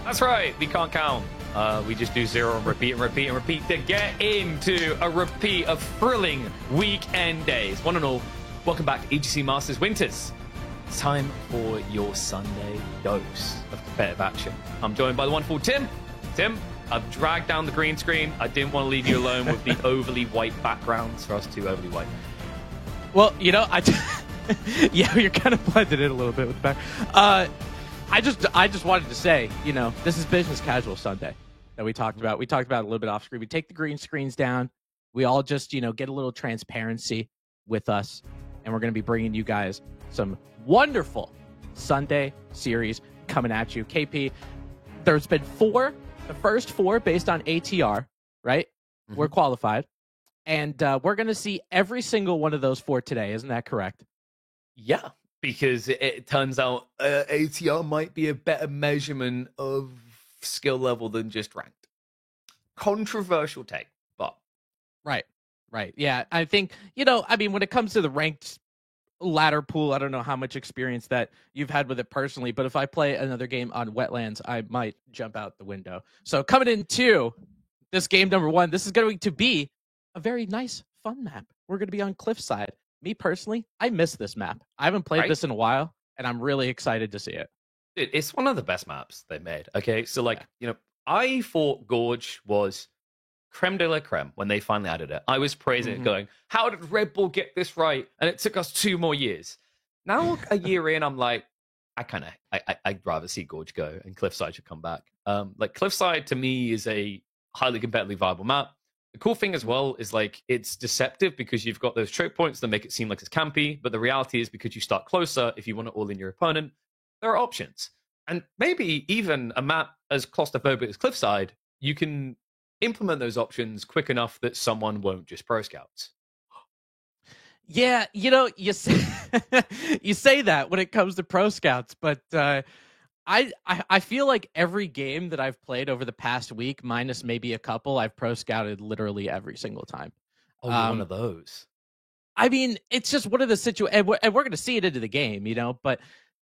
That's right. We can't count. We just do zero and repeat and repeat and repeat to get into a repeat of thrilling weekend days. One and all, welcome back to EGC Masters Winters. It's time for your Sunday dose of competitive action. I'm joined by the wonderful Tim. Tim, I've dragged down the green screen. I didn't want to leave you alone with the overly white backgrounds for us two overly white. Well, you know, yeah, you're kind of blended in a little bit with the back. I just wanted to say, you know, this is Business Casual Sunday that we talked about. We talked about it a little bit off screen. We take the green screens down. We all just, you know, get a little transparency with us. And we're going to be bringing you guys some wonderful Sunday series coming at you. KP, there's been the first four based on ATR, right? Mm-hmm. We're qualified. And we're going to see every single one of those four today. Isn't that correct? Yeah. Because it turns out ATR might be a better measurement of skill level than just ranked. Controversial take, but... Right. Yeah, I think, you know, I mean, when it comes to the ranked ladder pool, I don't know how much experience that you've had with it personally, but if I play another game on Wetlands, I might jump out the window. So coming into this game number one, this is going to be a very nice, fun map. We're going to be on Cliffside. Me personally, I miss this map. I haven't played this in a while, and I'm really excited to see it. Dude, it's one of the best maps they made. Okay, so like, you know, I thought Gorge was creme de la creme when they finally added it. I was praising it, going, how did Red Bull get this right? And it took us 2 more years. Now, a year in, I'm like, I'd rather see Gorge go, and Cliffside should come back. Like, Cliffside, to me, is a highly competitively viable map. The cool thing as well is like it's deceptive because you've got those choke points that make it seem like it's campy, but the reality is because you start closer, if you want to all in your opponent, there are options. And maybe even a map as claustrophobic as Cliffside, you can implement those options quick enough that someone won't just pro scouts. Yeah, you know, you say that when it comes to pro scouts, but I feel like every game that I've played over the past week, minus maybe a couple, I've pro scouted literally every single time. Oh, one of those. I mean, it's just one of the situations, and we're going to see it into the game, you know, but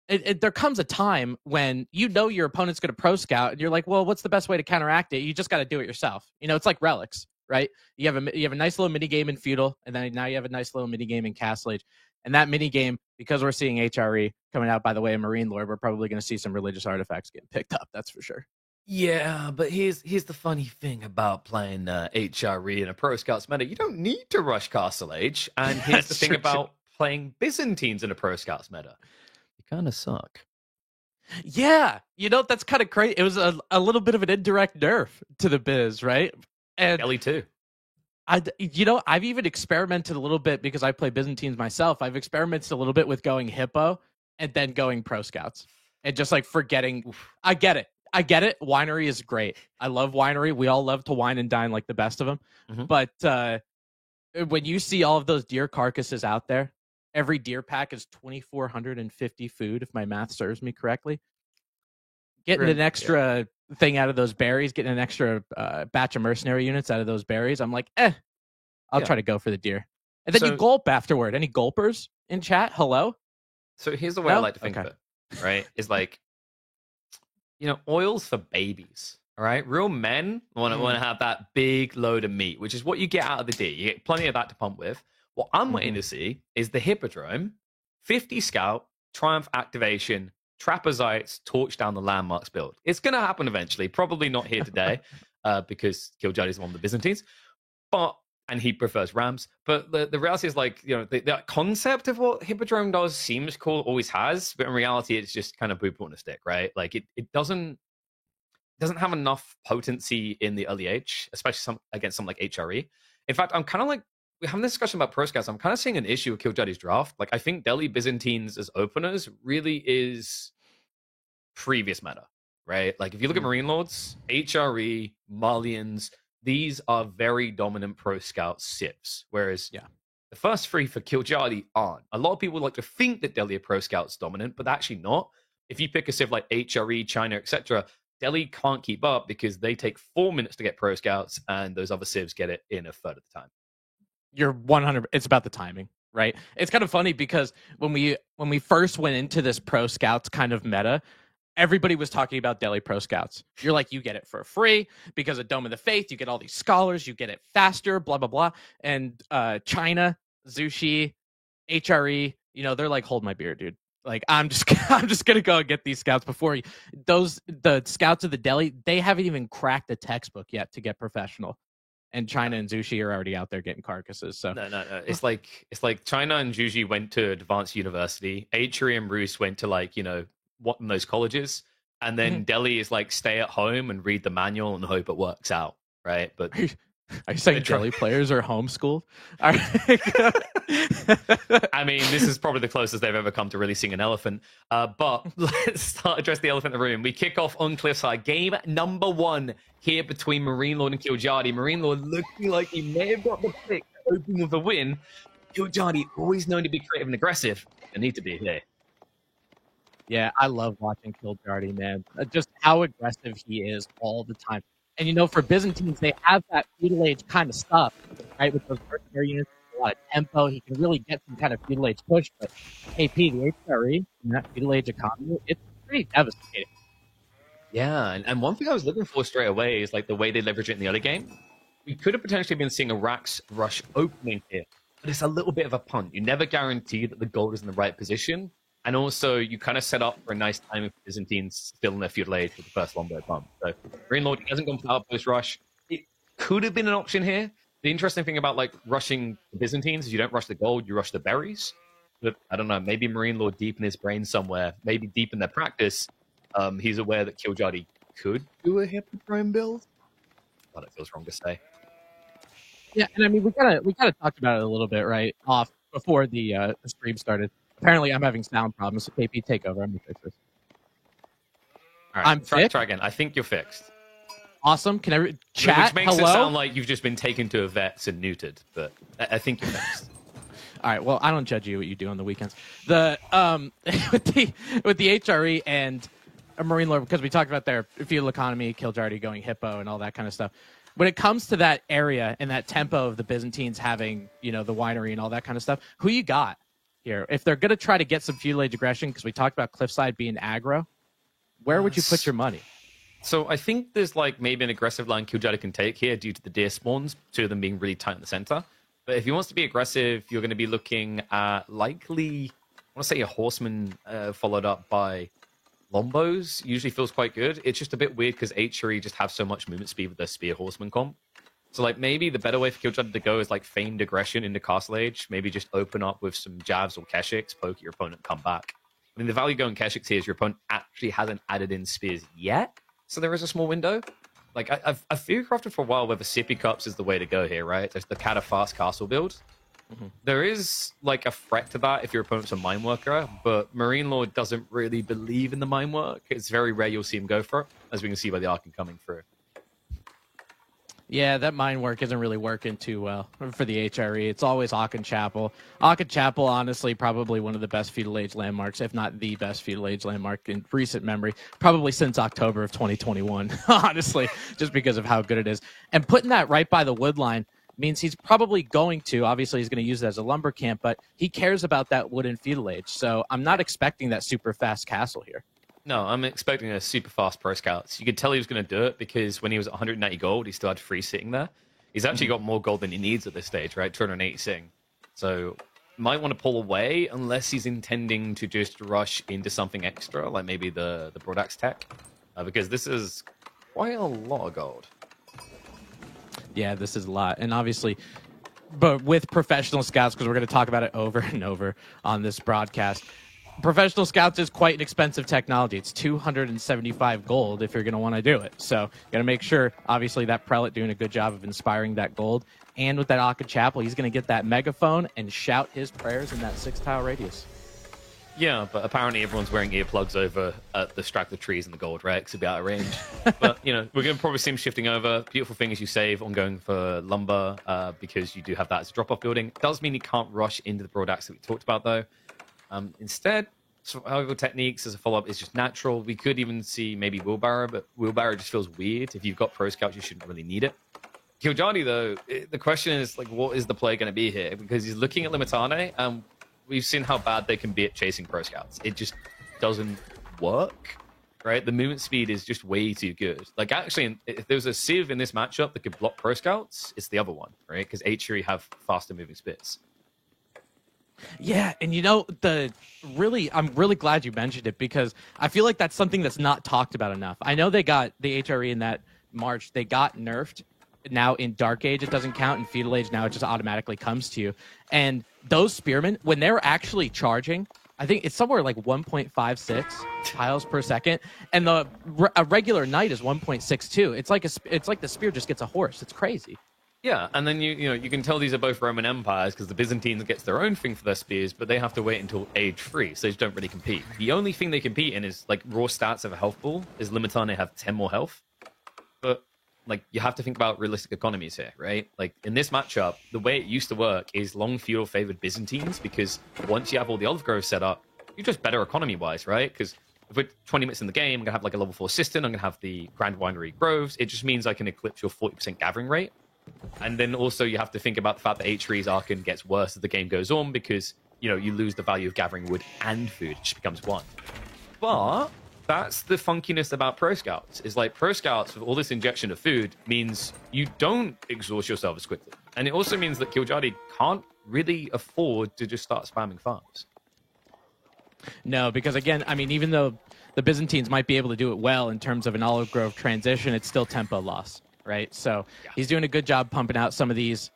there comes a time when you know your opponent's going to pro scout, and you're like, well, what's the best way to counteract it? You just got to do it yourself. You know, it's like Relics, right? You have a nice little mini game in Feudal, and then now you have a nice little mini game in Castle Age. And that mini game, because we're seeing HRE coming out, by the way, in Marine Lore, we're probably going to see some religious artifacts getting picked up. That's for sure. Yeah, but here's the funny thing about playing HRE in a Pro Scouts meta. You don't need to rush Castle Age. And here's the thing about playing Byzantines in a Pro Scouts meta. You kind of suck. Yeah, you know, that's kind of crazy. It was a little bit of an indirect nerf to the Biz, right? And Ellie too. I've even experimented a little bit because I play Byzantines myself. I've experimented a little bit with going Hippo and then going Pro Scouts and just like forgetting. I get it. Winery is great. I love Winery. We all love to wine and dine like the best of them. Mm-hmm. But when you see all of those deer carcasses out there, every deer pack is 2,450 food, if my math serves me correctly. Getting an extra thing out of those berries, getting an extra batch of mercenary units out of those berries, I'm like, I'll try to go for the deer. And then you gulp afterward. Any gulpers in chat? Hello? So here's the way I like to think of it, right? Is like, you know, oil's for babies, all right? Real men want to have that big load of meat, which is what you get out of the deer. You get plenty of that to pump with. What I'm waiting to see is the Hippodrome, 50 Scout, Triumph Activation, Trapezites, torch down the landmarks build. It's going to happen eventually. Probably not here today because Killjadi's one of the Byzantines. And he prefers Rams. But the reality is, like, you know, the concept of what Hippodrome does seems cool, always has. But in reality, it's just kind of poop on a stick, right? Like, it doesn't have enough potency in the early age, especially against something like HRE. In fact, I'm kind of like, we're having this discussion about Pro Scouts. I'm kind of seeing an issue with Killjadi's draft. Like, I think Delhi Byzantines as openers really is previous meta, right? Like, if you look at Marine Lords, HRE, Malians, these are very dominant Pro Scout civs. Whereas the first 3 for Killjadi aren't. A lot of people like to think that Delhi are Pro Scouts dominant, but actually not. If you pick a civ like HRE, China, etc., Delhi can't keep up because they take 4 minutes to get Pro Scouts, and those other civs get it in a third of the time. You're 100. It's about the timing, right? It's kind of funny because when we first went into this Pro Scouts kind of meta, everybody was talking about Delhi Pro Scouts. You're like, you get it for free because of Dome of the Faith. You get all these scholars. You get it faster, blah, blah, blah. And China, Zushi, HRE, they're like, hold my beer, dude. Like, I'm just going to go and get these scouts before you. The scouts of the Delhi, they haven't even cracked a textbook yet to get professional. And China and Zushi are already out there getting carcasses. So no. It's like China and Zushi went to advanced university. HRE and Roos went to what in those colleges, and then Delhi is like stay at home and read the manual and hope it works out, right? But are you saying Delhi players are homeschooled? I mean, this is probably the closest they've ever come to really seeing an elephant. But let's start address the elephant in the room. We kick off on Cliffside. Game number 1 here between Marine Lord and Killjadi. Marine Lord looking like he may have got the pick, hoping of a win. Killjadi, always known to be creative and aggressive. They need to be here. Yeah, I love watching Killjadi, man. Just how aggressive he is all the time. And, for Byzantines, they have that feudal age kind of stuff, right? With those mercenary units, a lot of tempo. He can really get some kind of feudal age push. But AP, the HRE, and that feudal age economy, it's pretty devastating. Yeah, and one thing I was looking for straight away is like the way they leverage it in the other game. We could have potentially been seeing a Rax rush opening here, but it's a little bit of a punt. You never guarantee that the gold is in the right position. And also, you kind of set up for a nice time if Byzantines still in their feudal age with the first Lombard bump. So, Marine Lord hasn't gone for the outpost rush. It could have been an option here. The interesting thing about rushing the Byzantines is you don't rush the gold, you rush the berries. But I don't know, maybe Marine Lord deep in his brain somewhere, maybe deep in their practice, he's aware that Killjadi could do a Hippodrome build. But it feels wrong to say. Yeah, and I mean we kind of talked about it a little bit right off before the stream started. Apparently, I'm having sound problems. So KP, take over. I'm going to fix this. All right, try again. I think you're fixed. Awesome. Can I chat? Which makes it sound like you've just been taken to a vets and neutered, but I think you're fixed. All right. Well, I don't judge you what you do on the weekends. The with the HRE and Marine Lord, because we talked about their feudal economy, Killjadi going hippo, and all that kind of stuff. When it comes to that area and that tempo of the Byzantines having, the winery and all that kind of stuff, who you got here? If they're going to try to get some feudal age aggression, because we talked about Cliffside being aggro, where would you put your money? So I think there's maybe an aggressive line Killjadi can take here due to the deer spawns, 2 of them being really tight in the center. But if he wants to be aggressive, you're going to be looking at likely, I want to say a horseman followed up by Lombos. Usually feels quite good. It's just a bit weird because HRE just have so much movement speed with their spear horseman comp. So maybe the better way for Killjadi to go is feigned aggression into Castle Age. Maybe just open up with some Javs or Keshiks, poke your opponent, come back. I mean, the value going Keshiks here is your opponent actually hasn't added in spears yet, so there is a small window. I've fear-crafted for a while whether Sippy Cups is the way to go here, right? There's the kind of fast castle build. Mm-hmm. There is a threat to that if your opponent's a mine worker, but Marine Lord doesn't really believe in the mine work. It's very rare you'll see him go for it, as we can see by the Archon coming through. Yeah, that mine work isn't really working too well for the HRE. It's always Aachen Chapel. Aachen Chapel, honestly, probably one of the best feudal age landmarks, if not the best feudal age landmark in recent memory, probably since October of 2021, honestly, just because of how good it is. And putting that right by the wood line means he's probably going to, obviously he's going to use it as a lumber camp, but he cares about that wooden feudal age. So I'm not expecting that super fast castle here. No, I'm expecting a super fast Pro Scouts. You could tell he was going to do it because when he was at 190 gold, he still had free sitting there. He's actually got more gold than he needs at this stage, right? 280 sitting. So might want to pull away unless he's intending to just rush into something extra, like maybe the Brodax tech, because this is quite a lot of gold. Yeah, this is a lot. And obviously, but with professional scouts, because we're going to talk about it over and over on this broadcast, professional scouts is quite an expensive technology. It's 275 gold if you're going to want to do it. So you got to make sure, obviously, that prelate doing a good job of inspiring that gold. And with that Aachen Chapel, he's going to get that megaphone and shout his prayers in that 6-tile radius. Yeah, but apparently everyone's wearing earplugs over the straggler trees and the gold, right? Because it'll be out of range. But, we're going to probably see him shifting over. Beautiful thing is you save on going for lumber because you do have that as a drop-off building. Does mean you can't rush into the Brodax that we talked about, though. Instead, survival techniques as a follow-up is just natural. We could even see maybe Wheelbarrow, but Wheelbarrow just feels weird. If you've got Pro Scouts, you shouldn't really need it. Killjadi, though, the question is, what is the play going to be here? Because he's looking at Limitane, and we've seen how bad they can be at chasing Pro Scouts. It just doesn't work. right? The movement speed is just way too good. Like, actually, if there's a Civ in this matchup that could block Pro Scouts, it's the other one, right? Because Atri have faster moving spears. Yeah, and you know, I'm really glad you mentioned it, because I feel like that's something that's not talked about enough. I know they got the HRE in that March, they got nerfed. Now in Dark Age, it doesn't count. In Feudal Age, now it just automatically comes to you. And those spearmen, when they're actually charging, I think it's somewhere like 1.56 tiles per second, and a regular knight is 1.62. It's like the spear just gets a horse. It's crazy. Yeah, and then you can tell these are both Roman empires because the Byzantines gets their own thing for their spears, but they have to wait until age 3, so they don't really compete. The only thing they compete in is like raw stats of a health pool. Is Limitane have 10 more health, but like you have to think about realistic economies here, right? Like in this matchup, the way it used to work is long feudal favored Byzantines, because once you have all the olive groves set up, you're just better economy wise, right? Because if we're 20 minutes in the game, I'm gonna have like a level 4 cistern, I'm gonna have the Grand Winery Groves. It just means I can eclipse your 40% gathering rate. And then also you have to think about the fact that H3's Archon gets worse as the game goes on, because you lose the value of gathering wood and food. It just becomes one. But that's the funkiness about Pro Scouts. Is like Pro Scouts with all this injection of food means you don't exhaust yourself as quickly. And it also means that Killjadi can't really afford to just start spamming farms. No, because again, I mean, even though the Byzantines might be able to do it well in terms of an olive grove transition, it's still tempo loss, right? So he's doing a good job pumping out some of these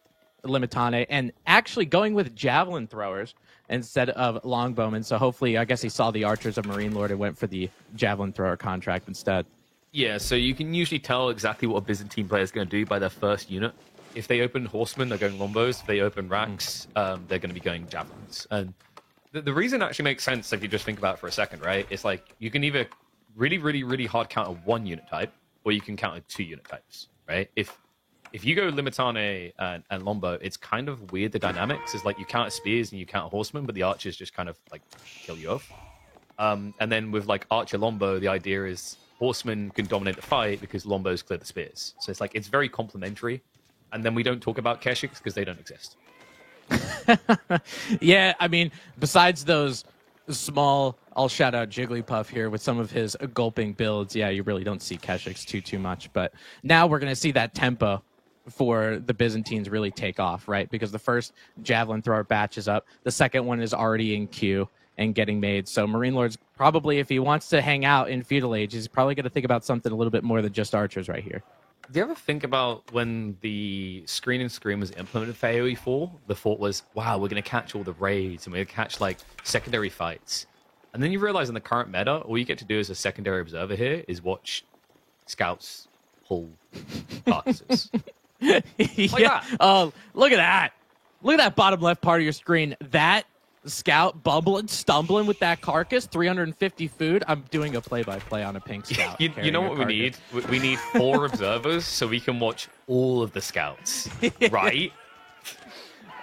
Limitane and actually going with javelin throwers instead of longbowmen. So hopefully, I guess he saw the archers of Marine Lord and went for the javelin thrower contract instead. Yeah, so you can usually tell exactly what a Byzantine player is going to do by their first unit. If they open horsemen, they're going lombos. If they open racks, they're going to be going javelins. And the reason actually makes sense if you just think about it for a second, right? It's like you can either really, really, really hard counter one unit type, or you can counter 2 unit types, right? If you go Limitane and Lombo, it's kind of weird, the dynamics. Is like you counter spears and you counter horsemen, but the archers just kind of like kill you off. And then with like Archer Lombo, the idea is horsemen can dominate the fight because Lombos clear the spears. So it's like it's very complementary. And then we don't talk about Keshiks because they don't exist. Yeah, I mean, besides those small, I'll shout out Jigglypuff here with some of his gulping builds. Yeah, you really don't see Keshiks too much. But now we're going to see that tempo for the Byzantines really take off, right? Because the first javelin thrower batch is up. The second one is already in queue and getting made. So Marine Lord's probably, if he wants to hang out in Feudal Age, he's probably going to think about something a little bit more than just archers right here. Do you ever think about when the screen and screen was implemented for AoE 4? The thought was, wow, we're going to catch all the raids and we're going to catch like secondary fights. And then you realize in the current meta, all you get to do as a secondary observer here is watch scouts pull carcasses. Yeah. That. Oh, look at that. Look at that bottom left part of your screen. That scout bumbling, stumbling with that carcass, 350 food. I'm doing a play-by-play on a pink scout. You know what we need? We need 4 observers so we can watch all of the scouts, right?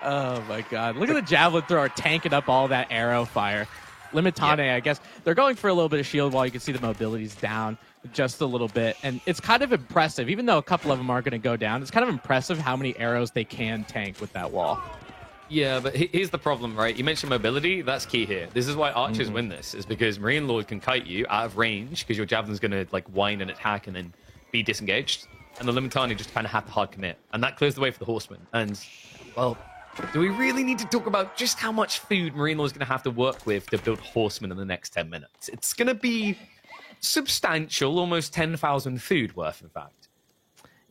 Oh, my God. Look at the javelin thrower tanking up all that arrow fire. Limitane, I guess, they're going for a little bit of shield wall. You can see the mobility's down just a little bit. And it's kind of impressive, even though a couple of them are going to go down. It's kind of impressive how many arrows they can tank with that wall. Yeah, but here's the problem, right? You mentioned mobility. That's key here. This is why archers win this, is because Marine Lord can kite you out of range because your javelin's going to like whine and attack and then be disengaged. And the Limitani just kind of have to hard commit. And that clears the way for the horsemen. And, well, do we really need to talk about just how much food Marine Lord's going to have to work with to build horsemen in the next 10 minutes? It's going to be substantial, almost 10,000 food worth, in fact.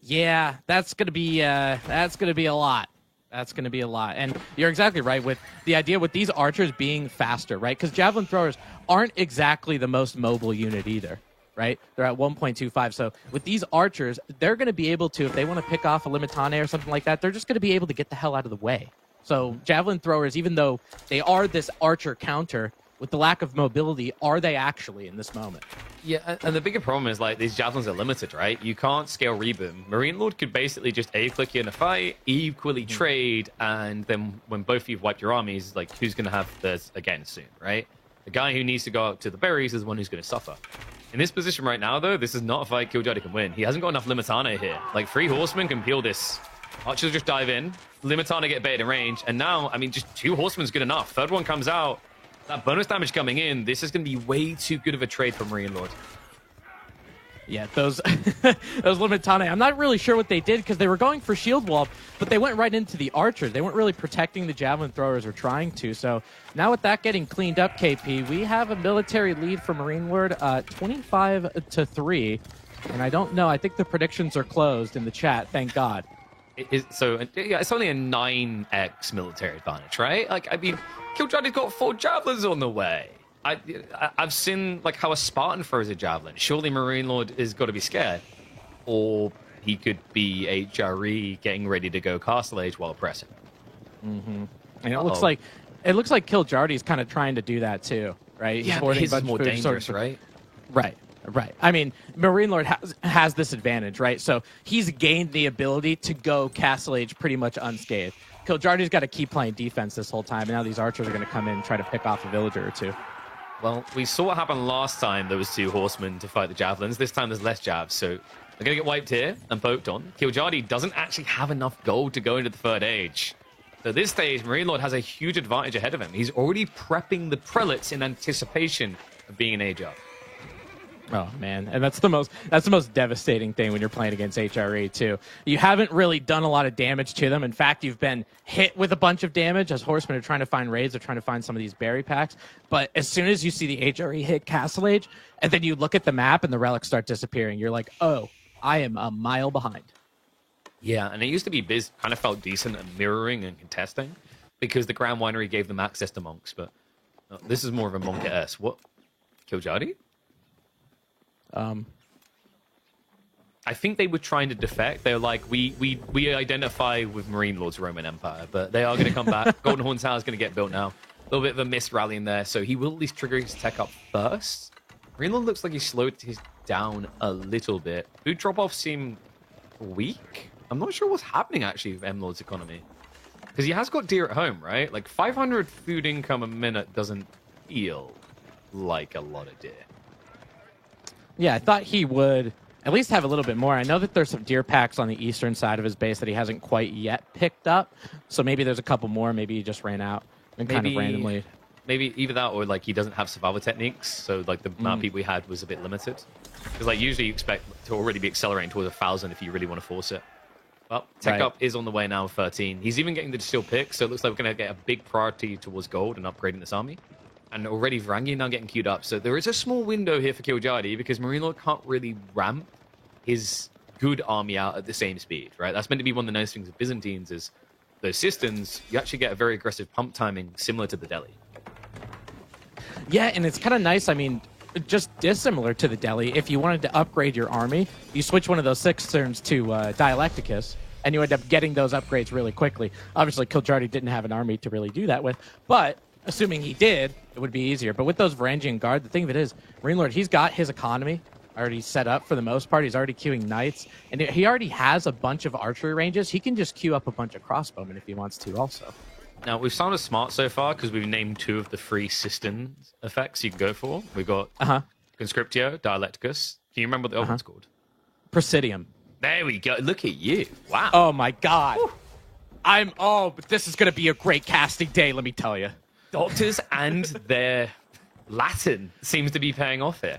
Yeah, that's going to be a lot. That's going to be a lot. And you're exactly right with the idea with these archers being faster, right? Because javelin throwers aren't exactly the most mobile unit either, right? They're at 1.25. So with these archers, they're going to be able to, if they want to pick off a Limitane or something like that, they're just going to be able to get the hell out of the way. So javelin throwers, even though they are this archer counter, with the lack of mobility, are they actually in this moment? Yeah, and the bigger problem is, like, these javelins are limited, right? You can't scale reboom. Marine Lord could basically just A-click you in a fight, equally trade, and then when both of you have wiped your armies, like, who's going to have this again soon, right? The guy who needs to go out to the berries is the one who's going to suffer. In this position right now, though, this is not a fight Killjadi can win. He hasn't got enough Limitane here. Like, 3 horsemen can peel this. Archers just dive in, Limitane get baited in range, and now, I mean, just 2 horsemen's good enough. Third one comes out. That bonus damage coming in, this is going to be way too good of a trade for Marine Lord. Yeah, those those Limitane, I'm not really sure what they did because they were going for shield wall, but they went right into the archers. They weren't really protecting the javelin throwers or trying to. So now with that getting cleaned up, KP, we have a military lead for Marine Lord, 25-3. And I don't know. I think the predictions are closed in the chat. Thank God. It's only a 9x military advantage, right? Like, I mean, Killjoy's got 4 javelins on the way. I've seen like how a Spartan throws a javelin. Surely Marine Lord is got to be scared, or he could be HRE getting ready to go Castle Age while pressing. And it looks like Killjardy is kind of trying to do that too, right? Yeah, his is more dangerous, right? Right. I mean, Marine Lord has this advantage, right? So he's gained the ability to go Castle Age pretty much unscathed. Killjardy's got to keep playing defense this whole time, and now these archers are going to come in and try to pick off a villager or two. Well, we saw what happened last time there was 2 horsemen to fight the javelins. This time there's less jabs, so they're going to get wiped here and poked on. Killjardy doesn't actually have enough gold to go into the 3rd age. So at this stage, Marine Lord has a huge advantage ahead of him. He's already prepping the prelates in anticipation of being an age up. Oh man, and that's the most devastating thing when you're playing against HRE too. You haven't really done a lot of damage to them. In fact, you've been hit with a bunch of damage as horsemen are trying to find raids, they're trying to find some of these berry packs. But as soon as you see the HRE hit Castle Age, and then you look at the map and the relics start disappearing, you're like, oh, I am a mile behind. Yeah, and it used to be Biz kind of felt decent at mirroring and contesting because the Grand Winery gave them access to monks, but this is more of a monk-esque. What? Killjardy? I think they were trying to defect. They were like, we identify with Marine Lord's Roman Empire, but they are going to come back. Golden Horn Tower is going to get built now. A little bit of a missed rally in there, so he will at least trigger his tech up first. Marine Lord looks like he slowed his down a little bit. Food drop-offs seem weak. I'm not sure what's happening, actually, with M-Lord's economy. Because he has got deer at home, right? Like, 500 food income a minute doesn't feel like a lot of deer. Yeah, I thought he would at least have a little bit more. I know that there's some deer packs on the eastern side of his base that he hasn't quite yet picked up. So maybe there's a couple more. Maybe he just ran out and kind of randomly. Maybe either that or like he doesn't have survival techniques. So like the amount of people we had was a bit limited. Because like usually you expect to already be accelerating towards 1,000 if you really want to force it. Well, tech up is on the way now with 13. He's even getting the steel pick. So it looks like we're going to get a big priority towards gold and upgrading this army. And already Varangian now getting queued up. So there is a small window here for Killjardy because Marine Lord can't really ramp his good army out at the same speed, right? That's meant to be one of the nice things of Byzantines is those systems, you actually get a very aggressive pump timing similar to the Delhi. Yeah, and it's kind of nice. I mean, just dissimilar to the Delhi. If you wanted to upgrade your army, you switch one of those cisterns to Dialecticus, and you end up getting those upgrades really quickly. Obviously, Killjardy didn't have an army to really do that with, but assuming he did, it would be easier. But with those Varangian Guard, the thing of it is, Marine Lord, he's got his economy already set up for the most part. He's already queuing knights, and he already has a bunch of archery ranges. He can just queue up a bunch of crossbowmen if he wants to also. Now, we've sounded smart so far because we've named 2 of the 3 system effects you can go for. We've got Conscriptio, Dialecticus. Can you remember what the other one's called? Presidium. There we go. Look at you. Wow. Oh, my God. But this is going to be a great casting day, let me tell you. Doctors and their Latin seems to be paying off here.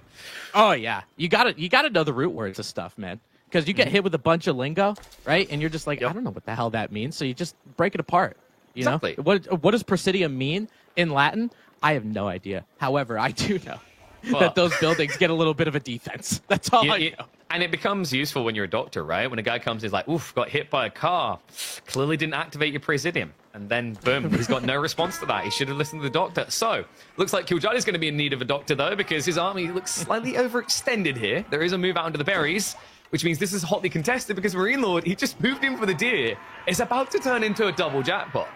Oh yeah, you gotta know the root words of stuff, man. Because you get hit with a bunch of lingo, right? And you're just like, I don't know what the hell that means. So you just break it apart. You know what does Presidium mean in Latin? I have no idea. However, I do know that those buildings get a little bit of a defense. That's all I know. And it becomes useful when you're a doctor, right? When a guy comes in, he's like, oof, got hit by a car. Clearly didn't activate your Presidium. And then, boom, he's got no response to that. He should have listened to the doctor. So, looks like Killjardy's going to be in need of a doctor, though, because his army looks slightly overextended here. There is a move out into the berries, which means this is hotly contested because Marine Lord, he just moved in for the deer. It's about to turn into a double jackpot.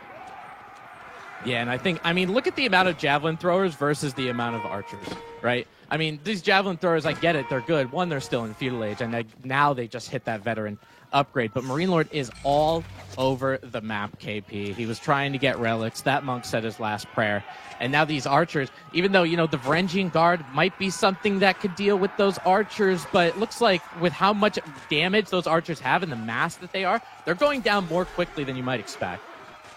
Yeah, and I mean, look at the amount of javelin throwers versus the amount of archers, right? I mean, these javelin throwers, I get it, they're good. One, they're still in feudal age, and now they just hit that veteran upgrade. But Marine Lord is all over the map, KP. He was trying to get relics. That monk said his last prayer. And now these archers, even though, the Varangian Guard might be something that could deal with those archers, but it looks like with how much damage those archers have and the mass that they are, they're going down more quickly than you might expect.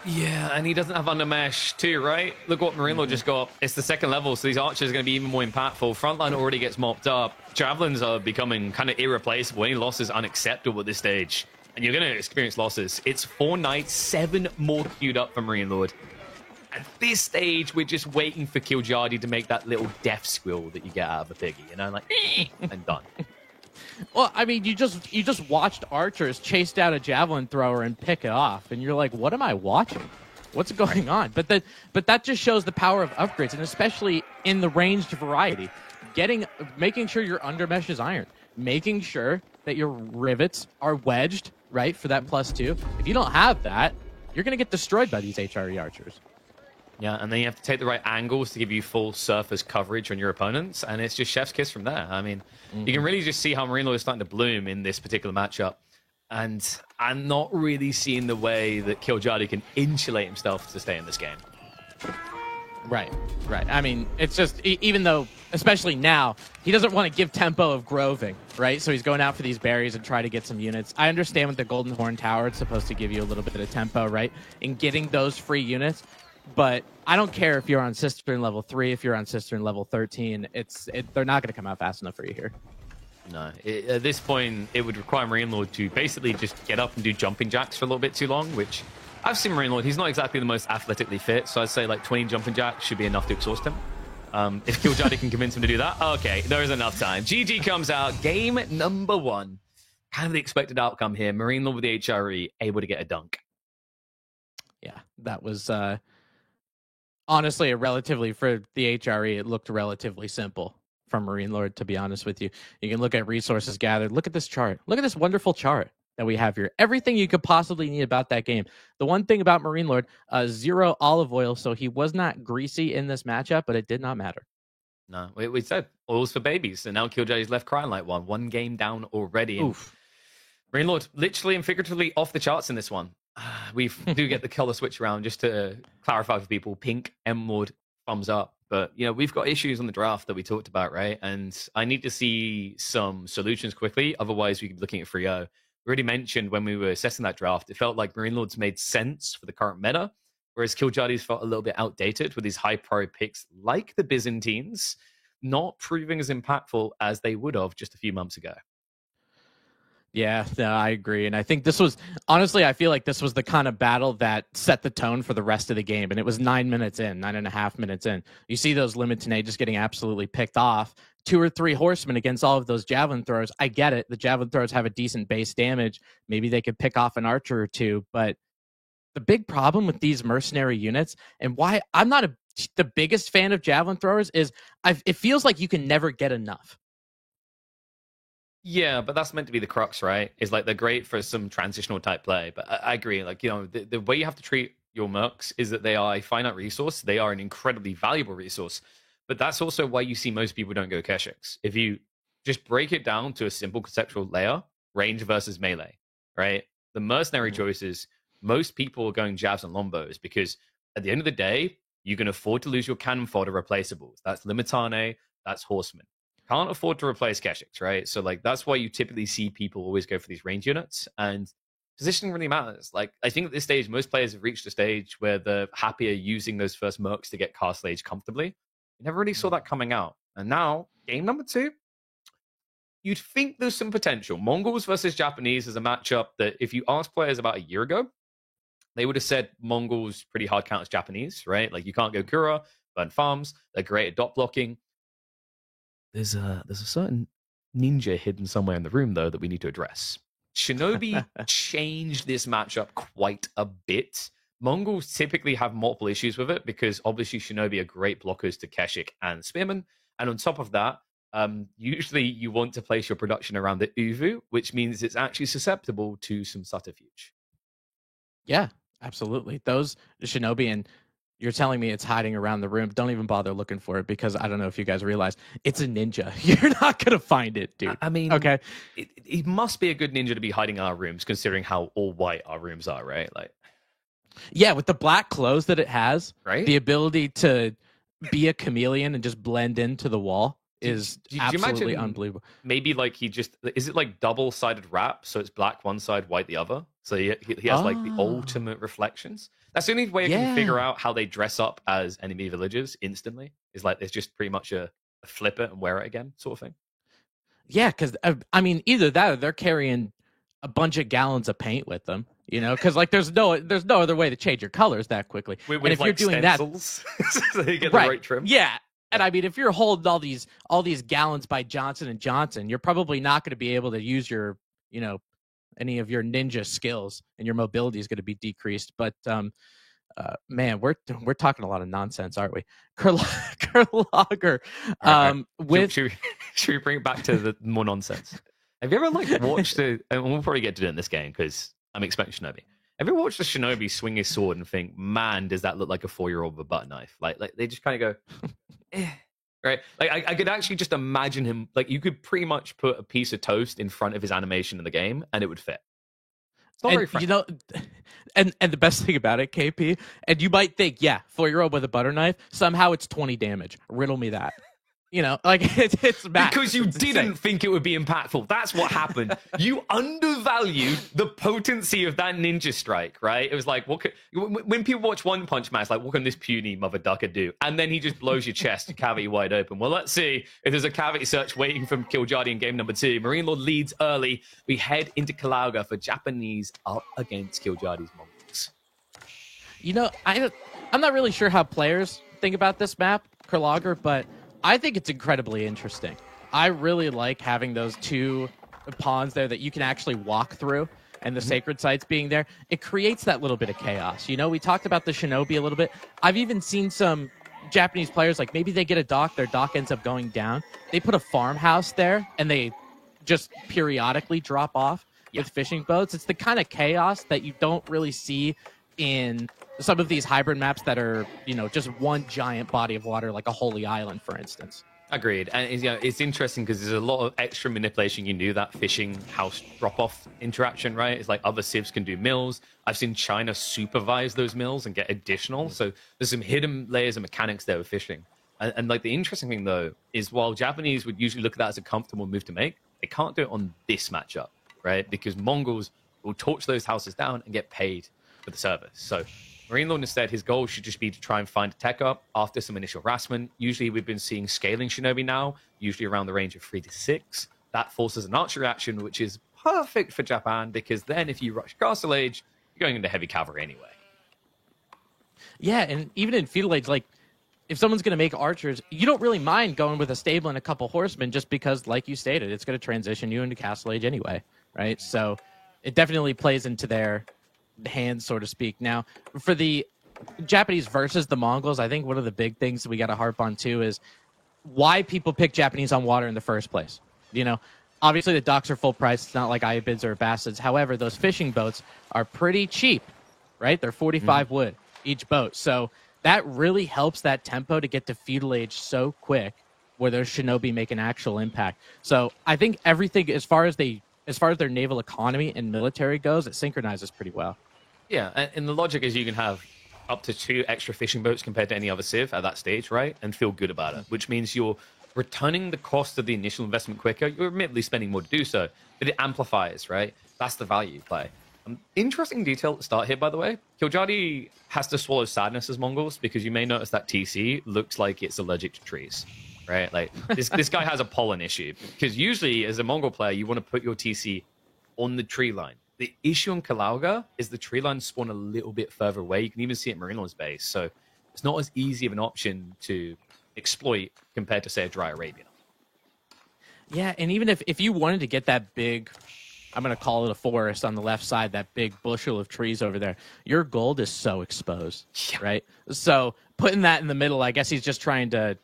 Yeah, and he doesn't have undermesh too, right? Look what Marine just got. It's the second level, so these archers are going to be even more impactful. Frontline already gets mopped up. Javelins are becoming kind of irreplaceable. Any loss is unacceptable at this stage. And you're going to experience losses. It's 4 knights, 7 more queued up for Marine Lord. At this stage, we're just waiting for Killjadi to make that little death squeal that you get out of a piggy, you know, like, and done. Well, I mean, you just watched archers chase down a javelin thrower and pick it off, and you're like, what am I watching? What's going on? But that just shows the power of upgrades, and especially in the ranged variety, making sure your undermesh is iron, making sure that your rivets are wedged, right, for that +2. If you don't have that, you're gonna get destroyed by these HRE archers. Yeah, and then you have to take the right angles to give you full surface coverage on your opponents, and it's just chef's kiss from there. I mean, you can really just see how Marine Lord is starting to bloom in this particular matchup, and I'm not really seeing the way that Killjadi can insulate himself to stay in this game. Right. I mean, it's just, even though, especially now, he doesn't want to give tempo of groving, right? So he's going out for these berries and try to get some units. I understand with the Golden Horn Tower, it's supposed to give you a little bit of tempo, right? In getting those free units. But I don't care if you're on Cistern level 3, if you're on Cistern level 13. They're not going to come out fast enough for you here. No. At this point, it would require Marine Lord to basically just get up and do jumping jacks for a little bit too long, which I've seen Marine Lord. He's not exactly the most athletically fit, so I'd say like 20 jumping jacks should be enough to exhaust him. If Killjadi can convince him to do that, okay, there is enough time. GG comes out. Game number 1. Kind of the expected outcome here. Marine Lord with the HRE, able to get a dunk. Yeah, that was... honestly, for the HRE, it looked relatively simple from Marine Lord, to be honest with you. You can look at resources gathered. Look at this chart. Look at this wonderful chart that we have here. Everything you could possibly need about that game. The one thing about Marine Lord, 0 olive oil, so he was not greasy in this matchup, but it did not matter. No, we said oils for babies, and now Killjadi's left crying like one game down already. Oof. Marine Lord, literally and figuratively off the charts in this one. We do get the color switch around, just to clarify for people. Pink, Emerald, thumbs up. But, you know, we've got issues on the draft that we talked about, right? And I need to see some solutions quickly. Otherwise, we could be looking at 3-0. We already mentioned when we were assessing that draft, it felt like Marine Lords made sense for the current meta, whereas Killjadi's felt a little bit outdated with these high-pro picks like the Byzantines not proving as impactful as they would have just a few months ago. Yeah, no, I agree. And I think this was, honestly, I feel like this was the kind of battle that set the tone for the rest of the game. And it was 9 minutes in, 9.5 minutes in. You see those Limited just getting absolutely picked off. 2 or 3 horsemen against all of those javelin throwers. I get it. The javelin throwers have a decent base damage. Maybe they could pick off an archer or two. But the big problem with these mercenary units, and why I'm not the biggest fan of javelin throwers, is it feels like you can never get enough. Yeah, but that's meant to be the crux, right? Is like they're great for some transitional type play. But I agree. Like, you know, the way you have to treat your mercs is that they are a finite resource. They are an incredibly valuable resource. But that's also why you see most people don't go Keshiks. If you just break it down to a simple conceptual layer, range versus melee, right? The mercenary choices, most people are going jabs and lombos because at the end of the day, you can afford to lose your cannon fodder replaceables. That's Limitane, that's Horseman. Can't afford to replace Keshiks, right? So, like, that's why you typically see people always go for these range units, and positioning really matters. Like, I think at this stage, most players have reached a stage where they're happier using those first mercs to get castle age comfortably. You never really saw that coming out. And now, game number 2, you'd think there's some potential. Mongols versus Japanese is a matchup that if you ask players about a year ago, they would have said Mongols pretty hard count as Japanese, right? Like, you can't go Kura, burn farms, they're great at dot blocking. There's a certain ninja hidden somewhere in the room, though, that we need to address. Shinobi changed this matchup quite a bit. Mongols typically have multiple issues with it because obviously Shinobi are great blockers to Keshik and Spearman. And on top of that, usually you want to place your production around the Uvu, which means it's actually susceptible to some subterfuge. Yeah, absolutely. Those Shinobi, and you're telling me it's hiding around the room. Don't even bother looking for it because I don't know if you guys realize it's a ninja. You're not going to find it, dude. I mean, okay. It must be a good ninja to be hiding in our rooms considering how all white our rooms are, right? Like, yeah, with the black clothes that it has, right? The ability to be a chameleon and just blend into the wall. is do you absolutely imagine unbelievable. Maybe like is it like double-sided wrap, so it's black one side, white the other? So he has like the ultimate reflections. That's the only way I can figure out how they dress up as enemy villagers instantly. Is like it's just pretty much a flip it and wear it again sort of thing. Yeah, because I mean, either that or they're carrying a bunch of gallons of paint with them. You know, because like there's no other way to change your colors that quickly. With and if like you're doing stencils, so you get the right trim. Yeah. And I mean, if you're holding all these gallons by Johnson and Johnson, you're probably not going to be able to use your, you know, any of your ninja skills, and your mobility is going to be decreased. But man, we're talking a lot of nonsense, aren't we? Kurlager. Should we bring it back to the more nonsense? Have you ever like watched and we'll probably get to it in this game because I'm expecting Shinobi. Have you ever watched a Shinobi swing his sword and think, man, does that look like a 4-year-old with a butter knife? Like they just kind of go, eh. Right? Like I could actually just imagine him. Like you could pretty much put a piece of toast in front of his animation in the game, and it would fit. It's not very French. You know, and the best thing about it, KP, and you might think, yeah, 4-year-old with a butter knife. Somehow it's 20 damage. Riddle me that. You know, like it's max. Because you didn't think it would be impactful. That's what happened. You undervalue the potency of that ninja strike, right? It was like, when people watch One Punch Man, it's like, what can this puny mother ducker do? And then he just blows your chest cavity wide open. Well, let's see if there's a cavity search waiting from Killjadi in game number 2. Marine Lord leads early. We head into Kalauga for Japanese up against Killjadi's Mongols. You know, I'm not really sure how players think about this map, Kurlager, but I think it's incredibly interesting. I really like having those two pawns there that you can actually walk through, and the sacred sites being there. It creates that little bit of chaos. You know, we talked about the Shinobi a little bit. I've even seen some Japanese players, like maybe they get a dock, their dock ends up going down. They put a farmhouse there, and they just periodically drop off with fishing boats. It's the kind of chaos that you don't really see in some of these hybrid maps that are, you know, just one giant body of water, like a holy island, for instance. Agreed. And it's interesting because there's a lot of extra manipulation you can do, that fishing house drop-off interaction, right? It's like other civs can do mills. I've seen China supervise those mills and get additional. So there's some hidden layers of mechanics there with fishing. And like the interesting thing, though, is while Japanese would usually look at that as a comfortable move to make, they can't do it on this matchup, right? Because Mongols will torch those houses down and get paid for the service. So Marine Lord, instead, his goal should just be to try and find a tech up after some initial harassment. Usually we've been seeing scaling Shinobi now, usually around the range of 3 to 6. That forces an archery action, which is perfect for Japan, because then if you rush Castle Age, you're going into heavy cavalry anyway. Yeah, and even in Feudal Age, like, if someone's going to make archers, you don't really mind going with a stable and a couple horsemen, just because, like you stated, it's going to transition you into Castle Age anyway, right? So it definitely plays into their hands, so to speak. Now, for the Japanese versus the Mongols, I think one of the big things that we got to harp on too is why people pick Japanese on water in the first place. You know, obviously the docks are full price. It's not like Ayabids or Bassids. However, those fishing boats are pretty cheap, right? They're 45 wood each boat. So that really helps that tempo to get to Feudal Age so quick, where those Shinobi make an actual impact. So I think everything, as far as their naval economy and military goes, it synchronizes pretty well. Yeah, and the logic is you can have up to 2 extra fishing boats compared to any other civ at that stage, right? And feel good about it, which means you're returning the cost of the initial investment quicker. You're admittedly spending more to do so, but it amplifies, right? That's the value play. Interesting detail at the start here, by the way. Killjadi has to swallow sadness as Mongols, because you may notice that TC looks like it's allergic to trees, right? Like this guy has a pollen issue, because usually as a Mongol player, you want to put your TC on the tree line. The issue on Kalauga is the tree lines spawn a little bit further away. You can even see it in Marine Lord's base. So it's not as easy of an option to exploit compared to, say, a dry Arabian. Yeah, and even if you wanted to get that big, I'm going to call it a forest on the left side, that big bushel of trees over there, your gold is so exposed, right? So putting that in the middle, I guess he's just trying to,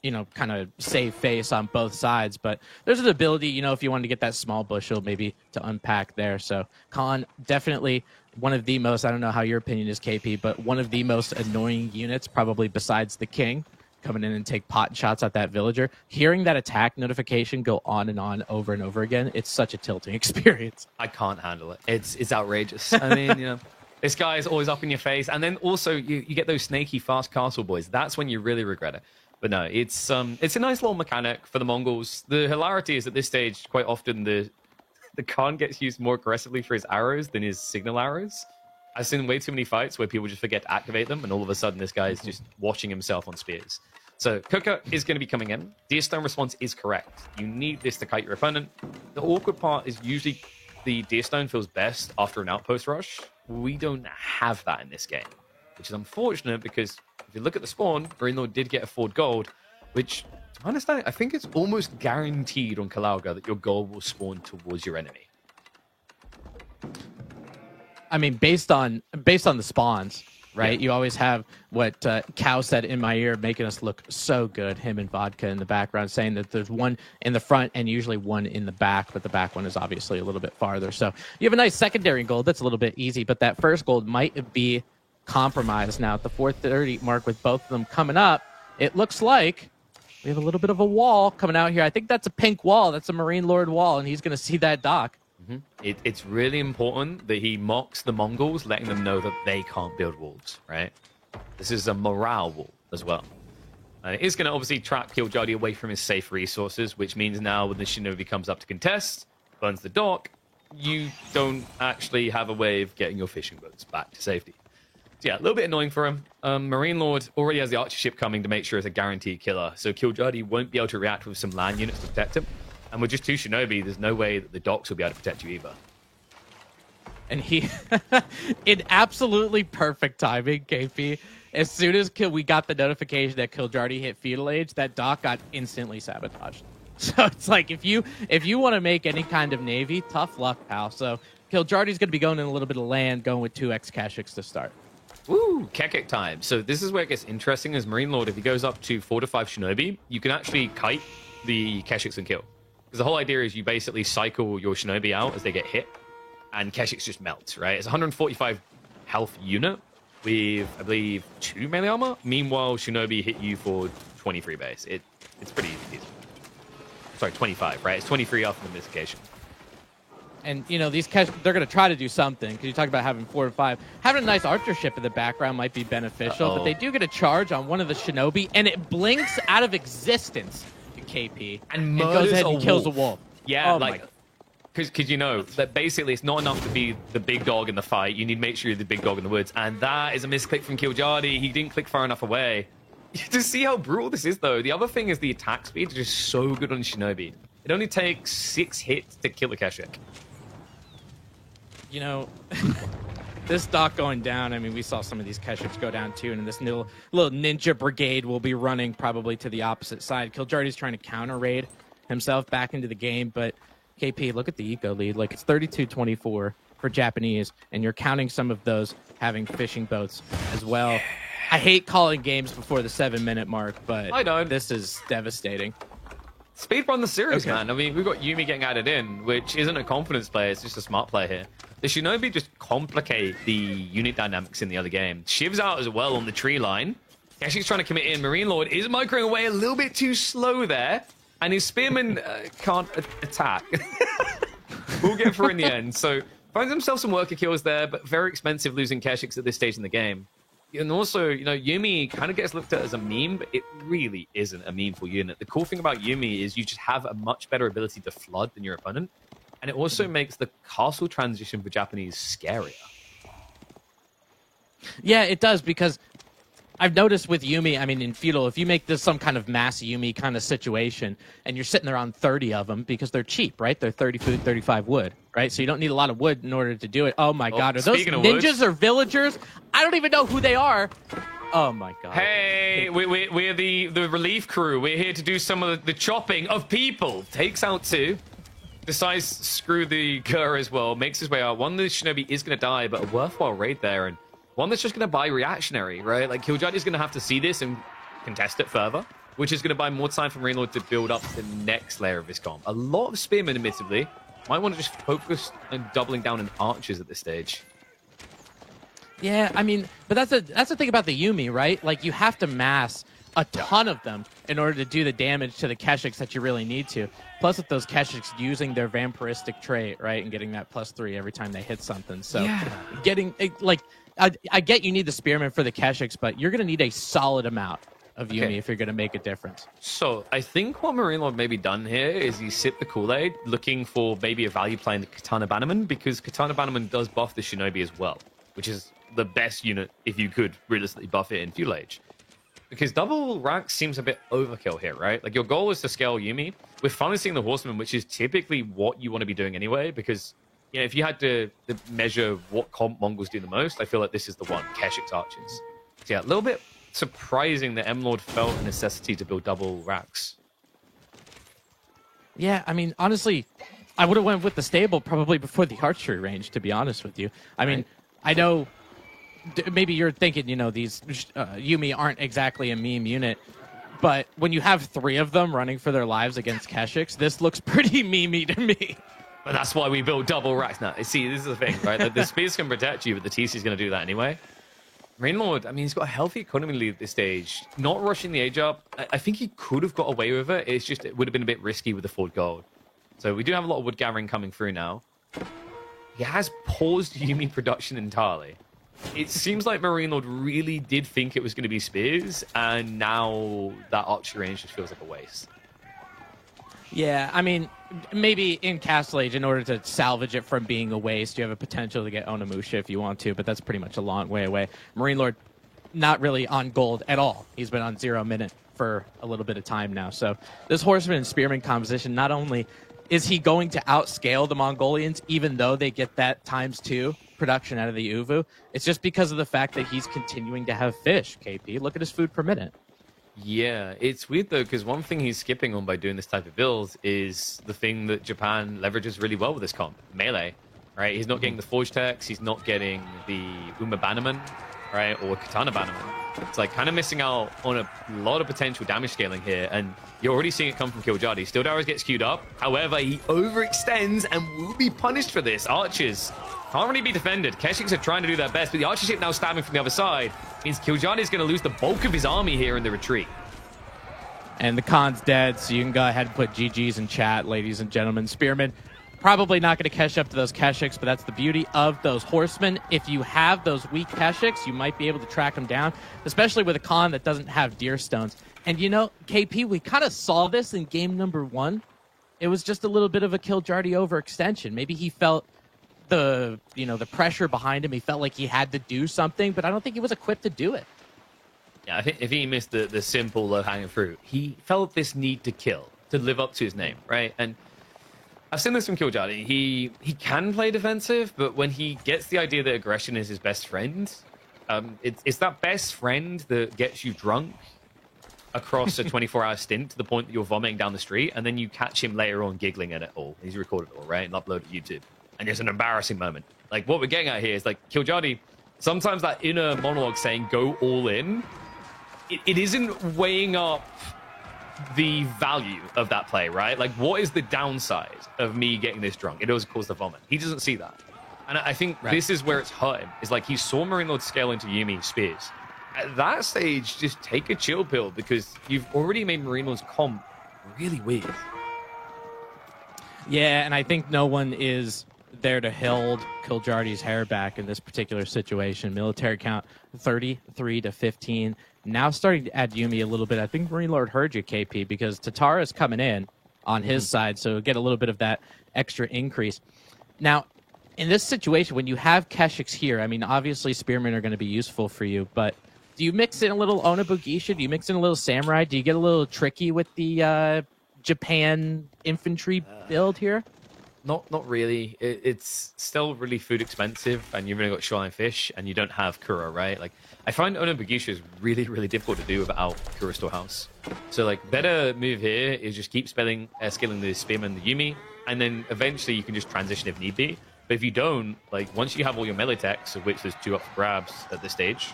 you know, kind of save face on both sides. But there's an ability, you know, if you wanted to get that small bushel, maybe to unpack there. So Khan, definitely one of the most, I don't know how your opinion is, KP, but one of the most annoying units, probably besides the king, coming in and take pot shots at that villager. Hearing that attack notification go on and on over and over again, it's such a tilting experience. I can't handle it. It's outrageous. I mean, you know, this guy is always up in your face. And then also you get those snaky fast castle boys. That's when you really regret it. But no, it's a nice little mechanic for the Mongols. The hilarity is at this stage, quite often the Khan gets used more aggressively for his arrows than his signal arrows. I've seen way too many fights where people just forget to activate them, and all of a sudden this guy is just watching himself on spears. So Kuka is going to be coming in. Deerstone response is correct. You need this to kite your opponent. The awkward part is usually the Deerstone feels best after an outpost rush. We don't have that in this game, which is unfortunate because if you look at the spawn, Marine Lord did get a Ford Gold, which, to my understanding, I think it's almost guaranteed on Kalauga that your gold will spawn towards your enemy. I mean, based on the spawns, right? Yeah. You always have what Cow said in my ear, making us look so good, him and Vodka in the background, saying that there's one in the front and usually one in the back, but the back one is obviously a little bit farther. So you have a nice secondary gold that's a little bit easy, but that first gold might be compromised now at the 430 mark with both of them coming up. It looks like we have a little bit of a wall coming out here. I think that's a pink wall. That's a Marine Lord wall, and he's going to see that dock. It's really important that he mocks the Mongols, letting them know that they can't build walls, right? This is a morale wall as well. And it is going to obviously trap Kiljardi away from his safe resources, which means now when the Shinobi comes up to contest, burns the dock, you don't actually have a way of getting your fishing boats back to safety. So yeah, a little bit annoying for him. Marine Lord already has the archer ship coming to make sure it's a guaranteed killer, so Kiljardi won't be able to react with some land units to protect him. And with just 2 Shinobi, there's no way that the docks will be able to protect you either. And he, in absolutely perfect timing, KP, as soon as we got the notification that Kiljardi hit feudal age, that dock got instantly sabotaged. So it's like, if you want to make any kind of navy, tough luck, pal. So Kiljardi's going to be going in a little bit of land, going with 2x Keshiks to start. Woo, Kekek time. So this is where it gets interesting as Marine Lord. If he goes up to 4 to 5 Shinobi, you can actually kite the Keshiks and kill. Because the whole idea is you basically cycle your Shinobi out as they get hit, and Keshiks just melt, right? It's a 145 health unit with, I believe, 2 melee armor. Meanwhile, Shinobi hit you for 23 base. It's pretty easy. Sorry, 25, right? It's 23 off the mitigation. And, you know, these Keshiks, they're going to try to do something. Because you talk about having 4 to 5. Having a nice archer ship in the background might be beneficial. But they do get a charge on one of the Shinobi, and it blinks out of existence. KP and goes ahead and kills a wolf. Yeah, because you know that basically it's not enough to be the big dog in the fight. You need to make sure you're the big dog in the woods, and that is a misclick from Kiljardi. He didn't click far enough away. To see how brutal this is, though, the other thing is the attack speed is just so good on Shinobi. It only takes 6 hits to kill a Keshik. You know, this dock going down, I mean, we saw some of these Keshiks go down too, and this little ninja brigade will be running probably to the opposite side. Kiljardi's trying to counter raid himself back into the game, but KP, look at the eco lead. Like, it's 32-24 for Japanese, and you're counting some of those having fishing boats as well. I hate calling games before the 7-minute mark, but I know. This is devastating. Speedrun the series, man. I mean, we've got Yuumi getting added in, which isn't a confidence play, it's just a smart play here. The Shinobi just complicate the unit dynamics in the other game. Shiv's out as well on the tree line. Keshik's trying to commit in. Marine Lord is microing away a little bit too slow there, and his spearman can't attack. We'll get through in the end. So finds himself some worker kills there, but very expensive losing Keshiks at this stage in the game. And also, you know, Yuumi kind of gets looked at as a meme, but it really isn't a memeful unit. The cool thing about Yuumi is you just have a much better ability to flood than your opponent. And it also makes the castle transition for Japanese scarier. Yeah, it does, because I've noticed with Yuumi, I mean, in feudal, if you make this some kind of mass Yuumi kind of situation, and you're sitting there on 30 of them, because they're cheap, right? They're 30 food, 35 wood, right? So you don't need a lot of wood in order to do it. Oh my God, are those ninjas or villagers? I don't even know who they are. Oh my God. Hey, we're the relief crew. We're here to do some of the chopping of people. Takes out 2. Decides screw the Gur as well. Makes his way out. One of the Shinobi is going to die, but a worthwhile raid there. And one that's just going to buy reactionary, right? Like, Kiljardi's going to have to see this and contest it further, which is going to buy more time for Marine Lord to build up the next layer of his comp. A lot of spearmen, admittedly. Might want to just focus on doubling down on archers at this stage. Yeah, I mean, but that's the thing about the Yuumi, right? Like, you have to mass a ton of them in order to do the damage to the Keshiks that you really need to. Plus, with those Keshiks using their vampiristic trait, right, and getting that +3 every time they hit something. So, getting, like, I get you need the spearmen for the Keshiks, but you're going to need a solid amount of Yuumi if you're going to make a difference. So I think what Marine Lord maybe done here is he sipped the Kool-Aid looking for maybe a value play in the Katana Bannerman, because Katana Bannerman does buff the Shinobi as well, which is the best unit if you could realistically buff it in Fuel Age. Because double rank seems a bit overkill here, right? Like, your goal is to scale Yuumi. We're finally seeing the Horseman, which is typically what you want to be doing anyway, because, you know, if you had to measure what comp Mongols do the most, I feel like this is the one, Keshik's Archers. So yeah, a little bit surprising that M-Lord felt a necessity to build double racks. Yeah, I mean, honestly, I would have went with the stable probably before the archery range, to be honest with you. I mean, I know maybe you're thinking, you know, these Yuumi aren't exactly a meme unit, but when you have 3 of them running for their lives against Keshiks, this looks pretty memey to me. But that's why we built double racks now. See, this is the thing, right? The spears can protect you, but the TC is going to do that anyway. Marine Lord, I mean, he's got a healthy economy lead at this stage. Not rushing the age up. I think he could have got away with it. It's just, it would have been a bit risky with the Ford Gold. So we do have a lot of wood gathering coming through now. He has paused Yuumi production entirely. It seems like Marine Lord really did think it was going to be spears, and now that archery range just feels like a waste. Yeah, I mean, maybe in Castle Age, in order to salvage it from being a waste, you have a potential to get Onimusha if you want to, but that's pretty much a long way away. Marine Lord, not really on gold at all. He's been on 0 minute for a little bit of time now. So this Horseman and Spearman composition, not only is he going to outscale the Mongolians, even though they get that ×2 production out of the Uvu, it's just because of the fact that he's continuing to have fish, KP. Look at his food per minute. Yeah, it's weird though, because one thing he's skipping on by doing this type of build is the thing that Japan leverages really well with this comp, melee, right? He's not getting the Forge Techs, he's not getting the Uma Bannerman, right, or Katana Bannerman. It's like kind of missing out on a lot of potential damage scaling here, and you're already seeing it come from Killjadi. Steel Darius gets queued up, however, he overextends and will be punished for this. Archers can't really be defended. Keshiks are trying to do their best, but the archer ship now stabbing from the other side means Killjadi is going to lose the bulk of his army here in the retreat. And the Khan's dead, so you can go ahead and put GG's in chat, ladies and gentlemen. Spearman probably not going to catch up to those Keshiks, but that's the beauty of those horsemen. If you have those weak Keshiks, you might be able to track them down, especially with a Khan that doesn't have deer stones. And you know, KP, we kind of saw this in game number 1. It was just a little bit of a Killjadi overextension. Maybe he felt the pressure behind him. He felt like he had to do something, but I don't think he was equipped to do it. Yeah, I think if he missed the simple low-hanging fruit, he felt this need to kill, to live up to his name, right? And I've seen this from Killjadi. He can play defensive, but when he gets the idea that aggression is his best friend, it's that best friend that gets you drunk across a 24-hour stint to the point that you're vomiting down the street, and then you catch him later on giggling at it all. He's recorded it all, right? And uploaded to YouTube. And it's an embarrassing moment. Like, what we're getting at here is, like, Killjadi, sometimes that inner monologue saying, go all in, it isn't weighing up the value of that play, right? Like, what is the downside of me getting this drunk? It always causes the vomit. He doesn't see that. And I think this is where it's hurt him. Is like, he saw Marine Lord scale into Yuumi spears. At that stage, just take a chill pill, because you've already made Marine Lord's comp really weird. Yeah, and I think no one is there to hold Killjadi's hair back in this particular situation. Military count 33 to 15. Now starting to add Yuumi a little bit. I think Marine Lord heard you, KP, because Tatara is coming in on his side, so get a little bit of that extra increase. Now, in this situation, when you have Keshiks here, I mean, obviously Spearmen are going to be useful for you, but do you mix in a little Onabugisha? Do you mix in a little Samurai? Do you get a little tricky with the Japan infantry build here? Not really. It's still really food expensive, and you've only got shoreline fish, and you don't have Kura, right? Like, I find Onabugisha is really, really difficult to do without Kura Storehouse. So, like, better move here is just keep scaling the Spearman and the Yuumi, and then eventually you can just transition if need be. But if you don't, like, once you have all your melee techs, of which there's 2 up for grabs at this stage,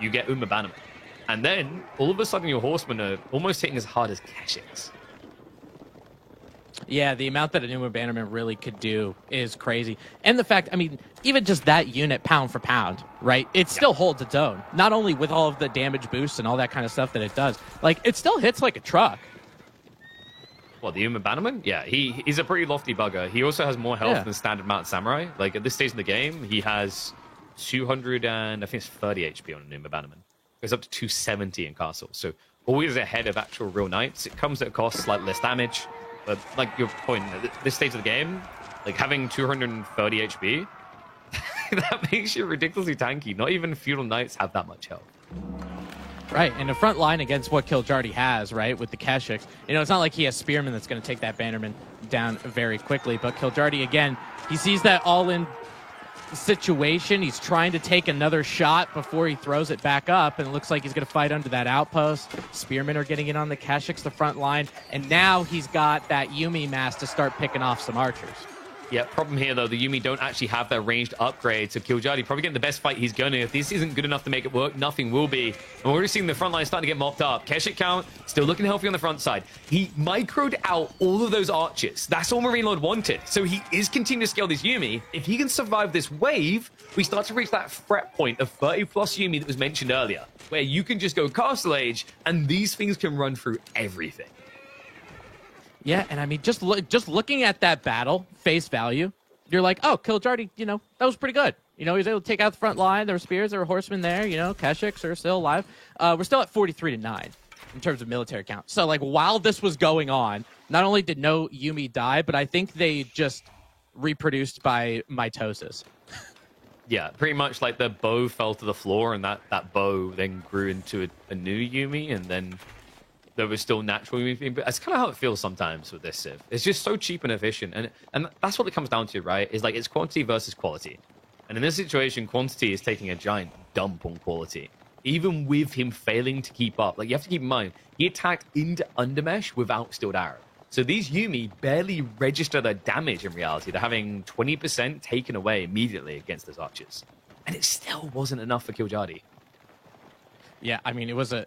you get Uma Bannerman. And then, all of a sudden, your horsemen are almost hitting as hard as Keshiks. Yeah, the amount that a Uma Bannerman really could do is crazy. And the fact, I mean, even just that unit pound for pound, right? It still holds its own. Not only with all of the damage boosts and all that kind of stuff that it does, like, it still hits like a truck. Well, the Uma Bannerman? Yeah, he's a pretty lofty bugger. He also has more health than standard Mountain Samurai. Like, at this stage in the game, he has 200 and I think it's 30 HP on an Uma Bannerman. Goes up to 270 in Castle. So always ahead of actual real knights. It comes at a cost, slightly less damage. But like your point, at this stage of the game, like having 230 HP, that makes you ridiculously tanky. Not even feudal knights have that much health. Right, and the front line against what Kiljardi has, right, with the Keshiks, it's not like he has Spearman that's going to take that Bannerman down very quickly, but Kiljardi, again, he sees that all-in situation. He's trying to take another shot before he throws it back up, and it looks like he's going to fight under that outpost. Spearmen are getting in on the Keshiks, the front line, and now he's got that Yuumi mass to start picking off some archers. Yeah, problem here, though, the Yuumi don't actually have their ranged upgrade, so Kiljardi probably getting the best fight he's going to. If this isn't good enough to make it work, nothing will be. And we're already seeing the front line starting to get mopped up. Keshik count, still looking healthy on the front side. He microed out all of those archers. That's all Marine Lord wanted. So he is continuing to scale this Yuumi. If he can survive this wave, we start to reach that threat point of 30-plus Yuumi that was mentioned earlier, where you can just go Castle Age, and these things can run through everything. Yeah, and I mean, just looking at that battle, face value, you're like, oh, Kiljardi, that was pretty good. He was able to take out the front line. There were spears, there were horsemen there. Keshiks are still alive. We're still at 43-9 in terms of military count. So, like, while this was going on, not only did no Yuumi die, but I think they just reproduced by mitosis. Yeah, pretty much like the bow fell to the floor, and that bow then grew into a new Yuumi, and then there was still natural Yuumi. But that's kind of how it feels sometimes with this Civ. It's just so cheap and efficient, and that's what it comes down to, right? Is like it's quantity versus quality. And in this situation, quantity is taking a giant dump on quality. Even with him failing to keep up, like you have to keep in mind, he attacked into Undermesh without Steeled Arrow. So these Yuumi barely register their damage in reality. They're having 20% taken away immediately against those archers. And it still wasn't enough for Kiljardi. Yeah, I mean, it was a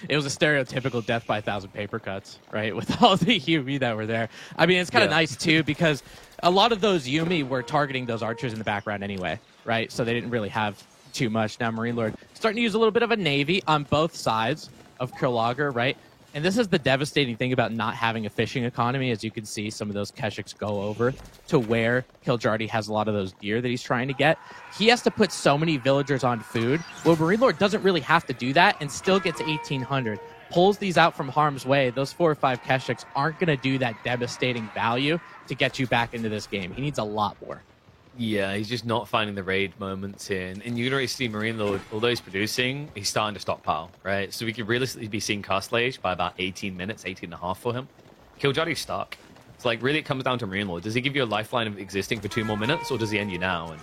stereotypical death by 1,000 paper cuts, right? With all the Yuumi that were there. I mean, it's kind of nice, too, because a lot of those Yuumi were targeting those archers in the background anyway, right? So they didn't really have too much. Now Marine Lord starting to use a little bit of a navy on both sides of Kurlager, right? And this is the devastating thing about not having a fishing economy. As you can see, some of those Keshiks go over to where Kiljardi has a lot of those deer that he's trying to get. He has to put so many villagers on food. Well, Marine Lord doesn't really have to do that and still gets 1,800. Pulls these out from harm's way. Those 4 or 5 Keshiks aren't going to do that devastating value to get you back into this game. He needs a lot more. Yeah, he's just not finding the raid moments in. And you can already see Marine Lord, although he's producing, he's starting to stockpile, right? So we could realistically be seeing Castle Age by about 18 minutes, 18 and a half for him. Kiljardi's stuck. It's like, really, it comes down to Marine Lord. Does he give you a lifeline of existing for 2 more minutes, or does he end you now? And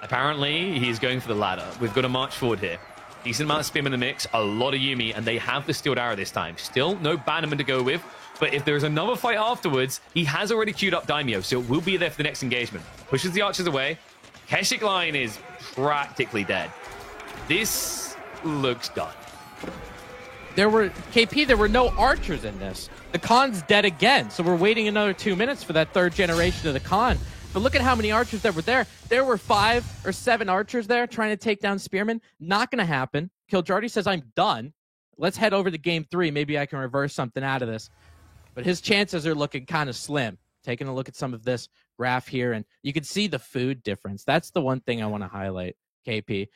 apparently, he's going for the latter. We've got to march forward here. Decent amount of Spearmen in the mix, a lot of Yuumi, and they have the Steeled Arrow this time. Still, no Bannerman to go with. But if there's another fight afterwards, he has already queued up Daimyo, so it will be there for the next engagement. Pushes the archers away. Keshik line is practically dead. This looks done. There were no archers in this. The Khan's dead again, so we're waiting another 2 minutes for that 3rd generation of the Khan. But look at how many archers that were there. There were 5 or 7 archers there trying to take down Spearmen. Not going to happen. Kiljardi says, I'm done. Let's head over to game 3. Maybe I can reverse something out of this. But his chances are looking kind of slim. Taking a look at some of this graph here, and you can see the food difference. That's the one thing I want to highlight, KP.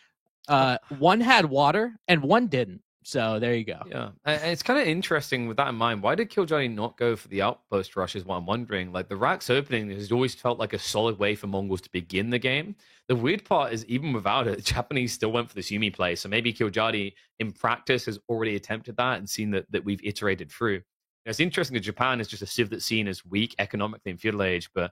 One had water, and one didn't. So there you go. Yeah, and it's kind of interesting with that in mind. Why did Kiljardi not go for the outpost rush is what I'm wondering. Like, the Rax opening has always felt like a solid way for Mongols to begin the game. The weird part is, even without it, the Japanese still went for the Yuumi play. So maybe Kiljardi, in practice, has already attempted that and seen that we've iterated through. It's interesting that Japan is just a civ that's seen as weak economically in feudal age, but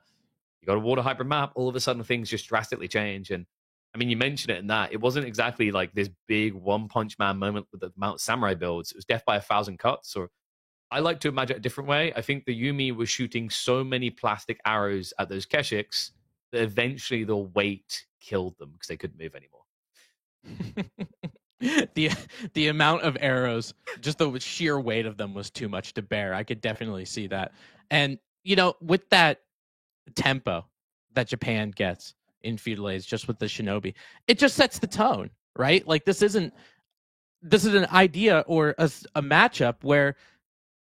you got a water hybrid map, all of a sudden things just drastically change. And I mean, you mentioned it in that it wasn't exactly like this big one punch man moment with the Mount Samurai builds. It was death by 1,000 cuts. Or I like to imagine it a different way. I think the Yuumi was shooting so many plastic arrows at those Keshiks that eventually the weight killed them because they couldn't move anymore. The amount of arrows, just the sheer weight of them was too much to bear. I could definitely see that. And, with that tempo that Japan gets in feudal age, just with the shinobi, it just sets the tone, right? Like, this is an idea or a matchup where,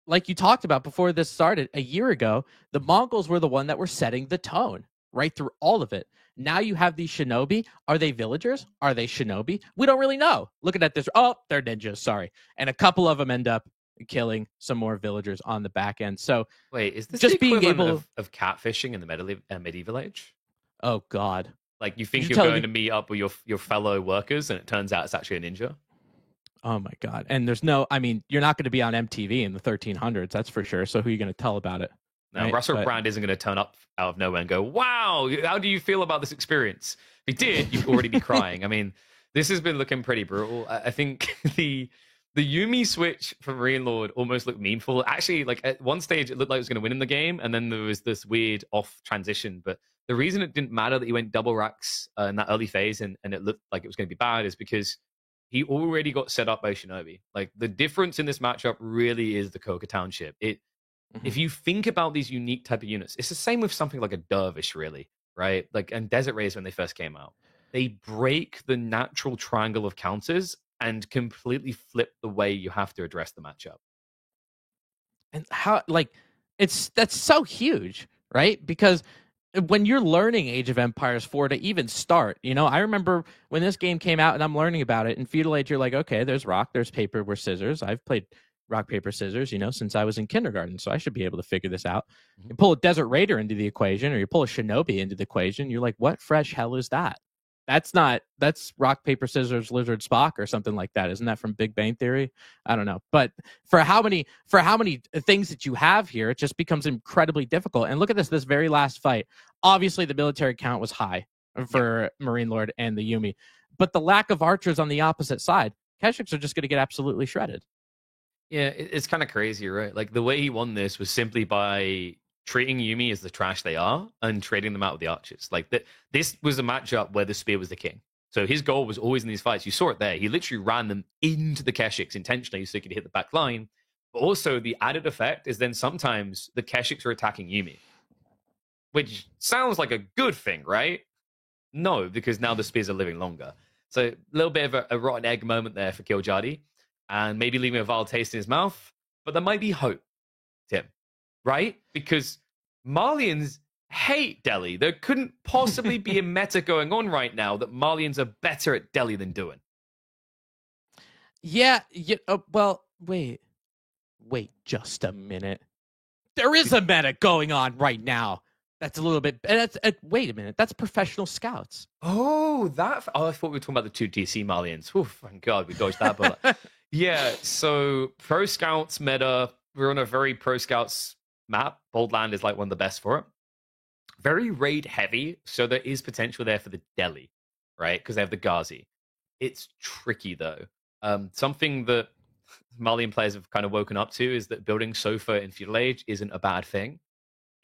like you talked about before this started a year ago, the Mongols were the one that were setting the tone right through all of it. Now you have these shinobi. Are they villagers? Are they shinobi? We don't really know. Looking at this, oh, they're ninjas, sorry. And a couple of them end up killing some more villagers on the back end. So wait, is this just the being able of catfishing in the medieval age? Oh God. Like you think you're going to meet up with your fellow workers, and it turns out it's actually a ninja. Oh my God. And there's no, I mean, you're not going to be on MTV in the 1300s, that's for sure. So who are you going to tell about it? No, right? Russell Brand isn't going to turn up out of nowhere and go, "Wow, how do you feel about this experience?" If he did, you'd already be crying. I mean, this has been looking pretty brutal. I think the Yuumi switch for Marine Lord almost looked meaningful. Actually, like at one stage, it looked like it was going to win in the game, and then there was this weird off transition. But the reason it didn't matter that he went double racks in that early phase and it looked like it was going to be bad is because he already got set up by Shinobi. Like the difference in this matchup really is the Koga Township. If you think about these unique type of units, it's the same with something like a Dervish, really, right? Like and Desert Rays when they first came out, they break the natural triangle of counters and completely flip the way you have to address the matchup. And how that's so huge, right? Because when you're learning Age of Empires 4 to even start, I remember when this game came out and I'm learning about it. In Feudal Age, you're like, okay, there's rock, there's paper, where's scissors. I've played rock, paper, scissors, since I was in kindergarten, so I should be able to figure this out. You pull a Desert Raider into the equation, or you pull a Shinobi into the equation, you're like, what fresh hell is that? That's rock, paper, scissors, lizard, Spock, or something like that. Isn't that from Big Bang Theory? I don't know. But for how many things that you have here, it just becomes incredibly difficult. And look at this very last fight. Obviously, the military count was high for Marine Lord and the Yuumi, but the lack of archers on the opposite side, Keshiks are just going to get absolutely shredded. Yeah, it's kind of crazy, right? Like the way he won this was simply by treating Yuumi as the trash they are and trading them out with the archers. Like this was a matchup where the spear was the king. So his goal was always in these fights. You saw it there. He literally ran them into the Keshiks intentionally so he could hit the back line. But also the added effect is then sometimes the Keshiks are attacking Yuumi, which sounds like a good thing, right? No, because now the spears are living longer. So a little bit of a rotten egg moment there for Killjadi. And maybe leaving a vile taste in his mouth. But there might be hope, Tim, right? Because Malians hate Delhi. There couldn't possibly be a meta going on right now that Malians are better at Delhi than doing. Yeah. Well, wait just a minute. There is a meta going on right now. That's a little bit. Wait a minute. That's professional scouts. Oh, I thought we were talking about the two DC Malians. Oh, thank God, we dodged that bullet. Yeah, so Pro Scouts meta, we're on a very Pro Scouts map. Boldland is like one of the best for it. Very raid heavy, so there is potential there for the Delhi, right? Because they have the Ghazi. It's tricky, though. Something that Malian players have kind of woken up to is that building Sofa in Feudal Age isn't a bad thing.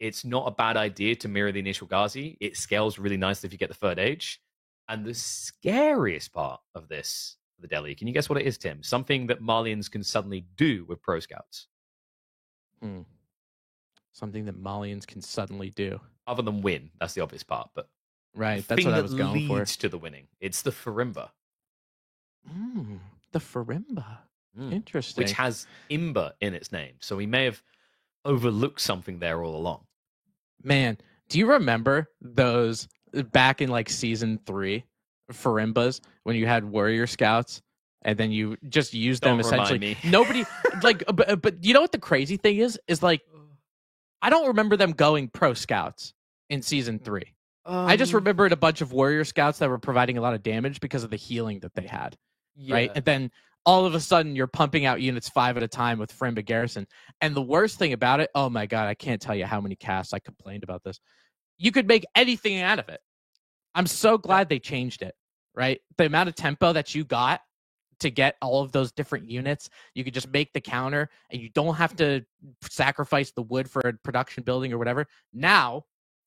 It's not a bad idea to mirror the initial Ghazi. It scales really nicely if you get the third age. And the scariest part of this, the Delhi, can you guess what it is, Tim? Something that Malians can suddenly do with Pro Scouts. Something that Malians can suddenly do. Other than win. That's the obvious part. But right, that's what I was going for. Leads to the winning. It's the Farimba. The Farimba. Interesting. Which has Imba in its name. So we may have overlooked something there all along. Man, do you remember those back in like season 3 Farimbas when you had warrior scouts and then you just used them essentially? Nobody like, but you know what the crazy thing is like, I don't remember them going pro scouts in season 3. I just remembered a bunch of warrior scouts that were providing a lot of damage because of the healing that they had. Yeah. Right. And then all of a sudden you're pumping out units 5 at a time with Farimba Garrison. And the worst thing about it, oh my God, I can't tell you how many casts I complained about this. You could make anything out of it. I'm so glad they changed it, right? The amount of tempo that you got to get all of those different units, you could just make the counter and you don't have to sacrifice the wood for a production building or whatever. Now,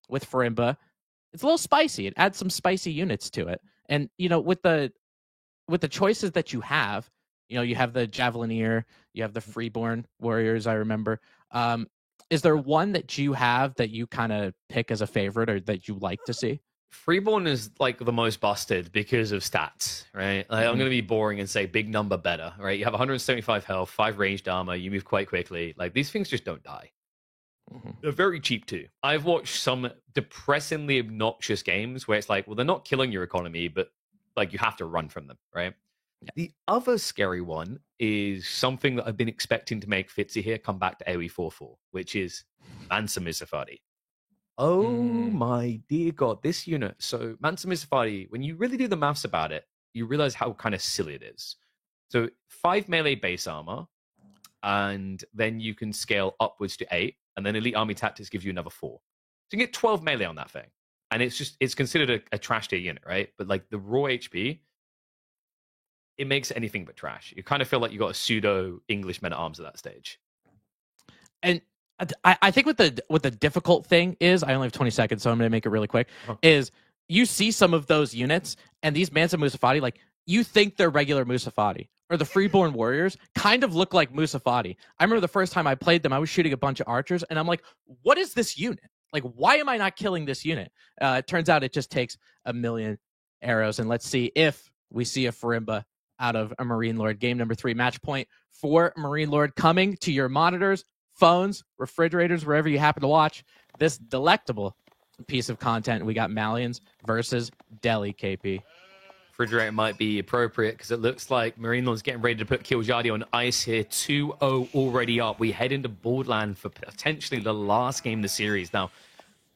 with Farimba, it's a little spicy. It adds some spicy units to it. And, with the choices that you have, you have the Javelineer, you have the Freeborn Warriors, I remember. Is there one that you have that you kind of pick as a favorite or that you like to see? Freeborn is like the most busted because of stats, right? Like, I'm going to be boring and say big number better, right? You have 175 health, 5 ranged armor, you move quite quickly. Like, these things just don't die. They're very cheap too. I've watched some depressingly obnoxious games where it's like, well, they're not killing your economy, but like you have to run from them, right? Yeah. The other scary one is something that I've been expecting to make Fitzy here come back to AoE 4-4, which is Mansa Mizraphadi. Oh my dear God, this unit. So Mansa Mizraphadi, when you really do the maths about it, you realize how kind of silly it is. So 5 melee base armor, and then you can scale upwards to 8, and then Elite Army Tactics gives you another 4. So you get 12 melee on that thing. And it's considered a trash tier unit, right? But like the raw HP, it makes anything but trash. You kind of feel like you got a pseudo English men at arms at that stage. And I think what the difficult thing is, I only have 20 seconds, so I'm going to make it really quick, is you see some of those units, and these Mansa Muzafati, like, you think they're regular Muzafati. Or the Freeborn Warriors kind of look like Muzafati. I remember the first time I played them, I was shooting a bunch of archers, and I'm like, what is this unit? Like, why am I not killing this unit? It turns out it just takes a million arrows, and let's see if we see a Farimba out of a Marine Lord. Game number 3, match point for Marine Lord, coming to your monitors, phones, refrigerators, wherever you happen to watch this delectable piece of content. We got Malians versus Delhi, KP. Refrigerator might be appropriate because it looks like Marine Lord's getting ready to put Kiljardi on ice here. 2-0 already up. We head into Borderland for potentially the last game of the series. Now,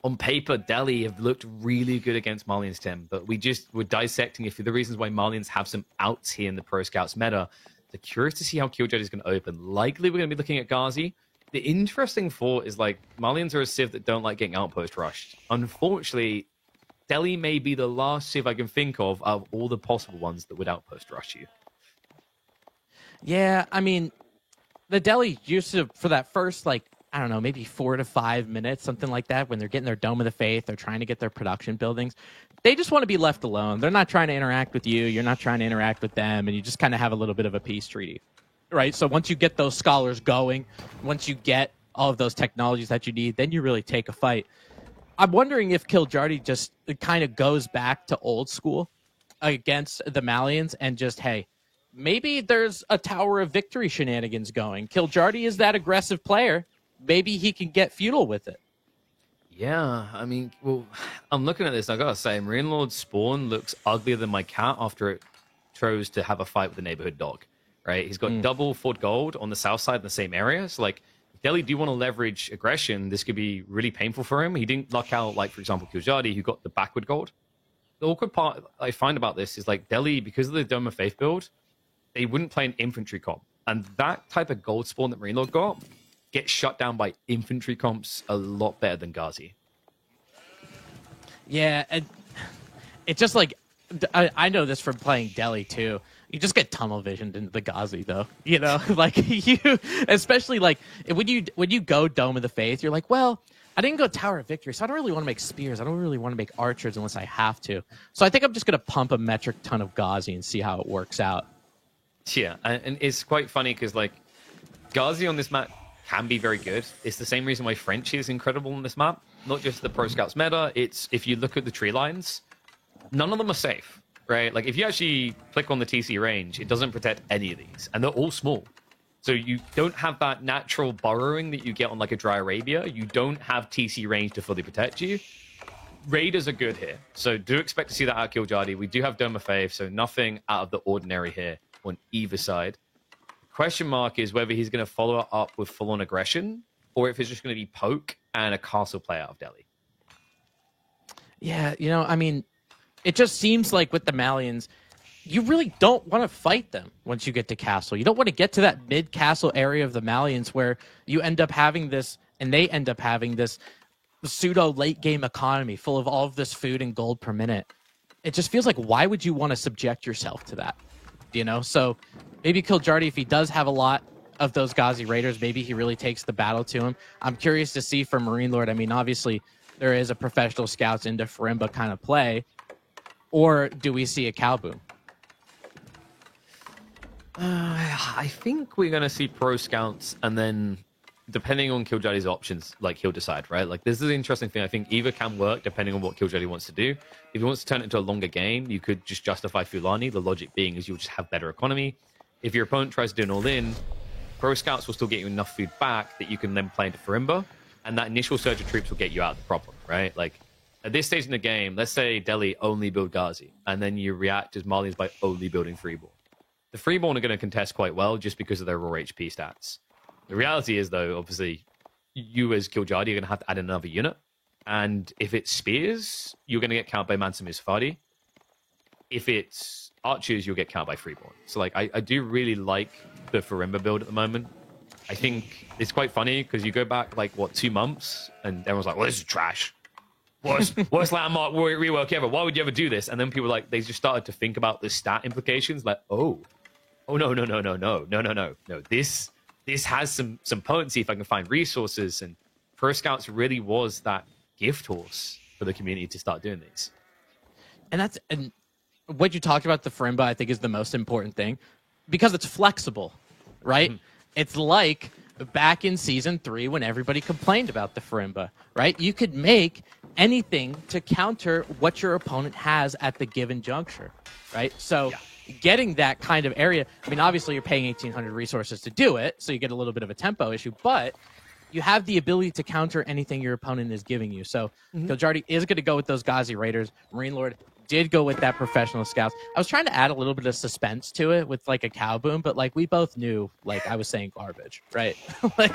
on paper, Delhi have looked really good against Malians, Tim, but we're dissecting a few of the reasons why Malians have some outs here in the Pro Scouts meta. So curious to see how Kiljardi is going to open. Likely we're going to be looking at Ghazi. The interesting thought is, like, Malians are a civ that don't like getting outpost rushed. Unfortunately, Delhi may be the last civ I can think of all the possible ones that would outpost rush you. Yeah, I mean, the Delhi used to, for that first, like, I don't know, maybe 4 to 5 minutes, something like that, when they're getting their Dome of the Faith, they're trying to get their production buildings. They just want to be left alone. They're not trying to interact with you. You're not trying to interact with them, and you just kind of have a little bit of a peace treaty, right? So once you get those scholars going, once you get all of those technologies that you need, then you really take a fight. I'm wondering if Kiljardi just kind of goes back to old school against the Malians and just, hey, maybe there's a Tower of Victory shenanigans going. Kiljardi is that aggressive player. Maybe he can get feudal with it. Yeah, I mean, well, I'm looking at this. I gotta say, Marine Lord Spawn looks uglier than my cat after it chose to have a fight with the neighborhood dog, right? He's got double Fort Gold on the south side in the same area. So, like, Delhi do want to leverage aggression. This could be really painful for him. He didn't luck out, like, for example, Kiljardi, who got the backward gold. The awkward part I find about this is, like, Delhi, because of the Dome of Faith build, they wouldn't play an infantry comp. And that type of gold spawn that Marine Lord got gets shut down by infantry comps a lot better than Ghazi. Yeah, and it's just like, I know this from playing Delhi too. You just get tunnel visioned into the Ghazi, though. You know, like you, especially like when you go Dome of the Faith, you're like, well, I didn't go Tower of Victory, so I don't really want to make spears. I don't really want to make archers unless I have to. So I think I'm just going to pump a metric ton of Ghazi and see how it works out. Yeah, and it's quite funny because, like, Ghazi on this map can be very good. It's the same reason why French is incredible on this map. Not just the Pro Scouts meta. It's, if you look at the tree lines, none of them are safe, right? Like, if you actually click on the TC range, it doesn't protect any of these, and they're all small. So you don't have that natural burrowing that you get on, like, a Dry Arabia. You don't have TC range to fully protect you. Raiders are good here, so do expect to see that out of Kiljardi. We do have Dome of Faith, so nothing out of the ordinary here on either side. Question mark is whether he's going to follow it up with full-on aggression, or if it's just going to be poke and a castle play out of Delhi. Yeah, you know, I mean, it just seems like with the Malians, you really don't want to fight them once you get to castle. You don't want to get to that mid-castle area of the Malians where you end up having this, and they end up having this pseudo late-game economy full of all of this food and gold per minute. It just feels like, why would you want to subject yourself to that? You know, so maybe Kiljardi, if he does have a lot of those Ghazi Raiders, maybe he really takes the battle to him. I'm curious to see for Marine Lord. I mean, obviously, there is a professional scouts into Farimba kind of play. Or do we see a cow boom? I think we're going to see pro scouts, and then depending on Kiljardi's options, like, he'll decide, right? Like, this is an interesting thing. I think either can work depending on what Kiljardi wants to do. If he wants to turn it into a longer game, you could just justify Fulani. The logic being is you'll just have better economy. If your opponent tries to do an all-in, pro scouts will still get you enough food back that you can then play into Farimba, and that initial surge of troops will get you out of the problem, right? Like, at this stage in the game, let's say Delhi only build Ghazi, and then you react as Malians by only building Freeborn. the Freeborn are going to contest quite well just because of their raw HP stats. The reality is, though, obviously, you as Kiljardi are going to have to add another unit. And if it's Spears, you're going to get counted by Mansa Musafadi. If it's Archers, you'll get counted by Freeborn. So, like, I do really like the Farimba build at the moment. I think it's quite funny because you go back, like, 2 months, and everyone's like, well, this is trash. Worst landmark rework ever. Why would you ever do this? And then people, like, they just started to think about the stat implications. Like, no. This has some potency if I can find resources. And Pro Scouts really was that gift horse for the community to start doing these. And what you talked about the Farimba, I think, is the most important thing because it's flexible, right? Mm-hmm. It's like back in season 3 when everybody complained about the Farimba, right? You could make anything to counter what your opponent has at the given juncture, right? So getting that kind of area, I mean, obviously you're paying 1,800 resources to do it, so you get a little bit of a tempo issue, but you have the ability to counter anything your opponent is giving you. So Kiljardi is going to go with those Ghazi Raiders. Marine Lord did go with that Professional Scouts. I was trying to add a little bit of suspense to it with like a cow boom, but like we both knew, like I was saying garbage, right? I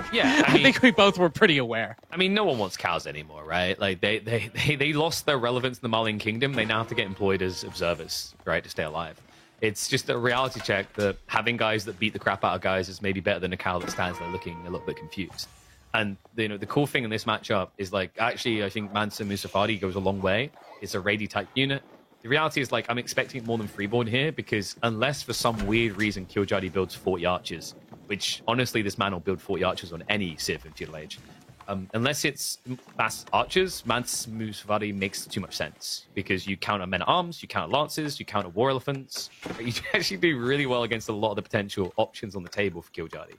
think we both were pretty aware. I mean, no one wants cows anymore, right? Like they lost their relevance in the Malian Kingdom. They now have to get employed as observers, right, to stay alive. It's just a reality check that having guys that beat the crap out of guys is maybe better than a cow that stands there looking a little bit confused. And the cool thing in this matchup is like actually I think Mansa Musafadi goes a long way. It's a Raidy type unit. The reality is like I'm expecting more than Freeborn here because unless for some weird reason Kiljardi builds 40 archers, which honestly this man will build 40 archers on any Civ in Feudal Age. Unless it's mass archers, Mansa Musafadi makes too much sense because you counter men at arms, you counter lances, you counter war elephants. You actually do really well against a lot of the potential options on the table for Kiljardi.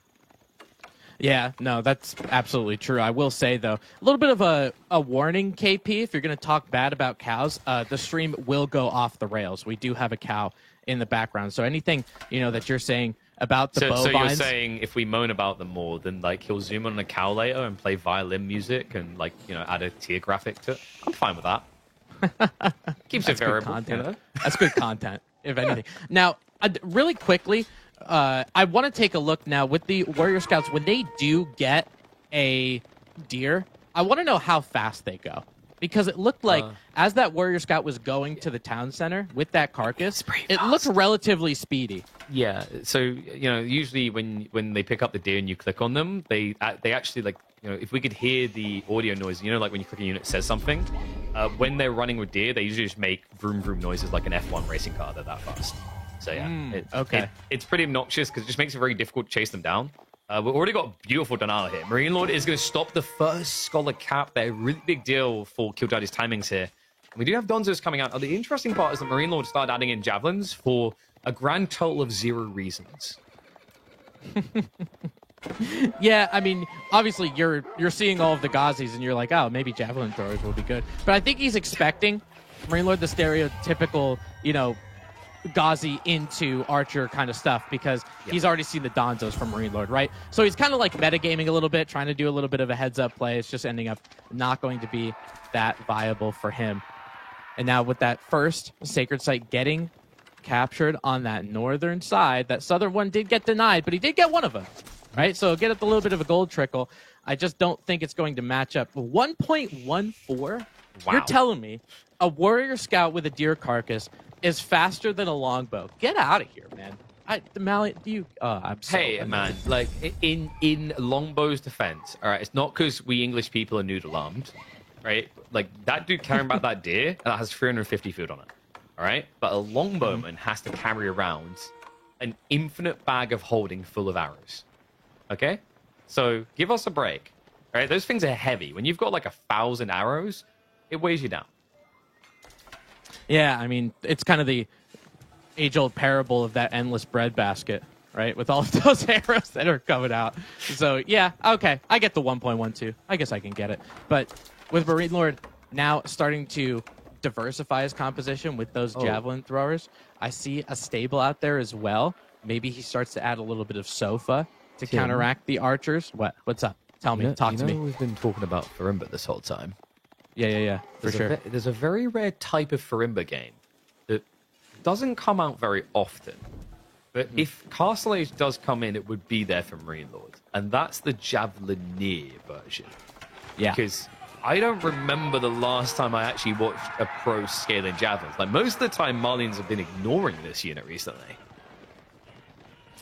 Yeah, no, that's absolutely true. I will say, though, a little bit of a warning, KP, if you're going to talk bad about cows, the stream will go off the rails. We do have a cow in the background. So anything, that you're saying about the bovines... So you're saying if we moan about them more, then, like, he'll zoom on a cow later and play violin music and, like, add a tier graphic to it? I'm fine with that. Keeps it variable. That's good content, if anything. Now, really quickly... I want to take a look now with the Warrior Scouts. When they do get a deer, I want to know how fast they go. Because it looked like as that Warrior Scout was going to the town center with that carcass, it looked relatively speedy. Yeah, so, usually when they pick up the deer and you click on them, they actually, like, if we could hear the audio noise, like when you click a unit, it says something. When they're running with deer, they usually just make vroom vroom noises like an F1 racing car. They're that fast. So yeah, it's pretty obnoxious because it just makes it very difficult to chase them down. We've already got beautiful Donala here. Marine Lord is going to stop the first Scholar Cap. They're a really big deal for Kiljardi's timings here. And we do have Donzos coming out. The interesting part is that Marine Lord started adding in Javelins for a grand total of 0 reasons. Yeah, I mean, obviously you're seeing all of the Ghazis and you're like, oh, maybe Javelin throwers will be good. But I think he's expecting Marine Lord the stereotypical, Ghazi into Archer kind of stuff because he's already seen the Donzos from Marine Lord, right? So he's kind of like metagaming a little bit, trying to do a little bit of a heads-up play. It's just ending up not going to be that viable for him. And now with that first Sacred Site getting captured on that northern side, that southern one did get denied, but he did get one of them, right? So get a little bit of a gold trickle. I just don't think it's going to match up. 1.14? Wow. You're telling me a Warrior Scout with a deer carcass is faster than a longbow. Get out of here, man. I'm so Hey, man, like, in longbow's defense, all right, it's not because we English people are noodle-armed, right? Like, that dude carrying about that deer, that has 350 food on it, all right? But a longbowman has to carry around an infinite bag of holding full of arrows, okay? So, give us a break, all right? Those things are heavy. When you've got, like, 1,000 arrows, it weighs you down. Yeah, I mean, it's kind of the age-old parable of that endless bread basket, right? With all of those arrows that are coming out. So, yeah, okay. I get the 1.12. I guess I can get it. But with Marine Lord now starting to diversify his composition with those javelin throwers, I see a stable out there as well. Maybe he starts to add a little bit of sofa to counteract the archers. What's up? Tell me. Talk to me. We've been talking about Farimba this whole time. Yeah, for sure. There's a very rare type of Farimba game that doesn't come out very often, But if Castle Age does come in, it would be there for Marine Lord. And that's the Javelineer version. Yeah. Because I don't remember the last time I actually watched a pro scaling Javelins. Like, most of the time, Marlians have been ignoring this unit recently.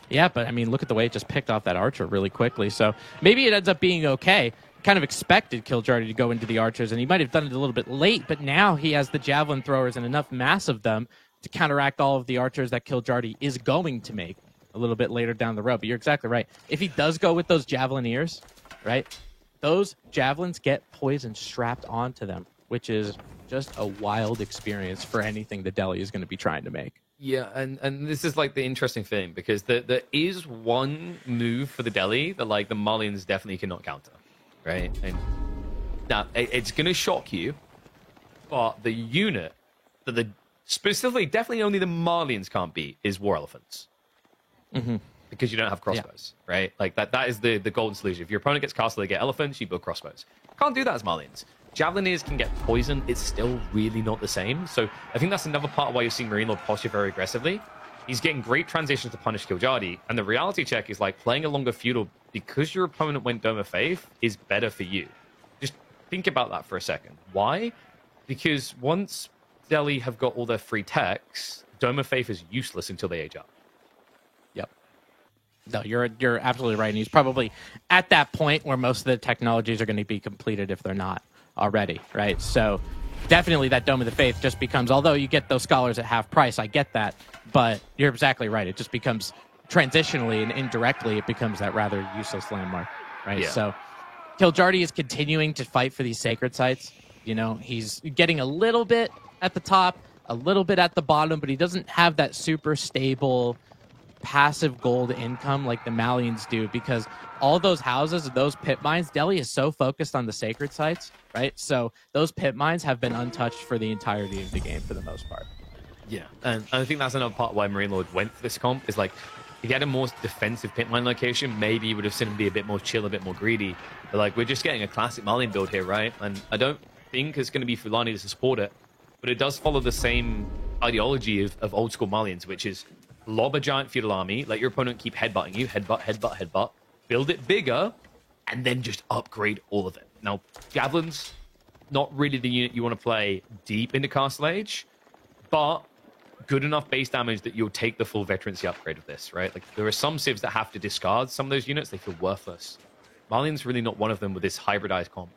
Yeah, but I mean, look at the way it just picked off that Archer really quickly. So maybe it ends up being okay. Kind of expected Killjardy to go into the Archers, and he might have done it a little bit late, but now he has the Javelin throwers and enough mass of them to counteract all of the Archers that Killjardy is going to make a little bit later down the road. But you're exactly right. If he does go with those Javelineers, right, those Javelins get poison strapped onto them, which is just a wild experience for anything the Delhi is going to be trying to make. Yeah, and this is like the interesting thing, because there is one move for the Delhi that like the Marlians definitely cannot counter, right? And now it's going to shock you, but the unit that the specifically definitely only the Marlians can't beat is War Elephants. Mm-hmm. Because you don't have crossbows, right? Like that is the golden solution. If your opponent gets castle, they get elephants, you build crossbows. Can't do that as Marlians. Javelineers can get poison. It's still really not the same. So I think that's another part of why you're seeing Marine Lord posture very aggressively. He's getting great transitions to punish Killjardy. And the reality check is like playing a longer feudal because your opponent went Dome of Faith is better for you. Just think about that for a second. Why? Because once Delhi have got all their free techs, Dome of Faith is useless until they age up. Yep. No, you're absolutely right. And he's probably at that point where most of the technologies are going to be completed if they're not already, right? So definitely that Dome of the Faith just becomes, although you get those scholars at half price, I get that, but you're exactly right. It just becomes transitionally and indirectly, it becomes that rather useless landmark, right? Yeah. So Killjardy is continuing to fight for these sacred sites. You know, he's getting a little bit at the top, a little bit at the bottom, but he doesn't have that super stable passive gold income like the Malians do, because all those houses and those pit mines, Delhi is so focused on the sacred sites, right? So those pit mines have been untouched for the entirety of the game for the most part. Yeah, and I think that's another part why Marine Lord went for this comp, is like, if he had a more defensive pit mine location, maybe you would have seen him be a bit more chill, a bit more greedy. But like, we're just getting a classic Marlian build here, right? And I don't think it's going to be Fulani to support it, but it does follow the same ideology of old school Marlians, which is lob a giant feudal army, let your opponent keep headbutting you, headbutt, build it bigger, and then just upgrade all of it. Now, Javelins, not really the unit you want to play deep into Castle Age, but good enough base damage that you'll take the full veterancy upgrade of this, right? Like, there are some civs that have to discard some of those units, they feel worthless. Marlian's really not one of them with this hybridized comp.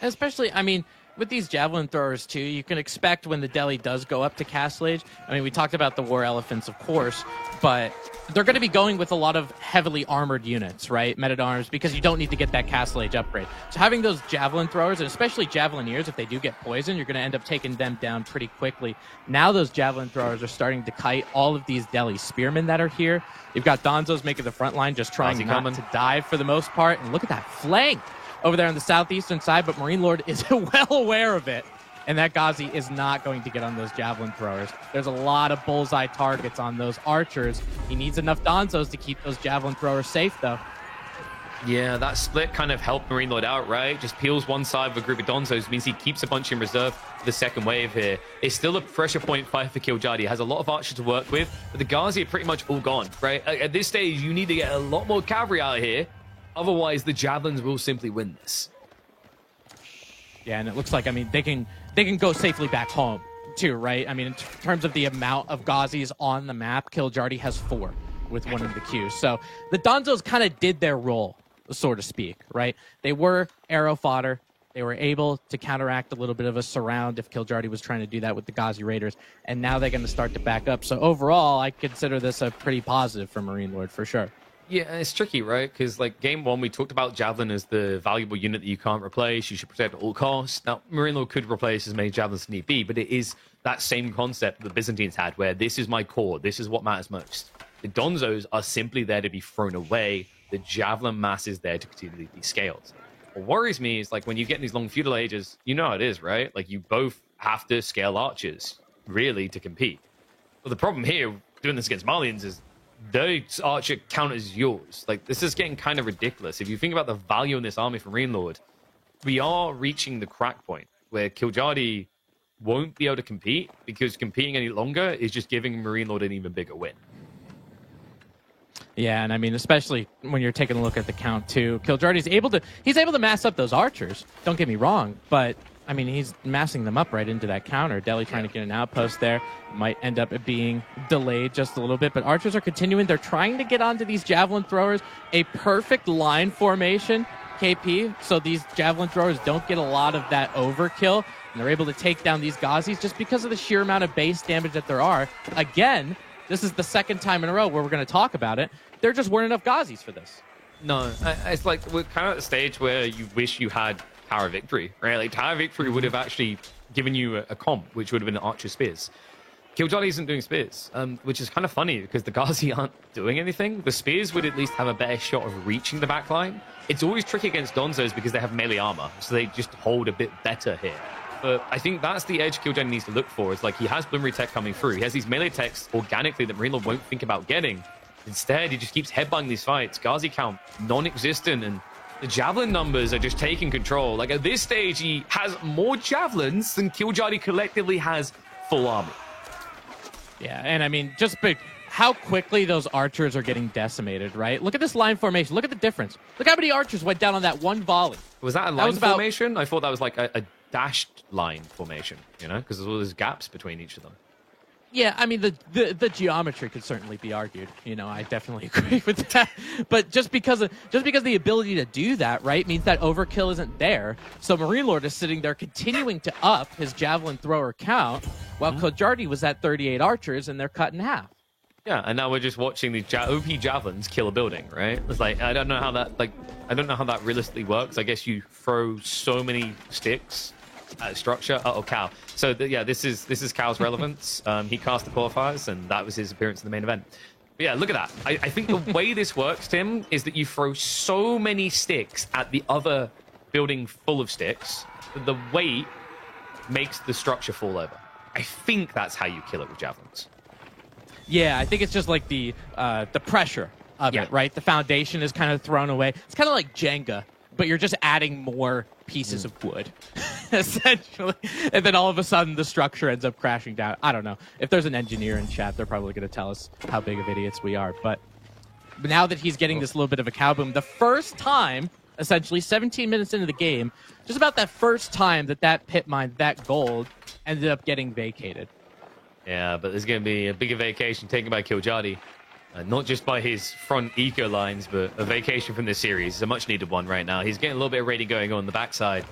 Especially, I mean, with these javelin throwers too, you can expect when the Delhi does go up to Castle Age. I mean, we talked about the War Elephants, of course, but they're going to be going with a lot of heavily armored units, right? Men-at-arms, because you don't need to get that Castle Age upgrade. So having those javelin throwers, and especially Javelineers, if they do get poisoned, you're going to end up taking them down pretty quickly. Now those javelin throwers are starting to kite all of these Delhi spearmen that are here. You've got Donzos making the front line, just trying not to dive for the most part. And look at that flank over there on the southeastern side, but Marine Lord is well aware of it, and that Ghazi is not going to get on those javelin throwers. There's a lot of bullseye targets on those archers. He needs enough Donzos to keep those javelin throwers safe, though. Yeah, that split kind of helped Marine Lord out, right? Just peels one side of a group of Donzos, means he keeps a bunch in reserve for the second wave here. It's still a pressure point fight for Killjardy. He has a lot of archers to work with, but the Ghazi are pretty much all gone, right? At this stage, you need to get a lot more cavalry out here. Otherwise, the Javelins will simply win this. Yeah, and it looks like, I mean, they can go safely back home, too, right? I mean, in terms of the amount of Ghazis on the map, Killjardy has 4 with one in the queue. So the Donzos kind of did their role, so to speak, right? They were arrow fodder. They were able to counteract a little bit of a surround if Killjardy was trying to do that with the Ghazi Raiders, and now they're going to start to back up. So overall, I consider this a pretty positive for Marine Lord, for sure. Yeah, it's tricky, right? Because, like, game 1, we talked about Javelin as the valuable unit that you can't replace. You should protect at all costs. Now, Marine Lord could replace as many Javelins as need be, but it is that same concept the Byzantines had, where this is my core. This is what matters most. The Donzos are simply there to be thrown away. The Javelin mass is there to continually be scaled. What worries me is, like, when you get in these long feudal ages, you know how it is, right? Like, you both have to scale archers, really, to compete. But the problem here, doing this against Marlians, is their archer count as yours. Like, this is getting kind of ridiculous. If you think about the value in this army from Marine Lord, we are reaching the crack point where Killjardy won't be able to compete, because competing any longer is just giving Marine Lord an even bigger win. Yeah, and I mean, especially when you're taking a look at the count too, Kiljardy's able to mass up those archers. Don't get me wrong, but I mean, he's massing them up right into that counter. Deli trying to get an outpost there might end up being delayed just a little bit, but archers are continuing. They're trying to get onto these javelin throwers. A perfect line formation, KP, so these javelin throwers don't get a lot of that overkill, and they're able to take down these Gazis just because of the sheer amount of base damage that there are. Again, this is the second time in a row where we're going to talk about it. There just weren't enough Gazis for this. No, it's like we're kind of at the stage where you wish you had Tower Victory, right? Like Tower Victory would have actually given you a comp, which would have been Archer Spears. Killjolly isn't doing Spears, which is kind of funny because the Ghazi aren't doing anything. The Spears would at least have a better shot of reaching the backline. It's always tricky against Donzos because they have melee armor, so they just hold a bit better here. But I think that's the edge Killjolly needs to look for. It's like he has Bloomery Tech coming through. He has these melee techs organically that Marine Lord won't think about getting. Instead, he just keeps headbutting these fights. Ghazi count non-existent, and the javelin numbers are just taking control. Like at this stage, he has more javelins than Killjolly collectively has full army. Yeah, and I mean, just how quickly those archers are getting decimated, right? Look at this line formation. Look at the difference. Look how many archers went down on that one volley. Was that a line formation? I thought that was like a dashed line formation, you know, because there's all those gaps between each of them. Yeah, I mean, the geometry could certainly be argued. You know, I definitely agree with that. But just because the ability to do that, right, means that overkill isn't there. So Marine Lord is sitting there continuing to up his javelin thrower count, while Kiljardy was at 38 archers, and they're cut in half. Yeah, and now we're just watching these OP javelins kill a building, right? It's like I don't know how that realistically works. I guess you throw so many sticks at structure. Oh, Cal. So this is Cal's relevance. He cast the qualifiers, and that was his appearance in the main event. But yeah, look at that. I think the way this works, Tim, is that you throw so many sticks at the other building full of sticks that the weight makes the structure fall over. I think that's how you kill it with javelins. Yeah, I think it's just like the pressure of it, right? The foundation is kind of thrown away. It's kind of like Jenga, but you're just adding more pieces of wood, essentially. And then all of a sudden, the structure ends up crashing down. I don't know. If there's an engineer in chat, they're probably going to tell us how big of idiots we are. But now that he's getting this little bit of a cow boom, the first time, essentially 17 minutes into the game, just about that first time that pit mine, that gold, ended up getting vacated. Yeah, but there's going to be a bigger vacation taken by Killjolly. Not just by his front eco lines, but a vacation from this series. It's a much-needed one right now. He's getting a little bit of raiding going on the backside.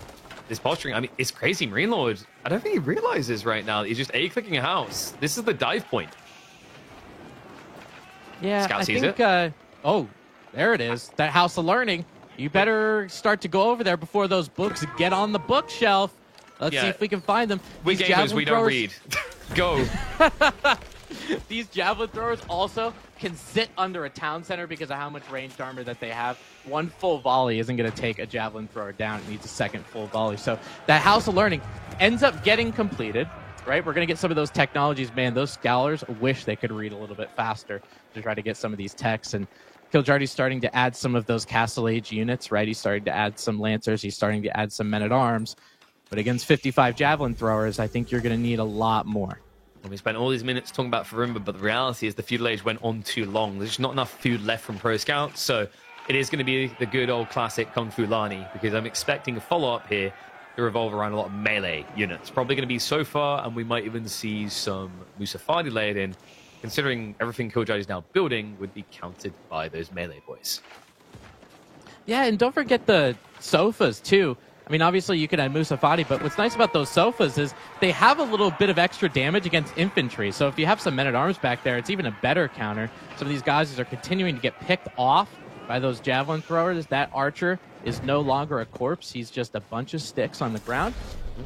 This posturing, I mean, it's crazy. Marine Lord, I don't think he realizes right now that he's just A-clicking a house. This is the dive point. Yeah, Scout sees think, it. Oh, there it is. That House of Learning. You better start to go over there before those books get on the bookshelf. Let's see if we can find them. We gamers, we don't read. Go. These javelin throwers also can sit under a town center because of how much ranged armor that they have. One full volley isn't going to take a javelin thrower down. It needs a second full volley. So that House of Learning ends up getting completed, right? We're going to get some of those technologies. Man, those scholars wish they could read a little bit faster to try to get some of these techs. And Kiljardy's starting to add some of those Castle Age units, right? He's starting to add some Lancers. He's starting to add some Men-at-Arms. But against 55 javelin throwers, I think you're going to need a lot more. We spent all these minutes talking about Farimba, but the reality is the feudal age went on too long. There's not enough food left from Pro Scouts, so it is going to be the good old classic Kung Fu Lani, because I'm expecting a follow-up here to revolve around a lot of melee units. Probably going to be Sofa, and we might even see some Musafadi layered in, considering everything Killjolly is now building would be counted by those melee boys. Yeah, and don't forget the Sofas, too. I mean, obviously, you could add Musafadi, but what's nice about those Sofas is they have a little bit of extra damage against infantry. So if you have some Men-at-Arms back there, it's even a better counter. Some of these guys are continuing to get picked off by those javelin throwers. That archer is no longer a corpse. He's just a bunch of sticks on the ground.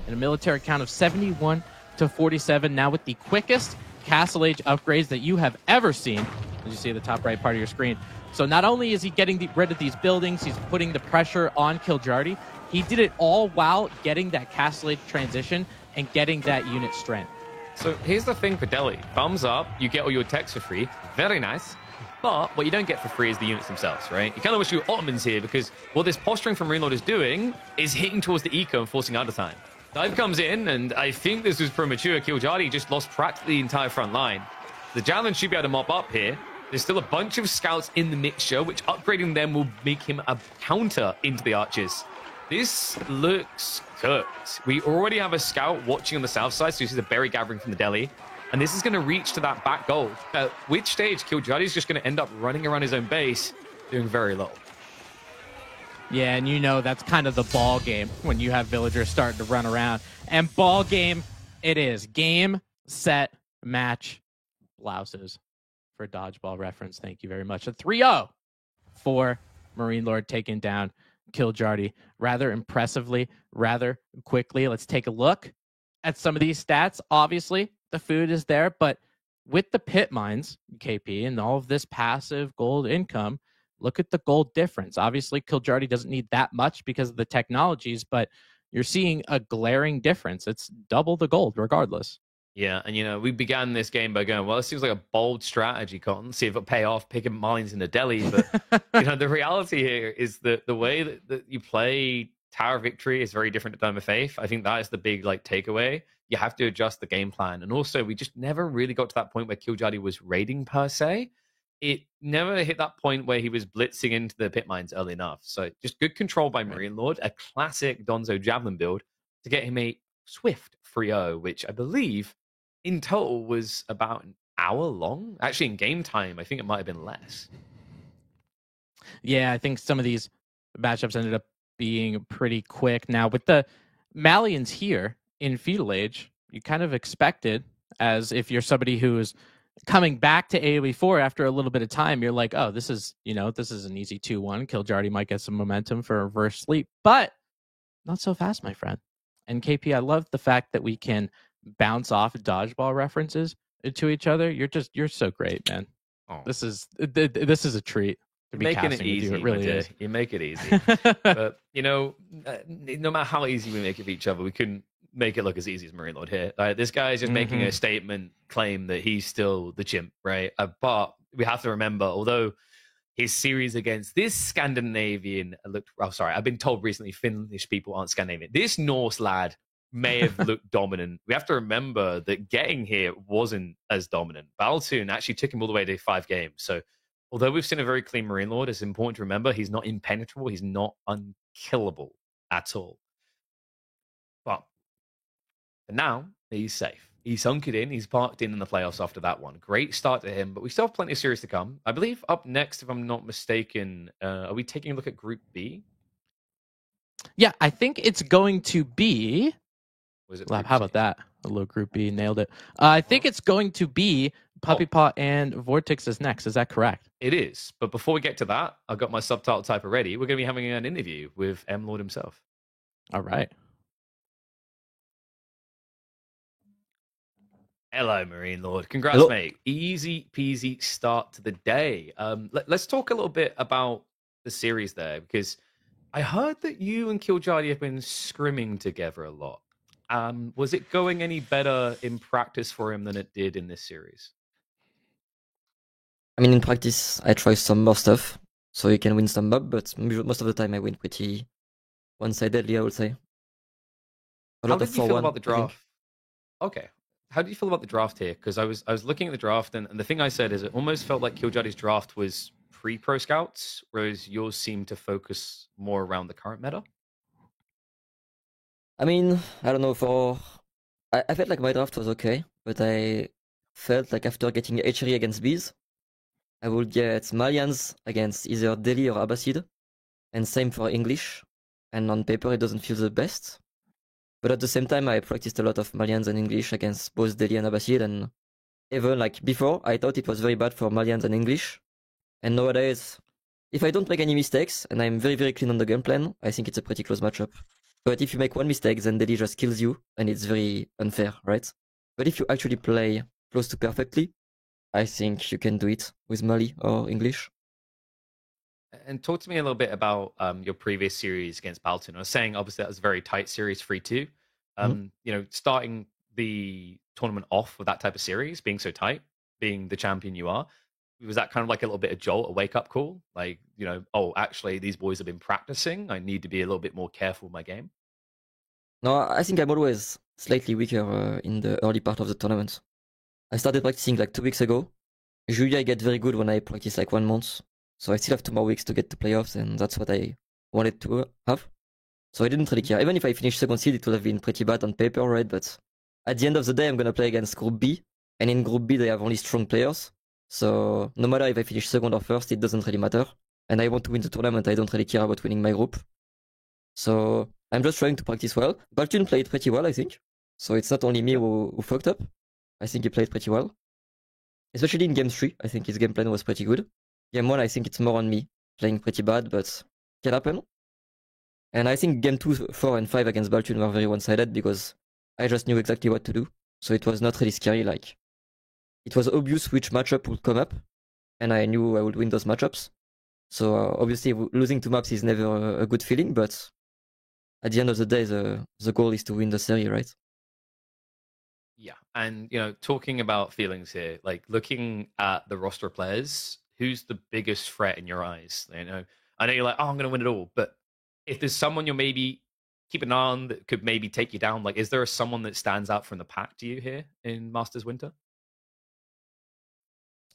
And a military count of 71 to 47, now with the quickest Castle Age upgrades that you have ever seen, as you see at the top right part of your screen. So not only is he getting rid of these buildings, he's putting the pressure on Kiljardy. He did it all while getting that Castle Age transition and getting that unit strength. So here's the thing for Deli. Thumbs up, you get all your techs for free. Very nice. But what you don't get for free is the units themselves, right? You kind of wish you were Ottomans here, because what this posturing from Marine Lord is doing is hitting towards the eco and forcing out of time. Dive comes in, and I think this was premature. Kiljardy just lost practically the entire front line. The javelin should be able to mop up here. There's still a bunch of scouts in the mixture, which upgrading them will make him a counter into the archers. This looks cooked. We already have a scout watching on the south side, so this is a berry gathering from the deli. And this is going to reach to that back goal. At which stage, Killjadi is just going to end up running around his own base, doing very little. Yeah, and you know that's kind of the ball game when you have villagers starting to run around. And ball game it is. Game, set, match, blouses. For dodgeball reference, thank you very much. A 3-0 for Marine Lord taking down Killjadi rather impressively, rather quickly. Let's take a look at some of these stats. Obviously, the food is there, but with the pit mines, KP, and all of this passive gold income, look at the gold difference. Obviously, Killjadi doesn't need that much because of the technologies, but you're seeing a glaring difference. It's double the gold regardless. Yeah, and we began this game by going, well, it seems like a bold strategy, Cotton. See if it'll pay off, picking mines in the deli. But the reality here is that the way that you play Tower Victory is very different to Dome of Faith. I think that is the big takeaway. You have to adjust the game plan. And also, we just never really got to that point where Killjadi was raiding per se. It never hit that point where he was blitzing into the pit mines early enough. So just good control by Marine Lord, a classic Donzo Javelin build to get him a swift 3-0, which I believe in total was about an hour long. Actually, in game time, I think it might have been less. Yeah, I think some of these matchups ended up being pretty quick. Now, with the Malians here in Feudal Age, you kind of expected, as if you're somebody who is coming back to AoE 4 after a little bit of time, you're like, oh, this is an easy 2-1. Killjadi might get some momentum for a reverse sleep, but not so fast, my friend. And KP, I love the fact that we can bounce off dodgeball references to each other. You're so great, man. Oh. This is a treat to be making it easy. It really is. You make it easy. But no matter how easy we make it of each other, we couldn't make it look as easy as Marine Lord here. This guy is just making a statement claim that he's still the chimp, right? But we have to remember, although his series against this Scandinavian I've been told recently Finnish people aren't Scandinavian. This Norse lad may have looked dominant. We have to remember that getting here wasn't as dominant. Baltoon actually took him all the way to 5 games. So although we've seen a very clean Marine Lord, it's important to remember he's not impenetrable. He's not unkillable at all. But for now, he's safe. He's hunkered in. He's parked in the playoffs after that one. Great start to him, but we still have plenty of series to come. I believe up next, if I'm not mistaken, are we taking a look at Group B? Yeah, I think it's going to be... Was it how about that? A little Group B, nailed it. I think it's going to be Puppy Pot and Vortex is next. Is that correct? It is. But before we get to that, I've got my subtitle typer ready. We're going to be having an interview with M Lord himself. All right. Hello, Marine Lord. Congrats, Hello. Mate. Easy peasy start to the day. Let's talk a little bit about the series there, because I heard that you and Killjadi have been scrimming together a lot. Was it going any better in practice for him than it did in this series? I mean, in practice, I try some more stuff, so you can win some mob, but most of the time I win pretty one-sidedly, I would say. How did you feel about the draft? Okay. How do you feel about the draft here? Because I was looking at the draft, and the thing I said is it almost felt like Killjadi's draft was pre-pro scouts, whereas yours seemed to focus more around the current meta. I mean, I don't know, I felt like my draft was okay, but I felt like after getting Hatchery against Bees, I would get Malians against either Delhi or Abbasid, and same for English, and on paper it doesn't feel the best. But at the same time, I practiced a lot of Malians and English against both Delhi and Abbasid, and even before, I thought it was very bad for Malians and English, and nowadays, if I don't make any mistakes, and I'm very, very clean on the game plan, I think it's a pretty close matchup. But if you make one mistake, then Delhi just kills you, and it's very unfair, right? But if you actually play close to perfectly, I think you can do it with Mali or English. And talk to me a little bit about your previous series against Baltoon. I was saying, obviously, that was a very tight series, 3-2. Starting the tournament off with that type of series, being so tight, being the champion you are, was that kind of like a little bit of jolt, a wake-up call? Actually, these boys have been practicing. I need to be a little bit more careful with my game. No, I think I'm always slightly weaker in the early part of the tournament. I started practicing 2 weeks ago, usually I get very good when I practice like 1 month. So I still have 2 more weeks to get to playoffs, and that's what I wanted to have. So I didn't really care. Even if I finished second seed, it would have been pretty bad on paper, right? But at the end of the day, I'm gonna play against Group B, and in Group B they have only strong players. So no matter if I finish second or first, it doesn't really matter. And I want to win the tournament. I don't really care about winning my group. So I'm just trying to practice well. Baltun played pretty well, I think. So it's not only me who fucked up. I think he played pretty well. Especially in Game 3, I think his game plan was pretty good. Game 1, I think it's more on me playing pretty bad, but can happen. And I think Game 2, 4, and 5 against Baltun were very one-sided because I just knew exactly what to do. So it was not really scary. Like, it was obvious which matchup would come up, and I knew I would win those matchups. So obviously losing 2 maps is never a good feeling, but at the end of the day, the goal is to win the series, right? Yeah, and talking about feelings here, like looking at the roster of players, who's the biggest threat in your eyes? I know you're like, oh, I'm going to win it all, but if there's someone you're maybe keep an eye on that could maybe take you down, like, is there someone that stands out from the pack to you here in Masters Winter?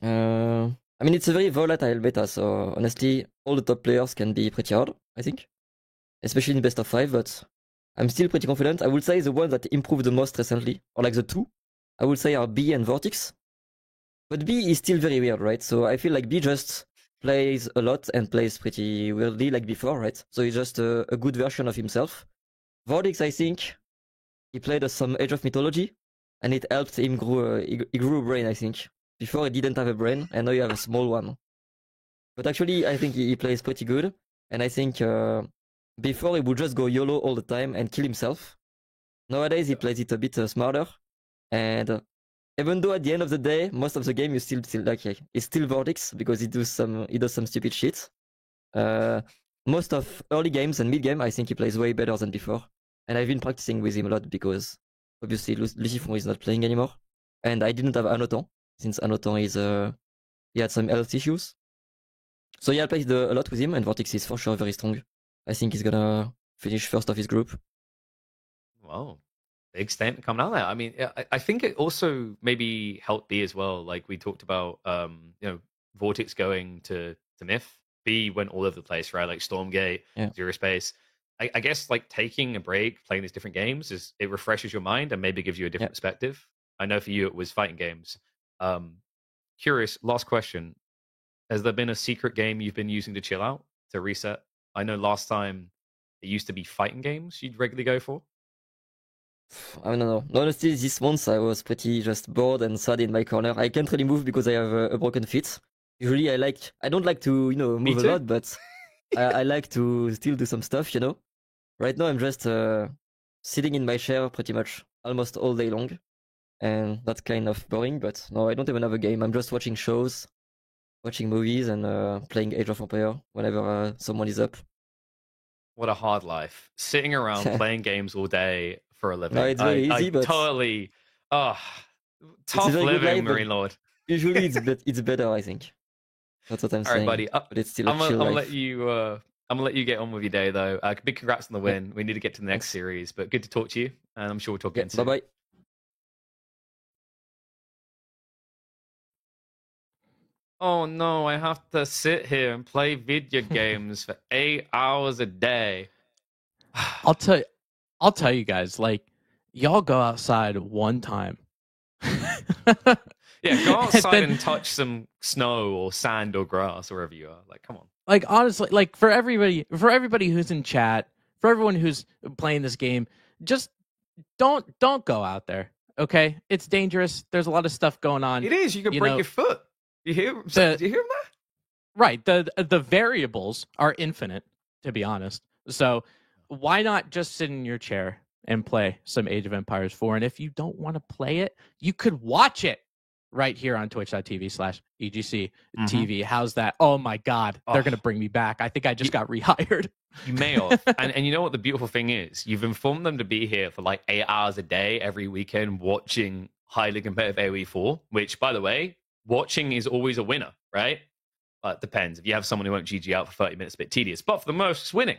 I mean, it's a very volatile meta, so honestly, all the top players can be pretty hard, I think. Especially in best of 5, but I'm still pretty confident. I would say the ones that improved the most recently, or like the 2, I would say are B and Vortex. But B is still very weird, right? So I feel like B just plays a lot and plays pretty weirdly like before, right? So he's just a good version of himself. Vortex, I think, he played some Age of Mythology, and it helped him grow. He grew a brain, I think. Before he didn't have a brain, and now you have a small one. But actually, I think he plays pretty good, and I think before he would just go YOLO all the time and kill himself. Nowadays he plays it a bit smarter, and even though at the end of the day, most of the game you still like it's still Vortex because he does some stupid shit. Most of early games and mid game, I think he plays way better than before, and I've been practicing with him a lot because obviously Lucifon is not playing anymore, and I didn't have Anoton since Anoton is he had some health issues. So yeah, I played a lot with him, and Vortex is for sure very strong. I think he's gonna finish first of his group. Wow, big statement coming out there. I mean, I think it also maybe helped B as well. Like we talked about, Vortex going to Myth. B went all over the place, right? Like Stormgate, Zero Space. I guess like taking a break, playing these different games, it refreshes your mind and maybe gives you a different perspective. I know for you it was fighting games. Curious, last question. Has there been a secret game you've been using to chill out, to reset? I know last time it used to be fighting games you'd regularly go for. I don't know. Honestly, this month I was pretty just bored and sad in my corner. I can't really move because I have a broken feet. Usually I don't like to, move a lot, but I like to still do some stuff, Right now I'm just sitting in my chair pretty much almost all day long. And that's kind of boring, but no, I don't even have a game. I'm just watching shows, watching movies, and playing Age of Empires whenever someone is up. What a hard life. Sitting around playing games all day for a living. No, it's very easy, but totally tough living, Marine Lord. Usually it's better, I think. That's what I'm saying. All right, buddy. But it's still I'm gonna let you get on with your day though. Big congrats on the win. We need to get to the next series, but good to talk to you, and I'm sure we'll talk again soon. Bye-bye. Oh no, I have to sit here and play video games for 8 hours a day. I'll tell you guys, like, y'all go outside one time. Yeah, go outside and touch some snow or sand or grass or wherever you are. Like, come on. Like, honestly, like for everybody who's in chat, for everyone who's playing this game, just don't go out there. Okay, it's dangerous. There's a lot of stuff going on. It is. You can break your foot. Do you hear that? Right. The variables are infinite, to be honest. So why not just sit in your chair and play some Age of Empires 4? And if you don't want to play it, you could watch it right here on twitch.tv/EGC TV. How's that? Oh my God. They're going to bring me back. I think I just got rehired. You may have. and you know what the beautiful thing is? You've informed them to be here for like 8 hours a day every weekend watching highly competitive AoE 4, which, by the way, watching is always a winner, right? It depends. If you have someone who won't GG out for 30 minutes, it's a bit tedious. But for the most, it's winning.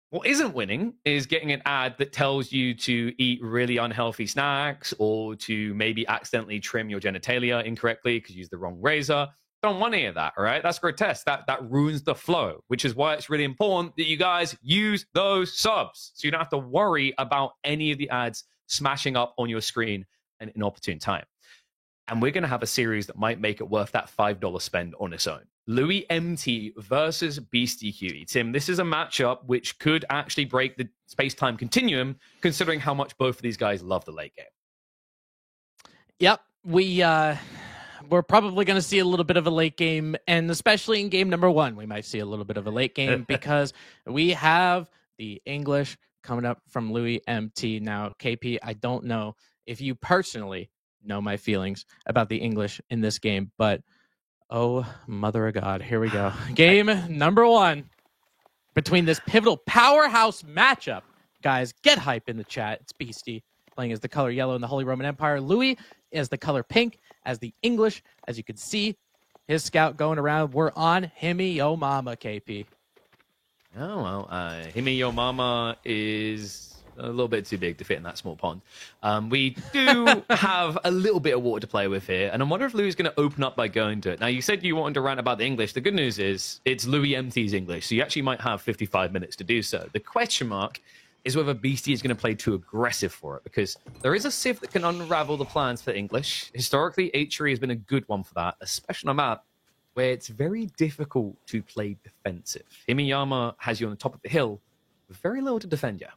What isn't winning is getting an ad that tells you to eat really unhealthy snacks or to maybe accidentally trim your genitalia incorrectly because you used the wrong razor. Don't want any of that, all right? That's grotesque. That ruins the flow, which is why it's really important that you guys use those subs so you don't have to worry about any of the ads smashing up on your screen at an inopportune time. And we're going to have a series that might make it worth that $5 spend on its own. Louis MT versus Beastie Huey. Tim, this is a matchup which could actually break the space-time continuum, considering how much both of these guys love the late game. Yep, we're probably going to see a little bit of a late game, and especially in game number 1, we might see a little bit of a late game because we have the English coming up from Louis MT. Now, KP, I don't know if you personally know my feelings about the English in this game, but oh, mother of God, here we go. Game number 1 between this pivotal powerhouse matchup. Guys, get hype in the chat. It's Beastie playing as the color yellow in the Holy Roman Empire. Louis as the color pink as the English. As you can see, his scout going around. We're on Himmy Yo Mama, KP. Oh, well, Himmy Yo Mama is a little bit too big to fit in that small pond. We do have a little bit of water to play with here, and I wonder if Louis is going to open up by going to it. Now, you said you wanted to rant about the English. The good news is it's Louis MT's English, so you actually might have 55 minutes to do so. The question mark is whether Beastie is going to play too aggressive for it, because there is a Civ that can unravel the plans for English. Historically, H3 has been a good one for that, especially on a map where it's very difficult to play defensive. Himiyama has you on the top of the hill with very little to defend you.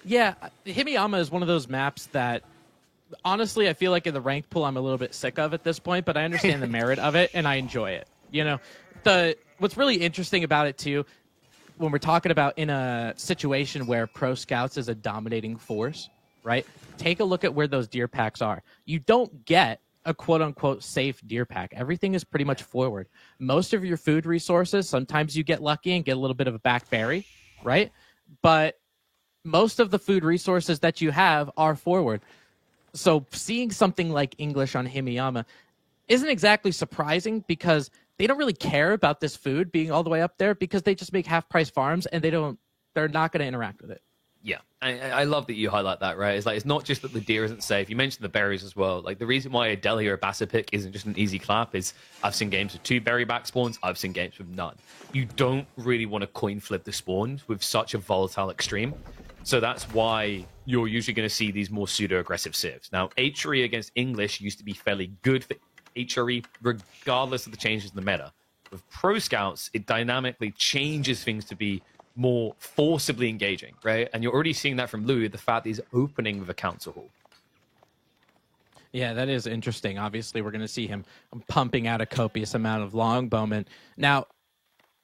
Yeah, Himiyama is one of those maps that, honestly, I feel like in the ranked pool I'm a little bit sick of at this point, but I understand the merit of it, and I enjoy it. You know, what's really interesting about it, too, when we're talking about in a situation where Pro Scouts is a dominating force, right? Take a look at where those deer packs are. You don't get a quote-unquote safe deer pack. Everything is pretty much forward. Most of your food resources, sometimes you get lucky and get a little bit of a back berry, right? But most of the food resources that you have are forward. So seeing something like English on Himiyama isn't exactly surprising because they don't really care about this food being all the way up there because they just make half-price farms and they're not going to interact with it. Yeah, I love that you highlight that, right? It's like, it's not just that the deer isn't safe. You mentioned the berries as well. Like, the reason why a Delhi or a Bassapick isn't just an easy clap is I've seen games with 2 berry back spawns. I've seen games with none. You don't really want to coin flip the spawns with such a volatile extreme. So that's why you're usually going to see these more pseudo-aggressive civs. Now, HRE against English used to be fairly good for HRE, regardless of the changes in the meta. With Pro Scouts, it dynamically changes things to be more forcibly engaging, right? And you're already seeing that from Louis, the fact that he's opening with a council hall. Yeah, that is interesting. Obviously, we're going to see him pumping out a copious amount of longbowmen. Now,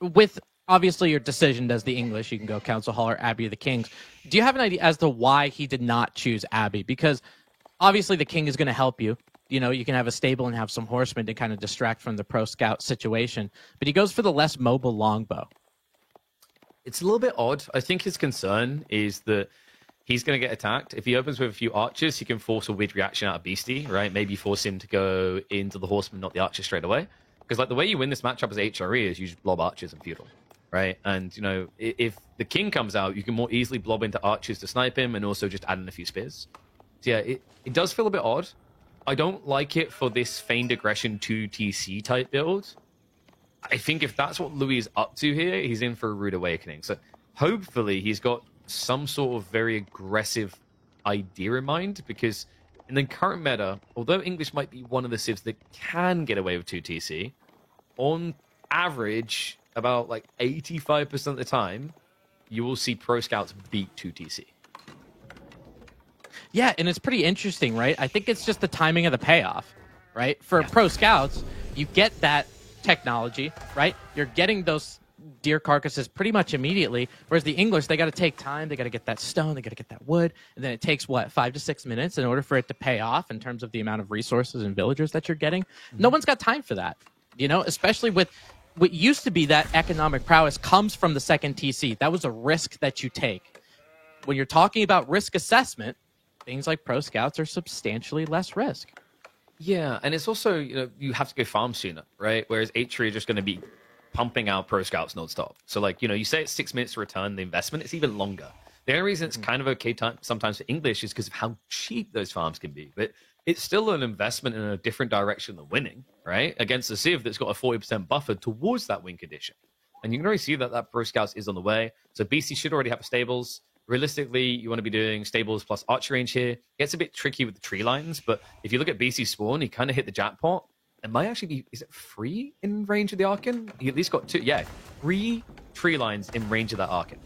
with obviously your decision as the English, you can go Council Hall or Abbey of the Kings. Do you have an idea as to why he did not choose Abbey? Because obviously the King is going to help you. You know, you can have a stable and have some horsemen to kind of distract from the Pro Scout situation. But he goes for the less mobile longbow. It's a little bit odd. I think his concern is that he's going to get attacked. If he opens with a few archers, he can force a weird reaction out of Beastie, right? Maybe force him to go into the horseman, not the archer straight away. Because like the way you win this matchup as HRE is you just blob archers and feudal, right? And, you know, if the king comes out, you can more easily blob into archers to snipe him and also just add in a few spears. So yeah, it does feel a bit odd. I don't like it for this feigned aggression 2 TC type build. I think if that's what Louis is up to here, he's in for a rude awakening. So hopefully he's got some sort of very aggressive idea in mind, because in the current meta, although English might be one of the civs that can get away with 2 TC, on average, about like 85% of the time, you will see Pro Scouts beat 2 TC. Yeah, and it's pretty interesting, right? I think it's just the timing of the payoff, right? For Pro Scouts, you get that technology, right? You're getting those deer carcasses pretty much immediately, whereas the English, they got to take time. They got to get that stone, they got to get that wood, and then it takes, 5 to 6 minutes in order for it to pay off in terms of the amount of resources and villagers that you're getting. No one's got time for that, you know, especially with what used to be that economic prowess comes from the second TC. That was a risk that you take. When you're talking about risk assessment, things like Pro Scouts are substantially less risk. Yeah, and it's also, you know, you have to go farm sooner, right? Whereas H3 are just going to be pumping out pro scouts nonstop. So like, you say it's 6 minutes to return the investment, it's even longer. The only reason it's kind of okay sometimes for English is because of how cheap those farms can be. But it's still an investment in a different direction than winning, right? Against a Civ that's got a 40% buffer towards that win condition. And you can already see that Pro Scouts is on the way. So BC should already have stables. Realistically, you want to be doing stables plus archer range here. It gets a bit tricky with the tree lines, but if you look at BC spawn, he kind of hit the jackpot. It might actually be, is it 3 in range of the Archon? He at least got 2, 3 tree lines in range of that Archon.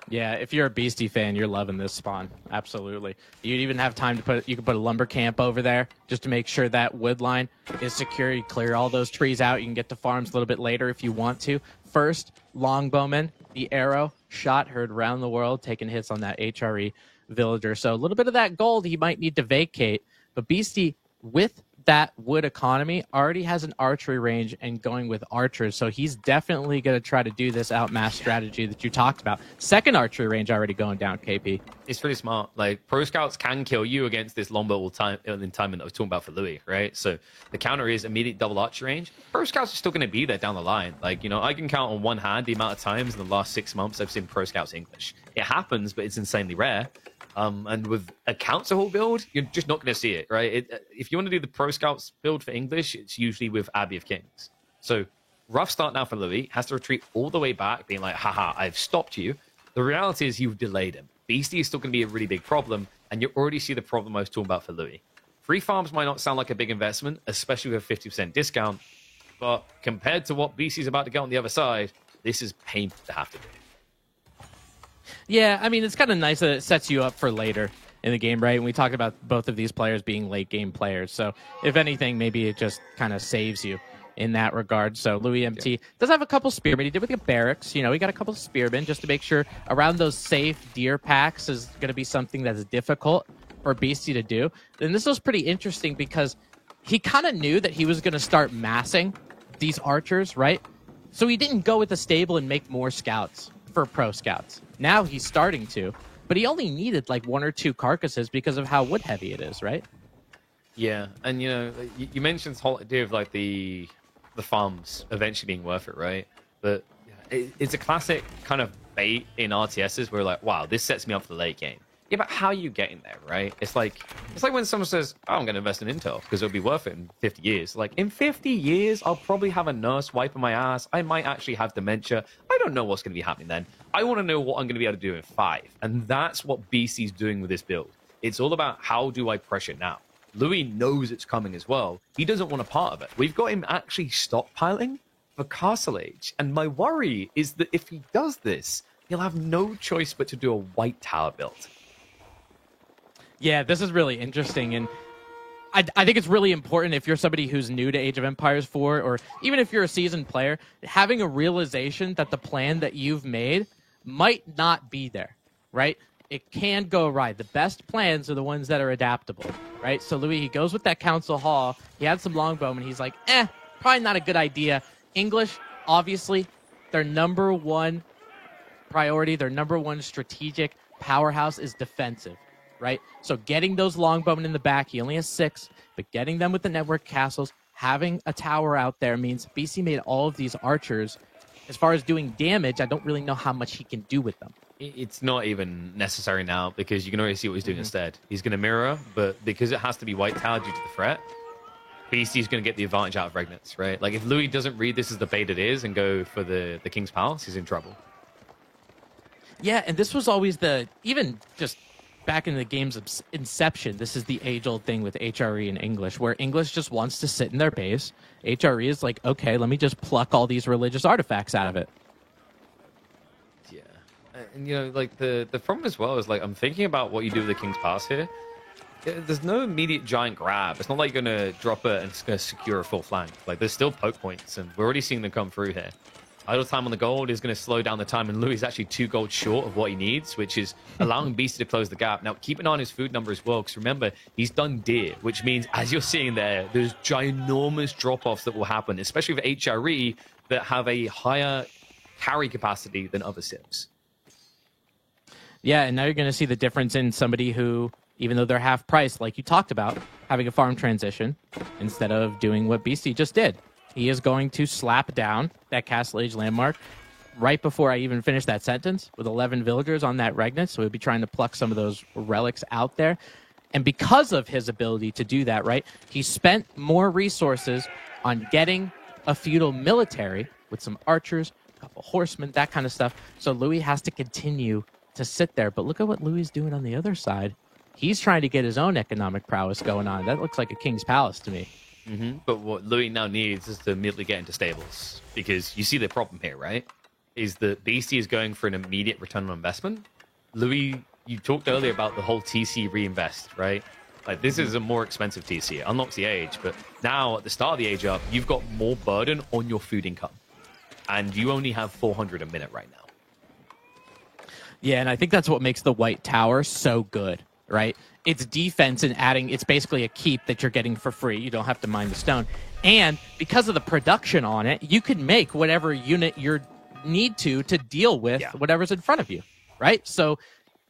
Yeah, if you're a Beastie fan, you're loving this spawn. Absolutely. You'd even have time to you could put a lumber camp over there just to make sure that wood line is secure. You clear all those trees out. You can get to farms a little bit later if you want to. First, Longbowman, the arrow shot heard around the world, taking hits on that HRE villager. So a little bit of that gold he might need to vacate. But Beastie, with that wood economy, already has an archery range and going with archers. So he's definitely going to try to do this outmass strategy that you talked about. Second archery range already going down, KP. It's pretty smart. Like, Pro Scouts can kill you against this longbow timing that I was talking about for Louis, right? So the counter is immediate double archer range. Pro Scouts are still going to be there down the line. Like, I can count on one hand the amount of times in the last 6 months I've seen Pro Scouts English. It happens, but it's insanely rare. And with a council hall build, you're just not going to see it, right? If you want to do the Pro Scouts build for English, it's usually with Abbey of Kings. So, rough start now for Louis. Has to retreat all the way back, being like, haha, I've stopped you. The reality is you've delayed him. Beastie is still going to be a really big problem, and you already see the problem I was talking about for Louis. Free farms might not sound like a big investment, especially with a 50% discount, but compared to what Beastie's about to get on the other side, this is painful to have to do. Yeah, I mean, it's kind of nice that it sets you up for later in the game, right? And we talked about both of these players being late game players. So if anything, maybe it just kind of saves you in that regard. So Louis MT does have a couple spearmen. He did with the barracks. He got a couple spearmen just to make sure around those safe deer packs is going to be something that's difficult for Beastie to do. And this was pretty interesting because he kind of knew that he was going to start massing these archers, right? So he didn't go with the stable and make more scouts for Pro Scouts. Now he's starting to, but he only needed like 1 or 2 carcasses because of how wood heavy it is, right? Yeah, and you mentioned this whole idea of like the farms eventually being worth it, right? But it's a classic kind of bait in RTSs where like, wow, this sets me up for the late game. Yeah, but how are you getting there, right? It's like when someone says, oh, I'm going to invest in Intel because it'll be worth it in 50 years. Like, in 50 years, I'll probably have a nurse wiping my ass. I might actually have dementia. I don't know what's going to be happening then. I want to know what I'm going to be able to do in 5. And that's what BC's doing with this build. It's all about how do I pressure now. Louis knows it's coming as well. He doesn't want a part of it. We've got him actually stockpiling for Castle Age. And my worry is that if he does this, he'll have no choice but to do a white tower build. Yeah, this is really interesting, and I think it's really important if you're somebody who's new to Age of Empires 4, or even if you're a seasoned player, having a realization that the plan that you've made might not be there, right? It can go awry. The best plans are the ones that are adaptable, right? So Louis, he goes with that Council Hall. He had some longbowmen. He's like, probably not a good idea. English, obviously, their number one priority, their number one strategic powerhouse is defensive. Right? So getting those longbowmen in the back, he only has 6, but getting them with the network castles, having a tower out there means BC made all of these archers. As far as doing damage, I don't really know how much he can do with them. It's not even necessary now because you can already see what he's doing instead. He's going to mirror, but because it has to be white tower due to the threat, BC's going to get the advantage out of Regnitz, right? Like, if Louis doesn't read this as the bait it is and go for the King's Palace, he's in trouble. Yeah, and this was always even just back in the game's inception, this is the age-old thing with HRE and English, where English just wants to sit in their base. HRE is like, okay, let me just pluck all these religious artifacts out of it. Yeah. And, like, the problem as well is, like, I'm thinking about what you do with the King's Pass here. There's no immediate giant grab. It's not like you're going to drop it and it's going to secure a full flank. Like, there's still poke points, and we're already seeing them come through here. Idle time on the gold is going to slow down the time, and Louis is actually 2 gold short of what he needs, which is allowing Beastie to close the gap. Now, keep an eye on his food number as well, because remember, he's done deer, which means, as you're seeing there's ginormous drop-offs that will happen, especially with HRE that have a higher carry capacity than other civs. Yeah, and now you're going to see the difference in somebody who, even though they're half price, like you talked about, having a farm transition instead of doing what Beastie just did. he is going to slap down that Castle Age landmark right before I even finish that sentence with 11 villagers on that Regnant. So he'll be trying to pluck some of those relics out there. And because of his ability to do that, right, he spent more resources on getting a feudal military with some archers, a couple horsemen, that kind of stuff. So Louis has to continue to sit there. But look at what Louis is doing on the other side. He's trying to get his own economic prowess going on. That looks like a king's palace to me. Mm-hmm. But what Louis now needs is to immediately get into stables. Because you see the problem here, right? Is that Beastie is going for an immediate return on investment. Louis, you talked earlier about the whole TC reinvest, right? Like, this is a more expensive TC. It unlocks the age, but now at the start of the age up, you've got more burden on your food income. And you only have 400 a minute right now. Yeah, and I think that's what makes the White Tower so good, right? It's defense and adding, it's basically a keep that you're getting for free. You don't have to mine the stone. And because of the production on it, you can make whatever unit you need to deal with whatever's in front of you, right? So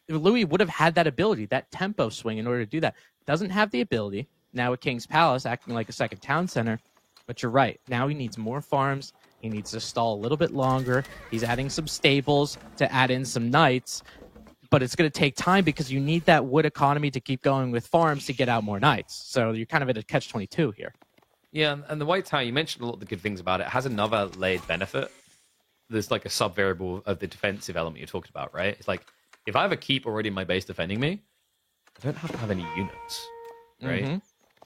Louis would have had that ability, that tempo swing in order to do that. Doesn't have the ability now at King's Palace, acting like a second town center. But you're right. Now he needs more farms. He needs to stall a little bit longer. He's adding some stables to add in some knights. But it's going to take time because you need that wood economy to keep going with farms to get out more knights. So you're kind of at a catch-22 here. Yeah, and the White Tower, you mentioned a lot of the good things about it. It has another layered benefit. There's like a sub-variable of the defensive element you talked about, right? It's like, if I have a keep already in my base defending me, I don't have to have any units, right? Mm-hmm.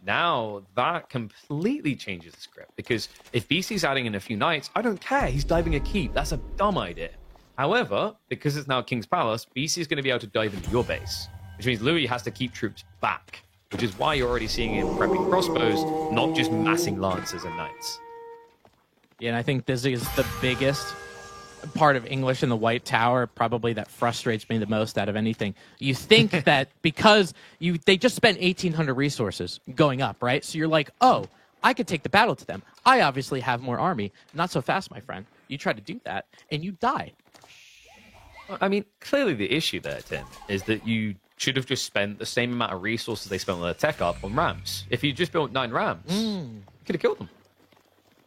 Now, that completely changes the script, because if BC's adding in a few knights, I don't care. He's diving a keep. That's a dumb idea. However, because it's now King's Palace, BC is going to be able to dive into your base, which means Louis has to keep troops back, which is why you're already seeing him prepping crossbows, not just massing lancers and knights. Yeah, and I think this is the biggest part of English in the White Tower, probably that frustrates me the most out of anything. You think that because they just spent 1,800 resources going up, right? So you're like, oh, I could take the battle to them. I obviously have more army. Not so fast, my friend. You try to do that, and you die. I mean, clearly the issue there, Tim, is that you should have just spent the same amount of resources they spent on their tech up on rams. If you just built 9 rams, you could have killed them.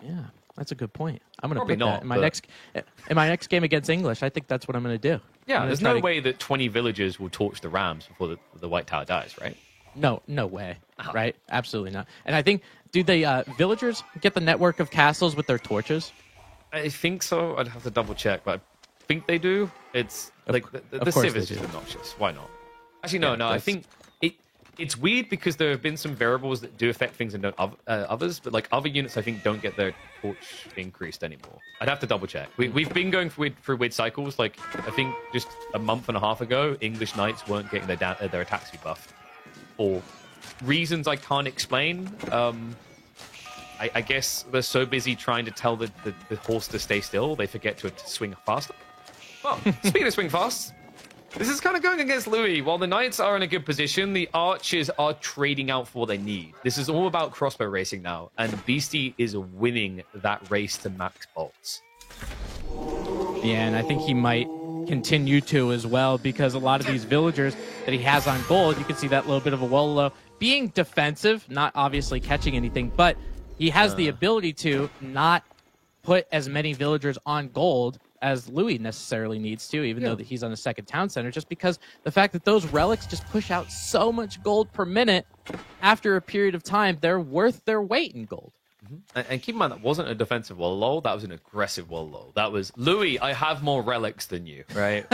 Yeah. That's a good point. I'm going to Probably put not, that in my next game against English. I think that's what I'm going to do. Yeah, there's no way that 20 villagers will torch the rams before the White Tower dies, right? No way, right? Absolutely not. And I think, do the villagers get the network of castles with their torches? I think so. I'd have to double check, but I think they do. It's like the civ is just obnoxious. Why not? Actually, no. I think it's weird because there have been some variables that do affect things and don't others, but like other units, I think, don't get their torch increased anymore. I'd have to double check. We've been going through weird cycles. Like, I think just a month and a half ago, English knights weren't getting their attacks rebuffed for reasons I can't explain. I guess they're so busy trying to tell the horse to stay still, they forget to swing faster. Well, speaking of swing fast, this is kind of going against Louis. While the knights are in a good position, the archers are trading out for what they need. This is all about crossbow racing now, and Beastie is winning that race to max bolts. Yeah, and I think he might continue to as well, because a lot of these villagers that he has on gold, you can see that little bit of a Wololo being defensive, not obviously catching anything, but he has the ability to not put as many villagers on gold as Louis necessarily needs to, even though that he's on the second town center, just because the fact that those relics just push out so much gold per minute, after a period of time, they're worth their weight in gold. Mm-hmm. And keep in mind, that wasn't a defensive Wololo, that was an aggressive Wololo. That was, Louis, I have more relics than you, right?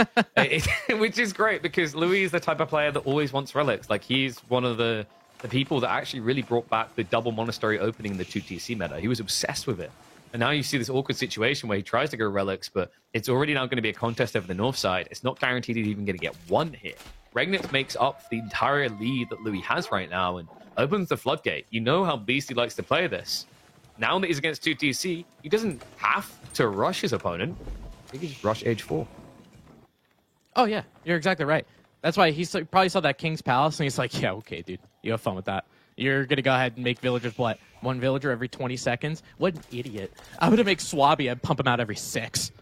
Which is great, because Louis is the type of player that always wants relics. Like, he's one of the people that actually really brought back the double monastery opening in the 2TC meta. He was obsessed with it. And now you see this awkward situation where he tries to go relics, but it's already now going to be a contest over the north side. It's not guaranteed he's even going to get one hit. Regnitz makes up the entire lead that Louis has right now and opens the floodgate. You know how Beastie likes to play this. Now that he's against 2TC, he doesn't have to rush his opponent. He can just rush age 4. Oh, yeah. You're exactly right. That's why he probably saw that King's Palace, and he's like, yeah, okay, dude. You have fun with that. You're going to go ahead and make villagers, what, 1 villager every 20 seconds? What an idiot. I would have made Swabby, I'd pump him out every 6.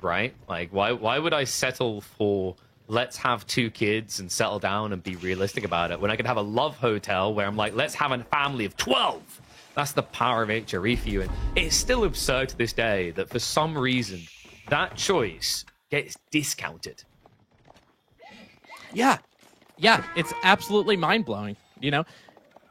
Right? Like, why would I settle for let's have 2 kids and settle down and be realistic about it when I could have a love hotel where I'm like, let's have a family of 12? That's the power of HRE for you. And it's still absurd to this day that for some reason that choice gets discounted. Yeah. Yeah, it's absolutely mind-blowing, you know?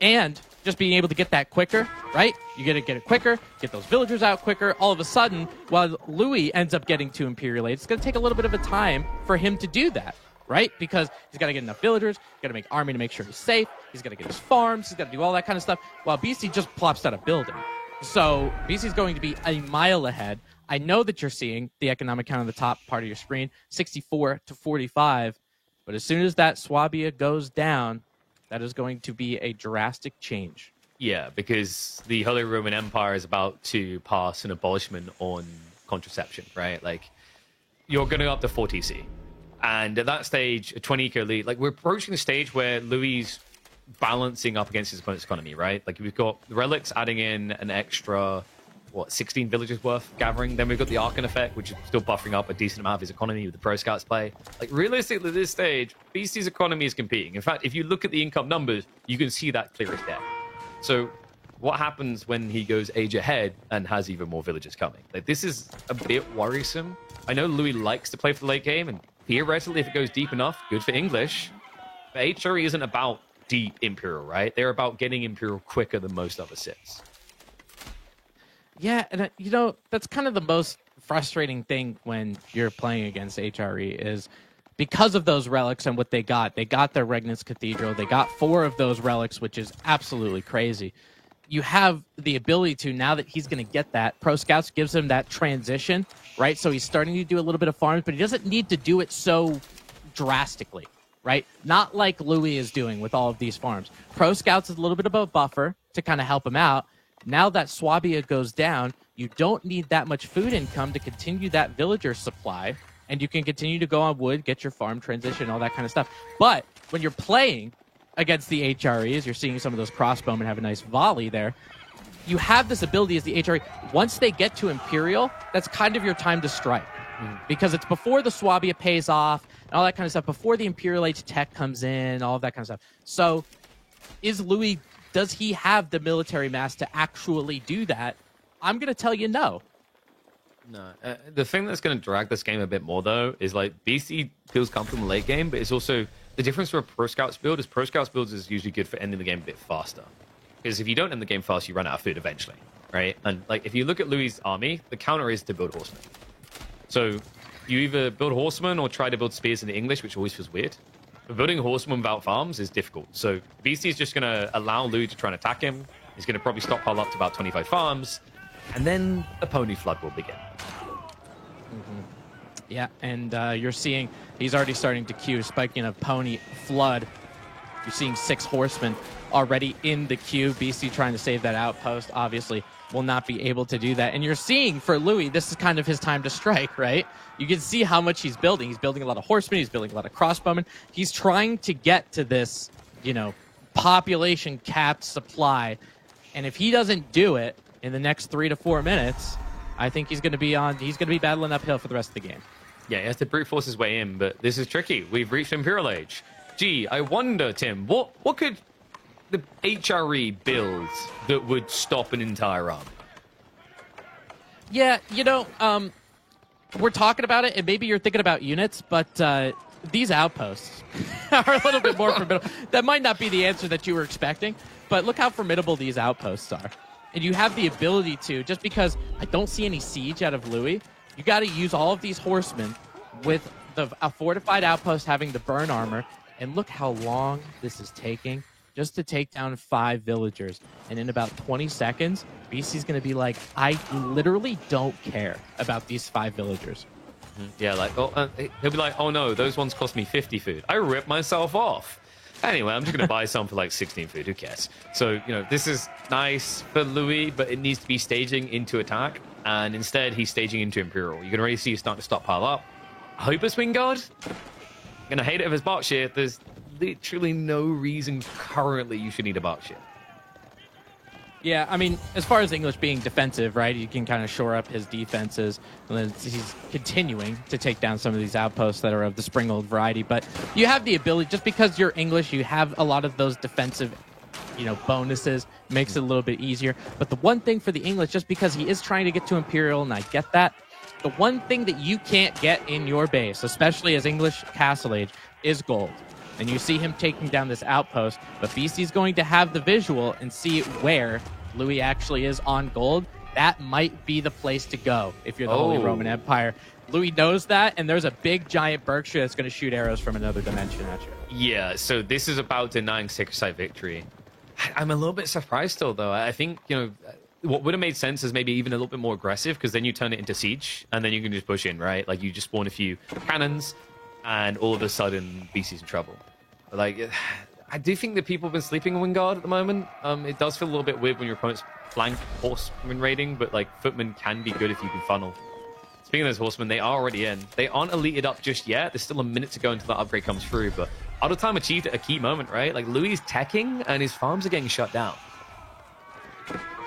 And just being able to get that quicker, right? You get it quicker, get those villagers out quicker. All of a sudden, while Louis ends up getting to Imperial Age, it's going to take a little bit of a time for him to do that, right? Because he's got to get enough villagers, got to make army to make sure he's safe, he's got to get his farms, he's got to do all that kind of stuff, while BC just plops down a building. So BC's going to be a mile ahead. I know that you're seeing the economic count on the top part of your screen, 64 to 45. But as soon as that Swabia goes down, that is going to be a drastic change. Yeah, because the Holy Roman Empire is about to pass an abolishment on contraception, right? Like, you're going to go up to 4TC. And at that stage, a 20 eco lead, like, we're approaching the stage where Louis balancing up against his opponent's economy, right? Like, we've got the relics adding in an extra 16 villages worth gathering. Then we've got the Archon effect, which is still buffering up a decent amount of his economy with the Pro Scouts play. Like, realistically, at this stage, BC's economy is competing. In fact, if you look at the income numbers, you can see that clear as day. So what happens when he goes age ahead and has even more villagers coming? Like, this is a bit worrisome. I know Louis likes to play for the late game, and theoretically, if it goes deep enough, good for English. But HRE isn't about deep Imperial, right? They're about getting Imperial quicker than most other sits. Yeah, and you know, that's kind of the most frustrating thing when you're playing against HRE is because of those relics and what they got. They got their Regnance Cathedral. They got 4 of those relics, which is absolutely crazy. You have the ability to, now that he's going to get that, Pro Scouts gives him that transition, right? So he's starting to do a little bit of farms, but he doesn't need to do it so drastically, right? Not like Louis is doing with all of these farms. Pro Scouts is a little bit of a buffer to kind of help him out. Now that Swabia goes down, you don't need that much food income to continue that villager supply, and you can continue to go on wood, get your farm transition, all that kind of stuff. But when you're playing against the HREs, you're seeing some of those crossbowmen have a nice volley there. You have this ability as the HRE. Once they get to Imperial, that's kind of your time to strike. Because it's before the Swabia pays off, and all that kind of stuff, before the Imperial Age tech comes in, all of that kind of stuff. So is Louis... does he have the military mass to actually do that? I'm going to tell you no. No. The thing that's going to drag this game a bit more, though, is like BC feels comfortable in the late game, but it's also the difference for a Pro Scouts build is Pro Scouts builds is usually good for ending the game a bit faster. Because if you don't end the game fast, you run out of food eventually, right? And like if you look at Louis' army, the counter is to build horsemen. So you either build horsemen or try to build spears in the English, which always feels weird. But building a horseman without farms is difficult. So BC is just going to allow Louis to try and attack him. He's going to probably stockpile up to about 25 farms. And then the pony flood will begin. Yeah, and you're seeing he's already starting to queue, spiking a pony flood. You're seeing 6 horsemen already in the queue. BC trying to save that outpost, obviously will not be able to do that. And you're seeing for Louis, this is kind of his time to strike, right? You can see how much he's building. He's building a lot of horsemen. He's building a lot of crossbowmen. He's trying to get to this, you know, population capped supply. And if he doesn't do it in the next 3 to 4 minutes, I think he's going to be battling uphill for the rest of the game. Yeah, he has to brute force his way in, but this is tricky. We've reached Imperial Age. Gee, I wonder, Tim, what could the HRE build that would stop an entire army? Yeah, you know, we're talking about it, and maybe you're thinking about units, but these outposts are a little bit more formidable. That might not be the answer that you were expecting, but look how formidable these outposts are. And you have the ability to, just because I don't see any siege out of Louis, you got to use all of these horsemen with a fortified outpost having the burn armor. And look how long this is taking just to take down 5 villagers. And in about 20 seconds, BC's going to be like, I literally don't care about these 5 villagers. Yeah, like, he'll be like, oh no, those ones cost me 50 food. I ripped myself off. Anyway, I'm just going to buy some for like 16 food. Who cares? So, you know, this is nice for Louis, but it needs to be staging into attack. And instead, he's staging into Imperial. You can already see he's starting to stockpile up. I hope it's Wingard. I'm going to hate it if it's Berkshire. There's literally no reason currently you should need a Berkshire. Yeah, I mean, as far as English being defensive, right, you can kind of shore up his defenses. And then he's continuing to take down some of these outposts that are of the Springald variety. But you have the ability, just because you're English, you have a lot of those defensive bonuses, makes it a little bit easier. But the one thing for the English, just because he is trying to get to Imperial, and I get that, the one thing that you can't get in your base, especially as English Castle Age, is gold. And you see him taking down this outpost, but BC's going to have the visual and see where Louis actually is on gold. That might be the place to go if you're the Holy Roman Empire. Louis knows that, and there's a big giant Berkshire that's going to shoot arrows from another dimension at you. Yeah, so this is about denying Sacred Site victory. I'm a little bit surprised still, though. I think, what would have made sense is maybe even a little bit more aggressive, because then you turn it into siege, and then you can just push in, right? Like, you just spawn a few cannons, and all of a sudden, BC's in trouble. But, like, I do think that people have been sleeping on Wingard at the moment. It does feel a little bit weird when your opponent's flank horseman raiding, but, like, footmen can be good if you can funnel. Speaking of those horsemen, they are already in. They aren't elited up just yet. There's still a minute to go until that upgrade comes through, but Out of Time achieved at a key moment, right? Like, Louis is teching, and his farms are getting shut down.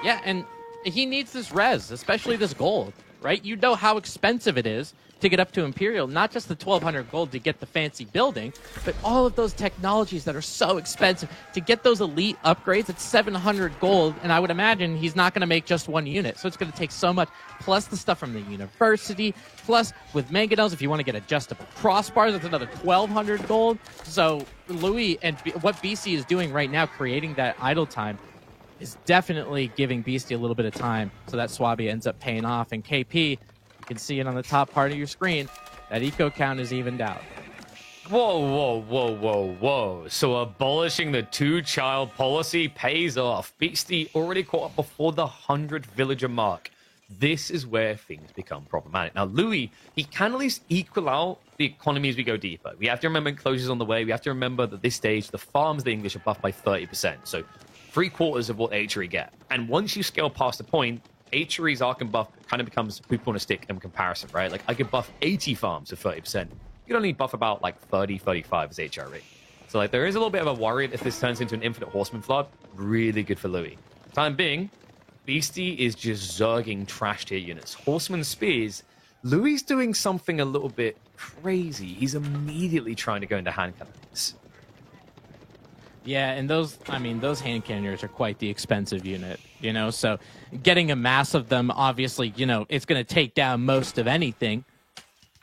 Yeah, and he needs this res, especially this gold, right? You know how expensive it is to get up to Imperial, not just the 1,200 gold to get the fancy building, but all of those technologies that are so expensive. To get those elite upgrades, it's 700 gold, and I would imagine he's not going to make just one unit, so it's going to take so much, plus the stuff from the university, plus with mangonels, if you want to get adjustable crossbars, it's another 1,200 gold. So Louis and what BC is doing right now, creating that idle time, is definitely giving Beastie a little bit of time, so that Swabia ends up paying off. And KP, you can see it on the top part of your screen, that eco count is evened out. Whoa. So abolishing the two-child policy pays off. Beastie already caught up before the 100 villager mark. This is where things become problematic. Now, Louis, he can at least equal out the economy as we go deeper. We have to remember enclosures on the way. We have to remember that at this stage, the farms, the English, are buffed by 30%. So 3/4 of what HRE get. And once you scale past the point, HRE's arc and buff kind of becomes poop on a stick in comparison, right? Like, I could buff 80 farms with 30%. You can only buff about, like, 30, 35 as HRE. So, like, there is a little bit of a worry if this turns into an infinite horseman flood. Really good for Louis. Time being, Beastie is just zerging trash tier units. Horseman spears, Louis doing something a little bit crazy. He's immediately trying to go into hand cannons. Yeah, and those hand cannons are quite the expensive unit, so getting a mass of them, obviously, it's going to take down most of anything,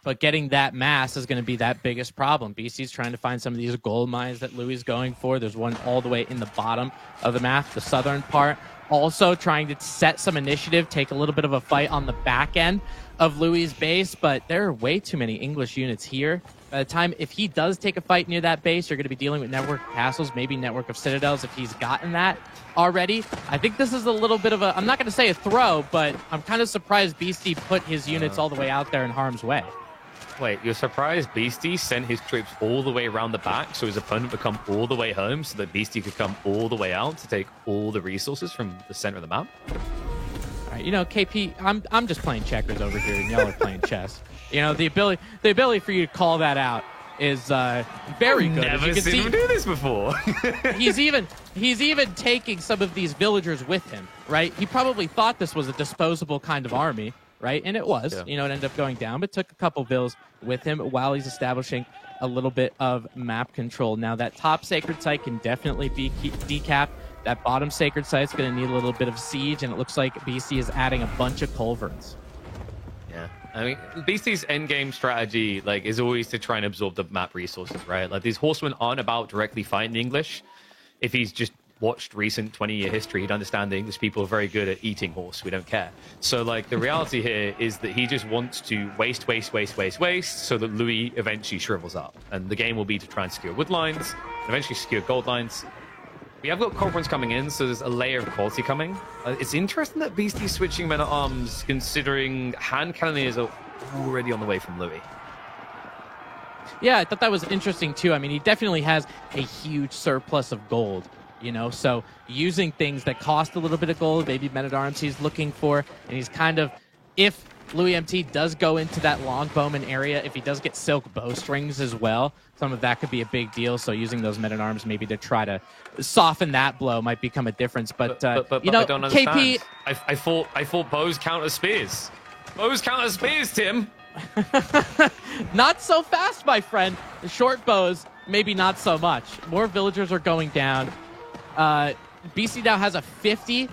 but getting that mass is going to be that biggest problem. BC's trying to find some of these gold mines that Louis is going for. There's one all the way in the bottom of the map, the southern part. Also trying to set some initiative, take a little bit of a fight on the back end of Louis' base, but there are way too many English units here. By the time, if he does take a fight near that base, you're going to be dealing with network of castles, maybe network of citadels if he's gotten that already. I think this is a little bit of a, I'm not going to say a throw, but I'm kind of surprised Beastie put his units all the way out there in harm's way. Wait, you're surprised Beastie sent his troops all the way around the back so his opponent would come all the way home so that Beastie could come all the way out to take all the resources from the center of the map? All right, KP, I'm just playing checkers over here and y'all are playing chess. The ability for you to call that out is very good. Never seen him do this before. he's even taking some of these villagers with him, right? He probably thought this was a disposable kind of army, right? And it was. Yeah. It ended up going down, but took a couple vills with him while he's establishing a little bit of map control. Now, that top sacred site can definitely be decapped. That bottom sacred site is going to need a little bit of siege, and it looks like BC is adding a bunch of culverins. Yeah. I mean, Beastie's endgame strategy, is always to try and absorb the map resources, right? Like, these horsemen aren't about directly fighting English. If he's just watched recent 20-year history, he'd understand the English people are very good at eating horse. We don't care. So, the reality here is that he just wants to waste so that Louis eventually shrivels up. And the game will be to try and secure wood lines, and eventually secure gold lines. We have got culverins coming in, so there's a layer of quality coming. It's interesting that Beastie's switching men-at-arms, considering hand cannoneers are already on the way from Louis. Yeah, I thought that was interesting, too. I mean, he definitely has a huge surplus of gold, so using things that cost a little bit of gold, maybe men-at-arms he's looking for, and he's kind of, if Louis MT does go into that longbowman area, if he does get silk bowstrings as well, some of that could be a big deal. So using those men-at-arms maybe to try to soften that blow might become a difference. But I don't understand. KP, I thought bows count as spears. Bows count as spears, Tim. Not so fast, my friend. The short bows, maybe not so much. More villagers are going down. BC now has a 50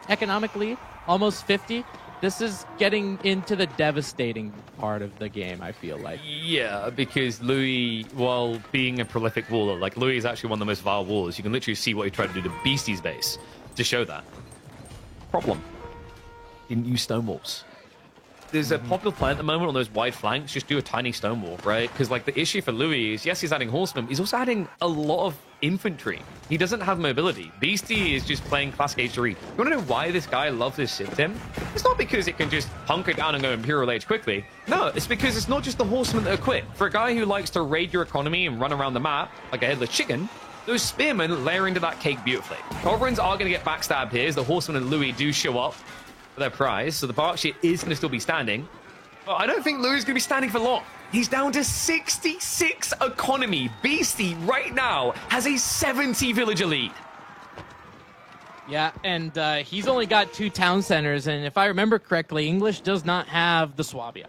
economic lead, almost 50. This is getting into the devastating part of the game, I feel like. Yeah, because Louis, while being a prolific waller, like Louis is actually one of the most vile wallers. You can literally see what he tried to do to Beastie's base to show that. Problem. Didn't use stone walls. There's a popular plan at the moment on those wide flanks. Just do a tiny stone wall, right? Because like the issue for Louis is, yes, he's adding horsemen. He's also adding a lot of infantry. He doesn't have mobility. Beastie is just playing classic H3. You want to know why this guy loves this Civ Tim? It's not because it can just hunker down and go Imperial Age quickly. No, it's because it's not just the horsemen that are quick. For a guy who likes to raid your economy and run around the map like a headless chicken, those spearmen layer into that cake beautifully. Culverins are going to get backstabbed here as the horsemen and Louis do show up for their prize, so the Berkshire is going to still be standing. But I don't think Louis is going to be standing for long. He's down to 66 economy. Beastie right now has a 70 villager lead. Yeah, and he's only got 2 town centers, and if I remember correctly, English does not have the Swabia.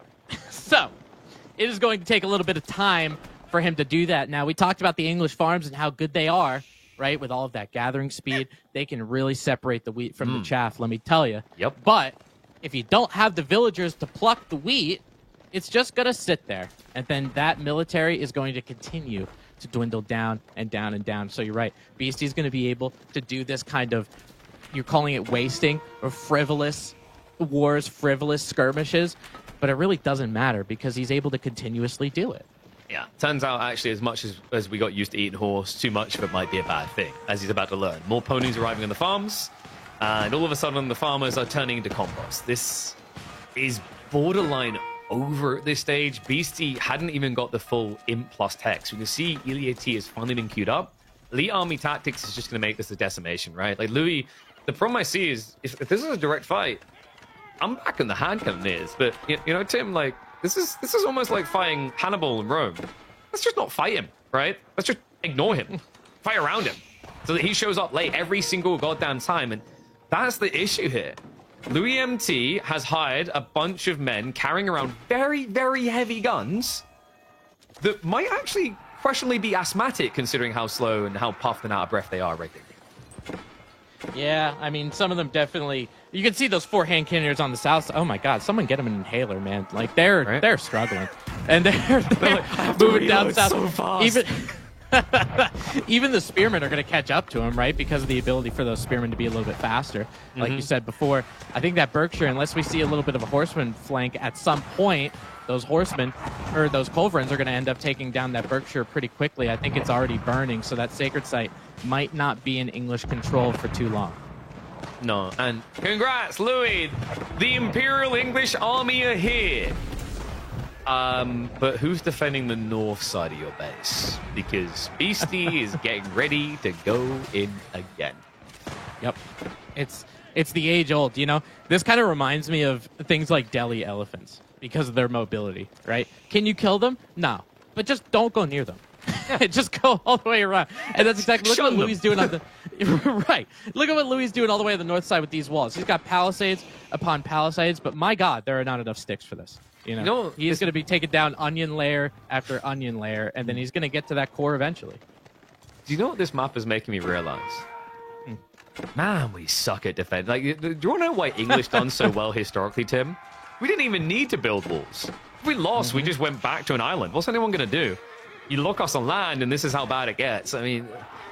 So, it is going to take a little bit of time for him to do that. Now, we talked about the English farms and how good they are, right? With all of that gathering speed, they can really separate the wheat from the chaff, let me tell you. Yep. But if you don't have the villagers to pluck the wheat, it's just going to sit there. And then that military is going to continue to dwindle down and down and down. So you're right. Beastie's going to be able to do this kind of, you're calling it wasting or frivolous wars, frivolous skirmishes. But it really doesn't matter because he's able to continuously do it. Yeah, turns out actually as much as we got used to eating horse, too much of it might be a bad thing, as he's about to learn. More ponies arriving on the farms, and all of a sudden the farmers are turning into compost. This is borderline over at this stage. Beastie hadn't even got the full imp plus tech. So you can see Ilia T is finally been queued up. Elite army tactics is just going to make this a decimation, right? Like Louis, the problem I see is if this is a direct fight, I'm back in the hand cannoneers, but you know, Tim, like this is almost like fighting Hannibal in Rome. Let's just not fight him, right? Let's just ignore him, fight around him, so that he shows up late every single goddamn time. And that's the issue here. Louis MT has hired a bunch of men carrying around very, very heavy guns that might actually questionably be asthmatic, considering how slow and how puffed and out of breath they are regularly. Yeah, I mean, some of them definitely. You can see those 4 hand cannoneers on the south side. Oh my God, someone get them an inhaler, man! Like they're struggling, and they're like, moving down south so fast. Even the spearmen are going to catch up to him, right? Because of the ability for those spearmen to be a little bit faster. Like you said before, I think that Berkshire, unless we see a little bit of a horseman flank at some point, those horsemen or those culverins are going to end up taking down that Berkshire pretty quickly. I think it's already burning, so that sacred site might not be in English control for too long. No, and congrats, Louis! The Imperial English Army are here! But who's defending the north side of your base? Because Beastie is getting ready to go in again. Yep. It's the age-old, you know? This kind of reminds me of things like Delhi elephants because of their mobility, right? Can you kill them? No. But just don't go near them. Just go all the way around. And that's exactly look at what Louis doing on the right. Look at what Louis is doing all the way on the north side with these walls. He's got palisades upon palisades, but my God, there are not enough sticks for this. You know, he's going to be taking down onion layer after onion layer, and then he's going to get to that core eventually. Do you know what this map is making me realize? Man, we suck at defense. Like, do you want to know why English done so well historically, Tim? We didn't even need to build walls. If we lost, we just went back to an island. What's anyone going to do? You lock us on land, and this is how bad it gets. I mean,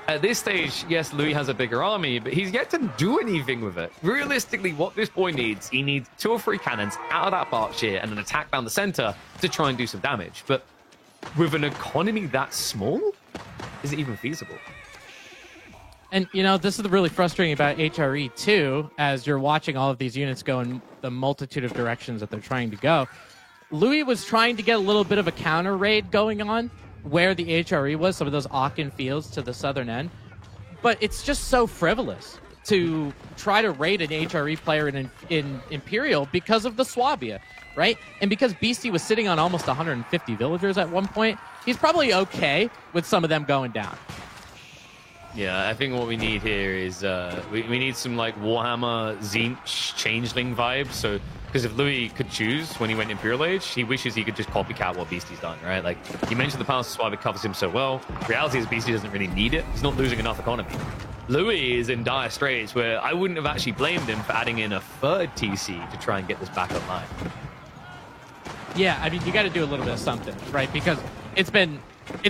at this stage, yes, Louis has a bigger army, but he's yet to do anything with it. Realistically, what this boy needs, he needs 2 or 3 cannons out of that Berkshire and an attack down the center to try and do some damage. But with an economy that small, is it even feasible? And, you know, this is really frustrating about HRE, too, as you're watching all of these units go in the multitude of directions that they're trying to go. Louis was trying to get a little bit of a counter raid going on where the HRE was, some of those Aachen fields to the southern end. But it's just so frivolous to try to raid an HRE player in Imperial because of the Swabia, right? And because Beastie was sitting on almost 150 villagers at one point, he's probably okay with some of them going down. Yeah, I think what we need here is we need some like Warhammer Tzeentch changeling vibes. So, because if Louis could choose when he went Imperial Age, he wishes he could just copycat what Beastie's done, right? Like you mentioned, the Palace of Swab covers him so well. Reality is Beastie doesn't really need it. He's not losing enough economy. Louis is in dire straits where I wouldn't have actually blamed him for adding in a third TC to try and get this back online. Yeah, I mean, you got to do a little bit of something, right? Because it's been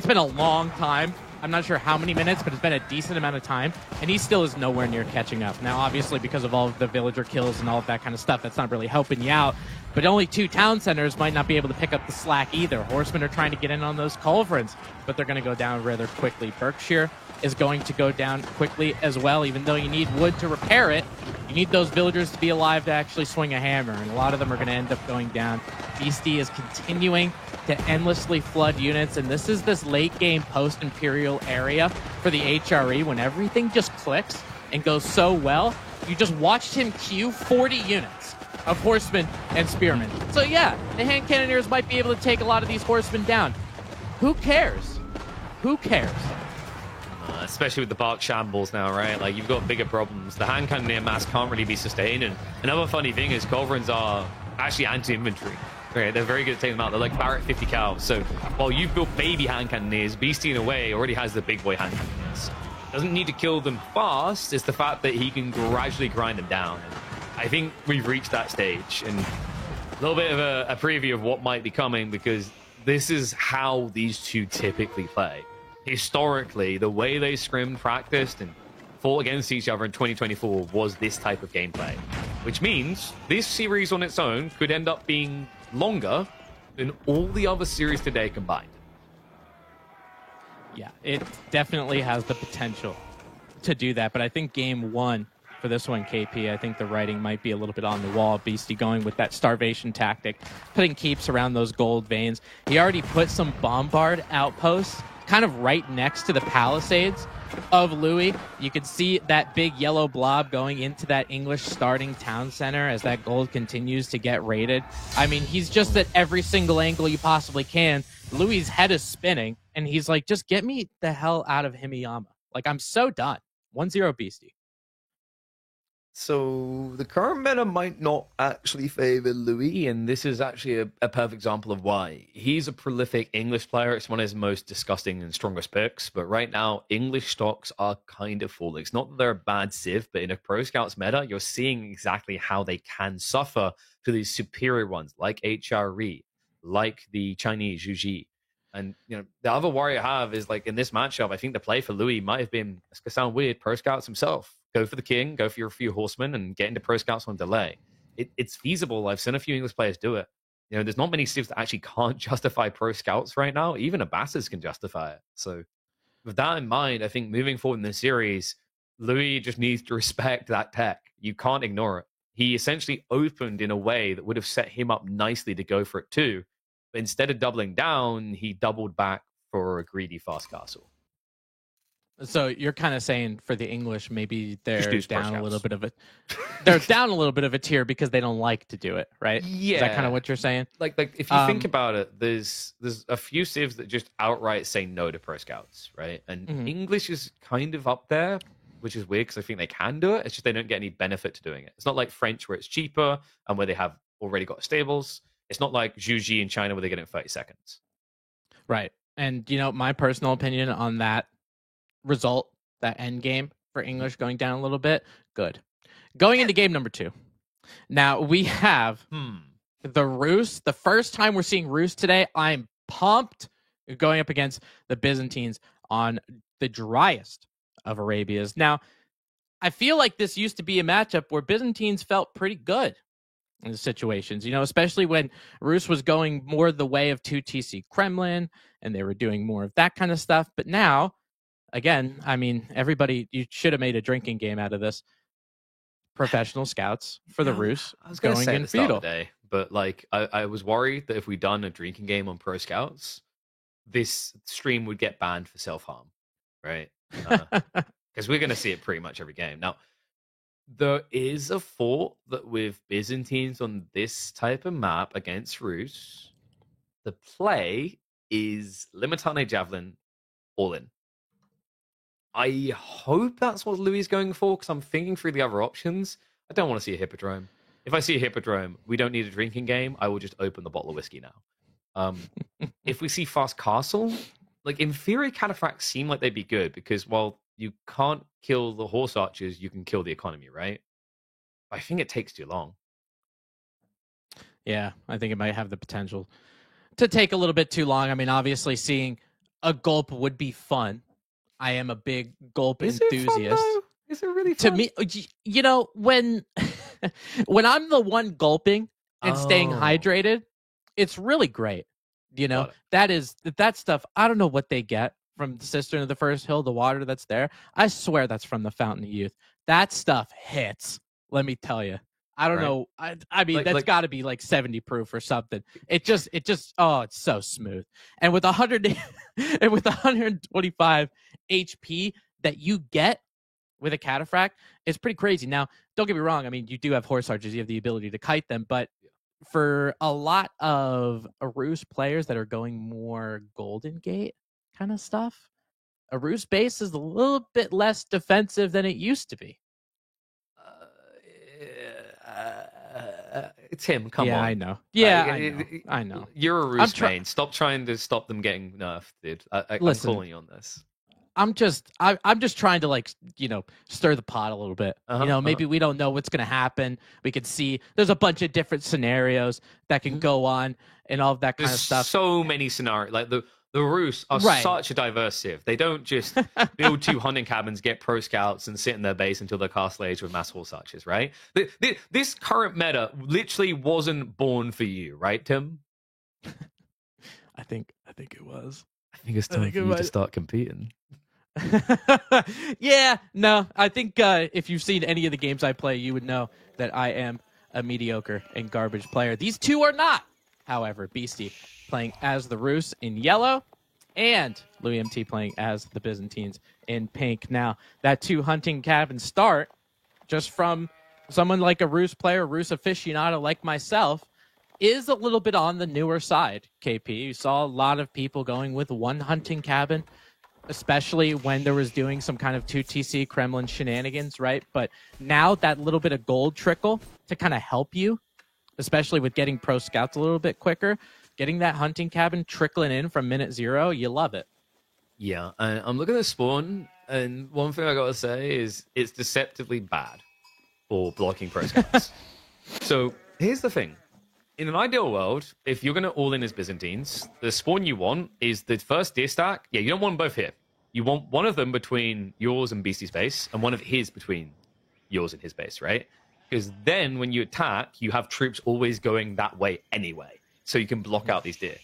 a long time. I'm not sure how many minutes, but it's been a decent amount of time, and he still is nowhere near catching up. Now, obviously, because of all of the villager kills and all of that kind of stuff, that's not really helping you out. But only 2 town centers might not be able to pick up the slack either. Horsemen are trying to get in on those culverins, but they're going to go down rather quickly. Berkshire is going to go down quickly as well, even though you need wood to repair it. You need those villagers to be alive to actually swing a hammer, and a lot of them are going to end up going down. Beastie is continuing to endlessly flood units, and this is this late game post-Imperial area for the HRE when everything just clicks and goes so well. You just watched him queue 40 units of horsemen and spearmen. So yeah, the hand cannoneers might be able to take a lot of these horsemen down. Who cares? Who cares? Especially with the Bark Shambles now, right? Like, you've got bigger problems. The hand cannoneer mass can't really be sustained, and another funny thing is culverins are actually anti-inventory. Right, they're very good at taking them out. They're like Barrett 50 cal. So while you've built baby hand cannoneers, Beastie in a way already has the big boy hand cannoneers. Doesn't need to kill them fast. It's the fact that he can gradually grind them down. And I think we've reached that stage. And a little bit of a preview of what might be coming, because this is how these two typically play. Historically, the way they scrimmed, practiced, and fought against each other in 2024 was this type of gameplay. Which means this series on its own could end up being longer than all the other series today combined. Yeah, it definitely has the potential to do that, but I think game 1 for this one, KP, I think the writing might be a little bit on the wall. Beastie going with that starvation tactic, putting keeps around those gold veins. He already put some bombard outposts kind of right next to the palisades of Louis. You could see that big yellow blob going into that English starting town center as that gold continues to get raided. I mean, he's just at every single angle you possibly can. Louis' head is spinning, and he's like, just get me the hell out of Himiyama. Like, I'm so done. 1-0 Beastie. So the current meta might not actually favor Louis, and this is actually a perfect example of why. He's a prolific English player. It's one of his most disgusting and strongest picks, but right now, English stocks are kind of falling. It's not that they're a bad civ, but in a Pro Scouts meta, you're seeing exactly how they can suffer to these superior ones, like HRE, like the Chinese Zhu Ji. And, you know, the other worry I have is, like, in this matchup, I think the play for Louis might have been, it's going to sound weird, Pro Scouts himself. Go for the king, go for your few horsemen, and get into Pro Scouts on delay. It's feasible. I've seen a few English players do it. You know, there's not many civs that actually can't justify Pro Scouts right now. Even Abbasis can justify it. So with that in mind, I think moving forward in this series, Louis just needs to respect that tech. You can't ignore it. He essentially opened in a way that would have set him up nicely to go for it too. But instead of doubling down, he doubled back for a greedy fast castle. So you're kind of saying for the English, maybe they're down a little bit of they're down a little bit of a tier because they don't like to do it, right? Yeah. Is that kind of what you're saying? Like if you think about it, there's a few civs that just outright say no to Pro Scouts, right? And English is kind of up there, which is weird because I think they can do it. It's just they don't get any benefit to doing it. It's not like French where it's cheaper and where they have already got stables. It's not like Zhu Ji in China where they get it in 30 seconds. Right. And, you know, my personal opinion on that result, that end game for English going down a little bit, good. Going into game number 2. Now, we have the Rus. The first time we're seeing Rus today, I'm pumped going up against the Byzantines on the driest of Arabias. Now, I feel like this used to be a matchup where Byzantines felt pretty good in the situations, you know, especially when Rus was going more the way of 2TC Kremlin and they were doing more of that kind of stuff. But now, again, I mean, everybody, you should have made a drinking game out of this. Professional scouts for the Rus going in feudal. But like, I was worried that if we'd done a drinking game on Pro Scouts, this stream would get banned for self-harm, right? Because we're going to see it pretty much every game. Now, there is a thought that with Byzantines on this type of map against Rus, the play is Limitane Javelin all in. I hope that's what Louis is going for, because I'm thinking through the other options. I don't want to see a Hippodrome. If I see a Hippodrome, we don't need a drinking game. I will just open the bottle of whiskey now. If we see Fast Castle, like in theory, Cataphracts seem like they'd be good, because while you can't kill the horse archers, you can kill the economy, right? I think it takes too long. Yeah, I think it might have the potential to take a little bit too long. I mean, obviously, seeing a gulp would be fun. I am a big gulp enthusiast. Is it really fun? To me, you know, when when I'm the one gulping and staying hydrated, it's really great. You know, that stuff. I don't know what they get from the Cistern of the First Hill, the water that's there. I swear that's from the Fountain of Youth. That stuff hits. Let me tell you. I don't know. I mean, that's got to be like 70 proof or something. It just, oh, it's so smooth. And with 125 HP that you get with a cataphract, it's pretty crazy. Now, don't get me wrong. I mean, you do have horse archers. You have the ability to kite them. But for a lot of Arus players that are going more Golden Gate kind of stuff, Arus base is a little bit less defensive than it used to be. Tim, come on. Yeah, I know. Yeah, I know. You're a Roost main. Stop trying to stop them getting nerfed, dude. I'm calling you on this. I'm just trying to, like, you know, stir the pot a little bit. You know, maybe we don't know what's going to happen. We could see there's a bunch of different scenarios that can go on and all of that kind of stuff. So many scenarios. Like the Roost are such a diverse civ. They don't just build 2 hunting cabins, get pro scouts, and sit in their base until they're castle age with mass horse archers, right? This current meta literally wasn't born for you, right, Tim? I think it was. I think it's time for you to start competing. Yeah, no, I think if you've seen any of the games I play, you would know that I am a mediocre and garbage player. These two are not, however. Beastie playing as the Rus in yellow, and Louis MT playing as the Byzantines in pink. Now, that 2 hunting cabin start, just from someone like a Rus player, Rus aficionado like myself, is a little bit on the newer side, KP. You saw a lot of people going with 1 hunting cabin, especially when there was doing some kind of 2TC Kremlin shenanigans, right? But now that little bit of gold trickle to kind of help you, especially with getting pro scouts a little bit quicker, getting that hunting cabin trickling in from minute 0, you love it. Yeah, I'm looking at spawn, and one thing I gotta say is it's deceptively bad for blocking pro scouts. So here's the thing. In an ideal world, if you're going to all in as Byzantines, the spawn you want is the first deer stack. Yeah, you don't want them both here. You want one of them between yours and Beastie's base, and one of his between yours and his base, right? Because then when you attack, you have troops always going that way anyway, so you can block out these deer.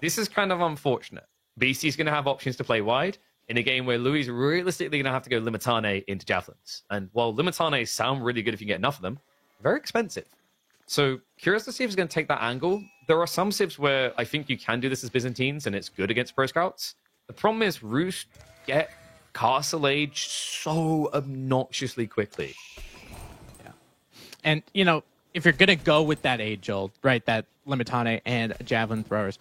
This is kind of unfortunate. Beastie's going to have options to play wide in a game where Louis is realistically going to have to go Limitane into javelins. And while Limitane sound really good if you get enough of them, very expensive. So curious to see if he's going to take that angle. There are some civs where I think you can do this as Byzantines, and it's good against pro scouts. The problem is Roost get castle age so obnoxiously quickly. Yeah. And, you know, if you're going to go with that age old, right, that Limitane and javelin throwers,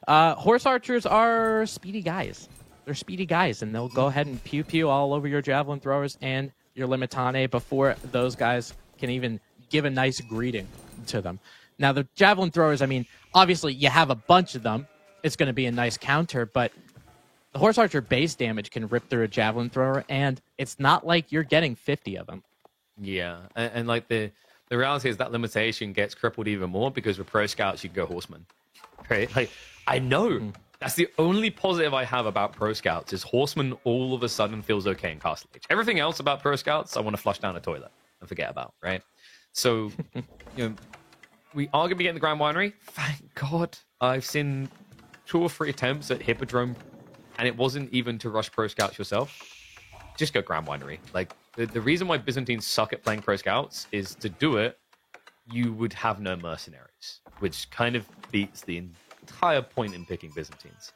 horse archers are speedy guys. They're speedy guys, and they'll go ahead and pew-pew all over your javelin throwers and your Limitane before those guys can even give a nice greeting to them. Now, the javelin throwers, I mean, obviously you have a bunch of them. It's going to be a nice counter, but the horse archer base damage can rip through a javelin thrower, and it's not like you're getting 50 of them. Yeah, and like the reality is that limitation gets crippled even more because with pro scouts you can go horseman, right? Like, I know that's the only positive I have about pro scouts is horseman all of a sudden feels okay in castle age. Everything else about pro scouts I want to flush down a toilet and forget about, right? So, you know, we are going to be getting the Grand Winery. Thank God. I've seen 2 or 3 attempts at Hippodrome, and it wasn't even to rush pro scouts yourself. Just go Grand Winery. Like, the reason why Byzantines suck at playing pro scouts is to do it, you would have no mercenaries, which kind of beats the entire point in picking Byzantines.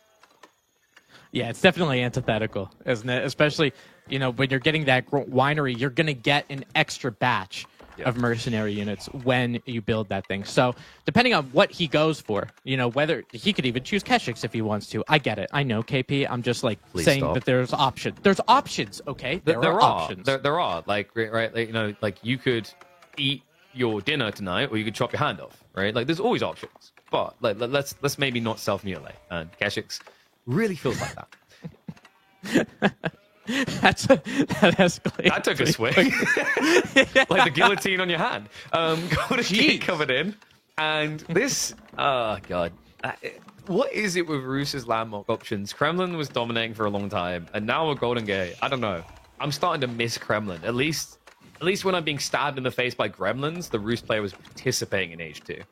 Yeah, it's definitely antithetical, isn't it? Especially, you know, when you're getting that winery, you're going to get an extra batch of mercenary units when you build that thing. So depending on what he goes for, you know, whether he could even choose Keshiks if he wants to. I get it. I know, KP. I'm just like saying that there's options. There's options, okay? There are options. There are. Like, right, like, you know, like you could eat your dinner tonight or you could chop your hand off, right? Like there's always options. But like, let's maybe not self-mutilate. And Keshiks really feels like that. that escalated. That took a swing. Like the guillotine on your hand. Golden Gate covered in. And this, oh God. What is it with Roos's landmark options? Kremlin was dominating for a long time. And now with Golden Gate, I don't know. I'm starting to miss Kremlin. At least when I'm being stabbed in the face by gremlins, the Roos player was participating in H2.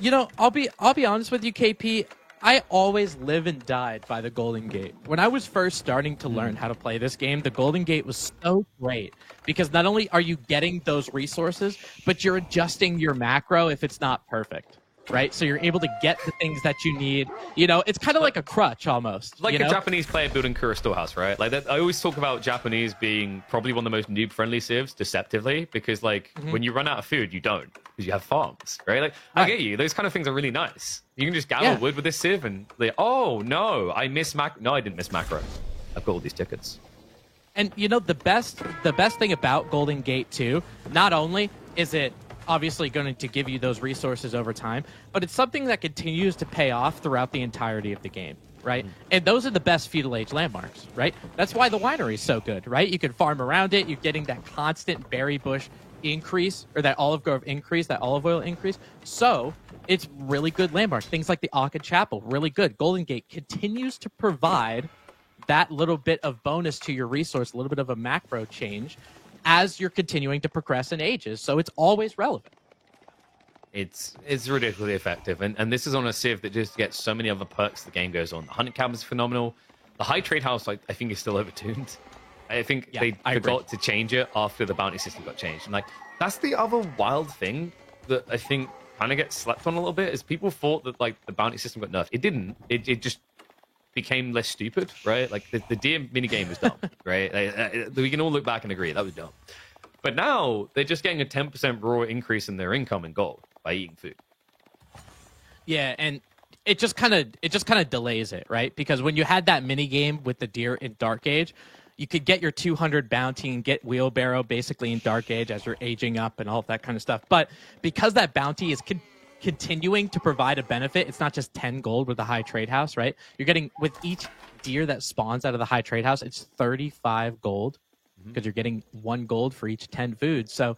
You know, I'll be honest with you, KP. I always live and died by the Golden Gate. When I was first starting to learn how to play this game, the Golden Gate was so great because not only are you getting those resources, but you're adjusting your macro if it's not perfect, right? So you're able to get the things that you need. You know, it's kind of like a crutch almost. Like a Japanese player building Kura Storehouse, right? Like that, I always talk about Japanese being probably one of the most noob-friendly civs, deceptively, because like when you run out of food, you don't, because you have farms, right? Like I get you; those kind of things are really nice. You can just gather wood with this civ, and like, oh no, I missed macro. No, I didn't miss macro. I've got all these tickets. And you know the best thing about Golden Gate too, not only is it obviously going to give you those resources over time, but it's something that continues to pay off throughout the entirety of the game, right? And those are the best feudal age landmarks, right? That's why the winery is so good, right? You can farm around it. You're getting that constant berry bush increase, or that olive grove increase, that olive oil increase. So it's really good landmarks. Things like the Akka Chapel, really good. Golden Gate continues to provide that little bit of bonus to your resource, a little bit of a macro change as you're continuing to progress in ages. So it's always relevant. It's ridiculously effective. And this is on a civ that just gets so many other perks the game goes on. The hunting cabin is phenomenal. The high trade house, I think, is still overtuned. I think they forgot to change it after the bounty system got changed. And like that's the other wild thing that I think kind of gets slept on a little bit is people thought that like the bounty system got nerfed. It didn't. It just became less stupid, right? Like the deer minigame was dumb, right? We can all look back and agree that was dumb. But now they're just getting a 10% raw increase in their income in gold by eating food. Yeah, and it just kind of delays it, right? Because when you had that mini game with the deer in Dark Age, you could get your 200 bounty and get wheelbarrow basically in Dark Age as you're aging up and all of that kind of stuff. But because that bounty is continuing to provide a benefit, it's not just 10 gold with the high trade house, right? You're getting, with each deer that spawns out of the high trade house, it's 35 gold because you're getting 1 gold for each 10 foods. So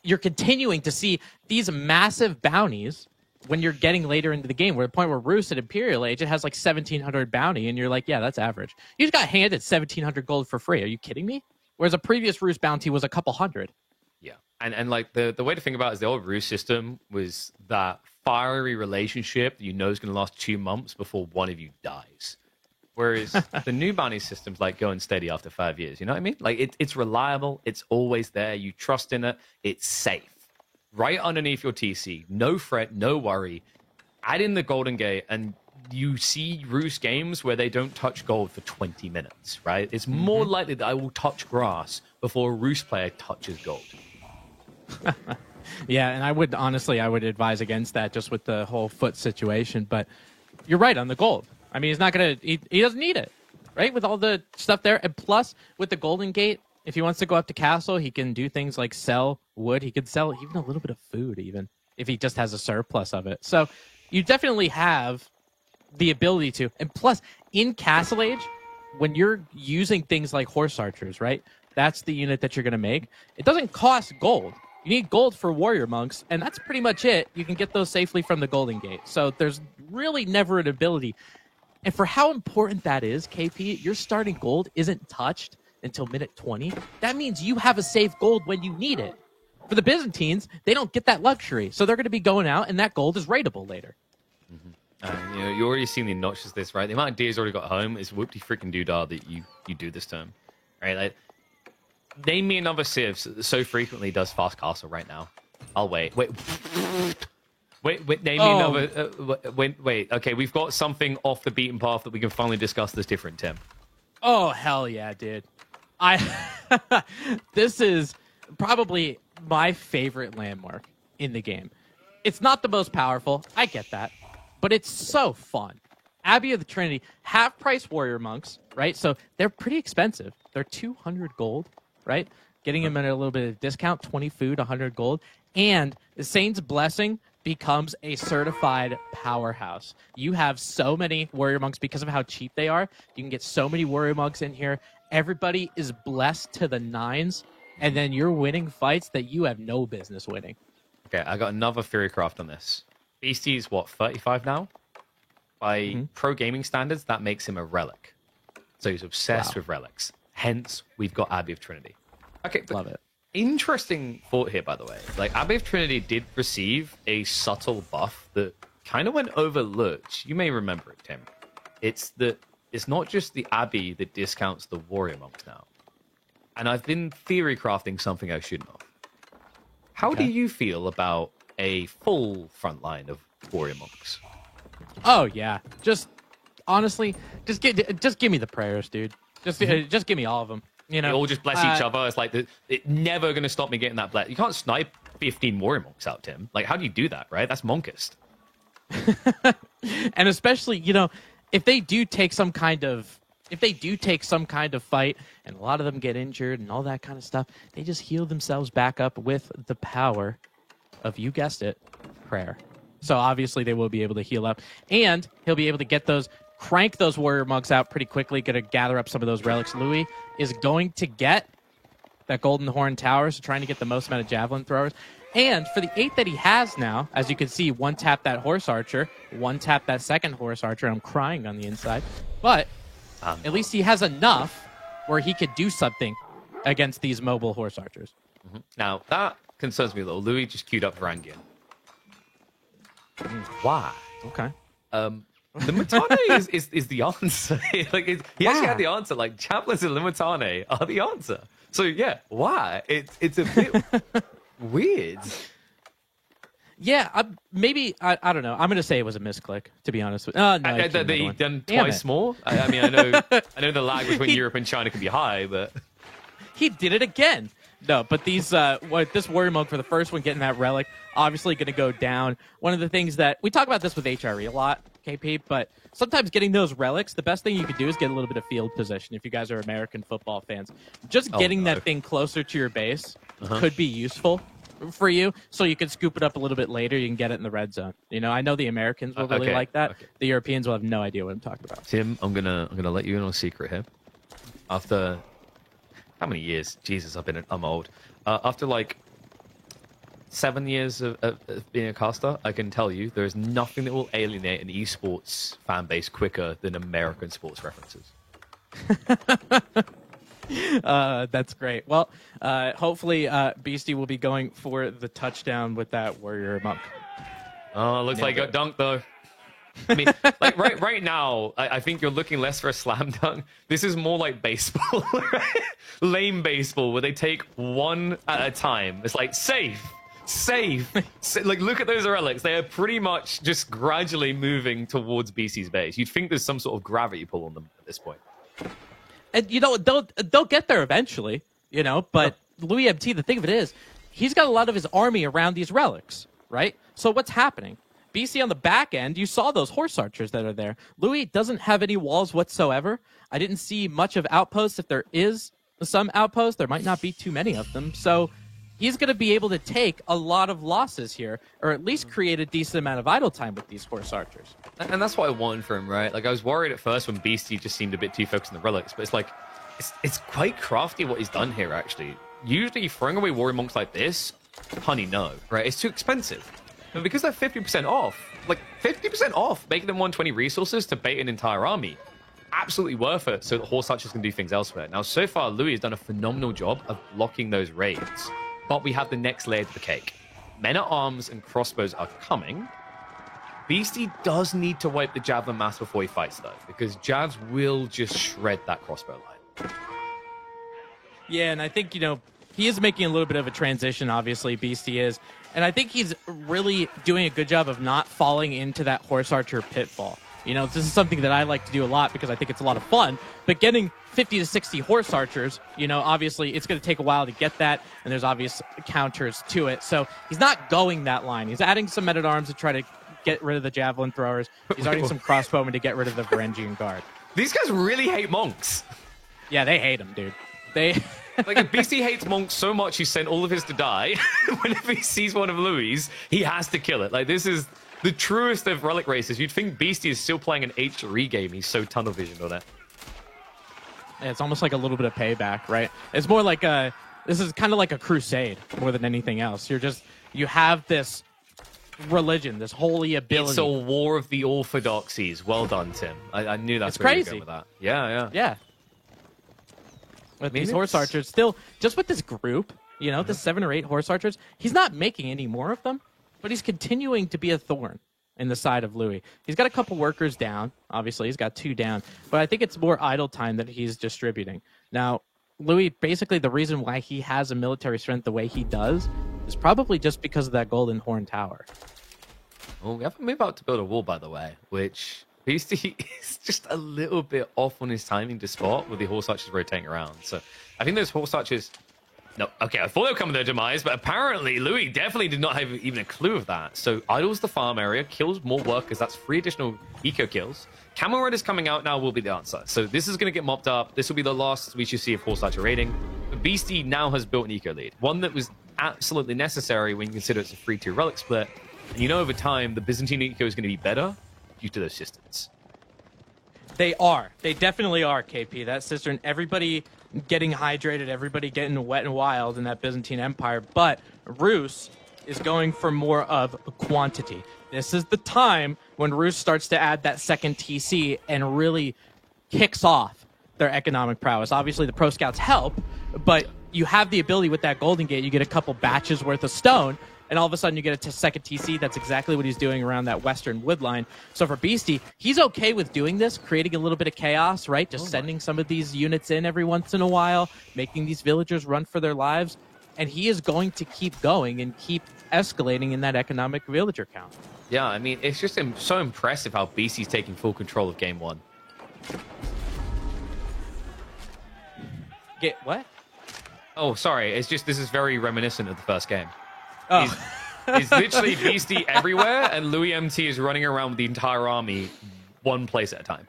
you're continuing to see these massive bounties when you're getting later into the game, where the point where Roos at Imperial Age, it has like 1,700 bounty, and you're like, yeah, that's average. You just got handed 1,700 gold for free. Are you kidding me? Whereas a previous Roos bounty was a couple hundred. Yeah, and like the way to think about it is the old Roos system was that fiery relationship that you know is going to last 2 months before one of you dies. Whereas the new bounty system's like going steady after 5 years. You know what I mean? Like it's reliable. It's always there. You trust in it. It's safe. Right underneath your TC. No fret, no worry. Add in the Golden Gate, and you see Roos games where they don't touch gold for 20 minutes, right? It's more likely that I will touch grass before a Roos player touches gold. Yeah, and I would advise against that just with the whole foot situation. But you're right on the gold. I mean, he's not going to, he doesn't need it, right? With all the stuff there. And plus, with the Golden Gate, if he wants to go up to castle, he can do things like sell wood. He could sell even a little bit of food, even if he just has a surplus of it. So you definitely have the ability to. And plus, in Castle Age, when you're using things like horse archers, right? That's the unit that you're going to make. It doesn't cost gold. You need gold for warrior monks, and that's pretty much it. You can get those safely from the Golden Gate. So there's really never an ability. And for how important that is, KP, your starting gold isn't touched until minute 20. That means you have a safe gold when you need it. For the Byzantines, they don't get that luxury. So they're going to be going out, and that gold is rateable later. You already seen the obnoxious this, right? The amount of deers already got home is whoopty freaking doodah that you do this term, right? Like, name me another civ that so frequently does fast castle right now. I'll wait. Wait. Name me another. Wait. Okay, we've got something off the beaten path that we can finally discuss this different, Tim. Oh hell yeah, dude! This is probably my favorite landmark in the game. It's not the most powerful, I get that, but it's so fun. Abbey of the Trinity, half-price warrior monks, right? So they're pretty expensive. They're 200 gold, right? Getting them at a little bit of discount, 20 food, 100 gold. And the Saint's Blessing becomes a certified powerhouse. You have so many warrior monks because of how cheap they are. You can get so many warrior monks in here, everybody is blessed to the nines, and then you're winning fights that you have no business winning. Okay, I got another Theorycraft on this. Beastie's, what, 35 now? By pro gaming standards, that makes him a relic. So he's obsessed with relics. Hence, we've got Abbey of Trinity. Okay, love it. Interesting thought here, by the way. Like, Abbey of Trinity did receive a subtle buff that kind of went overlooked. You may remember it, Tim. It's not just the Abbey that discounts the Warrior Monks now. And I've been theory crafting something I shouldn't have. How do you feel about a full front line of Warrior Monks? Oh yeah, just honestly, just give me the prayers, dude. Just give me all of them. You know, they all just bless each other. It's like it's never going to stop me getting that bless. You can't snipe 15 Warrior Monks out, Tim. Like, how do you do that, right? That's monkist. And especially, you know, if they do take some kind of fight, and a lot of them get injured and all that kind of stuff, they just heal themselves back up with the power of, you guessed it, prayer. So obviously they will be able to heal up, and he'll be able to crank those Warrior Monks out pretty quickly, going to gather up some of those relics. Louis is going to get that Golden Horn Tower, so trying to get the most amount of Javelin throwers. And for the 8 that he has now, as you can see, one tap that Horse Archer, one tap that second Horse Archer. I'm crying on the inside. But at least he has enough where he could do something against these mobile Horse Archers. Mm-hmm. Now, that concerns me a little. Louis just queued up Varangian. Why? Okay. The Limitane is the answer. Like, he actually had the answer. Like, Chaplains and Limitane are the answer. So, yeah, why? It's a bit weird. Yeah, I don't know. I'm going to say it was a misclick, to be honest. No, that he done twice more? I mean, I know the lag between Europe and China can be high, but... He did it again. No, but this Warrior Monk for the first one, getting that relic, obviously going to go down. One of the things that... We talk about this with HRE a lot, KP, but sometimes getting those relics, the best thing you could do is get a little bit of field position if you guys are American football fans. Just getting that thing closer to your base could be useful for you, so you can scoop it up a little bit later. You can get it in the red zone. You know, I know the Americans will really like that. Okay. The Europeans will have no idea what I'm talking about. Tim, I'm gonna let you in on a secret here. After how many years? Jesus, I'm old. After like 7 years of being a caster, I can tell you there is nothing that will alienate an esports fan base quicker than American sports references. That's great. Well, hopefully Beastie will be going for the touchdown with that Warrior Monk. Oh, looks like got dunked though. I mean, like right now, I think you're looking less for a slam dunk. This is more like baseball, right? Lame baseball, where they take one at a time. It's like safe. Like, look at those relics. They are pretty much just gradually moving towards BC's base. You'd think there's some sort of gravity pull on them at this point. And, you know, they'll get there eventually, you know, but Louis MT, the thing of it is, he's got a lot of his army around these relics, right? So what's happening? BC on the back end, you saw those Horse Archers that are there. Louis doesn't have any walls whatsoever. I didn't see much of outposts. If there is some outposts, there might not be too many of them. So he's going to be able to take a lot of losses here, or at least create a decent amount of idle time with these Horse Archers. And that's what I wanted for him, right? Like, I was worried at first when Beastie just seemed a bit too focused on the relics, but it's like, it's quite crafty what he's done here, actually. Usually throwing away Warrior Monks like this, honey, no, right? It's too expensive. And because they're 50% off, like 50% off, making them 120 resources to bait an entire army, absolutely worth it so that Horse Archers can do things elsewhere. Now, so far, Louis has done a phenomenal job of blocking those raids, but we have the next layer to the cake. Men-at-Arms and crossbows are coming. Beastie does need to wipe the Javelin mass before he fights, though, because Javs will just shred that crossbow line. Yeah, and I think, you know, he is making a little bit of a transition, obviously, Beastie is. And I think he's really doing a good job of not falling into that Horse Archer pitfall. You know, this is something that I like to do a lot because I think it's a lot of fun. But getting 50 to 60 Horse Archers, you know, obviously it's going to take a while to get that, and there's obvious counters to it. So he's not going that line. He's adding some Men-at-Arms to try to get rid of the Javelin throwers. He's adding some crossbowmen to get rid of the Varangian Guard. These guys really hate monks. Yeah, they hate him, dude. They... Like, BC hates monks so much he sent all of his to die. Whenever he sees one of Louis, he has to kill it. Like, this is the truest of relic races. You'd think Beastie is still playing an H3 game. He's so tunnel visioned on it. It's almost like a little bit of payback, right? It's more like this is kind of like a crusade more than anything else. You have this religion, this holy ability. It's a war of the orthodoxies. Well done, Tim. I knew that's it's where you were crazy. going with that. Yeah. With these horse archers, still, just with this group, the 7 or 8 horse archers, he's not making any more of them, but he's continuing to be a thorn in the side of Louis. He's got a couple workers down. Obviously, he's got 2 down, but I think it's more idle time that he's distributing. Now, Louis, basically the reason why he has a military strength the way he does is probably just because of that Golden Horn Tower. Well, we have to move out to build a wall, by the way, which Beastie is just a little bit off on his timing to spot with the horse archers rotating around. So I think those horse archers... No, okay, I thought they were coming to their demise, but apparently Louis definitely did not have even a clue of that. So idles the farm area, kills more workers. That's 3 additional eco kills. Camel Riders coming out now will be the answer. So this is going to get mopped up. This will be the last we should see of horse archer raiding. But Beastie now has built an eco lead, one that was absolutely necessary when you consider it's a 3-2 relic split. And over time, the Byzantine eco is going to be better due to those systems. They are. They definitely are, KP. That cistern, everybody getting hydrated, everybody getting wet and wild in that Byzantine Empire. But Rus is going for more of quantity. This is the time when Rus starts to add that second TC and really kicks off their economic prowess. Obviously, the Pro Scouts help, but you have the ability with that Golden Gate. You get a couple batches worth of stone, and all of a sudden you get a second TC. That's exactly what he's doing around that western wood line. So for Beastie, he's okay with doing this, creating a little bit of chaos, right? Just sending some of these units in every once in a while, making these villagers run for their lives. And he is going to keep going and keep escalating in that economic villager count. Yeah, I mean, it's just so impressive how Beastie's taking full control of game 1. Get what? Oh, sorry. It's just, this is very reminiscent of the first game. Oh. He's literally Beastie everywhere, and Louis MT is running around with the entire army one place at a time.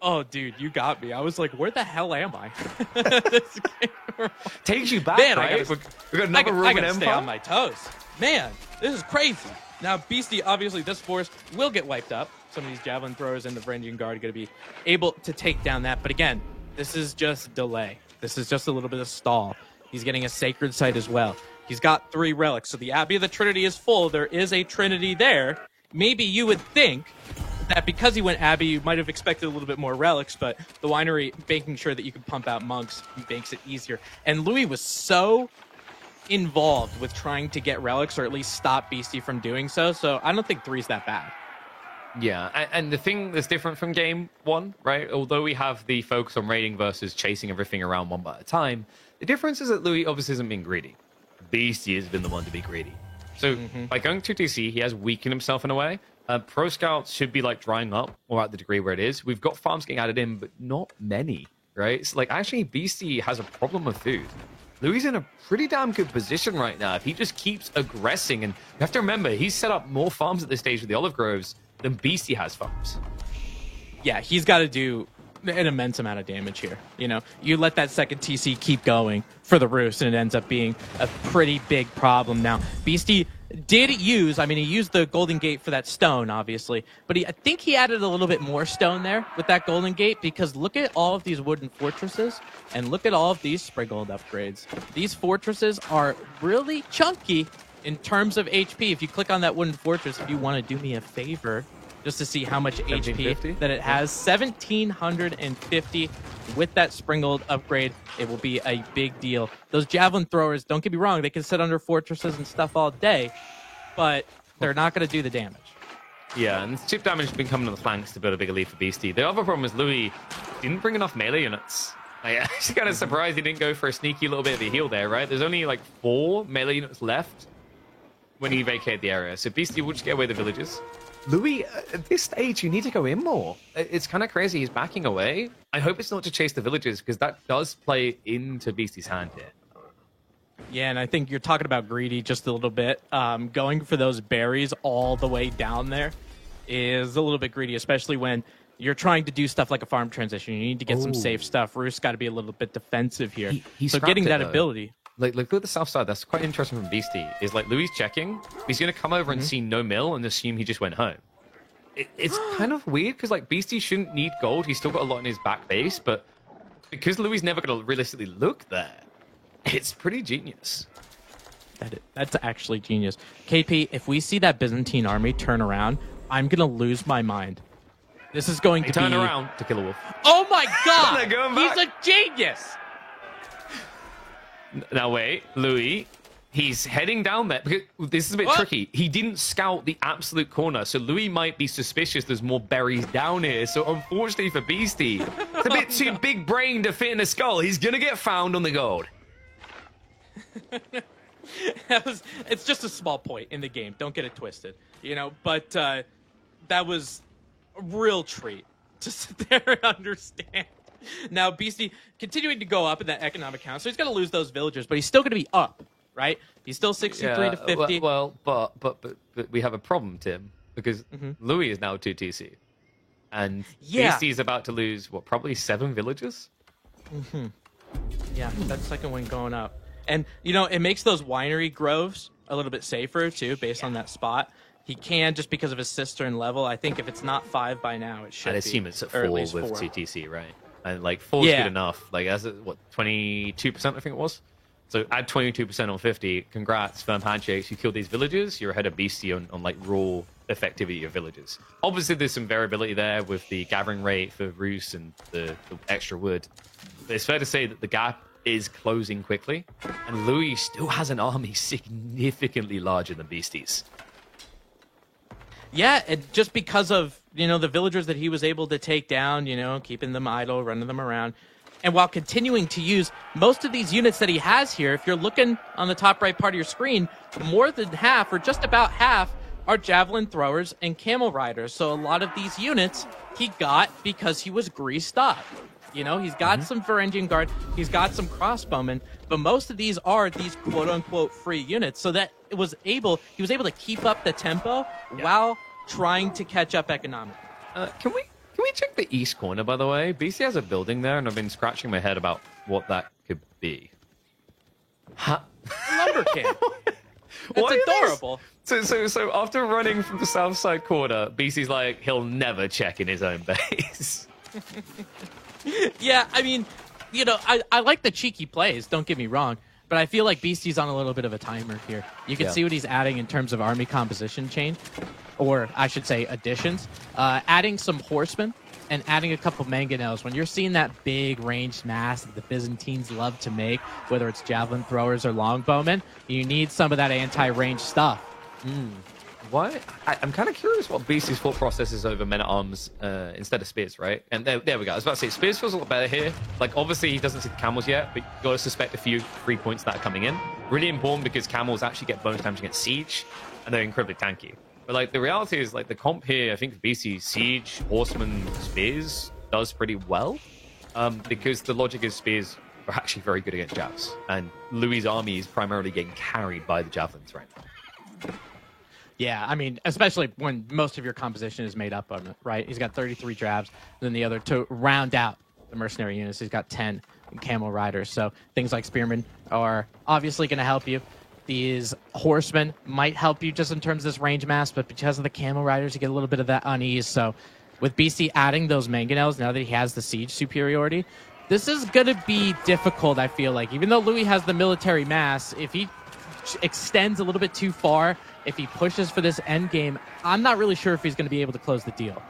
Oh, dude, you got me. I was like, where the hell am I? Takes you back, Man, right? We got another Roman Empire. Stay on my toes. Man, this is crazy. Now, Beastie, obviously, this force will get wiped up. Some of these javelin throwers and the Varangian Guard are going to be able to take down that. But again, this is just delay. This is just a little bit of stall. He's getting a sacred site as well. He's got 3 relics. So the Abbey of the Trinity is full. There is a Trinity there. Maybe you would think that because he went Abbey, you might have expected a little bit more relics, but the winery making sure that you can pump out monks makes it easier. And Louis was so involved with trying to get relics, or at least stop Beastie from doing so. So I don't think 3's that bad. Yeah, and the thing that's different from game 1, right? Although we have the focus on raiding versus chasing everything around one by a time, the difference is that Louis obviously isn't being greedy. Beastie has been the one to be greedy. So by going to TC, he has weakened himself in a way. Pro Scouts should be like drying up, or at the degree where it is. We've got farms getting added in, but not many, right? It's like actually Beastie has a problem with food. Louis is in a pretty damn good position right now. If he just keeps aggressing, and you have to remember, he's set up more farms at this stage with the olive groves than Beastie has farms. Yeah, he's got to do an immense amount of damage here. You let that second TC keep going for the Rus, and it ends up being a pretty big problem. Now, Beastie did use, he used the Golden Gate for that stone, obviously, but I think he added a little bit more stone there with that Golden Gate, because look at all of these wooden fortresses, and look at all of these Spriggold upgrades. These fortresses are really chunky in terms of HP. If you click on that wooden fortress, if you want to do me a favor, just to see how much HP that it has. 1,750 with that Springgold upgrade. It will be a big deal. Those javelin throwers, don't get me wrong, they can sit under fortresses and stuff all day, but they're not going to do the damage. Yeah, and chip damage has been coming to the flanks to build a bigger lead for Beastie. The other problem is Louis didn't bring enough melee units. I'm actually kind of surprised he didn't go for a sneaky little bit of a heal there, right? There's only like 4 melee units left when he vacated the area. So Beastie will just get away the villages. Louis, at this stage, you need to go in more. It's kind of crazy. He's backing away. I hope it's not to chase the villages, because that does play into Beastie's hand here. Yeah, and I think you're talking about greedy just a little bit. Going for those berries all the way down there is a little bit greedy, especially when you're trying to do stuff like a farm transition. You need to get some safe stuff. Rus got to be a little bit defensive here. So getting that ability... Like, look at the south side. That's quite interesting from Beastie. Is like Louis checking. He's going to come over and see no mill and assume he just went home. It's kind of weird because like Beastie shouldn't need gold. He's still got a lot in his back base, but because Louis never going to realistically look there, it's pretty genius. That's actually genius. KP, if we see that Byzantine army turn around, I'm going to lose my mind. This is going to turn around to kill a wolf. Oh my god! They're going back. He's a genius! Now wait, Louis, he's heading down there. Because this is a bit tricky. He didn't scout the absolute corner, so Louis might be suspicious there's more berries down here. So unfortunately for Beastie, it's a bit too big brain to fit in a skull. He's going to get found on the gold. It's just a small point in the game. Don't get it twisted, But that was a real treat to sit there and understand. Now, Beastie continuing to go up in that economic count, so he's going to lose those villagers, but he's still going to be up, right? He's still 63 to 50. But we have a problem, Tim, because Louis is now 2 TC, and Beastie is about to lose probably 7 villagers. Yeah, that second one going up. And, it makes those winery groves a little bit safer, too, based on that spot. He can, just because of his cistern level. I think if it's not 5 by now, it should be. I'd assume it's at 4 with 4. TTC, right? And, 4 is good enough. 22%, I think it was? So add 22% on 50. Congrats, firm handshakes. You kill these villagers, you're ahead of Beastie on raw effectivity of villagers. Obviously, there's some variability there with the gathering rate for Roos and the extra wood. But it's fair to say that the gap is closing quickly, and Louis still has an army significantly larger than Beastie's. Yeah, just because of, the villagers that he was able to take down, keeping them idle, running them around. And while continuing to use most of these units that he has here, if you're looking on the top right part of your screen, more than half, or just about half, are javelin throwers and camel riders. So a lot of these units he got because he was greased up. He's got some Varangian Guard, he's got some crossbowmen, but most of these are these quote-unquote free units, so that he was able to keep up the tempo while trying to catch up economically. Can we check the east corner, by the way? BC has a building there, and I've been scratching my head about what that could be. Lumber camp. It's adorable. So after running from the south side corner, BC's like, he'll never check in his own base. Yeah, I mean, I like the cheeky plays, don't get me wrong, but I feel like Beastie's on a little bit of a timer here. You can see what he's adding in terms of army composition change, or I should say additions. Adding some horsemen and adding a couple mangonels. When you're seeing that big ranged mass that the Byzantines love to make, whether it's javelin throwers or longbowmen, you need some of that anti-range stuff. What? I'm kind of curious what BC's thought process is over men-at-arms instead of spears, right? And there we go. I was about to say, spears feels a lot better here. Obviously, he doesn't see the camels yet, but you got to suspect a few free points that are coming in. Really important because camels actually get bonus damage against siege, and they're incredibly tanky. But, the reality is, the comp here, I think BC, siege, horsemen, spears does pretty well, because the logic is spears are actually very good against javs, and Louis' army is primarily getting carried by the javelins right now. Yeah, I mean, especially when most of your composition is made up of it, right? He's got 33 drabs, and then the other to round out the mercenary units, he's got 10 camel riders. So things like spearmen are obviously going to help you. These horsemen might help you just in terms of this range mass, but because of the camel riders, you get a little bit of that unease. So with BC adding those mangonels, now that he has the siege superiority, this is going to be difficult, I feel like. Even though Louis has the military mass, if he extends a little bit too far, if he pushes for this end game, I'm not really sure if he's going to be able to close the deal.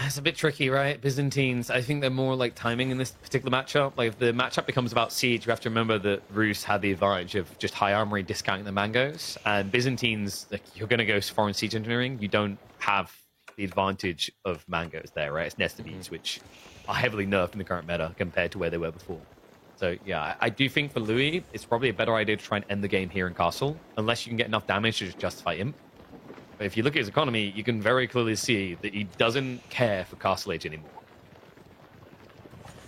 It's a bit tricky, right? Byzantines, I think they're more timing in this particular matchup. If the matchup becomes about siege, you have to remember that Roos had the advantage of just high armory discounting the mangoes. And Byzantines, you're going to go foreign siege engineering. You don't have the advantage of mangoes there, right? It's Nestabees, which are heavily nerfed in the current meta compared to where they were before. So, yeah, I do think for Louis, it's probably a better idea to try and end the game here in Castle, unless you can get enough damage to just justify Imp. But if you look at his economy, you can very clearly see that he doesn't care for Castle Age anymore.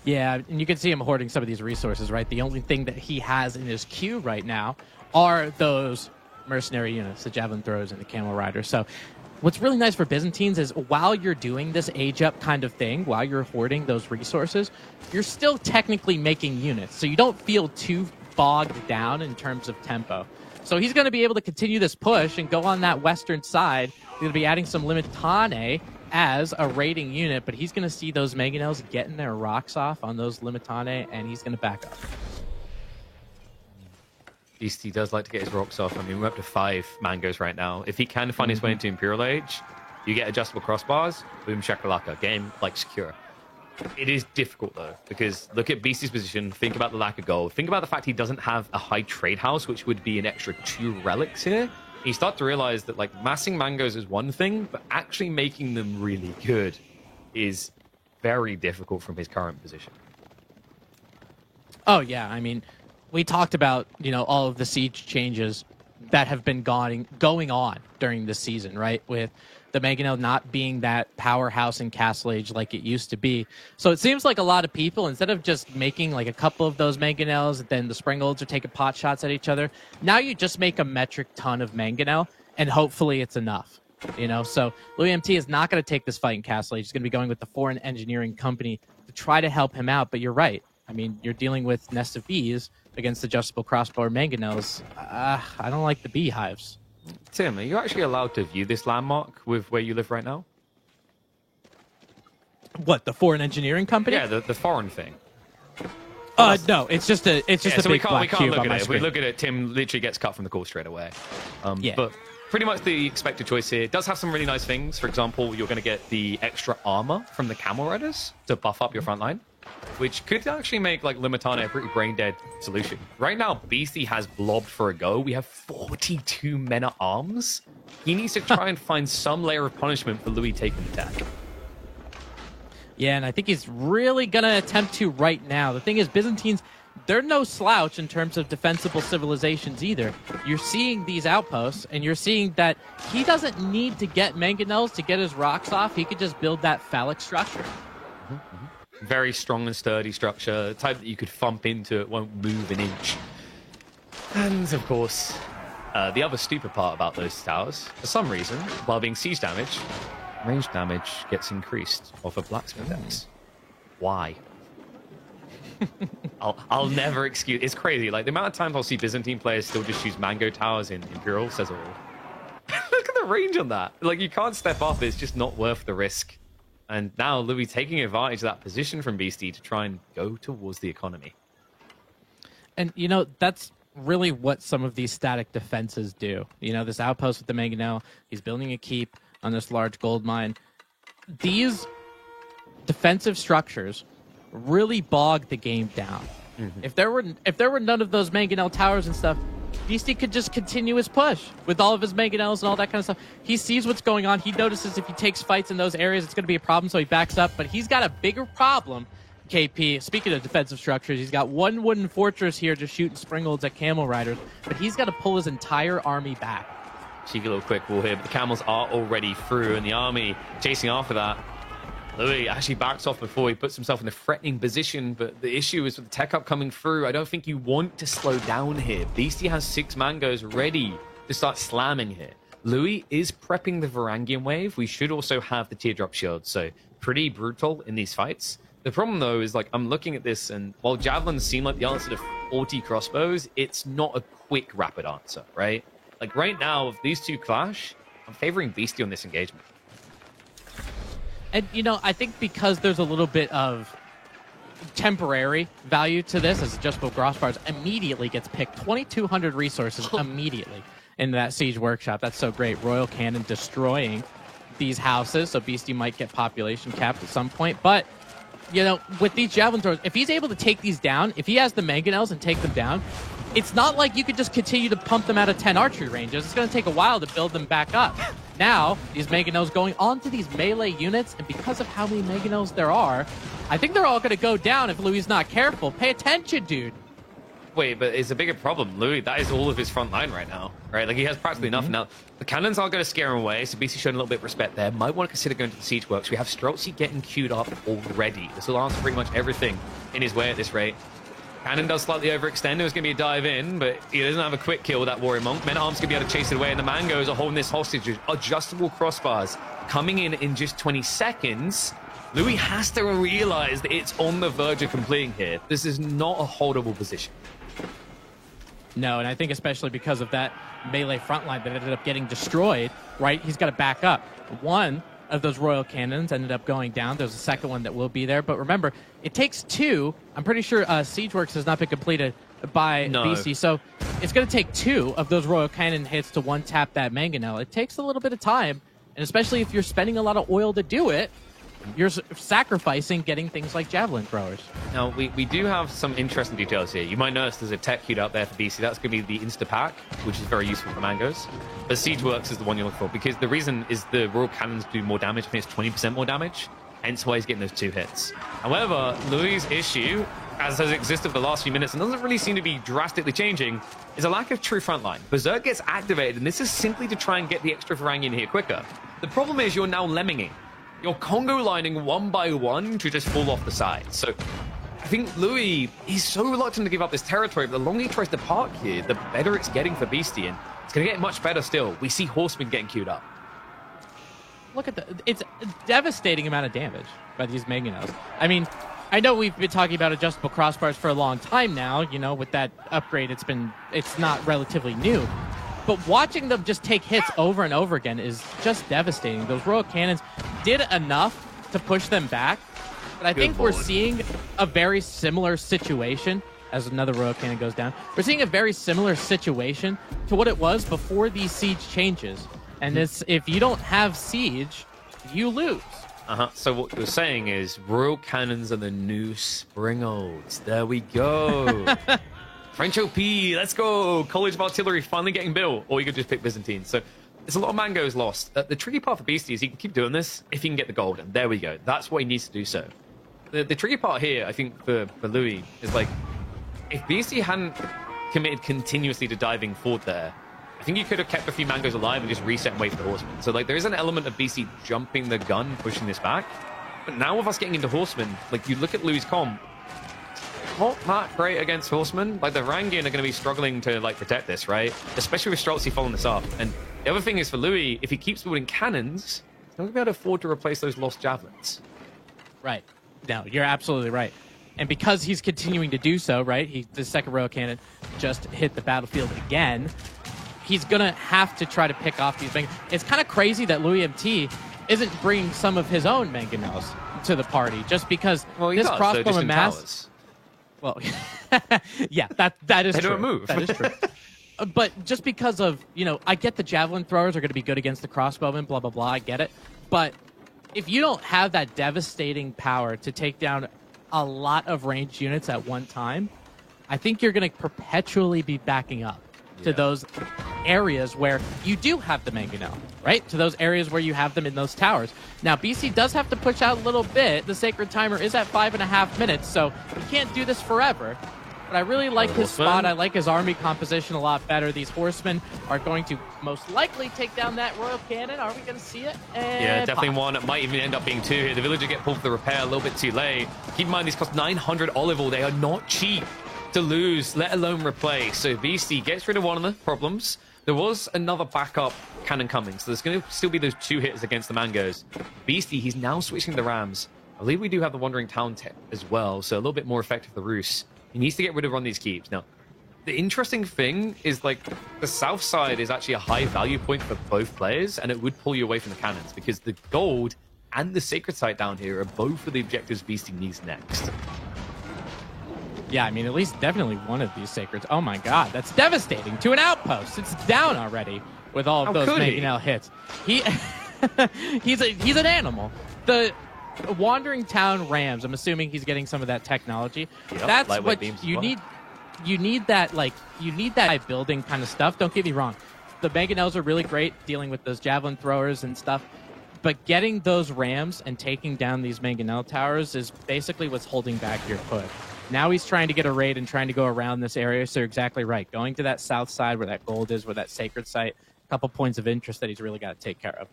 Yeah, and you can see him hoarding some of these resources, right? The only thing that he has in his queue right now are those mercenary units, the javelin throwers and the camel riders. So what's really nice for Byzantines is while you're doing this age up kind of thing, while you're hoarding those resources, you're still technically making units. So you don't feel too bogged down in terms of tempo. So he's going to be able to continue this push and go on that western side. He's going to be adding some Limitane as a raiding unit, but he's going to see those Mangonels getting their rocks off on those Limitane, and he's going to back up. Beastie does like to get his rocks off. I mean, we're up to 5 mangoes right now. If he can find his way into Imperial Age, you get adjustable crossbars, boom shakalaka, game like secure. It is difficult though, because look at Beastie's position, think about the lack of gold, think about the fact he doesn't have a high trade house, which would be an extra 2 relics here. You start to realize that like massing mangoes is one thing, but actually making them really good is very difficult from his current position. Oh yeah, I mean, we talked about, you know, all of the siege changes that have been going on during this season, right? With the Mangonel not being that powerhouse in Castle Age like it used to be. So it seems like a lot of people, instead of just making like a couple of those Mangonels, then the Springolds are taking pot shots at each other, now you just make a metric ton of Mangonel, and hopefully it's enough. You know, so Louis MT is not going to take this fight in Castle Age. He's going to be going with the Foreign Engineering Company to try to help him out, but you're right. I mean, you're dealing with Nest of Bees against adjustable crossbow Mangonels. I don't like the beehives. Tim, are you actually allowed to view this landmark with where you live right now? What, the Foreign Engineering Company? Yeah, the foreign thing. No, it's just a so big black cube look on at my it. If we screen. look at it, Tim literally gets cut from the call straight away. Yeah. But pretty much the expected choice here. It does have some really nice things. For example, you're going to get the extra armor from the Camel Riders to buff up your front line, which could actually make like Limitane a pretty brain dead solution. Right now, Beastie has blobbed for a go. We have 42 men at arms. He needs to try and find some layer of punishment for Louis taking the attack. Yeah, and I think he's really going to attempt to right now. The thing is, Byzantines, they're no slouch in terms of defensible civilizations either. You're seeing these outposts, and you're seeing that he doesn't need to get Mangonels to get his rocks off. He could just build that phallic structure. Very strong and sturdy structure, type that you could thump into, it won't move an inch. And of course, the other stupid part about those towers, for some reason, while being siege damage, range damage gets increased off of blacksmith decks. Why? I'll never excuse. It's crazy. Like the amount of times I'll see Byzantine players still just use mango towers in Imperial says it all. Look at the range on that. Like you can't step up. It's just not worth the risk. And now Louis taking advantage of that position from Beastie to try and go towards the economy. And, you know, that's really what some of these static defenses do. You know, this outpost with the Mangonel, he's building a keep on this large gold mine. These defensive structures really bog the game down. Mm-hmm. If there were none of those Mangonel towers and stuff, Beastie could just continue his push with all of his Mangonels and all that kind of stuff. He sees what's going on. He notices if he takes fights in those areas, it's going to be a problem, so he backs up. But he's got a bigger problem, KP. Speaking of defensive structures, he's got one wooden fortress here just shooting Springolds at Camel Riders, but he's got to pull his entire army back. Cheeky little quick wall here, but the camels are already through, and the army chasing after that. Louis actually backs off before he puts himself in a threatening position, but the issue is with the tech up coming through. I don't think you want to slow down here. Beastie has 6 mangoes ready to start slamming here. Louis is prepping the Varangian wave. We should also have the teardrop shield, so pretty brutal in these fights. The problem, though, is like I'm looking at this, and while javelins seem like the answer to 40 crossbows, it's not a quick, rapid answer, right? Like right now, if these two clash, I'm favoring Beastie on this engagement. And, you know, I think because there's a little bit of temporary value to this, as adjustable crossbars immediately gets picked. 2,200 resources immediately in that siege workshop. That's so great. Royal Cannon destroying these houses, so Beastie might get population capped at some point. But, you know, with these javelin throwers, if he's able to take these down, if he has the Mangonels and take them down, it's not like you could just continue to pump them out of 10 archery ranges. It's going to take a while to build them back up. Now, these Mangonels going onto these melee units, and because of how many Mangonels there are, I think they're all going to go down if Louis is not careful. Pay attention, dude. Wait, but it's a bigger problem. Louis, that is all of his front line right now, right? Like, he has practically nothing now. The cannons are going to scare him away, so Beastie showing a little bit of respect there. Might want to consider going to the siege works. We have Streltsy getting queued up already. This will answer pretty much everything in his way at this rate. Cannon does slightly overextend. It was going to be a dive in, but he doesn't have a quick kill with that Warrior Monk. Men at Arms going to be able to chase it away, and the Mangoes are holding this hostage. Adjustable crossbars coming in just 20 seconds. Louis has to realize that it's on the verge of completing here. This is not a holdable position. No, and I think especially because of that melee front line that ended up getting destroyed, right? He's got to back up. One, of those Royal Cannons ended up going down. There's a second one that will be there. But remember, it takes 2. I'm pretty sure Siegeworks has not been completed by BC. So it's going to take 2 of those Royal Cannon hits to one-tap that Mangonel. It takes a little bit of time. And especially if you're spending a lot of oil to do it, you're sacrificing getting things like javelin throwers. Now, we do have some interesting details here. You might notice there's a tech queued out there for BC. That's going to be the Insta-Pack, which is very useful for Mangos. But Siegeworks is the one you look for, because the reason is the Royal Cannons do more damage. I think it's 20% more damage, hence why he's getting those 2 hits. However, Louis' issue, as has existed for the last few minutes and doesn't really seem to be drastically changing, is a lack of true frontline. Berserk gets activated, and this is simply to try and get the extra Varangian in here quicker. The problem is you're now lemminging. You're Congo lining one by one to just fall off the side. So I think Louis, he's so reluctant to give up this territory, but the longer he tries to park here, the better it's getting for Beastie, and it's going to get much better still. We see Horsemen getting queued up. Look at it's a devastating amount of damage by these Mangonels. I mean, I know we've been talking about adjustable crossbars for a long time now. You know, with that upgrade, it's not relatively new. But watching them just take hits over and over again is just devastating. Those Royal Cannons did enough to push them back. But I think we're seeing a very similar situation as another Royal Cannon goes down. We're seeing a very similar situation to what it was before these siege changes. And it's, if you don't have siege, you lose. So what you're saying is Royal Cannons are the new Springolds. There we go. French OP, let's go. College of Artillery finally getting built. Or you could just pick Byzantine. So there's a lot of Mangos lost. The tricky part for Beastie is he can keep doing this if he can get the gold. And there we go. That's what he needs to do so. The tricky part here, I think, for Louis is like, if Beastie hadn't committed continuously to diving forward there, I think he could have kept a few Mangos alive and just reset and wait for the Horsemen. So like there is an element of BC jumping the gun, pushing this back. But now with us getting into Horsemen, like you look at Louis' comp, not that great against Horsemen. Like the Varangian are going to be struggling to like protect this, right? Especially with Streltsy following this up. And the other thing is for Louis, if he keeps building cannons, he's not going to be able to afford to replace those lost javelins. Right. No, you're absolutely right. And because he's continuing to do so, right? The second Royal Cannon just hit the battlefield again. He's going to have to try to pick off these Mangonels. It's kind of crazy that Louis MT isn't bringing some of his own Mangonels to the party, just because this crossbow and mass... Well, yeah, that is true. They don't move. That is true. But just because of, you know, I get the javelin throwers are going to be good against the crossbowmen, blah, blah, blah, I get it. But if you don't have that devastating power to take down a lot of ranged units at one time, I think you're going to perpetually be backing up to those areas where you do have the Mangonel, right? To those areas where you have them in those towers. Now, BC does have to push out a little bit. The Sacred Timer is at 5.5 minutes, so he can't do this forever. But I really like his spot. I like his army composition a lot better. These Horsemen are going to most likely take down that Royal Cannon. Are we going to see it? And yeah, definitely one. It might even end up being 2 here. The Villager get pulled for the repair a little bit too late. Keep in mind, these cost 900 olive oil. They are not cheap to lose, let alone replace. So BC gets rid of one of the problems. There was another backup cannon coming, so there's going to still be those 2 hits against the Mangos. Beastie, he's now switching the Rams. I believe we do have the Wandering Town tech as well, so a little bit more effective for Roos. He needs to get rid of one of these keeps. Now, the interesting thing is, like, the south side is actually a high value point for both players, and it would pull you away from the cannons, because the gold and the Sacred Site down here are both of the objectives Beastie needs next. Yeah, I mean, at least definitely one of these Sacreds. Oh my god, that's devastating. To an outpost. It's down already with all of those Mangonel hits. He's an animal. The Wandering Town Rams, I'm assuming he's getting some of that technology. Yep, that's what you need. You need that, like, you need that building kind of stuff. Don't get me wrong. The Mangonels are really great dealing with those javelin throwers and stuff. But getting those Rams and taking down these Mangonel towers is basically what's holding back your push. Now he's trying to get a raid and trying to go around this area, so you're exactly right. Going to that south side where that gold is, where that Sacred Site, a couple points of interest that he's really got to take care of.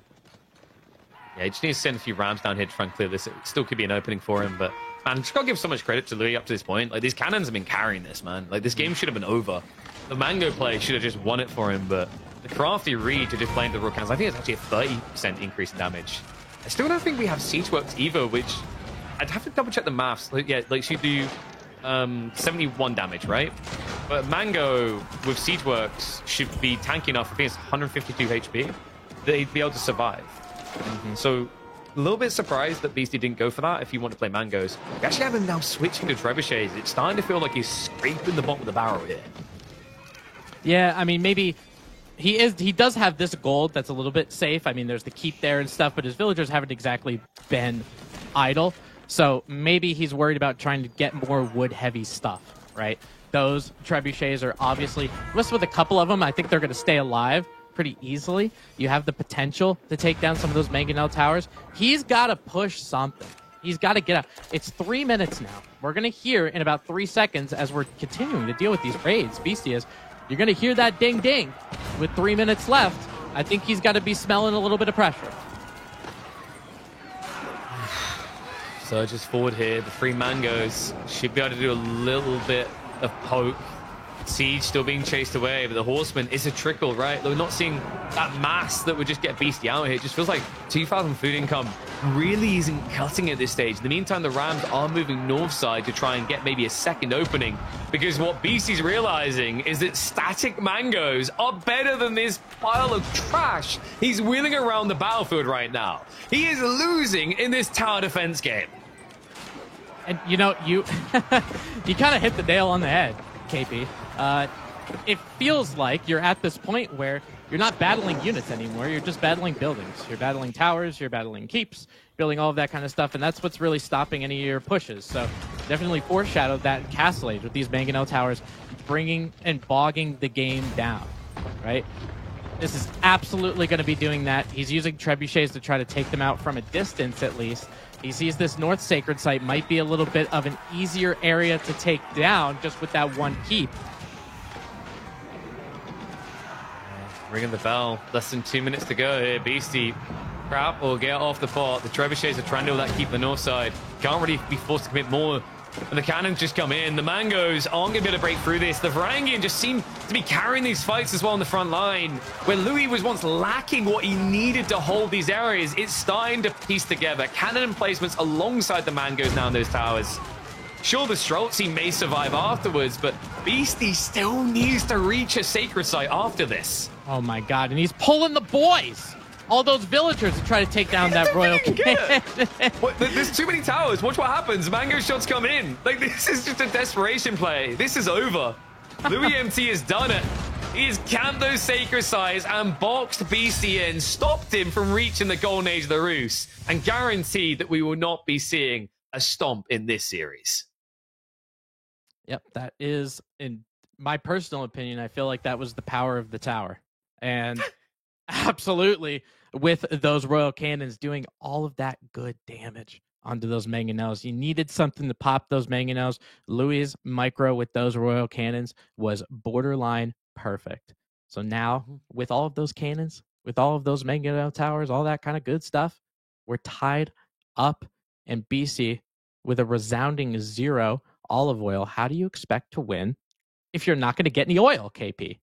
Yeah, he just needs to send a few Rams down here to try and clear this. It still could be an opening for him, but man, just gotta give so much credit to Louis up to this point. Like, these cannons have been carrying this, man. Like, this game should have been over. The Mango play should have just won it for him, but the crafty read to just playing the Royal Cannons, I think it's actually a 30% increase in damage. I still don't think we have Siegeworks either, which I'd have to double check the maths. Like, yeah, like she'd do 71 damage, right? But Mango with Siegeworks should be tanky enough. I think it's 152 HP. They'd be able to survive. So A little bit surprised that Beastie didn't go for that if you want to play Mangoes. We actually have him now switching to Trebuchets. It's starting to feel like he's scraping the bottom of the barrel here. Yeah, I mean, maybe he does have this gold that's a little bit safe. I mean, there's the keep there and stuff, but his villagers haven't exactly been idle. So maybe he's worried about trying to get more wood-heavy stuff, right? Those trebuchets are obviously, just with a couple of them, I think they're going to stay alive pretty easily. You have the potential to take down some of those Mangonel towers. He's got to push something. He's got to get out. It's 3 minutes now. We're going to hear in about 3 seconds as we're continuing to deal with these raids, Beastie, you're going to hear that ding-ding with 3 minutes left. I think he's got to be smelling a little bit of pressure. Surges forward here. The 3 Mangoes should be able to do a little bit of poke. Siege still being chased away, but the Horseman is a trickle, right? We're not seeing that mass that would just get Beastie out here. It just feels like 2,000 food income really isn't cutting at this stage. In the meantime, the Rams are moving north side to try and get maybe a second opening, because what Beastie's realizing is that static Mangoes are better than this pile of trash he's wheeling around the battlefield right now. He is losing in this tower defense game. And you know, you kind of hit the nail on the head, KP. It feels like you're at this point where you're not battling units anymore. You're just battling buildings. You're battling towers. You're battling keeps, building all of that kind of stuff. And that's what's really stopping any of your pushes. So definitely foreshadowed that Castle Age with these Mangonel towers bringing and bogging the game down, right? This is absolutely going to be doing that. He's using trebuchets to try to take them out from a distance at least. He sees this North Sacred Site might be a little bit of an easier area to take down just with that one keep. Ringing the bell. Less than 2 minutes to go here. Beastie, crap, or get off the pot. The trebuchets are trying to do that keep the north side. Can't really be forced to commit more. And the cannons just come in. The Mangoes aren't going to be able to break through this. The Varangian just seem to be carrying these fights as well on the front line. Where Louis was once lacking what he needed to hold these areas, it's starting to piece together. Cannon emplacements alongside the Mangoes now in those towers. Sure, the Streltsy may survive afterwards, but Beastie still needs to reach a sacred site after this. Oh my god, and he's pulling the boys! All those villagers to try to take down that royal cannon. There's too many towers. Watch what happens. Mango shots come in. Like, this is just a desperation play. This is over. Louis MT has done it. He has camped those sacred sites and boxed Beastie in, stopped him from reaching the golden age of the Rus, and guaranteed that we will not be seeing a stomp in this series. Yep, that is, in my personal opinion, I feel like that was the power of the tower. And absolutely, with those royal cannons doing all of that good damage onto those mangonels. You needed something to pop those mangonels. Louis' micro with those royal cannons was borderline perfect. So now, with all of those cannons, with all of those mangonel towers, all that kind of good stuff, we're tied up. And BC, with a resounding 0 olive oil, how do you expect to win if you're not going to get any oil, KP?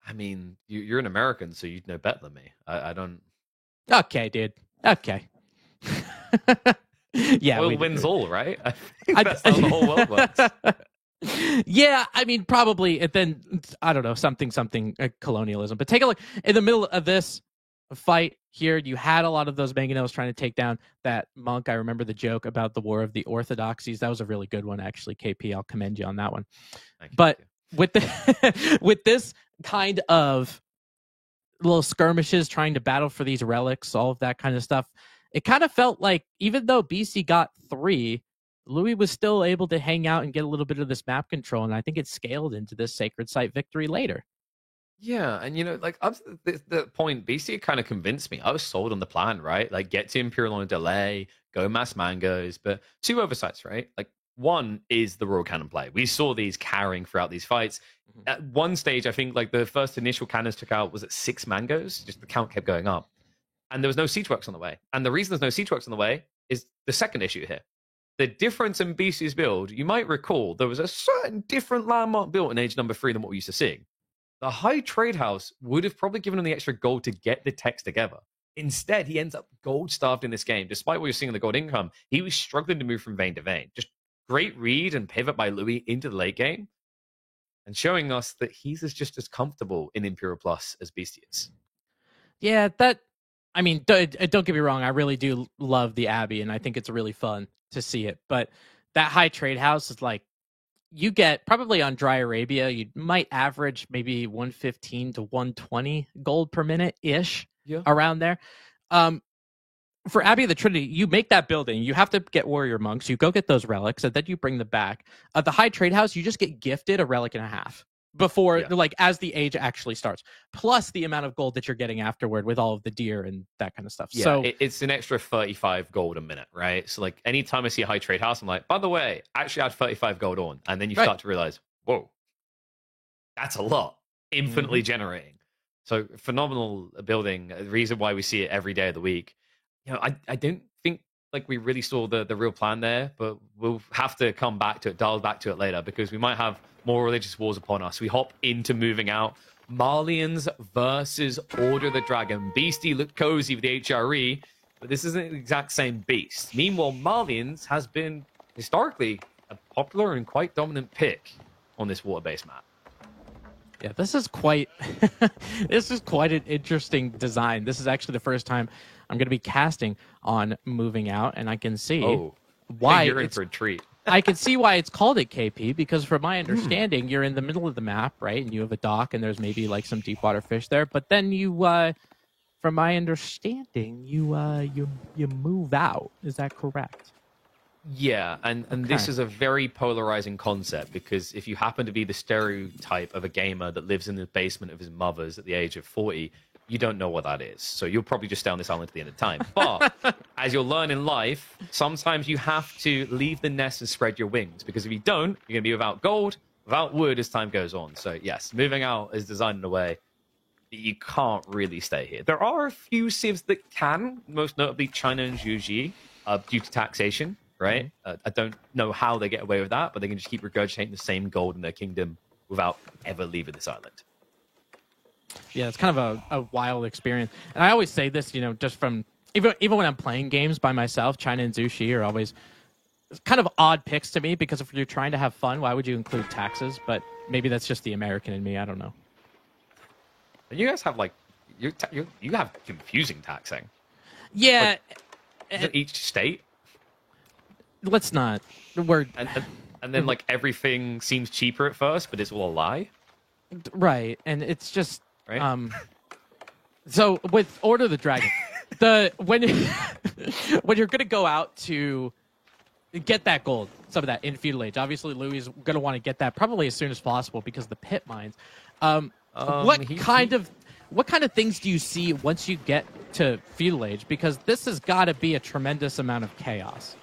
I mean, you're an American, so you'd know better than me. I don't... Okay, dude. Okay. Yeah, oil wins all, right? I think that's how the whole world works. Yeah, I mean, probably. And then, I don't know, something colonialism. But take a look. In the middle of this fight here, you had a lot of those mangonels trying to take down that monk. I remember the joke about the War of the Orthodoxies. That was a really good one, actually, KP. I'll commend you on that one. But with the with this kind of little skirmishes, trying to battle for these relics, all of that kind of stuff, it kind of felt like even though BC got 3, Louis was still able to hang out and get a little bit of this map control, and I think it scaled into this sacred site victory later. Yeah, and you know, like up to the point, BC kind of convinced me. I was sold on the plan, right? Like, get to Imperial on a delay, go mass mangoes, but 2 oversights, right? Like, one is the Royal Cannon play. We saw these carrying throughout these fights. Mm-hmm. At one stage, I think like the first initial cannons took out, was it 6 mangoes? Just the count kept going up. And there was no siege works on the way. And the reason there's no siege works on the way is the second issue here. The difference in BC's build, you might recall, there was a certain different landmark built in Age number 3 than what we're used to seeing. The High Trade House would have probably given him the extra gold to get the text together. Instead, he ends up gold-starved in this game. Despite what you're seeing in the gold income, he was struggling to move from vein to vein. Just great read and pivot by Louis into the late game, and showing us that he's just as comfortable in Imperial Plus as Beastie is. Yeah, that I mean, don't get me wrong. I really do love the Abbey, and I think it's really fun to see it. But that high trade house is like, you get probably on Dry Arabia, you might average maybe 115 to 120 gold per minute ish, around there. For Abbey of the Trinity, you make that building, you have to get warrior monks, you go get those relics, and then you bring them back. At the high trade house, you just get gifted a relic and a half before, like, as the age actually starts, plus the amount of gold that you're getting afterward with all of the deer and that kind of stuff. Yeah, so it's an extra 35 gold a minute, right? So like anytime I see a high trade house, I'm like, by the way, actually add 35 gold on, and then you start to realize, whoa, that's a lot, infinitely generating. So phenomenal building. The reason why we see it every day of the week. I don't think like we really saw the real plan there, but we'll have to come back to it, dial back to it later, because we might have more religious wars upon us. We hop into moving out. Marlians versus Order of the Dragon. Beastie looked cozy with the HRE, but this isn't the exact same beast. Meanwhile, Marlians has been historically a popular and quite dominant pick on this water-based map. Yeah, this is quite an interesting design. This is actually the first time I'm going to be casting on moving out, and I can see why you're in for a treat. I can see why it's called it KP, because from my understanding, you're in the middle of the map, right? And you have a dock, and there's maybe like some deep water fish there. But then you, from my understanding, you move out. Is that correct? Yeah, and this is a very polarizing concept, because if you happen to be the stereotype of a gamer that lives in the basement of his mother's at the age of 40, you don't know what that is. So you'll probably just stay on this island to the end of time. But as you'll learn in life, sometimes you have to leave the nest and spread your wings, because if you don't, you're going to be without gold, without wood as time goes on. So yes, moving out is designed in a way that you can't really stay here. There are a few civs that can, most notably China and Zhuji, due to taxation. Right? I don't know how they get away with that, but they can just keep regurgitating the same gold in their kingdom without ever leaving this island. Yeah, it's kind of a wild experience. And I always say this, just from even when I'm playing games by myself, China and Zushi are always kind of odd picks to me, because if you're trying to have fun, why would you include taxes? But maybe that's just the American in me. I don't know. And you guys have like you have confusing taxing. Yeah, like, each state. Let's not. And then like everything seems cheaper at first, but it's all a lie. Right, and it's just right. So with Order of the Dragon, when you're gonna go out to get that gold, some of that in Feudal Age, obviously Louis is gonna want to get that probably as soon as possible because of the pit mines. What kind of things do you see once you get to Feudal Age? Because this has got to be a tremendous amount of chaos.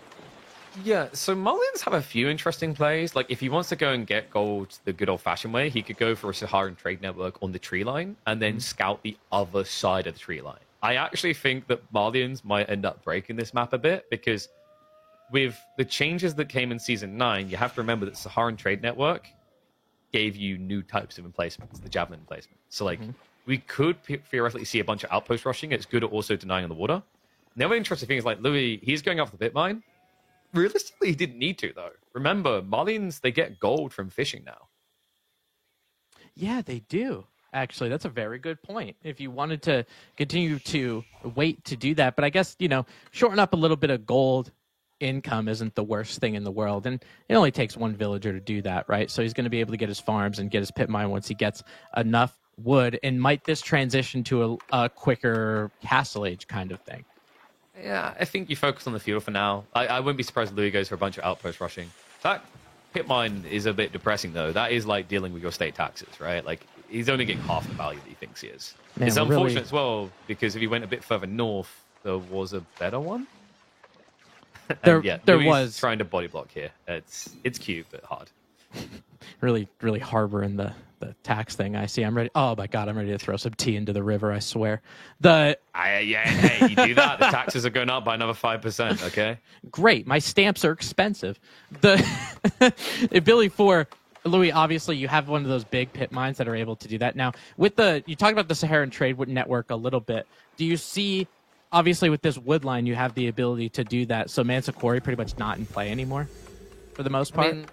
Yeah, so Marlians have a few interesting plays. Like, if he wants to go and get gold the good old-fashioned way, he could go for a Saharan trade network on the tree line and then scout the other side of the tree line. I actually think that Marlians might end up breaking this map a bit, because with the changes that came in Season 9, you have to remember that Saharan trade network gave you new types of emplacements, the javelin emplacement. So, like, we could theoretically see a bunch of outpost rushing. It's good at also denying on the water. And the other interesting thing is, like, Louis, he's going off the pit mine. Realistically, he didn't need to, though. Remember, Marlians, they get gold from fishing now. Yeah, they do. Actually, that's a very good point. If you wanted to continue to wait to do that, but I guess, shorten up a little bit of gold income isn't the worst thing in the world. And it only takes one villager to do that, right? So he's going to be able to get his farms and get his pit mine once he gets enough wood. And might this transition to a quicker Castle Age kind of thing? Yeah, I think you focus on the feudal for now. I wouldn't be surprised if Louis goes for a bunch of outpost rushing. That pit mine is a bit depressing, though. That is like dealing with your state taxes, right? Like, he's only getting half the value that he thinks he is. Man, it's unfortunate as well, because if he went a bit further north, there was a better one. There Louis was trying to body block here. It's cute, but hard. Really harboring the tax thing. I see. I'm ready. Oh my god, I'm ready to throw some tea into the river. I swear. Hey, you do that, the taxes are going up by another 5%. Okay. Great. My stamps are expensive. The ability for Louis, obviously, you have one of those big pit mines that are able to do that. Now, you talked about the Saharan trade network a little bit. Do you see? Obviously, with this wood line, you have the ability to do that. So Mansa Quarry pretty much not in play anymore, for the most part. I mean,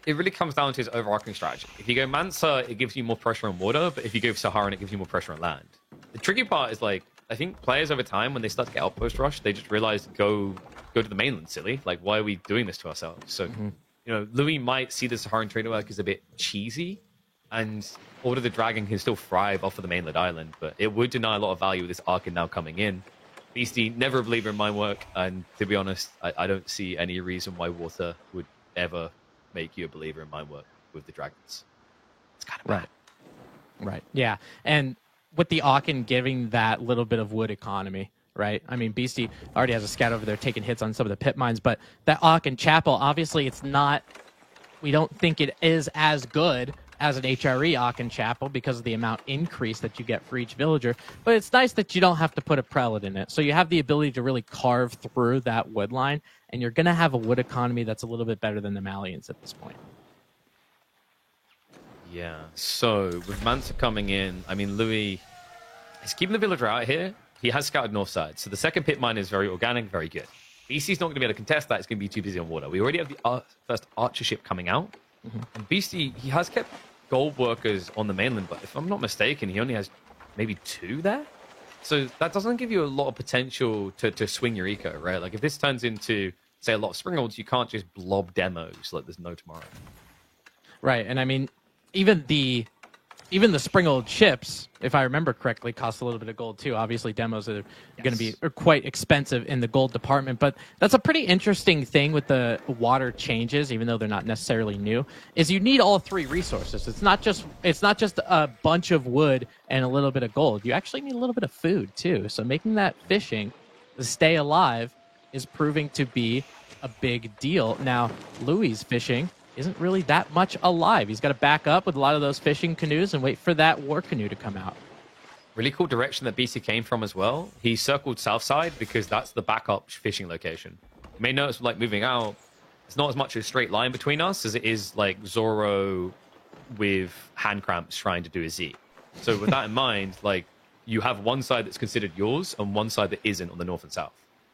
it really comes down to his overarching strategy. If you go Mansa, it gives you more pressure on water, but if you go Saharan, it gives you more pressure on land. The tricky part is, like, I think players over time, when they start to get outpost rush, they just realize go to the mainland, silly. Like, why are we doing this to ourselves? So, Louis might see the Saharan trade network as a bit cheesy, and Order the Dragon can still thrive off of the mainland island, but it would deny a lot of value with this Archon now coming in. Beastie, never a believer in mine work, and to be honest, I don't see any reason why Water would ever make you a believer in mine work with the Dragons. It's kind of bad. Right. Yeah. And with the Aachen giving that little bit of wood economy, right? I mean, Beastie already has a scout over there taking hits on some of the pit mines, but that Aachen Chapel, obviously it's not, we don't think it is as good as an HRE Aachen Chapel because of the amount increase that you get for each villager, but it's nice that you don't have to put a prelate in it. So you have the ability to really carve through that wood line, and you're going to have a wood economy that's a little bit better than the Malians at this point. Yeah, so with Manta coming in, I mean, Louis is keeping the villager out here. He has scouted north side, so the second pit mine is very organic, very good. Beastie's not going to be able to contest that. It's going to be too busy on water. We already have the first archer ship coming out. And Beastie, he has kept gold workers on the mainland, but if I'm not mistaken, he only has maybe 2 there. So that doesn't give you a lot of potential to swing your eco, right? Like if this turns into, say, a lot of Springalds, you can't just blob demos like there's no tomorrow. Right, and I mean, even the Springald ships, if I remember correctly, cost a little bit of gold too. Obviously, demos are going to be quite expensive in the gold department, but that's a pretty interesting thing with the water changes, even though they're not necessarily new, is you need all 3 resources. It's not just a bunch of wood and a little bit of gold. You actually need a little bit of food too. So making that fishing to stay alive is proving to be a big deal. Now, Louis' fishing isn't really that much alive. He's got to back up with a lot of those fishing canoes and wait for that war canoe to come out. Really cool direction that BC came from as well. He circled south side because that's the backup fishing location. You may notice, like, moving out, it's not as much a straight line between us as it is like Zoro with hand cramps trying to do a Z. So with that in mind, like, you have one side that's considered yours and one side that isn't on the north and south.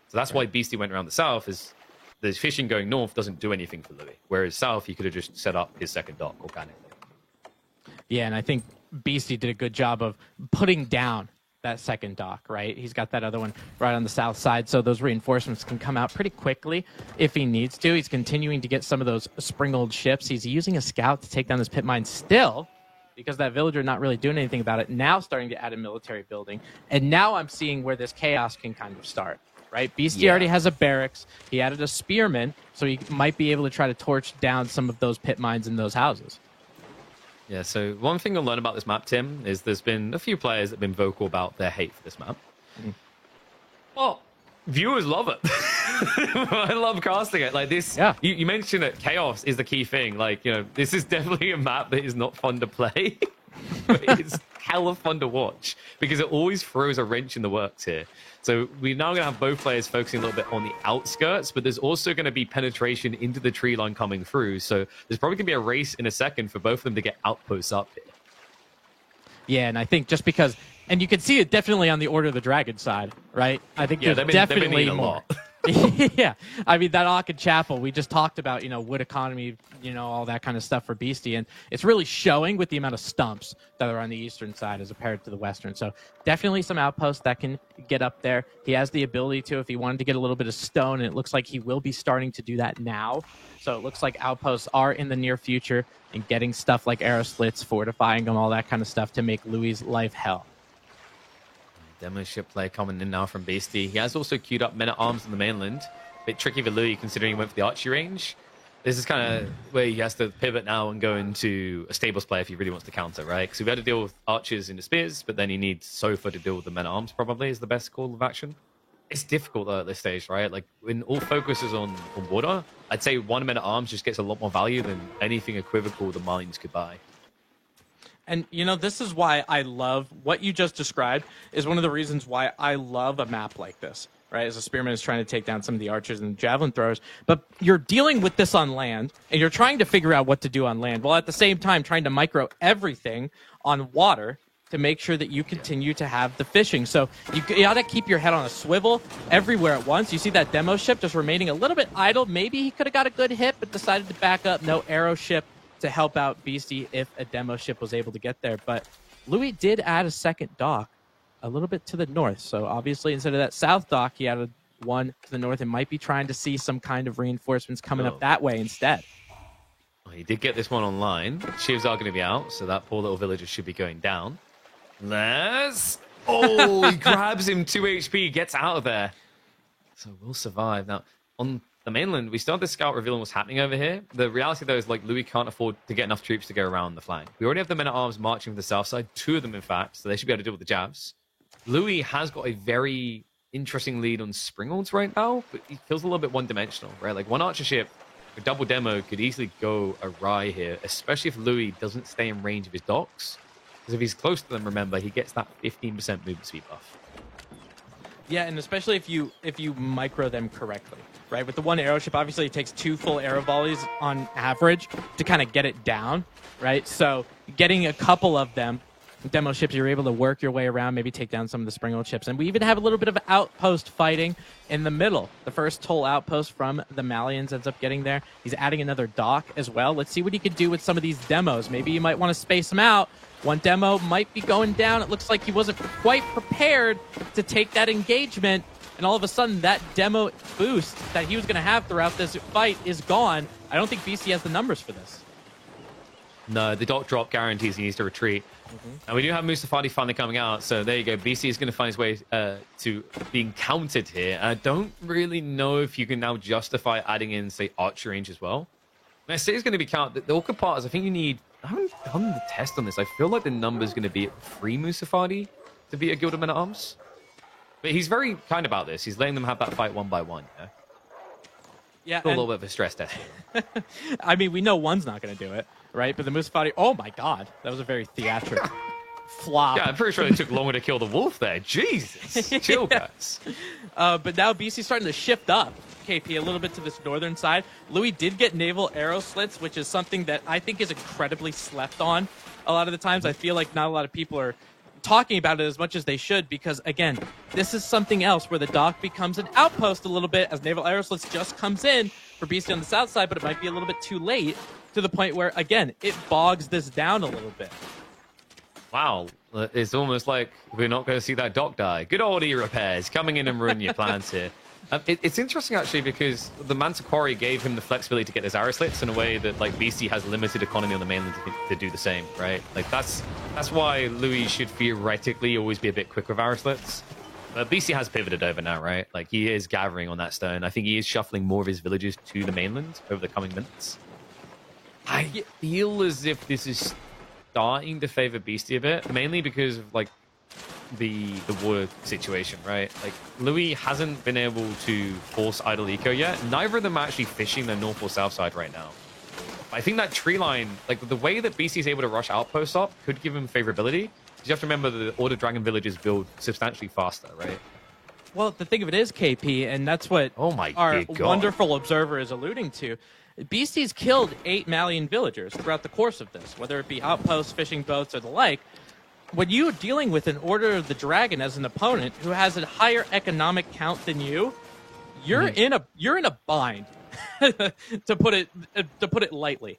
So that's why Beastie went around the south, is the fishing going north doesn't do anything for Louis. Whereas south, he could have just set up his second dock organically. Yeah, and I think Beastie did a good job of putting down that second dock, right? He's got that other one right on the south side, so those reinforcements can come out pretty quickly if he needs to. He's continuing to get some of those Springold ships. He's using a scout to take down this pit mine still, because that villager not really doing anything about it. Now starting to add a military building. And now I'm seeing where this chaos can kind of start. Right, Beastie already has a barracks. He added a spearman, so he might be able to try to torch down some of those pit mines in those houses. Yeah, so one thing you'll learn about this map, Tim, is there's been a few players that have been vocal about their hate for this map. Well, viewers love it. I love casting it. Like this, you mentioned that chaos is the key thing. Like, this is definitely a map that is not fun to play, but it's hella fun to watch because it always throws a wrench in the works here. So we're now going to have both players focusing a little bit on the outskirts, but there's also going to be penetration into the tree line coming through. So there's probably going to be a race in a second for both of them to get outposts up here. Yeah, and I think just because, and you can see it definitely on the Order of the Dragon side, right? I think there's definitely a more. lot. Yeah, I mean, that Aachen Chapel, we just talked about, wood economy, all that kind of stuff for Beastie, and it's really showing with the amount of stumps that are on the eastern side as compared to the western. So definitely some outposts that can get up there. He has the ability to, if he wanted to get a little bit of stone, and it looks like he will be starting to do that now. So it looks like outposts are in the near future and getting stuff like arrow slits, fortifying them, all that kind of stuff to make Louis' life hell. Demo ship play coming in now from Beastie. He has also queued up men-at-arms on the mainland. Bit tricky for Louis considering he went for the archery range. This is kind of where he has to pivot now and go into a stables play if he really wants to counter, right? Because we've had to deal with archers into spears, but then he needs Sofa to deal with the men-at-arms probably is the best call of action. It's difficult though at this stage, right? Like when all focus is on water, I'd say one men-at-arms just gets a lot more value than anything equivocal the mines could buy. And, this is why I love what you just described is one of the reasons why I love a map like this, right? As a spearman is trying to take down some of the archers and javelin throwers, but you're dealing with this on land and you're trying to figure out what to do on land while at the same time trying to micro everything on water to make sure that you continue to have the fishing. So you got to keep your head on a swivel everywhere at once. You see that demo ship just remaining a little bit idle. Maybe he could have got a good hit, but decided to back up. No arrow ship to help out Beastie if a demo ship was able to get there. But Louis did add a second dock a little bit to the north. So obviously, instead of that south dock, he added one to the north and might be trying to see some kind of reinforcements coming up that way instead. Well, he did get this one online. Shivs are going to be out, so that poor little villager should be going down. He grabs him, 2 HP, gets out of there. So we'll survive. Now, on the mainland, we started the scout revealing what's happening over here. The reality, though, is like Louis can't afford to get enough troops to go around the flank. We already have the men-at-arms marching from the south side, 2 of them, in fact, so they should be able to deal with the jabs. Louis has got a very interesting lead on Springolds right now, but he feels a little bit one-dimensional, right? Like, one archer ship, a double demo, could easily go awry here, especially if Louis doesn't stay in range of his docks. Because if he's close to them, remember, he gets that 15% movement speed buff. Yeah, and especially if you micro them correctly, right? With the one arrow ship, obviously it takes 2 full arrow volleys on average to kind of get it down, right? So getting a couple of them, demo ships, you're able to work your way around, maybe take down some of the Springald ships. And we even have a little bit of outpost fighting in the middle. The first toll outpost from the Malians ends up getting there. He's adding another dock as well. Let's see what he can do with some of these demos. Maybe you might want to space them out. One demo might be going down. It looks like he wasn't quite prepared to take that engagement. And all of a sudden, that demo boost that he was going to have throughout this fight is gone. I don't think BC has the numbers for this. No, the dock drop guarantees he needs to retreat. And we do have Mustafadi finally coming out. So there you go. BC is going to find his way to being counted here. I don't really know if you can now justify adding in, say, archer range as well. When I say it's going to be counted, the awkward part is I think you need... I haven't done the test on this. I feel like the number is going to be at 3 Mustafadi to beat a Guild of Men-at-Arms. But he's very kind about this. He's letting them have that fight one by one. Yeah, a little bit of a stress test. I mean, we know one's not going to do it, right? But the Mustafadi, oh my god, that was a very theatrical flop. Yeah, I'm pretty sure it took longer to kill the wolf there. Jesus, chill, guys. But now BC's starting to shift up KP a little bit to this northern side. Louis did get naval arrow slits, which is something that I think is incredibly slept on a lot of the times. I feel like not a lot of people are talking about it as much as they should because, again, this is something else where the dock becomes an outpost a little bit as naval arrow slits just comes in for BC on the south side, but it might be a little bit too late to the point where, again, it bogs this down a little bit. Wow, it's almost like we're not going to see that dock die. Good old E-Repairs coming in and ruining your plans here. It's interesting, actually, because the Manta Quarry gave him the flexibility to get his arrow slits in a way that, like, BC has limited economy on the mainland to do the same, right? Like, that's why Louis should theoretically always be a bit quick with arrow slits. But BC has pivoted over now, right? Like, he is gathering on that stone. I think he is shuffling more of his villagers to the mainland over the coming minutes. I feel as if this is starting to favor Beastie a bit, mainly because of, like, the water situation, right? Like, Louis hasn't been able to force idle eco yet. Neither of them are actually fishing the north or south side right now. I think that tree line, like the way that BC is able to rush outposts up could give him favorability. You have to remember the Order Dragon villages build substantially faster, right? Well, the thing of it is, KP, and that's what our wonderful observer is alluding to. BC's killed 8 Malian villagers throughout the course of this, whether it be outposts, fishing boats, or the like. When you're dealing with an Order of the Dragon as an opponent who has a higher economic count than you, you're in a bind, to put it lightly.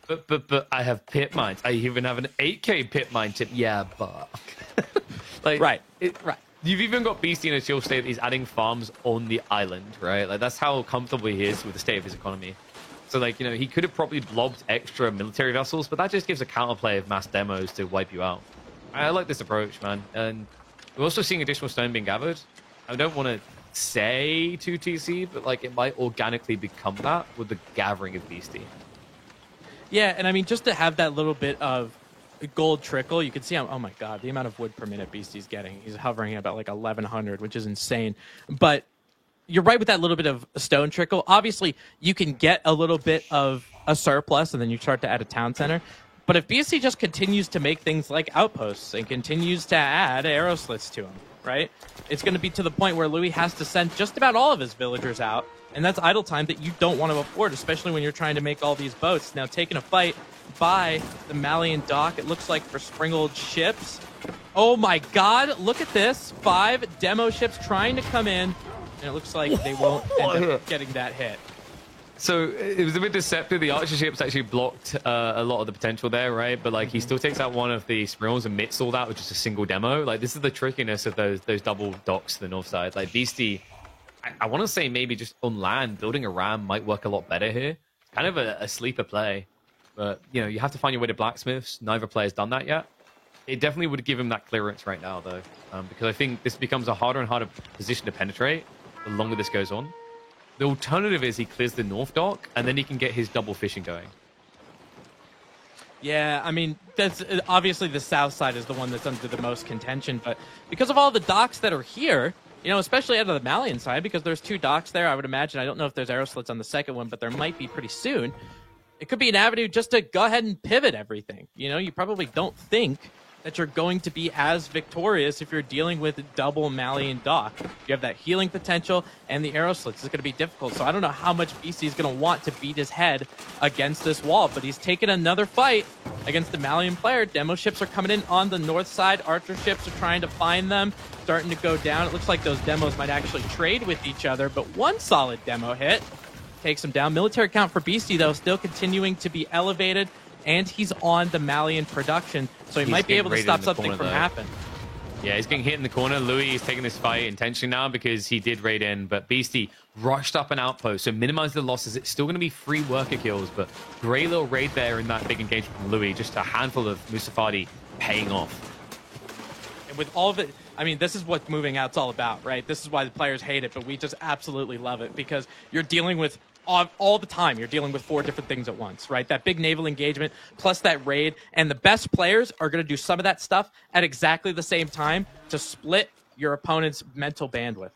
But I have pit mines. I even have an 8k pit mine tip. Yeah, but like right. You've even got BC in a chill state that he's adding farms on the island, right? Like, that's how comfortable he is with the state of his economy. So, like, you know, he could have probably lobbed extra military vessels, but that just gives a counterplay of mass demos to wipe you out. I like this approach, man. And we're also seeing additional stone being gathered. I don't want to say 2TC, but, like, it might organically become that with the gathering of Beastie. Yeah, and I mean, just to have that little bit of gold trickle, you can see how, oh my god, the amount of wood per minute Beastie's getting. He's hovering at about like 1,100, which is insane. But you're right with that little bit of stone trickle. Obviously, you can get a little bit of a surplus, and then you start to add a town center. But if BSC just continues to make things like outposts and continues to add arrow slits to them, right, it's going to be to the point where Louis has to send just about all of his villagers out, and that's idle time that you don't want to afford, especially when you're trying to make all these boats. Now, taking a fight by the Malian dock, it looks like for Springald ships. Oh my god, look at this. 5 demo ships trying to come in, and it looks like they won't end up getting that hit. So it was a bit deceptive. The archer ships actually blocked a lot of the potential there, right? But like he still takes out one of the spirals and mits all that with just a single demo. Like this is the trickiness of those double docks to the north side. Like Beastie, I want to say maybe just on land building a ram might work a lot better here. It's kind of a sleeper play, but you know you have to find your way to blacksmiths. Neither player's done that yet. It definitely would give him that clearance right now though, because I think this becomes a harder and harder position to penetrate the longer this goes on. The alternative is he clears the north dock, and then he can get his double fishing going. Yeah, I mean, that's obviously the south side is the one that's under the most contention, but because of all the docks that are here, you know, especially out of the Malian side, because there's 2 docks there, I would imagine. I don't know if there's arrow slits on the second one, but there might be pretty soon. It could be an avenue just to go ahead and pivot everything. You know, you probably don't think that you're going to be as victorious if you're dealing with double Malian dock. You have that healing potential and the arrow slits. It's going to be difficult. So I don't know how much BC is going to want to beat his head against this wall, but he's taken another fight against the Malian player. Demo ships are coming in on the north side. Archer ships are trying to find them, starting to go down. It looks like those demos might actually trade with each other, but one solid demo hit takes him down. Military count for Beastie, though, still continuing to be elevated, and he's on the Malian production, so he might be able to stop something from happening. Yeah, he's getting hit in the corner. Louis is taking this fight intentionally now because he did raid in, but Beastie rushed up an outpost, so minimize the losses. It's still going to be 3 worker kills, but great little raid there in that big engagement from Louis. Just a handful of Musafadi paying off. And with all of it, I mean, this is what moving out's all about, right? This is why the players hate it, but we just absolutely love it because you're dealing with all the time. You're dealing with 4 different things at once, right? That big naval engagement plus that raid, and the best players are going to do some of that stuff at exactly the same time to split your opponent's mental bandwidth.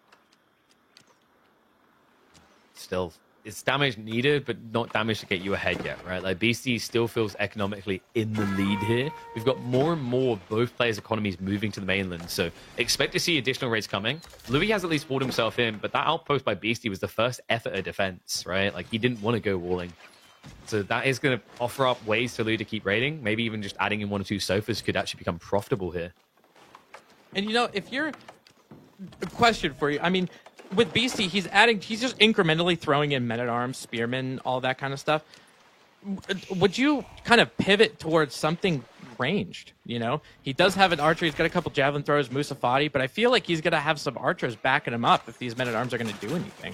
Still, it's damage needed, but not damage to get you ahead yet, right? Like BC still feels economically in the lead here. We've got more and more of both players' economies moving to the mainland, so expect to see additional raids coming. Louis has at least walled himself in, but that outpost by Beastie was the first effort of defense, right? Like he didn't want to go walling. So that is going to offer up ways for Louis to keep raiding. Maybe even just adding in 1 or 2 sofas could actually become profitable here. And you know, if you're... A question for you. I mean, with Beastie, he's just incrementally throwing in men-at-arms, spearmen, all that kind of stuff. Would you kind of pivot towards something ranged, you know? He does have an archer, he's got a couple javelin throwers, Musafadi, but I feel like he's going to have some archers backing him up if these men-at-arms are going to do anything.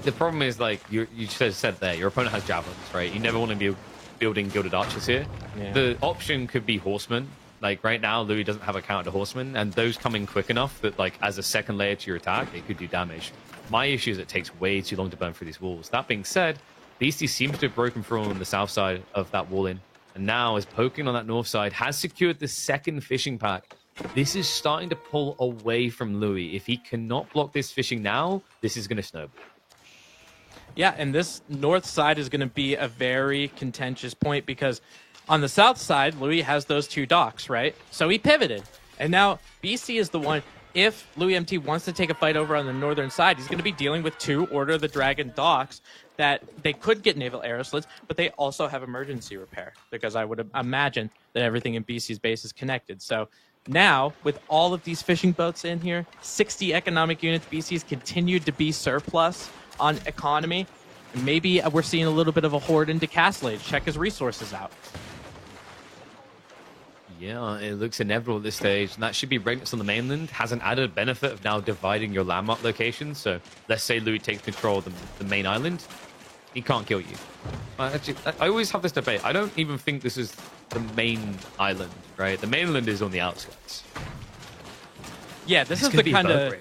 The problem is, like, you just said there, your opponent has javelins, right? You never want to be building gilded archers here. Yeah. The option could be horsemen. Like, right now, Louis doesn't have a counter to horsemen, and those come in quick enough that, like, as a second layer to your attack, it could do damage. My issue is it takes way too long to burn through these walls. That being said, Beastie seems to have broken through on the south side of that wall in, and now is poking on that north side, has secured the second fishing pack. This is starting to pull away from Louis. If he cannot block this fishing now, this is going to snowball. Yeah, and this north side is going to be a very contentious point because on the south side, Louis has those 2 docks, right? So he pivoted. And now BC is the one, if Louis MT wants to take a fight over on the northern side, he's going to be dealing with 2 Order of the Dragon docks that they could get naval arrow slits, but they also have emergency repair because I would imagine that everything in BC's base is connected. So now, with all of these fishing boats in here, 60 economic units, BC's continued to be surplus on economy. Maybe we're seeing a little bit of a horde into Castle Age. Check his resources out. Yeah, it looks inevitable at this stage, and that should be Regnus on the mainland. Has an added benefit of now dividing your landmark locations. So let's say Louis takes control of the main island. He can't kill you. Actually, I always have this debate. I don't even think this is the main island, right? The mainland is on the outskirts. Yeah, this is the kind of...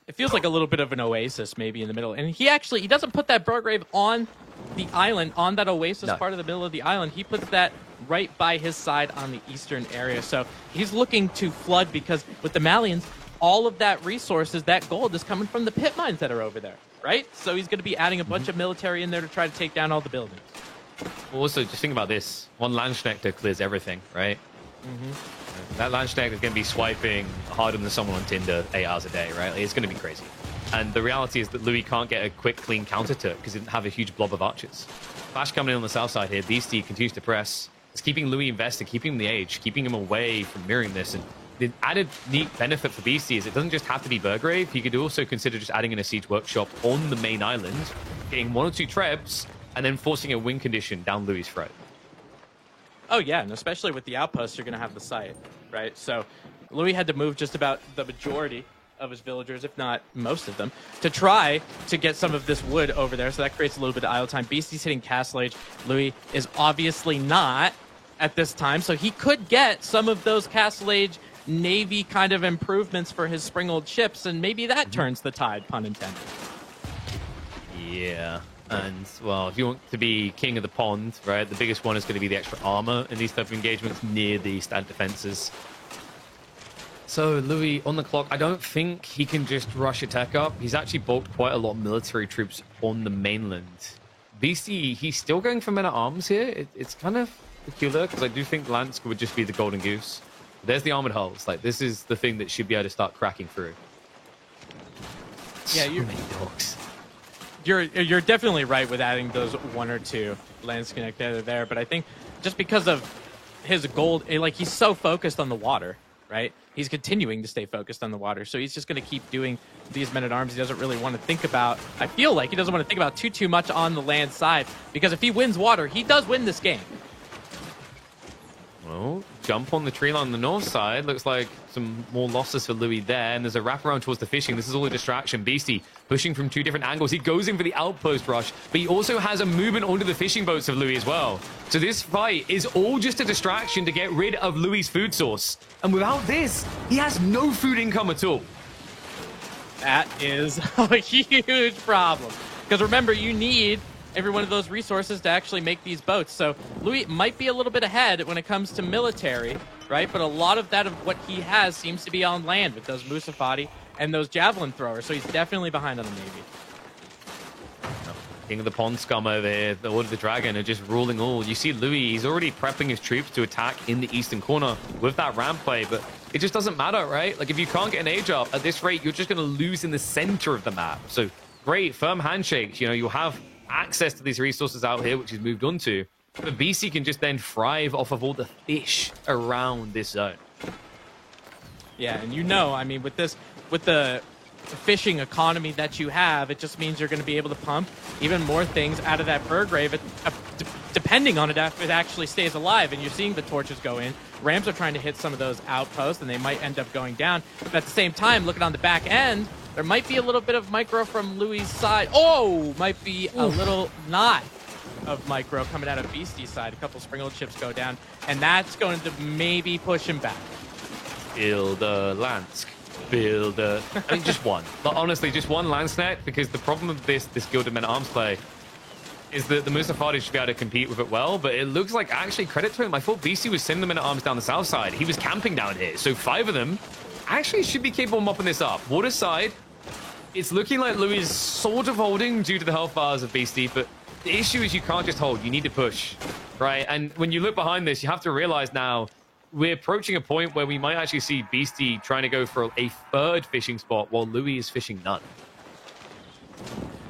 It feels like a little bit of an oasis maybe in the middle. And he doesn't put that Burgrave on the island, on that oasis part of the middle of the island. He puts that right by his side on the eastern area. So he's looking to flood because with the Malians, all of that resources, that gold is coming from the pit mines that are over there, right? So he's going to be adding a bunch of military in there to try to take down all the buildings. Also, just think about this. 1 Landsknecht clears everything, right? That Landsknecht is going to be swiping harder than someone on Tinder 8 hours a day, right? Like, it's going to be crazy. And the reality is that Louis can't get a quick, clean counter to it because he didn't have a huge blob of archers. Flash coming in on the south side here. Beastie continues to press. It's keeping Louis invested, keeping him the age, keeping him away from mirroring this. And the added neat benefit for Beastie is it doesn't just have to be Burgrave. He could also consider just adding in a siege workshop on the main island getting 1 or 2 trebs, and then forcing a win condition down Louis' throat. Oh, yeah, and especially with the outposts, you're going to have the site, right? So Louis had to move just about the majority of his villagers, if not most of them, to try to get some of this wood over there. So that creates a little bit of idle time. Beastie's hitting Castle Age. Louis is obviously not at this time, so he could get some of those Castle Age Navy kind of improvements for his Springald ships, and maybe that turns the tide, pun intended. Yeah. And, well, if you want to be king of the pond, right, the biggest one is going to be the extra armor in these type of engagements near the stand defenses. So, Louis, on the clock, I don't think he can just rush a tech up. He's actually bulked quite a lot of military troops on the mainland. BC, he's still going for men-at-arms here. It's kind of peculiar, because I do think Lance would just be the golden goose. There's the armored hulls. Like, this is the thing that should be able to start cracking through. Yeah, so many dogs. You're definitely right with adding those 1 or 2 Lance Connect there, but I think just because of his gold, like, he's so focused on the water, right? He's continuing to stay focused on the water, so he's just going to keep doing these men-at-arms. He doesn't really want to think about, I feel like he doesn't want to think about too much on the land side, because if he wins water, he does win this game. Well, jump on the tree line on the north side. Looks like some more losses for Louis there. And there's a wraparound towards the fishing. This is all a distraction. Beastie pushing from 2 different angles. He goes in for the outpost rush, but he also has a movement onto the fishing boats of Louis as well. So this fight is all just a distraction to get rid of Louis' food source. And without this, he has no food income at all. That is a huge problem. Because remember, you need every one of those resources to actually make these boats. So Louis might be a little bit ahead when it comes to military, right? But a lot of that of what he has seems to be on land with those Musafati and those javelin throwers. So he's definitely behind on the Navy. King of the Pond scum over here, the Order of the Dragon are just ruling all. You see Louis, he's already prepping his troops to attack in the eastern corner with that ramp play, but it just doesn't matter, right? Like, if you can't get an age up at this rate, you're just going to lose in the center of the map. So great, firm handshakes. You know, you'll have access to these resources out here, which he's moved on to. But BC can just then thrive off of all the fish around this zone. Yeah, and you know, I mean, with the fishing economy that you have, it just means you're going to be able to pump even more things out of that Burgrave, depending on it if it actually stays alive. And you're seeing the torches go in. Rams are trying to hit some of those outposts, and they might end up going down. But at the same time, looking on the back end, there might be a little bit of micro from Louis' side. Oh, might be a little not of micro coming out of Beastie's side. A couple Springald ships go down, and that's going to maybe push him back. Build a Lance. Build a... I mean, just one. But honestly, just one Lancenet, because the problem with this Gilded Men-at-Arms play is that the Musafati should be able to compete with it well, but it looks like, actually, credit to him, I thought BC was sending the Men-at-Arms down the south side. He was camping down here, so 5 of them actually should be capable of mopping this up. Water side, it's looking like Louis is sort of holding due to the health bars of Beastie, but the issue is you can't just hold. You need to push, right? And when you look behind this, you have to realize now we're approaching a point where we might actually see Beastie trying to go for a 3rd fishing spot while Louis is fishing none.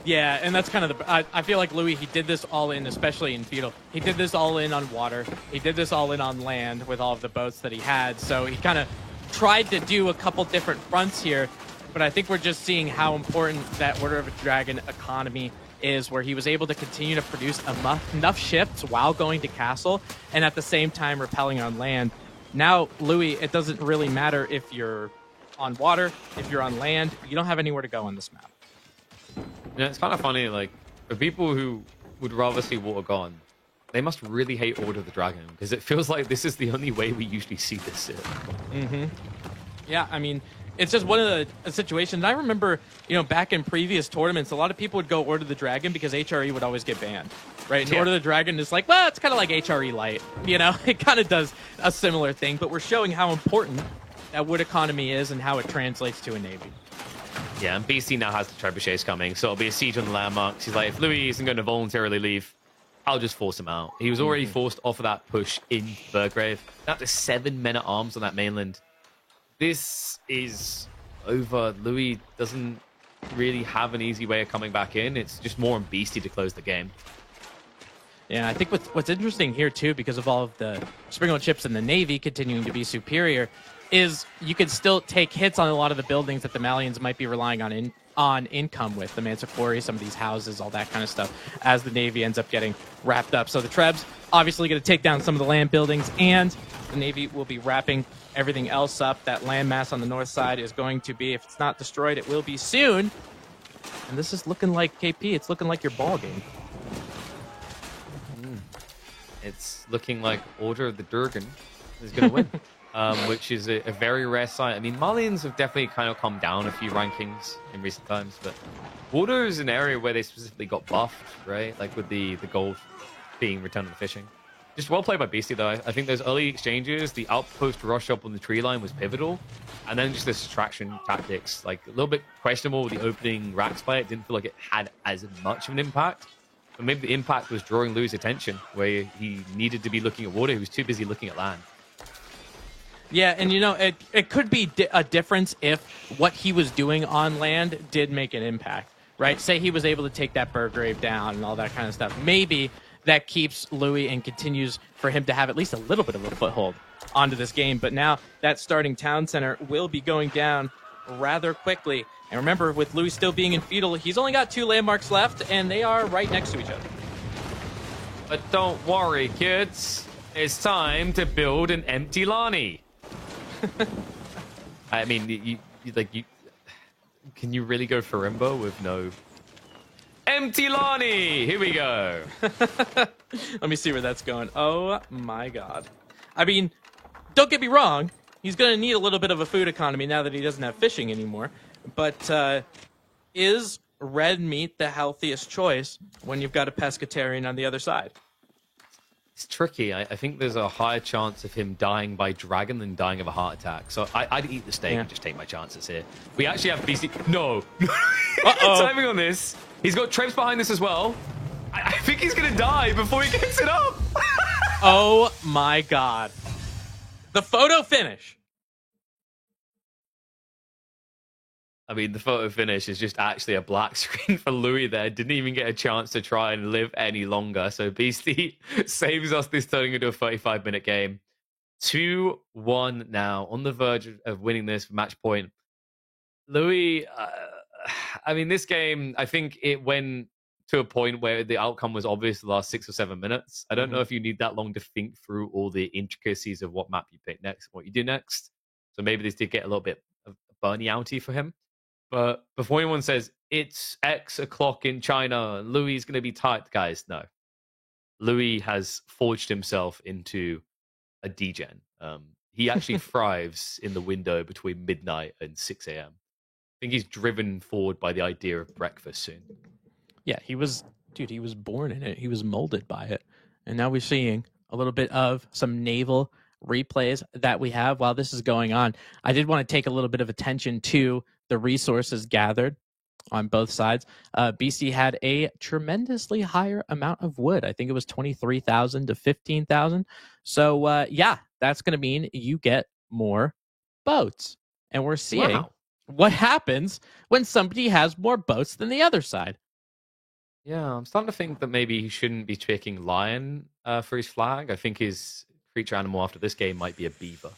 Yeah, and that's kind of the... I feel like Louis, he did this all in, especially in Feudal. He did this all in on water. He did this all in on land with all of the boats that he had. So he kind of tried to do a couple different fronts here, but I think we're just seeing how important that Order of a Dragon economy is, where he was able to continue to produce enough ships while going to castle and at the same time repelling on land. Now, Louis, it doesn't really matter if you're on water, if you're on land. You don't have anywhere to go on this map. Yeah, it's kind of funny, like, for people who would rather see water gone, they must really hate Order of the Dragon, because it feels like this is the only way we usually see this sit. Mm-hmm. Yeah, I mean, it's just one of the situations. I remember, you know, back in previous tournaments, a lot of people would go Order of the Dragon because HRE would always get banned, right? And Order of the Dragon is like, well, it's kind of like HRE light, you know? It kind of does a similar thing, but we're showing how important that wood economy is and how it translates to a navy. Yeah, and BC now has the trebuchets coming, so it'll be a siege on the landmarks. He's like, if Louis isn't going to voluntarily leave, I'll just force him out. He was already forced off of that push in Burgrave. Now there's 7 men-at-arms on that mainland. This is over. Louis doesn't really have an easy way of coming back in. It's just more on Beastie to close the game. Yeah, I think what's interesting here, too, because of all of the Springald ships in the Navy continuing to be superior, is you can still take hits on a lot of the buildings that the Malians might be relying on on income with the Mansa Quarry, some of these houses, all that kind of stuff, as the Navy ends up getting wrapped up. So the Trebs obviously going to take down some of the land buildings, and the Navy will be wrapping everything else up. That landmass on the north side is going to be, if it's not destroyed, it will be soon. And this is looking like KP. It's looking like your ball game. It's looking like Order of the Durgan is going to win, which is a very rare sight. I mean, Malians have definitely kind of come down a few rankings in recent times, but Order is an area where they specifically got buffed, right? Like with the gold being returned to the fishing. Just well played by Beastie, though. I think those early exchanges, the outpost rush up on the tree line was pivotal, and then just the distraction tactics, like a little bit questionable with the opening racks play. It didn't feel like it had as much of an impact. But maybe the impact was drawing Louis' attention, where he needed to be looking at water. He was too busy looking at land. Yeah, and it could be a difference if what he was doing on land did make an impact, right? Say he was able to take that Burgrave down and all that kind of stuff. Maybe that keeps Louis and continues for him to have at least a little bit of a foothold onto this game. But now that starting town center will be going down rather quickly. And remember, with Louis still being in feudal, he's only got 2 landmarks left, and they are right next to each other. But don't worry, kids. It's time to build an empty Lani. I mean, you can you really go for Rimbo with no empty Lani? Here we go. Let me see where that's going. Oh my god. I mean, don't get me wrong. He's going to need a little bit of a food economy now that he doesn't have fishing anymore. But is red meat the healthiest choice when you've got a pescatarian on the other side? It's tricky. I think there's a higher chance of him dying by dragon than dying of a heart attack. So I'd eat the steak and just take my chances here. We actually have BC. No. Timing on this. He's got Trebs behind this as well. I think he's going to die before he gets it up. Oh my god. The photo finish. I mean, the photo finish is just actually a black screen for Louis there. Didn't even get a chance to try and live any longer. So Beastie saves us this turning into a 35-minute game. 2-1 now, on the verge of winning this for match point. Louis, I mean, this game, I think it went to a point where the outcome was obvious the last 6 or 7 minutes. I don't know if you need that long to think through all the intricacies of what map you pick next, what you do next. So maybe this did get a little bit of Bernie outy for him. But before anyone says, it's X o'clock in China, Louis is going to be tight, guys, no. Louis has forged himself into a degen. He actually thrives in the window between midnight and 6 a.m. I think he's driven forward by the idea of breakfast soon. Yeah, he was born in it. He was molded by it. And now we're seeing a little bit of some naval replays that we have while this is going on. I did want to take a little bit of attention to the resources gathered on both sides. BC had a tremendously higher amount of wood. I think it was 23,000 to 15,000. So, yeah, that's going to mean you get more boats. And we're seeing what happens when somebody has more boats than the other side. Yeah, I'm starting to think that maybe he shouldn't be picking lion for his flag. I think his creature animal after this game might be a beaver.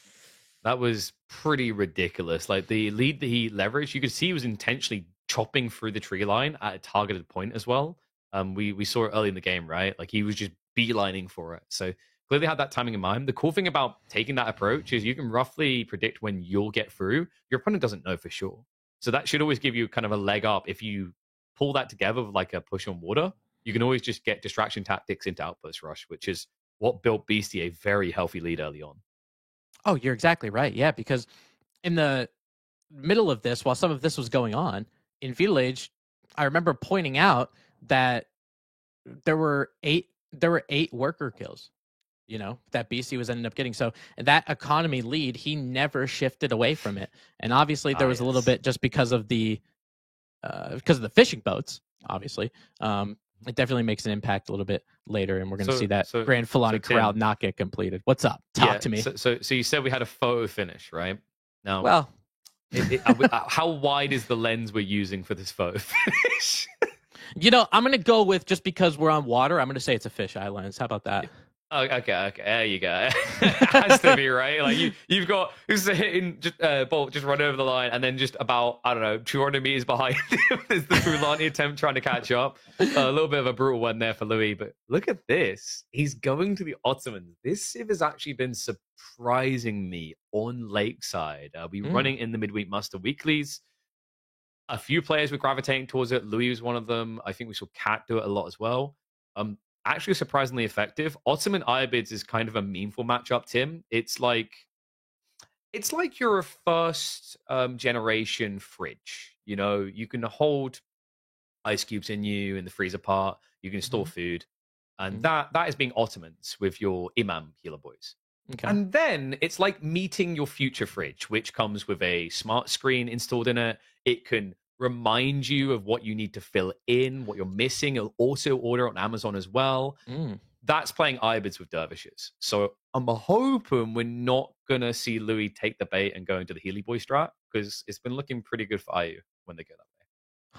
That was pretty ridiculous. Like the lead that he leveraged, you could see he was intentionally chopping through the tree line at a targeted point as well. We saw it early in the game, right? Like he was just beelining for it. So clearly had that timing in mind. The cool thing about taking that approach is you can roughly predict when you'll get through. Your opponent doesn't know for sure. So that should always give you kind of a leg up. If you pull that together with like a push on water, you can always just get distraction tactics into outpost rush, which is what built Beastie a very healthy lead early on. Oh, you're exactly right. Yeah, because in the middle of this, while some of this was going on, in Feudal Age, I remember pointing out that there were eight worker kills, that BC was ended up getting. So that economy lead, he never shifted away from it. And obviously there was a little bit just because of the fishing boats, obviously. It definitely makes an impact a little bit later, and we're going to see that Grand Fulani Corral not get completed. What's up? Talk to me. So you said we had a photo finish, right? Now, well, how wide is the lens we're using for this photo finish? I'm going to go with, just because we're on water, I'm going to say it's a fisheye lens. How about that? Oh, okay. There you go. It has to be, right? Like you've got who's hitting Bolt just run over the line, and then just about, I don't know, 200 meters behind him is the Fulani attempt trying to catch up. A little bit of a brutal one there for Louis, but look at this. He's going to the Ottomans. This Civ has actually been surprising me on Lakeside. We're running in the midweek muster weeklies. A few players were gravitating towards it. Louis was one of them. I think we saw Cat do it a lot as well. Actually surprisingly effective. Ottoman Irobids is kind of a meaningful matchup, Tim. It's like you're a first generation fridge. You know, you can hold ice cubes in you in the freezer part. You can store food. And that is being Ottomans with your Imam healer boys. Okay. And then it's like meeting your future fridge, which comes with a smart screen installed in it. It can remind you of what you need to fill in, what you're missing. It'll also order on Amazon as well. That's playing Irobids with dervishes. So I'm hoping we're not going to see Louis take the bait and go into the Healy Boy strat, because it's been looking pretty good for IU when they get up there.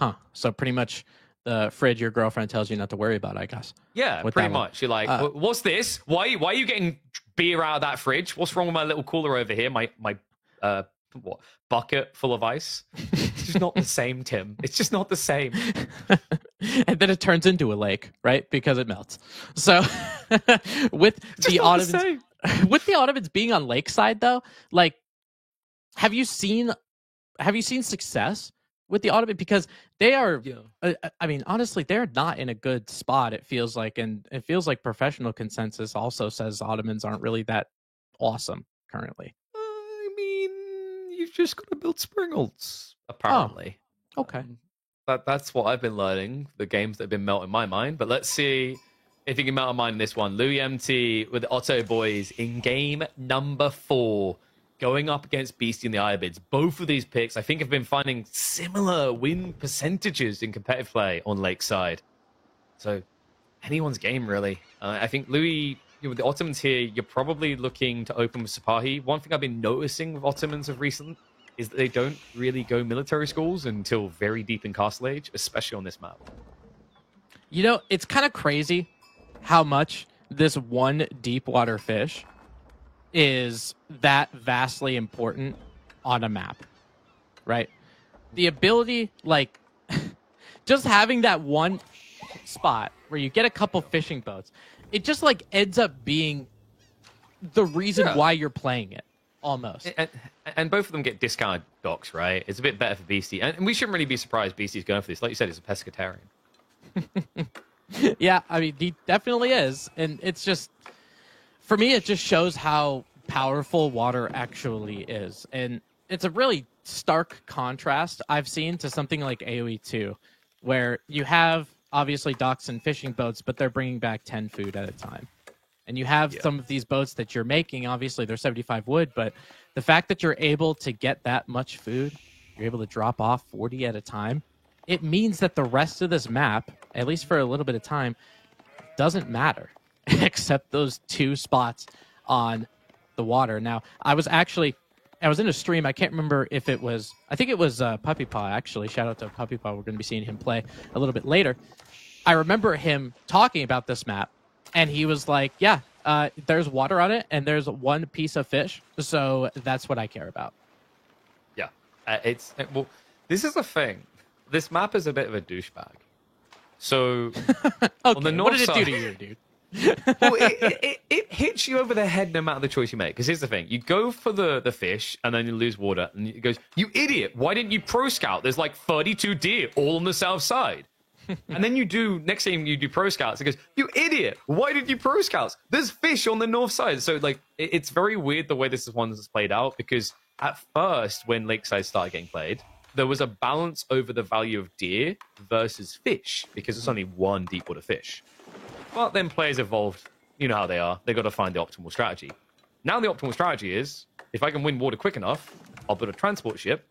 Huh. So pretty much the fridge your girlfriend tells you not to worry about, I guess. Yeah, pretty much. You're like, what's this? Why are you getting beer out of that fridge? What's wrong with my little cooler over here? My bucket full of ice? It's just not the same, Tim. It's just not the same. And then it turns into a lake, right? Because it melts. So with the Ottomans being on Lakeside, though, like, have you seen success with the Ottoman? Because they are, I mean, honestly, they're not in a good spot, it feels like. And it feels like professional consensus also says Ottomans aren't really that awesome currently. You've just got to build Springles, apparently. Oh, okay. That's what I've been learning, the games that have been melting my mind. But let's see if you can melt mine in this one. Louis MT with the Otto boys in game number 4, going up against Beastie and the Irobids. Both of these picks, I think, have been finding similar win percentages in competitive play on Lakeside. So anyone's game, really. I think Louis, with the Ottomans here, you're probably looking to open with Sipahi. One thing I've been noticing with Ottomans of recent is that they don't really go military schools until very deep in Castle Age, especially on this map. You know, it's kind of crazy how much this one deep water fish is that vastly important on a map, right? The ability, like, just having that one spot where you get a couple fishing boats, it just, like, ends up being the reason why you're playing it, almost. And both of them get discounted docks, right? It's a bit better for Beastie. And we shouldn't really be surprised Beastie's going for this. Like you said, he's a pescatarian. Yeah, I mean, he definitely is. And it's just, for me, it just shows how powerful water actually is. And it's a really stark contrast I've seen to something like AoE 2, where you have, obviously, docks and fishing boats, but they're bringing back 10 food at a time. And you have some of these boats that you're making, obviously, they're 75 wood, but the fact that you're able to get that much food, you're able to drop off 40 at a time, it means that the rest of this map, at least for a little bit of time, doesn't matter, except those 2 spots on the water. Now, I was in a stream, I can't remember if it was, I think it was Puppy Paw, actually. Shout out to Puppy Paw, we're going to be seeing him play a little bit later. I remember him talking about this map, and he was like, yeah, there's water on it, and there's one piece of fish, so that's what I care about. Yeah, well, this is the thing. This map is a bit of a douchebag. So, okay, on the north what did it do to you, dude? Well, it hits you over the head no matter the choice you make. Because here's the thing. You go for the fish, and then you lose water, and it goes, you idiot, why didn't you pro scout? There's like 32 deer all on the south side. And then next time you do pro scouts, it goes, you idiot, why did you pro scouts? There's fish on the north side. So like, it's very weird the way this one is played out, because at first, when Lakeside started getting played, there was a balance over the value of deer versus fish, because it's only one deep water fish. But then players evolved. You know how they are. They got to find the optimal strategy. Now the optimal strategy is, if I can win water quick enough, I'll build a transport ship.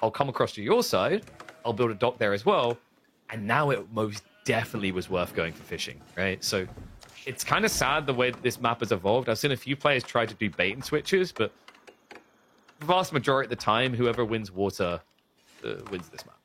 I'll come across to your side. I'll build a dock there as well. And now it most definitely was worth going for fishing, right? So it's kind of sad the way that this map has evolved. I've seen a few players try to do bait and switches, but the vast majority of the time, whoever wins water wins this map.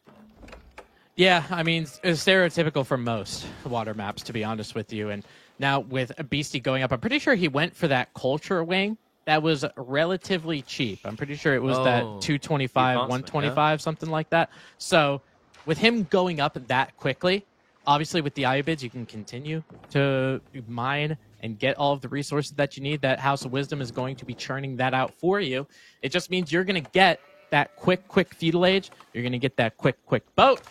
Yeah, I mean, it's stereotypical for most water maps, to be honest with you. And Now with Beastie going up, I'm pretty sure he went for that culture wing that was relatively cheap. I'm pretty sure it was that 225, 125, something like that. So with him going up that quickly, obviously with the Iobids, you can continue to mine and get all of the resources that you need. That House of Wisdom is going to be churning that out for you. It just means you're going to get that quick feudal age. You're going to get that quick boat.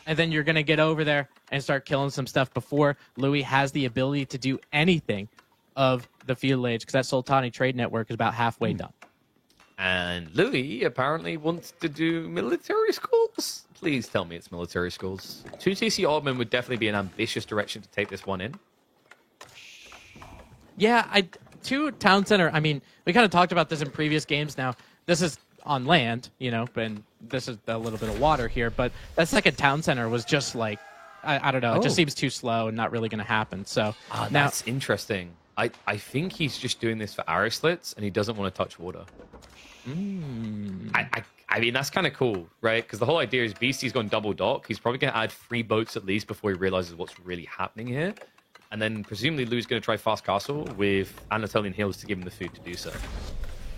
And then you're going to get over there and start killing some stuff before Louis has the ability to do anything of the feudal age, because that Sultani trade network is about halfway done. And Louis apparently wants to do military schools. Please tell me it's military schools. 2 TC Oddman would definitely be an ambitious direction to take this one in. Yeah, 2 town center. I mean, we kind of talked about this in previous games now. This is on land, and this is a little bit of water here, but that second town center was just like, I don't know, it just seems too slow and not really going to happen. So now, that's interesting. I think he's just doing this for arrow slits and he doesn't want to touch water. I mean, that's kind of cool, right? Because the whole idea is Beastie's gone double dock. He's probably going to add 3 boats at least before he realizes what's really happening here. And then presumably Lou's going to try fast castle with Anatolian Hills to give him the food to do so.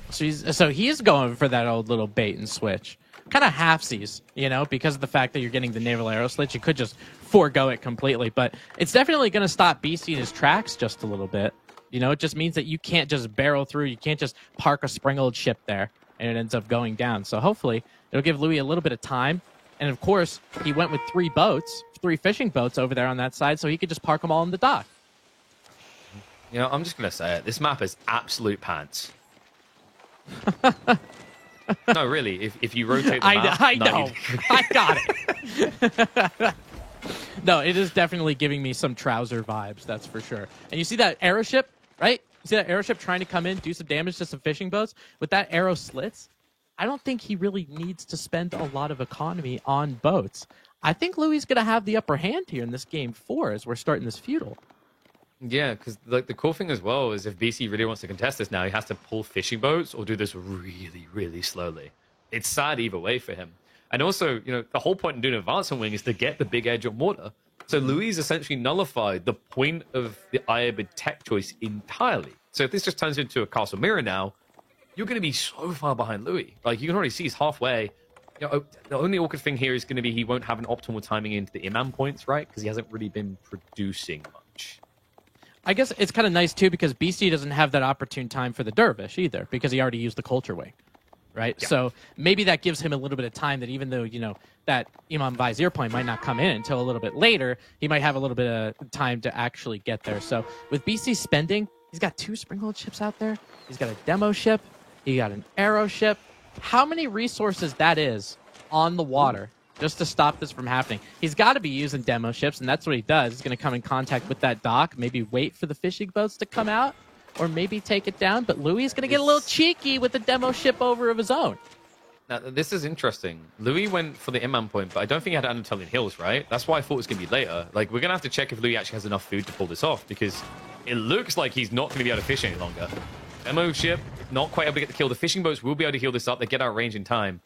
So he's going for that old little bait and switch. Kind of halfsies, because of the fact that you're getting the naval arrow slits. You could just forego it completely, but it's definitely going to stop Beastie in his tracks just a little bit. It just means that you can't just barrel through. You can't just park a springled ship there and it ends up going down. So hopefully it'll give Louis a little bit of time. And of course, he went with 3 boats, 3 fishing boats over there on that side, so he could just park them all in the dock. I'm just going to say it. This map is absolute pants. No, really. If you rotate the map... I know. I got it. No, it is definitely giving me some trouser vibes, that's for sure. And you see that arrow ship, right? You see that arrow ship trying to come in, do some damage to some fishing boats? With that arrow slits, I don't think he really needs to spend a lot of economy on boats. I think Louis is going to have the upper hand here in this game 4 as we're starting this feudal. Yeah, because the cool thing as well is if BC really wants to contest this now, he has to pull fishing boats or do this really, really slowly. It's sad either way for him. And also, the whole point in doing advancement wing is to get the big edge on water. So Louis essentially nullified the point of the Iobid tech choice entirely. So if this just turns into a Castle Mirror now, you're going to be so far behind Louis. Like, you can already see he's halfway. The only awkward thing here is going to be he won't have an optimal timing into the Imam points, right? Because he hasn't really been producing much. I guess it's kind of nice, too, because BC doesn't have that opportune time for the Dervish either, because he already used the culture wing, right? Yeah. So maybe that gives him a little bit of time that even though, that Imam Vizier point might not come in until a little bit later, he might have a little bit of time to actually get there. So with BC spending, he's got 2 springhold ships out there. He's got a demo ship. He got an arrow ship. How many resources that is on the water just to stop this from happening? He's got to be using demo ships, and that's what he does. He's going to come in contact with that dock, maybe wait for the fishing boats to come out, or maybe take it down. But Louis is going to get a little cheeky with the demo ship over of his own. Now, this is interesting. Louis went for the Imam point, but I don't think he had Anatolian Hills, right? That's why I thought it was going to be later. Like, we're going to have to check if Louis actually has enough food to pull this off, because it looks like he's not going to be able to fish any longer. Demo ship, not quite able to get the kill. The fishing boats will be able to heal this up. They get out of range in time.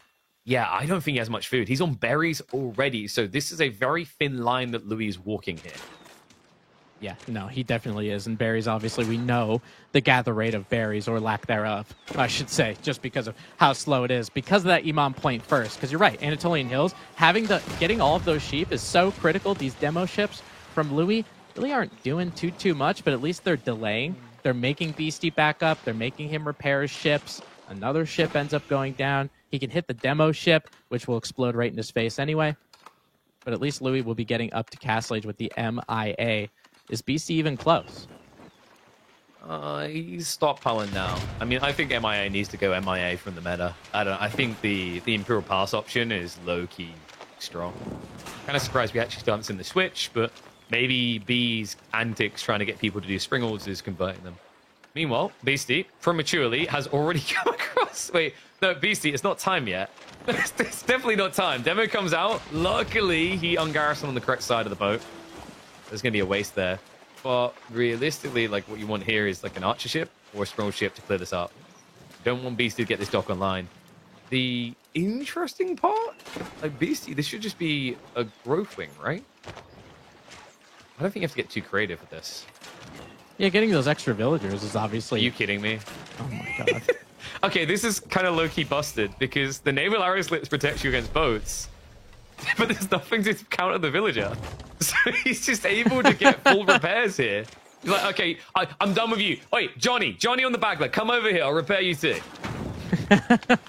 Yeah, I don't think he has much food. He's on berries already, so this is a very thin line that Louis is walking here. Yeah, no, he definitely is. And berries, obviously, we know the gather rate of berries, or lack thereof, I should say, just because of how slow it is. Because of that Imam point first, because you're right, Anatolian Hills, getting all of those sheep is so critical. These demo ships from Louis really aren't doing too much, but at least they're delaying. They're making Beastie back up. They're making him repair his ships. Another ship ends up going down. He can hit the demo ship, which will explode right in his face anyway. But at least Louis will be getting up to Castle Age with the MIA. Is BC even close? He's stockpiling now. I mean, I think MIA needs to go MIA from the meta. I think the Imperial Pass option is low-key strong. Kind of surprised we actually still haven't seen the switch, but maybe B's antics trying to get people to do springholds is converting them. Meanwhile, Beastie, prematurely, has already come across... Wait, no, Beastie, it's not time yet. It's definitely not time. Demo comes out. Luckily, he ungarrisoned on the correct side of the boat. There's going to be a waste there. But realistically, like, what you want here is like an archer ship or a springhold ship to clear this up. You don't want Beastie to get this dock online. The interesting part, like Beastie, this should just be a growth wing, right? I don't think you have to get too creative with this. Yeah, getting those extra villagers is obviously... Are you kidding me? Oh my god. Okay, this is kind of low-key busted, because the Naval Arrow Slits protects you against boats, but there's nothing to counter the villager. So he's just able to get full repairs here. He's like, okay, I'm done with you. Wait, Johnny on the back, like, come over here, I'll repair you too.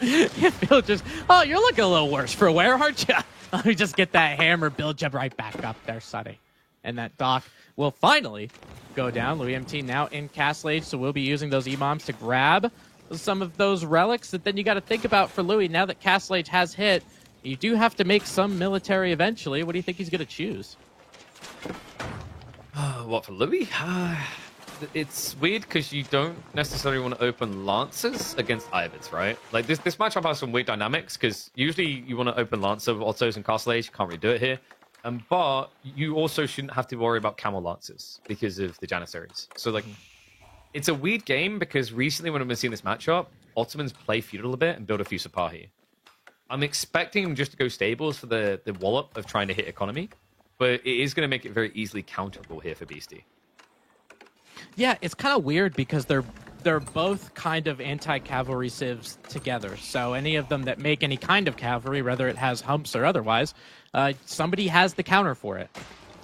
Yeah, villagers. Oh, you're looking a little worse for wear, aren't you? Let me just get that hammer, build you right back up there, Sonny. And that dock will finally go down. Louis MT now in Castle Age, so we'll be using those E-Moms to grab some of those relics that then you got to think about for Louis. Now that Castle Age has hit, you do have to make some military eventually. What do you think he's going to choose? What, for Louis? It's weird because you don't necessarily want to open Lancers against Ivids, right? Like, this matchup has some weird dynamics because usually you want to open Lancer with Ottos and Castle Age. You can't really do it here. But you also shouldn't have to worry about Camel Lancers because of the Janissaries. So, like, it's a weird game because recently when I've been seeing this matchup, Ottomans play feudal a bit and build a few Sipahi. I'm expecting him just to go stables for the wallop of trying to hit economy, but it is going to make it very easily counterable here for Beastie. Yeah, it's kind of weird because they're both kind of anti-cavalry civs together. So any of them that make any kind of cavalry, whether it has humps or otherwise, somebody has the counter for it.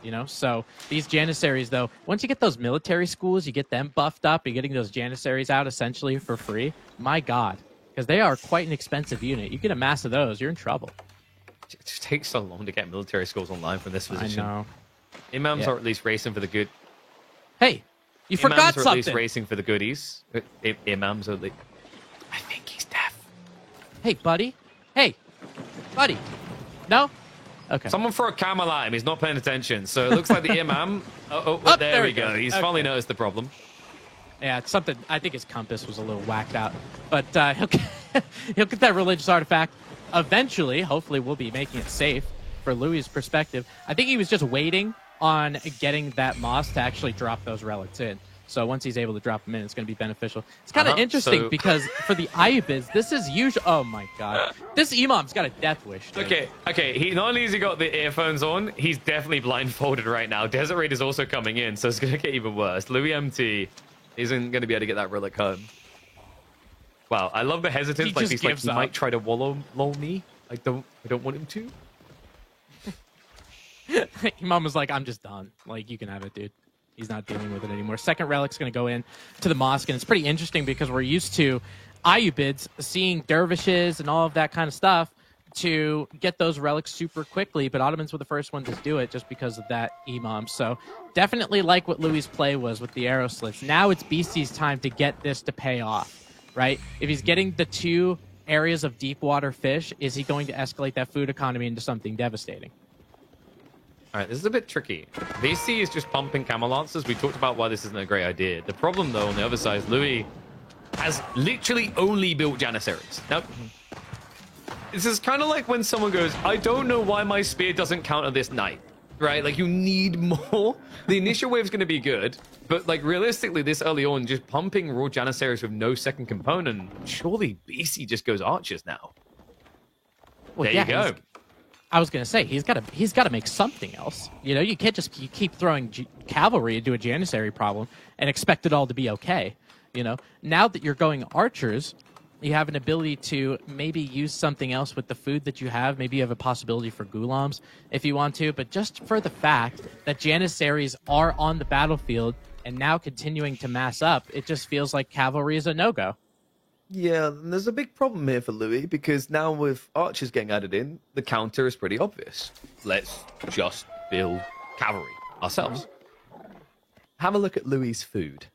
You know, so these Janissaries, though, once you get those military schools, you get them buffed up, you're getting those Janissaries out essentially for free. My God, because they are quite an expensive unit. You get a mass of those, you're in trouble. It just takes so long to get military schools online from this position. I know. Imams are at least racing for the good. Hey, you forgot something. Imams are at least racing for the goodies. Imams are at least... I think he's deaf. Hey, buddy. Hey, buddy. No? Okay. Someone throw a camel at him. He's not paying attention. So it looks like the Imam... there we go. He's finally noticed the problem. Yeah, it's something... I think his compass was a little whacked out. But he'll get that religious artifact. Eventually, hopefully we'll be making it safe for Louis' perspective. I think he was just waiting on getting that moss to actually drop those relics in. So once he's able to drop them in, it's going to be beneficial. It's kind of interesting because for the Ayubids, this is usually... Oh my god. This Imam's got a death wish, dude. Okay. He not only has he got the earphones on, he's definitely blindfolded right now. Desert Raid is also coming in, so it's going to get even worse. Louis MT isn't going to be able to get that relic home. Wow, I love the hesitance. He might try to wallow me. I don't want him to. Imam was like, I'm just done. Like, you can have it, dude. He's not dealing with it anymore. Second relic's going to go in to the mosque, and it's pretty interesting because we're used to Ayubids seeing dervishes and all of that kind of stuff to get those relics super quickly, but Ottomans were the first ones to do it just because of that Imam. So definitely like what Louis' play was with the arrow slits. Now it's Beastie's time to get this to pay off, right? If he's getting the 2 areas of deep water fish, is he going to escalate that food economy into something devastating? All right, this is a bit tricky. VC is just pumping Camel Lancers. We talked about why this isn't a great idea. The problem, though, on the other side is Louis has literally only built Janissaries. Now, this is kind of like when someone goes, I don't know why my spear doesn't counter this knight, right? Like, you need more. The initial wave's going to be good, but, like, realistically, this early on, just pumping raw Janissaries with no second component, surely BC just goes archers now. Well, there you go. I was gonna say he's got to make something else. You know, you can't just keep throwing cavalry into a Janissary problem and expect it all to be okay. You know, now that you're going archers, you have an ability to maybe use something else with the food that you have. Maybe you have a possibility for Ghulams if you want to, but just for the fact that Janissaries are on the battlefield and now continuing to mass up, it just feels like cavalry is a no-go. Yeah, and there's a big problem here for Louis because now with archers getting added in, the counter is pretty obvious. Let's just build cavalry ourselves. Have a look at Louis' food.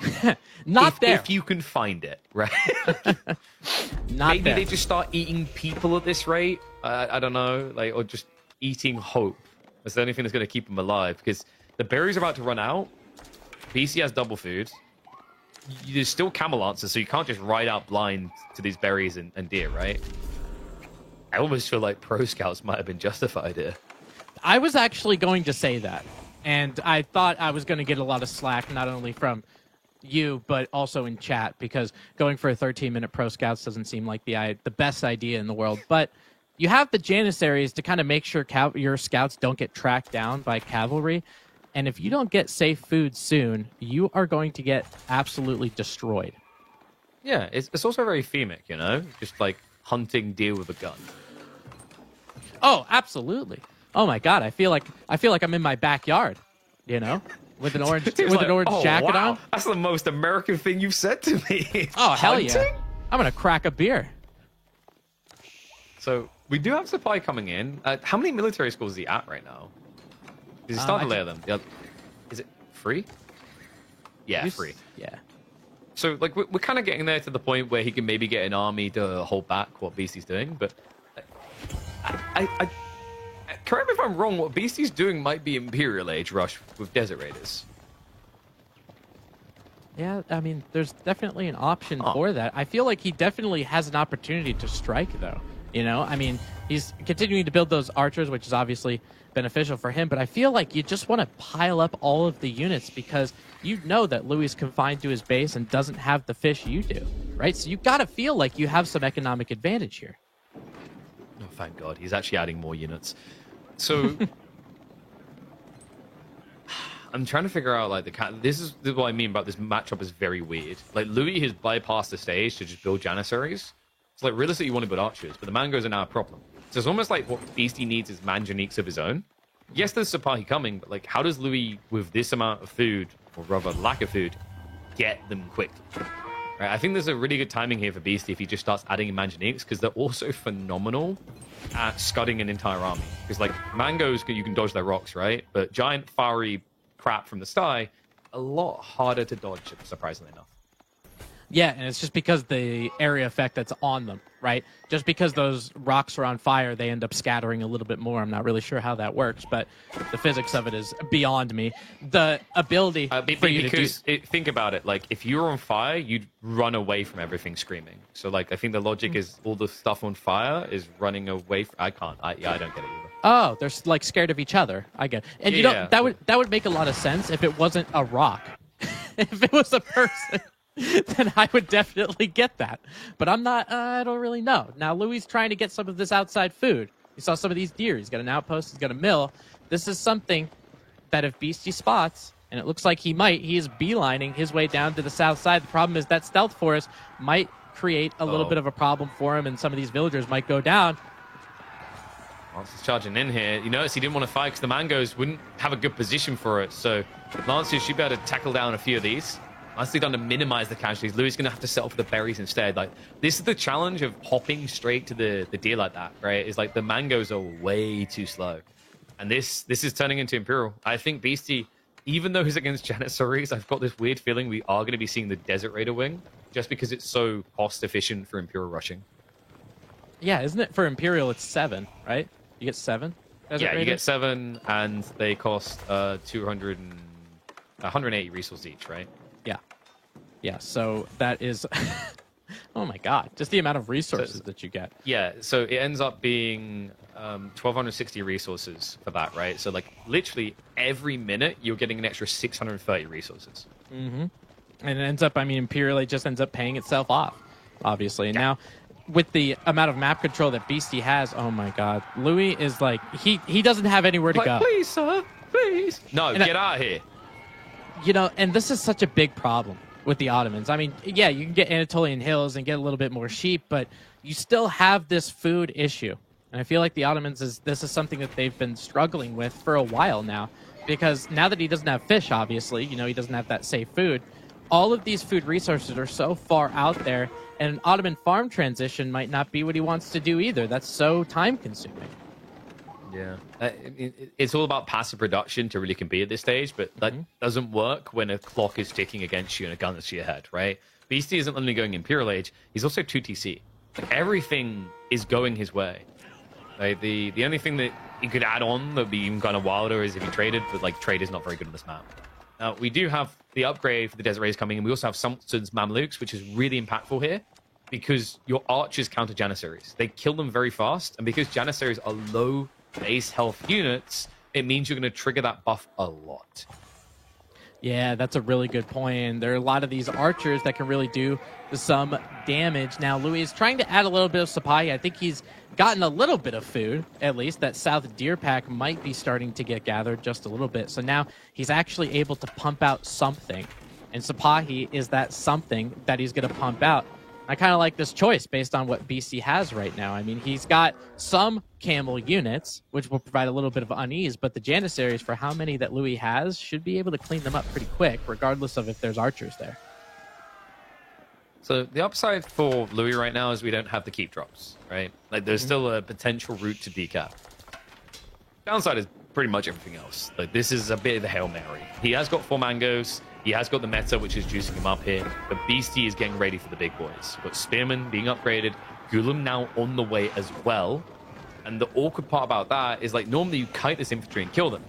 If you can find it, right? Maybe there. They just start eating people at this rate. I don't know, or just eating hope. That's the only thing that's going to keep them alive because the berries are about to run out. PC has double food. There's still Camel Lancers, so you can't just ride out blind to these berries and deer, right? I almost feel like Pro Scouts might have been justified here. I was actually going to say that, and I thought I was going to get a lot of slack, not only from you, but also in chat, because going for a 13-minute Pro Scouts doesn't seem like the best idea in the world. But you have the Janissaries to kind of make sure your scouts don't get tracked down by cavalry. And if you don't get safe food soon, you are going to get absolutely destroyed. Yeah, it's also very themic, you know? Just like hunting deer with a gun. Oh, absolutely. Oh my god, I feel like I'm in my backyard, you know? With an orange jacket on. That's the most American thing you've said to me. Oh, hell yeah. I'm going to crack a beer. So, we do have supply coming in. How many military schools is he at right now? Is he starting to layer them? Is it free? Yeah, free. Yeah. So, like, we're kind of getting there to the point where he can maybe get an army to hold back what Beastie's doing, but I correct me if I'm wrong, what Beastie's doing might be Imperial Age Rush with Desert Raiders. Yeah, I mean, there's definitely an option for that. I feel like he definitely has an opportunity to strike, though. You know, I mean, he's continuing to build those archers, which is obviously beneficial for him, but I feel like you just want to pile up all of the units because you know that Louis is confined to his base and doesn't have the fish you do, right? So you got to feel like you have some economic advantage here. Oh, thank God. He's actually adding more units. So, I'm trying to figure out, like, this is what I mean about this matchup is very weird. Like, Louis has bypassed the stage to just build Janissaries. It's like, realistically, you want to build archers, but the Mangos are now a problem. So it's almost like what Beastie needs is Manjaniques of his own. Yes, there's supply coming, but, like, how does Louis, with this amount of food, or rather lack of food, get them quickly? Right, I think there's a really good timing here for Beastie if he just starts adding Manjaniques, because they're also phenomenal at scudding an entire army. Because, like, Mangos, you can dodge their rocks, right? But giant, fiery crap from the sky, a lot harder to dodge, surprisingly enough. Yeah, and it's just because the area effect that's on them, right? Just because those rocks are on fire, they end up scattering a little bit more. I'm not really sure how that works, but the physics of it is beyond me. The ability for you to do... Think about it. Like, if you were on fire, you'd run away from everything screaming. So, like, I think the logic is all the stuff on fire is running away from... I don't get it either. Oh, they're, like, scared of each other. I get it. And, you know, that would make a lot of sense if it wasn't a rock. If it was a person... then I would definitely get that. But I'm not, I don't really know. Now, Louis is trying to get some of this outside food. You saw some of these deer. He's got an outpost. He's got a mill. This is something that if Beastie spots, and it looks like he might, he is beelining his way down to the south side. The problem is that Stealth Forest might create a little bit of a problem for him, and some of these villagers might go down. Lance is charging in here. You notice he didn't want to fight because the Mangos wouldn't have a good position for it. So Lance should be able to tackle down a few of these. Nicely done to minimize the casualties. Louis is going to have to settle for the berries instead. Like, this is the challenge of hopping straight to the deer like that, right? Is like the Mangos are way too slow. And this is turning into Imperial. I think Beastie, even though he's against Janissaries, I've got this weird feeling we are going to be seeing the Desert Raider wing just because it's so cost efficient for Imperial rushing. Yeah, isn't it for Imperial it's 7, right? You get 7? You get 7 and they cost 180 resources each, right? Yeah, so that is... oh my god, just the amount of resources that you get. Yeah, so it ends up being 1,260 resources for that, right? So, like, literally every minute you're getting an extra 630 resources. Mm-hmm. And it ends up, I mean, Imperial, it just ends up paying itself off, obviously. And now, with the amount of map control that Beastie has, oh my god, Louis is like, he doesn't have anywhere to go. Please, sir, please. No, get out of here. You know, and this is such a big problem with the Ottomans. I mean, yeah, you can get Anatolian hills and get a little bit more sheep, but you still have this food issue. And I feel like the Ottomans, this is something that they've been struggling with for a while now, because now that he doesn't have fish, obviously, you know, he doesn't have that safe food, all of these food resources are so far out there, and an Ottoman farm transition might not be what he wants to do either. That's so time-consuming. Yeah, it's all about passive production to really compete at this stage, but that doesn't work when a clock is ticking against you and a gun is to your head, right? Beastie isn't only going Imperial Age, he's also 2TC. Like, everything is going his way. Like, the only thing that he could add on that would be even kind of wilder is if he traded, but like trade is not very good on this map. Now, we do have the upgrade for the Desert Raiders coming, and we also have Sultan's Mamluks, which is really impactful here, because your archers counter Janissaries. They kill them very fast, and because Janissaries are low base health units, it means you're going to trigger that buff a lot. Yeah, that's a really good point. And there are a lot of these archers that can really do some damage. Now, Louis is trying to add a little bit of supply. I think he's gotten a little bit of food, at least. That South Deer Pack might be starting to get gathered just a little bit. So now he's actually able to pump out something. And Sapahi is that something that he's going to pump out. I kind of like this choice based on what BC has right now. I mean, he's got some camel units, which will provide a little bit of unease, but the Janissaries, for how many that Louis has, should be able to clean them up pretty quick, regardless of if there's archers there. So the upside for Louis right now is we don't have the keep drops, right? Like, there's still a potential route to decap. Downside is pretty much everything else. Like, this is a bit of a Hail Mary. He has got 4 mangoes. He has got the meta, which is juicing him up here. But Beastie is getting ready for the big boys. But Spearman being upgraded. Gulam now on the way as well. And the awkward part about that is, like, normally you kite this infantry and kill them.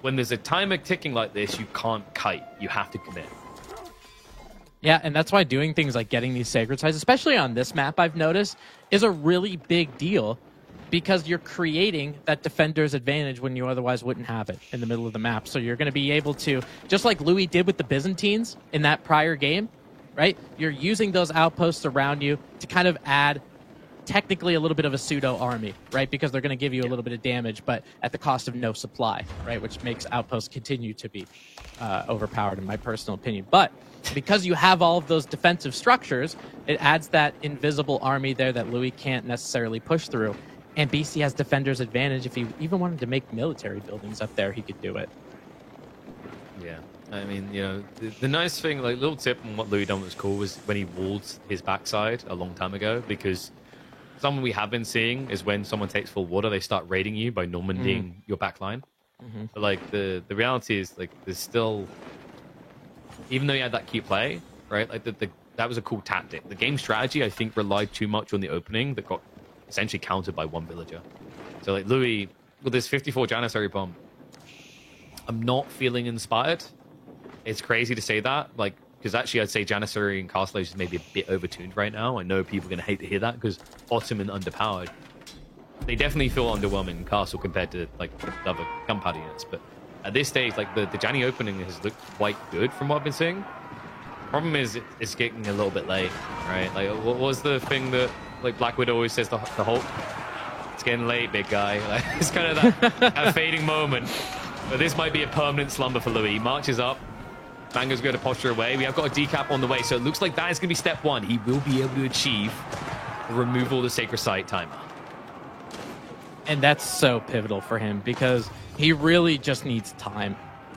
When there's a timer ticking like this, you can't kite. You have to commit. Yeah, and that's why doing things like getting these sacred sites, especially on this map, I've noticed, is a really big deal. Because you're creating that defender's advantage when you otherwise wouldn't have it in the middle of the map. So you're going to be able to, just like Louis did with the Byzantines in that prior game, right? You're using those outposts around you to kind of add technically a little bit of a pseudo army, right? Because they're going to give you a little bit of damage, but at the cost of no supply, right? Which makes outposts continue to be overpowered, in my personal opinion. But because you have all of those defensive structures, it adds that invisible army there that Louis can't necessarily push through. And BC has defender's advantage. If he even wanted to make military buildings up there, he could do it. Yeah. I mean, you know, the nice thing, like, little tip on what Louis done was cool was when he walled his backside a long time ago, because something we have been seeing is when someone takes full water, they start raiding you by Normandying your backline. But, like, the reality is, like, there's still, even though you had that key play, right, like, that was a cool tactic. The game strategy, I think, relied too much on the opening that got essentially countered by one villager. So, like, Louis, with this 54 Janissary bomb, I'm not feeling inspired. It's crazy to say that, like, because actually I'd say Janissary and Castle Age is maybe a bit overtuned right now. I know people are going to hate to hear that because Ottoman underpowered. They definitely feel underwhelming in Castle compared to, like, the other gunpowder units. But at this stage, like, the Janny opening has looked quite good from what I've been seeing. Problem is, it's getting a little bit late, right? Like, what was the thing that, like, Black Widow always says to Hulk? It's getting late, big guy. Like, it's kind of that fading moment. But this might be a permanent slumber for Louis. He marches up. Mango's going to posture away. We have got a decap on the way, so it looks like that is going to be step 1. He will be able to achieve the removal of the Sacred Site timer. And that's so pivotal for him because he really just needs time.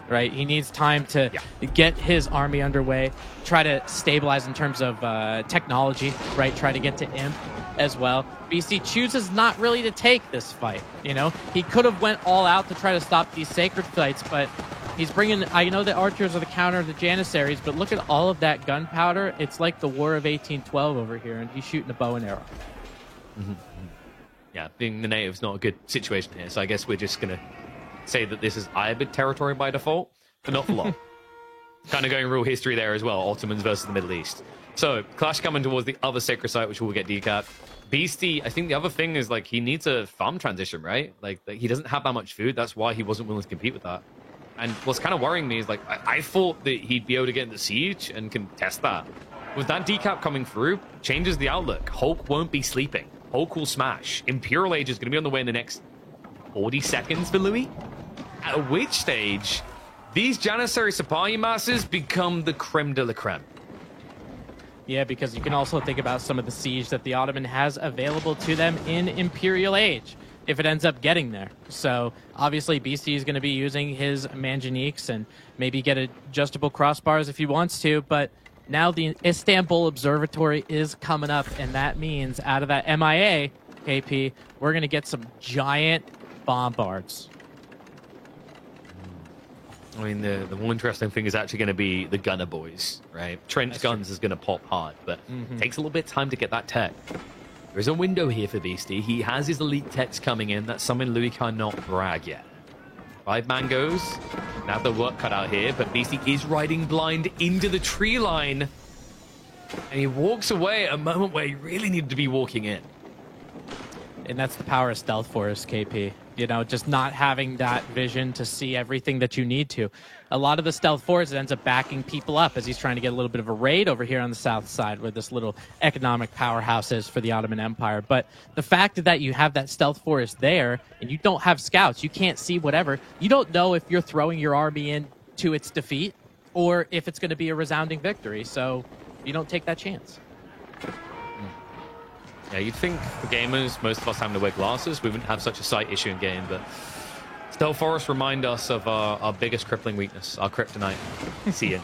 Right, he needs time to get his army underway, try to stabilize in terms of technology, right? Try to get to Imp as well. BC chooses not really to take this fight. You know, he could have went all out to try to stop these sacred sites, but he's bringing. I know the archers are the counter of the Janissaries, but look at all of that gunpowder. It's like the War of 1812 over here, and he's shooting a bow and arrow. Yeah, being the native's not a good situation here, so I guess we're just gonna say that this is Ibid territory by default, but not for long. Kind of going real history there as well, Ottomans versus the Middle East. So, Clash coming towards the other sacred site, which will get decapped. Beastie, I think the other thing is, like, he needs a farm transition, right? Like, he doesn't have that much food. That's why he wasn't willing to compete with that. And what's kind of worrying me is, like, I thought that he'd be able to get into Siege and contest that. With that decap coming through, changes the outlook. Hulk won't be sleeping. Hulk will smash. Imperial Age is going to be on the way in the next 40 seconds for Louis. At which stage, these Janissary Sipahi masses become the creme de la creme. Yeah, because you can also think about some of the siege that the Ottoman has available to them in Imperial Age, if it ends up getting there. So, obviously, BC is going to be using his Manjaniques and maybe get adjustable crossbars if he wants to, but now the Istanbul Observatory is coming up, and that means out of that MIA, KP, we're going to get some giant bombards. I mean, the more interesting thing is actually going to be the gunner boys, right? Trench guns is going to pop hard, but it takes a little bit of time to get that tech. There's a window here for Beastie. He has his elite techs coming in. That's something Louis cannot brag yet. 5 mangoes. Now the work cut out here, but Beastie is riding blind into the tree line. And he walks away at a moment where he really needed to be walking in. And that's the power of stealth for us, KP. You know, just not having that vision to see everything that you need to. A lot of the stealth force ends up backing people up as he's trying to get a little bit of a raid over here on the south side where this little economic powerhouse is for the Ottoman Empire. But the fact that you have that stealth force there and you don't have scouts, you can't see whatever, you don't know if you're throwing your army in to its defeat or if it's going to be a resounding victory. So you don't take that chance. Yeah, you'd think for gamers, most of us having to wear glasses, we wouldn't have such a sight issue in game, but stealth forests remind us of our biggest crippling weakness, our kryptonite, seeing.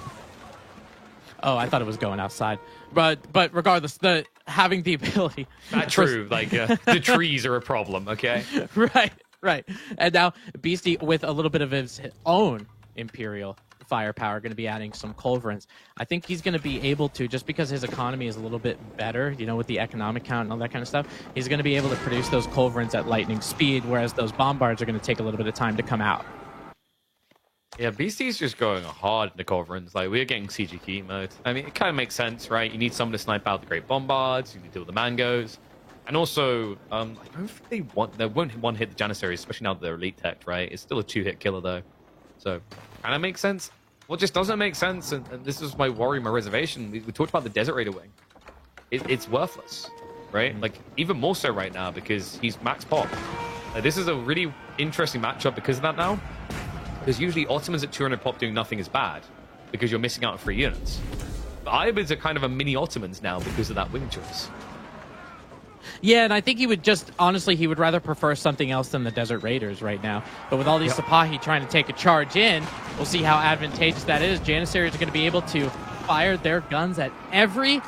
Oh, I thought it was going outside. But regardless, having the ability... That's true. Like, the trees are a problem, okay? Right. And now Beastie, with a little bit of his own Imperial firepower, going to be adding some culverins. I think he's going to be able to, just because his economy is a little bit better, you know, with the economic count and all that kind of stuff, he's going to be able to produce those culverins at lightning speed, whereas those bombards are going to take a little bit of time to come out. Yeah, Beastie's just going hard in the culverins. Like, we're getting CGK mode. I mean, it kind of makes sense, right? You need someone to snipe out the Great Bombards, you need to deal with the Mangoes. And also, I don't think they won't one-hit the Janissaries, especially now that they're elite tech, right? It's still a two-hit killer, though. So, kind of makes sense. What just doesn't make sense, and this is my worry, my reservation, we talked about the Desert Raider wing. It's worthless, right? Like, even more so right now, because he's max pop. This is a really interesting matchup because of that now. Because usually Ottomans at 200 pop doing nothing is bad, because you're missing out on free units. But Ayyubids are kind of a mini Ottomans now because of that wing choice. Yeah, and I think he would just, honestly, he would rather prefer something else than the Desert Raiders right now. But with all these Sipahi trying to take a charge in, we'll see how advantageous that is. Janissaries are going to be able to fire their guns at every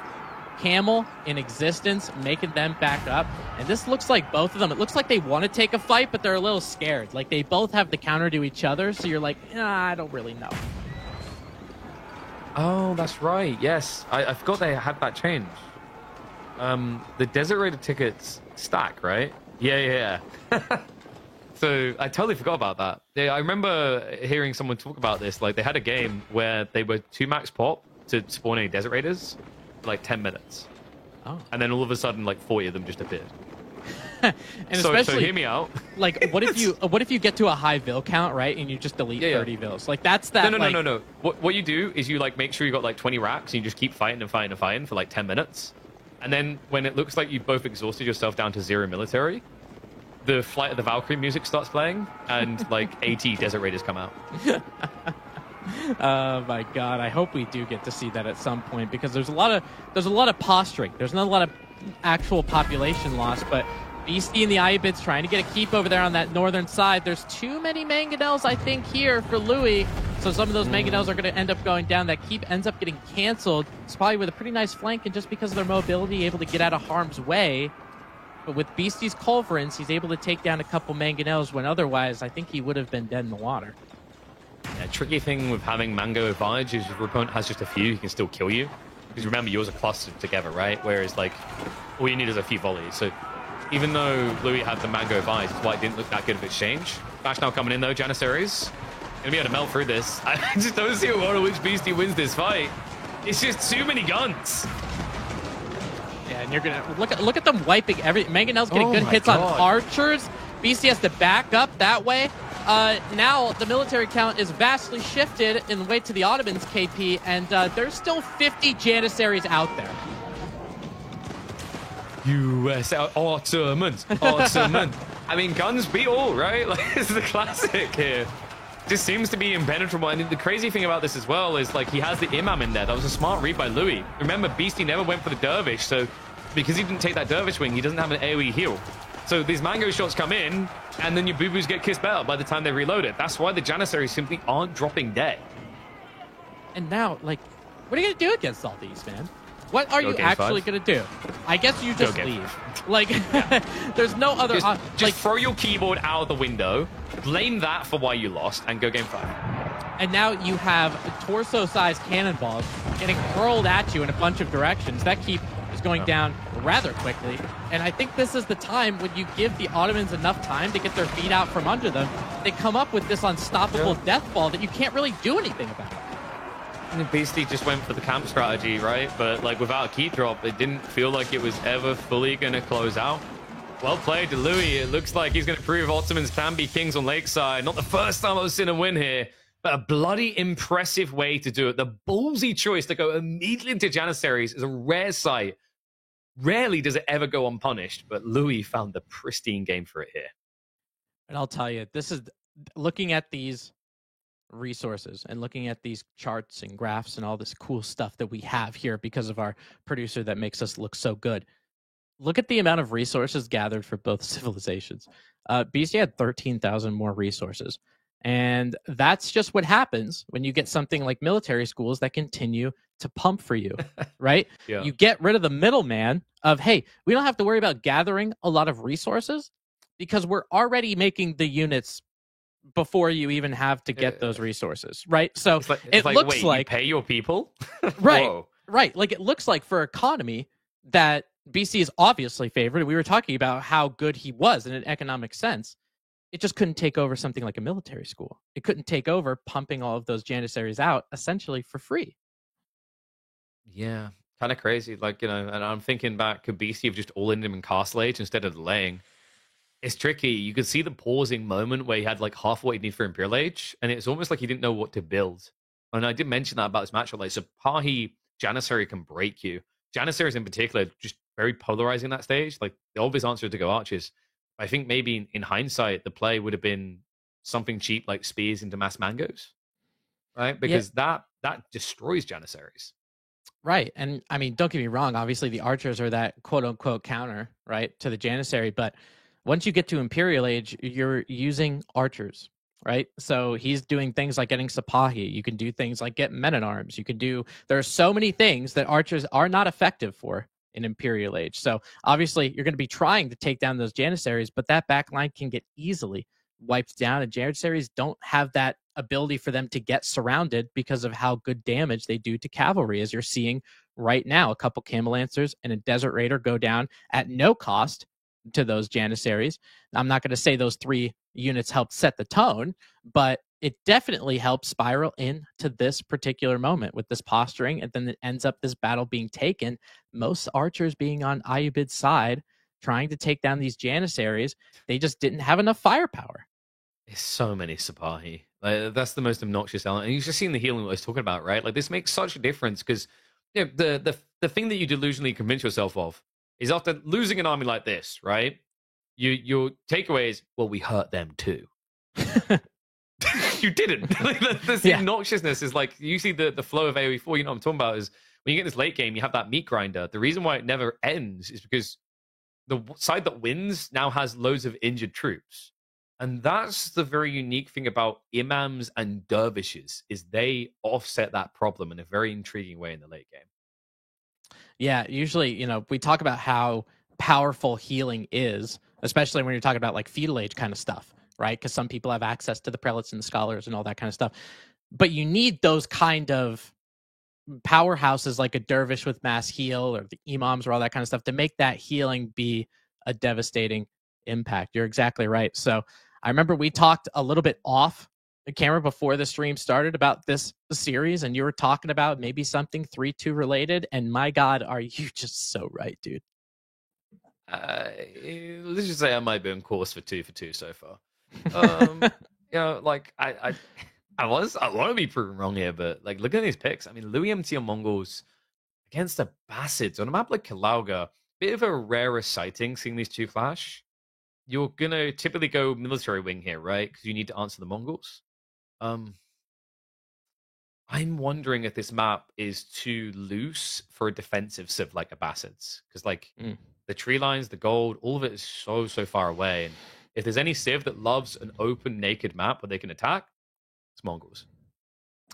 camel in existence, making them back up. And this looks like both of them, it looks like they want to take a fight, but they're a little scared. Like, they both have the counter to each other, so you're like, I don't really know. Oh, that's right. Yes, I forgot they had that change. The Desert Raider tickets stack, right? Yeah. So I totally forgot about that. Yeah, I remember hearing someone talk about this. Like, they had a game where they were 2 max pop to spawn any Desert Raiders for like 10 minutes. Oh. And then all of a sudden, like 40 of them just appeared. And so especially, hear me out. Like, what if you get to a high vil count, right, and you just delete 30 vils? Like, that's that. No. What you do is you like make sure you got like 20 racks, and you just keep fighting for like 10 minutes. And then when it looks like you've both exhausted yourself down to 0 military, the Flight of the Valkyrie music starts playing, and like 80 Desert Raiders come out. Oh my god! I hope we do get to see that at some point, because there's a lot of posturing. There's not a lot of actual population loss, but Beastie and the Ayyubids trying to get a keep over there on that northern side. There's too many mangonels, I think, here for Louis. So some of those mangonels are going to end up going down. That keep ends up getting canceled. It's probably with a pretty nice flank, and just because of their mobility, able to get out of harm's way. But with Beastie's culverins, he's able to take down a couple mangonels when otherwise I think he would have been dead in the water. Yeah, tricky thing with having Mango advantage is if your opponent has just a few, he can still kill you. Because remember, yours are clustered together, right? Whereas, like, all you need is a few volleys. So even though Louis had the Mango advantage, that's why it didn't look that good of exchange. Bash now coming in, though, Janissaries. Gonna be able to melt through this. I just don't see a world in which Beastie wins this fight. It's just too many guns. Yeah, and you're gonna look at them wiping every. Mangonel's getting good hits God. on archers. Beastie has to back up that way. Now the military count is vastly shifted in the way to the Ottomans, KP, and there's still 50 Janissaries out there. U.S. Ottomans. I mean, guns beat all, right? Like, this is a classic here. Just seems to be impenetrable. And the crazy thing about this as well is, like, he has the Imam in there. That was a smart read by Louis. Remember, Beastie never went for the Dervish, so because he didn't take that Dervish wing, he doesn't have an AoE heal. So these Mango shots come in, and then your boo-boos get kissed out by the time they reload it. That's why the Janissaries simply aren't dropping dead. And now, like, what are you going to do against all these, man? What are you actually going to do? I guess you just leave. Like, there's no other... Just throw your keyboard out of the window, blame that for why you lost, and go game 5. And now you have torso-sized cannonballs getting hurled at you in a bunch of directions. That keep is going down rather quickly. And I think this is the time when you give the Ottomans enough time to get their feet out from under them. They come up with this unstoppable death ball that you can't really do anything about. And Beastie just went for the camp strategy, right? But like without a key drop, it didn't feel like it was ever fully going to close out. Well played to Louis. It looks like he's going to prove Ottomans can be kings on Lakeside. Not the first time I've seen him win here, but a bloody impressive way to do it. The ballsy choice to go immediately into Janissaries is a rare sight. Rarely does it ever go unpunished, but Louis found the pristine game for it here. And I'll tell you, this is looking at these resources and looking at these charts and graphs and all this cool stuff that we have here because of our producer that makes us look so good. Look at the amount of resources gathered for both civilizations. BC had 13,000 more resources. And that's just what happens when you get something like military schools that continue to pump for you, right? Yeah. You get rid of the middleman of, hey, we don't have to worry about gathering a lot of resources because we're already making the units before you even have to get those resources, right? So it's like, looks wait, like... you pay your people? Right, Whoa. right. Like it looks like for economy that BC is obviously favored. We were talking about how good he was in an economic sense. It just couldn't take over something like a military school. It couldn't take over pumping all of those Janissaries out essentially for free. Yeah, kind of crazy. Like, and I'm thinking back, could BC have just all-in him in Castle Age instead of delaying? It's tricky. You could see the pausing moment where he had like half what he need for Imperial Age, and it's almost like he didn't know what to build. And I did mention that about this matchup. Like, Sipahi Janissary can break you. Janissaries in particular, just very polarizing that stage. Like, the obvious answer is to go archers. I think maybe in hindsight, the play would have been something cheap like spears into mass mangoes, right? Because that destroys Janissaries. Right. And I mean, don't get me wrong. Obviously, the archers are that quote unquote counter, right, to the Janissary. But once you get to Imperial Age, you're using archers, right? So he's doing things like getting Sipahi. You can do things like get men at arms. You can do, there are so many things that archers are not effective for in Imperial Age. So obviously you're going to be trying to take down those Janissaries, but that back line can get easily wiped down, and Janissaries don't have that ability for them to get surrounded because of how good damage they do to cavalry, as you're seeing right now. A couple Camel Lancers and a Desert Raider go down at no cost to those Janissaries. I'm not going to say those 3 units helped set the tone, but it definitely helped spiral into this particular moment with this posturing, and then it ends up this battle being taken, most archers being on Ayubid's side, trying to take down these Janissaries. They just didn't have enough firepower. It's so many Sipahi. Like, that's the most obnoxious element. And you've just seen the healing I was talking about, right? Like, this makes such a difference because the thing that you delusionally convince yourself of is after losing an army like this, right? Your takeaway is, well, we hurt them too. You didn't. Like, the obnoxiousness is like, you see the flow of AoE4, you know what I'm talking about, is when you get this late game, you have that meat grinder. The reason why it never ends is because the side that wins now has loads of injured troops. And that's the very unique thing about imams and dervishes, is they offset that problem in a very intriguing way in the late game. Yeah, usually, we talk about how powerful healing is, especially when you're talking about like feudal age kind of stuff, right? Because some people have access to the prelates and the scholars and all that kind of stuff. But you need those kind of powerhouses like a dervish with mass heal or the imams or all that kind of stuff to make that healing be a devastating impact. You're exactly right. So I remember we talked a little bit off the camera before the stream started about this series, and you were talking about maybe something 3-2 related, and my God, are you just so right, dude. Let's just say I might be on course for 2 for 2 so far. Like I want to be proven wrong here, but like, look at these picks. I mean, Louis MT on Mongols against the Abbasids on a map like Kalauga, bit of a rarer sighting seeing these two clash. You're gonna typically go military wing here, right? Because you need to answer the Mongols. I'm wondering if this map is too loose for a defensive civ like Abbasids, because like the tree lines, the gold, all of it is so far away. And if there's any civ that loves an open, naked map where they can attack, it's Mongols.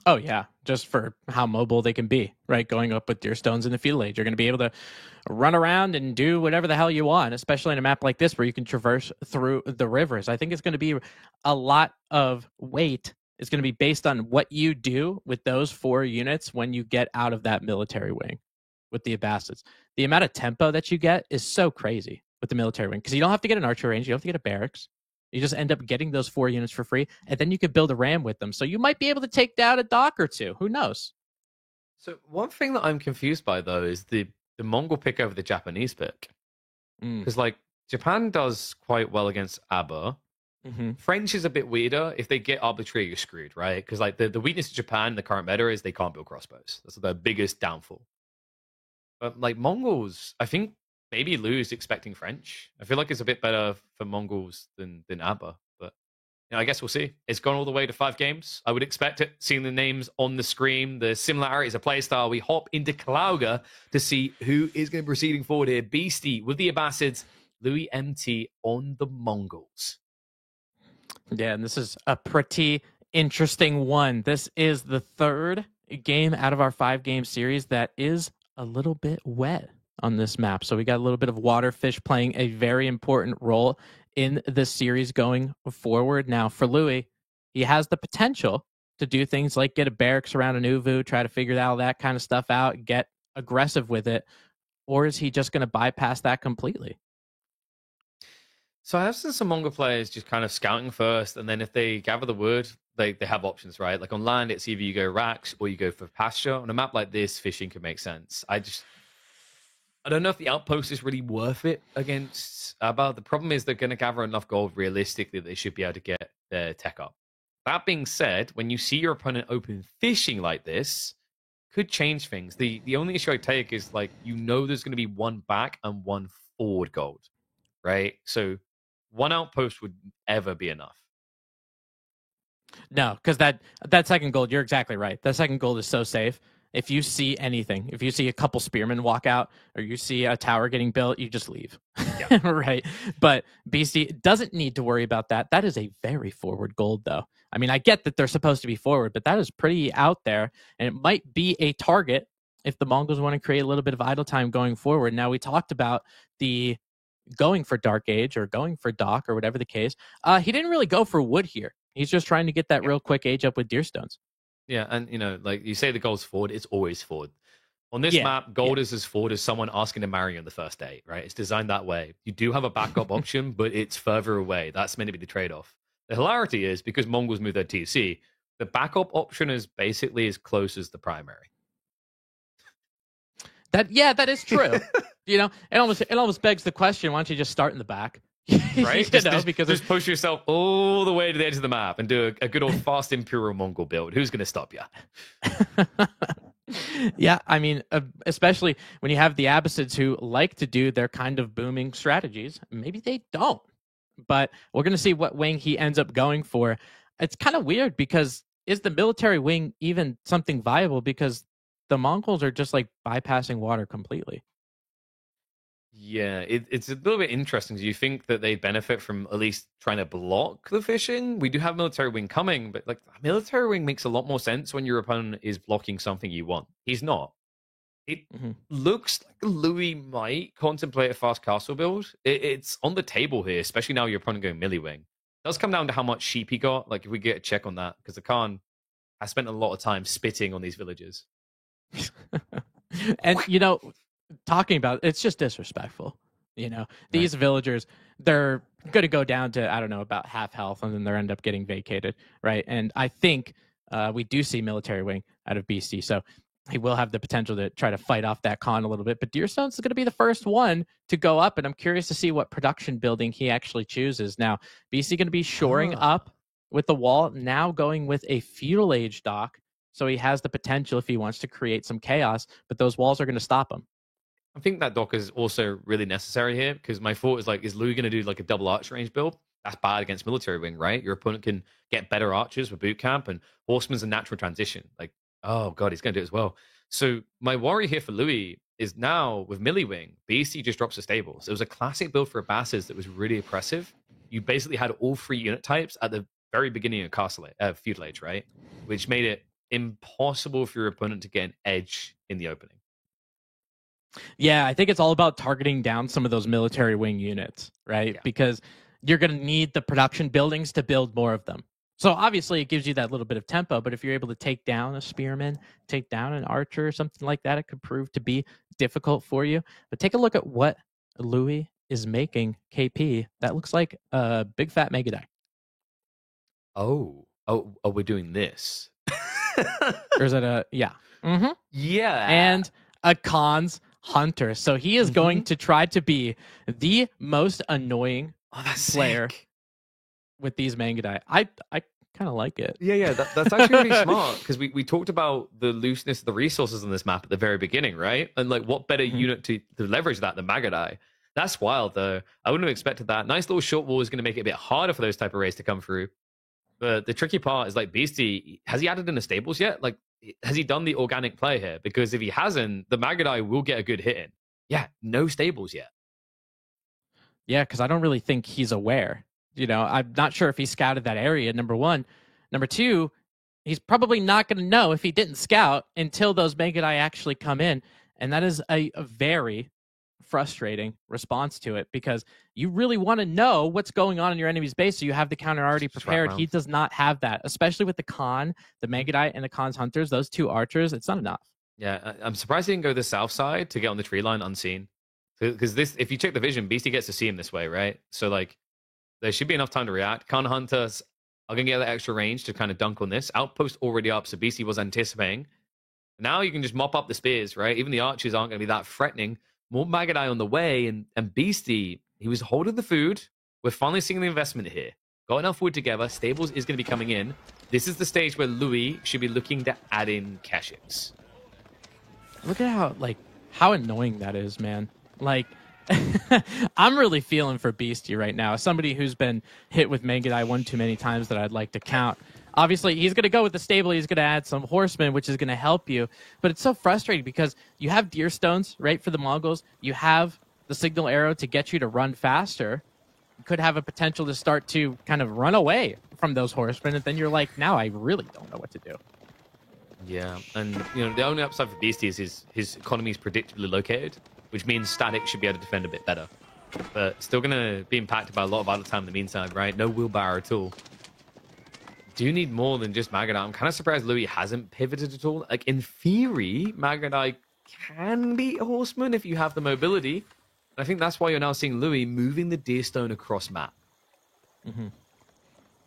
Oh, yeah. Just for how mobile they can be, right? Going up with deer stones in the feudal age. You're going to be able to run around and do whatever the hell you want, especially in a map like this where you can traverse through the rivers. I think it's going to be a lot of weight. It's going to be based on what you do with those 4 units when you get out of that military wing with the Abbasids. The amount of tempo that you get is so crazy with the military wing, because you don't have to get an archer range. You don't have to get a barracks. You just end up getting those 4 units for free, and then you could build a ram with them. So you might be able to take down a dock or 2. Who knows? So one thing that I'm confused by, though, is the Mongol pick over the Japanese pick. Because, like, Japan does quite well against Aber. Mm-hmm. French is a bit weirder. If they get arbitrary, you're screwed, right? Because like the weakness of Japan in the current meta is they can't build crossbows. That's the biggest downfall. But like Mongols, I think maybe lose expecting French. I feel like it's a bit better for Mongols than Aber. But I guess we'll see. It's gone all the way to 5 games. I would expect it, seeing the names on the screen, the similarities of playstyle. We hop into Klauga to see who is going to be proceeding forward here. Beastie with the Abbasids, Louis MT on the Mongols. Yeah, and this is a pretty interesting one. This is the 3rd game out of our 5-game series that is a little bit wet on this map. So we got a little bit of waterfish playing a very important role in this series going forward. Now, for Louis, he has the potential to do things like get a barracks around an Uvu, try to figure all that kind of stuff out, get aggressive with it, or is he just going to bypass that completely? So I have seen some Mongol players just kind of scouting first, and then if they gather the word, they have options, right? Like on land, it's either you go racks or you go for pasture. On a map like this, fishing can make sense. I don't know if the outpost is really worth it against Abba. The problem is they're going to gather enough gold realistically that they should be able to get their tech up. That being said, when you see your opponent open fishing like this, could change things. The only issue I take is like, there's going to be 1 back and 1 forward gold, right? So 1 outpost would ever be enough. No, because that second gold, you're exactly right. That second gold is so safe. If you see anything, if you see a couple spearmen walk out or you see a tower getting built, you just leave. Yeah. Right. But Beastie doesn't need to worry about that. That is a very forward gold, though. I mean, I get that they're supposed to be forward, but that is pretty out there. And it might be a target if the Mongols want to create a little bit of idle time going forward. Now, we talked about the going for Dark Age or going for Dock or whatever the case. He didn't really go for wood here. He's just trying to get that real quick age up with deer stones. Yeah, and like you say, the gold's forward. It's always forward. On this map, gold is as forward as someone asking to marry you on the first date, right? It's designed that way. You do have a backup option, but it's further away. That's meant to be the trade-off. The hilarity is, because Mongols move their TC, the backup option is basically as close as the primary. That is true. It almost begs the question: why don't you just start in the back? Right? Because just push yourself all the way to the edge of the map and do a good old fast Imperial Mongol build. Who's going to stop you? Yeah, I mean, especially when you have the Abbasids who like to do their kind of booming strategies. Maybe they don't, but we're going to see what wing he ends up going for. It's kind of weird because is the military wing even something viable? Because the Mongols are just like bypassing water completely. Yeah, it's a little bit interesting. Do you think that they benefit from at least trying to block the fishing? We do have military wing coming, but like military wing makes a lot more sense when your opponent is blocking something you want. He's not. It looks like Louis might contemplate a fast castle build. It's on the table here, especially now your opponent going melee wing. It does come down to how much sheep he got. Like if we get a check on that, because the Khan has spent a lot of time spitting on these villages. And talking about it's just disrespectful. These villagers, they're going to go down to I don't know about half health, and then they end up getting vacated, right? And I think we do see military wing out of Beastie, so he will have the potential to try to fight off that Khan a little bit. But Deerstones is going to be the first one to go up, and I'm curious to see what production building he actually chooses. Now, Beastie going to be shoring up with the wall, now going with a feudal age dock, so he has the potential if he wants to create some chaos, but those walls are going to stop him. I think that dock is also really necessary here because my thought is like, is Louis going to do like a double arch range build? That's bad against military wing, right? Your opponent can get better archers with boot camp, and horseman's a natural transition. Like, oh god, he's going to do it as well. So my worry here for Louis is now with melee wing, BC just drops the stables. It was a classic build for Abbasids that was really oppressive. You basically had all 3 unit types at the very beginning of castle feudal age, right? Which made it impossible for your opponent to get an edge in the opening. Yeah, I think it's all about targeting down some of those military wing units, right? Yeah. Because you're going to need the production buildings to build more of them. So obviously it gives you that little bit of tempo, but if you're able to take down a spearman, take down an archer or something like that, it could prove to be difficult for you. But take a look at what Louis is making KP. That looks like a big fat mega deck. Oh, we're doing this. Or is it yeah. Yeah. And a Khan's Hunter. So he is going to try to be the most annoying player with these Mangudai. I kind of like it. Yeah, that's actually really smart, because we talked about the looseness of the resources on this map at the very beginning, right? And like, what better unit to leverage that than Mangudai? That's wild, though. I wouldn't have expected that. Nice little short wall is going to make it a bit harder for those type of raids to come through. But the tricky part is, like, Beastie, has he added in the stables yet? Like, has he done the organic play here? Because if he hasn't, the Mangudai will get a good hit in. Yeah, no stables yet. Yeah, because I don't really think he's aware. You know, I'm not sure if he scouted that area, number one. Number two, he's probably not going to know if he didn't scout until those Mangudai actually come in. And that is a very frustrating response to it, because you really want to know what's going on in your enemy's base, so you have the counter already prepared. He does not have that, especially with the Khan, the Mangudai, and the Khan's Hunters, those two archers. It's not enough. Yeah, I'm surprised he didn't go the south side to get on the tree line unseen. Because this, if you check the vision, Beastie gets to see him this way, right? So, like, there should be enough time to react. Khan Hunters are going to get that extra range to kind of dunk on this. Outpost already up, so Beastie was anticipating. Now you can just mop up the spears, right? Even the archers aren't going to be that threatening. More Mangudai on the way, and Beastie, he was holding the food. We're finally seeing the investment here. Got enough wood together. Stables is going to be coming in. This is the stage where Louis should be looking to add in Keshiks. Look at how annoying that is, man. Like, I'm really feeling for Beastie right now. As somebody who's been hit with Mangudai one too many times that I'd like to count. Obviously, he's going to go with the stable. He's going to add some horsemen, which is going to help you. But it's so frustrating because you have deer stones, right, for the Mongols. You have the signal arrow to get you to run faster. You could have a potential to start to kind of run away from those horsemen. And then you're like, now I really don't know what to do. Yeah, and the only upside for Beastie is his economy is predictably located, which means Static should be able to defend a bit better. But still going to be impacted by a lot of idle time in the meantime, right? No wheelbarrow at all. Do you need more than just Mangudai? I'm kind of surprised Louis hasn't pivoted at all. Like, in theory, Mangudai can beat a horseman if you have the mobility. And I think that's why you're now seeing Louis moving the deer stone across map. Mm-hmm.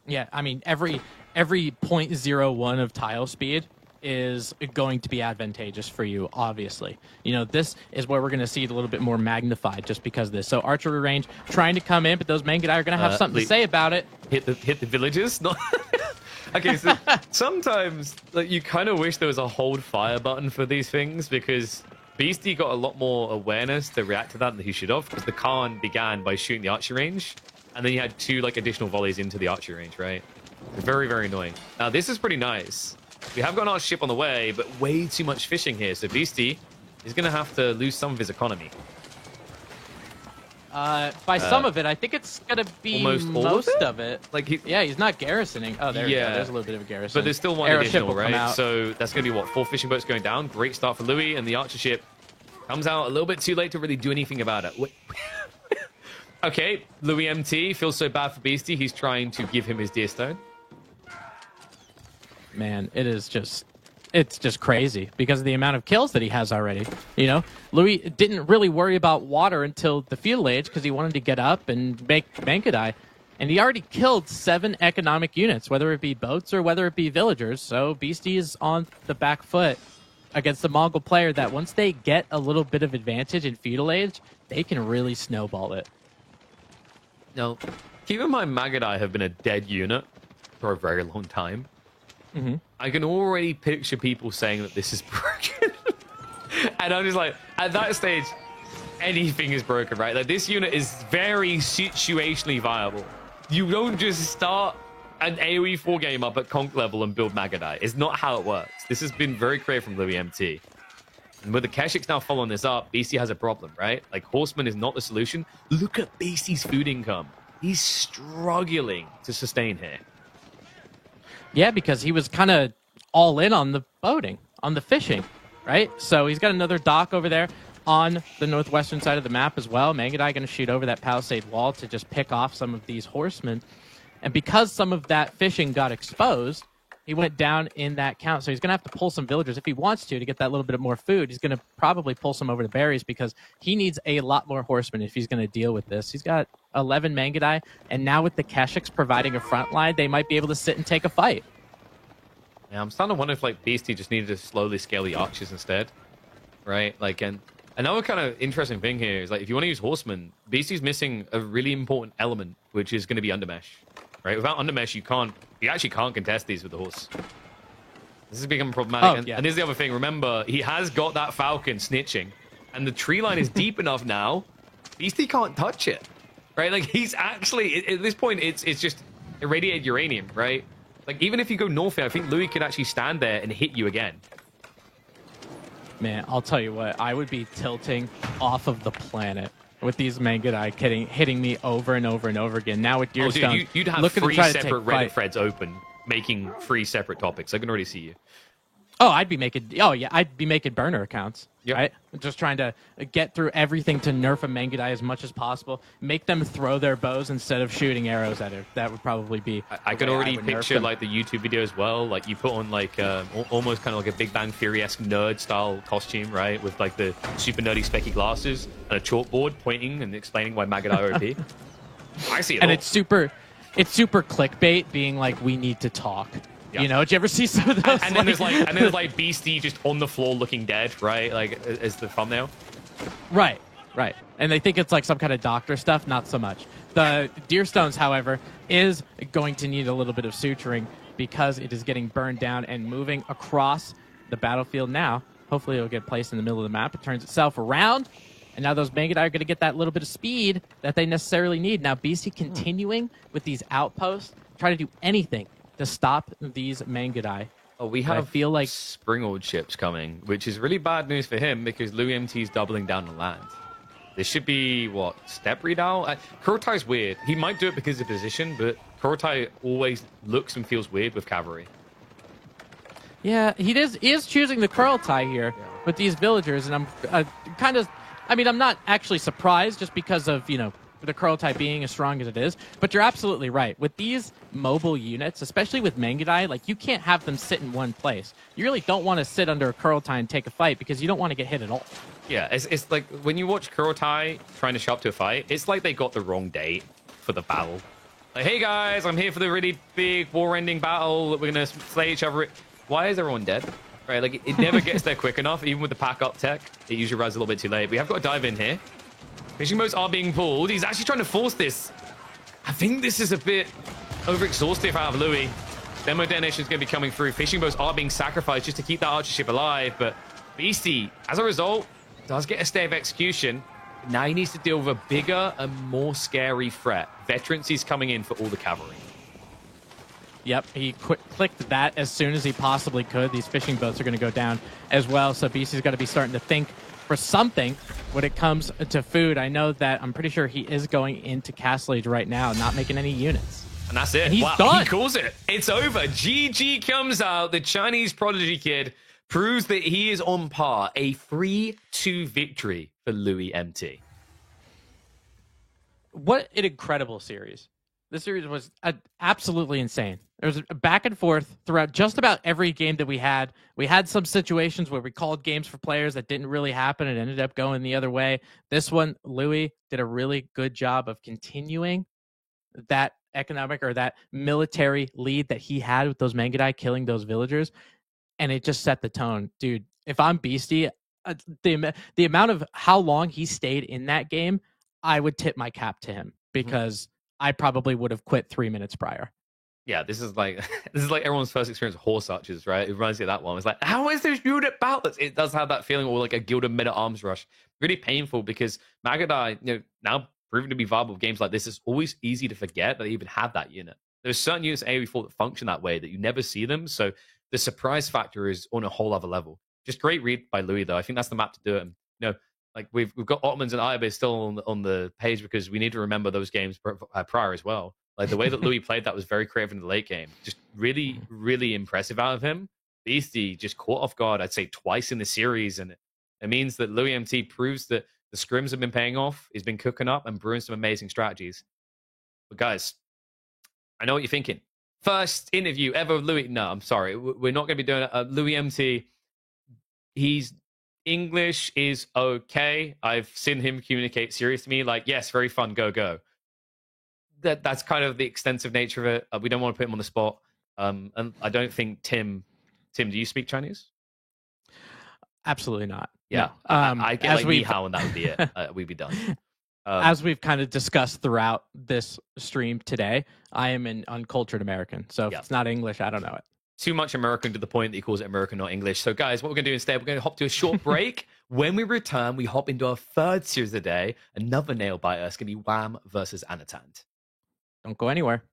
Yeah, I mean, every 0.01 of tile speed is going to be advantageous for you, obviously. This is where we're going to see it a little bit more magnified just because of this. So archery range trying to come in, but those Mangudai are going to have something to say about it. Hit the villagers? Not... Okay, so sometimes you kind of wish there was a hold fire button for these things, because Beastie got a lot more awareness to react to that than he should have, because the Khan began by shooting the archery range, and then you had two additional volleys into the archery range, right? Very, very annoying. Now, this is pretty nice. We have got our ship on the way, but way too much fishing here, so Beastie is going to have to lose some of his economy. By some of it, I think it's gonna be most of it. He's not garrisoning. Oh, there we go. There's a little bit of a garrison. But there's still one additional, right? So that's gonna be 4 fishing boats going down. Great start for Louis, and the archer ship comes out a little bit too late to really do anything about it. Okay, Louis MT feels so bad for Beastie. He's trying to give him his deer stone. Man, it's just crazy because of the amount of kills that he has already. Louis didn't really worry about water until the feudal age because he wanted to get up and make Mangudai. And he already killed 7 economic units, whether it be boats or whether it be villagers. So Beastie is on the back foot against the Mongol player that once they get a little bit of advantage in feudal age, they can really snowball it. Now, keep in mind Mangudai have been a dead unit for a very long time. Mm-hmm. I can already picture people saying that this is broken. And I'm just like, at that stage, anything is broken, right? Like, this unit is very situationally viable. You don't just start an AoE 4 game up at conk level and build Mangudai. It's not how it works. This has been very clear from Louis MT. And with the Keshiks now following this up, Beastie has a problem, right? Like, Horseman is not the solution. Look at Beastie's food income. He's struggling to sustain here. Yeah, because he was kind of all in on the boating, on the fishing, right? So he's got another dock over there on the northwestern side of the map as well. Mangudai going to shoot over that palisade wall to just pick off some of these horsemen. And because some of that fishing got exposed, he went down in that count. So he's going to have to pull some villagers if he wants to get that little bit of more food. He's going to probably pull some over to berries because he needs a lot more horsemen if he's going to deal with this. He's got 11 Mangudai, and now with the Keshiks providing a front line, they might be able to sit and take a fight. Yeah, I'm starting to wonder if Beastie just needed to slowly scale the archers instead, right? And Another kind of interesting thing here is like if you want to use Horseman, Beastie's missing a really important element, which is going to be Undermesh. Right? Without Undermesh, you actually can't contest these with the horse. This is becoming problematic. And here's the other thing. Remember, he has got that Falcon snitching, and the tree line is deep enough now. Beastie can't touch it. Right? Like he's actually at this point, it's just irradiated uranium. Right? Like even if you go north here, I think Louis could actually stand there and hit you again. Man, I'll tell you what, I would be tilting off of the planet with these Mangudai hitting me over and over and over again. Now with Deerstone, you'd have 3 separate Reddit threads open, making 3 separate topics. I can already see you. Oh, I'd be making burner accounts. Yep. Right? Just trying to get through everything to nerf a Mangudai as much as possible. Make them throw their bows instead of shooting arrows at it. That would probably be. I could already picture like the YouTube video as well. Like you put on like almost kind of like a Big Bang Theory-esque nerd style costume, right? With like the super nerdy specky glasses and a chalkboard pointing and explaining why Mangudai are OP. I see it. And it's super clickbait, being like, we need to talk. Yep. You know, did you ever see some of those? And then there's like Beastie just on the floor looking dead, right? Like as the thumbnail. Right. And they think it's like some kind of doctor stuff. Not so much. The Deerstones, however, is going to need a little bit of suturing because it is getting burned down and moving across the battlefield now. Hopefully it'll get placed in the middle of the map. It turns itself around. And now those Mangudai are going to get that little bit of speed that they necessarily need. Now Beastie continuing with these outposts, trying to do anything to stop these Mangudai. Oh, we have Springald ships coming, which is really bad news for him because Louis MT is doubling down on land. This should be, step redoubt? Kurotai's weird. He might do it because of position, but Kurotai always looks and feels weird with cavalry. Yeah, he is choosing the Kurottai here with these villagers, and I'm I'm not actually surprised just because of, the Kurottai being as strong as it is, but you're absolutely right. With these mobile units, especially with Mangudai, like you can't have them sit in one place. You really don't want to sit under a Kurottai and take a fight because you don't want to get hit at all. Yeah, it's like when you watch Kurottai trying to show up to a fight, it's like they got the wrong date for the battle. Like, hey guys, I'm here for the really big war-ending battle that we're going to slay each other. Why is everyone dead? Right, like it never gets there quick enough, even with the pack-up tech. It usually arrives a little bit too late. We have got to dive in here. Fishing boats are being pulled. He's actually trying to force this. I think this is a bit over-exhaustive out of Louis. Demo detonation is going to be coming through. Fishing boats are being sacrificed just to keep that archer ship alive. But Beastie, as a result, does get a stay of execution. Now he needs to deal with a bigger and more scary threat. Veterancy's coming in for all the cavalry. Yep, he clicked that as soon as he possibly could. These fishing boats are going to go down as well. So Beastie's got to be starting to think for something when it comes to food. I know that I'm pretty sure he is going into Castle Age right now, not making any units. And that's it. And he's done. He calls it. It's over. GG comes out. The Chinese prodigy kid proves that he is on par. A 3-2 victory for Louis MT. What an incredible series. This series was absolutely insane. There was a back and forth throughout just about every game that we had. We had some situations where we called games for players that didn't really happen and ended up going the other way. This one, Louis did a really good job of continuing that economic or that military lead that he had with those Mangudai killing those villagers. And it just set the tone. Dude, if I'm Beastie, the amount of how long he stayed in that game, I would tip my cap to him because I probably would have quit 3 minutes prior. Yeah, this is like everyone's first experience with horse archers, right? It reminds me of that one. It's like, how is this unit balanced? It does have that feeling, or like a Gilded Men-at-Arms rush. Really painful because Mangudai, now proven to be viable with games like this, it's always easy to forget that they even have that unit. There's certain units in AoE4 that function that way that you never see them. So the surprise factor is on a whole other level. Just great read by Louis, though. I think that's the map to do it. Like we've got Ottomans and Iobis still on the page because we need to remember those games prior as well. Like the way that Louis played that was very creative in the late game. Just really, really impressive out of him. Beastie just caught off guard, I'd say, twice in the series. And it means that Louis MT proves that the scrims have been paying off. He's been cooking up and brewing some amazing strategies. But guys, I know what you're thinking. First interview ever with Louis. No, I'm sorry. We're not going to be doing it. Louis MT, he's English is okay. I've seen him communicate serious to me. Like, yes, very fun. Go. That's kind of the extensive nature of it. We don't want to put him on the spot. And I don't think Tim, do you speak Chinese? Absolutely not. Yeah, no. I get like Ni Hao, and that would be it. We'd be done. As we've kind of discussed throughout this stream today, I am an uncultured American. So if it's not English, I don't know it. Too much American to the point that he calls it American, not English. So, guys, what we're going to do instead, we're going to hop to a short break. When we return, we hop into our third series of the day. Another nail biter. It's going to be Wham versus Anatan. Don't go anywhere.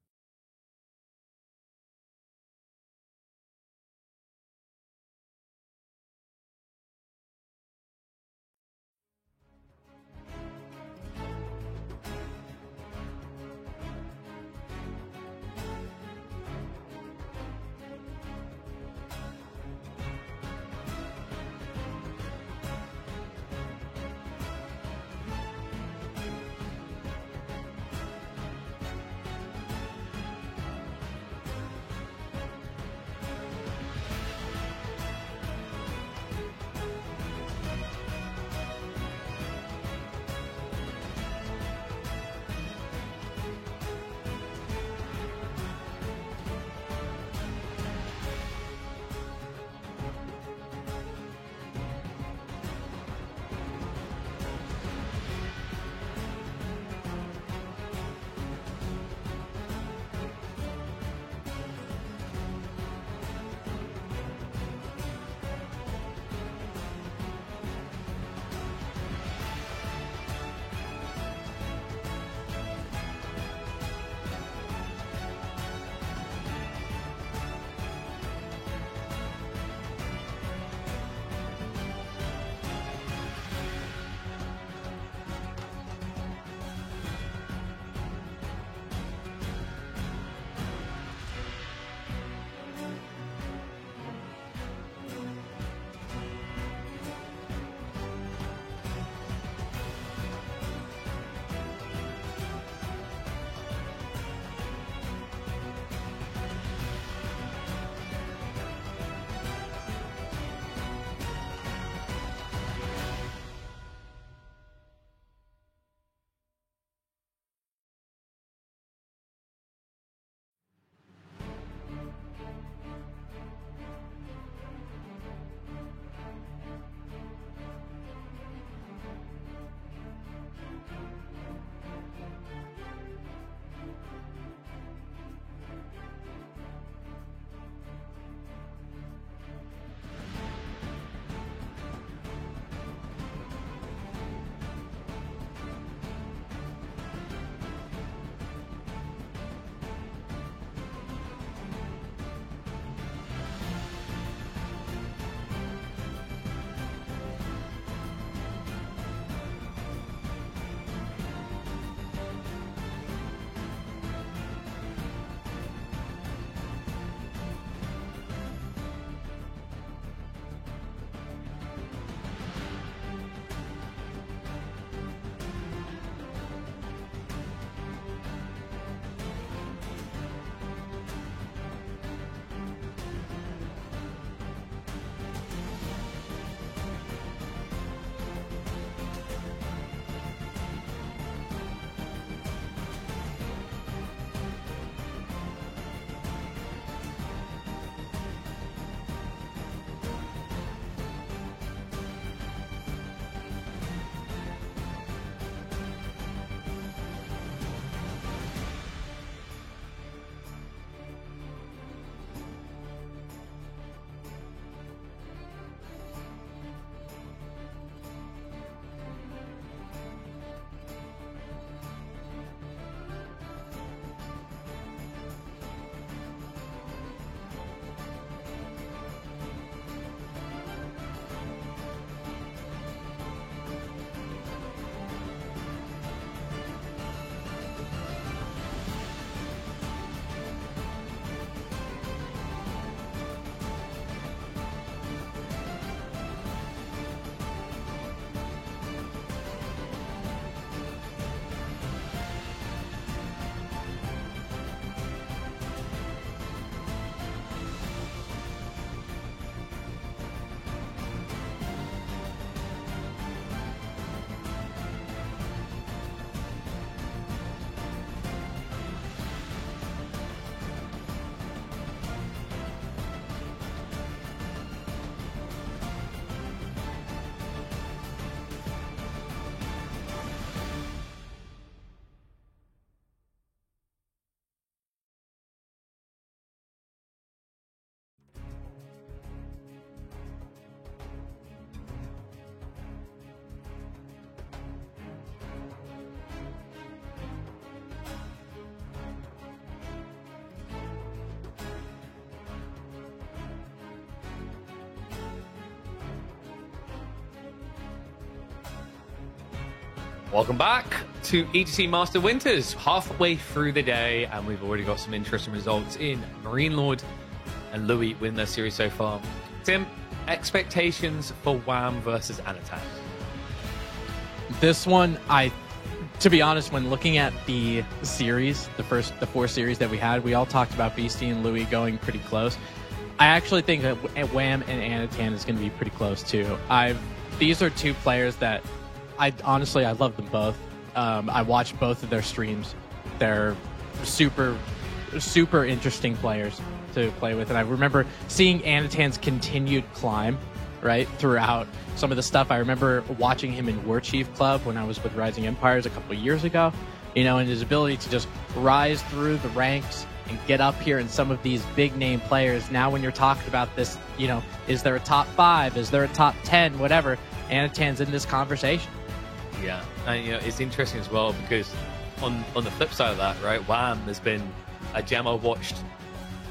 Welcome back to ETC Master Winters. Halfway through the day, and we've already got some interesting results in Marine Lord and Louis win their series so far. Tim, expectations for WAM versus Anatan? This one, to be honest, when looking at the series, the 4 series that we had, we all talked about Beastie and Louis going pretty close. I actually think that WAM and Anatan is going to be pretty close too. These are 2 players that I love them both. I watched both of their streams. They're super, super interesting players to play with. And I remember seeing Anatan's continued climb, right, throughout some of the stuff. I remember watching him in War Chief Club when I was with Rising Empires a couple of years ago, and his ability to just rise through the ranks and get up here in some of these big name players. Now when you're talking about this, is there a top 5? Is there a top 10? Whatever. Anatan's in this conversation. Yeah, and it's interesting as well because on the flip side of that, right, WAM has been a gem I've watched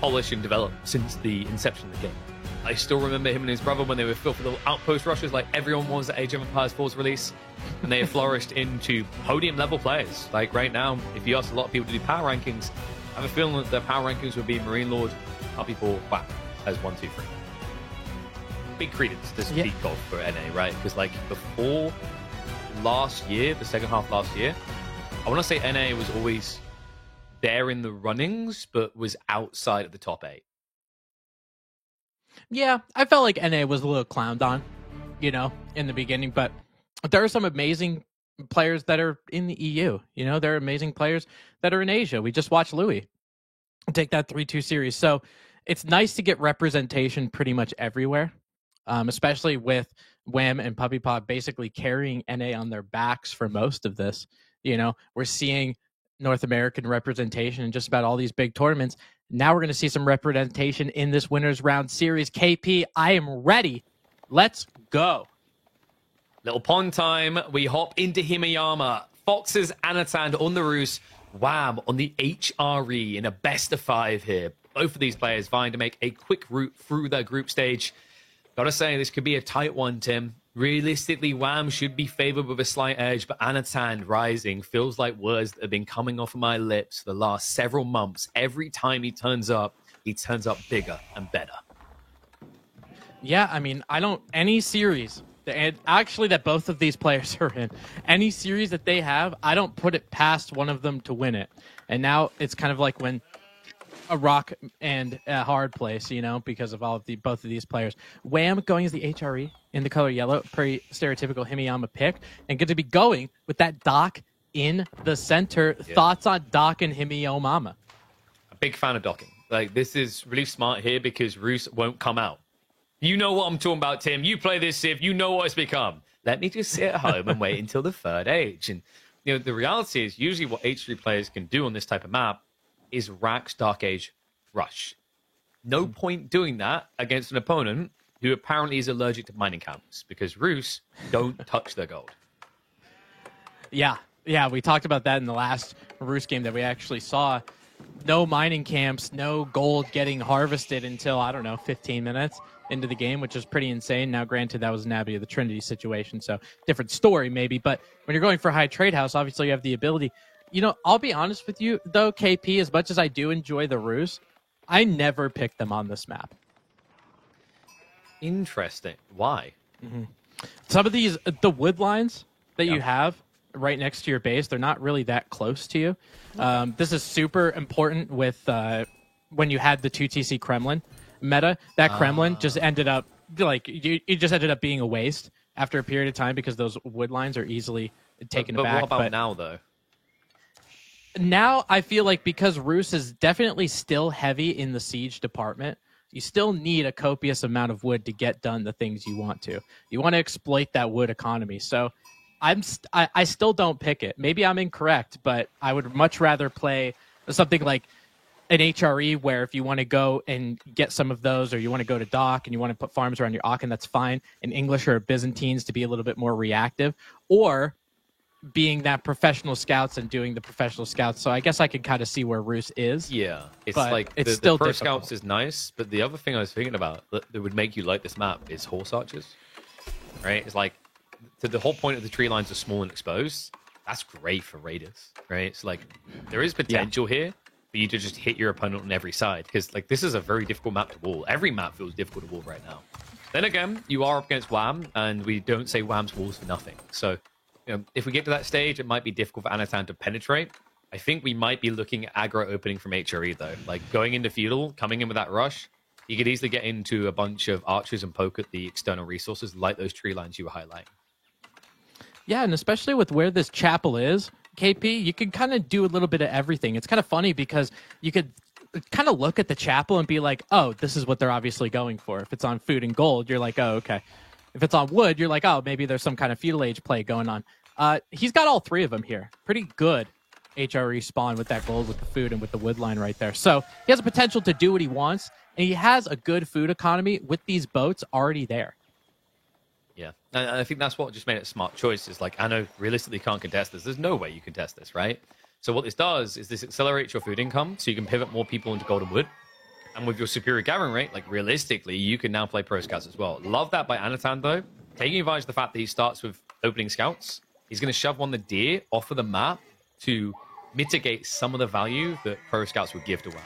polish and develop since the inception of the game. I still remember him and his brother when they were filthy little outpost rushers like everyone was at Age of Empires 4's release, and they have flourished into podium level players. Like right now, if you ask a lot of people to do power rankings, I have a feeling that their power rankings would be Marine Lord, up before WAM as 1, 2, 3. Big credence to speak of for NA, right? Because like before last year, the second half last year, I want to say NA was always there in the runnings, but was outside of the top 8. Yeah, I felt like NA was a little clowned on, in the beginning, but there are some amazing players that are in the EU. There are amazing players that are in Asia. We just watched Louis take that 3-2 series. So it's nice to get representation pretty much everywhere, especially with WAM and Puppy Pod basically carrying NA on their backs for most of this. We're seeing North American representation in just about all these big tournaments. Now we're going to see some representation in this winners round series. KP, I am ready. Let's go. Little pond time. We hop into Himeyama. Foxes Anatan on the Rus. WAM on the HRE in a best of 5 here. Both of these players vying to make a quick route through their group stage. Gotta say, this could be a tight one, Tim. Realistically, WAM should be favored with a slight edge, but Anatan rising feels like words that have been coming off of my lips for the last several months. Every time he turns up bigger and better. Yeah, I mean, any series, and actually that both of these players are in, any series that they have, I don't put it past one of them to win it. And now it's kind of like when a rock and a hard place, because of both of these players. WAM going as the HRE in the color yellow, pretty stereotypical Himeyama pick, and good to be going with that Doc in the center. Yeah. Thoughts on Doc and Himeyama? A big fan of docking. Like, this is really smart here because Rus won't come out. You know what I'm talking about, Tim. You play this Civ, you know what it's become. Let me just sit at home and wait until the 3rd age. And the reality is usually what H3 players can do on this type of map is Rax Dark Age rush. No point doing that against an opponent who apparently is allergic to mining camps, because Rus don't touch their gold. Yeah, we talked about that in the last Rus game that we actually saw. No mining camps, no gold getting harvested until, 15 minutes into the game, which is pretty insane. Now, granted, that was an Abbey of the Trinity situation, so different story maybe, but when you're going for high trade house, obviously you have the ability. I'll be honest with you, though, KP, as much as I do enjoy the Rus, I never pick them on this map. Interesting. Why? Mm-hmm. Some of the wood lines that you have right next to your base, they're not really that close to you. This is super important with when you had the 2TC Kremlin meta. That Kremlin just ended up, it just ended up being a waste after a period of time because those wood lines are easily taken back. What about now, though? Now I feel like because Rus is definitely still heavy in the siege department, you still need a copious amount of wood to get done the things you want to. You want to exploit that wood economy. So I still don't pick it. Maybe I'm incorrect, but I would much rather play something like an HRE where if you want to go and get some of those, or you want to go to Dock and you want to put farms around your Aachen, that's fine. An English or a Byzantines to be a little bit more reactive, or being that professional scouts and doing the professional scouts. So I guess I can kind of see where Rus is. Yeah, it's like it's still the pro difficult. scouts is nice, but the other thing I was thinking about that would make you like this map is horse archers. Right? It's like the whole point of the tree lines are small and exposed. that's great for Raiders, right? It's like there is potential here for you to just hit your opponent on every side, because like this is a very difficult map to wall. Every map feels difficult to wall right now. Then again, you are up against Wham, and we don't say Wham's walls for nothing. So, if we get to that stage, it might be difficult for Anatan to penetrate. I think we might be looking at aggro opening from HRE, though. Like, going into Feudal, coming in with that rush, you could easily get into a bunch of archers and poke at the external resources, like those tree lines you were highlighting. Yeah, and especially with where this chapel is, KP, you can kind of do a little bit of everything. It's kind of funny because you could kind of look at the chapel and be like, oh, this is what they're obviously going for. If it's on food and gold, you're like, oh, okay. If it's on wood, you're like, oh, maybe there's some kind of feudal age play going on. He's got all three of them here. Pretty good HRE spawn with that gold, with the food, and with the wood line right there. So he has a potential to do what he wants, and he has a good food economy with these boats already there. Yeah, and I think that's what just made it a smart choice. Is like, I know realistically can't contest this. There's no way you can test this, right? So what this does is this accelerates your food income, so you can pivot more people into golden wood. And with your superior gathering rate, like realistically, you can now play pro scouts as well. Love that by Anatan, though. Taking advantage of the fact that he starts with opening scouts, he's going to shove one the deer off of the map to mitigate some of the value that pro scouts would give to WAM.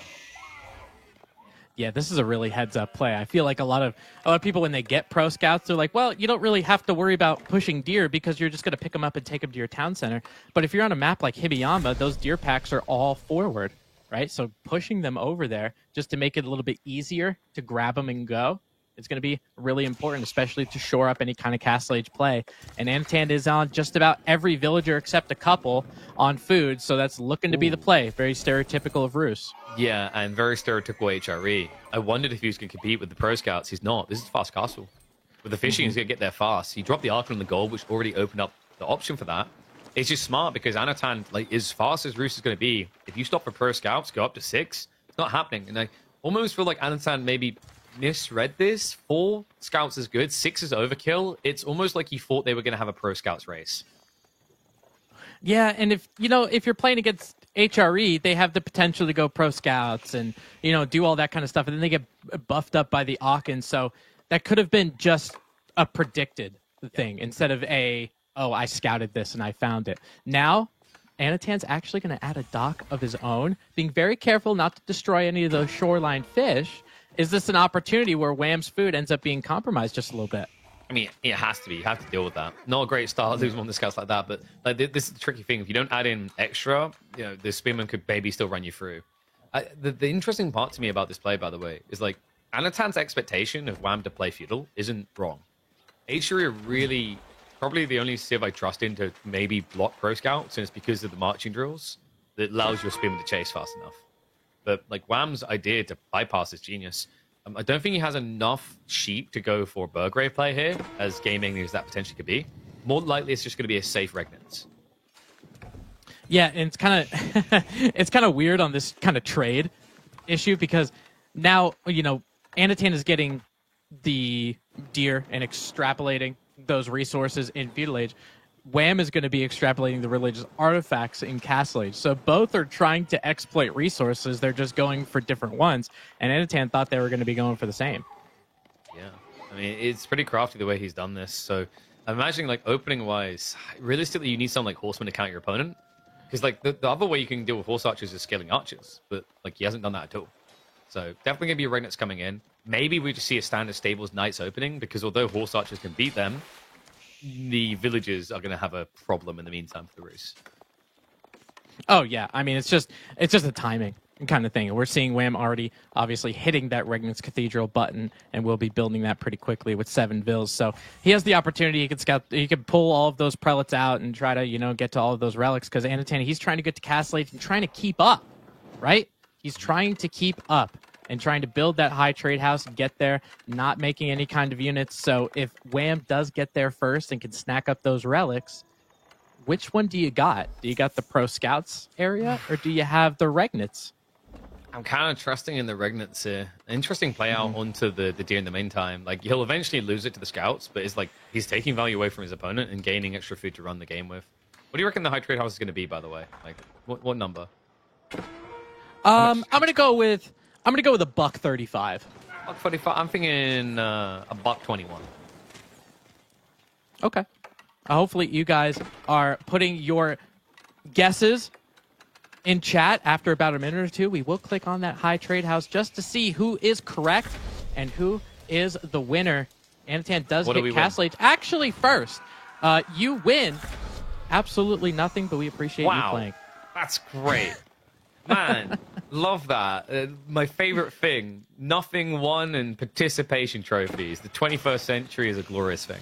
Yeah, this is a really heads-up play. I feel like a lot of people, when they get pro scouts, they're like, well, you don't really have to worry about pushing deer because you're just going to pick them up and take them to your town center. But if you're on a map like Hibiyama, those deer packs are all forward, right? So pushing them over there just to make it a little bit easier to grab them and go, it's going to be really important, especially to shore up any kind of Castle Age play. And Anatan is on just about every villager except a couple on food, so that's looking to be the play. Very stereotypical of Roos. Yeah, and very stereotypical HRE. I wondered if he was going to compete with the pro scouts. He's not. This is fast castle. With the fishing, he's going to get there fast. He dropped the Archon on the gold, which already opened up the option for that. It's just smart because Anatan, like, as fast as Roos is going to be, if you stop for pro scouts, go up to 6, it's not happening. And I almost feel like Anatan maybe misread this. 4 scouts is good, 6 is overkill. It's almost like he thought they were going to have a pro scouts race. Yeah, and if you're playing against HRE, they have the potential to go pro scouts and do all that kind of stuff, and then they get buffed up by the Aachen. So that could have been just a predicted thing instead of I scouted this and I found it. Now Anatan's actually going to add a dock of his own, being very careful not to destroy any of those shoreline fish. Is this an opportunity where Wham's food ends up being compromised just a little bit? I mean, it has to be. You have to deal with that. Not a great start losing one of the scouts like that, but like this is the tricky thing. If you don't add in extra, the spearman could maybe still run you through. The interesting part to me about this play, by the way, is like Anatan's expectation of Wham to play feudal isn't wrong. HRE are really probably the only civ I trust in to maybe block pro scouts, and it's because of the marching drills that allows your spearman to chase fast enough. But like Wham's idea to bypass is genius. I don't think he has enough sheep to go for Burgrave play here, as gaming as that potentially could be. More likely, it's just going to be a safe Regnance. Yeah, and it's kind of weird on this kind of trade issue because now Anatan is getting the deer and extrapolating those resources in Feudal Age. Wham is going to be extrapolating the religious artifacts in Castle Age. So both are trying to exploit resources. They're just going for different ones. And Anatan thought they were going to be going for the same. Yeah. I mean, it's pretty crafty the way he's done this. So I'm imagining, like, opening-wise, realistically, you need someone like Horseman to counter your opponent. Because, like, the other way you can deal with Horse Archers is scaling Archers. But, like, he hasn't done that at all. So definitely going to be a Regnance coming in. Maybe we just see a standard Stables Knights opening, because although Horse Archers can beat them, the villagers are going to have a problem in the meantime for the Roos. Oh yeah, I mean it's just a timing kind of thing. We're seeing Wham already obviously hitting that Regnance Cathedral button, and we'll be building that pretty quickly with 7 vills. So he has the opportunity. He can scout. He can pull all of those prelates out and try to get to all of those relics. Because Anatan, he's trying to get to Castle Age and trying to keep up, right? He's trying to keep up and trying to build that high trade house and get there, not making any kind of units. So if Wham does get there first and can snack up those relics, which one do you got? Do you got the Pro Scouts area, or do you have the Regnants? I'm kind of trusting in the Regnants here. Interesting play out onto the deer in the meantime. Like, he'll eventually lose it to the Scouts, but it's like he's taking value away from his opponent and gaining extra food to run the game with. What do you reckon the high trade house is going to be, by the way? Like, what number? I'm gonna go with a buck 35. Buck 35. I'm thinking a buck 21. Okay. Hopefully you guys are putting your guesses in chat after about a minute or two. We will click on that high trade house just to see who is correct and who is the winner. Anatan does hit Castle Age. Actually, first, you win absolutely nothing, but we appreciate you playing. That's great. Man, love that. My favorite thing, nothing won and participation trophies. The 21st century is a glorious thing.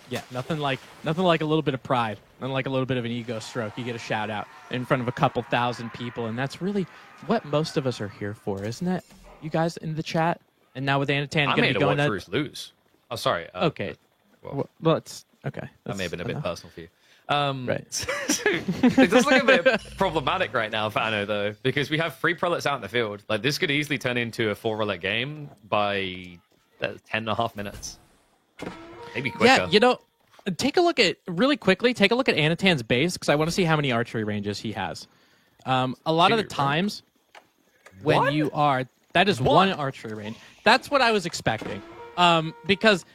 Yeah, nothing like a little bit of pride, nothing like a little bit of an ego stroke. You get a shout out in front of a couple thousand people, and that's really what most of us are here for, isn't it? You guys in the chat, and now with Anatan going to be going to lose. Oh, sorry. Okay. Well, it's okay. That may have been a bit personal for you. Right. It does look a bit problematic right now, Fano, though, because we have 3 prelates out in the field. Like, this could easily turn into a 4-relic game by 10.5 minutes. Maybe quicker. Yeah, take a look at Anatan's base, because I want to see how many archery ranges he has. A lot of the times when you are... That is one archery range. That's what I was expecting. Because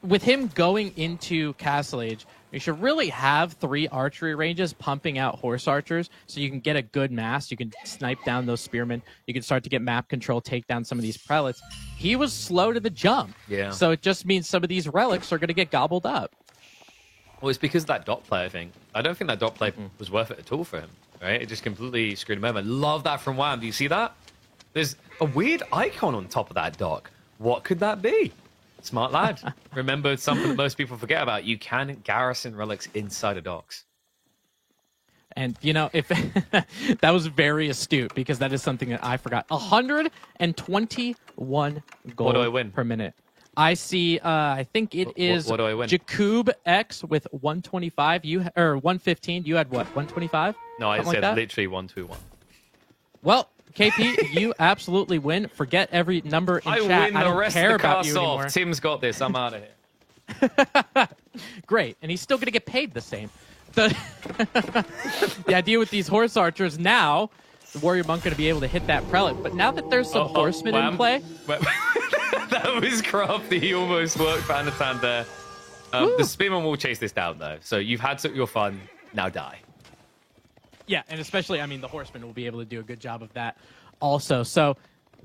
with him going into Castle Age, you should really have 3 archery ranges pumping out horse archers so you can get a good mass. You can snipe down those spearmen. You can start to get map control, take down some of these prelates. He was slow to the jump. Yeah. So it just means some of these relics are going to get gobbled up. Well, it's because of that dot play, I think. I don't think that dot play was worth it at all for him, right? It just completely screwed him over. Love that from Wham. Do you see that? There's a weird icon on top of that dock. What could that be? Smart lad. Remember something that most people forget about. You can garrison relics inside of docks. And, if that was very astute, because that is something that I forgot. 121 gold What do I win? per minute. I see, I think it is what do I win? Jakub X with 125. 115. You had what, 125? No, I Something said like literally 121. Well, KP, you absolutely win. Forget every number in chat. I don't rest care of the about cast you off. anymore. Tim's got this. I'm out of here. Great, and he's still going to get paid the same. The idea with these horse archers now, the warrior monk going to be able to hit that prelate. But now that there's some horsemen in play, that was crafty. He almost worked for Anatan there. The spearman will chase this down though. So you've had your fun. Now die. Yeah, and especially, the horsemen will be able to do a good job of that also. So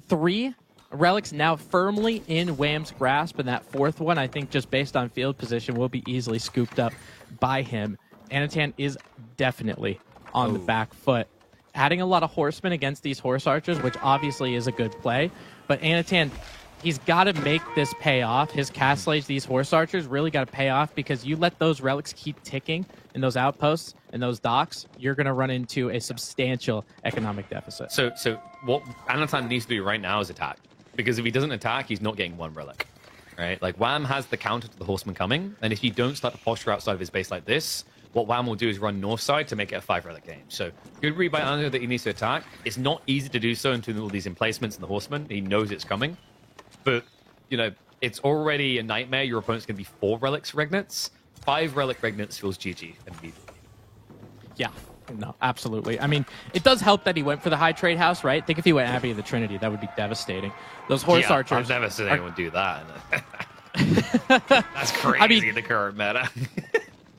3 relics now firmly in Wham's grasp, and that 4th one, I think, just based on field position, will be easily scooped up by him. Anatan is definitely on the back foot. Adding a lot of horsemen against these horse archers, which obviously is a good play, but Anatan, he's got to make this pay off. His Castle Age, these horse archers, really got to pay off, because you let those relics keep ticking in those outposts and those docks, you're going to run into a substantial economic deficit. So what Anatan needs to do right now is attack. Because if he doesn't attack, he's not getting 1 relic. Right? Like, Wham has the counter to the horseman coming, and if you don't start to posture outside of his base like this, what Wham will do is run north side to make it a 5-relic game. So, good read by Anatan that he needs to attack. It's not easy to do so into all these emplacements and the horseman. He knows it's coming. But, it's already a nightmare. Your opponent's going to be 4 relics Regnants. 5 relic Regnants feels GG immediately. Yeah. No, absolutely. It does help that he went for the high trade house, right? Think if he went Abbey of the Trinity, that would be devastating. Those horse archers... I've never seen anyone do that. That's crazy in the current meta.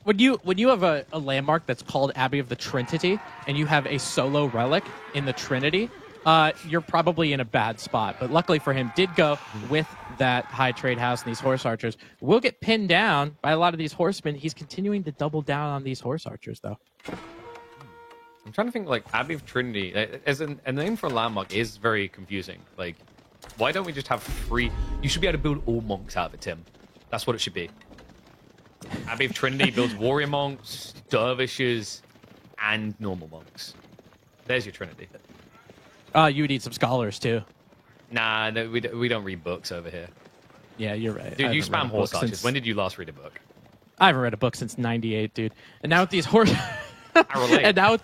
When you have a landmark that's called Abbey of the Trinity, and you have a solo relic in the Trinity, you're probably in a bad spot. But luckily for him, did go with that high trade house, and these horse archers will get pinned down by a lot of these horsemen. He's continuing to double down on these horse archers, though. I'm trying to think, Abbey of Trinity, as a name for a landmark is very confusing. Like, why don't we just have 3? You should be able to build all monks out of it, Tim. That's what it should be. Abbey of Trinity builds warrior monks, dervishes, and normal monks. There's your Trinity. You would need some scholars, too. Nah, no, we don't read books over here. Yeah, you're right. Dude, you spam horse archers. When did you last read a book? I haven't read a book since '98, dude. And now with these horse... I relate. And now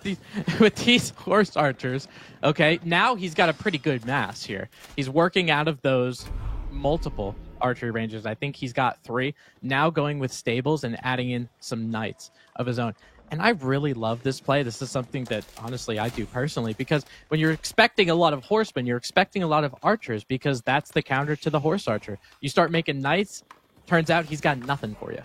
with these horse archers, okay, now he's got a pretty good mass here. He's working out of those multiple archery ranges. I think he's got 3. Now going with stables and adding in some knights of his own. And I really love this play. This is something that, honestly, I do personally, because when you're expecting a lot of horsemen, you're expecting a lot of archers, because that's the counter to the horse archer. You start making knights, turns out he's got nothing for you.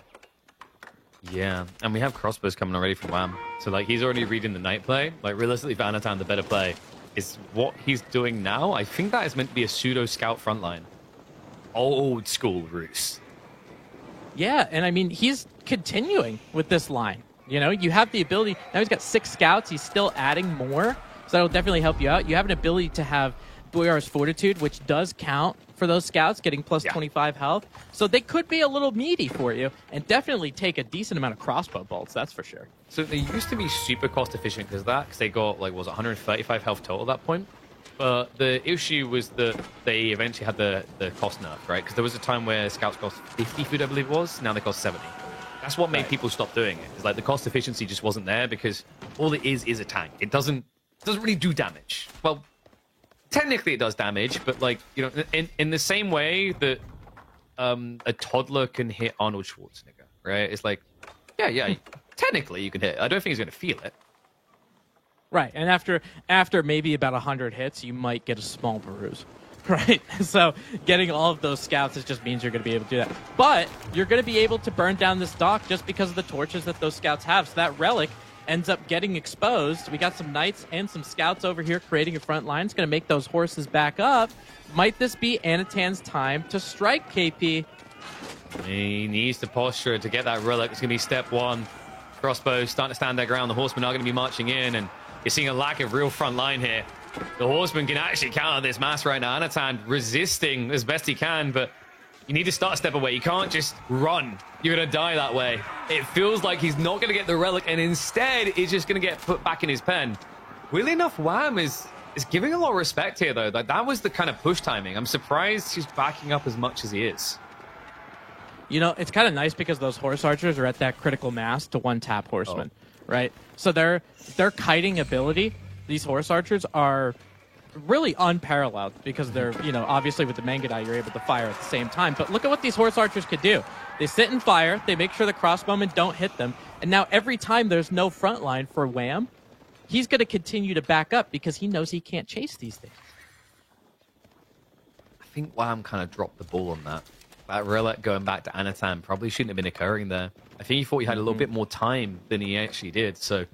Yeah, and we have crossbows coming already from Wham. So, like, he's already reading the night play. Like, realistically, for Anatan, the better play is what he's doing now. I think that is meant to be a pseudo-scout frontline. Old school Roos. Yeah, and I mean, he's continuing with this line. You know, you have the ability. Now he's got 6 scouts. He's still adding more. So that'll definitely help you out. You have an ability to have Boyar's Fortitude, which does count for those scouts, getting plus 25 health. So they could be a little meaty for you and definitely take a decent amount of crossbow bolts, that's for sure. So they used to be super cost efficient because they got, like, was it 135 health total at that point? But the issue was that they eventually had the cost nerf, right? Because there was a time where scouts cost 50 food, I believe it was. Now they cost 70. That's what made people stop doing it. It's like the cost efficiency just wasn't there because all it is a tank. It doesn't really do damage. Well, technically it does damage, but, like, you know, in the same way that a toddler can hit Arnold Schwarzenegger, right? It's like, yeah, technically you can hit. I don't think he's going to feel it. Right, and after maybe about 100 hits, you might get a small bruise, right? So getting all of those scouts, it just means you're going to be able to do that. But you're going to be able to burn down this dock just because of the torches that those scouts have. So that relic ends up getting exposed. We got some knights and some scouts over here creating a front line. It's going to make those horses back up. Might this be Anatan's time to strike, KP? He needs to posture to get that relic. It's going to be step 1. Crossbows starting to stand their ground. The horsemen are going to be marching in, and you're seeing a lack of real front line here. The horseman can actually counter this mass right now. Anatan resisting as best he can, but you need to start a step away. You can't just run. You're going to die that way. It feels like he's not going to get the relic, and instead he's just going to get put back in his pen. Weirdly enough, Wham is giving a lot of respect here, though. That was the kind of push timing. I'm surprised he's backing up as much as he is. You know, it's kind of nice because those horse archers are at that critical mass to one-tap horsemen, right? So their kiting ability, these horse archers are really unparalleled because they're, you know, obviously with the Mangudai, you're able to fire at the same time. But look at what these horse archers could do. They sit and fire, they make sure the crossbowmen don't hit them, and now every time there's no front line for Wham, he's going to continue to back up because he knows he can't chase these things. I think Wham kind of dropped the ball on that. That relic going back to Anatan probably shouldn't have been occurring there. I think he thought he had a little bit more time than he actually did, so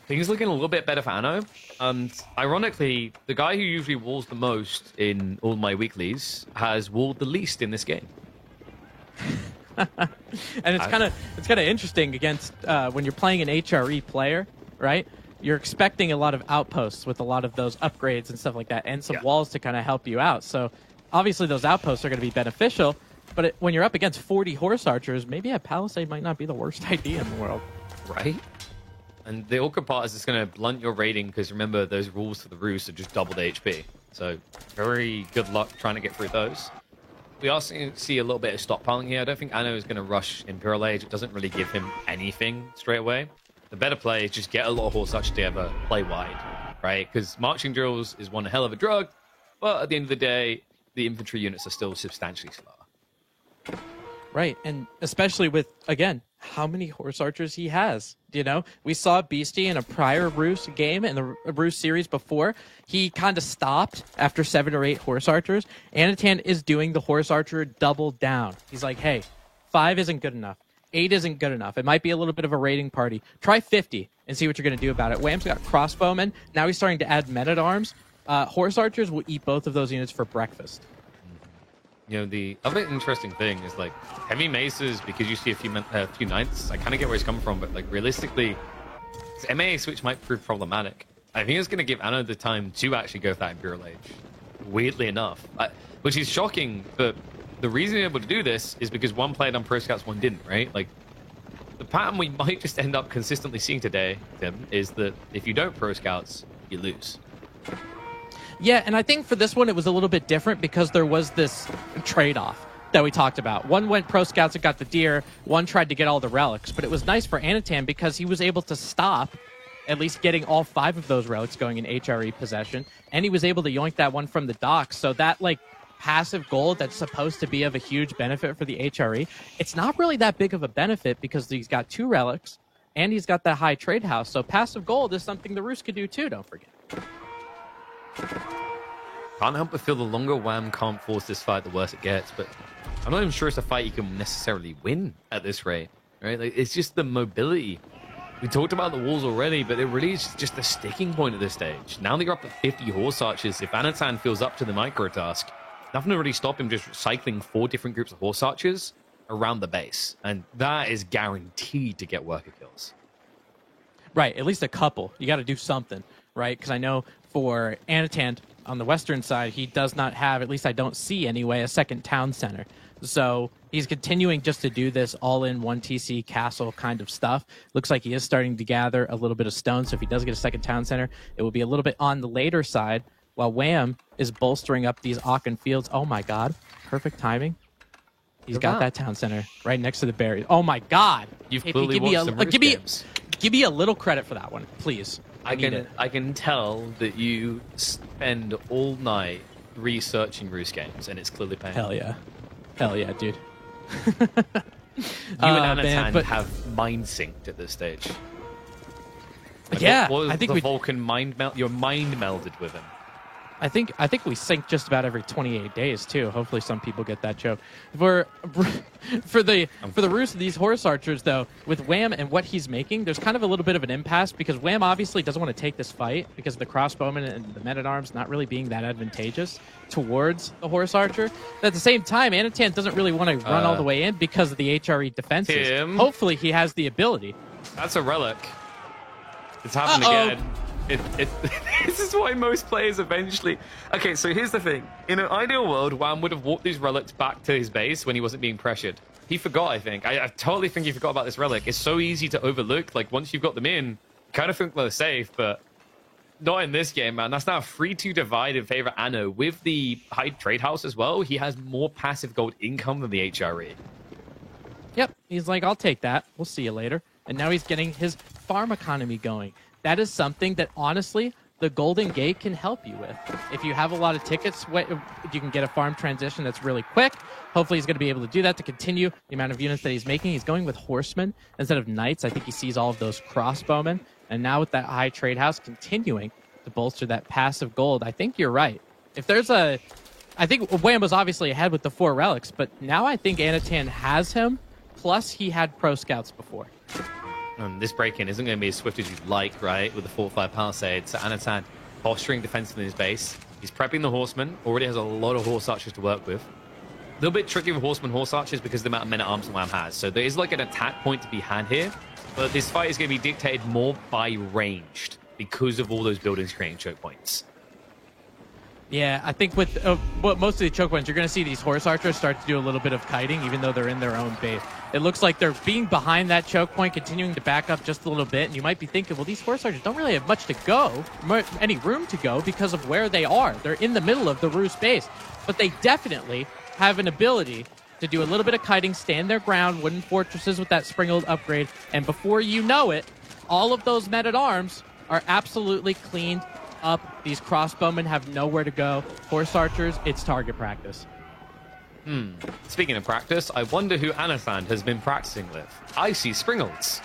things looking a little bit better for Anno. And ironically, the guy who usually walls the most in all my weeklies has walled the least in this game. And it's kind of interesting against when you're playing an HRE player, right? You're expecting a lot of outposts with a lot of those upgrades and stuff like that, and some walls to kind of help you out. So obviously those outposts are going to be beneficial, but when you're up against 40 horse archers, maybe a palisade might not be the worst idea in the world. Right? And the awkward part is it's going to blunt your rating because remember, those rules for the Roos are just double the HP. So very good luck trying to get through those. We also see a little bit of stockpiling here. I don't think Anno is going to rush Imperial Age. It doesn't really give him anything straight away. The better play is just get a lot of horse archers together, play wide, right? Because marching drills is one hell of a drug, but at the end of the day, the infantry units are still substantially slower. Right, and especially with, again, how many horse archers he has. You know, we saw Beastie in a prior Roos game, in the Roos series before. He kind of stopped after 7 or 8 horse archers. Anatan is doing the horse archer double down. He's like, hey, 5 isn't good enough. 8 isn't good enough. It might be a little bit of a raiding party. Try 50 and see what you're going to do about it. Wham's got crossbowmen. Now he's starting to add men-at-arms. Horse archers will eat both of those units for breakfast. You know, the other interesting thing is, like, heavy maces, because you see a few knights, I kind of get where he's coming from, but, like, realistically, this MAA switch might prove problematic. I think it's going to give Anno the time to actually go for that Imperial Age, weirdly enough. Which is shocking, but the reason you're able to do this is because one played on Pro Scouts, one didn't, right? Like, the pattern we might just end up consistently seeing today, Tim, is that if you don't Pro Scouts, you lose. Yeah, and I think for this one, it was a little bit different because there was this trade-off that we talked about. One went Pro Scouts and got the deer. One tried to get all the relics. But it was nice for Anatan because he was able to stop at least getting all 5 of those relics going in HRE possession. And he was able to yoink that one from the dock. So that, like, passive gold that's supposed to be of a huge benefit for the HRE, it's not really that big of a benefit because he's got 2 relics and he's got that high trade house. So passive gold is something the Roos could do too, don't forget. Can't help but feel the longer Wham can't force this fight, the worse it gets. But I'm not even sure it's a fight you can necessarily win at this rate. right? Like, it's just the mobility. We talked about the walls already, but it really is just the sticking point at this stage. Now that you're up at 50 horse archers, if Anatan feels up to the micro task, nothing to really stop him just cycling 4 different groups of horse archers around the base. And that is guaranteed to get worker kills. Right, at least a couple. You got to do something, right? Because I know for Anatan on the western side, he does not have, at least I don't see anyway, a second town center. So he's continuing just to do this all-in 1TC castle kind of stuff. Looks like he is starting to gather a little bit of stone, so if he does get a second town center, it will be a little bit on the later side, while Wham is bolstering up these Aachen fields. Oh my god, perfect timing. He's got that town center right next to the berries. Oh my god! You've clearly watched some Roost games. Give me a little credit for that one, please. I can tell that you spend all night researching Roost games, and it's clearly paying. Hell yeah. Hell yeah, dude. You and Anatan have mind synced at this stage. Like, yeah, what I think the Vulcan mind meld. You're mind melded with him. I think we sync just about every 28 days too. Hopefully, some people get that joke. For the Roost of these horse archers, though, with Wham and what he's making, there's kind of a little bit of an impasse because Wham obviously doesn't want to take this fight because of the crossbowmen and the men at arms not really being that advantageous towards the horse archer. But at the same time, Anatan doesn't really want to run all the way in because of the HRE defenses. Hopefully, he has the ability. That's a relic. It's happened again. This is why most players eventually... Okay, so here's the thing. In an ideal world, Wham would have walked these relics back to his base when he wasn't being pressured. He forgot, I think. I totally think he forgot about this relic. It's so easy to overlook. Like, once you've got them in, you kind of think they're safe, but not in this game, man. That's now 3-2 divide in favor of Anno. With the high trade house as well, he has more passive gold income than the HRE. Yep, he's like, I'll take that. We'll see you later. And now he's getting his farm economy going. That is something that, honestly, the Golden Gate can help you with. If you have a lot of tickets, you can get a farm transition that's really quick. Hopefully he's going to be able to do that to continue the amount of units that he's making. He's going with horsemen instead of knights. I think he sees all of those crossbowmen. And now with that high trade house continuing to bolster that passive gold, I think you're right. If there's I think Wham was obviously ahead with the 4 relics, but now I think Anatan has him, plus he had pro scouts before. This break-in isn't going to be as swift as you'd like, right, with the fortified palisade. So Anatan posturing defensively in his base. He's prepping the horsemen. Already has a lot of horse archers to work with. A little bit tricky with horse archers because of the amount of men-at-arms Wham has. So there is like an attack point to be had here. But this fight is going to be dictated more by ranged because of all those buildings creating choke points. Yeah, I think with most of the choke points, you're going to see these horse archers start to do a little bit of kiting, even though they're in their own base. It looks like they're being behind that choke point, continuing to back up just a little bit, and you might be thinking, well, these horse archers don't really have much to go, any room to go, because of where they are. They're in the middle of the Roost base, but they definitely have an ability to do a little bit of kiting, stand their ground, wooden fortresses with that Springald upgrade, and before you know it, all of those men-at-arms are absolutely cleaned up. These crossbowmen have nowhere to go. Horse archers, it's target practice. Speaking of practice, I wonder who Anatan has been practicing with. I see Springalds.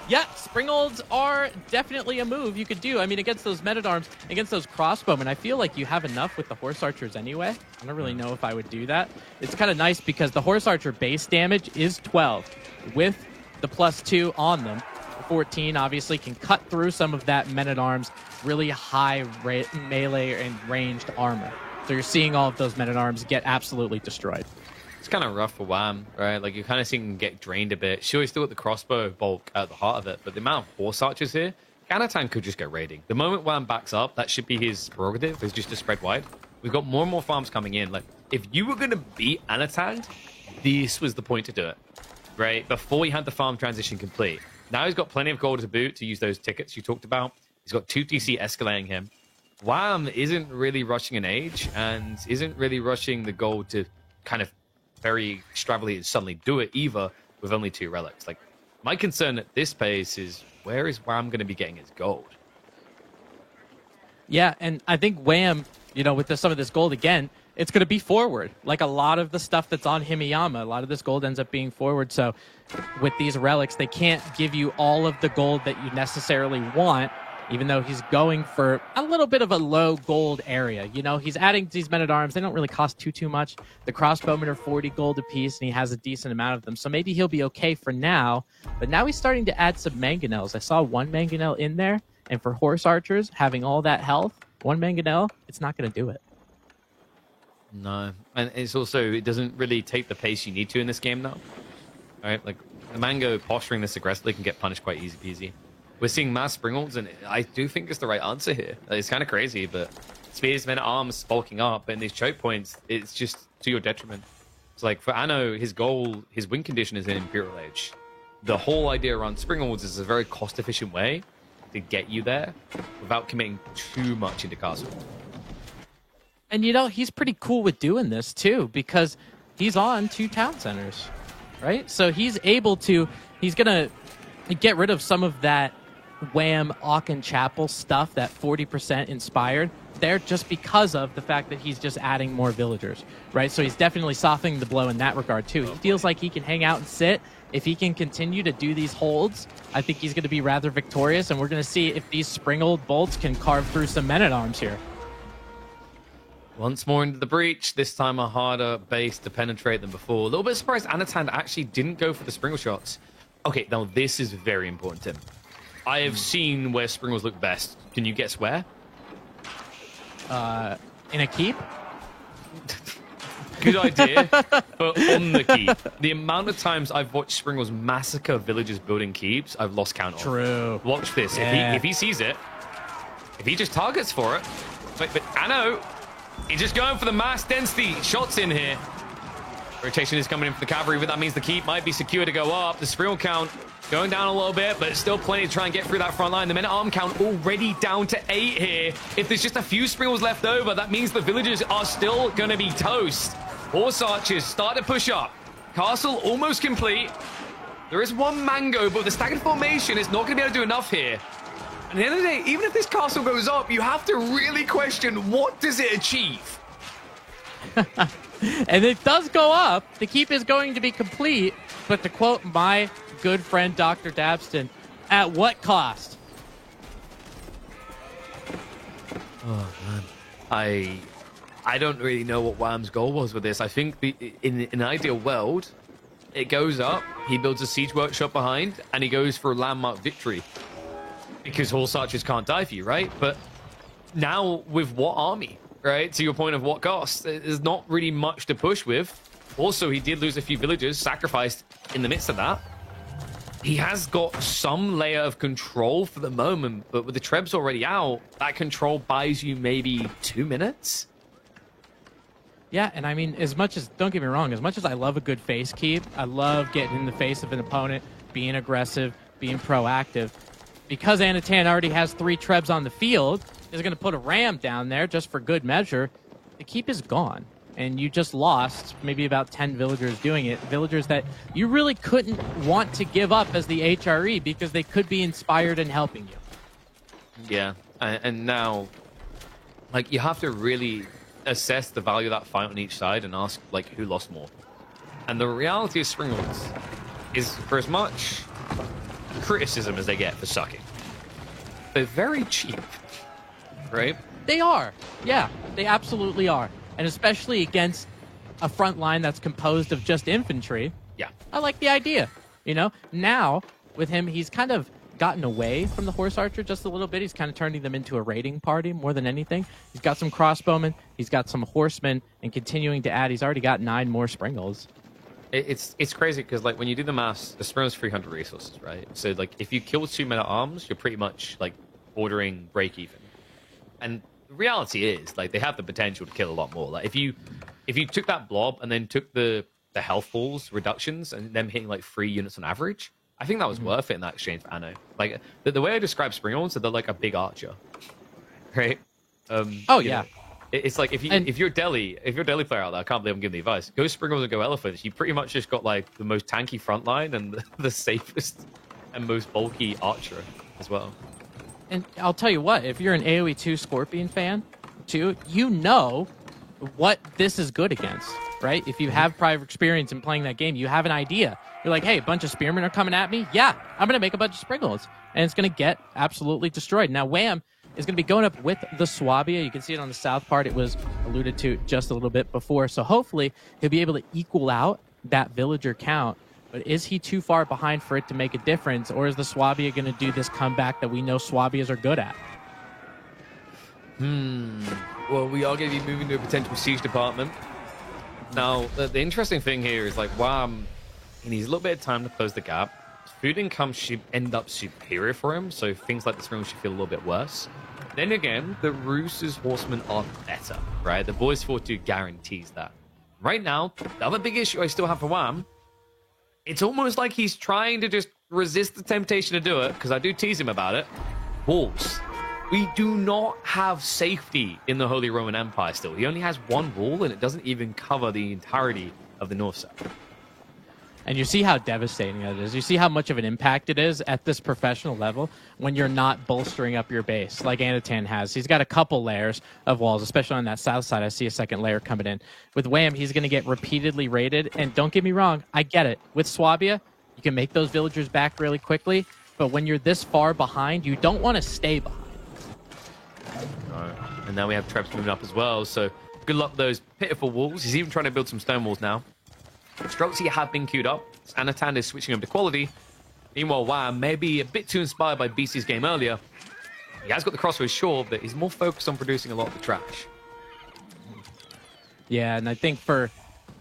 Yeah, Springalds are definitely a move you could do. I mean, against those men-at-arms, against those crossbowmen, I feel like you have enough with the horse archers anyway. I don't really know if I would do that. It's kind of nice because the horse archer base damage is 12 with the +2 on them. 14 obviously can cut through some of that men-at-arms really high melee and ranged armor. So you're seeing all of those men-at-arms get absolutely destroyed. It's kind of rough for Wham, right? Like, you're kind of seeing him get drained a bit. Sure, he's still got the crossbow bulk at the heart of it, but the amount of horse archers here, Anatan could just go raiding. The moment Wham backs up, that should be his prerogative, is just to spread wide. We've got more and more farms coming in. Like, if you were going to beat Anatan, this was the point to do it, right? Before he had the farm transition complete. Now he's got plenty of gold to boot to use those tickets you talked about. He's got 2 TC escalating him. Wham isn't really rushing an age and isn't really rushing the gold to kind of very extravagantly suddenly do it either with only 2 relics. Like, my concern at this pace is, where is Wham going to be getting his gold? Yeah, and I think Wham, with some of this gold again, it's going to be forward. Like a lot of the stuff that's on Himiyama, a lot of this gold ends up being forward. So with these relics, they can't give you all of the gold that you necessarily want even though he's going for a little bit of a low gold area. You know, he's adding these men-at-arms. They don't really cost too much. The crossbowmen are 40 gold apiece, and he has a decent amount of them. So maybe he'll be okay for now. But now he's starting to add some mangonels. I saw one mangonel in there, and for horse archers, having all that health, one mangonel, it's not going to do it. No. And it's also, it doesn't really take the pace you need to in this game now. Right? Like, the Mango posturing this aggressively can get punished quite easy peasy. We're seeing mass Springolds, and I do think it's the right answer here. It's kind of crazy, but Spears, Men-at-Arms bulking up, and these choke points, it's just to your detriment. It's like, for Anno, his goal, his win condition is in Imperial Age. The whole idea around Springolds is a very cost-efficient way to get you there without committing too much into Castle. And, you know, he's pretty cool with doing this, too, because he's on 2 town centers, right? So he's able to, he's going to get rid of some of that Wham, Aachen Chapel stuff, that 40% inspired there, just because of the fact that he's just adding more villagers, right? So he's definitely softening the blow in that regard too. He feels like he can hang out and sit. If he can continue to do these holds, I think he's going to be rather victorious, and we're going to see if these Springold bolts can carve through some men-at-arms here. Once more into the breach, this time a harder base to penetrate than before. A little bit surprised Anatan actually didn't go for the Springle shots. Okay, now this is very important, Tim. I have seen where Springles look best. Can you guess where? In a keep? Good idea, but on the keep. The amount of times I've watched Springles massacre villagers building keeps, I've lost count of. True. Watch this. Yeah. If he sees it, if he just targets for it, but Anno, he's just going for the mass density shots in here. Rotation is coming in for the cavalry, but that means the keep might be secure to go up. The Springle count going down a little bit, but still plenty to try and get through that front line. The men-at-arm count already down to 8 here. If there's just a few Springles left over, that means the villagers are still going to be toast. Horse archers start to push up. Castle almost complete. There is one Mango, but the staggered formation is not going to be able to do enough here. And at the end of the day, even if this castle goes up, you have to really question, what does it achieve? And it does go up. The keep is going to be complete. But to quote my good friend Dr. Dabston, at what cost? Oh, man. I don't really know what Wham's goal was with this. I think in an ideal world, it goes up, he builds a siege workshop behind, and he goes for a landmark victory. Because horse archers can't die for you, right? But now with what army? Right, to your point of what cost, there's not really much to push with. Also, he did lose a few villagers, sacrificed in the midst of that. He has got some layer of control for the moment, but with the Trebs already out, that control buys you maybe 2 minutes. Yeah, and I mean, as much as, don't get me wrong, as much as I love a good face keep, I love getting in the face of an opponent, being aggressive, being proactive. Because Anatan already has 3 Trebs on the field, is going to put a ram down there just for good measure. The keep is gone, and you just lost maybe about 10 villagers doing it. Villagers that you really couldn't want to give up as the HRE because they could be inspired and helping you. Yeah, and now, like, you have to really assess the value of that fight on each side and ask, like, who lost more. And the reality of Springolds is, for as much criticism as they get for sucking, they're very cheap. Right? They are. Yeah, they absolutely are. And especially against a front line that's composed of just infantry. Yeah. I like the idea. You know, now with him, he's kind of gotten away from the horse archer just a little bit. He's kind of turning them into a raiding party more than anything. He's got some crossbowmen, he's got some horsemen, and continuing to add, he's already got 9 more Springles. It's crazy because, like, when you do the maths, the Springle's 300 resources, right? So, like, if you kill 2 men-at-arms, you're pretty much, like, bordering break-even. And the reality is, like, they have the potential to kill a lot more. Like, if you took that blob and then took the health balls reductions and them hitting like 3 units on average, I think that was worth it in that exchange for Anno. Like, the way I describe Springolds, so they're like a big archer, right? Oh yeah. It's like if you're a Delhi player out there, I can't believe I'm giving the advice. Go Springolds and go Elephants. You pretty much just got like the most tanky front line and the safest and most bulky archer as well. And I'll tell you what, if you're an AoE 2 Scorpion fan, too, you know what this is good against, right? If you have prior experience in playing that game, you have an idea. You're like, hey, a bunch of spearmen are coming at me. Yeah, I'm going to make a bunch of Springolds. and it's going to get absolutely destroyed. Now, Wham is going to be going up with the Swabia. You can see it on the south part. It was alluded to just a little bit before. So hopefully he'll be able to equal out that villager count. But is he too far behind for it to make a difference? Or is the Swabia going to do this comeback that we know Swabias are good at? Well, we are going to be moving to a potential siege department. Now, the interesting thing here is like, Wham, he needs a little bit of time to close the gap. Food income should end up superior for him, so things like this room should feel a little bit worse. Then again, the Roosters horsemen are better, right? The Boys 4-2 guarantees that. Right now, the other big issue I still have for Wham, it's almost like he's trying to just resist the temptation to do it, because I do tease him about it. Walls. We do not have safety in the Holy Roman Empire still. He only has one wall, and it doesn't even cover the entirety of the north side. And you see how devastating that is. You see how much of an impact it is at this professional level when you're not bolstering up your base like Anatan has. He's got a couple layers of walls, especially on that south side. I see a second layer coming in. With Wham, he's going to get repeatedly raided. And don't get me wrong, I get it. With Swabia, you can make those villagers back really quickly. But when you're this far behind, you don't want to stay behind. No. And now we have traps moving up as well. So good luck with those pitiful walls. He's even trying to build some stone walls now. Streltsy have been queued up. Anatan is switching over to quality. Meanwhile, Wham may be a bit too inspired by BC's game earlier. He has got the crossroads, sure, but he's more focused on producing a lot of the trash. Yeah, and I think for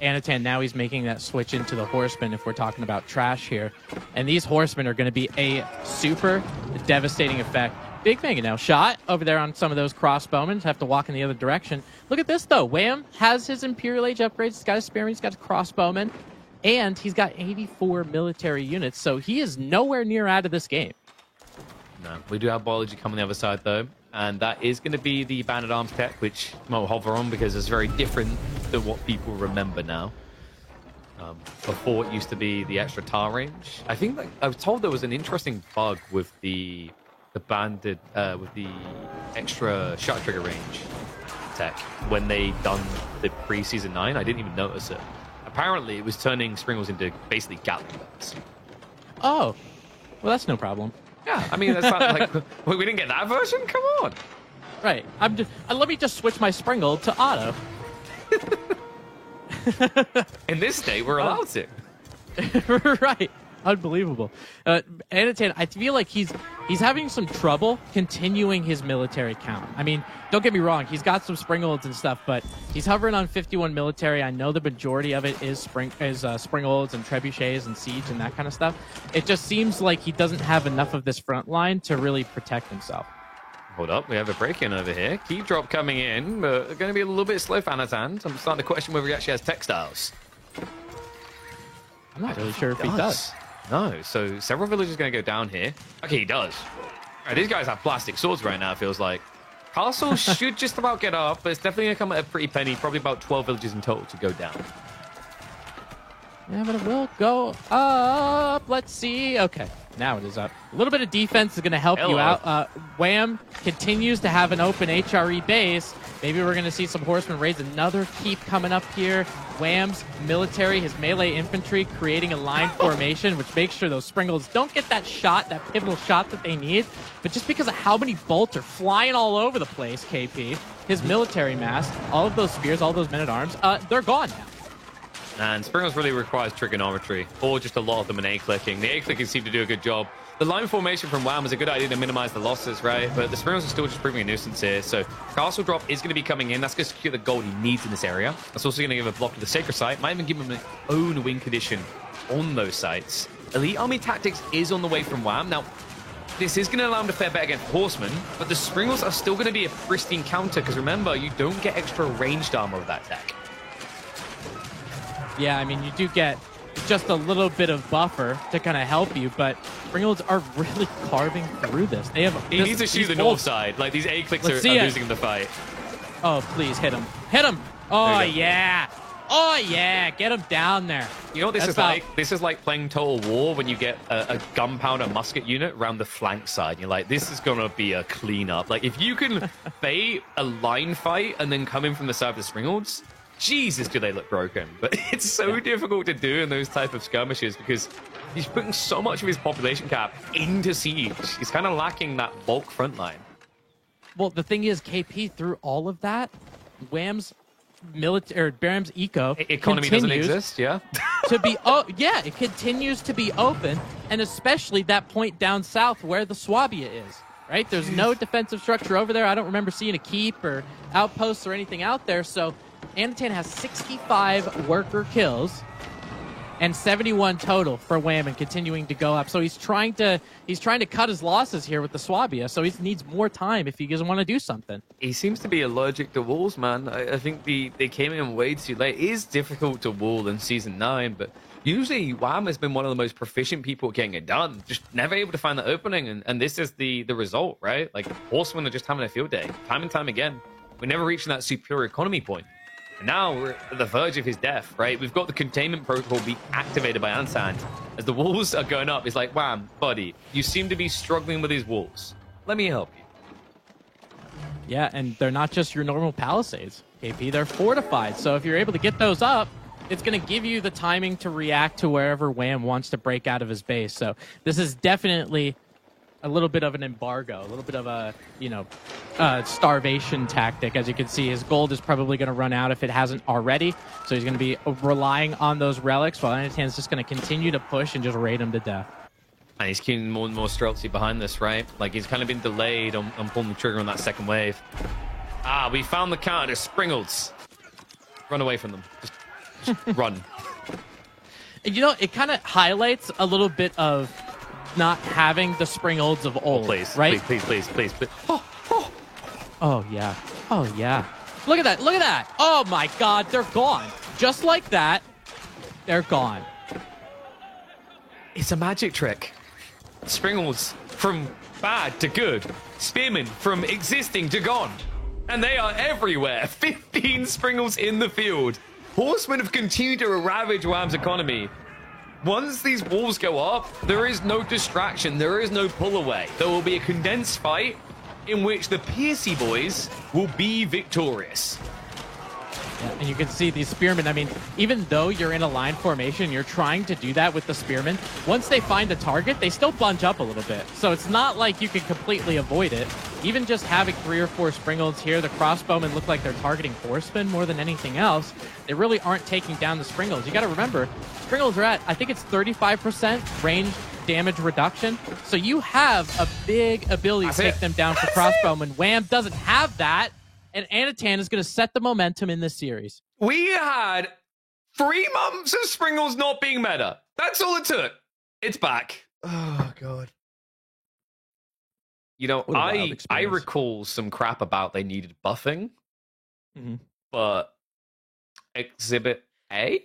Anatan, now he's making that switch into the horsemen if we're talking about trash here. And these horsemen are going to be a super devastating effect. Big thing, shot over there on some of those crossbowmen. Have to walk in the other direction. Look at this, though. Wham has his Imperial Age upgrades. He's got a spearman. He's got a crossbowman. And he's got 84 military units. So he is nowhere near out of this game. No, we do have biology coming the other side, though. And that is going to be the Banded Arms tech, which we'll hover on because it's very different than what people remember now. Before it used to be the extra tar range. I think I was told there was an interesting bug with the banded with the extra shot trigger range tech when they done the pre-season 9. I didn't even notice it. Apparently it was turning Springles into basically Gatling guns. Oh, well, that's no problem. Yeah, I mean, that's not like we didn't get that version. Come on. Right. Let me just switch my Springle to auto. In this state, we're allowed to. Right. Unbelievable. Anatan, I feel like he's having some trouble continuing his military count. I mean, don't get me wrong, he's got some Springolds and stuff, but he's hovering on 51 military. I know the majority of it is Springolds and Trebuchets and Siege and that kind of stuff. It just seems like he doesn't have enough of this front line to really protect himself. Hold up, we have a break-in over here. Key drop coming in, but going to be a little bit slow for Anatan. I'm starting to question whether he actually has textiles. I'm not really sure if he does. No, so several villagers are going to go down here. Okay, he does. All right, these guys have plastic swords right now, it feels like. Castle should just about get up, but it's definitely going to come at a pretty penny. Probably about 12 villages in total to go down. Yeah, but it will go up. Let's see. Okay, now it is up. A little bit of defense is going to help you out. Wham continues to have an open HRE base. Maybe we're going to see some horsemen raids. Another keep coming up here. Wham's military, his melee infantry, creating a line formation, which makes sure those Springles don't get that shot, that pivotal shot that they need. But just because of how many bolts are flying all over the place, KP, his military mass, all of those spears, all those men-at-arms, they're gone now. And Springles really requires trigonometry, or just a lot of them in A-clicking. The A-clicking seem to do a good job. The line formation from Wham is a good idea to minimize the losses, right? But the Springles are still just proving a nuisance here. So Castle Drop is going to be coming in. That's going to secure the gold he needs in this area. That's also going to give a block to the Sacred Site. Might even give him an own win condition on those sites. Elite Army Tactics is on the way from Wham. Now, this is going to allow him to fare better against Horsemen, but the Springles are still going to be a pristine counter, because remember, you don't get extra ranged armor with that tech. Yeah, I mean, you do get just a little bit of buffer to kind of help you, but Springolds are really carving through this. They have. He needs to shoot the north side. Like, these A-clicks are losing the fight. Oh, please, hit him. Hit him! Oh, yeah! Oh, yeah! Get him down there. You know what this is like? This is like playing Total War when you get a gunpowder musket unit around the flank side. You're like, this is going to be a cleanup. Like, if you can bait a line fight and then come in from the side of the Springolds, Jesus, do they look broken. But it's so difficult to do in those type of skirmishes because he's putting so much of his population cap into siege. He's kind of lacking that bulk front line. Well, the thing is, KP, through all of that, Wham's military, Baram's economy doesn't exist, yeah? to be, it continues to be open, and especially that point down south where the Swabia is, right? There's no defensive structure over there. I don't remember seeing a keep or outposts or anything out there, so Anatan has 65 worker kills and 71 total for Wham and continuing to go up. So he's trying to cut his losses here with the Swabia, so he needs more time if he doesn't want to do something. He seems to be allergic to walls, man. I think they came in way too late. It is difficult to wall in Season 9, but usually Wham has been one of the most proficient people getting it done. Just never able to find the opening, and this is the result, right? Like, Horsemen are just having a field day, time and time again. We're never reaching that superior economy point. And now we're at the verge of his death, right? We've got the containment protocol being activated by Anatan. As the walls are going up, it's like, Wham, buddy, you seem to be struggling with these walls. Let me help you. Yeah, and they're not just your normal palisades, KP. They're fortified. So if you're able to get those up, it's going to give you the timing to react to wherever Wham wants to break out of his base. So this is definitely a little bit of an embargo, a little bit of a, starvation tactic. As you can see, his gold is probably going to run out if it hasn't already. So he's going to be relying on those relics while Anatan's just going to continue to push and just raid him to death. And he's keeping more and more stealthy behind this, right? Like, he's kind of been delayed on pulling the trigger on that second wave. We found the counter. Springles. Run away from them. Just run. It kind of highlights a little bit of not having the Springolds of old, right? Please. Oh, yeah. Oh, yeah. Look at that. Oh, my God. They're gone. Just like that, they're gone. It's a magic trick. Springles from bad to good. Spearmen from existing to gone. And they are everywhere. 15 Springles in the field. Horsemen have continued to ravage Wham's economy. Once these walls go up, there is no distraction. There is no pull away. There will be a condensed fight in which the Piercy boys will be victorious. Yeah, and you can see these spearmen, I mean, even though you're in a line formation, you're trying to do that with the spearmen. Once they find a target, they still bunch up a little bit. So it's not like you can completely avoid it. Even just having 3 or 4 Springolds here, the crossbowmen look like they're targeting horsemen more than anything else. They really aren't taking down the Springolds. You got to remember, Springolds are at, I think it's 35% range damage reduction. So you have a big ability to take them down for crossbowmen. Wham doesn't have that. And Anatan is going to set the momentum in this series. We had 3 months of Springles not being meta. That's all it took. It's back. Oh, God. I recall some crap about they needed buffing. Mm-hmm. But Exhibit A?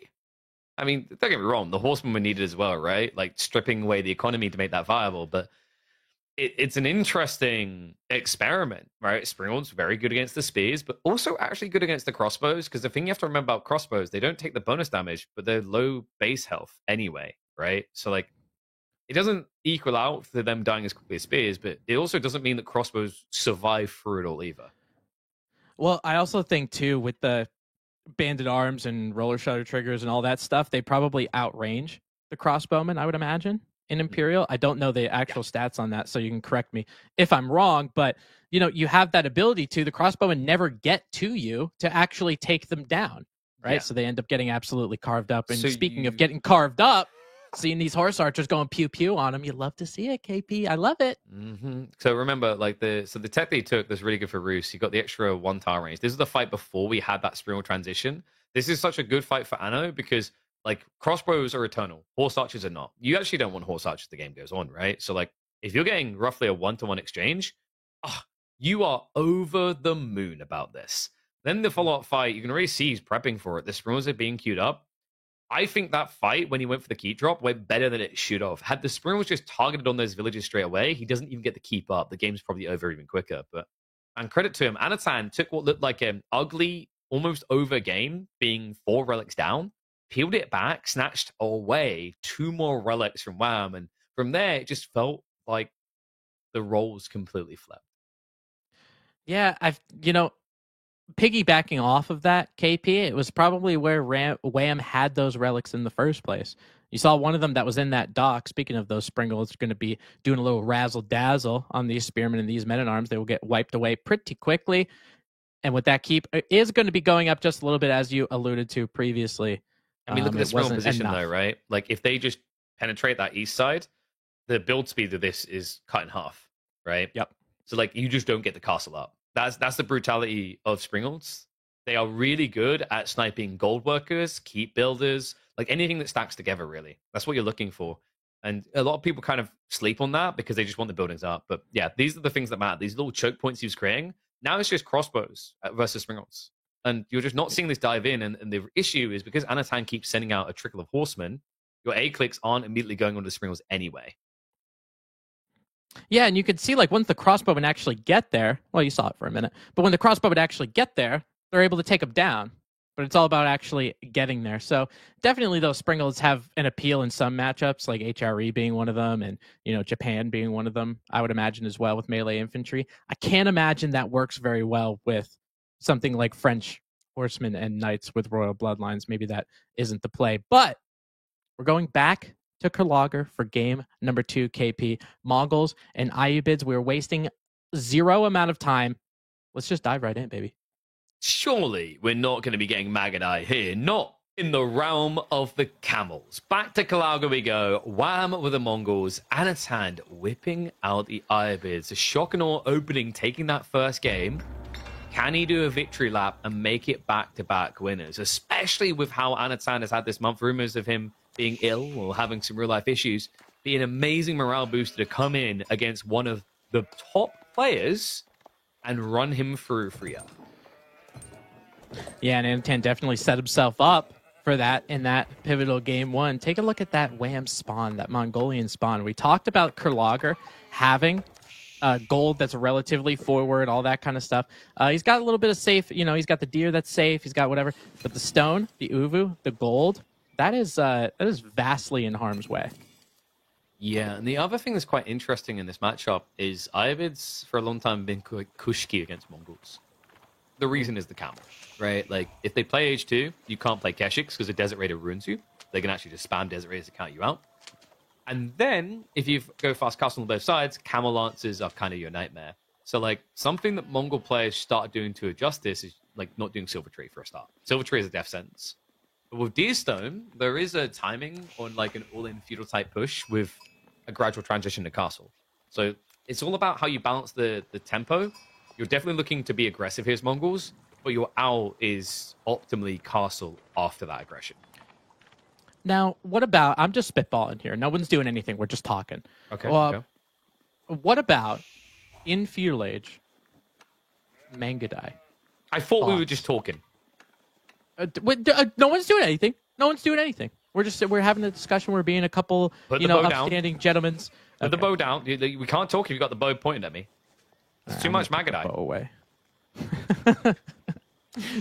I mean, don't get me wrong. The Horsemen were needed as well, right? Like, stripping away the economy to make that viable. But it's an interesting experiment, right? Springald's very good against the spears, but also actually good against the crossbows, because the thing you have to remember about crossbows, they don't take the bonus damage, but they're low base health anyway, right? So, like, it doesn't equal out for them dying as quickly as spears, but it also doesn't mean that crossbows survive through it all either. Well, I also think, too, with the banded arms and roller shutter triggers and all that stuff, they probably outrange the crossbowmen, I would imagine. In Imperial, I don't know the actual stats on that, so you can correct me if I'm wrong, but you have that ability to. The crossbowmen never get to you to actually take them down, right? Yeah. So they end up getting absolutely carved up. And so speaking of getting carved up, seeing these horse archers going pew pew on them, you love to see it, KP. I love it. Mm-hmm. So remember, the tech they took that's really good for Roos. You got the extra 1 tower range. This is the fight before we had that Springald transition. This is such a good fight for Anno because, like, crossbows are eternal. Horse archers are not. You actually don't want horse archers as the game goes on, right? So, like, if you're getting roughly a 1-to-1 exchange, you are over the moon about this. Then the follow-up fight, you can already see he's prepping for it. The Springals are being queued up. I think that fight, when he went for the keep drop, went better than it should have. Had the Springals just targeted on those villages straight away, he doesn't even get the keep up. The game's probably over even quicker. But, and credit to him, Anatan took what looked like an ugly, almost over game, being 4 relics down, peeled it back, snatched away 2 more relics from Wham, and from there it just felt like the roles completely flipped. Yeah, piggybacking off of that, KP, it was probably where Wham had those relics in the first place. You saw one of them that was in that dock. Speaking of those Springles, it's going to be doing a little razzle-dazzle on these Spearmen and these Men-at-Arms. They will get wiped away pretty quickly. And with that keep, it is going to be going up just a little bit, as you alluded to previously. I mean, look at the Springle position, though, right? Like, if they just penetrate that east side, the build speed of this is cut in half, right? Yep. So, like, you just don't get the castle up. That's the brutality of Springles. They are really good at sniping gold workers, keep builders, like anything that stacks together, really. That's what you're looking for. And a lot of people kind of sleep on that because they just want the buildings up. But yeah, these are the things that matter. These little choke points he was creating. Now it's just crossbows versus Springles. And you're just not seeing this dive in. And the issue is because Anatan keeps sending out a trickle of horsemen, your A clicks aren't immediately going onto the Springles anyway. Yeah, and you could see, like, once the crossbow would actually get there, well, you saw it for a minute, but when the crossbow would actually get there, they're able to take them down. But it's all about actually getting there. So definitely those Springles have an appeal in some matchups, like HRE being one of them, and, you know, Japan being one of them, I would imagine as well with melee infantry. I can't imagine that works very well with something like French horsemen and knights with royal bloodlines. Maybe that isn't the play. But we're going back to Kurlager for game number 2, KP. Mongols and Ayyubids. We're wasting zero amount of time. Let's just dive right in, baby. Surely we're not going to be getting Magadai here. Not in the realm of the camels. Back to Kurlager we go. Wham with the Mongols. Anatan whipping out the Ayyubids. A shock and awe opening, taking that first game. Can he do a victory lap and make it back-to-back winners? Especially with how Anatan has had this month. Rumors of him being ill or having some real-life issues. Be an amazing morale booster to come in against one of the top players and run him through for you. Yeah, and Anatan definitely set himself up for that in that pivotal game 1. Take a look at that Wham spawn, that Mongolian spawn. We talked about Kurlager having gold that's relatively forward, all that kind of stuff. He's got a little bit of safe, you know, he's got the deer that's safe, he's got whatever. But the stone, the uvu, the gold, that is vastly in harm's way. Yeah, and the other thing that's quite interesting in this matchup is Ayyubids for a long time been quite kushki against Mongols. The reason is the camel, right? Like, if they play H2, you can't play Keshiks because the Desert Raider ruins you. They can actually just spam Desert Raiders to count you out. And then, if you go fast castle on both sides, camel lances are kind of your nightmare. So, like, something that Mongol players started doing to adjust this is, like, not doing Silver Tree for a start. Silver Tree is a death sentence. But with Deerstone, there is a timing on, like, an all-in feudal type push with a gradual transition to castle. So it's all about how you balance the tempo. You're definitely looking to be aggressive here as Mongols, but your owl is optimally castle after that aggression. Now, what about, I'm just spitballing here. No one's doing anything. We're just talking. Okay. What about in Feudal Age, Mangadai? I thought we were just talking. No one's doing anything. No one's doing anything. We're having a discussion. We're being a couple, upstanding gentlemen. Put the bow down. We can't talk if you've got the bow pointed at me. It's too much Magadai. Bow away.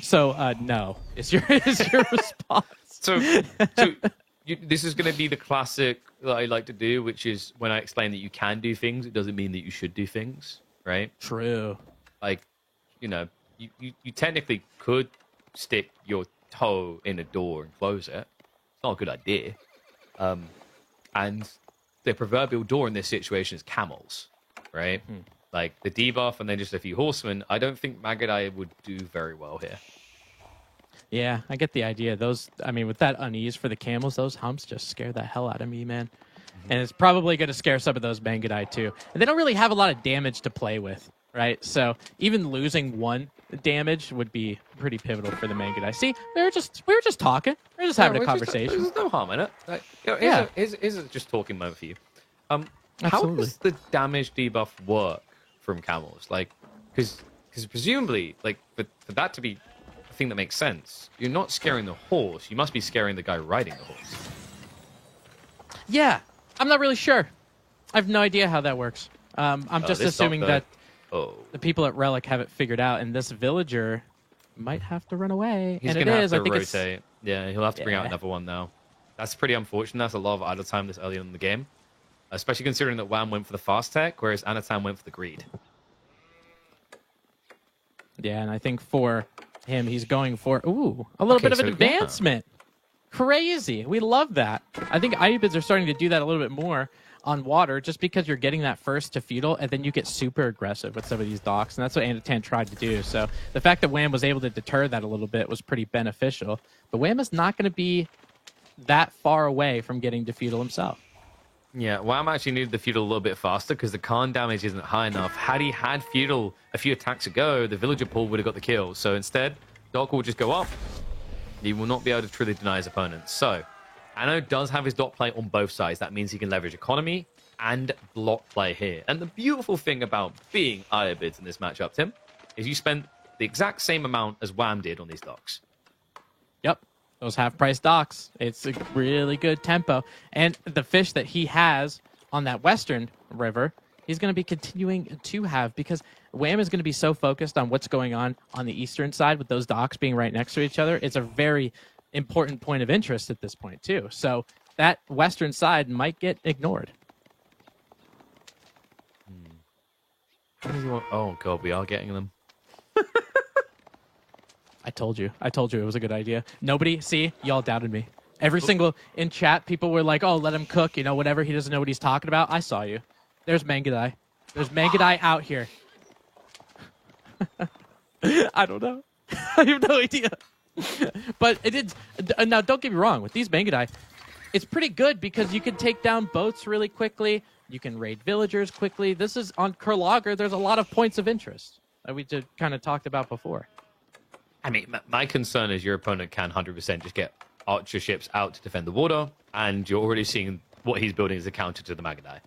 So, no. Is your response? So this is going to be the classic that I like to do, which is when I explain that you can do things, it doesn't mean that you should do things, right? True. Like, you technically could stick your toe in a door and close it. It's not a good idea. And the proverbial door in this situation is camels, right? Like the debuff and then just a few horsemen. I don't think Magadai would do very well here. Yeah, I get the idea. With that unease for the camels, those humps just scare the hell out of me, man. And it's probably going to scare some of those Mangadai too. And they don't really have a lot of damage to play with, right? So even losing one damage would be pretty pivotal for the Mangadai. See, we were just talking. We were just having a conversation. There's no harm in it. Here's just talking moment for you. How does the damage debuff work from camels? Like, because presumably, like for that to be a thing that makes sense, you're not scaring the horse. You must be scaring the guy riding the horse. Yeah, I'm not really sure. I have no idea how that works. I'm just assuming that the people at Relic have it figured out, and this villager might have to run away. He's going to have to rotate. Yeah, he'll have to bring out another one now. That's pretty unfortunate. That's a lot of idle time this early in the game. Especially considering that Wham went for the fast tech, whereas Anatan went for the greed. Yeah, and I think for him. He's going for, a little bit of an advancement. Yeah. Crazy. We love that. I think Ayyubids are starting to do that a little bit more on water, just because you're getting that first to feudal, and then you get super aggressive with some of these docks, and that's what Anatan tried to do. So the fact that Wham was able to deter that a little bit was pretty beneficial. But Wham is not going to be that far away from getting to feudal himself. Yeah, Wham actually needed the feudal a little bit faster because the Khan damage isn't high enough. Had he had feudal a few attacks ago, the villager pool would have got the kill. So instead, Doc will just go up. He will not be able to truly deny his opponents. So Anno does have his dot play on both sides. That means he can leverage economy and block play here. And the beautiful thing about being Ayyubids in this matchup, Tim, is you spent the exact same amount as Wham did on these docks. Yep. Those half-price docks. It's a really good tempo. And the fish that he has on that western river, he's going to be continuing to have, because Wham is going to be so focused on what's going on the eastern side with those docks being right next to each other. It's a very important point of interest at this point, too. So that western side might get ignored. Oh, God, we are getting them. I told you it was a good idea. Nobody, see, y'all doubted me. Every single, in chat, people were like, oh, let him cook, whatever, he doesn't know what he's talking about. I saw you. There's Mangudai. There's Mangudai out here. I don't know. I have no idea. But it is, now don't get me wrong, with these Mangudai, it's pretty good because you can take down boats really quickly. You can raid villagers quickly. This is, on Kurlager, there's a lot of points of interest that we just kind of talked about before. I mean, my concern is your opponent can 100% just get archer ships out to defend the water, and you're already seeing what he's building as a counter to the Mangudai.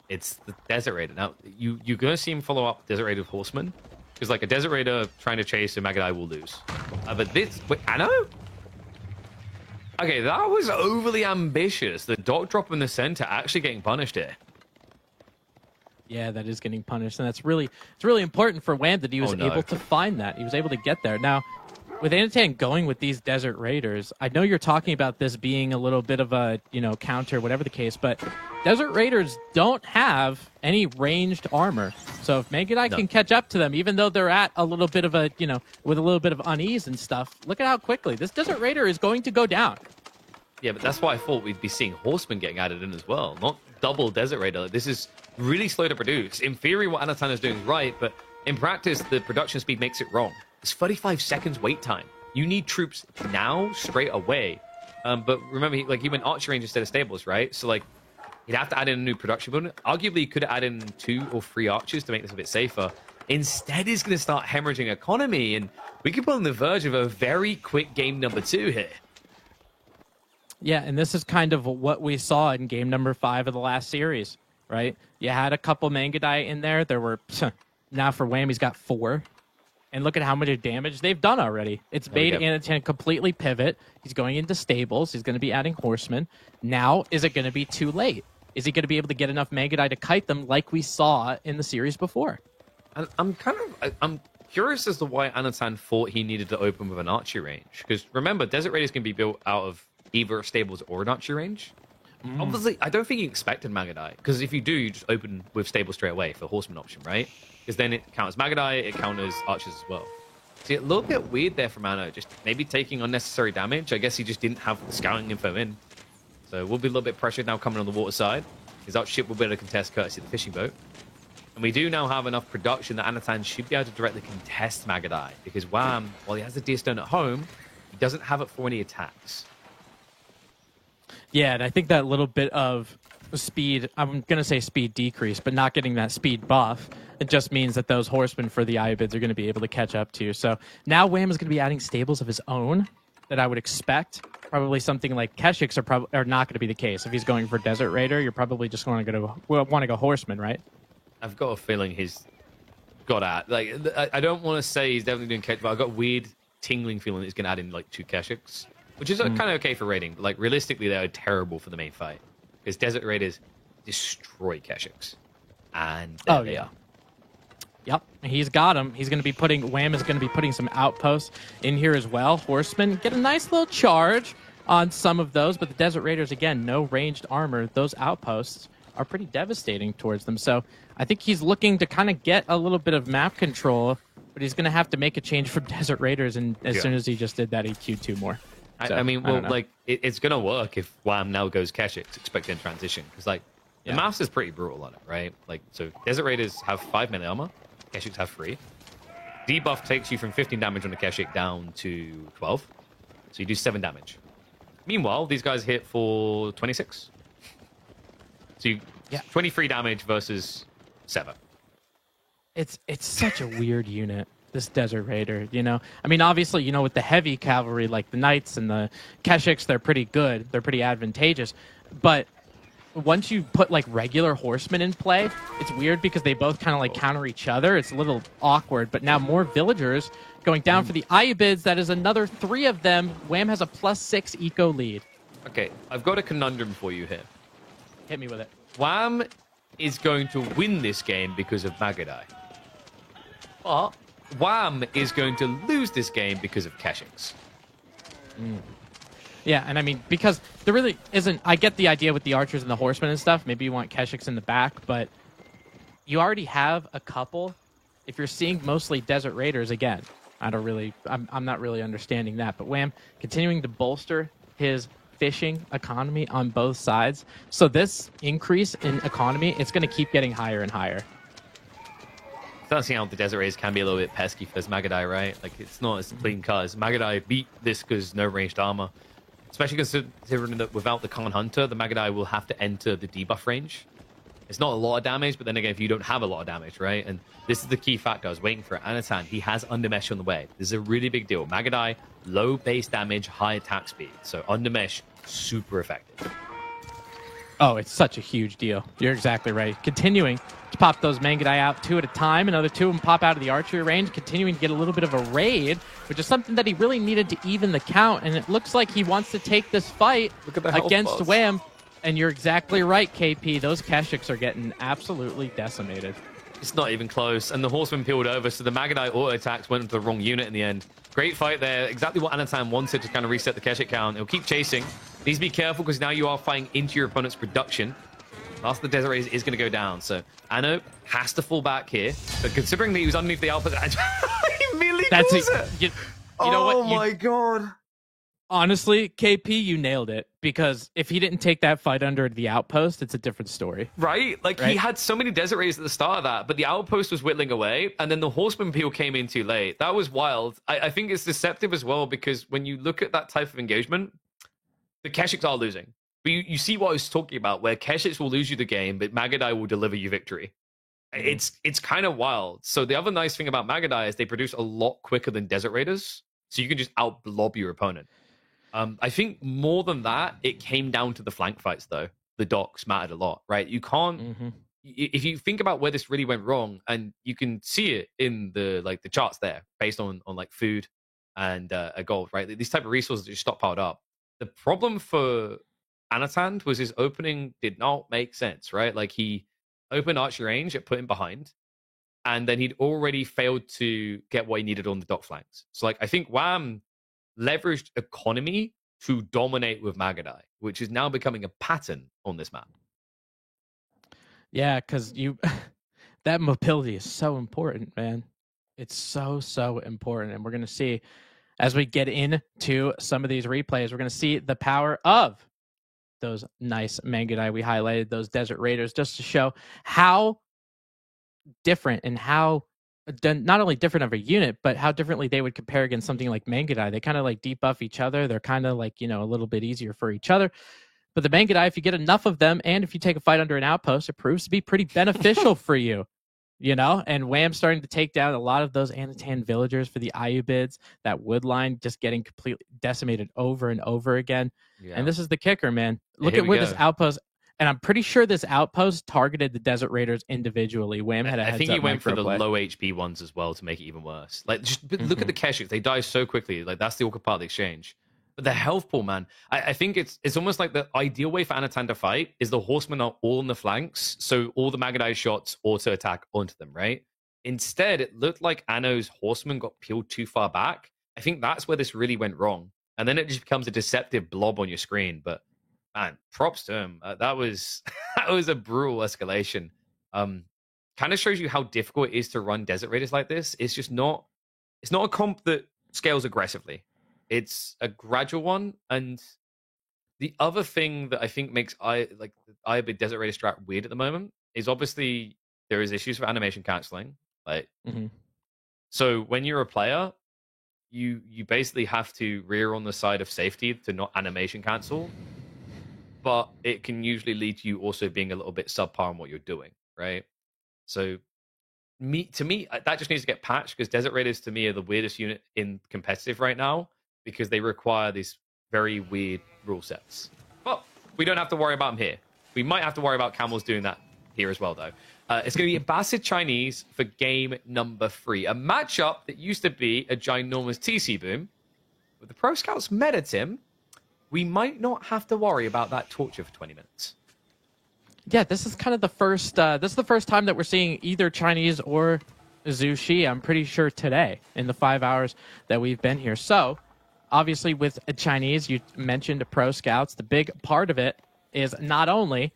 It's the Desert Raider. Now, you're going to see him follow up Desert Raider with Horseman, because like a Desert Raider trying to chase a Mangudai will lose. But this... Wait, Anno? Okay, that was overly ambitious. The dock drop in the center actually getting punished here. Yeah, that is getting punished, and it's really important for Wham that he was able to find that. He was able to get there. Now, with Anatan going with these Desert Raiders, I know you're talking about this being a little bit of a, counter, whatever the case, but Desert Raiders don't have any ranged armor. So if Mangudai can catch up to them, even though they're at a little bit of a, with a little bit of unease and stuff, look at how quickly this Desert Raider is going to go down. Yeah, but that's why I thought we'd be seeing Horsemen getting added in as well, not double Desert Raider. This is really slow to produce. In theory, what Anatan is doing is right, but in practice, the production speed makes it wrong. It's 35 seconds wait time. You need troops now, straight away. But remember, he went archer range instead of stables, right? So, he'd have to add in a new production building. Arguably, he could have added in 2 or 3 archers to make this a bit safer. Instead, he's going to start hemorrhaging economy, and we could be on the verge of a very quick game number 2 here. Yeah, and this is kind of what we saw in game number 5 of the last series, right? You had a couple Mangudai in there. There were, now for Wham, he's got 4. And look at how much damage they've done already. It's made Anatan completely pivot. He's going into stables. He's going to be adding horsemen. Now, is it going to be too late? Is he going to be able to get enough Mangudai to kite them like we saw in the series before? I'm curious as to why Anatan thought he needed to open with an archery range. Because remember, Desert Raiders can be built out of either stables or an archery range. Obviously, I don't think he expected Mangudai, because if you do, you just open with stables straight away for the horseman option, right? Because then it counters Mangudai, it counters archers as well. See, a little bit weird there from Anno, just maybe taking unnecessary damage. I guess he just didn't have the scouting info in. So we'll be a little bit pressured now coming on the water side. His archer ship will be able to contest courtesy of the fishing boat. And we do now have enough production that Anatan should be able to directly contest Mangudai, because Wham, while he has the Deer Stone at home, he doesn't have it for any attacks. Yeah, and I think that little bit of speed, I'm going to say speed decrease, but not getting that speed buff, it just means that those horsemen for the Ayyubids are going to be able to catch up to. So now Wham is going to be adding stables of his own that I would expect. Probably something like Keshiks are not going to be the case. If he's going for Desert Raider, you're probably just going to want to go horseman, right? I've got a feeling he's got at. I don't want to say he's definitely doing Kesh, but I've got a weird tingling feeling that he's going to add in 2 Keshiks. Which is kind of okay for raiding, but realistically, they are terrible for the main fight. Because Desert Raiders destroy Keshiks. And they are. Yep, he's got him. He's going to be Wham is going to be putting some outposts in here as well. Horsemen get a nice little charge on some of those, but the Desert Raiders, again, no ranged armor. Those outposts are pretty devastating towards them. So I think he's looking to kind of get a little bit of map control but he's going to have to make a change from Desert Raiders, and as soon as he just did that, he Q2 more. So, I mean, well, like, it's going to work if Wham now goes Keshiks, expecting transition, because, like, the math is pretty brutal on it, right? Like, so Desert Raiders have 5 melee armor, Keshiks have 3. Debuff takes you from 15 damage on the Keshik down to 12, so you do 7 damage. Meanwhile, these guys hit for 26. So you 23 damage versus 7. It's such a weird unit, this Desert Raider, you know? I mean, obviously, you know, with the heavy cavalry, like the Knights and the Keshiks, they're pretty good. They're pretty advantageous. But once you put, like, regular horsemen in play, it's weird because they both kind of, like, counter each other. It's a little awkward. But now more villagers going down for the Ayubids. That is another 3 of them. Wham has a +6 eco lead. Okay, I've got a conundrum for you here. Hit me with it. Wham is going to win this game because of Magadai. But Wham is going to lose this game because of Keshiks. Yeah, and I mean, because there really isn't... I get the idea with the archers and the horsemen and stuff. Maybe you want Keshiks in the back, but you already have a couple. If you're seeing mostly Desert Raiders, again, I'm not really understanding that. But Wham continuing to bolster his fishing economy on both sides. So this increase in economy, it's going to keep getting higher and higher. Starting to see how the Desert Raiders can be a little bit pesky for this Magadai, right? Like, it's not as clean cut as Magadai beat this because no ranged armor. Especially considering that without the Khan Hunter, the Magadai will have to enter the debuff range. It's not a lot of damage, but then again, if you don't have a lot of damage, right? And this is the key factor. I was waiting for it. Anatan, he has Undermesh on the way. This is a really big deal. Magadai, low base damage, high attack speed. So Undermesh, super effective. Oh, it's such a huge deal. You're exactly right. Continuing to pop those Magadai out 2 at a time. Another 2 of them pop out of the archery range, continuing to get a little bit of a raid, which is something that he really needed to even the count. And it looks like he wants to take this fight against Wham. And you're exactly right, KP. Those Keshiks are getting absolutely decimated. It's not even close. And the Horseman peeled over, so the Magadai auto attacks went into the wrong unit in the end. Great fight there. Exactly what Anatan wanted to kind of reset the Keshik count. He'll keep chasing. Needs to be careful because now you are fighting into your opponent's production. Last of the Desert Raiders is going to go down. So Anno has to fall back here. But considering that he was underneath the outpost, he immediately calls it. You know what? Oh my god. Honestly, KP, you nailed it. Because if he didn't take that fight under the outpost, it's a different story. Right? Like, he had so many Desert Raiders at the start of that, but the outpost was whittling away, and then the Horseman peel came in too late. That was wild. I think it's deceptive as well, because when you look at that type of engagement, the Keshiks are losing. But you see what I was talking about, where Keshiks will lose you the game, but Magadai will deliver you victory. It's kind of wild. So the other nice thing about Magadai is they produce a lot quicker than Desert Raiders, so you can just out-blob your opponent. I think more than that, it came down to the flank fights, though. The docks mattered a lot, right? You can't... If you think about where this really went wrong, and you can see it in the charts there, based on like food and gold, right? These type of resources just stockpiled up. The problem for Anatan was his opening did not make sense, right? Like, he opened archery range, it put him behind, and then he'd already failed to get what he needed on the dock flanks. So, like, I think Wham leveraged economy to dominate with Magadai, which is now becoming a pattern on this map. Yeah, because that mobility is so important, man. It's so important. And we're going to see, as we get into some of these replays, we're going to see the power of those nice Magadai we highlighted, those Desert Raiders, just to show how different and how not only different of a unit, but how differently they would compare against something like Magadai. They kind of like debuff each other. They're kind of like, a little bit easier for each other. But the Magadai, if you get enough of them, and if you take a fight under an outpost, it proves to be pretty beneficial for you, And Wham starting to take down a lot of those Anatan villagers for the Ayubids. That wood line just getting completely decimated over and over again. Yeah. And this is the kicker, man. Look at where this outpost... And I'm pretty sure this outpost targeted the Desert Raiders individually. Wham had a heads up. I think he went for the low HP ones as well to make it even worse. Like, just look at the Keshiks. They die so quickly. Like, that's the awkward part of the exchange. But the health pool, man, I think it's almost like the ideal way for Anatan to fight is the horsemen are all on the flanks, so all the Magadai shots auto attack onto them, right? Instead, it looked like Anno's horsemen got peeled too far back. I think that's where this really went wrong. And then it just becomes a deceptive blob on your screen. But man, props to him. That was a brutal escalation. kind of shows you how difficult it is to run Desert Raiders like this. It's just not. It's not a comp that scales aggressively. It's a gradual one, and the other thing that I think makes IB Desert Raider strat weird at the moment is obviously there is issues with animation canceling. So when you're a player, you basically have to rear on the side of safety to not animation cancel, but it can usually lead to you also being a little bit subpar in what you're doing, right? So to me, that just needs to get patched, because Desert Raiders to me are the weirdest unit in competitive right now, because they require these very weird rule sets. But we don't have to worry about them here. We might have to worry about Camels doing that here as well, though. It's going to be Abbasid Chinese for game number 3. A matchup that used to be a ginormous TC boom. With the Pro Scouts meta, Tim, we might not have to worry about that torture for 20 minutes. Yeah, this is kind of the first. This is the first time that we're seeing either Chinese or Zhu Shi. I'm pretty sure today in the 5 hours that we've been here. So, obviously, with a Chinese, you mentioned Pro Scouts. The big part of it is not only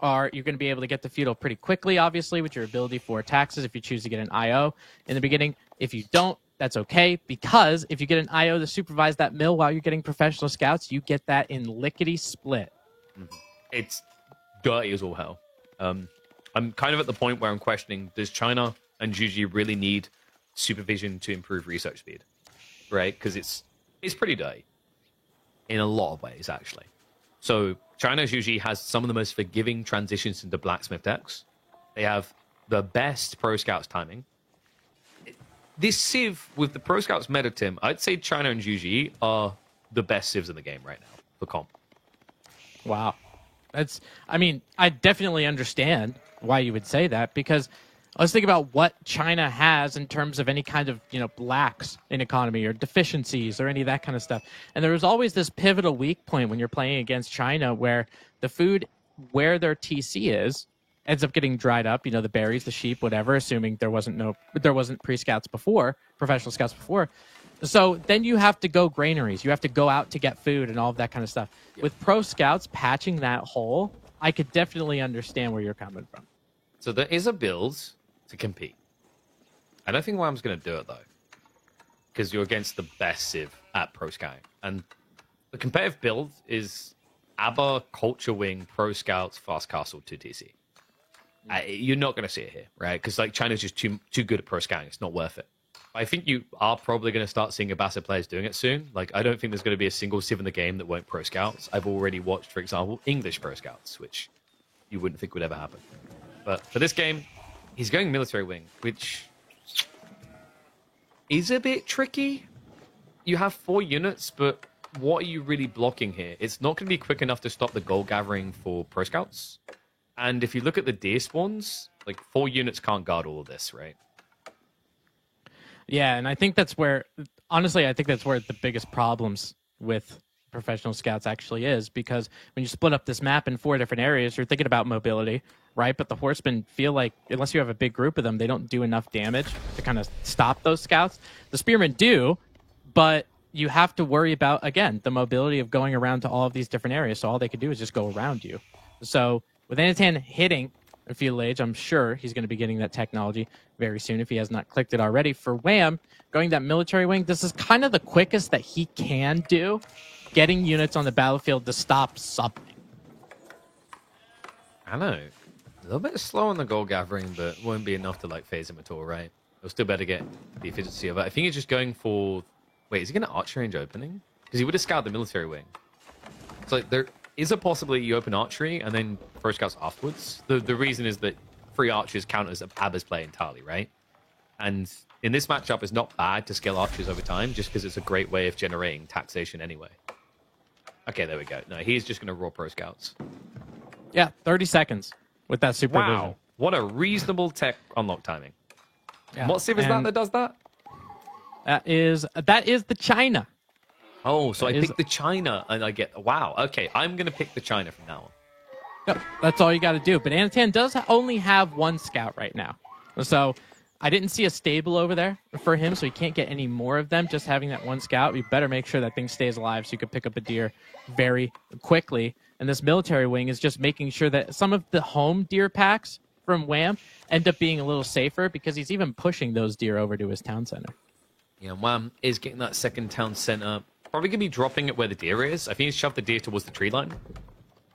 are you going to be able to get the feudal pretty quickly, obviously, with your ability for taxes if you choose to get an IO in the beginning. If you don't, that's okay, because if you get an IO to supervise that mill while you're getting professional scouts, you get that in lickety split. It's dirty as all hell. I'm kind of at the point where I'm questioning, does China and Juji really need supervision to improve research speed? Right? Because it's pretty dirty in a lot of ways, actually. So China's Juji has some of the most forgiving transitions into Blacksmith decks. They have the best Pro Scouts timing. This Civ with the Pro Scouts meta, Tim, I'd say China and Juji are the best Civs in the game right now for comp. Wow. I definitely understand why you would say that, because let's think about what China has in terms of any kind of, lacks in economy or deficiencies or any of that kind of stuff. And there was always this pivotal weak point when you're playing against China where the food where their TC is ends up getting dried up, the berries, the sheep, whatever, assuming there wasn't pre-scouts before, professional scouts before. So then you have to go granaries. You have to go out to get food and all of that kind of stuff. Yep. With Pro Scouts patching that hole, I could definitely understand where you're coming from. So there is a build to compete. I don't think Wham's going to do it, though, because you're against the best Civ at Pro Scouting. And the competitive build is ABBA, Culture Wing, Pro Scouts, Fast Castle, 2TC. You're not going to see it here, right? Because China's just too good at Pro Scouting. It's not worth it. I think you are probably going to start seeing Abbasid players doing it soon. I don't think there's going to be a single Civ in the game that won't Pro Scouts. I've already watched, for example, English Pro Scouts, which you wouldn't think would ever happen. But for this game, he's going Military Wing, which is a bit tricky. You have 4 units, but what are you really blocking here? It's not going to be quick enough to stop the gold gathering for Pro Scouts. And if you look at the deer spawns, 4 units can't guard all of this, right? Yeah, and I think that's where the biggest problems with professional scouts actually is, because when you split up this map in 4 different areas, you're thinking about mobility, right? But the horsemen feel like, unless you have a big group of them, they don't do enough damage to kind of stop those scouts. The spearmen do, but you have to worry about, again, the mobility of going around to all of these different areas. So all they could do is just go around you. So with Anatan hitting a feudal age, I'm sure he's going to be getting that technology very soon if he has not clicked it already. For Wham, going that military wing, this is kind of the quickest that he can do, getting units on the battlefield to stop something. I know. A little bit slow on the gold gathering, but won't be enough to phase him at all, right? He'll still better get the efficiency of it. I think he's just going for... Wait, is he going to archer range opening? Because he would have scouted the military wing. So there is a possibility you open archery and then Pro Scouts afterwards. The reason is that 3 archers count as Abba's play entirely, right? And in this matchup, it's not bad to scale archers over time, just because it's a great way of generating taxation anyway. Okay, there we go. No, he's just going to raw Pro Scouts. Yeah, 30 seconds with that supervision. Wow, what a reasonable tech unlock timing. Yeah. What Civ is that does that? That is the China. Oh, so I picked the China, and I get... Wow, okay, I'm going to pick the China from now on. Yep, that's all you got to do. But Anatan does only have 1 scout right now. So I didn't see a stable over there for him, so he can't get any more of them. Just having that 1 scout, you better make sure that thing stays alive so you can pick up a deer very quickly. And this military wing is just making sure that some of the home deer packs from Wham end up being a little safer because he's even pushing those deer over to his town center. Yeah, Wham is getting that second town center. Probably going to be dropping it where the deer is. I think he's shoved the deer towards the tree line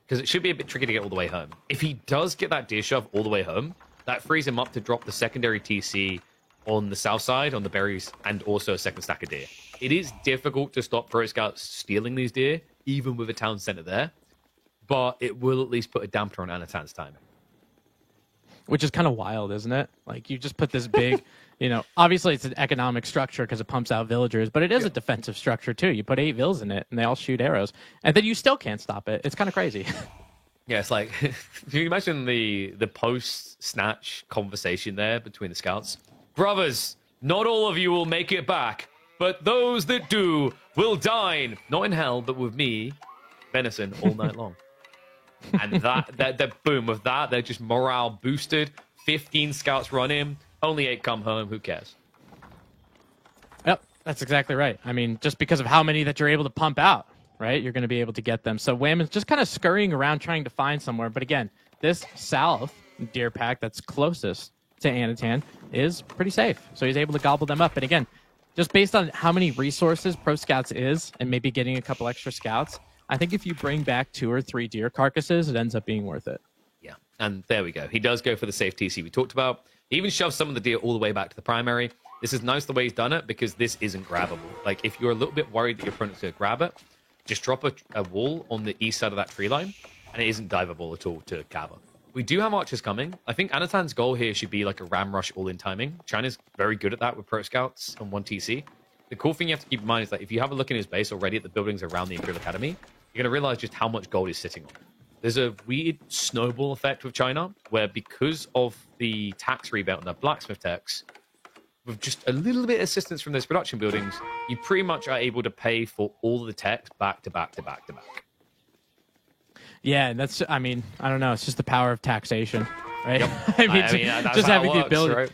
because it should be a bit tricky to get all the way home. If he does get that deer shove all the way home, that frees him up to drop the secondary TC on the south side, on the berries, and also a second stack of deer. It is difficult to stop Pro Scouts stealing these deer, even with a town center there, but it will at least put a damper on Anatan's timing. Which is kind of wild, isn't it? Like, you just put this big, obviously it's an economic structure because it pumps out villagers, but it is a defensive structure too. You put 8 vills in it, and they all shoot arrows, and then you still can't stop it. It's kind of crazy. Yeah, it's like, can you imagine the post-snatch conversation there between the scouts? Brothers, not all of you will make it back, but those that do will dine, not in hell, but with me, venison, all night long. And that boom, with that, they're just morale boosted. 15 scouts run in, only 8 come home. Who cares? Yep, that's exactly right. I mean, just because of how many that you're able to pump out, right? You're going to be able to get them. So Wham is just kind of scurrying around trying to find somewhere. But again, this south deer pack that's closest to Anatan is pretty safe. So he's able to gobble them up. And again, just based on how many resources Pro Scouts is and maybe getting a couple extra scouts, I think if you bring back 2 or 3 deer carcasses, it ends up being worth it. Yeah, and there we go. He does go for the safe TC we talked about. He even shoves some of the deer all the way back to the primary. This is nice the way he's done it because this isn't grabbable. Like, if you're a little bit worried that your opponent's going to grab it, just drop a wall on the east side of that tree line, and it isn't diveable at all to gather. We do have archers coming. I think Anatan's goal here should be like a ram rush all-in timing. China's very good at that with Pro Scouts on 1 TC. The cool thing you have to keep in mind is that if you have a look in his base already at the buildings around the Imperial Academy, you're going to realize just how much gold he's sitting on. There's a weird snowball effect with China, where because of the tax rebate on the blacksmith tax, with just a little bit of assistance from those production buildings, you pretty much are able to pay for all the tech back to back to back to back. Yeah, and that's, I mean, I don't know. It's just the power of taxation, right? Yep. Just having the ability. Right?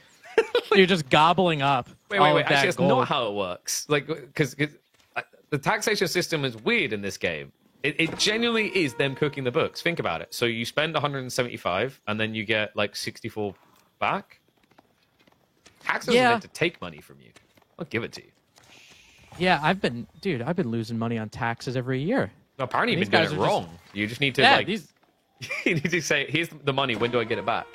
You're just gobbling up. Wait. Actually, that's not how it works. Like, because the taxation system is weird in this game. It genuinely is them cooking the books. Think about it. So you spend 175, and then you get like 64 back. Taxes are meant to take money from you. I'll give it to you. Yeah, I've been losing money on taxes every year. No, apparently you've been doing it wrong. You just need to you need to say, here's the money, when do I get it back?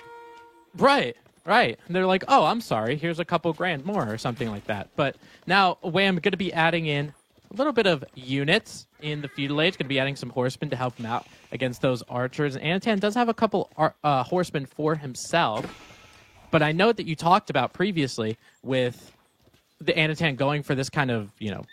Right. And they're like, oh, I'm sorry, here's a couple grand more or something like that. But now Wham going to be adding in a little bit of units in the feudal age, going to be adding some horsemen to help him out against those archers. And Anatan does have a couple horsemen for himself. But I know that you talked about previously with the Anatan going for this kind of,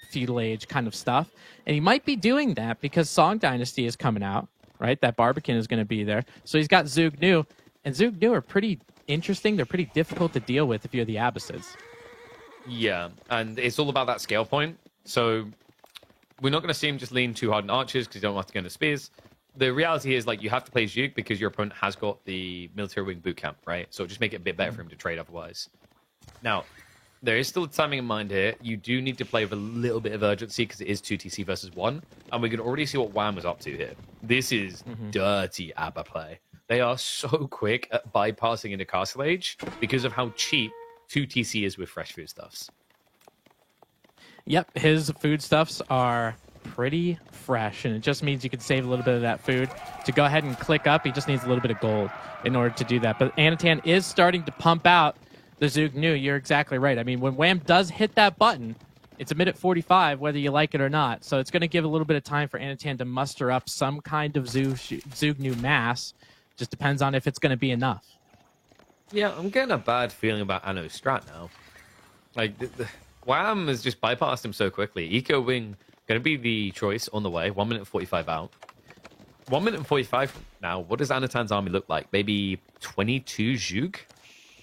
feudal age kind of stuff. And he might be doing that because Song Dynasty is coming out, right? That Barbican is going to be there. So he's got Zug Nu. And Zug Nu are pretty interesting. They're pretty difficult to deal with if you're the Abbasids. Yeah, and it's all about that scale point. So we're not going to see him just lean too hard on archers because you don't have to go into spears. The reality is, you have to play Zug because your opponent has got the military wing boot camp, right? So just make it a bit better for him to trade otherwise. Now, there is still timing in mind here. You do need to play with a little bit of urgency because it is 2 TC versus 1. And we can already see what Wham was up to here. This is dirty ABBA play. They are so quick at bypassing into Castle Age because of how cheap 2 TC is with fresh foodstuffs. Yep, his foodstuffs are pretty fresh, and it just means you can save a little bit of that food. To go ahead and click up, he just needs a little bit of gold in order to do that. But Anatan is starting to pump out the Zug Nu. You're exactly right. I mean, when Wham does hit that button, it's a minute 45, whether you like it or not. So it's going to give a little bit of time for Anatan to muster up some kind of Zug Nu mass. Just depends on if it's going to be enough. Yeah, I'm getting a bad feeling about Anno's strat now. Wham has just bypassed him so quickly. Eco Wing going to be the choice on the way. 1 minute 45 out. 1 minute and 45 now. What does Anatan's army look like? Maybe 22 Zug?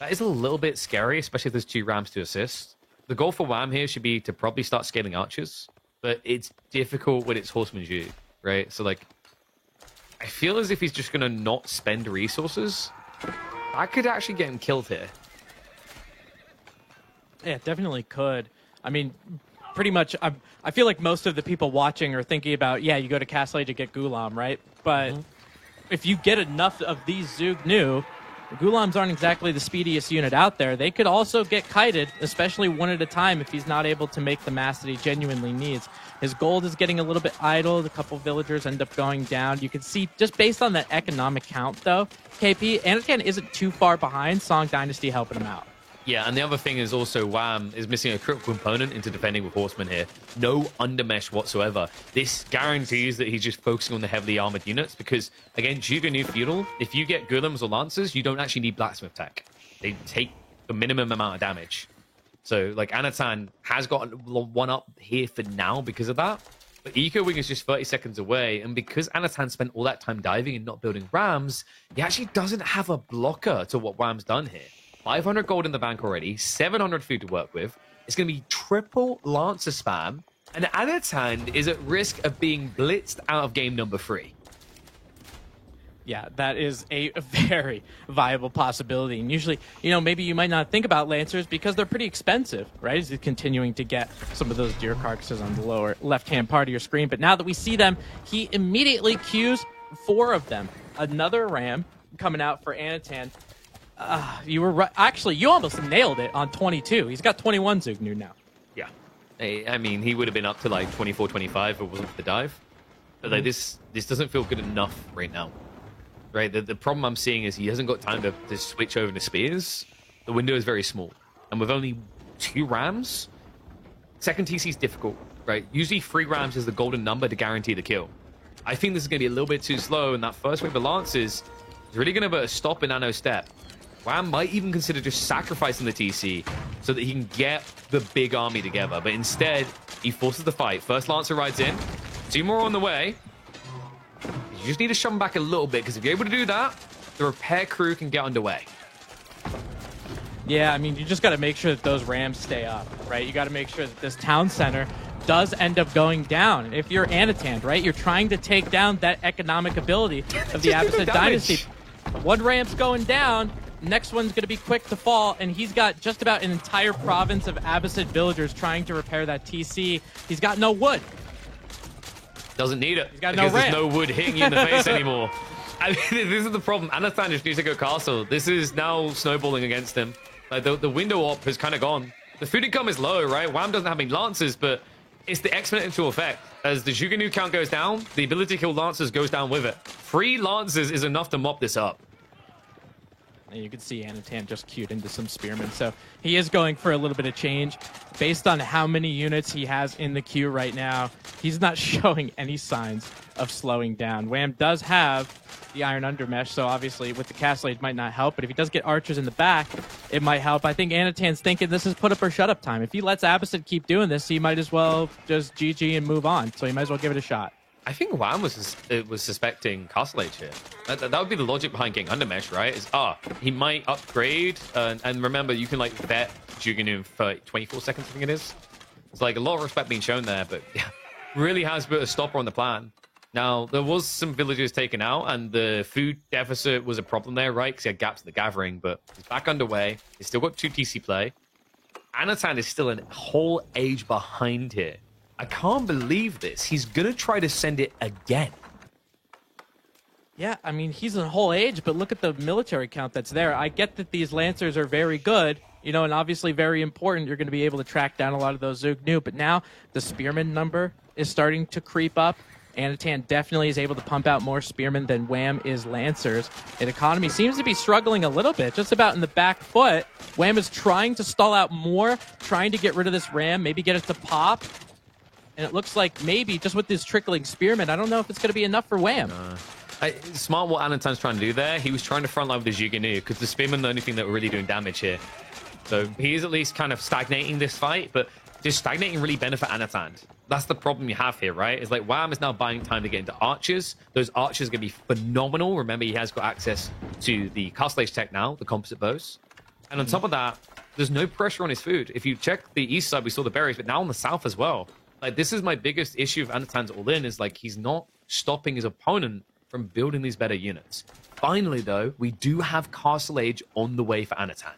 That is a little bit scary, especially if there's 2 rams to assist. The goal for Wham here should be to probably start scaling archers, but it's difficult when it's horseman Zug, right? So, I feel as if he's just going to not spend resources. That could actually get him killed here. Yeah, definitely could. I mean, pretty much, I feel like most of the people watching are thinking about, you go to Castle Age to get Gulam, right? But if you get enough of these Zug Nu, The Ghulams aren't exactly the speediest unit out there. They could also get kited, especially one at a time if he's not able to make the mass that he genuinely needs. His gold is getting a little bit idle. A couple villagers end up going down. You can see, just based on that economic count, though, KP, Anatan isn't too far behind. Song Dynasty helping him out. Yeah, and the other thing is also Wham is missing a critical component into defending with Horsemen here. No undermesh whatsoever. This guarantees that he's just focusing on the heavily armored units because, again, Jugu Feudal, if you get Golems or Lancers, you don't actually need Blacksmith Tech. They take the minimum amount of damage. So, like, Anatan has got one up here for now because of that. But Eco Wing is just 30 seconds away, and because Anatan spent all that time diving and not building Rams, he actually doesn't have a blocker to what Wham's done here. 500 gold in the bank already, 700 food to work with. It's going to be triple Lancer spam, and Anatan is at risk of being blitzed out of game number 3. Yeah, that is a very viable possibility. And usually, maybe you might not think about Lancers because they're pretty expensive, right? As you're continuing to get some of those deer carcasses on the lower left-hand part of your screen. But now that we see them, he immediately queues 4 of them. Another Ram coming out for Anatan. You were right. Actually, you almost nailed it on 22. He's got 21 Zugnu now. Yeah. I mean, he would have been up to like 24, 25 if it wasn't for the dive. But like, this doesn't feel good enough right now. Right? The problem I'm seeing is he hasn't got time to switch over to spears. The window is very small. And with only 2 Rams, second TC is difficult. Right? Usually 3 Rams is the golden number to guarantee the kill. I think this is going to be a little bit too slow, and that first wave of Lancers is really going to put a stop in Nano's step. Wham might even consider just sacrificing the TC so that he can get the big army together. But instead, he forces the fight. First Lancer rides in. 2 more on the way. You just need to shove him back a little bit, because if you're able to do that, the repair crew can get underway. Yeah, I mean, you just got to make sure that those Rams stay up, right? You got to make sure that this town center does end up going down. If you're Anatan, right, you're trying to take down that economic ability of the Abbasid Dynasty. 1 Ram's going down. Next one's going to be quick to fall, and he's got just about an entire province of Abbasid villagers trying to repair that TC. He's got no wood. Doesn't need it. He's got because no there's no wood hitting you in the face anymore. I mean, this is the problem. Anatan just needs to go castle. This is now snowballing against him. Like, the window op has kind of gone. The food income is low, right? Wham doesn't have any Lancers, but it's the exponential effect. As the Jugunu count goes down, the ability to kill Lancers goes down with it. 3 Lancers is enough to mop this up. And you can see Anatan just queued into some spearmen. So he is going for a little bit of change. Based on how many units he has in the queue right now, he's not showing any signs of slowing down. Wham does have the Iron Undermesh, so obviously with the Castle Age might not help. But if he does get archers in the back, it might help. I think Anatan's thinking this is put up or shut up time. If he lets Abbasid keep doing this, he might as well just GG and move on. So he might as well give it a shot. I think Wham was suspecting Castle Age here. That would be the logic behind getting Undermesh, right? Is he might upgrade, and remember, you can like vet Jugunu for 24 seconds, I think it is. It's like a lot of respect being shown there, but yeah, really has put a stopper on the plan. Now, there was some villagers taken out, and the food deficit was a problem there, right? Because he had gaps in the gathering, but he's back underway. He's still got 2 TC play. Anatan is still a whole age behind here. I can't believe this. He's going to try to send it again. Yeah, I mean, he's a whole age, but look at the military count that's there. I get that these Lancers are very good, and obviously very important. You're going to be able to track down a lot of those Zugnu, but now the Spearman number is starting to creep up. Anatan definitely is able to pump out more Spearmen than Wham is Lancers. And economy seems to be struggling a little bit, just about in the back foot. Wham is trying to stall out more, trying to get rid of this Ram, maybe get it to pop. And it looks like maybe just with this trickling Spearman, I don't know if it's going to be enough for Wham. Smart what Anatan's trying to do there. He was trying to frontline with the Jugunu because the Spearman the only thing that were really doing damage here. So he is at least kind of stagnating this fight, but does stagnating really benefit Anatan? That's the problem you have here, right? It's like Wham is now buying time to get into archers. Those archers are going to be phenomenal. Remember, he has got access to the Castle Age tech now, the composite bows. And on top of that, there's no pressure on his food. If you check the east side, we saw the berries, but now on the south as well. Like, this is my biggest issue of Anatan's all-in, is like he's not stopping his opponent from building these better units. Finally, though, we do have Castle Age on the way for Anatan.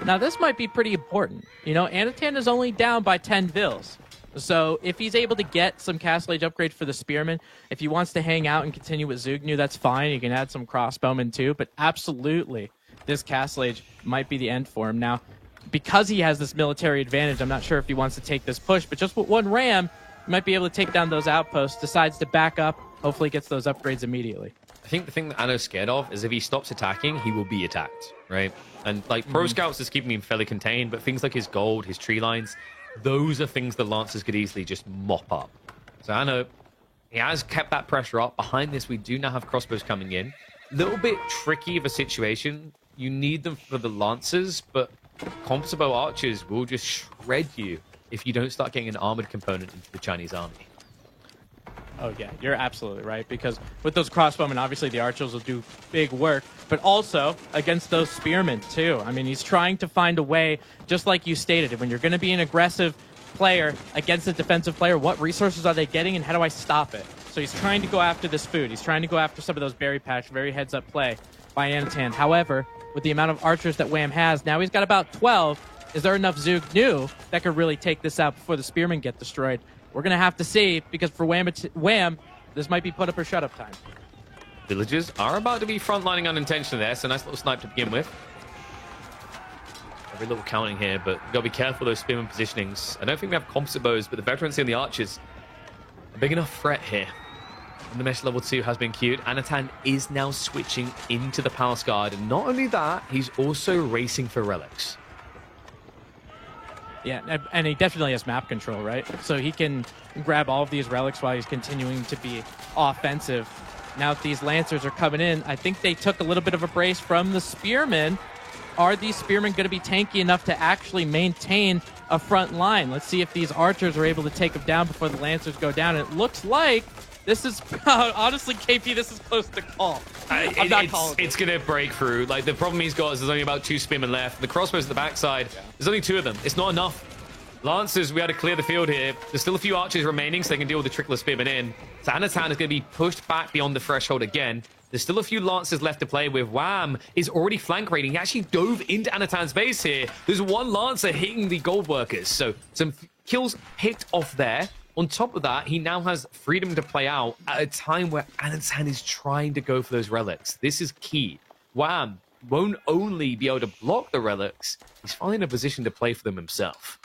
Now, this might be pretty important. Anatan is only down by 10 vills. So if he's able to get some Castle Age upgrades for the Spearman, if he wants to hang out and continue with Zugnu, that's fine. You can add some crossbowmen too, but absolutely, this Castle Age might be the end for him. Now, because he has this military advantage, I'm not sure if he wants to take this push, but just with one ram, he might be able to take down those outposts, decides to back up, hopefully gets those upgrades immediately. I think the thing that Anno's scared of is if he stops attacking, he will be attacked, right? And like Pro Scouts is keeping him fairly contained, but things like his gold, his tree lines, those are things that Lancers could easily just mop up. So Anno, he has kept that pressure up. Behind this, we do now have crossbows coming in. A little bit tricky of a situation. You need them for the Lancers, but Composite archers will just shred you if you don't start getting an armored component into the Chinese army. Oh, yeah, you're absolutely right, because with those crossbowmen, obviously the archers will do big work, but also against those spearmen, too. I mean, he's trying to find a way, just like you stated, when you're going to be an aggressive player against a defensive player, what resources are they getting and how do I stop it? So he's trying to go after this food. He's trying to go after some of those berry patch, very heads-up play by Anatan. However, with the amount of archers that Wham has, now he's got about 12. Is there enough Zug-Nu that could really take this out before the spearmen get destroyed? We're going to have to see, because for Wham, this might be put up or shut up time. Villagers are about to be frontlining unintentionally there, so nice little snipe to begin with. Every little counting here, but you've got to be careful of those spearman positionings. I don't think we have composite bows, but the veterans and the archers, a big enough threat here. And the mesh level 2 has been queued. Anatan is now switching into the Palace Guard, and not only that, he's also racing for relics. Yeah, and he definitely has map control, right? So he can grab all of these relics while he's continuing to be offensive. Now that these Lancers are coming in, I think they took a little bit of a brace from the Spearmen. Are these Spearmen going to be tanky enough to actually maintain a front line? Let's see if these Archers are able to take them down before the Lancers go down. It looks like this is, honestly, KP, this is close to call. I'm not calling It's going to break through. Like, the problem he's got is there's only about 2 Spearmen left. The crossbows at the backside, there's only 2 of them. It's not enough. Lancers, we had to clear the field here. There's still a few archers remaining, so they can deal with the trickle of Spearmen in. So Anatan is going to be pushed back beyond the threshold again. There's still a few Lancers left to play with. Wham is already flank raiding. He actually dove into Anatan's base here. There's one Lancer hitting the gold workers. So some kills picked off there. On top of that, he now has freedom to play out at a time where Anatan is trying to go for those relics. This is key. Wham won't only be able to block the relics, he's finally in a position to play for them himself.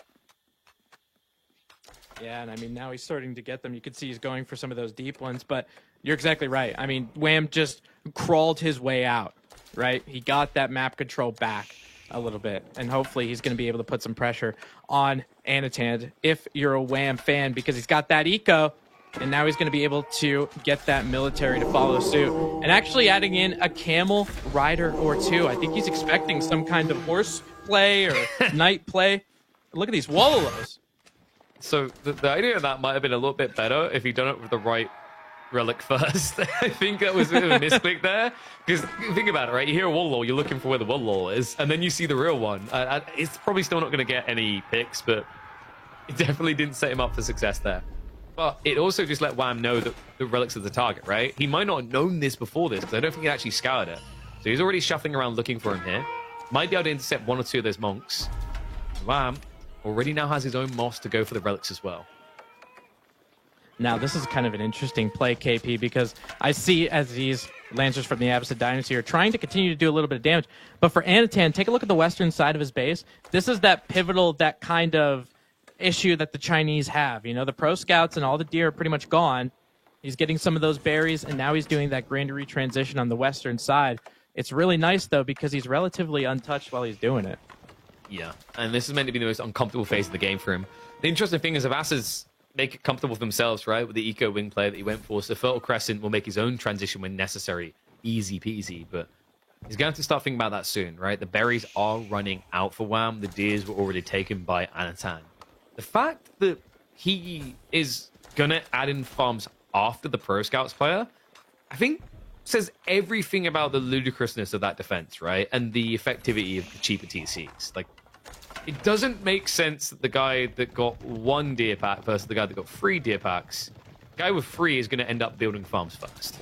Yeah, and I mean, now he's starting to get them. You can see he's going for some of those deep ones, but you're exactly right. I mean, Wham just crawled his way out, right? He got that map control back a little bit, and hopefully he's going to be able to put some pressure on Anatan if you're a Wham fan, because he's got that eco, and now he's going to be able to get that military to follow suit. And actually adding in a camel rider or 2. I think he's expecting some kind of horse play or knight play. Look at these Wololos. So the idea of that might have been a little bit better if he'd done it with the right relic first. I think that was a bit of a misclick there. Because think about it, right? You hear a Wololo, you're looking for where the Wololo is, and then you see the real one. It's probably still not going to get any picks, but it definitely didn't set him up for success there. But it also just let Wham know that the relics are the target, right? He might not have known this before this, because I don't think he actually scoured it. So he's already shuffling around looking for him here. Might be able to intercept 1 or 2 of those monks. Wham already now has his own moss to go for the relics as well. Now, this is kind of an interesting play, KP, because I see as these Lancers from the Abbasid Dynasty are trying to continue to do a little bit of damage. But for Anatan, take a look at the western side of his base. This is that pivotal, that kind of issue that the Chinese have. You know, the Pro Scouts and all the deer are pretty much gone. He's getting some of those berries, and now he's doing that Grandery transition on the western side. It's really nice, though, because he's relatively untouched while he's doing it. Yeah, and this is meant to be the most uncomfortable phase of the game for him. The interesting thing is, if Asses make it comfortable for themselves, right, with the eco wing play that he went for, so Fertile Crescent will make his own transition when necessary. Easy peasy, but he's going to have to start thinking about that soon, right? The berries are running out for Wham. The deers were already taken by Anatan. The fact that he is going to add in farms after the Pro Scouts player, I think says everything about the ludicrousness of that defense, right? And the effectivity of the cheaper TCs. Like, it doesn't make sense that the guy that got 1 deer pack versus the guy that got 3 deer packs. The guy with 3 is going to end up building farms first.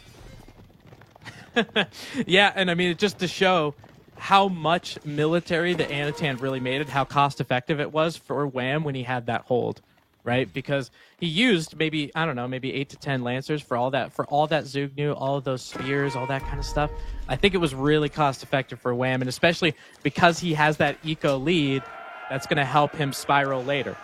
Yeah, and I mean, just to show how much military the Anatan really made it, how cost effective it was for Wham when he had that hold, right? Because he used maybe, I don't know, maybe 8 to 10 Lancers for all that Zugnu, all of those spears, all that kind of stuff. I think it was really cost effective for Wham, and especially because he has that eco lead, that's going to help him spiral later.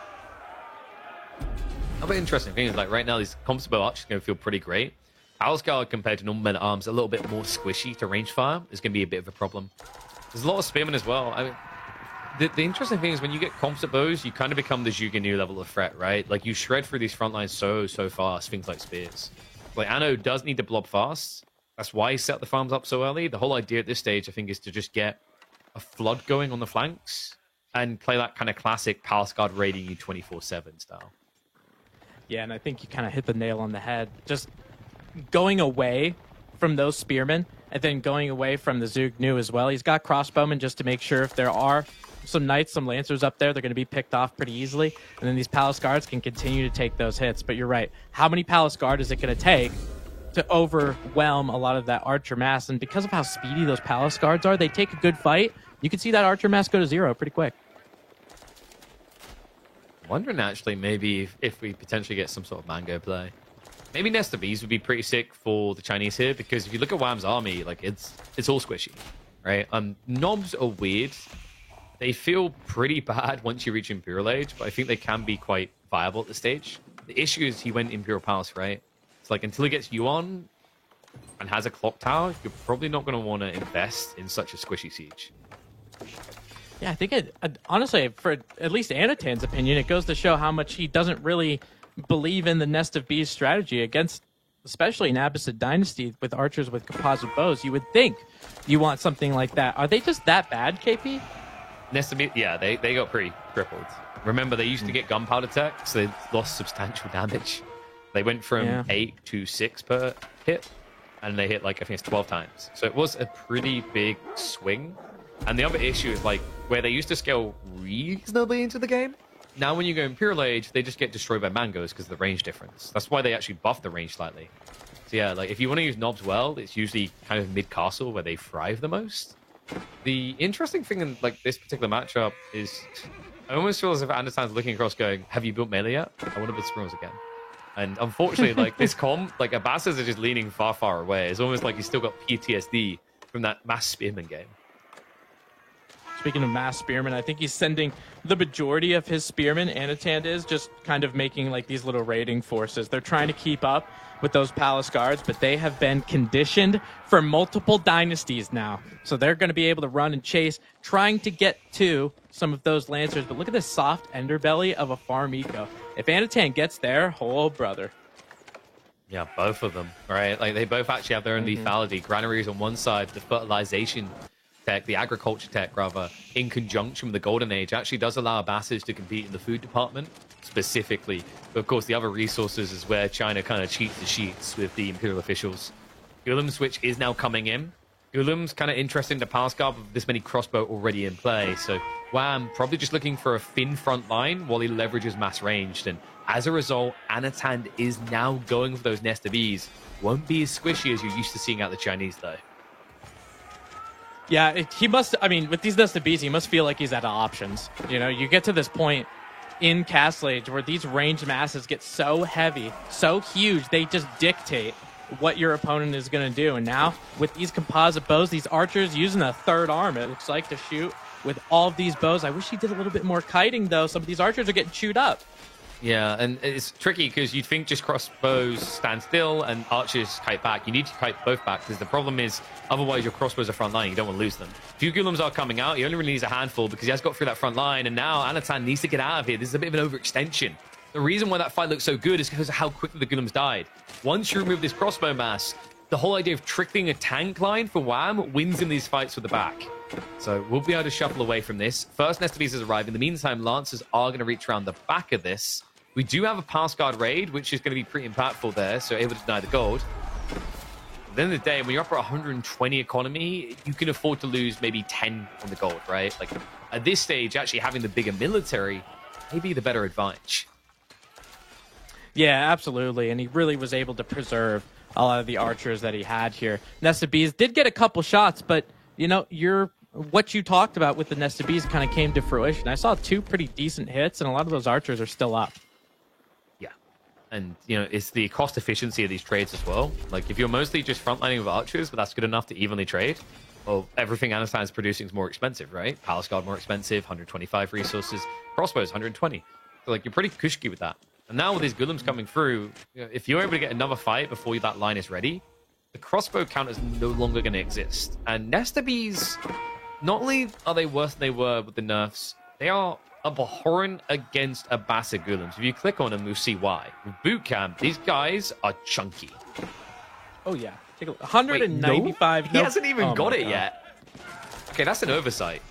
Another interesting thing is, like, right now, these comps bow archers are going to feel pretty great. Palace Guard compared to normal men at arms, a little bit more squishy to range fire is going to be a bit of a problem. There's a lot of spearmen as well. I mean, the interesting thing is when you get composite bows, you kind of become the Zhuge Nu level of threat, right? Like, you shred through these front lines so fast, things like spears. Like, Anno does need to blob fast. That's why he set the farms up so early. The whole idea at this stage, I think, is to just get a flood going on the flanks and play that kind of classic Palace Guard raiding you 24/7 style. Yeah, and I think you kind of hit the nail on the head. Just going away from those spearmen and then going away from the Zhuge Nu as well. He's got crossbowmen just to make sure if there are some knights, some lancers up there, they're going to be picked off pretty easily. And then these Palace Guards can continue to take those hits. But you're right. How many Palace Guard is it going to take to overwhelm a lot of that Archer mass? And because of how speedy those Palace Guards are, they take a good fight. You can see that Archer mass go to 0 pretty quick. I'm wondering, actually, maybe if we potentially get some sort of Mango play. Maybe Nest of Bees would be pretty sick for the Chinese here, because if you look at Wham's army, like, it's all squishy, right? Knobs are weird. They feel pretty bad once you reach Imperial Age, but I think they can be quite viable at this stage. The issue is he went Imperial Palace, right? It's like, until he gets Yuan and has a clock tower, you're probably not going to want to invest in such a squishy siege. Yeah, I think honestly, for at least Anatan's opinion, it goes to show how much he doesn't really believe in the Nest of Bees strategy against, especially in Abbasid Dynasty with archers with composite bows. You would think you want something like that. Are they just that bad, KP? Nest of Bees, yeah, they got pretty crippled. Remember, they used to get gunpowder tech, so they lost substantial damage. They went from 8 to 6 per hit, and they hit, like, I think it's 12 times. So it was a pretty big swing. And the other issue is, like, where they used to scale reasonably into the game, now when you go Imperial Age, they just get destroyed by mangoes because of the range difference. That's why they actually buff the range slightly. So yeah, like, if you want to use knobs well, it's usually kind of mid-castle where they thrive the most. The interesting thing in, like, this particular matchup is I almost feel as if Anderson's looking across going, have you built melee yet? I want to build Springles again. And unfortunately, like, this comp, like, Abbasis are just leaning far away. It's almost like he's still got PTSD from that mass spearman game. Speaking of mass spearmen, I think he's sending the majority of his spearmen, Anatan is, just kind of making, like, these little raiding forces. They're trying to keep up with those Palace Guards, but they have been conditioned for multiple dynasties now. So they're going to be able to run and chase, trying to get to some of those Lancers. But look at this soft underbelly of a farm eco. If Anatan gets there, oh, brother. Yeah, both of them, right? Like, they both actually have their own lethality. Granary is on one side, the fertilization tech, the agriculture tech, rather, in conjunction with the Golden Age, actually does allow Abbasis to compete in the food department, specifically. But of course, the other resources is where China kind of cheats the sheets with the Imperial officials. Gulam switch is now coming in. Gulam's kind of interesting to Palace Guard with this many crossbow already in play. So Wham probably just looking for a thin front line while he leverages mass ranged. And as a result, Anatan is now going for those Nest of Bees. Won't be as squishy as you're used to seeing out the Chinese, though. Yeah, he must, I mean, with these Nest of Bees, he must feel like he's out of options. You know, you get to this point in Castle Age where these ranged masses get so heavy, so huge, they just dictate what your opponent is going to do. And now, with these composite bows, these archers using a third arm, it looks like, to shoot with all of these bows. I wish he did a little bit more kiting, though. Some of these archers are getting chewed up. Yeah, and it's tricky because you'd think just crossbows stand still and archers kite back. You need to kite both back because the problem is otherwise your crossbows are front line. You don't want to lose them. Few Gulams are coming out. He only really needs a handful because he has got through that front line, and now Anatan needs to get out of here. This is a bit of an overextension. The reason why that fight looks so good is because of how quickly the Gulams died. Once you remove this crossbow mass, the whole idea of trickling a tank line for Wham wins in these fights with the back. So we'll be able to shuffle away from this. First Nest of Bees has arrived. In the meantime, Lancers are going to reach around the back of this. We do have a Palace Guard raid, which is going to be pretty impactful there, so able to deny the gold. At the end of the day, when you're up at 120 economy, you can afford to lose maybe 10 on the gold, right? Like, at this stage, actually having the bigger military may be the better advantage. Yeah, absolutely, and he really was able to preserve a lot of the archers that he had here. Nest of Bees did get a couple shots, but, you know, what you talked about with the Nest of Bees kind of came to fruition. I saw 2 pretty decent hits, and a lot of those archers are still up. And, you know, it's the cost efficiency of these trades as well. Like, if you're mostly just frontlining with archers, but that's good enough to evenly trade, well, everything Anatan is producing is more expensive, right? Palace Guard more expensive, 125 resources. Crossbows, 120. So, like, you're pretty cushy with that. And now with these golems coming through, you know, if you're able to get another fight before that line is ready, the crossbow count is no longer going to exist. And Nesta Bees, not only are they worse than they were with the nerfs, they are abhorrent against Abasa golems. If you click on them, you'll see why. With boot camp, these guys are chunky. Oh, yeah. Take a look. 195. Wait, no? He hasn't even got it yet. Okay, that's an oversight.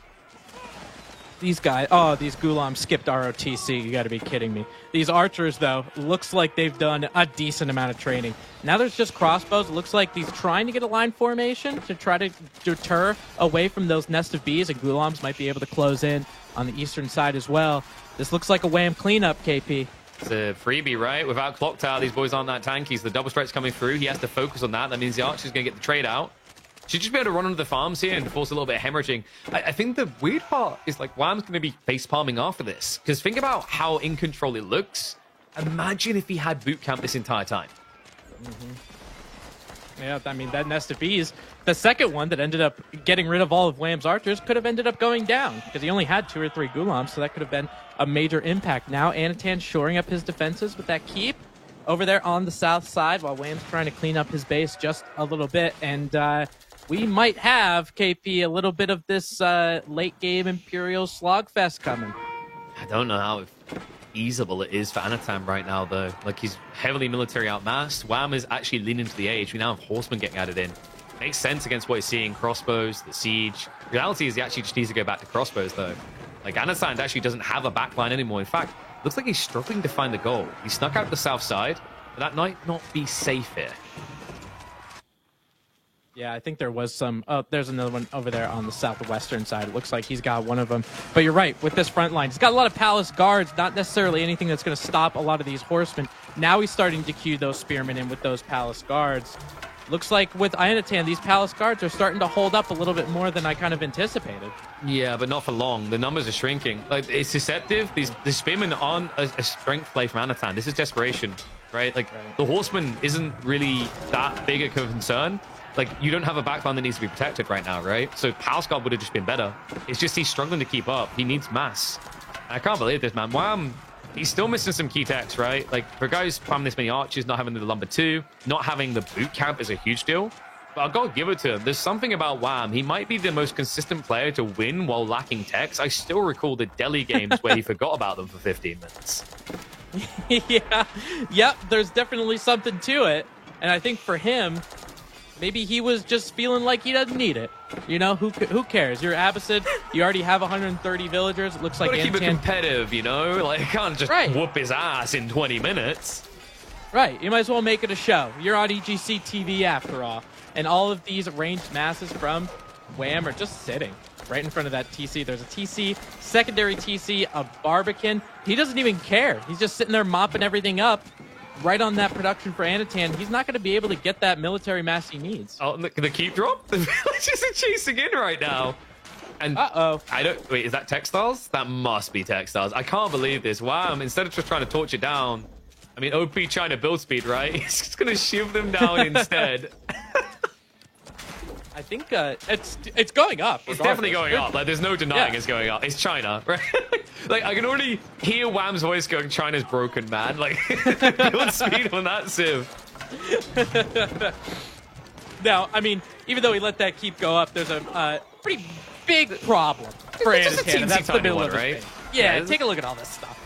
These guys, these Ghulams skipped ROTC. You got to be kidding me. These archers, though, looks like they've done a decent amount of training. Now there's just crossbows. It looks like he's trying to get a line formation to try to deter away from those nest of bees, and Ghulams might be able to close in on the eastern side as well. This looks like a Wham cleanup, KP. It's a freebie, right? Without Clock Tower, these boys aren't that tanky. So the double strike's coming through. He has to focus on that. That means the archer's going to get the trade out. Should just be able to run under the farms here and force a little bit of hemorrhaging. I think the weird part is, like, Wham's going to be face palming after this. Because think about how in control it looks. Imagine if he had boot camp this entire time. Yeah, I mean, that nest of bees, the second one that ended up getting rid of all of Wham's archers, could have ended up going down. Because he only had 2 or 3 Ghulams, so that could have been a major impact. Now Anatan shoring up his defenses with that keep over there on the south side, while Wham's trying to clean up his base just a little bit. And we might have, KP, a little bit of this late-game Imperial slogfest coming. I don't know how feasible it is for Anatan right now, though. Like, he's heavily military outmassed. Wham is actually leaning to the age. We now have Horsemen getting added in. Makes sense against what he's seeing. Crossbows, the siege. Reality is he actually just needs to go back to crossbows, though. Like, Anatan actually doesn't have a backline anymore. In fact, looks like he's struggling to find the goal. He snuck out the south side, but that might not be safe here. Yeah, I think there was some... Oh, there's another one over there on the southwestern side. It looks like he's got one of them. But you're right, with this front line, he's got a lot of palace guards, not necessarily anything that's going to stop a lot of these horsemen. Now he's starting to queue those spearmen in with those palace guards. Looks like with Anatan, these palace guards are starting to hold up a little bit more than I kind of anticipated. Yeah, but not for long. The numbers are shrinking. Like, it's deceptive. The spearmen aren't a strength play from Anatan. This is desperation, right? Like, the horseman isn't really that big a concern. Like, you don't have a backline that needs to be protected right now, right? So Palace Guard would have just been better. It's just he's struggling to keep up. He needs mass. I can't believe this, man. Wham, he's still missing some key techs, right? Like, for guys spamming this many archers, not having the lumber 2, not having the boot camp is a huge deal. But I've got to give it to him. There's something about Wham. He might be the most consistent player to win while lacking techs. I still recall the Delhi games where he forgot about them for 15 minutes. Yeah. Yep, there's definitely something to it. And I think for him... maybe he was just feeling like he doesn't need it. You know, who cares? You're Abbasid. You already have 130 villagers. It looks like Anatan... keep it competitive, you know? Like, you can't just whoop his ass in 20 minutes. Right. You might as well make it a show. You're on EGC TV after all. And all of these ranged masses from Wham are just sitting right in front of that TC. There's a TC, secondary TC, a Barbican. He doesn't even care. He's just sitting there mopping everything up. Right on that production for Anatan, he's not going to be able to get that military mass he needs. Oh, the keep drop? The villagers are chasing in right now. And wait, is that textiles? That must be textiles. I can't believe this. Wow, instead of just trying to torch it down, I mean, OP China build speed, right? He's just going to shiv them down instead. I think it's going up. It's definitely going up. Like, there's no denying it's going up. It's China, right? Like, I can already hear Wham's voice going, China's broken, man. Like, build speed on that civ. Now, I mean, even though he let that keep go up, there's a pretty big problem for Anatan. That's the middle of right? Yeah, take a look at all this stuff.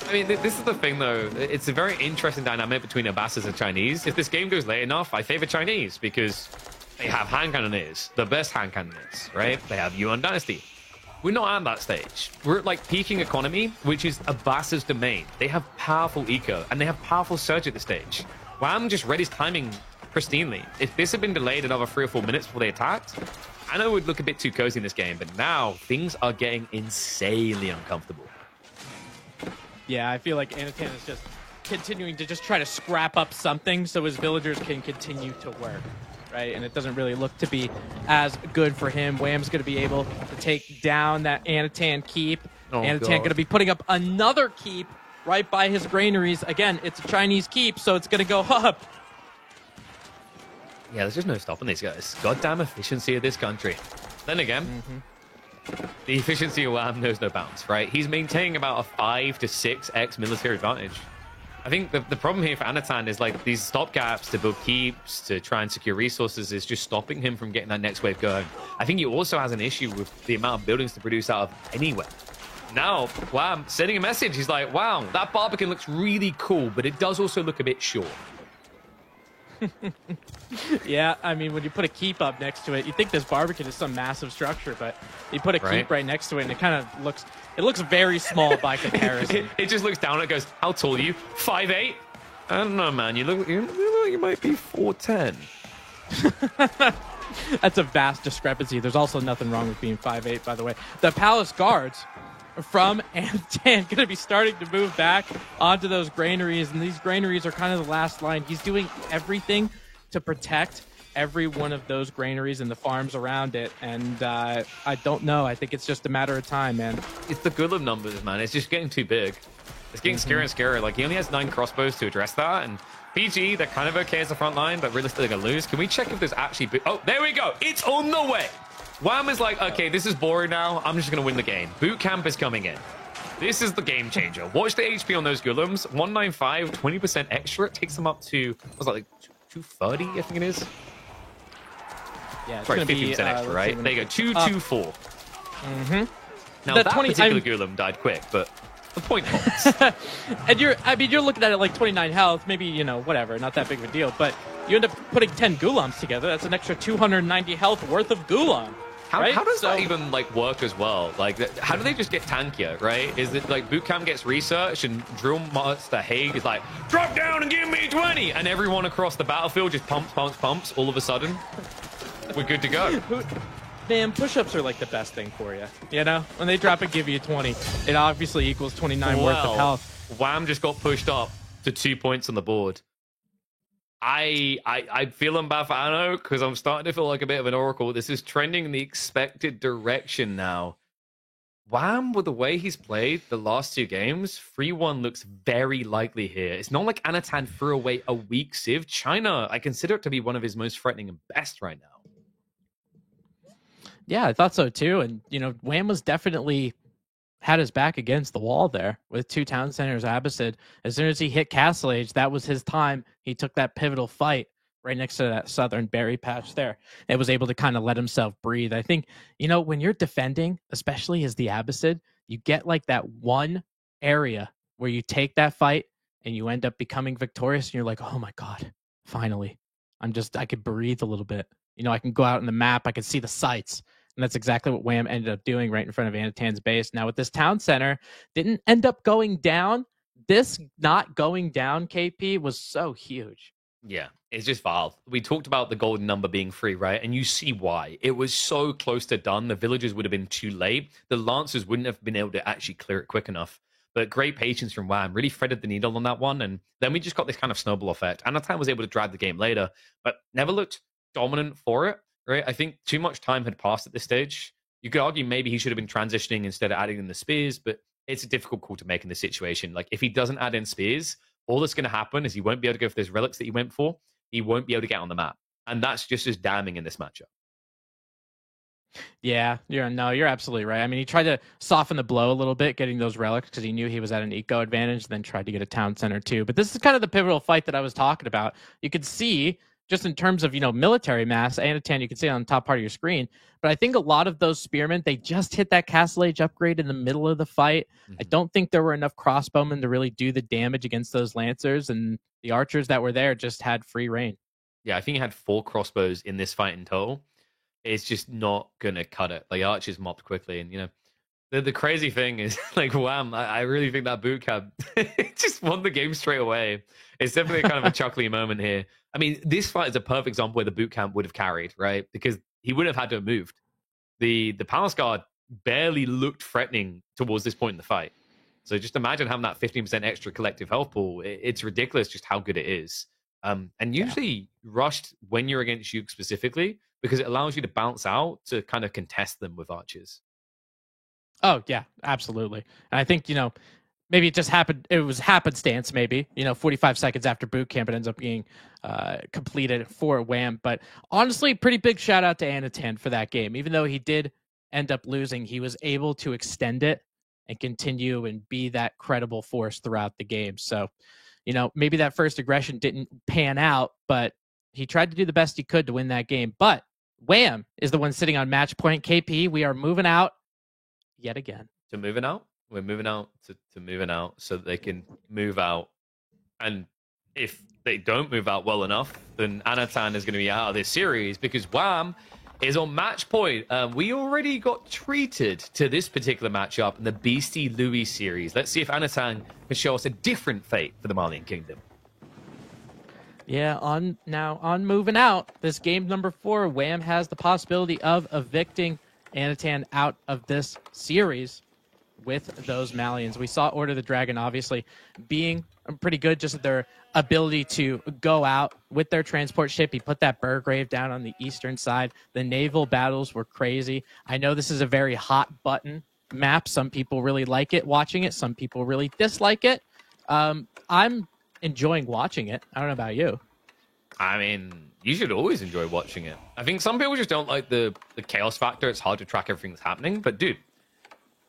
I mean, this is the thing, though. It's a very interesting dynamic between Abbasas and Chinese. If this game goes late enough, I favor Chinese because they have hand cannoneers, the best hand cannoneers, right? They have Yuan Dynasty. We're not at that stage. We're at, like, peaking economy, which is Abbas's domain. They have powerful eco, and they have powerful surge at this stage. Wham just read his timing pristinely. If this had been delayed another 3 or 4 minutes before they attacked, I know it would look a bit too cozy in this game, but now things are getting insanely uncomfortable. Yeah, I feel like Anatan is just continuing to just try to scrap up something so his villagers can continue to work. Right, and it doesn't really look to be as good for him. Wham's going to be able to take down that Anatan keep. Anatan going to be putting up another keep right by his granaries. Again, it's a Chinese keep, so it's going to go up. Yeah, there's just no stopping these guys. Goddamn efficiency of this country. Then again, the efficiency of Wham knows no bounds, right? He's maintaining about a 5 to 6x military advantage. I think the problem here for Anatan is like these stopgaps to build keeps, to try and secure resources is just stopping him from getting that next wave going. I think he also has an issue with the amount of buildings to produce out of anywhere. Now, Wham sending a message. He's like, wow, that Barbican looks really cool, but it does also look a bit short. Yeah, I mean, when you put a keep up next to it, you think this Barbican is some massive structure, but you put a keep right next to it, and it kind of looks very small by comparison. It just looks down and it goes, how tall are you? 5'8"? I don't know, man. You look like you might be 4'10". That's a vast discrepancy. There's also nothing wrong with being 5'8", by the way. The Palace Guards from Anatan going to be starting to move back onto those granaries, and these granaries are kind of the last line. He's doing everything to protect every one of those granaries and the farms around it, and I don't know. I think it's just a matter of time, man. It's the Gulam numbers, man. It's just getting too big. It's getting scarier and scarier. Like, he only has 9 crossbows to address that, and PG, they're kind of okay as a front line, but realistically they're going to lose. Can we check if there's actually... Oh, there we go! It's on the way! Wham is like, okay, this is boring now. I'm just going to win the game. Boot camp is coming in. This is the game changer. Watch the HP on those Gulams. 195, 20% extra. It takes them up to, what's that, like 230, I think it is? Yeah, it's sorry, 50% extra, right? There you go, 224. Now, The that particular Gulam died quick, but the point holds. And you're looking at it like 29 health, maybe, whatever, not that big of a deal, but you end up putting 10 Gulams together. That's an extra 290 health worth of Gulam. How does that even like work as well? Like, how do they just get tankier, right? Is it like boot camp gets researched and Drill Master Haig is like, drop down and give me 20, and everyone across the battlefield just pumps all of a sudden? We're good to go. Man, push-ups are like the best thing for you. When they drop and give you 20, it obviously equals 29 worth of health. Wham just got pushed up to 2 points on the board. I feel bad for Anno because I'm starting to feel like a bit of an oracle. This is trending in the expected direction now. Wham, with the way he's played the last 2 games, 3-1 looks very likely here. It's not like Anatan threw away a weak Civ. China, I consider it to be one of his most threatening and best right now. Yeah, I thought so too. And, Wham was definitely had his back against the wall there with 2 town centers, Abbasid. As soon as he hit Castle Age, that was his time. He took that pivotal fight right next to that southern berry patch there and was able to kind of let himself breathe. I think, when you're defending, especially as the Abbasid, you get like that one area where you take that fight and you end up becoming victorious and you're like, oh my God, finally. I could breathe a little bit. I can go out on the map. I can see the sights. And that's exactly what Wham ended up doing right in front of Anatan's base. Now, with this town center, didn't end up going down. This not going down, KP, was so huge. Yeah, it's just wild. We talked about the golden number being 3, right? And you see why. It was so close to done. The villagers would have been too late. The Lancers wouldn't have been able to actually clear it quick enough. But great patience from Wham. Really threaded the needle on that one. And then we just got this kind of snowball effect. Anatan was able to drag the game later, but never looked dominant for it. Right, I think too much time had passed at this stage. You could argue maybe he should have been transitioning instead of adding in the spears, but it's a difficult call to make in this situation. Like, if he doesn't add in spears, all that's going to happen is he won't be able to go for those relics that he went for. He won't be able to get on the map. And that's just as damning in this matchup. Yeah, you're absolutely right. I mean, he tried to soften the blow a little bit, getting those relics because he knew he was at an eco advantage, then tried to get a town center too. But this is kind of the pivotal fight that I was talking about. You could see just in terms of, military mass, Anatan, you can see it on the top part of your screen. But I think a lot of those spearmen, they just hit that Castle Age upgrade in the middle of the fight. I don't think there were enough crossbowmen to really do the damage against those Lancers, and the archers that were there just had free reign. Yeah, I think he had 4 crossbows in this fight in total. It's just not going to cut it. Like, archers mopped quickly, and, the crazy thing is, like, Wham, I really think that boot camp just won the game straight away. It's definitely kind of a chuckly moment here. I mean, this fight is a perfect example where the boot camp would have carried, right? Because he would have had to have moved. The Palace Guard barely looked threatening towards this point in the fight. So just imagine having that 15% extra collective health pool. It's ridiculous just how good it is. And usually rushed when you're against Yuke specifically, because it allows you to bounce out to kind of contest them with archers. Oh, yeah, absolutely. And I think, maybe it just happened. It was happenstance, maybe, 45 seconds after boot camp, it ends up being completed for Wham. But honestly, pretty big shout out to Anatan for that game. Even though he did end up losing, he was able to extend it and continue and be that credible force throughout the game. So, maybe that first aggression didn't pan out, but he tried to do the best he could to win that game. But Wham is the one sitting on match point. KP, we are moving out yet again. To moving out? We're moving out to moving out so that they can move out. And if they don't move out well enough, then Anatan is going to be out of this series because Wham is on match point. We already got treated to this particular matchup in the Beastie Louis series. Let's see if Anatan can show us a different fate for the Malian Kingdom. Yeah, on moving out, this game number 4, Wham has the possibility of evicting Anatan out of this series with those Malians. We saw Order the Dragon obviously being pretty good, just at their ability to go out with their transport ship. He put that Burgrave down on the eastern side. The naval battles were crazy. I know this is a very hot button map. Some people really like it, watching it. Some people really dislike it. I'm enjoying watching it. I don't know about you. I mean, you should always enjoy watching it. I think some people just don't like the chaos factor. It's hard to track everything that's happening. But dude,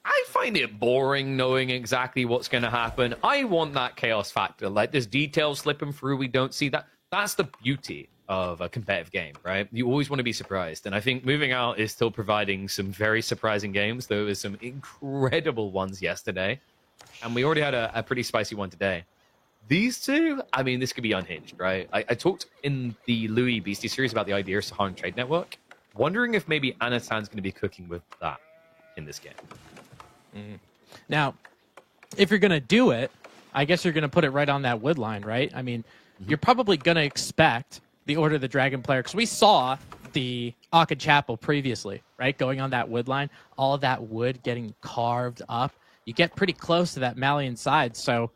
I find it boring knowing exactly what's going to happen. I want that chaos factor. Like, there's details slipping through. We don't see that. That's the beauty of a competitive game, right? You always want to be surprised. And I think moving out is still providing some very surprising games. There was some incredible ones yesterday. And we already had a pretty spicy one today. These two, I mean, this could be unhinged, right? I talked in the Louis Beastie series about the idea of Saharan Trade Network. Wondering if maybe Anatan's going to be cooking with that in this game. Now, if you're going to do it, I guess you're going to put it right on that wood line, right? I mean, you're probably going to expect the Order of the Dragon player, because we saw the Aka Chapel previously, right? Going on that wood line, all of that wood getting carved up. You get pretty close to that Malian side. So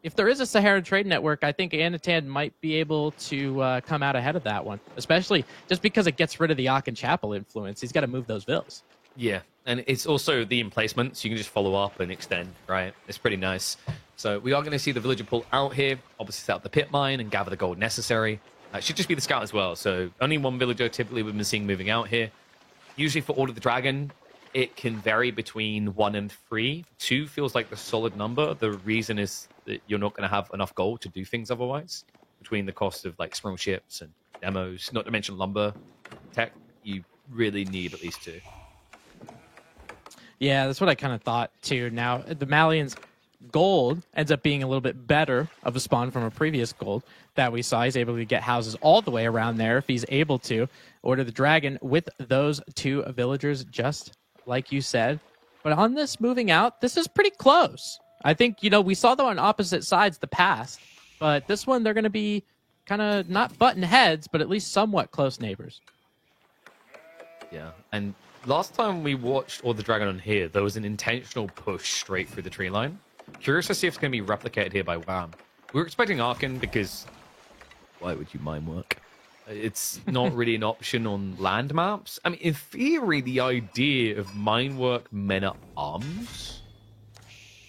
if there is a Saharan Trade Network, I think Anatan might be able to come out ahead of that one, especially just because it gets rid of the Aachen Chapel influence. He's got to move those vills. Yeah, and it's also the emplacement, so you can just follow up and extend, right? It's pretty nice. So we are going to see the villager pull out here, obviously set up the pit mine and gather the gold necessary. It should just be the scout as well, so only one villager typically we've been seeing moving out here. Usually for Order of the Dragon, it can vary between 1 and 3. 2 feels like the solid number. The reason is that you're not going to have enough gold to do things otherwise. Between the cost of like small ships and demos, not to mention lumber tech, you really need at least 2. Yeah, that's what I kind of thought too. Now, the Malian's gold ends up being a little bit better of a spawn from a previous gold that we saw. He's able to get houses all the way around there if he's able to. Order the Dragon with those 2 villagers, just like you said. But on this moving out, this is pretty close. I think, we saw them on opposite sides the past, but this one they're going to be kind of not button heads, but at least somewhat close neighbors. Yeah, and last time we watched Order the Dragon on here, there was an intentional push straight through the tree line. Curious to see if it's going to be replicated here by Wham. We were expecting Aachen because why would you mine work? It's not really an option on land maps. I mean, in theory, the idea of mine work men at arms.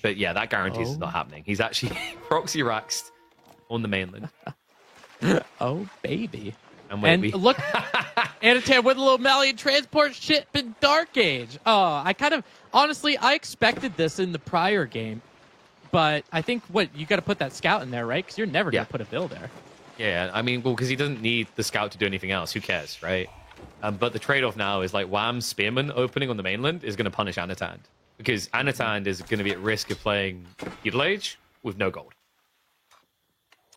But yeah, that guarantees it's not happening. He's actually proxy raxed on the mainland. Oh, baby. And look, Anatan with a little Malian transport ship in Dark Age. Oh, honestly, I expected this in the prior game. But I think, you got to put that scout in there, right? Because you're never going to put a bill there. Yeah, I mean, because he doesn't need the scout to do anything else. Who cares, right? But the trade-off now is like Wham's Spearman opening on the mainland is going to punish Anatan. Because Anatan is going to be at risk of playing Feudal Age with no gold.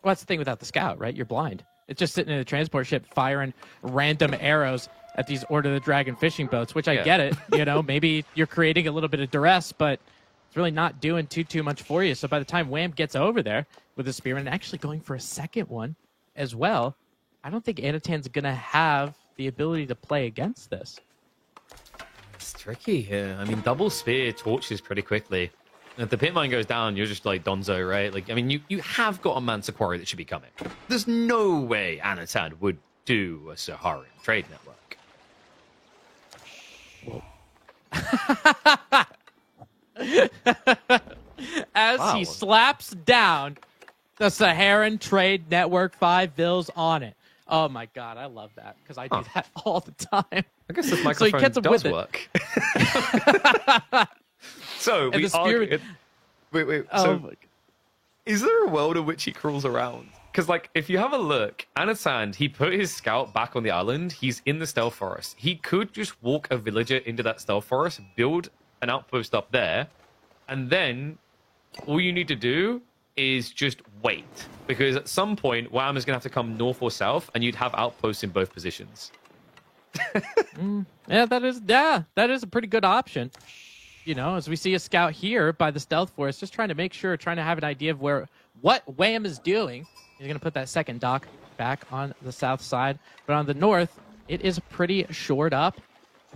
Well, that's the thing without the scout, right? You're blind. It's just sitting in a transport ship firing random arrows at these Order of the Dragon fishing boats, which I get it. Maybe you're creating a little bit of duress, but it's really not doing too much for you. So by the time Wham gets over there with the Spearman, actually going for a second one as well, I don't think Anatan's going to have the ability to play against this. It's tricky here. I mean, double spear torches pretty quickly. If the pit mine goes down, you're just like Donzo, right? Like, I mean, you have got a Mansa Quarry that should be coming. There's no way Anatan would do a Saharan Trade Network. As he slaps down the Saharan Trade Network 5 Vils on it. Oh my God, I love that because I do that all the time. I guess this microphone does work. So and we spirit... Wait. Oh So my God. is there a world in which he crawls around? Because, like, if you have a look, Anasand, he put his scout back on the island. He's in the stealth forest. He could just walk a villager into that stealth forest, build an outpost up there, and then all you need to do is just wait. Because at some point, Wham is going to have to come north or south, and you'd have outposts in both positions. Yeah, that is a pretty good option. You know, as we see a scout here by the stealth forest, just trying to have an idea of what Wham is doing. He's going to put that second dock back on the south side. But on the north, it is pretty shored up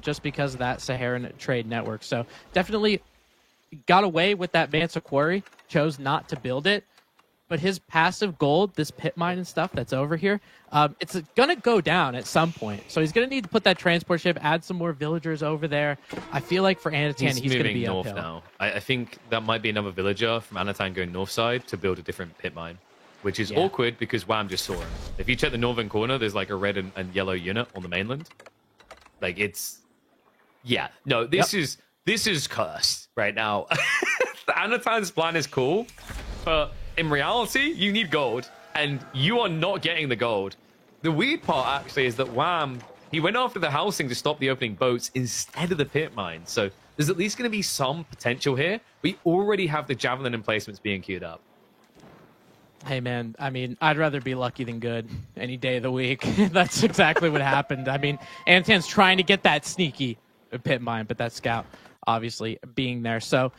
just because of that Saharan Trade Network. So definitely got away with that Mansa quarry, chose not to build it. But his passive gold, this pit mine and stuff that's over here, it's going to go down at some point. So he's going to need to put that transport ship, add some more villagers over there. I feel like for Anatan, he's going to be north uphill. now. I think that might be another villager from Anatan going north side to build a different pit mine. Which is awkward because Wham just saw him. If you check the northern corner, there's like a red and yellow unit on the mainland. Like it's, yeah, no, this is cursed right now. The Anatan's plan is cool, but in reality, you need gold, and you are not getting the gold. The weird part actually is that Wham, he went after the housing to stop the opening boats instead of the pit mine. So there's at least going to be some potential here. We already have the javelin emplacements being queued up. Hey, man, I mean, I'd rather be lucky than good any day of the week. That's exactly what happened. I mean, Anatan's trying to get that sneaky pit mine, but that scout obviously being there. So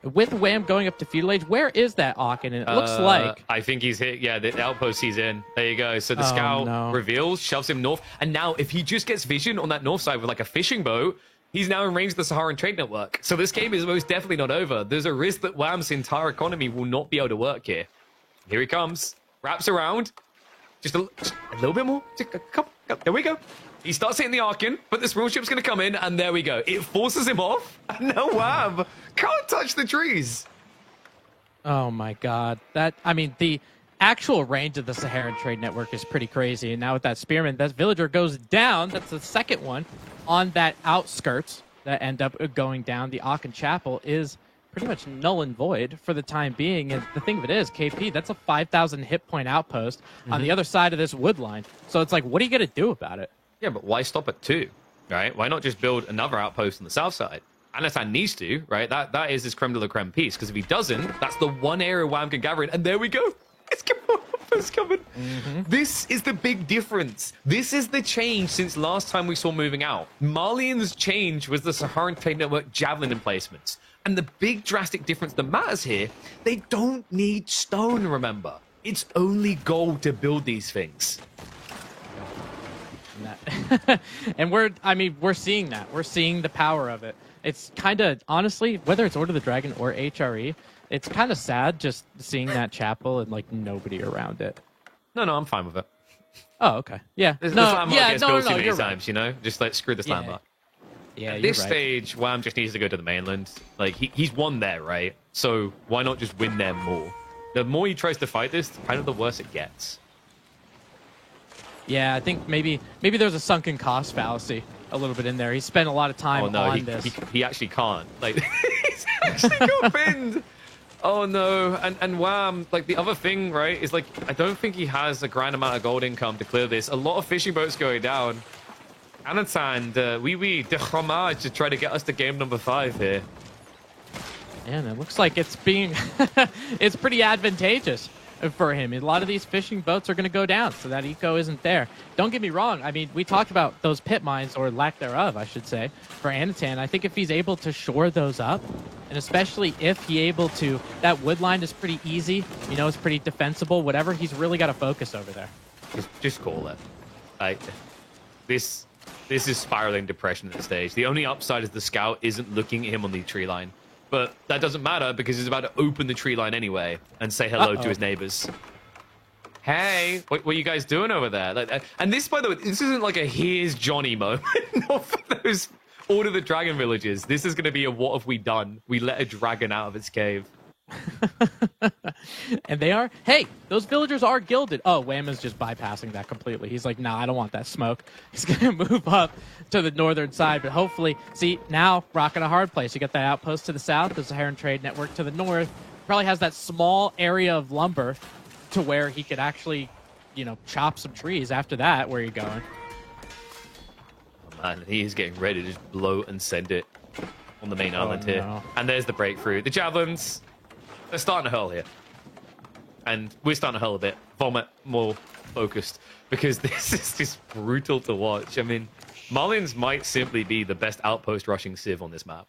with Wham going up to feudal age, where is that Aachen? And it looks like... I think he's hit. Yeah, the outpost he's in. There you go. So the scout reveals, shoves him north. And now if he just gets vision on that north side with like a fishing boat, he's now in range of the Saharan Trade Network. So this game is most definitely not over. There's a risk that Wham's entire economy will not be able to work here. Here he comes. Wraps around. Just a little bit more. Just a couple. There we go. He starts hitting the Arkin, but this rule ship's going to come in, and there we go. It forces him off, and now Wham can't touch the trees. Oh, my God. The actual range of the Saharan Trade Network is pretty crazy. And now with that Spearman, that villager goes down. That's the second one on that outskirts that end up going down. The Aachen Chapel is pretty much null and void for the time being. And the thing of it is, KP, that's a 5,000 hit point outpost on the other side of this wood line. So it's like, what are you going to do about it? Yeah, but why stop at 2, right? Why not just build another outpost on the south side? Anatan needs to, right? That is his creme de la creme piece, because if he doesn't, that's the one area Wham can gather in, and there we go. It's coming. This is the big difference. This is the change since last time we saw moving out. Marlian's change was the Saharan Trade Network javelin emplacements. And the big drastic difference that matters here, they don't need stone, remember. It's only gold to build these things. And we're seeing that. We're seeing the power of it. It's kind of, honestly, whether it's Order of the Dragon or HRE, it's kind of sad just seeing that chapel and, like, nobody around it. No, I'm fine with it. Oh, okay. Yeah. The slam bar gets built too many times, you know? Just, like, screw the slam bar. Yeah, at this stage, Wham just needs to go to the mainland. Like, he's won there, right? So why not just win there more? The more he tries to fight this, kind of the worse it gets. Yeah, I think maybe there's a sunken cost fallacy a little bit in there. He spent a lot of time on this. He actually can't. Like, he's actually got pinned. Oh, no. And Wham, like, the other thing, right, is, like, I don't think he has a grand amount of gold income to clear this. A lot of fishing boats going down. Anatan, de fromage to try to get us to game number 5 here. And it looks like it's being... it's pretty advantageous for him. A lot of these fishing boats are going to go down, so that eco isn't there. Don't get me wrong. I mean, we talked about those pit mines, or lack thereof, I should say, for Anatan. I think if he's able to shore those up, and especially if he's able to... That wood line is pretty easy. You know, it's pretty defensible. Whatever, he's really got to focus over there. Just call it. Like, this is spiraling depression at this stage. The only upside is the scout isn't looking at him on the tree line. But that doesn't matter because he's about to open the tree line anyway and say hello to his neighbors. Hey, what are you guys doing over there? Like, and this, by the way, this isn't like a here's Johnny moment. Not for those Order of the Dragon villages. This is going to be a what have we done? We let a dragon out of its cave. And they are. Hey, those villagers are gilded. Oh, Wham is just bypassing that completely. He's like, nah, I don't want that smoke. He's gonna move up to the northern side, but hopefully, see now, rocking a hard place. You got that outpost to the south, the Saharan Trade Network to the north. Probably has that small area of lumber to where he could actually, chop some trees. After that, where are you going? Oh, man, he's getting ready to just blow and send it on the main island here. No. And there's the breakthrough. The javelins, they're starting to hurl here. And we're starting to hurl a bit. Vomit more focused, because this is just brutal to watch. I mean, Malians might simply be the best outpost rushing civ on this map.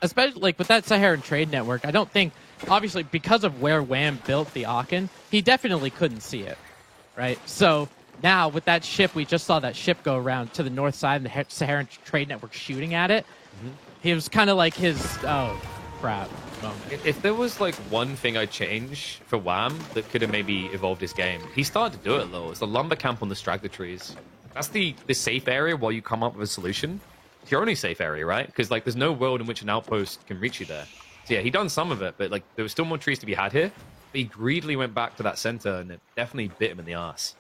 Especially like with that Saharan Trade Network, I don't think, obviously because of where Wham built the Aachen, he definitely couldn't see it, right? So now with that ship, we just saw that ship go around to the north side and the Saharan Trade Network shooting at it. He was kind of like his, oh, crap moment. If there was like one thing I'd change for Wham that could have maybe evolved this game, he started to do it though. It's the lumber camp on the straggler trees. That's the safe area while you come up with a solution. It's your only safe area, right? Because like there's no world in which an outpost can reach you there. So yeah, he done some of it, but like there was still more trees to be had here. But he greedily went back to that center, and it definitely bit him in the ass.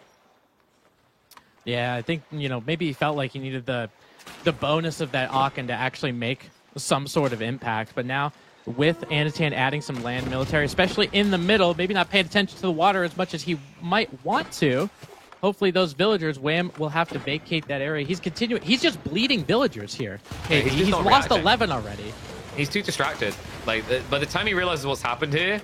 Yeah, I think, maybe he felt like he needed the bonus of that Aachen to actually make some sort of impact. But now with Anatan adding some land military, especially in the middle, maybe not paying attention to the water as much as he might want to. Hopefully those villagers, Wham will have to vacate that area. He's continuing. He's just bleeding villagers here. Yeah, he's lost 11 already. He's too distracted. Like by the time he realizes what's happened here,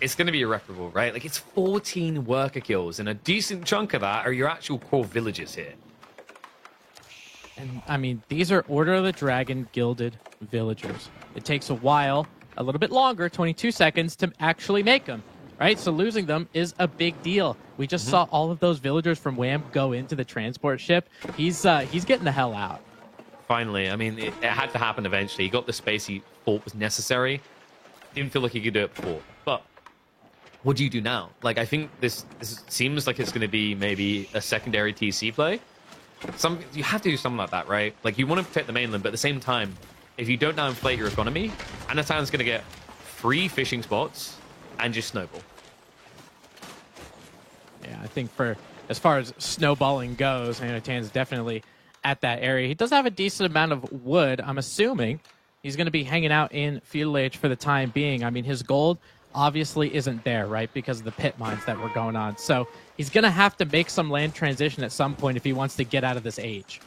it's going to be irreparable, right? Like it's 14 worker kills, and a decent chunk of that are your actual core villagers here. And I mean, these are Order of the Dragon gilded villagers. It takes a while, a little bit longer, 22 seconds to actually make them. Right, so losing them is a big deal. We just saw all of those villagers from Wham go into the transport ship. He's getting the hell out. Finally, I mean, it had to happen eventually. He got the space he thought was necessary. Didn't feel like he could do it before. But what do you do now? Like, I think this seems like it's going to be maybe a secondary TC play. You have to do something like that, right? Like, you want to protect the mainland, but at the same time, if you don't now inflate your economy, Anatan's going to get free fishing spots and just snowball. Yeah, I think for as far as snowballing goes, Anatan's definitely at that area. He does have a decent amount of wood. I'm assuming he's going to be hanging out in Feudal Age for the time being. I mean, his gold obviously isn't there, right, because of the pit mines that were going on. So he's going to have to make some land transition at some point if he wants to get out of this age.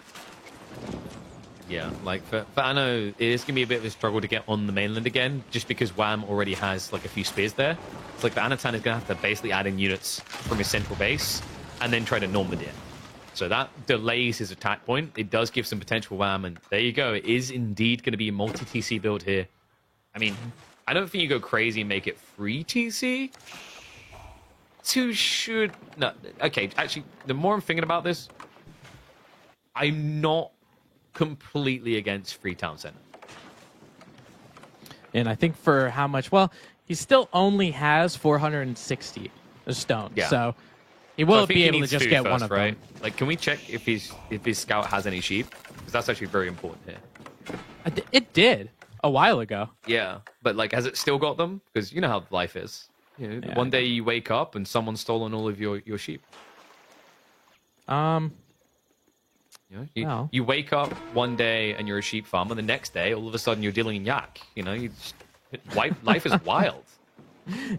Yeah, like for Anno, it is going to be a bit of a struggle to get on the mainland again, just because Wham already has like a few spears there. It's like the Anatan is going to have to basically add in units from his central base and then try to Normandy it. So that delays his attack point. It does give some potential Wham, and there you go. It is indeed going to be a multi-TC build here. I mean, I don't think you go crazy and make it free TC. No, okay, actually, the more I'm thinking about this, I'm not completely against free town center. And I think for how much, well, he still only has 460 stone. Yeah. So he will be able to just get one of them. Right? Like, can we check if his scout has any sheep? Because that's actually very important here. It did a while ago. Yeah, but like, has it still got them? Because you know how life is. One day you wake up and someone's stolen all of your sheep. You wake up one day and you're a sheep farmer. The next day, all of a sudden, you're dealing in yak. Life is wild.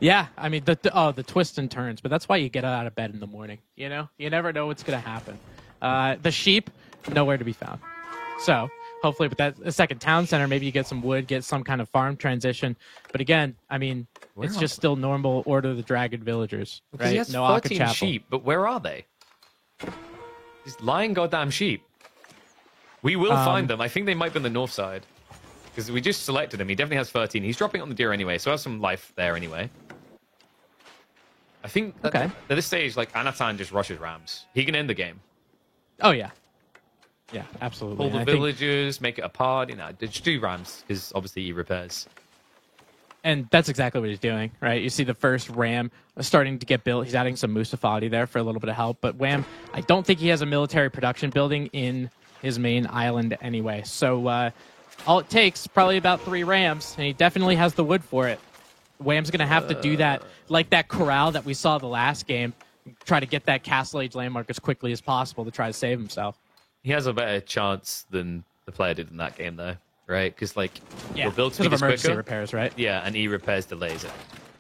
Yeah, I mean the twists and turns, but that's why you get out of bed in the morning. You never know what's going to happen. The sheep, nowhere to be found. So hopefully, with that second town center, maybe you get some wood, get some kind of farm transition. But again, I mean, it's just still normal Order of the Dragon villagers, right? He has 13 sheep, but where are they? These lying goddamn sheep. We will find them. I think they might be on the north side. Because we just selected him. He definitely has 13. He's dropping on the deer anyway, so has some life there anyway. I think at this stage, like, Anatan just rushes rams. He can end the game. Oh, yeah. Yeah, absolutely. Pull the villagers, make it a pod. Just do rams, because obviously he repairs. And that's exactly what he's doing, right? You see the first ram starting to get built. He's adding some Musafati there for a little bit of help. But Wham, I don't think he has a military production building in his main island anyway. So All it takes probably about 3 Rams, and he definitely has the wood for it. Wham's going to have to do that, like that corral that we saw the last game, try to get that Castle Age landmark as quickly as possible to try to save himself. He has a better chance than the player did in that game, though, right? Because, like, your build because speed of is emergency quicker. repairs, right? Yeah, and repairs delays it.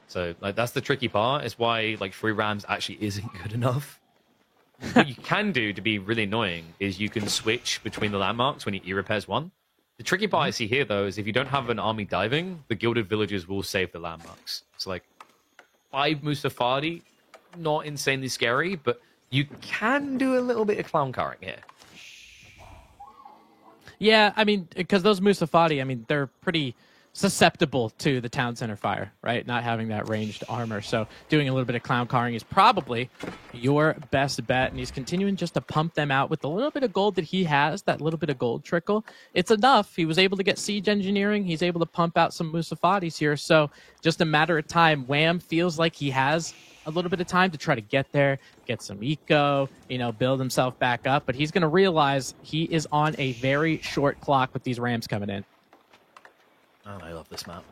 So, like, that's the tricky part. Is why, like, 3 Rams actually isn't good enough. What you can do to be really annoying is you can switch between the landmarks when your repairs one. The tricky part I see here, though, is if you don't have an army diving, the Gilded Villagers will save the landmarks. So, like, 5 Musafadi, not insanely scary, but you can do a little bit of clown carring here. Yeah, I mean, because those Musafadi, I mean, they're pretty susceptible to the town center fire, right? Not having that ranged armor. So doing a little bit of clown carring is probably your best bet. And he's continuing just to pump them out with the little bit of gold that he has, that little bit of gold trickle. It's enough. He was able to get siege engineering. He's able to pump out some Musafadis here. So just a matter of time. Wham feels like he has a little bit of time to try to get there, get some eco, build himself back up. But he's going to realize he is on a very short clock with these Rams coming in. Oh, I love this map.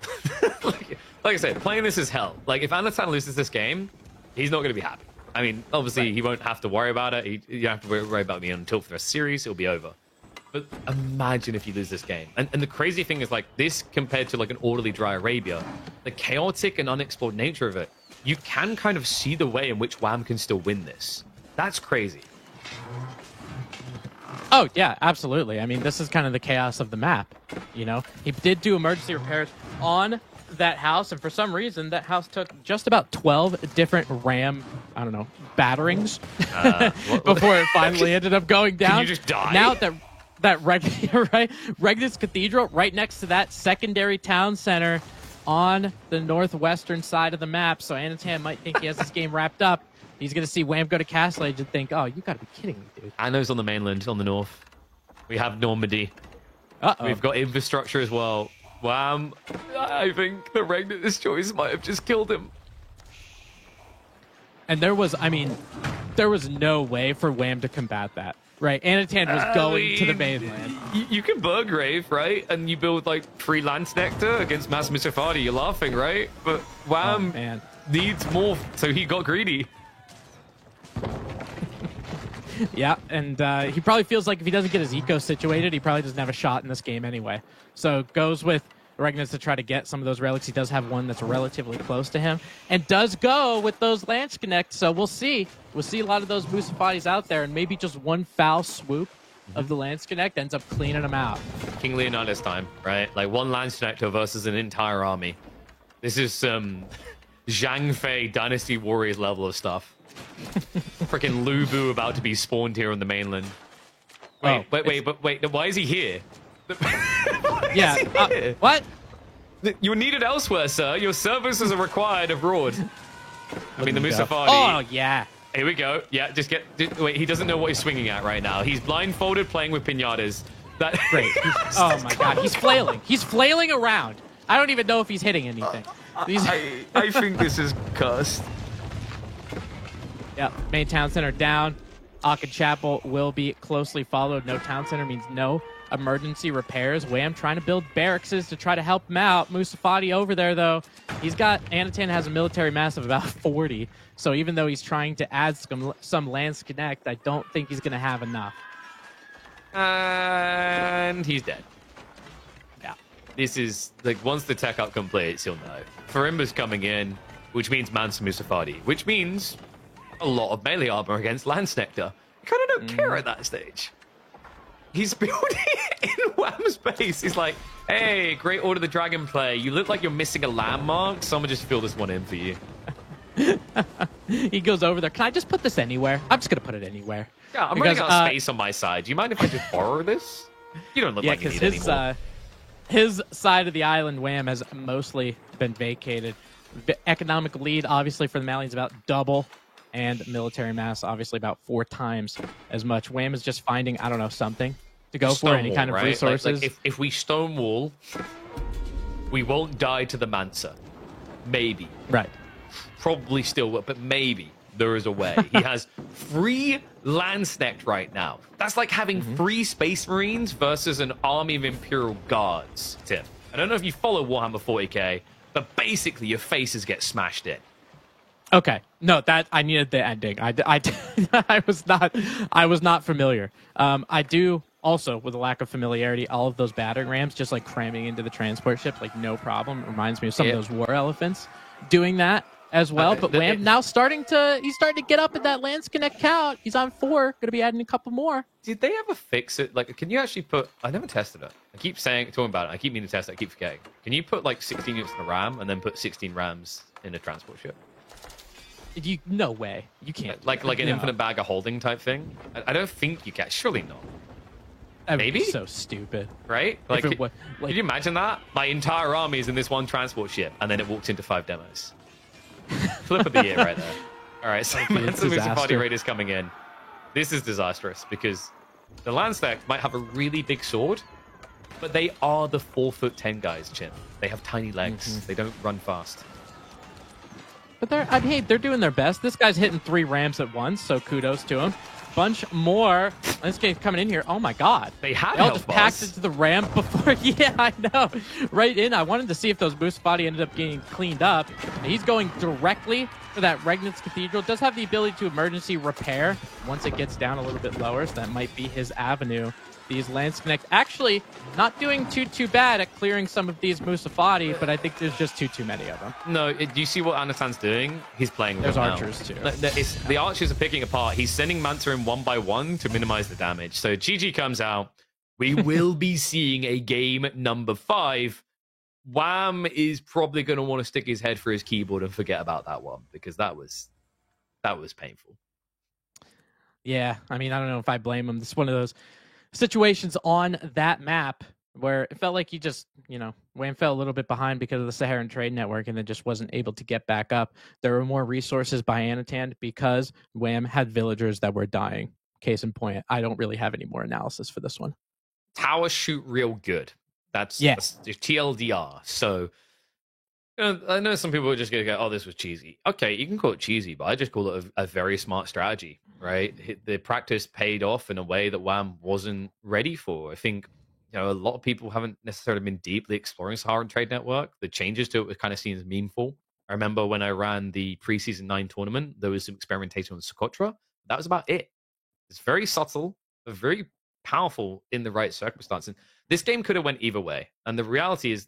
like I said, playing this is hell. Like, if Anatan loses this game, he's not going to be happy. I mean, obviously, He won't have to worry about it. You don't have to worry about me until for the series, it'll be over. But imagine if you lose this game. And the crazy thing is, like, this compared to, like, an orderly Dry Arabia, the chaotic and unexplored nature of it, you can kind of see the way in which Wham can still win this. That's crazy. Oh, yeah, absolutely. I mean, this is kind of the chaos of the map, He did do emergency repairs on that house, and for some reason, that house took just about 12 different Ram, batterings before it finally ended up going down. Can you just die? Now that Regnitz Cathedral, right next to that secondary town center on the northwestern side of the map, so Anatan might think he has this game wrapped up. He's going to see Wham go to Castle Age and think, oh, you got to be kidding me, dude. Anno's on the mainland, on the north. We have Normandy. Uh-oh. We've got infrastructure as well. Wham. I think the Regnit's choice might have just killed him. And there was no way for Wham to combat that, right? Anatan was going to the mainland. You can Burgrave, right? And you build, like, free Lance Nectar against Mass Musafadi. You're laughing, right? But Wham needs more, so he got greedy. Yeah, and he probably feels like if he doesn't get his eco situated, he probably doesn't have a shot in this game anyway. So goes with Regnitz to try to get some of those relics. He does have one that's relatively close to him, and does go with those Lance Connect. So we'll see. We'll see a lot of those Musafadis out there, and maybe just one foul swoop of the Lance Connect ends up cleaning them out. King Leonidas time, right? Like, one Lance Connector versus an entire army. This is some Zhang Fei Dynasty Warriors level of stuff. Freaking Lubu about to be spawned here on the mainland. Wait, why is he here? What? You're needed elsewhere, sir. Your services are required abroad. I mean, the Musafadi. Oh, yeah. Here we go. Yeah, wait, he doesn't know what he's swinging at right now. He's blindfolded playing with pinatas. Great. Oh, my God. He's flailing. He's flailing around. I don't even know if he's hitting anything. I think this is cursed. Yeah, main town center down. Aachen Chapel will be closely followed. No town center means no emergency repairs. Wham trying to build barracks to try to help him out. Musafadi over there, though. Anatan has a military mass of about 40. So even though he's trying to add some Lance Connect, I don't think he's going to have enough. And he's dead. Yeah. This is, like, once the tech up completes, you'll know. Farimba's coming in, which means Mansa Musafadi, which means a lot of melee armor against Lance Nectar. I kind of don't care at that stage. He's building in Wham's base. He's like, hey, great Order of the Dragon play. You look like you're missing a landmark. Someone just fill this one in for you. He goes over there. Can I just put this anywhere? I'm just going to put it anywhere. Yeah, I'm running out of space on my side. Do you mind if I just borrow this? You don't look like you need it anymore. His side of the island, Wham, has mostly been vacated. Economic lead, obviously, for the Malians about double. And military mass, obviously, about 4 times as much. Wham is just finding, I don't know, something to go for, any kind of resources. Like if we stonewall, we won't die to the Mansa. Maybe. Right. Probably still will, but maybe. there is a way. He has 3 Landsknecht right now. That's like having 3 Space Marines versus an army of Imperial Guards, Tim. I don't know if you follow Warhammer 40k, but basically your faces get smashed in. Okay, no, that I needed the ending. I was not familiar. I do also, with a lack of familiarity, all of those battering rams just like cramming into the transport ships, like no problem. It reminds me of some of those war elephants doing that as well. But Wham now starting to get up in that Landsknecht count. He's on 4, going to be adding a couple more. Did they ever fix it? Like, can you actually put? I never tested it. I keep talking about it. I keep meaning to test it. I keep forgetting. Can you put like 16 units in a ram and then put 16 rams in a transport ship? No way. You can't. Like an infinite bag of holding type thing? I don't think you can. Surely not. Maybe? So stupid. Right? Like, can you imagine that? My entire army is in this one transport ship, and then it walks into 5 demos. Flip of the year right there. All right, so Mensa Musafati Raiders coming in. This is disastrous, because the Landsknecht might have a really big sword, but they are the 4'10" guys, Chim. They have tiny legs. They don't run fast. But they're doing their best. This guy's hitting 3 rams at once, so kudos to him. Bunch more. This game's coming in here. Oh my god. They all just packed into the ram before. Yeah, I know. Right in. I wanted to see if those Musafati ended up getting cleaned up. He's going directly for that Regnitz Cathedral. Does have the ability to emergency repair once it gets down a little bit lower, so that might be his avenue. These Landsknecht actually not doing too bad at clearing some of these Musafati, but I think there's just too many of them. No, do you see what Anatan's doing? He's playing with There's archers too. The archers are picking apart. He's sending Manta in 1 by 1 to minimize the damage. So GG comes out. We will be seeing a game number 5. Wham is probably going to want to stick his head through his keyboard and forget about that one, because that was painful. Yeah, I mean, I don't know if I blame him. This is one of those situations on that map where it felt like he just, Wham fell a little bit behind because of the Saharan Trade Network and then just wasn't able to get back up. There were more resources by Anatan because Wham had villagers that were dying. Case in point, I don't really have any more analysis for this one. Towers shoot real good. That's TLDR. So I know some people are just going to go, oh, this was cheesy. Okay, you can call it cheesy, but I just call it a very smart strategy, right? The practice paid off in a way that Wham wasn't ready for. I think, a lot of people haven't necessarily been deeply exploring Saharan Trade Network. The changes to it were kind of seen as memeful. I remember when I ran the preseason 9 tournament, there was some experimentation on Socotra. That was about it. It's very subtle, but very powerful in the right circumstances. This game could have went either way. And the reality is,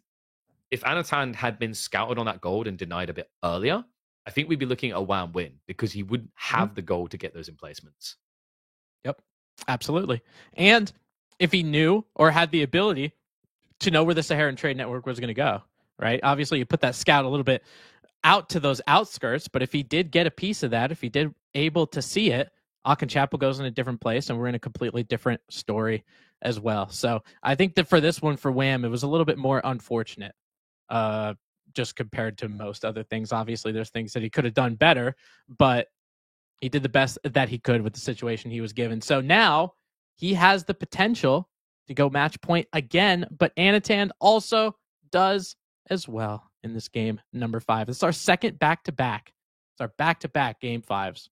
if Anatan had been scouted on that gold and denied a bit earlier, I think we'd be looking at a Wham win, because he wouldn't have the gold to get those emplacements. Yep, absolutely. And if he knew or had the ability to know where the Saharan Trade Network was going to go, right? Obviously, you put that scout a little bit out to those outskirts, but if he did get a piece of that, if he did able to see it, Aachen Chapel goes in a different place, and we're in a completely different story as well. So I think that for this one, for Wham, it was a little bit more unfortunate. Just compared to most other things. Obviously, there's things that he could have done better, but he did the best that he could with the situation he was given. So now he has the potential to go match point again, but Anatan also does as well in this game number 5. This is our second back-to-back. It's our back-to-back game 5s.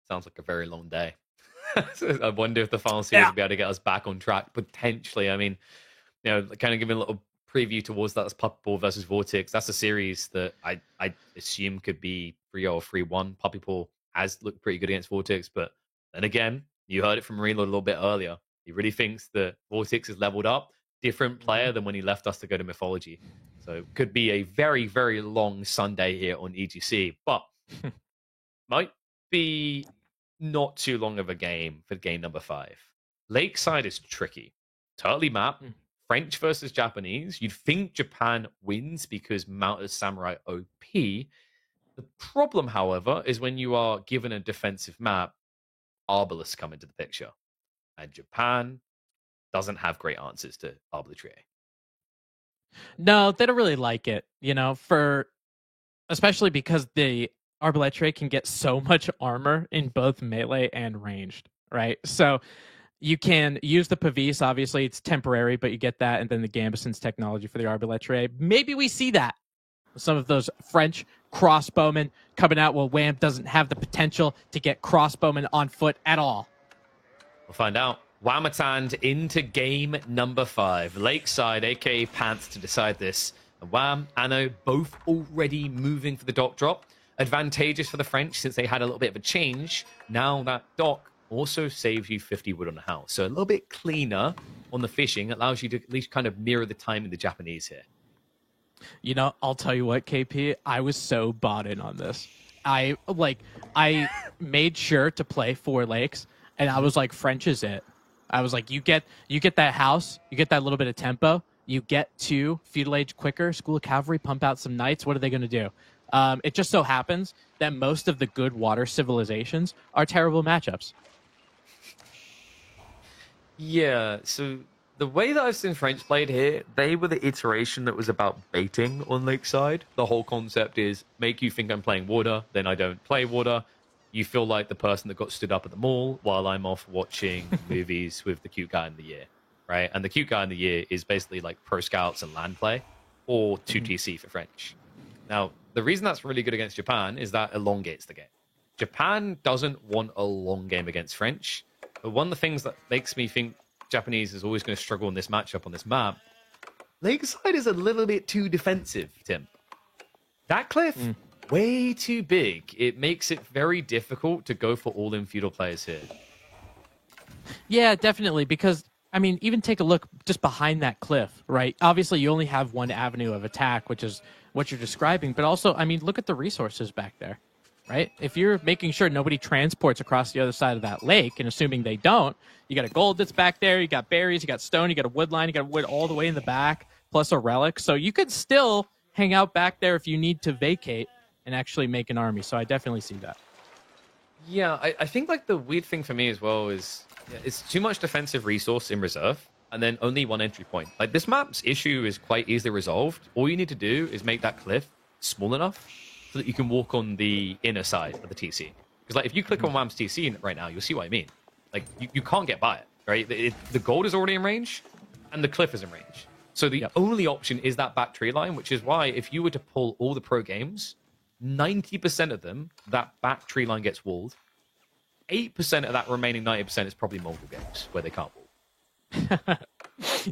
Sounds like a very long day. I wonder if the final series will be able to get us back on track, potentially. I mean, kind of giving a little preview towards that as Puppy Paw versus Vortex. That's a series that I assume could be 3-0 or 3-1. Puppy Paw has looked pretty good against Vortex, but then again, you heard it from Marine Lord a little bit earlier. He really thinks that Vortex is leveled up. Different player than when he left us to go to Mythology. So it could be a very, very long Sunday here on EGC, but might be not too long of a game for game number 5. Lakeside is tricky. Turtley map. French versus Japanese. You'd think Japan wins because Mounted Samurai OP. The problem, however, is when you are given a defensive map, Arbalists come into the picture. And Japan doesn't have great answers to Arbalitrier. No, they don't really like it, especially because the Arbalitrier can get so much armor in both melee and ranged, right? So you can use the Pavis, obviously it's temporary, but you get that, and then the Gambeson's technology for the Arbalitrier. Maybe we see that. Some of those French crossbowmen coming out while Wham doesn't have the potential to get crossbowmen on foot at all. We'll find out. Whamatand into game number 5. Lakeside, aka Pants, to decide this. And Wham, Anno, both already moving for the dock drop. Advantageous for the French since they had a little bit of a change. Now that dock also saves you 50 wood on the house. So a little bit cleaner on the fishing. Allows you to at least kind of mirror the time in the Japanese here. You know, I'll tell you what, KP, I was so bought in on this. I made sure to play 4 lakes, and I was like, French is it. I was like, you get that house, you get that little bit of tempo, you get to feudal age quicker, School of Cavalry, pump out some knights. What are they going to do? It just so happens that most of the good water civilizations are terrible matchups. Yeah, so the way that I've seen French played here, they were the iteration that was about baiting on Lakeside. The whole concept is make you think I'm playing water, then I don't play water. You feel like the person that got stood up at the mall while I'm off watching movies with the cute guy in the year, right? And the cute guy in the year is basically like pro scouts and land play, or 2TC for French. Now, the reason that's really good against Japan is that elongates the game. Japan doesn't want a long game against French, but one of the things that makes me think Japanese is always going to struggle in this matchup on this map, Lakeside is a little bit too defensive, Tim. That cliff, way too big. It makes it very difficult to go for all-in feudal players here. Yeah, definitely, because, I mean, even take a look just behind that cliff, right? Obviously, you only have one avenue of attack, which is what you're describing, but also, I mean, look at the resources back there, right? If you're making sure nobody transports across the other side of that lake, and assuming they don't, you got a gold that's back there, you got berries, you got stone, you got a wood line, you got wood all the way in the back, plus a relic. So you could still hang out back there if you need to vacate and actually make an army. So I definitely see that. Yeah, I think like the weird thing for me as well is it's too much defensive resource in reserve and then only one entry point. Like this map's issue is quite easily resolved. All you need to do is make that cliff small enough so that you can walk on the inner side of the TC. Because like if you click on Wham's TC right now, you'll see what I mean. Like you can't get by it, right? The gold is already in range and the cliff is in range. So the only option is that back tree line, which is why if you were to pull all the pro games, 90% of them, that back tree line gets walled. 8% of that remaining 90% is probably Mongol games where they can't wall.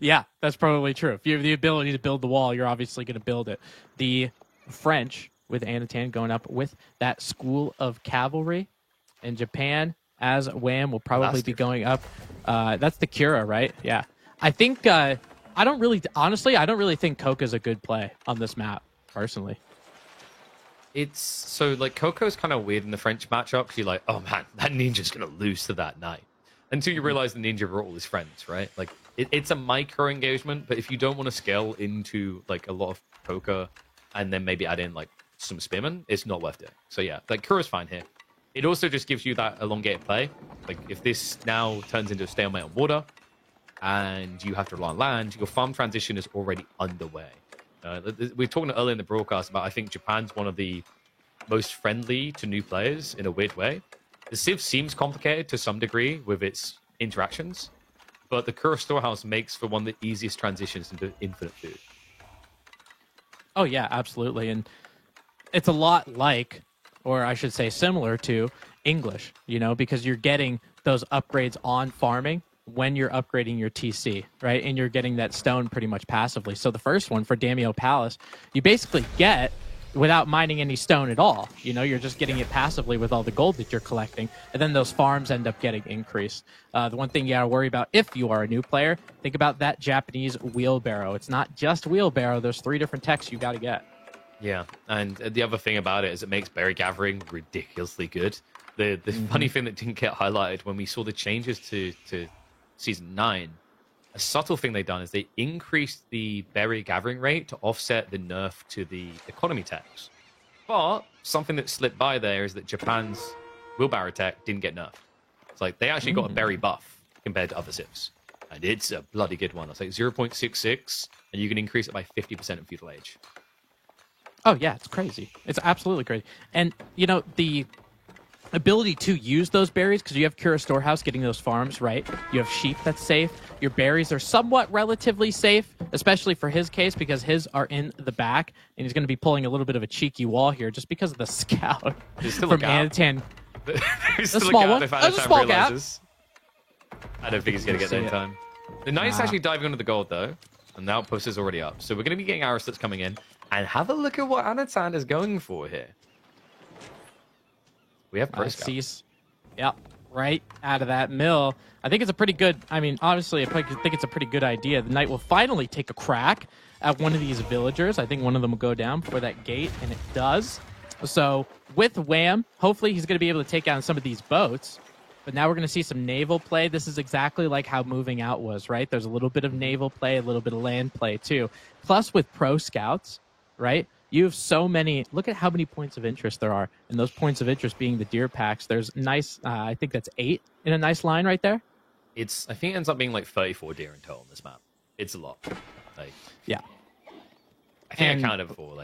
Yeah, that's probably true. If you have the ability to build the wall, you're obviously going to build it. The French, with Anatan going up with that School of Cavalry, in Japan, as Wham will probably be going up. That's the Cura, right? Yeah. I think, I don't really think Koka's a good play on this map, personally. It's so like Coco's kind of weird in the French matchup because you're like, oh man, that ninja's gonna lose to that knight. Until you realize the ninja brought all his friends, right? Like it's a micro engagement, but if you don't want to scale into like a lot of poker and then maybe add in like some spearmen, it's not worth it. So yeah, like Kura's fine here. It also just gives you that elongated play. Like if this now turns into a stalemate on water and you have to rely on land, your farm transition is already underway. We were talking earlier in the broadcast about I think Japan's one of the most friendly to new players in a weird way. The Civ seems complicated to some degree with its interactions, but the Kura Storehouse makes for one of the easiest transitions into infinite food. Oh yeah, absolutely. And it's a lot like, or I should say similar to, English, because you're getting those upgrades on farming when you're upgrading your TC, right? And you're getting that stone pretty much passively. So the first one for Daimyo Palace, you basically get without mining any stone at all. You're just getting it passively with all the gold that you're collecting. And then those farms end up getting increased. The one thing you gotta worry about if you are a new player, think about that Japanese wheelbarrow. It's not just wheelbarrow. There's 3 different techs you gotta get. Yeah, and the other thing about it is it makes berry gathering ridiculously good. The funny thing that didn't get highlighted when we saw the changes to Season 9, a subtle thing they've done is they increased the berry gathering rate to offset the nerf to the economy tax. But something that slipped by there is that Japan's wheelbarrow tech didn't get nerfed. It's like they actually got a berry buff compared to other civs. And it's a bloody good one. It's like 0.66, and you can increase it by 50% in feudal age. Oh, yeah, it's crazy. It's absolutely crazy. And, the ability to use those berries because you have Kura Storehouse getting those farms, right? You have Sheep that's safe. Your berries are somewhat relatively safe, especially for his case because his are in the back, and he's going to be pulling a little bit of a cheeky wall here just because of the scout from Anatan. There's still a small gap one. if There's a Anatan small gap. realizes. I don't think he's going to get there in time. The Knight's actually diving under the gold, though, and the outpost is already up. So we're going to be getting arrows that's coming in, and have a look at what Anatan is going for here. We have Pro Scout. Yep, right out of that mill. I think it's a pretty good, I mean, obviously, I think it's a pretty good idea. The Knight will finally take a crack at one of these villagers. I think one of them will go down before that gate, and it does. So with Wham, hopefully he's going to be able to take down some of these boats. But now we're going to see some naval play. This is exactly like how moving out was, right? There's a little bit of naval play, a little bit of land play, too. Plus with Pro Scouts, right? You have so many. Look at how many points of interest there are. And those points of interest being the deer packs. There's nice, I think that's 8 in a nice line right there. I think it ends up being like 34 deer in total on this map. It's a lot. Yeah. I think I counted before.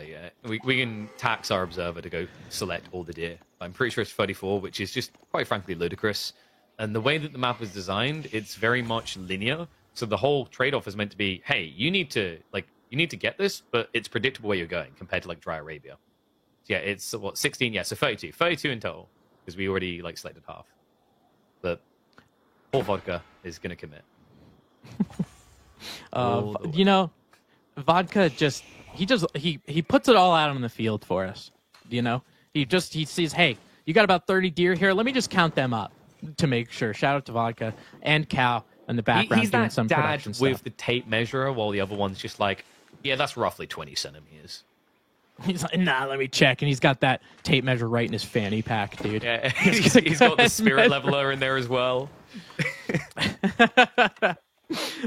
We can tax our observer to go select all the deer. I'm pretty sure it's 34, which is just quite frankly ludicrous. And the way that the map was designed, it's very much linear. So the whole trade-off is meant to be, hey, you need to get this, but it's predictable where you're going compared to like Dry Arabia. So yeah, it's 16? Yeah, so 32. 32 in total, because we already selected half. But poor Vodka is going to commit. Vodka he puts it all out on the field for us. He sees, hey, you got about 30 deer here. Let me just count them up to make sure. Shout out to Vodka and Cal in the background he's doing that some dad production with stuff. the tape measure, while the other one's just like, yeah, that's roughly 20 centimeters. He's like, nah, let me check. And he's got that tape measure right in his fanny pack, dude. Yeah, he's got the spirit leveler in there as well.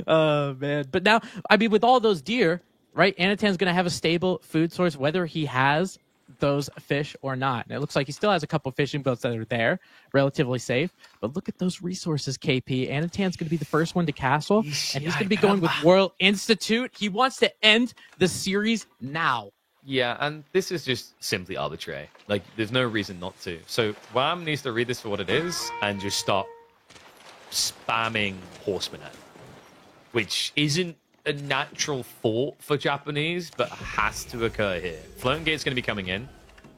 Oh, man. But now, I mean, with all those deer, right, Anatan's going to have a stable food source, whether he has those fish or not. And it looks like he still has a couple fishing boats that are there, relatively safe. But look at those resources, KP. Anatan's going to be the first one to castle, and he's going to be going with World Institute. He wants to end the series now. Yeah, and this is just simply arbitrary. There's no reason not to. So Wham needs to read this for what it is and just stop spamming Horseman at, which isn't a natural thought for Japanese, but has to occur here. Floating Gate's going to be coming in.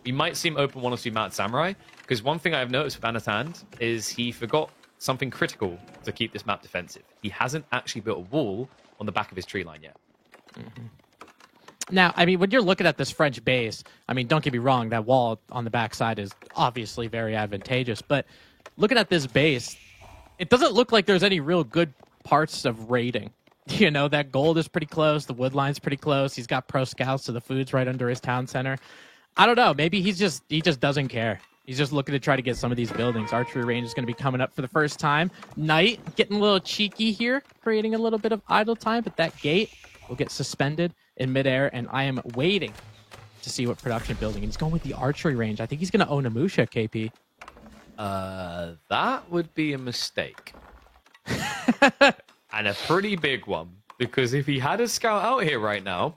You might see him open one or two Mount Samurai, because one thing I've noticed with Anatan is he forgot something critical to keep this map defensive. He hasn't actually built a wall on the back of his tree line yet. Mm-hmm. Now, I mean, when you're looking at this French base, I mean, don't get me wrong, that wall on the backside is obviously very advantageous, but looking at this base, it doesn't look like there's any real good parts of raiding. That gold is pretty close. The wood line's pretty close. He's got Pro Scouts, so the food's right under his town center. I don't know. Maybe he just doesn't care. He's just looking to try to get some of these buildings. Archery range is going to be coming up for the first time. Knight getting a little cheeky here, creating a little bit of idle time, but that gate will get suspended in midair, and I am waiting to see what production building. And he's going with the archery range. I think he's going to own a Musha, KP. That would be a mistake. And a pretty big one, because if he had a scout out here right now,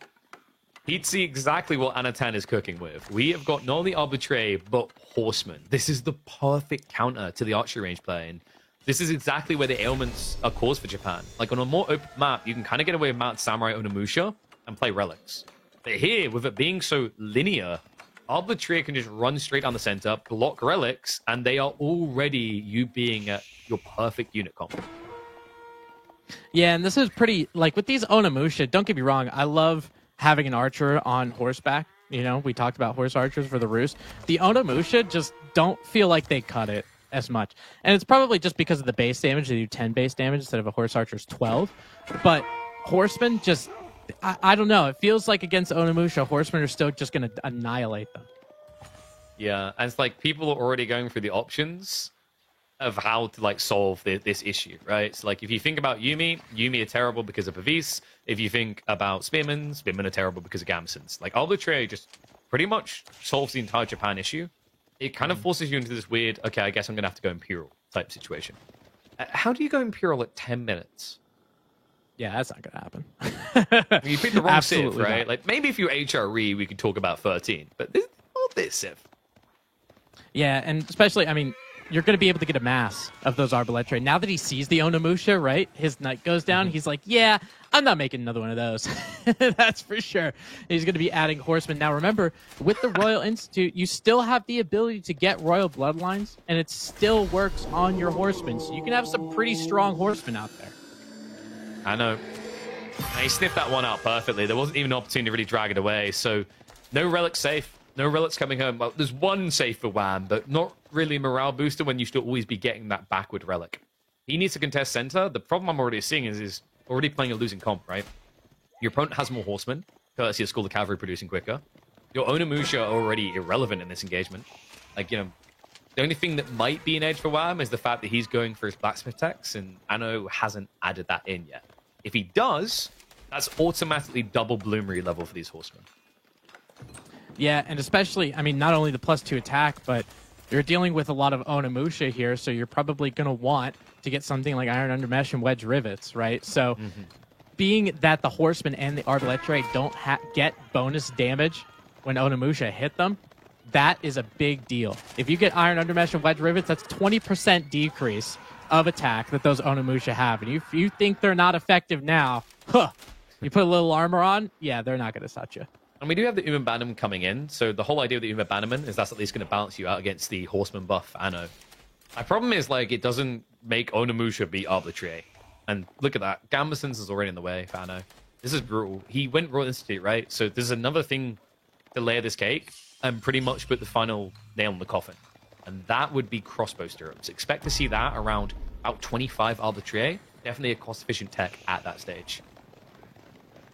he'd see exactly what Anatan is cooking with. We have got not only Arbitrary, but Horseman. This is the perfect counter to the archery range play, and this is exactly where the ailments are caused for Japan. On a more open map, you can kind of get away with Mount Samurai Onimusha and play relics. But here, with it being so linear, Arbitrary can just run straight down the center, block relics, and they are already you being at your perfect unit comp. Yeah, and this is pretty, with these Onimusha, don't get me wrong, I love having an archer on horseback. We talked about horse archers for the Roost. The Onimusha just don't feel like they cut it as much. And it's probably just because of the base damage. They do 10 base damage instead of a horse archer's 12. But horsemen just, I don't know. It feels like against Onimusha, horsemen are still just going to annihilate them. Yeah, and it's people are already going through the options of how to solve this issue, right? So if you think about Yumi are terrible because of Avis. If you think about Spearmen are terrible because of Gamsons. Arbitrary just pretty much solves the entire Japan issue. It kind of forces you into this weird, okay, I guess I'm going to have to go Imperial type situation. How do you go Imperial at 10 minutes? Yeah, that's not going to happen. You picked the wrong Civ, right? Maybe if you're HRE, we could talk about 13, but not this Civ. Yeah, and especially, I mean, you're going to be able to get a mass of those Arbaletre. Now that he sees the Onimusha, right, his knight goes down, he's like, yeah, I'm not making another one of those. That's for sure. He's going to be adding horsemen. Now, remember, with the Royal Institute, you still have the ability to get royal bloodlines, and it still works on your horsemen. So you can have some pretty strong horsemen out there. I know. He sniffed that one out perfectly. There wasn't even an opportunity to really drag it away. So no relics safe. No relics coming home. Well, there's one safe for Wham, but not really a morale booster when you should always be getting that backward relic. He needs to contest center. The problem I'm already seeing is already playing a losing comp, right? Your opponent has more horsemen, courtesy of School of Cavalry producing quicker. Your Onimusha are already irrelevant in this engagement. Like, you know, the only thing that might be an edge for Wham is the fact that he's going for his blacksmith techs, and Anno hasn't added that in yet. If he does, that's automatically double bloomery level for these horsemen. Yeah, and especially, I mean, not only the +2 attack, but you're dealing with a lot of Onimusha here, so you're probably going to want to get something like Iron Undermesh and Wedge Rivets, right? So being that the Horsemen and the Arbaletre don't get bonus damage when Onimusha hit them, that is a big deal. If you get Iron Undermesh and Wedge Rivets, that's 20% decrease of attack that those Onimusha have. And if you think they're not effective now, you put a little armor on, yeah, they're not going to touch you. And we do have the Uma Bannerman coming in, so the whole idea of the Uma Bannerman is that's at least going to balance you out against the Horseman buff Anno. My problem is, like, it doesn't make Onimusha beat Arbaletre. And look at that. Gambeson's is already in the way for Anno. This is brutal. He went Royal Institute, right? So there's another thing to layer this cake and pretty much put the final nail in the coffin. And that would be crossbow stirrups. Expect to see that around about 25 Arbaletre. Definitely a cost-efficient tech at that stage.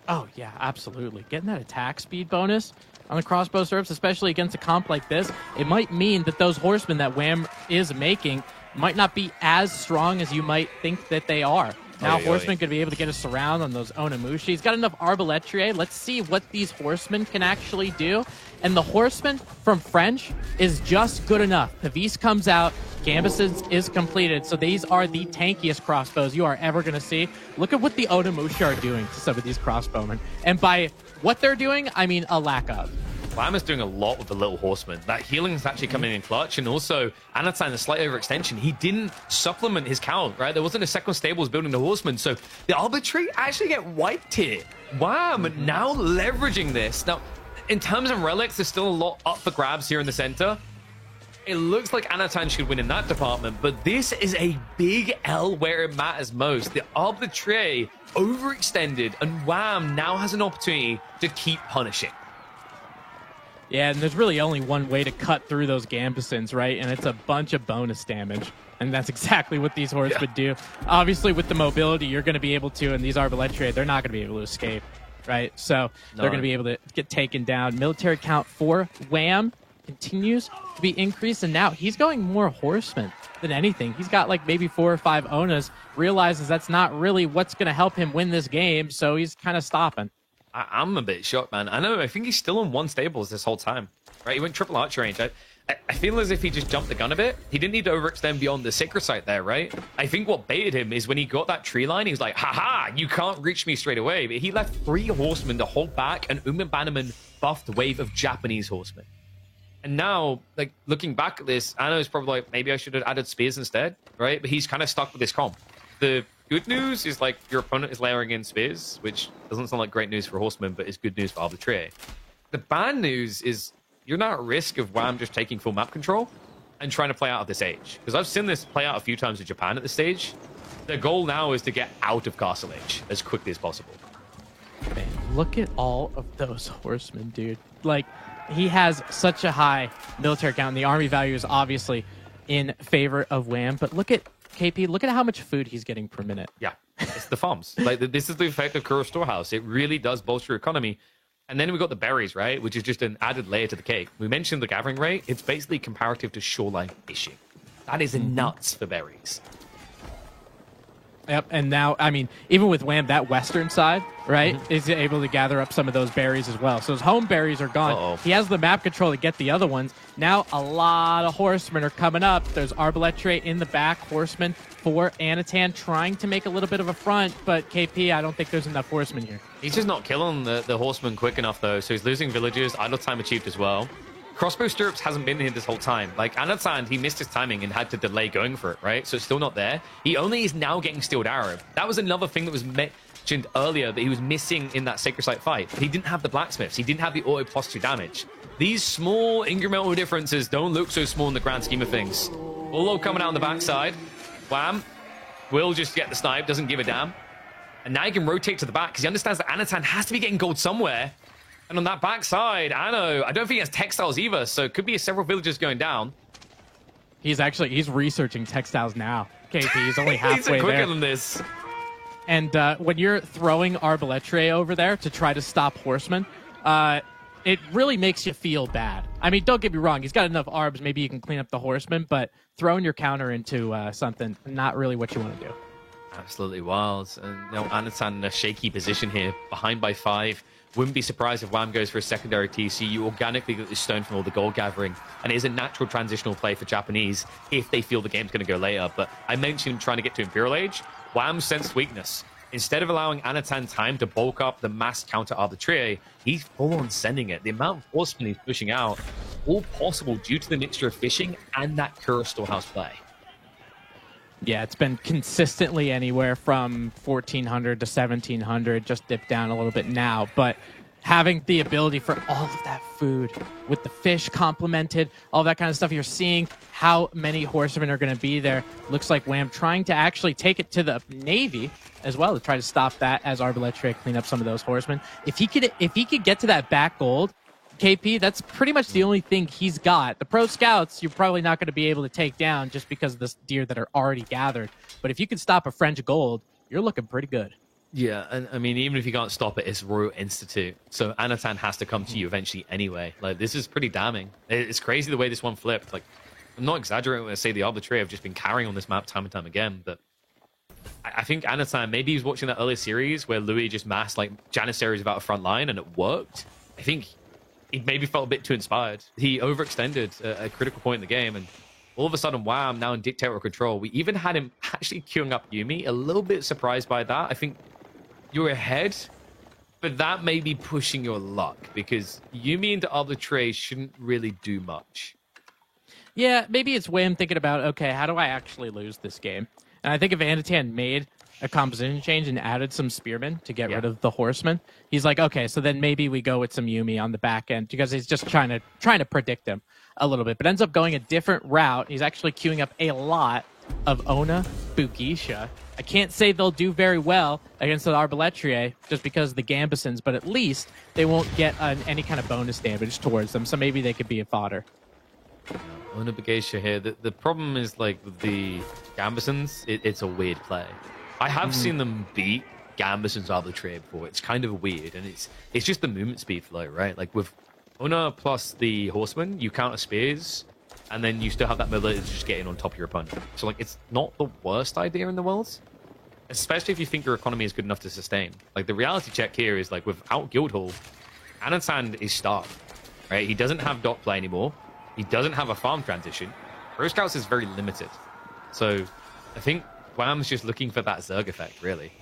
Oh, yeah, absolutely. Getting that attack speed bonus on the crossbow stirrups, especially against a comp like this, it might mean that those horsemen that Wham is making might not be as strong as you might think that they are. Now, horsemen could be able to get a surround on those Onimusha. He's got enough Arbaletre. Let's see what these horsemen can actually do. And the horseman from French is just good enough. Pavis comes out. Gambeson's is completed. So these are the tankiest crossbows you are ever going to see. Look at what the Onimusha are doing to some of these crossbowmen. And by what they're doing, I mean a lack of. Wham is doing a lot with the little horseman. That healing is actually coming in clutch, and also Anatan, a slight overextension. He didn't supplement his count, right? There wasn't a second stables building the horseman, so the Arbaletre actually get wiped here. Wham now leveraging this. Now, in terms of relics, there's still a lot up for grabs here in the center. It looks like Anatan should win in that department, but this is a big L where it matters most. The Arbaletre overextended, and Wham now has an opportunity to keep punishing. Yeah, and there's really only one way to cut through those Gambesons, right? And it's a bunch of bonus damage. And that's exactly what these horses would do. Obviously, with the mobility, you're going to be able to, and these Arbaletre, they're not going to be able to escape, right? So they're going to be able to get taken down. Military count for Wham continues to be increased, and now he's going more horsemen than anything. He's got like maybe 4 or 5 Onas, realizes that's not really what's going to help him win this game, so he's kind of stopping. I'm a bit shocked, man. I think he's still on 1 stables this whole time, right? He went triple archer range. I feel as if he just jumped the gun a bit. He didn't need to overextend beyond the sacred site there, right? I think what baited him is when he got that tree line, he was like, haha, you can't reach me straight away. But he left 3 horsemen to hold back an Uma Bannerman buffed wave of Japanese horsemen. And now, like, looking back at this, Anna's probably like, maybe I should have added spears instead, right? But he's kind of stuck with this comp. The good news is, like, your opponent is layering in spears, which doesn't sound like great news for horsemen, but is good news for Arbaletre. The bad news is you're not at risk of Wham just taking full map control and trying to play out of this age. Because I've seen this play out a few times in Japan at this stage. Their goal now is to get out of Castle Age as quickly as possible. Man, look at all of those horsemen, dude. Like, he has such a high military count, and the army value is obviously in favor of Wham. But look at KP, look at how much food he's getting per minute. Yeah, it's the farms. Like, this is the effect of Kuro Storehouse. It really does bolster your economy. And then we got the berries, right? Which is just an added layer to the cake. We mentioned the gathering rate. It's basically comparative to shoreline fishing. That is nuts for berries. Yep, and now, I mean, even with Wham, that western side, right, is able to gather up some of those berries as well. So his home berries are gone. He has the map control to get the other ones. Now, a lot of horsemen are coming up. There's Arbaletre in the back, horsemen for Anatan trying to make a little bit of a front, but KP, I don't think there's enough horsemen here. He's just not killing the horsemen quick enough, though, so he's losing villagers. Idle time achieved as well. Crossbow Stirrups hasn't been here this whole time. Like, Anatan, he missed his timing and had to delay going for it, right? So it's still not there. He only is now getting Steeled Arrow. That was another thing that was mentioned earlier that he was missing in that Sacred Site fight. He didn't have the Blacksmiths. He didn't have the auto +2 damage. These small incremental differences don't look so small in the grand scheme of things. Olo coming out on the backside. Wham. Will just get the snipe, doesn't give a damn. And now he can rotate to the back because he understands that Anatan has to be getting gold somewhere. And on that backside, Anno, I don't think he has textiles either, so it could be several villagers going down. He's researching textiles now. KP, he's only halfway he's quicker there. than this. And when you're throwing Arbaletre over there to try to stop Horsemen, it really makes you feel bad. I mean, don't get me wrong, he's got enough arbs, maybe you can clean up the Horsemen, but throwing your counter into something, not really what you want to do. Absolutely wild. And Anatan in a shaky position here, behind by 5. Wouldn't be surprised if Wham goes for a secondary TC. You organically get this stone from all the gold gathering, and it is a natural transitional play for Japanese if they feel the game's going to go later. But I mentioned trying to get to Imperial Age. Wham sensed weakness. Instead of allowing Anatan time to bulk up the mass counter Arbitrie, he's full-on sending it. The amount of horsemen he's pushing out, all possible due to the mixture of fishing and that Kura Storehouse play. Yeah, it's been consistently anywhere from 1,400 to 1,700, just dipped down a little bit now. But having the ability for all of that food with the fish complemented, all that kind of stuff, you're seeing how many horsemen are going to be there. Looks like Wham trying to actually take it to the Navy as well to try to stop that as Arbaletre clean up some of those horsemen. If he could get to that back gold, KP, that's pretty much the only thing he's got. The pro scouts, you're probably not going to be able to take down just because of the deer that are already gathered. But if you can stop a French gold, you're looking pretty good. Yeah, and I mean, even if you can't stop it, it's Royal Institute. So Anatan has to come to you eventually anyway. Like, this is pretty damning. It's crazy the way this one flipped. Like, I'm not exaggerating when I say the Arbitrie have just been carrying on this map time and time again, but I think Anatan, maybe he was watching that earlier series where Louis just massed, like, Janissaries without a front line, and it worked. I think he maybe felt a bit too inspired. He overextended a critical point in the game, and all of a sudden, Wham, now in dictatorial control. We even had him actually queuing up Yuumi. A little bit surprised by that. I think you're ahead, but that may be pushing your luck, because Yuumi into Arbitrie shouldn't really do much. Yeah, maybe it's Wham thinking about, okay, how do I actually lose this game? And I think if Anatan made a composition change and added some spearmen to get rid of the horsemen, he's like, okay, so then maybe we go with some Yuumi on the back end, because he's just trying to predict him a little bit, but ends up going a different route. He's actually queuing up a lot of Ona Bugisha. I can't say they'll do very well against the Arbaletre just because of the Gambesons, but at least they won't get any kind of bonus damage towards them, so maybe they could be a fodder. Ona Bugisha here. The problem is, like, with the Gambesons, it's a weird play. I have seen them beat Gambeson's Arbitrie before. It's kind of weird, and it's just the movement speed flow, right? Like, with Ona plus the Horseman, you counter spears, and then you still have that ability to just get in on top of your opponent. So, like, it's not the worst idea in the world, especially if you think your economy is good enough to sustain. Like, the reality check here is, like, without Guildhall, Anatan is starved, right? He doesn't have dot play anymore. He doesn't have a farm transition. Pro Scouts is very limited. So, I think Wham's just looking for that Zerg effect, really.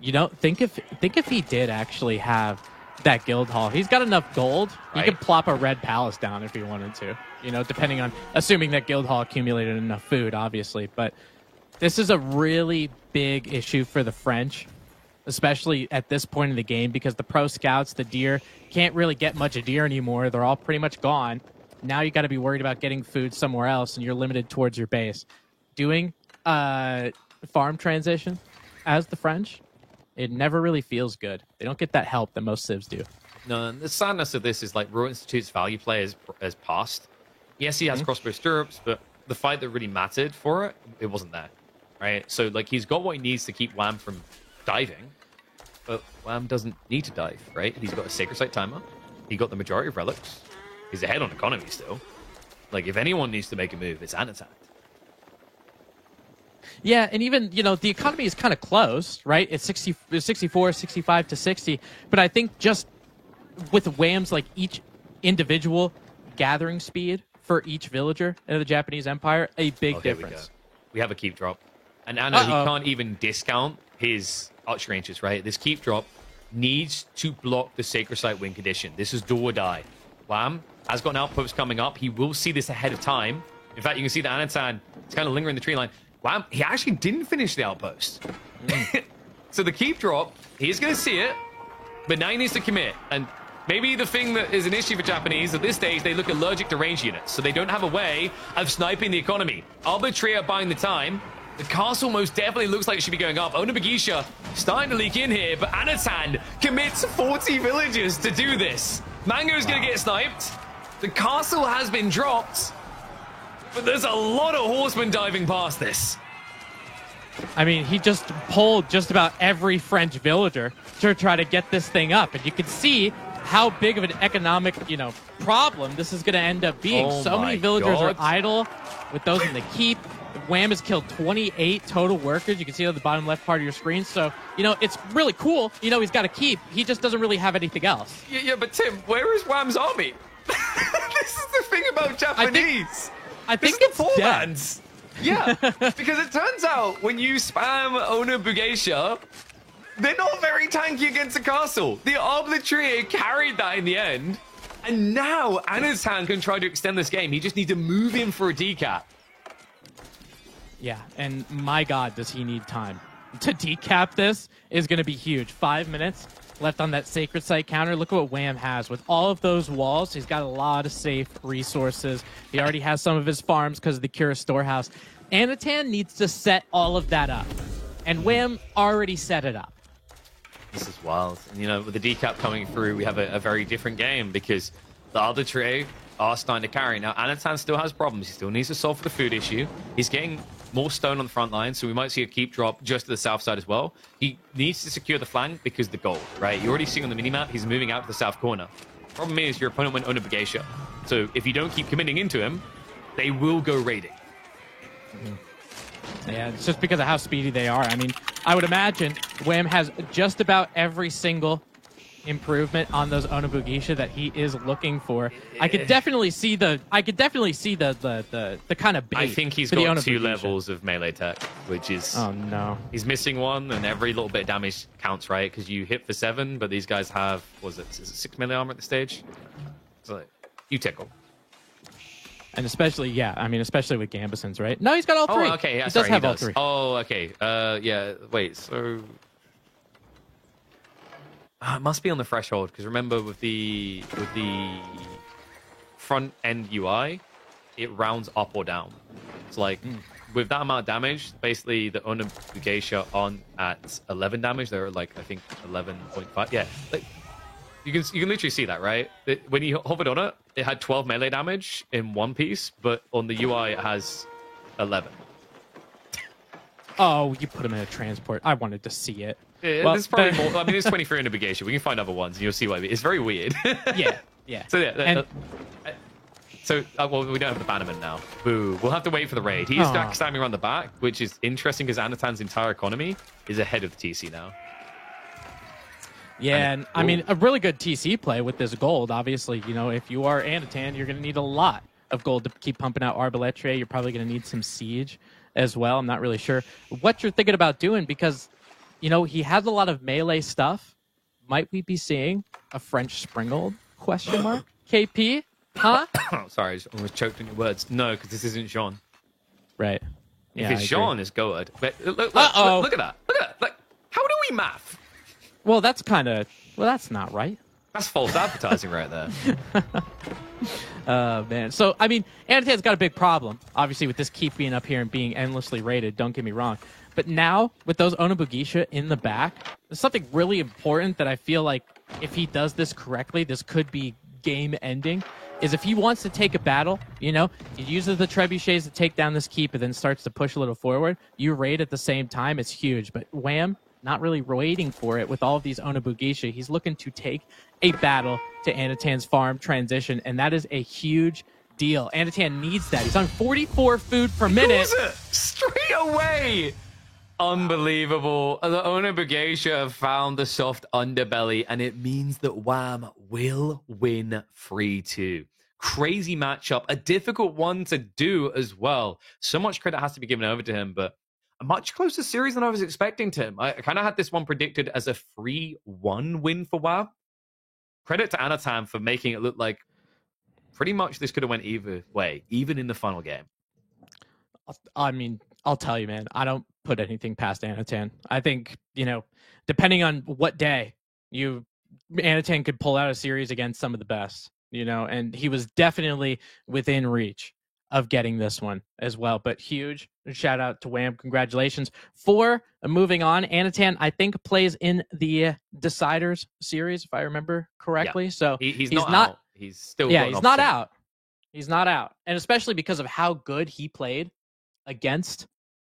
You know, think if he did actually have that guild hall, he's got enough gold. He could plop a red palace down if he wanted to. You know, depending on, assuming that guild hall accumulated enough food, obviously. But this is a really big issue for the French, especially at this point in the game, because the pro scouts, the deer, can't really get much of deer anymore. They're all pretty much gone. Now you got to be worried about getting food somewhere else, and you're limited towards your base. Doing farm transition as the French, it never really feels good. They don't get that help that most civs do. No, and the sadness of this is, like, Royal Institute's value play has passed. Yes, he has crossbow stirrups, but the fight that really mattered for it, it wasn't there, right? So, like, he's got what he needs to keep Wham from diving, but Wham doesn't need to dive, right? He's got a Sacred Site timer. He got the majority of relics. He's ahead on economy still. Like, if anyone needs to make a move, it's Anatan. Yeah, and even, you know, the economy is kind of close, right? It's 64, 65 to 60. But I think just with Wham's, like, each individual gathering speed for each villager in the Japanese Empire, a big difference. We have a keep drop. And Anna, he can't even discount his archery ranges, right? This keep drop needs to block the Sacred Site win condition. This is do or die. Wham, has got an outpost coming up. He will see this ahead of time. In fact, you can see that Anatan is kind of lingering the tree line. Wow, he actually didn't finish the outpost. So the keep drop, he's going to see it, but now he needs to commit. And maybe the thing that is an issue for Japanese, at this stage, they look allergic to range units, so they don't have a way of sniping the economy. Arbitrary are buying the time. The castle most definitely looks like it should be going up. Onabugisha starting to leak in here, but Anatan commits 40 villagers to do this. Mango's going to get sniped. The castle has been dropped, but there's a lot of horsemen diving past this. I mean, he just pulled just about every French villager to try to get this thing up, and you can see how big of an economic, problem this is going to end up being. Oh so many my villagers God. are idle with those in the keep. Wham has killed 28 total workers. You can see it on the bottom left part of your screen. So, it's really cool. He's got a keep. He just doesn't really have anything else. Yeah, but Tim, where is Wham's army? This is the thing about Japanese. I think This is it's the dead. forehands. Yeah, because it turns out when you spam Onabugisha, they're not very tanky against the castle. The Arbitraire carried that in the end. And now Anatan can try to extend this game. He just needs to move in for a decap. Yeah, and my God, does he need time. To decap this is going to be huge. 5 minutes left on that sacred site counter. Look at what Wham has. With all of those walls, he's got a lot of safe resources. He already has some of his farms because of the Cura storehouse. Anatan needs to set all of that up. And Wham already set it up. This is wild. And, with the decap coming through, we have a very different game because the Arbitraire are starting to carry. Now, Anatan still has problems. He still needs to solve for the food issue. He's getting more stone on the front line, so we might see a keep drop just to the south side as well. He needs to secure the flank because the gold, right? You're already seeing on the minimap, he's moving out to the south corner. Problem is, your opponent went Onabugisha. So if you don't keep committing into him, they will go raiding. Yeah, it's just because of how speedy they are. I mean, I would imagine Wham has just about every single improvement on those Onabugisha that he is looking for. I could definitely see the kind of bait. I think he's for the got 2 Onabugisha. levels of melee tech, which is... Oh, no. He's missing one, and every little bit of damage counts, right? Because you hit for 7, but these guys have, is it 6 melee armor at the stage? So, you tickle. And especially with Gambesons, right? No, he's got all 3. Oh, okay. Yeah, he sorry, does have he all does. 3. Oh, okay. Yeah, wait, so... it must be on the threshold, because remember with the front end UI, it rounds up or down. It's like, with that amount of damage, basically the Onabugisha on at 11 damage, they're like, I think 11.5. Yeah, like, you can literally see that, right? When you hovered on it, it had 12 melee damage in one piece, but on the UI it has 11. Oh, you put him in a transport. I wanted to see it. Yeah, Well, there's probably more. I mean, there's 23 in Onabugisha. We can find other ones, and you'll see why. It's very weird. Yeah. So yeah. And- Well, we don't have the bannerman now. Boo. We'll have to wait for the raid. He's Aw. standing around the back, which is interesting because Anatan's entire economy is ahead of the TC now. Yeah, and I mean, a really good TC play with this gold. Obviously, if you are Anatan, you're going to need a lot of gold to keep pumping out Arbalestre. You're probably going to need some siege as well. I'm not really sure what you're thinking about doing because, he has a lot of melee stuff. Might we be seeing a French Springald? Question mark? KP? Huh? Oh, sorry, I just almost choked on your words. No, because this isn't Jean. Right. Yeah, Because Jean is Goad. But look at that. Look at that. Like, how do we math? Well, that's not right. That's false advertising right there. Man. So, I mean, Anatan's got a big problem, obviously, with this keep being up here and being endlessly raided. Don't get me wrong. But now, with those Onabugisha in the back, there's something really important that I feel like if he does this correctly, this could be game-ending, is if he wants to take a battle, he uses the trebuchets to take down this keep and then starts to push a little forward. You raid at the same time, it's huge. But Wham, not really waiting for it with all of these Onabugisha. He's looking to take a battle to Anatan's farm transition, and that is a huge deal. Anatan needs that. He's on 44 food per minute. Straight away. Unbelievable. The Onabugisha have found the soft underbelly, and it means that Wham will win 3-2. Crazy matchup, a difficult one to do as well. So much credit has to be given over to him, but a much closer series than I was expecting, Tim. I kind of had this one predicted as a 3-1 win for Wham. Credit to Anatan for making it look like pretty much this could have went either way, even in the final game. I mean, I'll tell you, man, I don't put anything past Anatan. I think, depending on what day Anatan could pull out a series against some of the best, and he was definitely within reach of getting this one as well. But huge shout out to Wham. Congratulations. Moving on, Anatan, I think, plays in the Deciders series, if I remember correctly. Yeah. So he's not out. He's still he's not out. He's not out. And especially because of how good he played against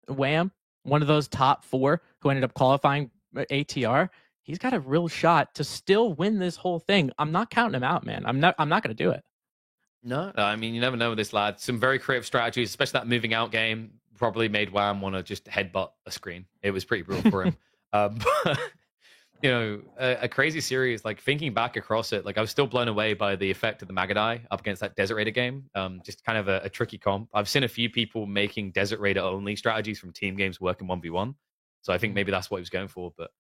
Wham, one of those top 4 who ended up qualifying ATR. He's got a real shot to still win this whole thing. I'm not counting him out, man. I'm not going to do it. No, I mean, you never know with this lad. Some very creative strategies, especially that moving out game, probably made Wham want to just headbutt a screen. It was pretty brutal for him. But, a crazy series, like thinking back across it, like I was still blown away by the effect of the Magadai up against that Desert Raider game. Just kind of a tricky comp. I've seen a few people making Desert Raider only strategies from team games working 1v1. So I think maybe that's what he was going for. But,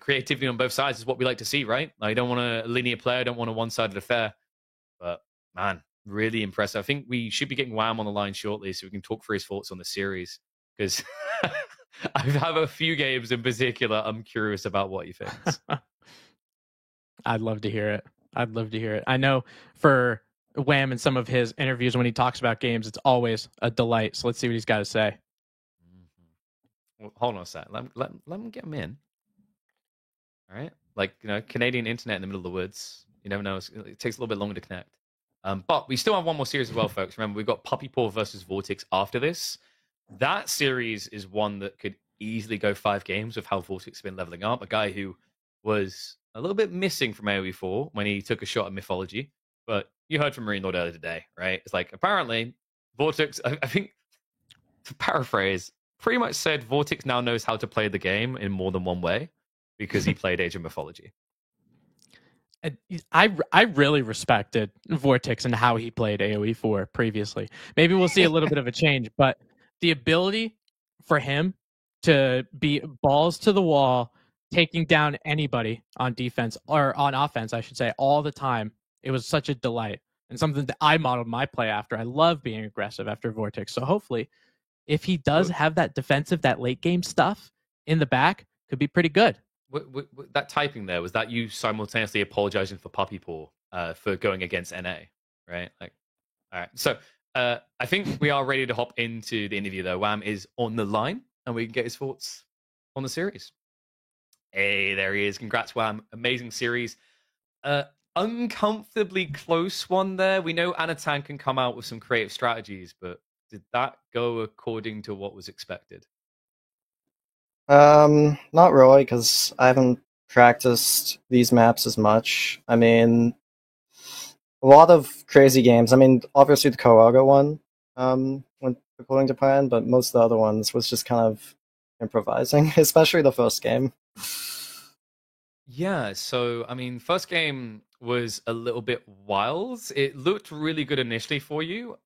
creativity on both sides is what we like to see, right? I don't want a linear play. I don't want a one-sided affair. But, man, really impressive. I think we should be getting Wham on the line shortly so we can talk through his thoughts on the series. Because I have a few games in particular I'm curious about what he thinks. I'd love to hear it. I know for Wham and some of his interviews when he talks about games, it's always a delight. So let's see what he's got to say. Well, hold on a sec. Let me get him in. All right. Like, Canadian internet in the middle of the woods. You never know. It takes a little bit longer to connect. But we still have one more series as well, folks. Remember, we've got Puppy Paw versus Vortex after this. That series is one that could easily go 5 games with how Vortex has been leveling up. A guy who was a little bit missing from AoE4 when he took a shot at Mythology. But you heard from Marine Lord earlier today, right? It's like, apparently, Vortex, I think, to paraphrase, pretty much said Vortex now knows how to play the game in more than one way because he played Age of Mythology. I really respected Vortex and how he played AoE4 previously. Maybe we'll see a little bit of a change, but the ability for him to be balls to the wall, taking down anybody on defense or on offense, I should say, all the time, it was such a delight and something that I modeled my play after. I love being aggressive after Vortex. So hopefully, if he does have that defensive, that late game stuff in the back, could be pretty good. That typing there, was that you simultaneously apologizing for Puppy Paw for going against NA, right? Like, all right. So I think we are ready to hop into the interview, though. Wham is on the line, and we can get his thoughts on the series. Hey, there he is. Congrats, Wham. Amazing series. Uncomfortably close one there. We know Anatan can come out with some creative strategies, but did that go according to what was expected? Not really, because I haven't practiced these maps as much. I mean, a lot of crazy games. I mean, obviously the Koaga one, went according to plan, but most of the other ones was just kind of improvising, especially the first game. Yeah, so, I mean, first game was a little bit wild. It looked really good initially for you.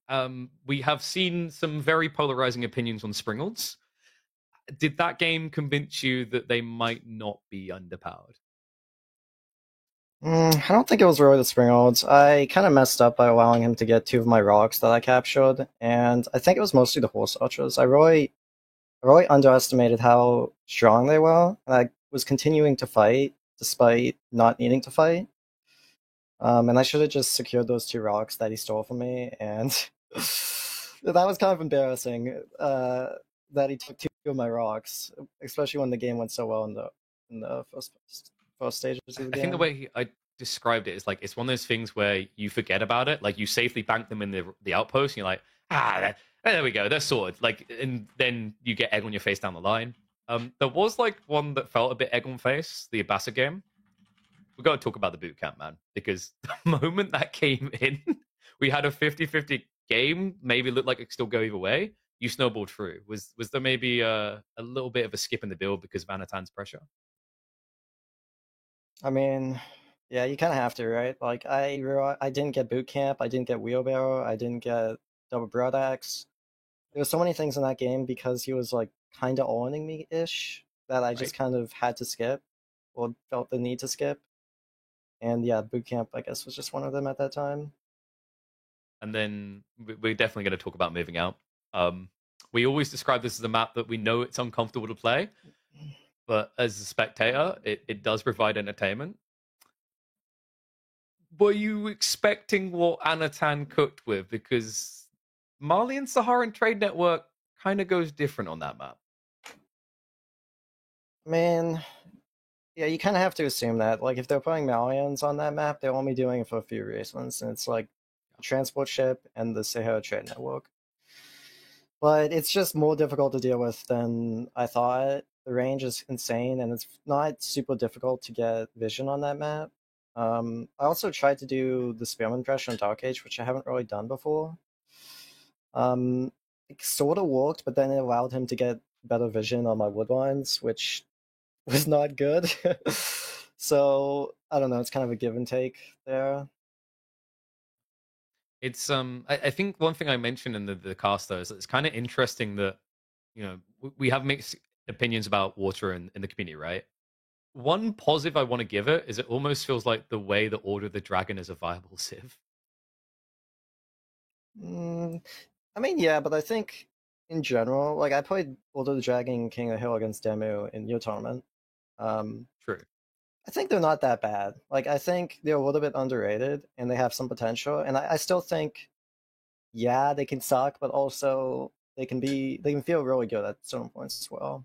We have seen some very polarizing opinions on Springalds. Did that game convince you that they might not be underpowered? I don't think it was really the Springalds. I kind of messed up by allowing him to get 2 of my rocks that I captured, and I think it was mostly the Horse Archers. I really underestimated how strong they were, and I was continuing to fight despite not needing to fight. And I should have just secured those 2 rocks that he stole from me, and that was kind of embarrassing. That he took 2 of my rocks, especially when the game went so well in the first stages of the game. I think the way I described it is like, it's one of those things where you forget about it. Like, you safely bank them in the outpost, and you're like, there we go, they're sorted. Like, and then you get egg on your face down the line. There was like one that felt a bit egg on face, the Abasa game. We've got to talk about the boot camp, man, because the moment that came in, we had a 50-50 game, maybe looked like it could still go either way. You snowballed through. Was there maybe a little bit of a skip in the build because of Anatan's pressure? I mean, yeah, you kind of have to, right? Like, I didn't get boot camp, I didn't get wheelbarrow, I didn't get double broad axe. There were so many things in that game because he was like kind of owning me-ish that I just kind of had to skip, or felt the need to skip. And yeah, boot camp, I guess, was just one of them at that time. and then we're definitely going to talk about moving out. We always describe this as a map that we know it's uncomfortable to play, but as a spectator, it does provide entertainment. Were you expecting what Anatan cooked with? Because Mali and Saharan Trade Network kind of goes different on that map. I mean, yeah, you kind of have to assume that. Like, if they're putting Malians on that map, they're only doing it for a few reasons, and it's like the transport ship and the Sahara Trade Network. But it's just more difficult to deal with than I thought. The range is insane, and it's not super difficult to get vision on that map. I also tried to do the Spearman Pressure on Dark Age, which I haven't really done before. It sort of worked, but then it allowed him to get better vision on my woodlines, which was not good. So I don't know. It's kind of a give and take there. It's I think one thing I mentioned in the cast though is it's kind of interesting that we have mixed opinions about water in the community, right? One positive I want to give it is it almost feels like the way the Order of the Dragon is a viable civ. I mean, yeah, but I think in general, like I played Order of the Dragon King of the Hill against Demu in your tournament. True. I think they're not that bad. Like I think they're a little bit underrated and they have some potential. And I still think, yeah, they can suck, but also they can feel really good at certain points as well.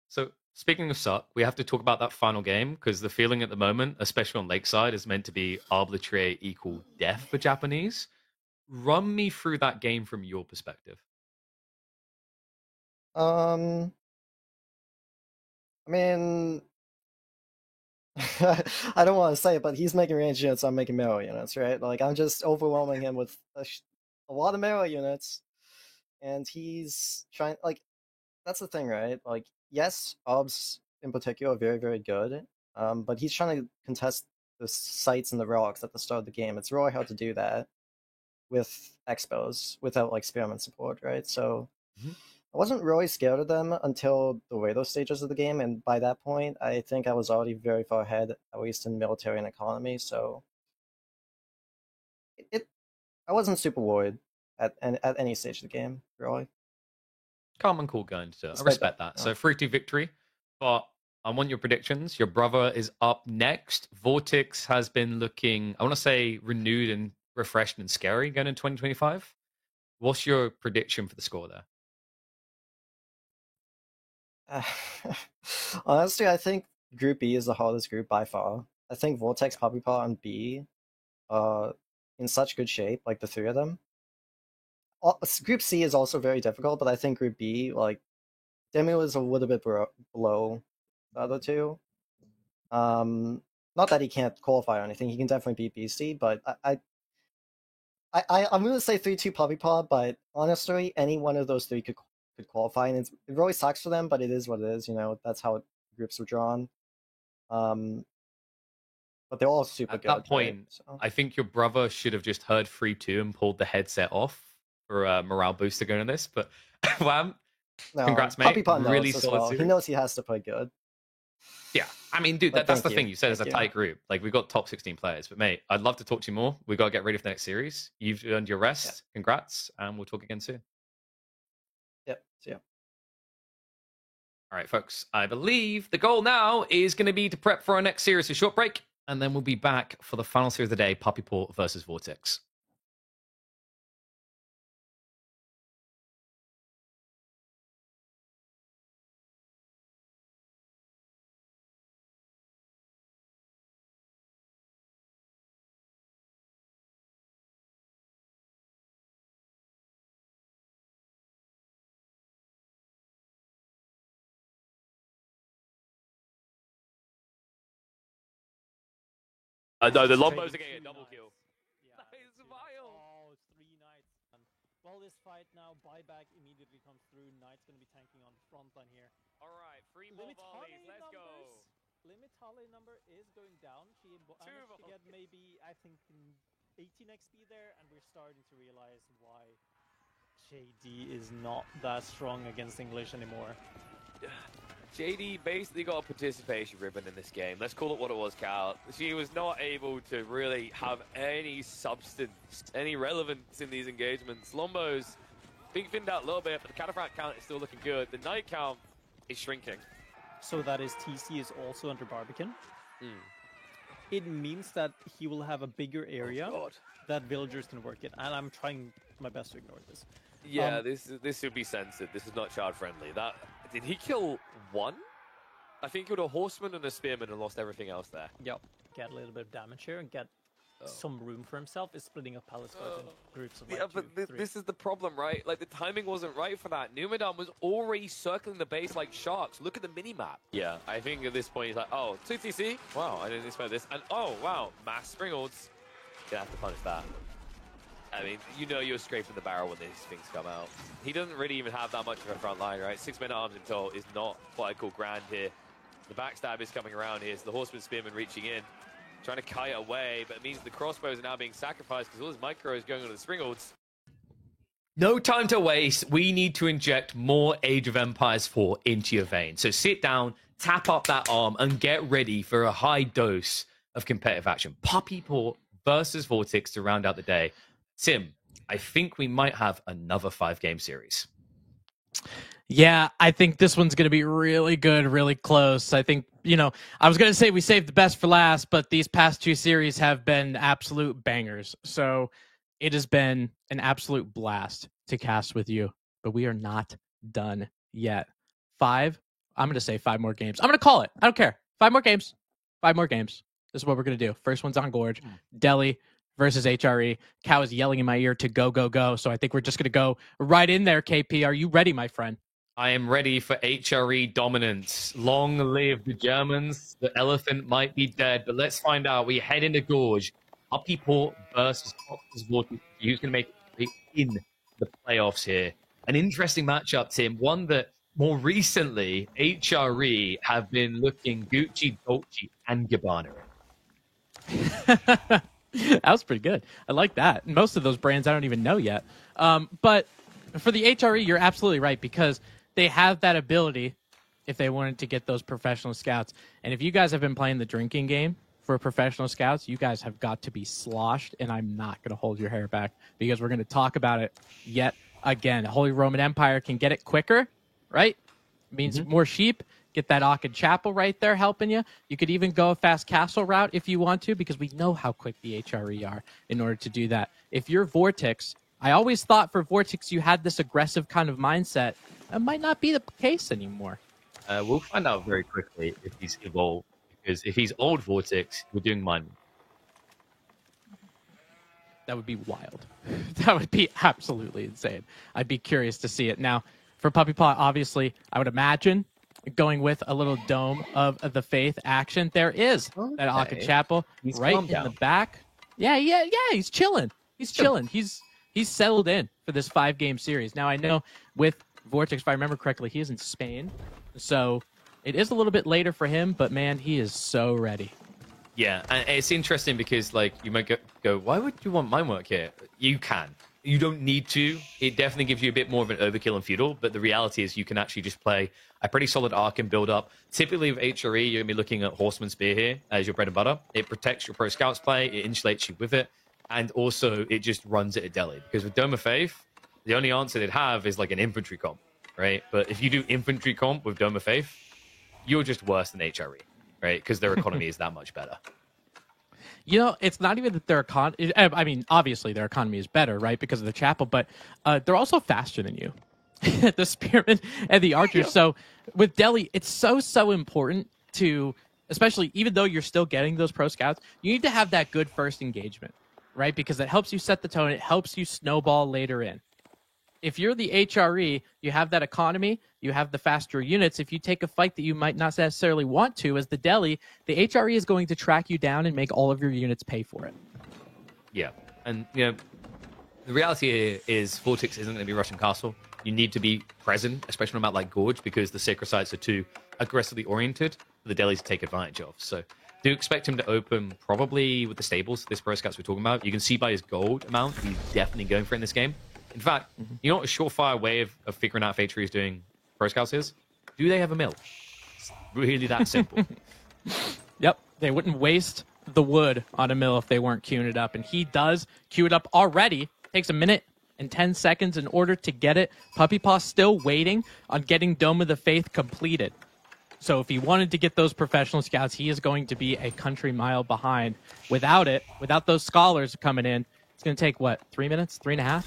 So speaking of suck, we have to talk about that final game because the feeling at the moment, especially on Lakeside, is meant to be arbitrary equal death for Japanese. Run me through that game from your perspective. I mean, I don't want to say it, but he's making range units, I'm making melee units, right? Like, I'm just overwhelming him with a lot of melee units, and he's trying, like, that's the thing, right? Like, yes, Obs in particular are very, very good, but he's trying to contest the sites and the relics at the start of the game. It's really hard to do that with Expos without, like, Spearman support, right? So, I wasn't really scared of them until the later stages of the game, and by that point, I think I was already very far ahead, at least in military and economy. So, I wasn't super worried at any stage of the game, really. Calm and cool going to. I respect that. So 3-2 victory, but I want your predictions. Your brother is up next. Vortex has been looking, I want to say, renewed and refreshed and scary going in 2025. What's your prediction for the score there? Honestly, I think Group B is the hardest group by far. I think Vortex, Puppypaw, and B are in such good shape, like the three of them. Group C is also very difficult, but I think Group B, like, Demu is a little bit below the other two. Not that he can't qualify or anything, he can definitely beat BC, but I'm going to say 3-2 Puppypaw, but honestly, any one of those three could qualify, and it really sucks for them, but it is what it is. That's how groups were drawn. But they're all super good. At that point, right? So. I think your brother should have just heard 3-2 and pulled the headset off for a morale booster going on this. But Wham, congrats, mate. Really solid. Well. He knows he has to play good. Yeah, I mean, dude, that's the thing. You said it's a tight group. Like, we've got top 16 players. But, mate, I'd love to talk to you more. We've got to get ready for the next series. You've earned your rest. Yeah. Congrats, and we'll talk again soon. Yep, see ya. All right, folks, I believe the goal now is going to be to prep for our next series, a short break, and then we'll be back for the final series of the day, Puppypaw versus Vortex. No, the Lombos are getting a double kill. Yeah. That is vile. Oh, 3 Knights. Well, this fight now, buyback immediately comes through. Knight's going to be tanking on the front line here. All right, 3 more volleys. Let's go. Limit Hale number is going down. She managed to get maybe, I think, 18 XP there, and we're starting to realize why JD is not that strong against English anymore. JD basically got a participation ribbon in this game. Let's call it what it was, Cal. She was not able to really have any substance, any relevance in these engagements. Lombo's being thinned out a little bit, but the Cataphract count is still looking good. The Knight count is shrinking. So that is TC is also under Barbican. It means that he will have a bigger area that villagers can work in, and I'm trying my best to ignore this. Yeah, this should be censored. This is not child friendly. Did he kill one? I think he killed a horseman and a spearman and lost everything else there. Yep. Get a little bit of damage here and get some room for himself. Is splitting up Palace Guards in groups of like this is the problem, right? Like, the timing wasn't right for that. Numadam was already circling the base like sharks. Look at the mini-map. Yeah, I think at this point he's like, oh, 2TC? Wow, I didn't expect this. And oh, wow, mass Springolds. Gonna have to punish that. I mean, you know you're scraping the barrel when these things come out. He doesn't really even have that much of a front line, right? 6 men arms in total is not what I call grand here. The backstab is coming around here. So the Horseman Spearman reaching in, trying to kite away, but it means the crossbows are now being sacrificed because all his micros going onto the Springolds. No time to waste. We need to inject more Age of Empires 4 into your veins. So sit down, tap up that arm, and get ready for a high dose of competitive action. Puppy Paw versus Vortex to round out the day. Tim, I think we might have another 5-game series. Yeah, I think this one's going to be really good, really close. I think, I was going to say we saved the best for last, but these past 2 series have been absolute bangers. So it has been an absolute blast to cast with you, but we are not done yet. I'm going to say 5 more games. I'm going to call it. I don't care. 5 more games. 5 more games. This is what we're going to do. First one's on Gorge. Delhi versus HRE. Cow is yelling in my ear to go, go, go. So I think we're just going to go right in there, KP. Are you ready, my friend? I am ready for HRE dominance. Long live the Germans. The elephant might be dead, but let's find out. We head into Gorge. Puppy Paw versus Fox's Vortex. Who's going to make it in the playoffs here? An interesting matchup, Tim. One that more recently, HRE have been looking Gucci, Dolce, and Gabbana. That was pretty good. I like that. Most of those brands I don't even know yet. But for the HRE, you're absolutely right, because they have that ability if they wanted to get those professional scouts. And if you guys have been playing the drinking game for professional scouts, you guys have got to be sloshed, and I'm not going to hold your hair back because we're going to talk about it yet again. Holy Roman Empire can get it quicker, right? Means more sheep. Get that Aachen Chapel right there helping you. You could even go a fast castle route if you want to, because we know how quick the HRE are in order to do that. If you're Vortex, I always thought for Vortex you had this aggressive kind of mindset. That might not be the case anymore. We'll find out very quickly if he's evolved, because if he's old Vortex, we're doing mine. That would be wild. That would be absolutely insane. I'd be curious to see it. Now, for Puppy Paw, obviously, I would imagine going with a little Dome of the Faith action. There is that Aachen Chapel right in the back. Yeah, he's chilling. He's chilling. He's settled in for this 5-game series. Now, I know with Vortex, if I remember correctly, he is in Spain. So it is a little bit later for him, but man, he is so ready. Yeah, and it's interesting because, like, you might go, why would you want mine work here? You can. You don't need to. It definitely gives you a bit more of an overkill and feudal, but the reality is you can actually just play a pretty solid arc and build up. Typically with HRE, you're going to be looking at Horseman Spear here as your bread and butter. It protects your Pro Scouts play, it insulates you with it, and also it just runs it at Delhi. Because with Dome of Faith, the only answer they'd have is like an infantry comp, right? But if you do infantry comp with Dome of Faith, you're just worse than HRE, right? Because their economy is that much better. It's not even that their I mean, obviously their economy is better, right, because of the chapel, but they're also faster than you, the spearmen and the archers. Yeah. So with Delhi, it's so important to, especially even though you're still getting those pro scouts, you need to have that good first engagement, right? Because it helps you set the tone. It helps you snowball later in. If you're the HRE, you have that economy, you have the faster units. If you take a fight that you might not necessarily want to, as the Delhi, the HRE is going to track you down and make all of your units pay for it. Yeah, and the reality here is Vortex isn't going to be Russian Castle. You need to be present, especially on a map like Gorge, because the sacred sites are too aggressively oriented for the Delhi to take advantage of. So do expect him to open probably with the stables, this Pro Scouts we're talking about. You can see by his gold amount, he's definitely going for it in this game. In fact, you know what a surefire way of figuring out if HRE is doing Pro Scouts is? Do they have a mill? It's really that simple. Yep, they wouldn't waste the wood on a mill if they weren't queuing it up, and he does queue it up already. Takes a minute and 10 seconds in order to get it. Puppy Paw still waiting on getting Dome of the Faith completed. So if he wanted to get those professional scouts, he is going to be a country mile behind. Without it, without those scholars coming in, it's going to take, what, 3 minutes, 3.5?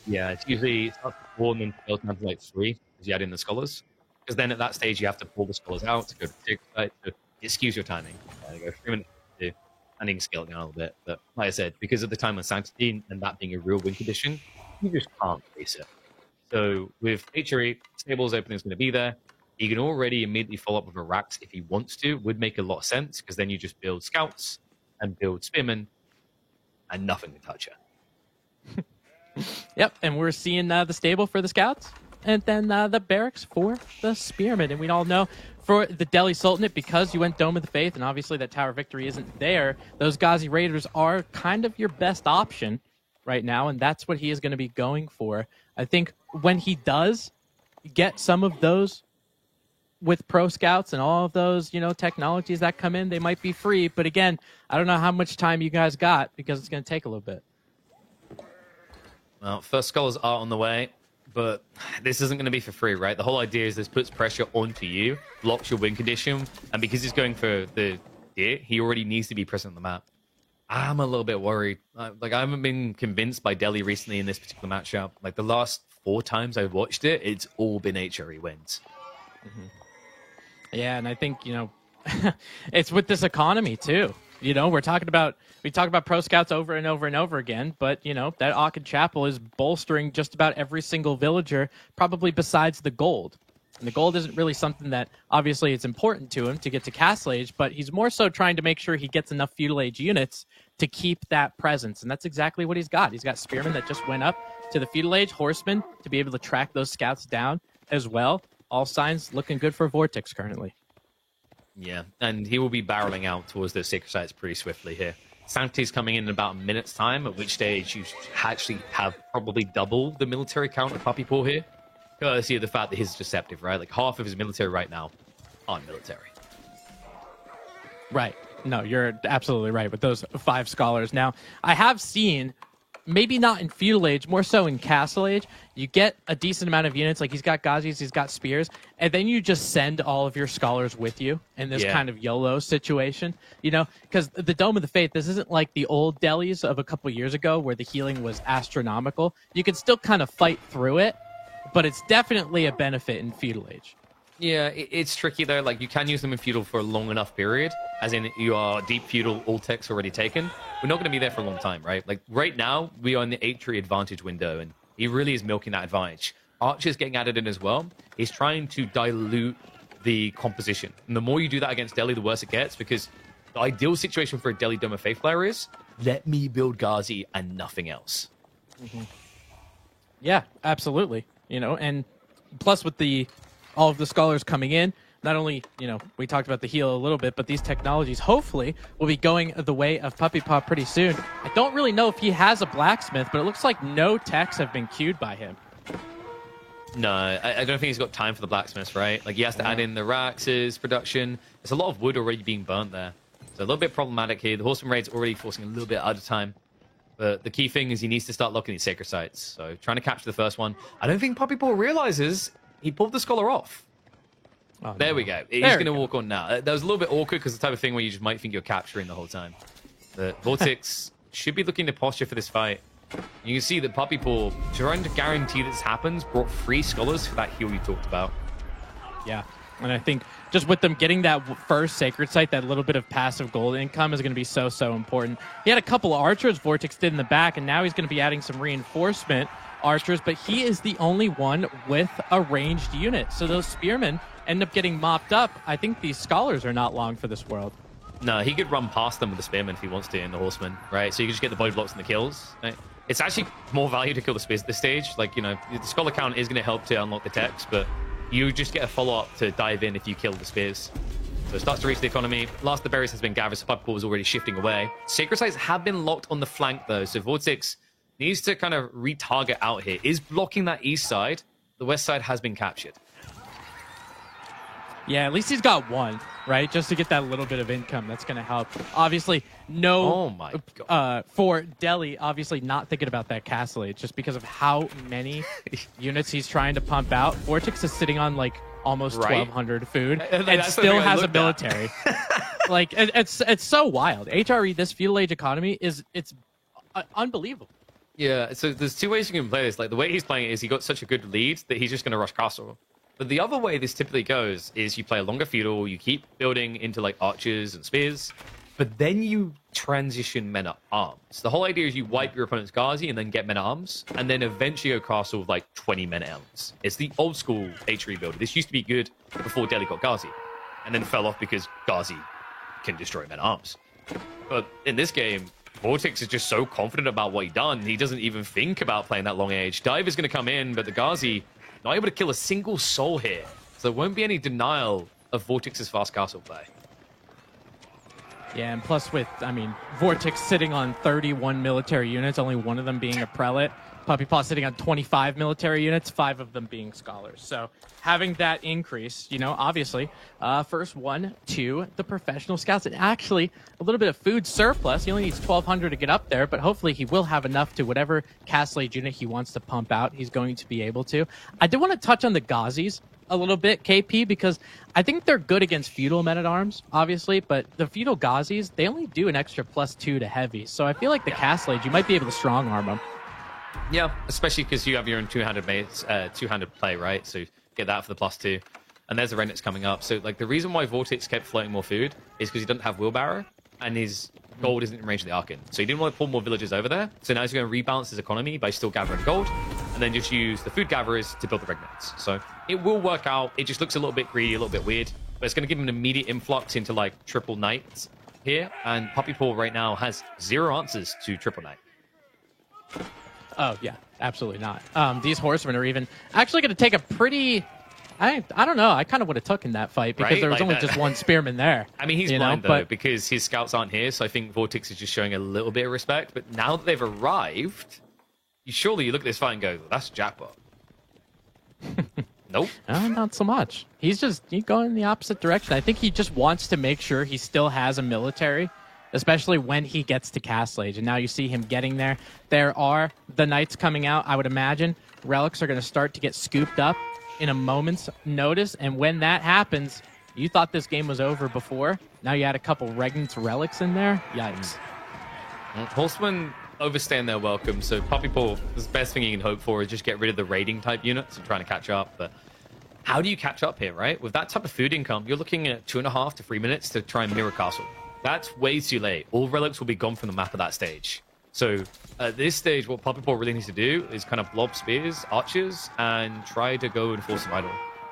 Yeah, it's usually up to 4 and then fails down to like 3 because you add in the scholars. Because then at that stage, you have to pull the scholars out to go to the sacred site. So it skews your timing. You go 3 minutes to and you can scale it down a little bit. But like I said, because of the time on Sanctity and that being a real win condition, you just can't face it. So with HRE, Stables opening is going to be there. He can already immediately follow up with a Rax if he wants to. Would make a lot of sense because then you just build scouts and build spearmen and nothing can touch you. Yep, and we're seeing the stable for the scouts and then the barracks for the spearmen. And we all know for the Delhi Sultanate, because you went Dome of the Faith and obviously that Tower of Victory isn't there, those Ghazi Raiders are kind of your best option right now, and that's what he is going to be going for. I think when he does get some of those with Pro Scouts and all of those, technologies that come in, they might be free. But again, I don't know how much time you guys got because it's going to take a little bit. Well, first scholars are on the way, but this isn't going to be for free, right? The whole idea is this puts pressure onto you, blocks your win condition, and because he's going for the deer, he already needs to be present on the map. I'm a little bit worried. I haven't been convinced by Delhi recently in this particular matchup. Like the last 4 times I've watched it, it's all been HRE wins. Mm-hmm. Yeah, and I think, it's with this economy too. We talk about Pro Scouts over and over and over again, but that Aachen Chapel is bolstering just about every single villager, probably besides the gold. And the gold isn't really something that obviously it's important to him to get to Castle Age, but he's more so trying to make sure he gets enough Feudal Age units to keep that presence. And that's exactly what he's got. He's got Spearmen that just went up to the Feudal Age, Horsemen to be able to track those scouts down as well. All signs looking good for Vortex currently. Yeah, and he will be barreling out towards the sacred sites pretty swiftly here. Sanctity's coming in about a minute's time, at which stage you actually have probably double the military count of Puppy Paw here, courtesy of the fact that he's deceptive, right? Like half of his military right now aren't military. Right. No, you're absolutely right with those 5 scholars. Now, I have seen, maybe not in Feudal Age, more so in Castle Age, you get a decent amount of units, like he's got Ghazis, he's got Spears, and then you just send all of your scholars with you in this kind of YOLO situation, because the Dome of the Faith, this isn't like the old Delhis of a couple years ago where the healing was astronomical. You can still kind of fight through it, but it's definitely a benefit in Feudal Age. Yeah, it's tricky though. Like you can use them in Feudal for a long enough period, as in you are deep Feudal, all techs already taken. We're not going to be there for a long time, right? Like right now, we are in the HRE advantage window, and he really is milking that advantage. Archer's getting added in as well. He's trying to dilute the composition. And the more you do that against Delhi, the worse it gets, because the ideal situation for a Delhi Dome of Faith player is, let me build Ghazi and nothing else. Mm-hmm. Yeah, absolutely. And plus with all of the scholars coming in, not only, we talked about the heal a little bit, but these technologies hopefully will be going the way of Puppy Paw pretty soon. I don't really know if he has a blacksmith, but it looks like no techs have been queued by him. No, I don't think he's got time for the blacksmiths, right? Like he has to add in the Rax's production. There's a lot of wood already being burnt there. So a little bit problematic here. The Horseman raid's already forcing a little bit out of time. But the key thing is he needs to start locking these sacred sites. So trying to capture the first one. I don't think Puppy Paw realizes he pulled the scholar off. Oh, there we go. He's going to walk on now. That was a little bit awkward because the type of thing where you just might think you're capturing the whole time. But Vortex should be looking to posture for this fight. You can see that Puppy Paw, trying to guarantee that this happens, brought 3 scholars for that heal you talked about. Yeah, and I think just with them getting that first sacred site, that little bit of passive gold income is going to be so important. He had a couple of archers Vortex did in the back, and now he's going to be adding some reinforcement archers, but he is the only one with a ranged unit. So those spearmen end up getting mopped up. I think these scholars are not long for this world. No, he could run past them with the spearmen if he wants to in the horsemen, right? So you can just get the body blocks and the kills. Right? It's actually more value to kill the spears at this stage. Like, the scholar count is going to help to unlock the techs, but you just get a follow-up to dive in if you kill the spears. So it starts to reach the economy. Last of the berries has been gathered, so Puppy Paw was already shifting away. Sacred sites have been locked on the flank, though, so Vortex needs to kind of retarget out here. Is blocking that east side. The west side has been captured. Yeah, at least he's got one, right? Just to get that little bit of income, that's going to help. Obviously, Oh my god. For Delhi, obviously not thinking about that castle age, just because of how many units he's trying to pump out. Vortex is sitting on like almost 1,200 food and still has a military. Like it's so wild. HRE, this feudal age economy it's unbelievable. Yeah, so there's two ways you can play this. Like the way he's playing it is he got such a good lead that he's just going to rush castle. But the other way this typically goes is you play a longer feudal, you keep building into like archers and spears, but then you transition men at arms. The whole idea is you wipe your opponent's Ghazi and then get men at arms, and then eventually go castle with like 20 men at arms. It's the old school HRE build. This used to be good before Delhi got Ghazi, and then fell off because Ghazi can destroy men at arms. But in this game, Vortex is just so confident about what he done, he doesn't even think about playing that long age. Dive is going to come in, but the Ghazi not able to kill a single soul here. So there won't be any denial of Vortex's fast castle play. Yeah, and plus with, I mean, Vortex sitting on 31 military units, only one of them being a prelate. Puppy Paw sitting on 25 military units, 5 of them being scholars. So having that increase, you know, obviously, first one to the professional scouts. And actually, a little bit of food surplus. He only needs 1,200 to get up there, but hopefully he will have enough to whatever Castle Age unit he wants to pump out. He's going to be able to. I did want to touch on the Ghazis a little bit, KP, because I think they're good against feudal men-at-arms, obviously, but the feudal Ghazis, they only do an extra +2 to heavy. So I feel like the Castle Age, you might be able to strong-arm them. Yeah, especially because you have your own two-handed mates, two-handed play, right? So get that for the +2. And there's the Renate's coming up. So like the reason why Vortex kept floating more food is because he doesn't have Wheelbarrow and his gold isn't in range of the Archon. So he didn't want to pull more villagers over there. So now he's going to rebalance his economy by still gathering gold and then just use the food gatherers to build the Regnates. So it will work out. It just looks a little bit greedy, a little bit weird, but it's going to give him an immediate influx into like triple knights here. And Puppy Paw right now has 0 answers to triple knight. Oh, yeah, absolutely not. These horsemen are even actually going to take a pretty... I don't know. I kind of would have taken that fight because there was only just one spearman there. I mean, he's blind, though, because his scouts aren't here, so I think Vortex is just showing a little bit of respect. But now that they've arrived, you look at this fight and go, that's jackpot. Nope. Not so much. He's going in the opposite direction. I think he just wants to make sure he still has a military, especially when he gets to Castle Age. And now you see him getting there. There are the knights coming out, I would imagine. Relics are going to start to get scooped up in a moment's notice. And when that happens, you thought this game was over before. Now you had a couple Regnant's relics in there. Yikes. Horsemen overstaying their welcome. So Puppy Paw, the best thing you can hope for is just get rid of the raiding type units and trying to catch up. But how do you catch up here, right? With that type of food income, you're looking at 2.5 to 3 minutes to try and mirror castle. That's way too late. All relics will be gone from the map at that stage. So at this stage, what Puppy Paw really needs to do is kind of blob spears, archers, and try to go and force an idol.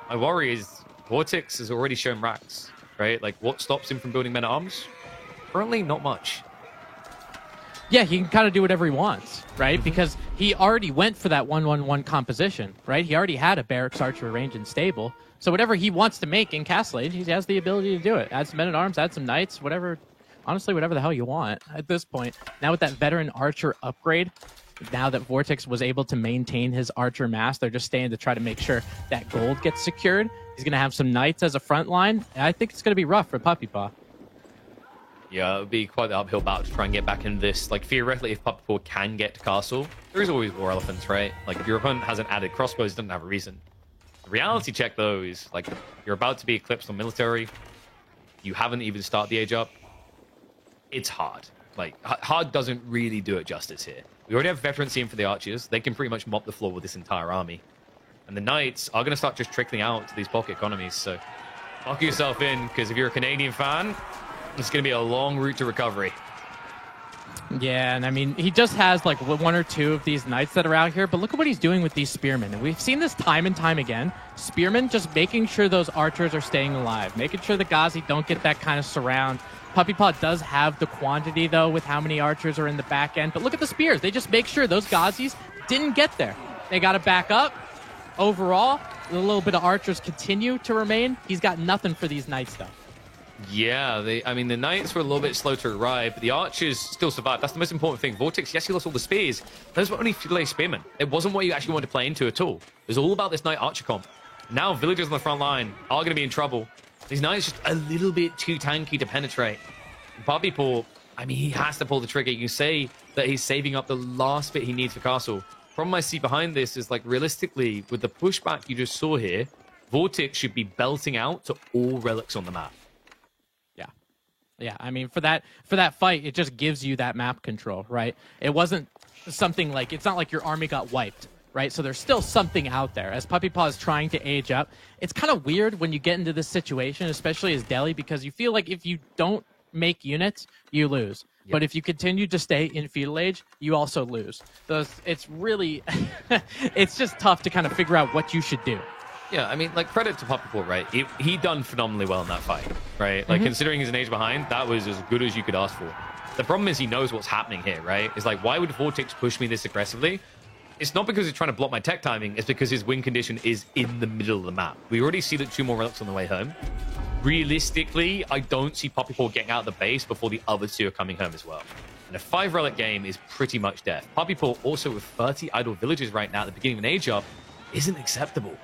My worry is Vortex has already shown racks, right? Like, what stops him from building men at arms? Currently, not much. Yeah, he can kind of do whatever he wants, right? Because he already went for that 1-1-1 composition, right? He already had a Barracks Archer range and stable. So whatever he wants to make in Castle Age, he has the ability to do it. Add some men at arms, add some knights, whatever. Honestly, whatever the hell you want at this point. Now with that veteran archer upgrade, now that Vortex was able to maintain his archer mass, they're just staying to try to make sure that gold gets secured. He's going to have some knights as a front line. I think it's going to be rough for Puppy Paw. Yeah, it would be quite the uphill battle to try and get back in this. Like, theoretically, if Puppy Paw can get to castle, there is always war elephants, right? Like, if your opponent hasn't added crossbows, it doesn't have a reason. The reality check, though, is, like, you're about to be eclipsed on military. You haven't even started the age up. It's hard. Like, hard doesn't really do it justice here. We already have veterancy in for the archers. They can pretty much mop the floor with this entire army. And the knights are going to start just trickling out to these pocket economies. So lock yourself in, because if you're a Canadian fan, it's going to be a long route to recovery. Yeah, and I mean, he just has like 1 or 2 of these knights that are out here, but look at what he's doing with these spearmen. And we've seen this time and time again. Spearmen just making sure those archers are staying alive, making sure the Ghazi don't get that kind of surround. Puppy Paw does have the quantity, though, with how many archers are in the back end. But look at the spears. They just make sure those Ghazis didn't get there. They got to back up. Overall, a little bit of archers continue to remain. He's got nothing for these knights, though. Yeah, I mean, the knights were a little bit slow to arrive, but the archers still survived. That's the most important thing. Vortex, yes, he lost all the spears. Those were only feudal spearmen. It wasn't what you actually wanted to play into at all. It was all about this knight archer comp. Now, villagers on the front line are going to be in trouble. His Knight is just a little bit too tanky to penetrate. Puppy Paw, I mean, he has to pull the trigger. You can say that he's saving up the last bit he needs for Castle. Problem I see behind this is, like, realistically, with the pushback you just saw here, Vortix should be belting out to all relics on the map. Yeah, I mean, for that fight, it just gives you that map control, right? It wasn't something like, it's not like your army got wiped, right? So there's still something out there. As Puppy Paw is trying to age up, it's kind of weird when you get into this situation, especially as Delhi, because you feel like if you don't make units, you lose. Yep. But if you continue to stay in feudal age, you also lose. It's really, it's just tough to kind of figure out what you should do. Yeah, I mean, like, credit to Puppy Paw, right? He done phenomenally well in that fight, right? Like, considering he's an age behind, that was as good as you could ask for. The problem is he knows what's happening here, right? It's like, why would Vortix push me this aggressively? It's not because he's trying to block my tech timing, it's because his win condition is in the middle of the map. We already see that 2 more relics on the way home. Realistically, I don't see Puppy Paw getting out of the base before the other 2 are coming home as well. And a 5 relic game is pretty much death. Puppy Paw also with 30 idle villages right now at the beginning of an age up isn't acceptable.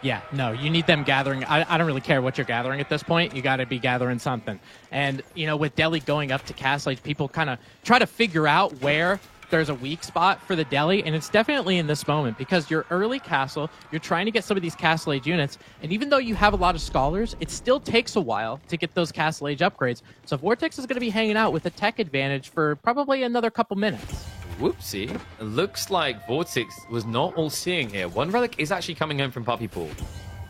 Yeah, no, you need them gathering. I don't really care what you're gathering at this point. You got to be gathering something. And, you know, with Delhi going up to Castle Age, people kind of try to figure out where there's a weak spot for the Delhi, and it's definitely in this moment because you're early Castle, you're trying to get some of these Castle Age units, and even though you have a lot of Scholars, it still takes a while to get those Castle Age upgrades. So Vortix is going to be hanging out with a tech advantage for probably another couple minutes. Whoopsie. It looks like Vortix was not all seeing here. 1 relic is actually coming home from Puppy Paw.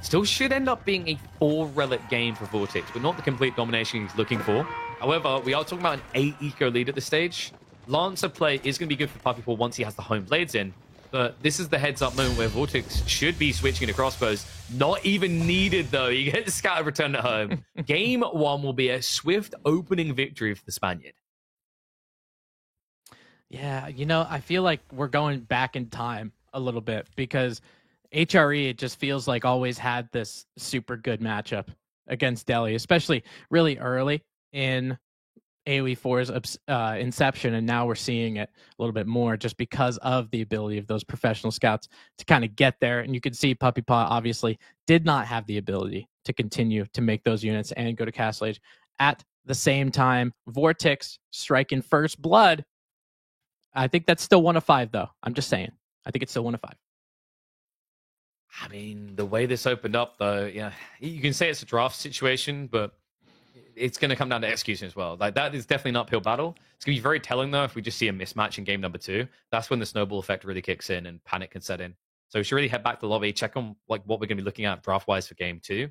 Still should end up being a 4 relic game for Vortix, but not the complete domination he's looking for. However, we are talking about an 8 eco lead at this stage. Lancer play is going to be good for Puppy Paw once he has the home blades in, but this is the heads-up moment where Vortix should be switching to crossbows. Not even needed, though. You get the scatter return at home. Game 1 will be a swift opening victory for the Spaniard. Yeah, you know, I feel like we're going back in time a little bit because HRE, it just feels like always had this super good matchup against Delhi, especially really early in AoE 4's inception, and now we're seeing it a little bit more just because of the ability of those professional scouts to kind of get there. And you can see Puppy Paw obviously did not have the ability to continue to make those units and go to Castle Age. At the same time, Vortix striking first blood. I think that's still 1 of 5, though. I'm just saying. I think it's still 1 of 5. I mean, the way this opened up, though, yeah, you can say it's a draft situation, but it's going to come down to execution as well. Like, that is definitely an uphill battle. It's going to be very telling, though, if we just see a mismatch in game number 2. That's when the snowball effect really kicks in and panic can set in. So we should really head back to the lobby, check on like what we're going to be looking at draft-wise for game 2.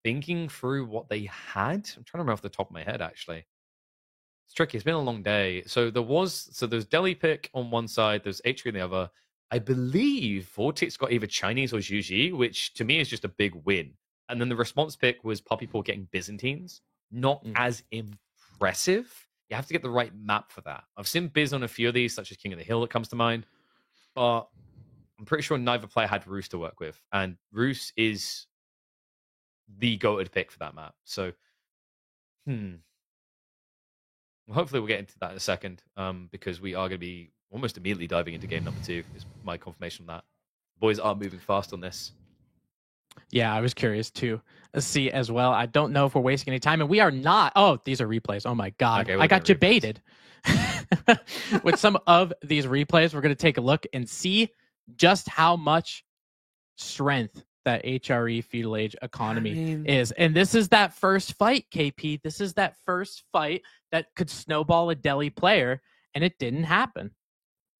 Thinking through what they had. I'm trying to remember off the top of my head, actually. It's tricky. It's been a long day. So there's Delhi pick on one side, there's H3 on the other. I believe Vortix got either Chinese or Zhuji, which to me is just a big win. And then the response pick was Puppy Paw getting Byzantines. Not as impressive. You have to get the right map for that. I've seen Biz on a few of these, such as King of the Hill that comes to mind. But I'm pretty sure neither player had Roos to work with. And Roos is the goated pick for that map. So, Well, hopefully we'll get into that in a second, because we are going to be almost immediately diving into game number 2, is my confirmation on that. The boys are moving fast on this. Yeah, I was curious to see as well. I don't know if we're wasting any time, and we are not. Oh, these are replays. Oh my God. Okay, I got you baited. With some of these replays, we're going to take a look and see just how much strength that HRE feudal age economy is. And this is that first fight, KP. This is that first fight that could snowball a Delhi player, and it didn't happen.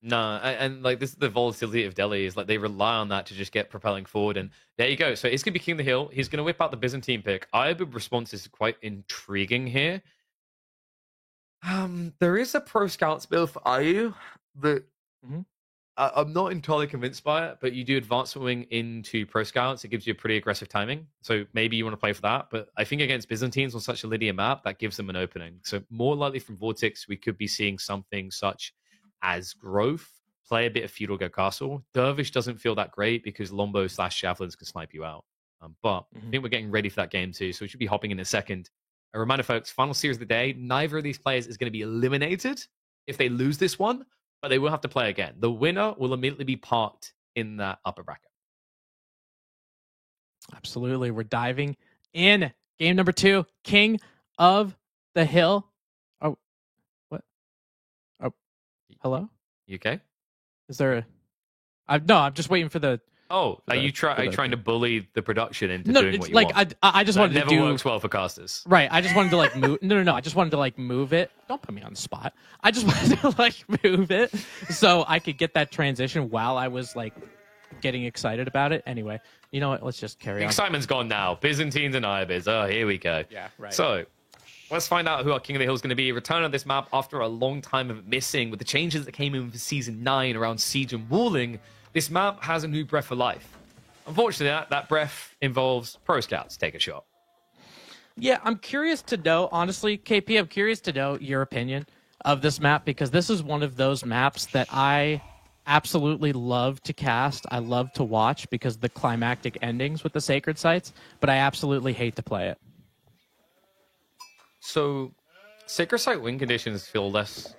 No, and like this is the volatility of Delhi, is like they rely on that to just get propelling forward. And there you go. So it's going to be King of the Hill. He's going to whip out the Byzantine pick. Ibe response is quite intriguing here. There is a pro scouts build for IU that I'm not entirely convinced by it, but you do advance wing into pro scouts. It gives you a pretty aggressive timing. So maybe you want to play for that. But I think against Byzantines on such a linear map, that gives them an opening. So more likely from Vortix, we could be seeing something such as growth, play a bit of feudal, go castle. Dervish doesn't feel that great because Lombo / javelins can snipe you out. But I think we're getting ready for that game too, so we should be hopping in a second. A reminder, folks, final series of the day, neither of these players is going to be eliminated if they lose this one, but they will have to play again. The winner will immediately be parked in that upper bracket. Absolutely. We're diving in. Game number 2, King of the Hill. Oh, what? Oh, hello? You okay? Is there a... I'm just waiting for the... Oh, are you trying to bully the production into doing what you like, want? I just wanted to do... never works well for casters. Right, I just wanted to, like, move... No, I just wanted to, like, move it. Don't put me on the spot. I just wanted to, like, move it so I could get that transition while I was, like, getting excited about it. Anyway, you know what? Let's just carry on. Excitement's gone now. Byzantines and Ibex. Oh, here we go. Yeah, right. So, let's find out who our King of the Hill is going to be. Return on this map after a long time of missing. With the changes that came in for Season 9 around Siege and Walling, this map has a new breath of life. Unfortunately, that breath involves Pro Scouts. Take a shot. Yeah, I'm curious to know, honestly, KP, I'm curious to know your opinion of this map, because this is one of those maps that I absolutely love to cast. I love to watch because of the climactic endings with the sacred sites, but I absolutely hate to play it. So, sacred site win conditions feel less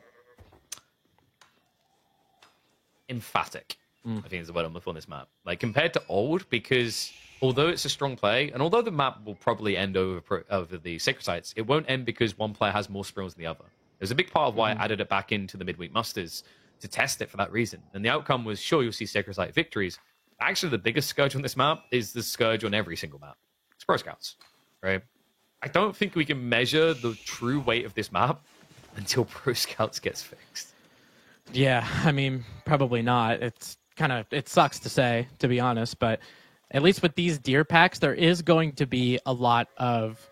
emphatic. I think is the word I'm looking for on this map. Like, compared to old, because although it's a strong play, and although the map will probably end over the sacred sites, it won't end because one player has more sprills than the other. There's a big part of why I added it back into the midweek musters to test it for that reason. And the outcome was, sure, you'll see sacred site victories. Actually, the biggest scourge on this map is the scourge on every single map. It's Pro Scouts, right? I don't think we can measure the true weight of this map until Pro Scouts gets fixed. Yeah, I mean, probably not. It sucks to say, to be honest, but at least with these deer packs, there is going to be a lot of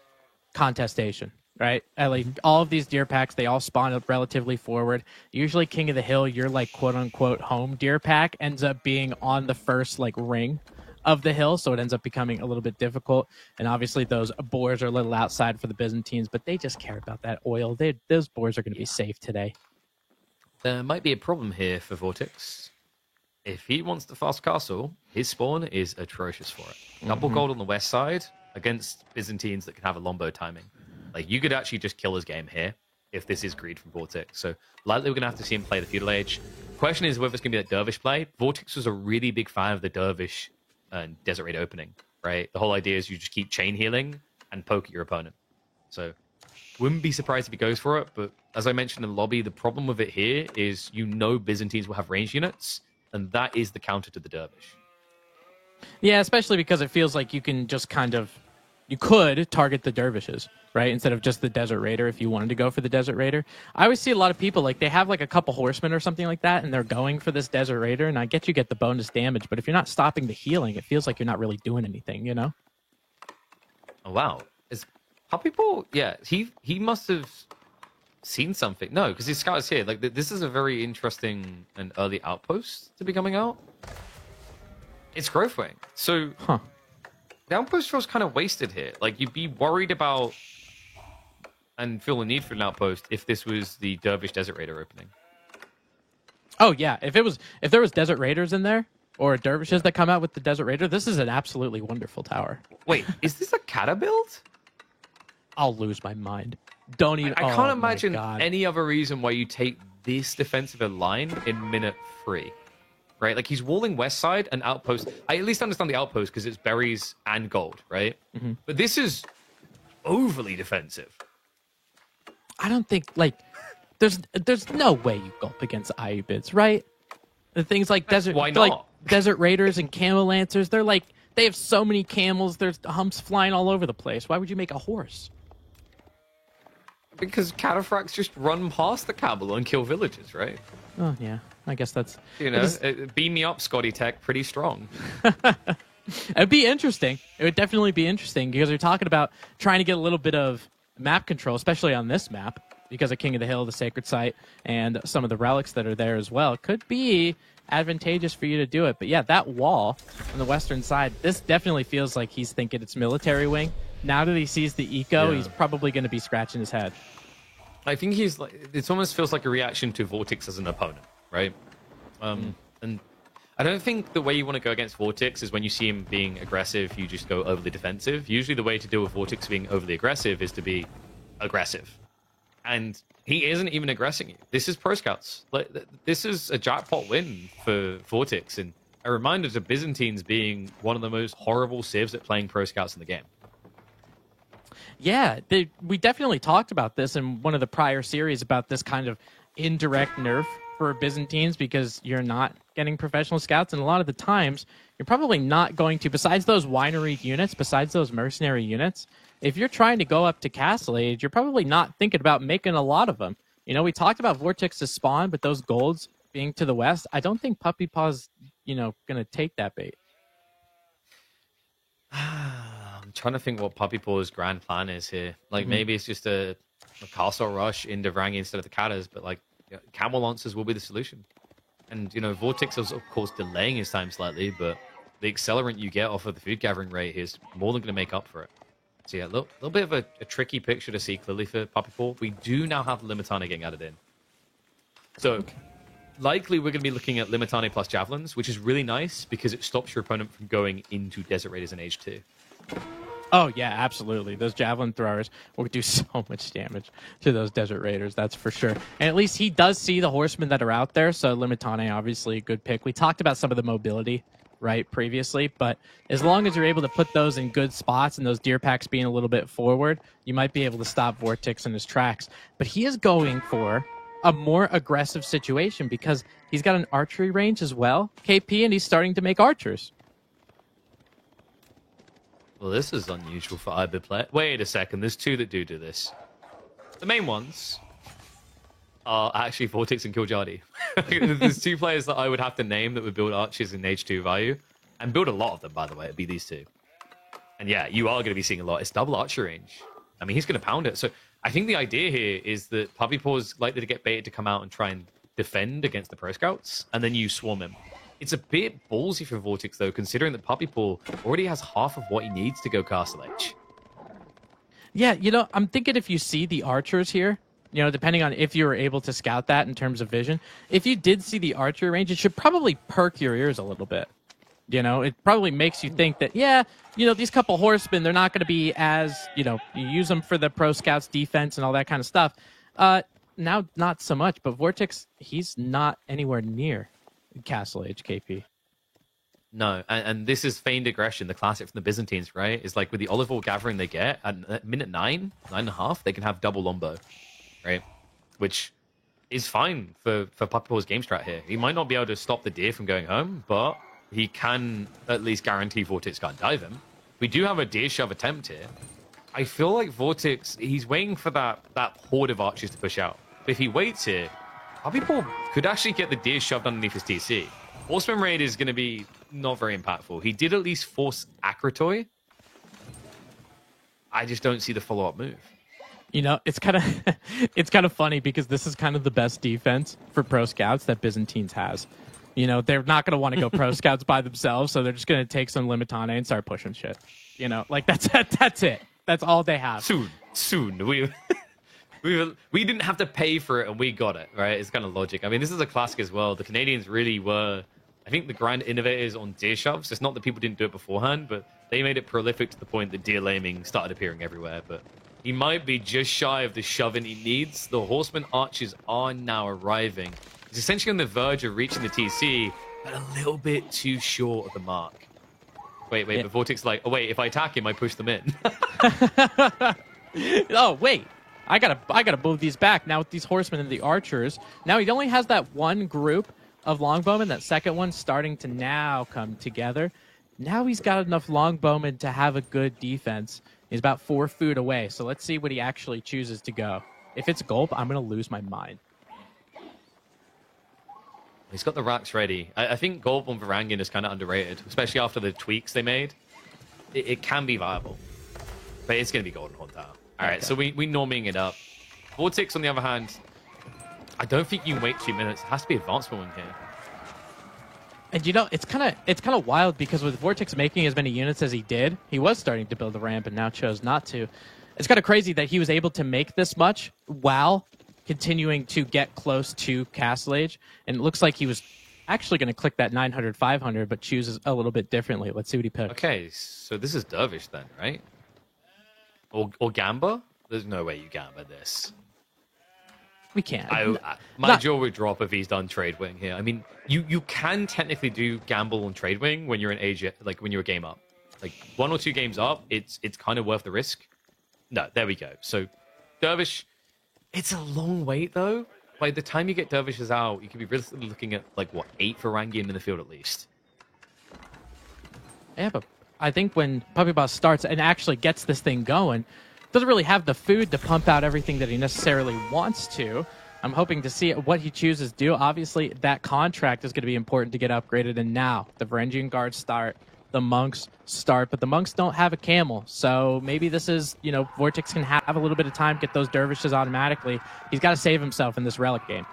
contestation, right? Like, all of these deer packs, they all spawn up relatively forward. Usually King of the Hill, your, like, quote unquote home deer pack ends up being on the first, like, ring of the hill, so it ends up becoming a little bit difficult. And obviously those boars are a little outside for the Byzantines, but they just care about that oil. Those boars are going to be safe today. There might be a problem here for Vortex. If he wants the fast castle, his spawn is atrocious for it. Double gold on the west side against Byzantines that can have a Lombo timing. Like, you could actually just kill his game here if this is greed from Vortex. So, likely we're going to have to see him play the Feudal Age. Question is whether it's going to be that Dervish play. Vortex was a really big fan of the Dervish and Desert Raid opening, right? The whole idea is you just keep chain healing and poke at your opponent. So, wouldn't be surprised if he goes for it, but as I mentioned in the lobby, the problem with it here is Byzantines will have range units, and that is the counter to the Dervish. Yeah, especially because it feels like you can just you could target the Dervishes, right? Instead of just the Desert Raider if you wanted to go for the Desert Raider. I always see a lot of people, like, they have like a couple horsemen or something like that, and they're going for this Desert Raider, and I get you get the bonus damage, but if you're not stopping the healing, it feels like you're not really doing anything, you know? Oh, wow. How people... Yeah, he must have seen something. No, because his scout is here. Like, this is a very interesting and early outpost to be coming out. It's Growth Wing. So, the outpost feels kind of wasted here. Like, you'd be worried about and feel the need for an outpost if this was the Dervish Desert Raider opening. Oh, yeah. If there was Desert Raiders in there, or Dervishes that come out with the Desert Raider, this is an absolutely wonderful tower. Wait, is this a Kata build? I'll lose my mind. Don't even... I can't imagine any other reason why you take this defensive line in minute 3. Right? Like, he's walling west side and outpost. I at least understand the outpost because it's berries and gold, right? But this is overly defensive. I don't think, like, there's no way you gulp against Ayyubids, right? The things like Desert... Why not? Like, Desert Raiders and Camel Lancers, they're like... They have so many camels, there's humps flying all over the place. Why would you make a horse? Because cataphracts just run past the camel and kill villagers, right? Oh, yeah. I guess that's... beam me up, Scotty Tech, pretty strong. It'd be interesting. It would definitely be interesting because you're talking about trying to get a little bit of map control, especially on this map, because of King of the Hill, the Sacred Site, and some of the relics that are there as well. It could be advantageous for you to do it. But yeah, that wall on the western side, this definitely feels like he's thinking it's military wing. Now that he sees the eco, he's probably going to be scratching his head. I think he's like, it almost feels like a reaction to Vortex as an opponent, right? And I don't think the way you want to go against Vortex is when you see him being aggressive, you just go overly defensive. Usually the way to deal with Vortex being overly aggressive is to be aggressive. And he isn't even aggressing you. This is Pro Scouts. Like, this is a jackpot win for Vortex. And a reminder to Byzantines being one of the most horrible civs at playing pro scouts in the game. Yeah, we definitely talked about this in one of the prior series about this kind of indirect nerf for Byzantines because you're not getting professional scouts, and a lot of the times you're probably not going to, besides those winery units, besides those mercenary units, if you're trying to go up to Castle Age, you're probably not thinking about making a lot of them. You know, we talked about Vortex's spawn, but those golds being to the west, I don't think Puppy Paw's, going to take that bait. I'm trying to think what Puppy Paw's grand plan is here. Like, maybe it's just a castle rush into Varangi instead of the Katas, but, like, Camel Lancers will be the solution. And, Vortex is, of course, delaying his time slightly, but the accelerant you get off of the food gathering rate is more than going to make up for it. So, yeah, a little bit of a tricky picture to see clearly for Puppy Paw. We do now have Limitane getting added in. So, likely we're going to be looking at Limitane plus Javelins, which is really nice because it stops your opponent from going into Desert Raiders in Age 2. Oh, yeah, absolutely. Those Javelin throwers will do so much damage to those Desert Raiders, that's for sure. And at least he does see the horsemen that are out there, so Limitane, obviously, a good pick. We talked about some of the mobility, right, previously, but as long as you're able to put those in good spots and those deer packs being a little bit forward, you might be able to stop Vortex in his tracks. But he is going for a more aggressive situation because he's got an archery range as well, KP, and he's starting to make archers. Well, this is unusual for Ibid play. Wait a second, there's two that do this. The main ones are actually Vortex and Killjadi. There's two players that I would have to name that would build archers in H2 value, and build a lot of them, by the way. It'd be these two. And yeah, you are going to be seeing a lot. It's double archer range. I mean, he's going to pound it. So I think the idea here is that Puppy Paw is likely to get baited to come out and try and defend against the Pro Scouts, and then you swarm him. It's a bit ballsy for Vortex, though, considering that Puppy Paw already has half of what he needs to go Castle Edge. Yeah, I'm thinking if you see the archers here, depending on if you were able to scout that in terms of vision, if you did see the archer range, it should probably perk your ears a little bit. It probably makes you think that, these couple horsemen, they're not going to be as, you use them for the Pro Scouts defense and all that kind of stuff. Now, not so much, but Vortex, he's not anywhere near Castle Age, KP. No, and this is feigned aggression, the classic from the Byzantines, right? Is like with the olive oil gathering they get, at minute 9.5, they can have double Lombo, right? Which is fine for Puppy Paw's game strat here. He might not be able to stop the deer from going home, but he can at least guarantee Vortex can't dive him. We do have a deer shove attempt here. I feel like Vortex, he's waiting for that horde of archers to push out. But if he waits here, Puppy Paw could actually get the deer shoved underneath his TC. Horseman Raid is going to be not very impactful. He did at least force Akratoy. I just don't see the follow-up move. It's kind of funny because this is kind of the best defense for Pro Scouts that Byzantines has. They're not going to want to go Pro Scouts by themselves, so they're just going to take some Limitane and start pushing shit. That's it. That's all they have. Soon. We didn't have to pay for it, and we got it, right? It's kind of logic. I mean, this is a classic as well. The Canadians really were, I think, the grand innovators on deer shoves. It's not that people didn't do it beforehand, but they made it prolific to the point that deer laming started appearing everywhere. But he might be just shy of the shoving he needs. The horseman archers are now arriving. He's essentially on the verge of reaching the TC, but a little bit too short of the mark. Wait, yeah. But Vortex is like, oh, wait, if I attack him, I push them in. Oh, wait. I gotta move these back now with these horsemen and the archers. Now he only has that one group of longbowmen. That second one's starting to now come together. Now he's got enough longbowmen to have a good defense. He's about 4 food away. So let's see what he actually chooses to go. If it's Gulp, I'm gonna lose my mind. He's got the racks ready. I think Gulp on Varangian is kind of underrated, especially after the tweaks they made. It can be viable, but it's going to be Golden Horn Tower. All right, so we norming it up. Vortex, on the other hand, I don't think you can wait 2 minutes. It has to be advancement here. And it's kind of wild because with Vortex making as many units as he did, he was starting to build a ramp and now chose not to. It's kind of crazy that he was able to make this much while continuing to get close to Castle Age. And it looks like he was actually going to click that 900, 500, but chooses a little bit differently. Let's see what he picks. Okay, so this is Dervish then, right? Or Gamba? There's no way you Gamba this. We can't. My jaw would drop if he's done trade wing here. I mean, you can technically do gamble on trade wing when you're in age, like when you're a game up. Like 1 or 2 games up, it's kind of worth the risk. No, there we go. So Dervish, it's a long wait though. By the time you get Dervishes out, you could be realistically looking at like what 8 for Rangian in the field at least. Yeah, but I think when Puppy Boss starts and actually gets this thing going, doesn't really have the food to pump out everything that he necessarily wants to. I'm hoping to see what he chooses to do. Obviously, that contract is going to be important to get upgraded. And now the Varangian guards start, the monks start, but the monks don't have a camel. So maybe this is, Vortex can have a little bit of time, get those dervishes automatically. He's got to save himself in this relic game.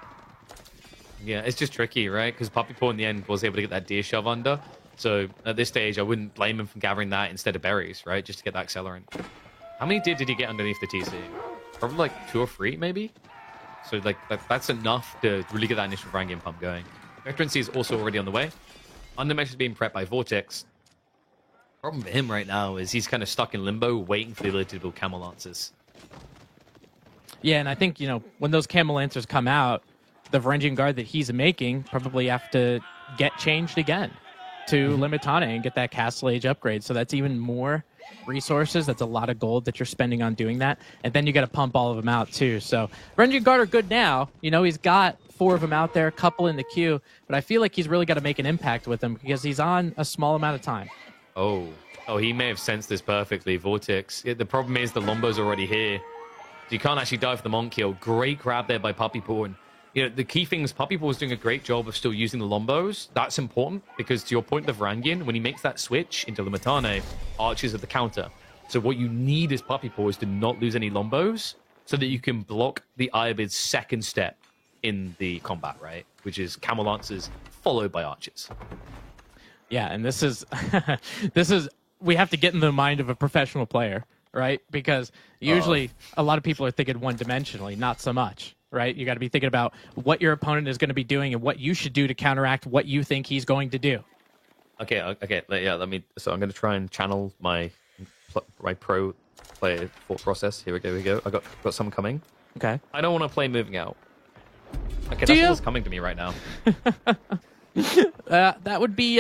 Yeah, it's just tricky, right? Because Puppy Paw in the end was able to get that deer shove under. So at this stage, I wouldn't blame him for gathering that instead of berries, right? Just to get that accelerant. How many deer did he get underneath the TC? Probably like 2 or 3, maybe? So like that's enough to really get that initial Varangian pump going. Veterancy is also already on the way. Undermesh is being prepped by Vortex. Problem for him right now is he's kind of stuck in limbo, waiting for the ability to build Camel Lancers. Yeah, and I think, when those Camel Lancers come out, the Varangian guard that he's making probably have to get changed again to Limitane and get that Castle Age upgrade. So that's even more resources. That's a lot of gold that you're spending on doing that. And then you got to pump all of them out too. So Varangian guard are good now. He's got 4 of them out there, a couple in the queue. But I feel like he's really got to make an impact with them because he's on a small amount of time. Oh, he may have sensed this perfectly, Vortex. The problem is the Lombo's already here. So you can't actually dive for the Monk kill. Great grab there by Puppy Paw. And the key thing is Puppy Paw is doing a great job of still using the Lombos. That's important because to your point, the Varangian, when he makes that switch into Limitane, archers at the counter. So what you need as Puppy Paw is to not lose any Lombos so that you can block the Iobid's second step in the combat, right? Which is Camel Lancers followed by archers. Yeah, and this is we have to get in the mind of a professional player, right? Because usually a lot of people are thinking one-dimensionally, not so much, right? You got to be thinking about what your opponent is going to be doing and what you should do to counteract what you think he's going to do. Okay. Yeah, so I'm going to try and channel my pro player thought process. Here we go. I got someone coming. Okay. I don't want to play moving out. Okay, do that's what's coming to me right now. That'd be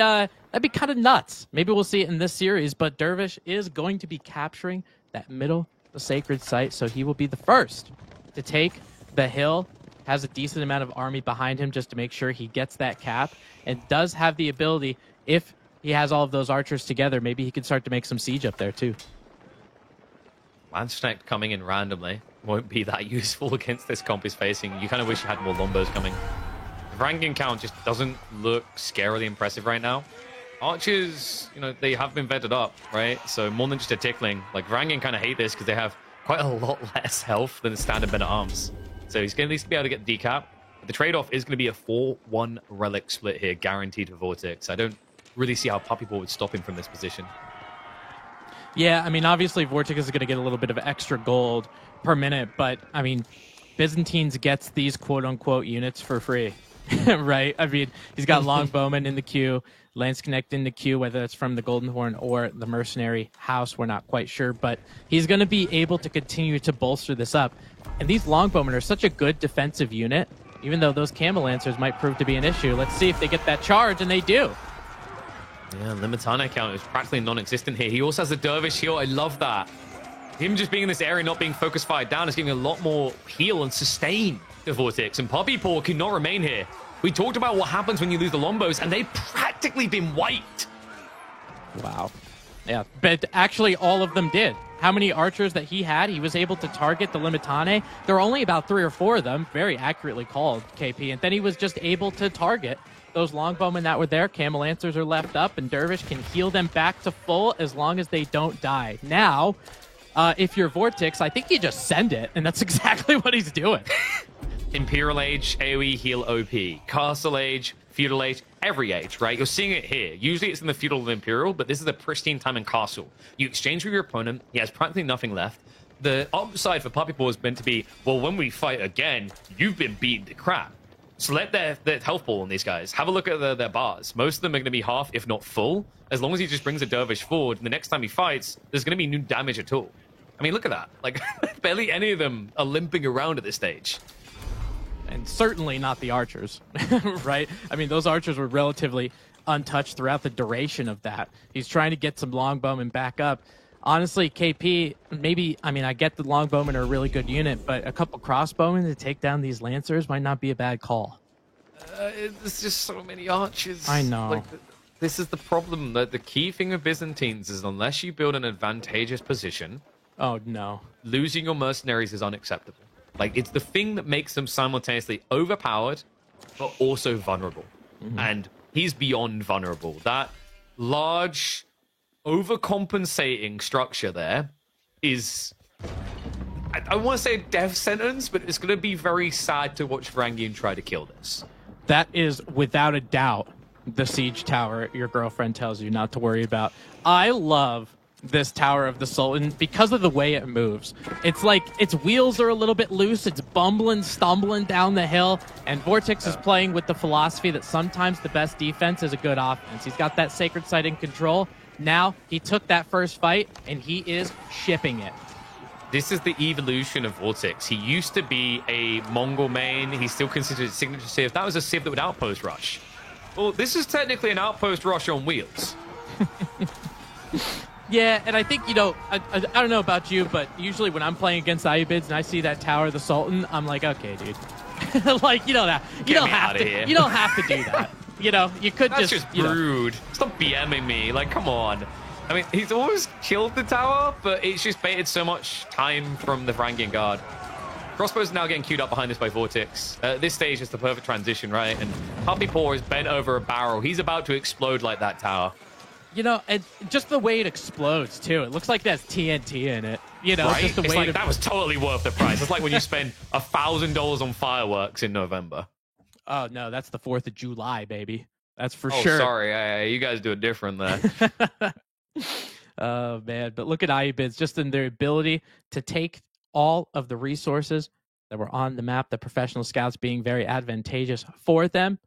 kind of nuts. Maybe we'll see it in this series, but Dervish is going to be capturing that middle, the sacred site, so he will be the first to take the hill. Has a decent amount of army behind him just to make sure he gets that cap, and does have the ability, if he has all of those archers together, maybe he can start to make some siege up there too. Landsknecht coming in randomly won't be that useful against this comp he's facing. You kind of wish you had more Lombos coming. The Varangian count just doesn't look scarily impressive right now. Archers, they have been vetted up, right? So more than just a tickling. Like, Varangian kind of hate this because they have quite a lot less health than the standard Men-at-Arms. So he's going to at least be able to get the decap. But the trade-off is going to be a 4-1 relic split here, guaranteed for Vortex. I don't really see how Puppy Paw would stop him from this position. Yeah, I mean, obviously Vortex is going to get a little bit of extra gold per minute, but, I mean, Byzantines gets these quote-unquote units for free, right? I mean, he's got Longbowman in the queue, Landsknecht in the queue, whether that's from the Golden Horn or the Mercenary House, we're not quite sure, but he's going to be able to continue to bolster this up. And these Longbowmen are such a good defensive unit, even though those Camel Lancers might prove to be an issue. Let's see if they get that charge, and they do. Yeah, Limitane count is practically non-existent here. He also has a Dervish heal. I love that. Him just being in this area, not being focus fired down, is giving a lot more heal and sustain to Vortex. And Puppy Paw cannot remain here. We talked about what happens when you lose the Lombos, and they've practically been wiped. Wow. Yeah, but actually all of them did. How many archers that he had, he was able to target the Limitane. There were only about 3 or 4 of them, very accurately called, KP. And then he was just able to target those Longbowmen that were there. Camel Lancers are left up, and Dervish can heal them back to full as long as they don't die. Now, if you're Vortex, I think you just send it, and that's exactly what he's doing. Imperial Age, AoE heal OP. Castle Age, Feudal Age, every age, right? You're seeing it here. Usually it's in the Feudal and Imperial, but this is a pristine time in Castle. You exchange with your opponent, he has practically nothing left. The upside for Puppy Paw is meant to be, well, when we fight again, you've been beaten to crap. So let their health ball on these guys. Have a look at their bars. Most of them are going to be half, if not full. As long as he just brings a Dervish forward, and the next time he fights, there's going to be no damage at all. I mean, look at that. Like, barely any of them are limping around at this stage. and certainly not the archers, right? I mean, those archers were relatively untouched throughout the duration of that. He's trying to get some longbowmen back up. Honestly, KP, maybe, I mean, I get the longbowmen are a really good unit, but a couple crossbowmen to take down these lancers might not be a bad call. There's just so many archers. I know. Like, this is the problem. The key thing with Byzantines is unless you build an advantageous position, oh no, losing your mercenaries is unacceptable. Like, it's the thing that makes them simultaneously overpowered, but also vulnerable. And he's beyond vulnerable. That large, overcompensating structure there is, I want to say a death sentence, but it's going to be very sad to watch Varangian try to kill this. that is without a doubt the siege tower your girlfriend tells you not to worry about. I love this Tower of the Sultan because of the way it moves. It's like its wheels are a little bit loose. It's bumbling, stumbling down the hill. And Vortex is playing with the philosophy that sometimes the best defense is a good offense. He's got that sacred site in control. Now he took that first fight and he is shipping it. This is the evolution of Vortex. He used to be a Mongol main. He still considered it signature civ. That was a civ that would outpost rush. Well, this is technically an outpost rush on wheels. Yeah, and I think, you know, I don't know about you, but usually when I'm playing against Ayyubids and I see that Tower of the Sultan, I'm like, okay, dude. Like, you don't have to do that. You know, you could That's just rude. Stop BMing me. Like, come on. I mean, he's always killed the tower, but it's just baited so much time from the Varangian Guard. Crossbows now getting queued up behind this by Vortex. At this stage is the perfect transition, right? And Puppy Paw is bent over a barrel. He's about to explode like that tower. You know, and just the way it explodes, too. It looks like there's TNT in it. You know, right? just the it's way like that was totally worth the price. It's like when you spend $1,000 on fireworks in November. Oh, no, that's the 4th of July, baby. That's for Oh, sure. sorry. You guys do it different there. Oh, man. But look at Ayyubids, just in their ability to take all of the resources that were on the map, the professional scouts being very advantageous for them,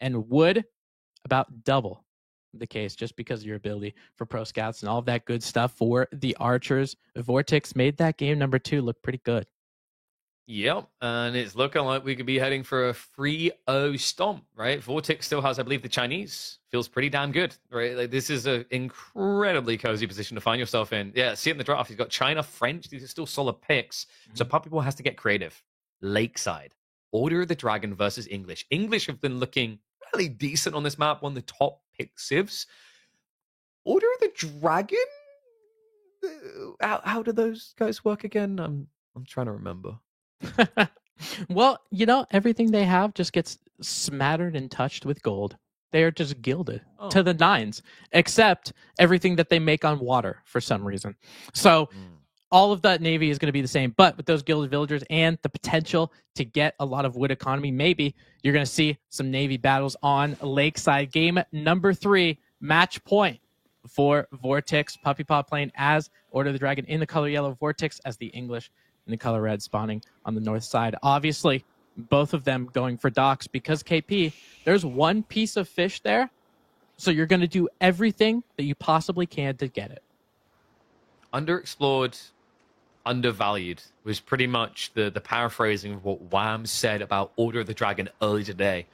and would about double the case just because of your ability for pro scouts and all of that good stuff for the archers. Vortex made that game number 2 look pretty good. Yep, and it's looking like we could be heading for a 3-0 stomp, right? Vortex still has, I believe, the Chinese. Feels pretty damn good, right? Like, this is an incredibly cozy position to find yourself in. Yeah, see it in the draft. He's got China, French. These are still solid picks. So Puppy Paw has to get creative. Lakeside, Order of the Dragon versus English. English have been looking really decent on this map, one of the top pick civs. Order of the Dragon? How do those guys work again? I'm trying to remember. Well, you know, everything they have just gets smattered and touched with gold. They are just gilded to the nines, except everything that they make on water for some reason. So all of that navy is going to be the same, but with those gilded villagers and the potential to get a lot of wood economy, maybe you're going to see some navy battles on Lakeside. Game number 3, match point for Vortex. Puppy Paw playing as Order of the Dragon in the color yellow, Vortex as the English in the color red, spawning on the north side. Obviously, both of them going for docks because KP, there's one piece of fish there, so you're going to do everything that you possibly can to get it. Underexplored, undervalued was pretty much the paraphrasing of what Wham said about Order of the Dragon earlier today.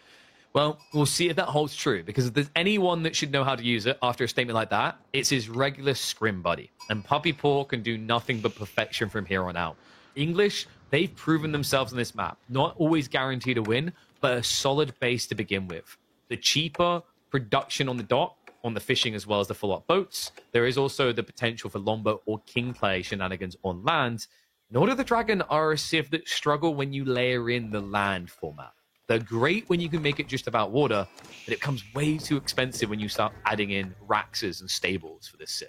Well, we'll see if that holds true, because if there's anyone that should know how to use it after a statement like that, it's his regular scrim buddy. And Puppy Paw can do nothing but perfection from here on out. English, they've proven themselves on this map. Not always guaranteed a win, but a solid base to begin with. The cheaper production on the dock, on the fishing as well as the full-up boats, there is also the potential for longbow or king play shenanigans on land. And Order of the Dragon are a civ that struggle when you layer in the land format. They're great when you can make it just about water, but it becomes way too expensive when you start adding in Raxes and stables for this civ.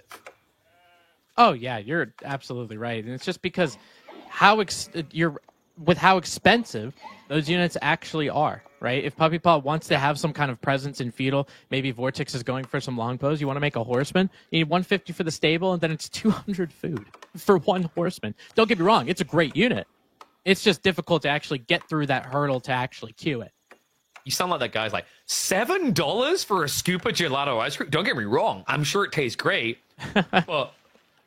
Oh, yeah, you're absolutely right. And it's just because how expensive those units actually are, right? If Puppy Paw wants to have some kind of presence in feudal, maybe Vortex is going for some longbows. You want to make a horseman, you need 150 for the stable, and then it's 200 food for one horseman. Don't get me wrong, it's a great unit. It's just difficult to actually get through that hurdle to actually queue it. You sound like that guy's like, $7 for a scoop of gelato ice cream? Don't get me wrong, I'm sure it tastes great, but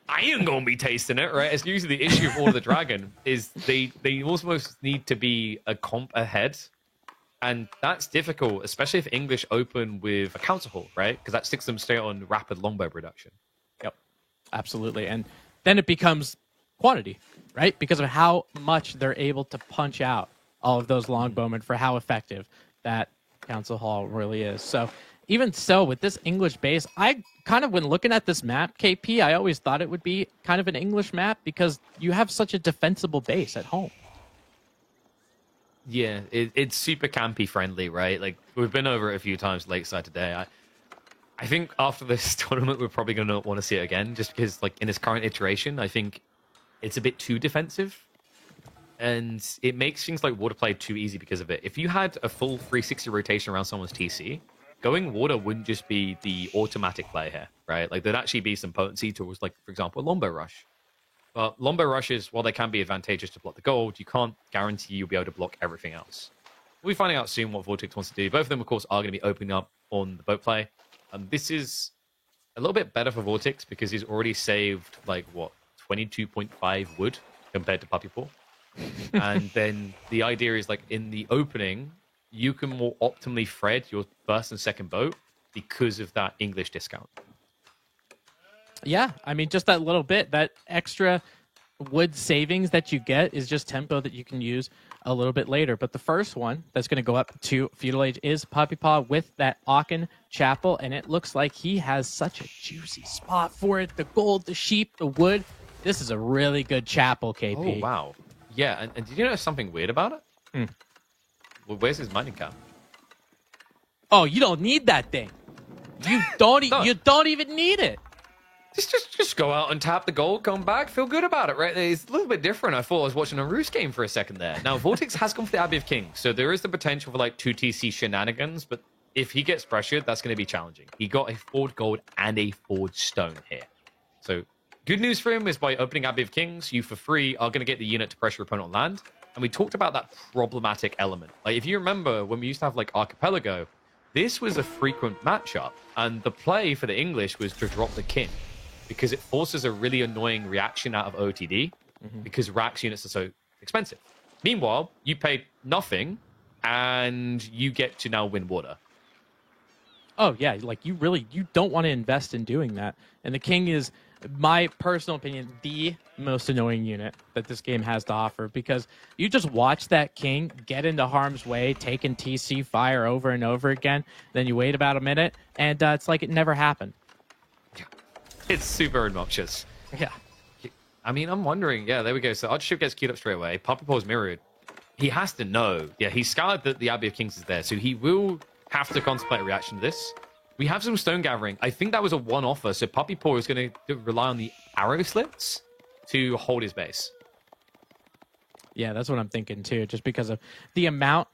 I ain't gonna be tasting it, right? It's usually the issue of Order of the Dragon is they almost need to be a comp ahead, and that's difficult, especially if English open with a counter hold, right? Because that sticks them straight on rapid longbow production. Yep, absolutely. And then it becomes quantity, right? Because of how much they're able to punch out all of those longbowmen for how effective that Council Hall really is. So even so, with this English base, I kind of, when looking at this map, KP, I always thought it would be kind of an English map because you have such a defensible base at home. Yeah, it's super campy friendly, right? Like, we've been over it a few times lakeside today. I think after this tournament, we're probably going to want to see it again, just because, like, in its current iteration, I think it's a bit too defensive. And it makes things like water play too easy because of it. If you had a full 360 rotation around someone's TC, going water wouldn't just be the automatic play here, right? Like, there'd actually be some potency towards, like, for example, a longbow rush. But longbow rushes, while they can be advantageous to block the gold, you can't guarantee you'll be able to block everything else. We'll be finding out soon what Vortex wants to do. Both of them, of course, are going to be opening up on the boat play. This is a little bit better for Vortex because he's already saved, like, what, 22.5 wood compared to Puppy Paw. And then the idea is, like, in the opening, you can more optimally thread your first and second boat because of that English discount. Yeah, I mean, just that little bit, that extra wood savings that you get is just tempo that you can use a little bit later. But the first one that's going to go up to Feudal Age is Puppy Paw with that Aachen Chapel, and it looks like he has such a juicy spot for it. The gold, the sheep, the wood. This is a really good chapel, KP. Oh, wow. Yeah, and did you notice something weird about it? Well, where's his mining camp? Oh, you don't need that thing. You don't. You don't even need it. Just go out and tap the gold, come back, feel good about it, right? It's a little bit different. I thought I was watching a Roos game for a second there. Now, Vortex has gone for the Abbey of Kings, so there is the potential for, like, 2 TC shenanigans, but if he gets pressured, that's going to be challenging. He got a forward gold and a forward stone here. So, good news for him is by opening Abbey of Kings, you for free are going to get the unit to pressure opponent on land. And we talked about that problematic element. Like, if you remember, when we used to have, like, Archipelago, this was a frequent matchup, and the play for the English was to drop the king, because it forces a really annoying reaction out of OTD, because Rax units are so expensive. Meanwhile, you pay nothing, and you get to now win water. Oh, yeah, like, you don't want to invest in doing that. And the king is, my personal opinion, the most annoying unit that this game has to offer, because you just watch that king get into harm's way, taking TC fire over and over again, then you wait about a minute, and it's like it never happened. It's super obnoxious. Yeah. I mean, I'm wondering, yeah, there we go. So Archship gets queued up straight away. Puppy Paw's mirrored. He has to know. Yeah, he's scouted that the Abbey of Kings is there, so he will have to contemplate a reaction to this. We have some stone gathering. I think that was a one-offer, so Puppy Paw is going to rely on the arrow slits to hold his base. Yeah, that's what I'm thinking too, just because of the amount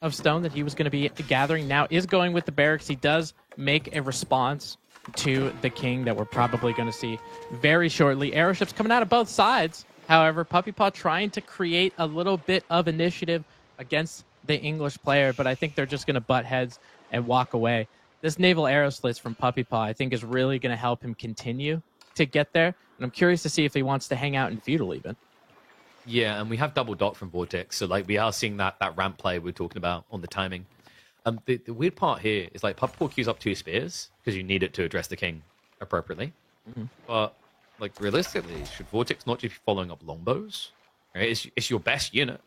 of stone that he was going to be gathering. Now is going with the barracks. He does make a response to the king that we're probably going to see very shortly. Arrowships coming out of both sides. However, Puppy Paw trying to create a little bit of initiative against the English player, but I think they're just going to butt heads and walk away. This naval arrow slits from Puppy Paw, I think, is really going to help him continue to get there. And I'm curious to see if he wants to hang out in Feudal even. Yeah, and we have double dot from Vortex, so, like, we are seeing that ramp play we're talking about on the timing. The weird part here is, like, Puppy Paw queues up 2 spears because you need it to address the king appropriately. But, like, realistically, should Vortex not just be following up longbows? Right? It's your best unit.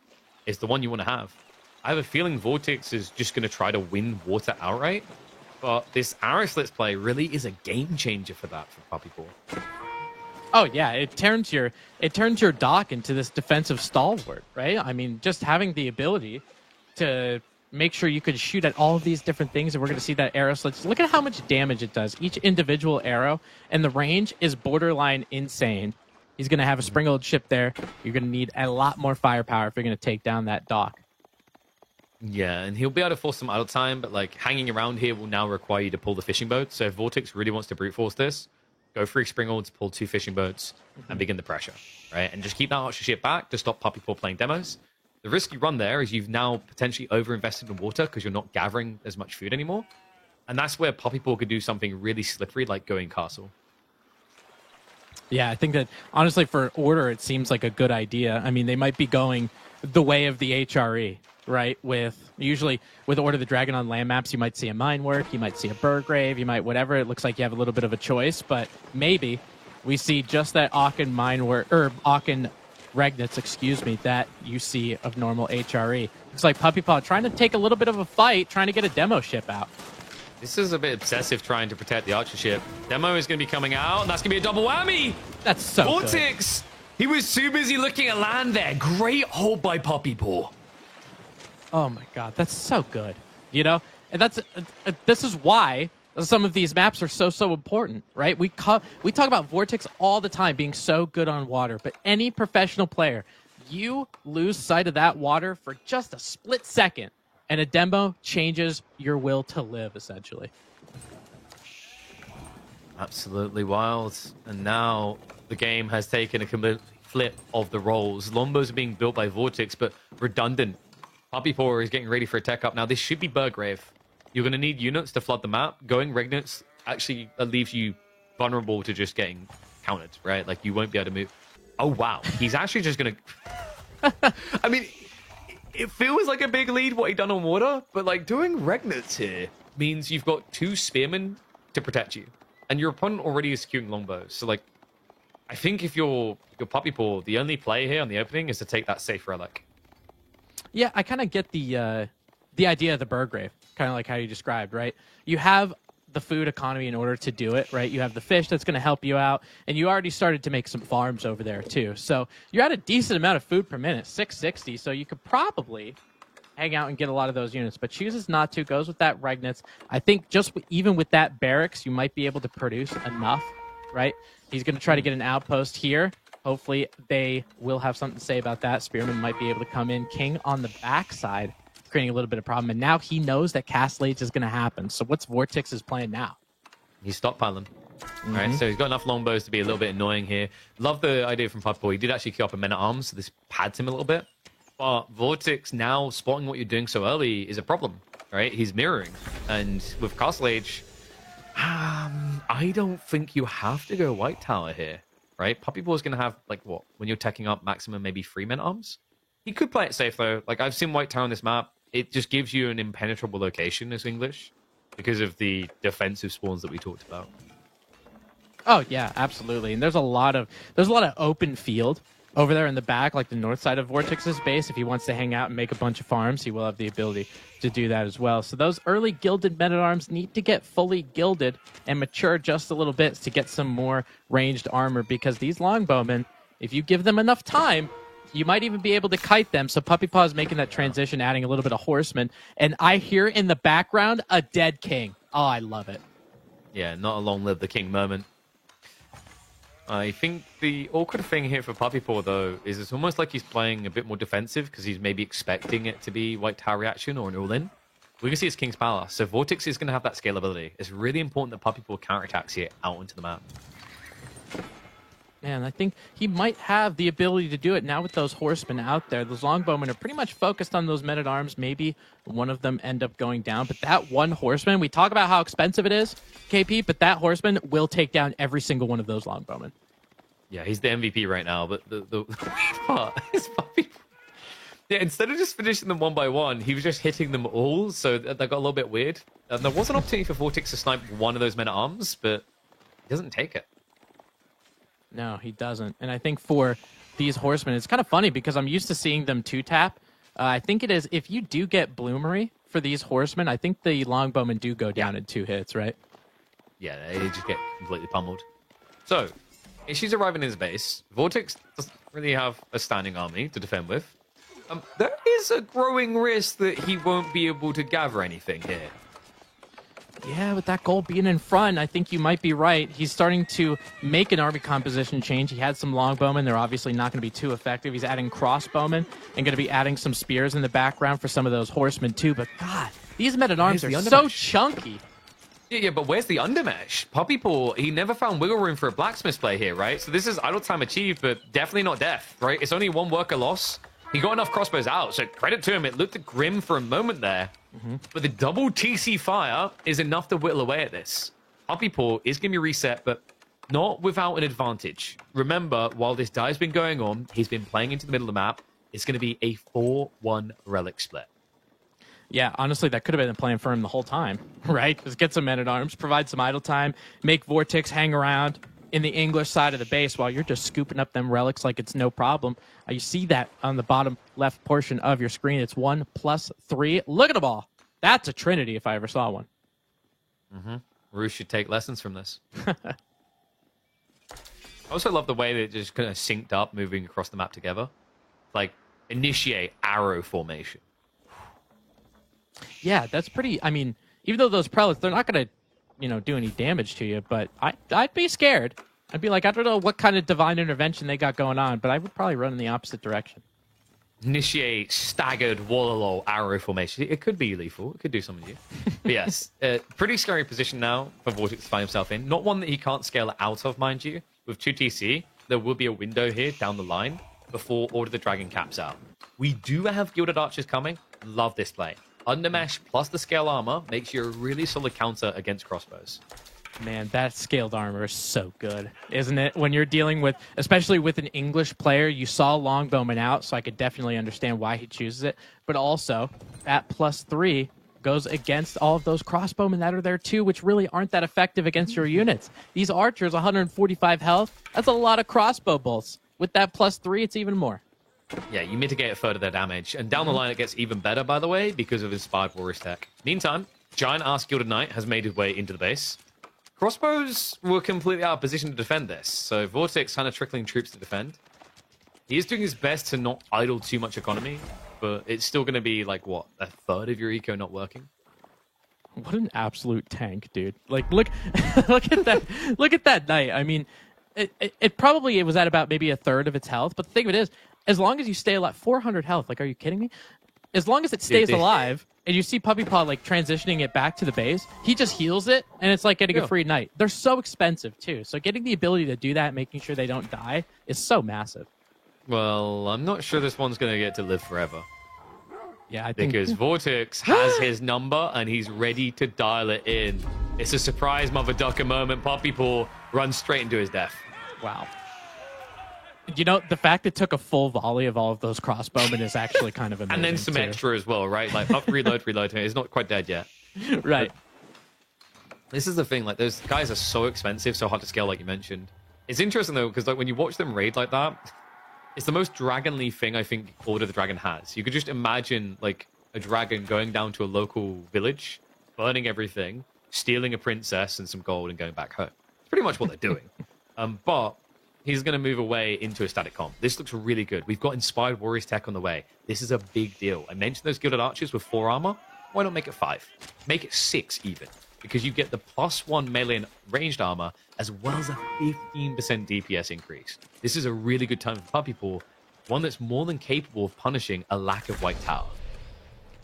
It's the one you want to have. I have a feeling Vortex is just going to try to win water outright. But this arrow slits play really is a game changer for that for Puppy Paw. Oh yeah, it turns your dock into this defensive stalwart, right? I mean, just having the ability to make sure you could shoot at all of these different things, and we're going to see that arrow slits. Look at how much damage it does. Each individual arrow, and the range is borderline insane. He's going to have a spring-oiled ship there. You're going to need a lot more firepower if you're going to take down that dock. Yeah, and he'll be able to force some idle time, but, like, hanging around here will now require you to pull the fishing boat. So if Vortex really wants to brute force this, go 3 spring-oileds, pull 2 fishing boats, and begin the pressure, right? And just keep that archer ship back to stop Puppy Paw playing demos. The risk you run there is you've now potentially over-invested in water because you're not gathering as much food anymore. And that's where Puppy Paw could do something really slippery, like going castle. Yeah, I think that honestly for Order, it seems like a good idea. I mean, they might be going the way of the HRE, right? Usually with Order of the Dragon on land maps, you might see a mine work, you might see a Burgrave, you might whatever. It looks like you have a little bit of a choice, but maybe we see just that Aachen mine work or Aachen Regnitz, excuse me, that you see of normal HRE. It's like Puppy Paw trying to take a little bit of a fight, trying to get a demo ship out. This is a bit obsessive trying to protect the archer ship. Demo is going to be coming out, and that's going to be a double whammy. That's so Vortex! Good. He was too busy looking at land there. Great hold by Puppy Paw. Oh my god, that's so good. You know? And this is why some of these maps are so important, right? We talk about Vortex all the time being so good on water, but any professional player, you lose sight of that water for just a split second, and a demo changes your will to live, essentially. Absolutely wild. And now the game has taken a complete flip of the roles. Lombos are being built by Vortex, but redundant. Puppy Paw is getting ready for a tech up. Now, this should be Burgrave. You're going to need units to flood the map. Going Regnitz actually leaves you vulnerable to just getting countered, right? Like, you won't be able to move. Oh, wow. He's actually just going to... I mean... It feels like a big lead what he done on water, but like doing Regnitz here means you've got 2 spearmen to protect you, and your opponent already is queuing longbows. So like, I think if you're Puppy Paw, the only play here on the opening is to take that safe relic. Yeah, I kind of get the idea of the Burgrave, kind of like how you described, right? You have the food economy in order to do it, right? You have the fish that's going to help you out, and you already started to make some farms over there too. So you're at a decent amount of food per minute, 660, so you could probably hang out and get a lot of those units, but chooses not to, goes with that Regnitz. I think even with that barracks, you might be able to produce enough, right? He's going to try to get an outpost here. Hopefully they will have something to say about that. Spearman might be able to come in. King on the backside, creating a little bit of problem, and now he knows that Castlades is going to happen. So what's Vortex's plan now? He's stockpiling. Right, so he's got enough longbows to be a little bit annoying here. Love the idea from Puppy Paw. He did actually queue up a men-at-arms, so this pads him a little bit. But Vortex now spotting what you're doing so early is a problem, right? He's mirroring. And with Castle Age, I don't think you have to go White Tower here, right? Puppy Paw is going to have, like, what? When you're teching up maximum, maybe 3 men-at-arms? He could play it safe, though. Like, I've seen White Tower on this map. It just gives you an impenetrable location as English because of the defensive spawns that we talked about. Oh yeah, absolutely. And there's a lot of open field over there in the back, like the north side of Vortex's base. If he wants to hang out and make a bunch of farms, he will have the ability to do that as well. So those early gilded men-at-arms need to get fully gilded and mature just a little bit to get some more ranged armor, because these longbowmen, if you give them enough time, you might even be able to kite them. So Puppy Paw is making that transition, adding a little bit of horsemen. And I hear in the background a dead king. Oh, I love it. Yeah, not a long live the king moment. I think the awkward thing here for Puppy Paw, though, is it's almost like he's playing a bit more defensive because he's maybe expecting it to be White Tower reaction or an all-in. We can see it's King's Palace, so Vortex is going to have that scalability. It's really important that Puppy Paw counterattacks here out into the map. Man, I think he might have the ability to do it now with those horsemen out there. Those longbowmen are pretty much focused on those men-at-arms. Maybe one of them end up going down. But that one horseman, we talk about how expensive it is, KP, but that horseman will take down every single one of those longbowmen. Yeah, he's the MVP right now, but the part is Puppy. Yeah, instead of just finishing them one by one, he was just hitting them all, so that got a little bit weird. And there was an opportunity for Vortex to snipe one of those men-at-arms, but he doesn't take it. No, he doesn't. And I think for these horsemen, it's kind of funny because I'm used to seeing them two-tap. I think it is, if you do get Bloomery for these horsemen, I think the longbowmen do go down in 2 hits, right? Yeah, they just get completely pummeled. So, she's arriving in his base. Vortex doesn't really have a standing army to defend with. There is a growing risk that he won't be able to gather anything here. Yeah, with that goal being in front, I think you might be right. He's starting to make an army composition change. He had some longbowmen. They're obviously not going to be too effective. He's adding crossbowmen and going to be adding some spears in the background for some of those horsemen too. But God, these men-at-arms are so chunky. Yeah, but where's the undermesh? Puppy Paw, he never found wiggle room for a blacksmith play here, right? So this is idle time achieved, but definitely not death, right? It's only 1 worker loss. He got enough crossbows out, so credit to him. It looked grim for a moment there. But the double TC fire is enough to whittle away at this. Puppy Paw is going to be reset, but not without an advantage. Remember, while this die's been going on, he's been playing into the middle of the map. It's going to be a 4-1 relic split. Yeah, honestly, that could have been the plan for him the whole time, right? Just get some men-at-arms, provide some idle time, make Vortex hang around in the English side of the base while you're just scooping up them relics like it's no problem. You see that on the bottom left portion of your screen. It's 1+3. Look at them all. That's a trinity if I ever saw one. Mm-hmm. Ruse should take lessons from this. I also love the way that it just kind of synced up, moving across the map together. Like, initiate arrow formation. Yeah, that's pretty. I mean, even though those prelates, they're not going to, do any damage to you, but I'd be scared. I'd be like, I don't know what kind of divine intervention they got going on, but I would probably run in the opposite direction. Initiate staggered Wallalol arrow formation. It could be lethal. It could do something to you. But yes, pretty scary position now for Vortex to find himself in. Not one that he can't scale out of, mind you. With 2 TC, there will be a window here down the line before Order of the Dragon caps out. We do have Gilded Archers coming. Love this play. Undermesh plus the scale armor makes you a really solid counter against crossbows. Man, that scaled armor is so good, isn't it? When you're dealing with, especially with an English player, you saw Longbowman out, so I could definitely understand why he chooses it. But also, that +3 goes against all of those crossbowmen that are there too, which really aren't that effective against your units. These archers, 145 health, that's a lot of crossbow bolts. With that +3, it's even more. Yeah, you mitigate a third of their damage. And down the line, it gets even better, by the way, because of Inspired Warriors tech. Meantime, Giant Ass Gilded Knight has made his way into the base. Crossbows were completely out of position to defend this, so Vortex kind of trickling troops to defend. He is doing his best to not idle too much economy, but it's still going to be, like, what, a third of your eco not working? What an absolute tank, dude. Like, look look at that. Look at that knight. I mean, it probably was at about maybe a third of its health, but the thing of it is, as long as you stay alive, 400 health, like, are you kidding me? As long as it stays alive, and you see Puppy Paw, like, transitioning it back to the base, he just heals it, and it's like getting a free knight. They're so expensive, too. So getting the ability to do that, making sure they don't die, is so massive. Well, I'm not sure this one's going to get to live forever. Yeah, I think... Because Vortex has his number, and he's ready to dial it in. It's a surprise Mother Ducker moment. Puppy Paw runs straight into his death. Wow. You know, the fact it took a full volley of all of those crossbowmen is actually kind of amazing. And then some extra as well, right? Like, up, reload. He's not quite dead yet. Right. But this is the thing. Like, those guys are so expensive, so hard to scale, like you mentioned. It's interesting, though, because, like, when you watch them raid like that, it's the most dragonly thing I think Order of the Dragon has. You could just imagine, like, a dragon going down to a local village, burning everything, stealing a princess and some gold, and going back home. It's pretty much what they're doing. But he's going to move away into a static comp. This looks really good. We've got Inspired Warriors tech on the way. This is a big deal. I mentioned those Gilded Archers with 4 armor. Why not make it 5? Make it 6 even. Because you get the +1 melee and ranged armor, as well as a 15% DPS increase. This is a really good time for Puppy Paw, one that's more than capable of punishing a lack of White Tower.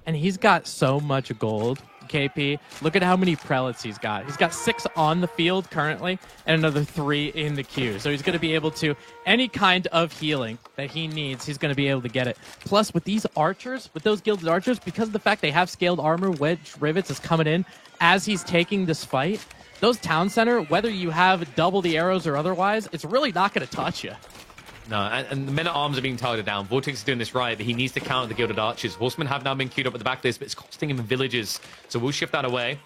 And he's got so much gold, KP. Look at how many prelates he's got. He's got 6 on the field currently and another 3 in the queue. So he's going to be able to, any kind of healing that he needs, he's going to be able to get it. Plus, with these archers, with those Gilded Archers, because of the fact they have scaled armor, Wedge Rivets is coming in as he's taking this fight. Those Town Center, whether you have double the arrows or otherwise, it's really not going to touch you. No, and the men-at-arms are being targeted down. Vortex is doing this right, but he needs to counter the Gilded Archers. Horsemen have now been queued up at the back of this, but it's costing him villages. So we'll shift that away.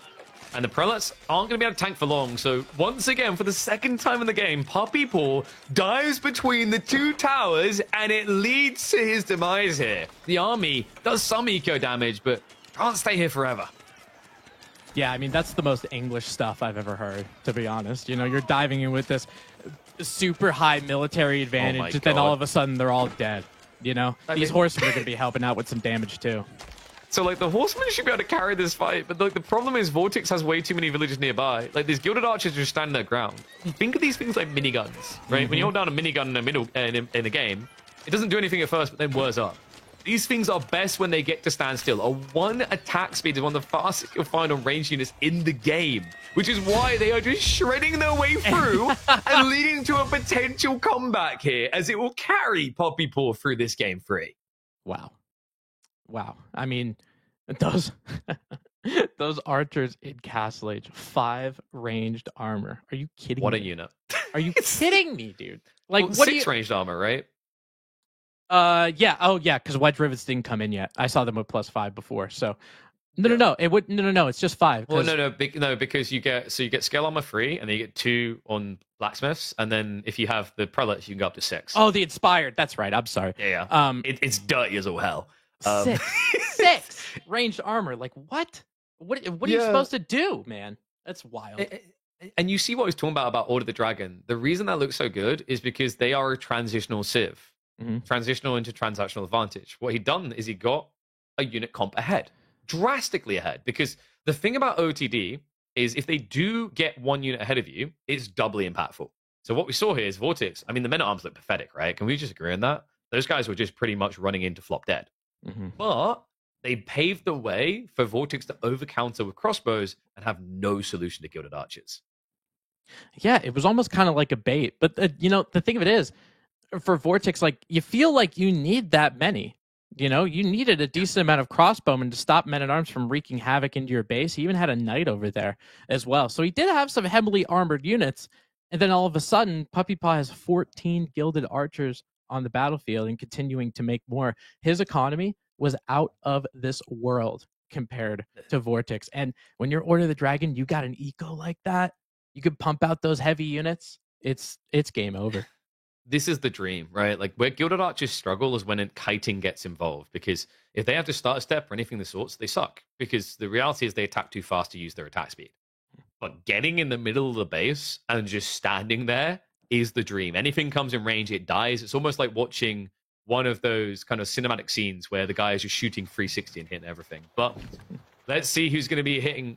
And the Prelates aren't going to be able to tank for long. So once again, for the second time in the game, Puppy Paw dives between the 2 towers, and it leads to his demise here. The army does some eco damage, but can't stay here forever. Yeah, I mean, that's the most English stuff I've ever heard, to be honest. You know, you're diving in with this super high military advantage, then all of a sudden they're all dead. You know, these horsemen are going to be helping out with some damage too. So, like, the horsemen should be able to carry this fight, but, like, the problem is Vortex has way too many villages nearby. Like, these Gilded Archers just standing their ground. Think of these things like miniguns, right? When you hold down a minigun in a game, it doesn't do anything at first, but then whirs up. These things are best when they get to stand still. A 1 attack speed is one of the fastest you'll find on ranged units in the game, which is why they are just shredding their way through and leading to a potential comeback here, as it will carry Puppy Paw through this game 3. Wow. I mean, those those archers in Castle Age, 5 ranged armor. Are you kidding me? What a unit. Are you kidding me, dude? Like, Well, what 6 ranged armor, right? Yeah. Oh, yeah. Because wedge rivets didn't come in yet. I saw them with +5 before. So, no. It would no. It's just 5. Well, no, because you get scale armor 3, and then you get 2 on blacksmiths, and then if you have the prelates, you can go up to 6. Oh, the inspired. That's right. I'm sorry. Yeah. It's dirty as all hell. 6 ranged armor. Like what? What are you supposed to do, man? That's wild. And you see what I was talking about Order of the Dragon. The reason that looks so good is because they are a transitional civ, transitional into transactional advantage. What he done is he got a unit comp ahead, drastically ahead. Because the thing about OTD is if they do get 1 unit ahead of you, it's doubly impactful. So what we saw here is Vortex. I mean, the men at arms look pathetic, right? Can we just agree on that? Those guys were just pretty much running into flop dead. But they paved the way for Vortex to overcounter with crossbows and have no solution to Gilded Archers. Yeah, it was almost kind of like a bait. But, the thing of it is, for Vortex, like, you feel like you need that many. You needed a decent amount of crossbowmen to stop men-at-arms from wreaking havoc into your base. He even had a knight over there as well. So he did have some heavily armored units. And then all of a sudden, Puppy Paw has 14 Gilded Archers on the battlefield and continuing to make more. His economy was out of this world compared to Vortex. And when you're Order of the Dragon, you got an eco like that. You could pump out those heavy units. It's game over. This is the dream, right? Like where Gilded Archers struggle is when kiting gets involved, because if they have to start a step or anything of the sorts, they suck, because the reality is they attack too fast to use their attack speed. But getting in the middle of the base and just standing there is the dream. Anything comes in range, it dies. It's almost like watching one of those kind of cinematic scenes where the guy is just shooting 360 and hitting everything. But let's see who's going to be hitting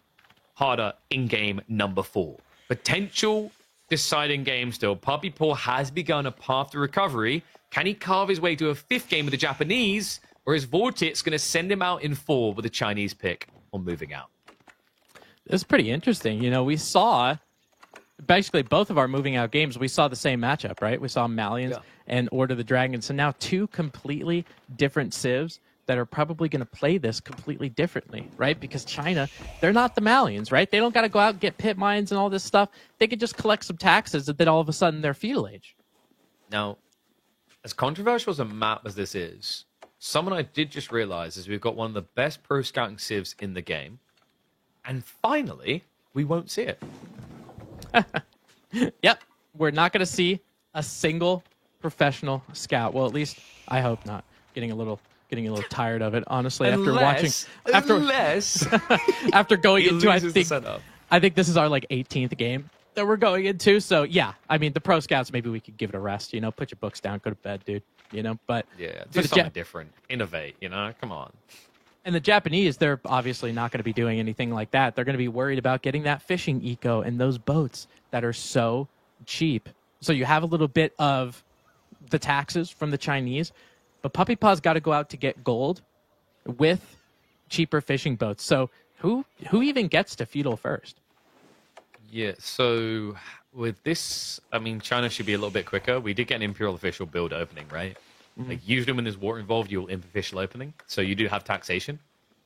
harder in game number 4. Potential deciding game still. Puppy Paw has begun a path to recovery. Can he carve his way to a 5th game with the Japanese, or is Vortex going to send him out in 4 with a Chinese pick on moving out? It's pretty interesting. We saw basically both of our moving out games. We saw the same matchup, right? We saw Malians and Order of the Dragon. So now 2 completely different civs that are probably going to play this completely differently, right? Because China, they're not the Malians, right? They don't got to go out and get pit mines and all this stuff. They could just collect some taxes, and then all of a sudden they're feudal age. Now, as controversial as a map as this is, someone I did just realize is we've got one of the best pro scouting civs in the game, and finally, we won't see it. Yep, we're not going to see a single professional scout. Well, at least I hope not. Getting a little tired of it, honestly. After going into, I think this is our 18th game that we're going into. So yeah, I mean the pro scouts, maybe we could give it a rest. Put your books down, go to bed, dude. But yeah, do something different, innovate. Come on. And the Japanese, they're obviously not going to be doing anything like that. They're going to be worried about getting that fishing eco and those boats that are so cheap. So you have a little bit of the taxes from the Chinese, but Puppy Paw's got to go out to get gold with cheaper fishing boats. So who even gets to feudal first? Yeah, so with this, I mean, China should be a little bit quicker. We did get an Imperial Official build opening, right? Like usually when there's war involved, you'll imp official opening. So you do have taxation.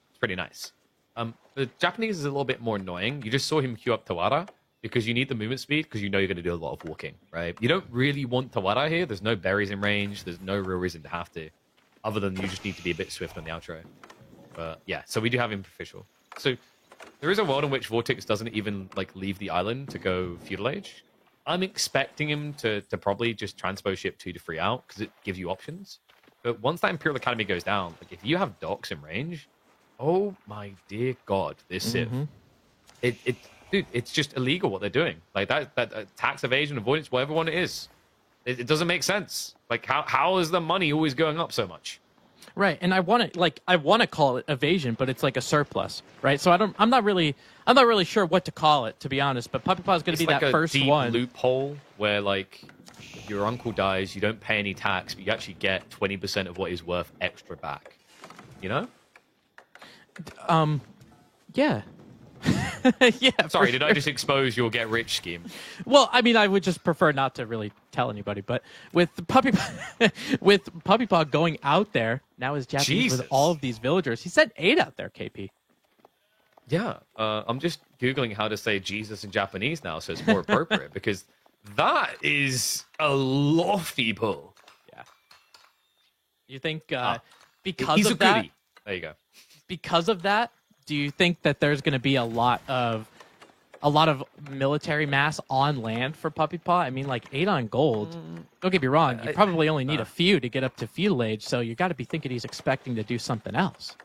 It's pretty nice. The Japanese is a little bit more annoying. You just saw him queue up Tawara because you need the movement speed because you're going to do a lot of walking, right? You don't really want Tawara here. There's no berries in range. There's no real reason to have to, other than you just need to be a bit swift on the outro. But yeah, so we do have imp official. So there is a world in which Vortex doesn't even leave the island to go feudal age. I'm expecting him to probably just transpo ship 2 to 3 out because it gives you options. But once that Imperial Academy goes down, if you have docks in range, oh my dear God, this civ. Dude, it's just illegal what they're doing. That tax evasion, avoidance, whatever one it is. It doesn't make sense. How is the money always going up so much? Right, and I want to call it evasion, but it's like a surplus, right? So I'm not really sure what to call it, to be honest. But Puppy Paw is going to be that first deep one loophole where your uncle dies, you don't pay any tax, but you actually get 20% of what he's worth extra back. Yeah. Yeah. Sorry, did I just expose your get rich scheme? Well, I mean, I would just prefer not to really tell anybody. But with Puppy Paw going out there now, is Japanese with all of these villagers. He said 8 out there, KP. Yeah, I'm just googling how to say Jesus in Japanese now, so it's more appropriate because That is a lofty pull. Yeah. You think He's because a of that? goodie. There you go. Because of that, do you think that there's going to be a lot of military mass on land for Puppy Paw? I mean, like 8 on gold. Don't get me wrong. You probably only need a few to get up to feudal age, so you got to be thinking he's expecting to do something else.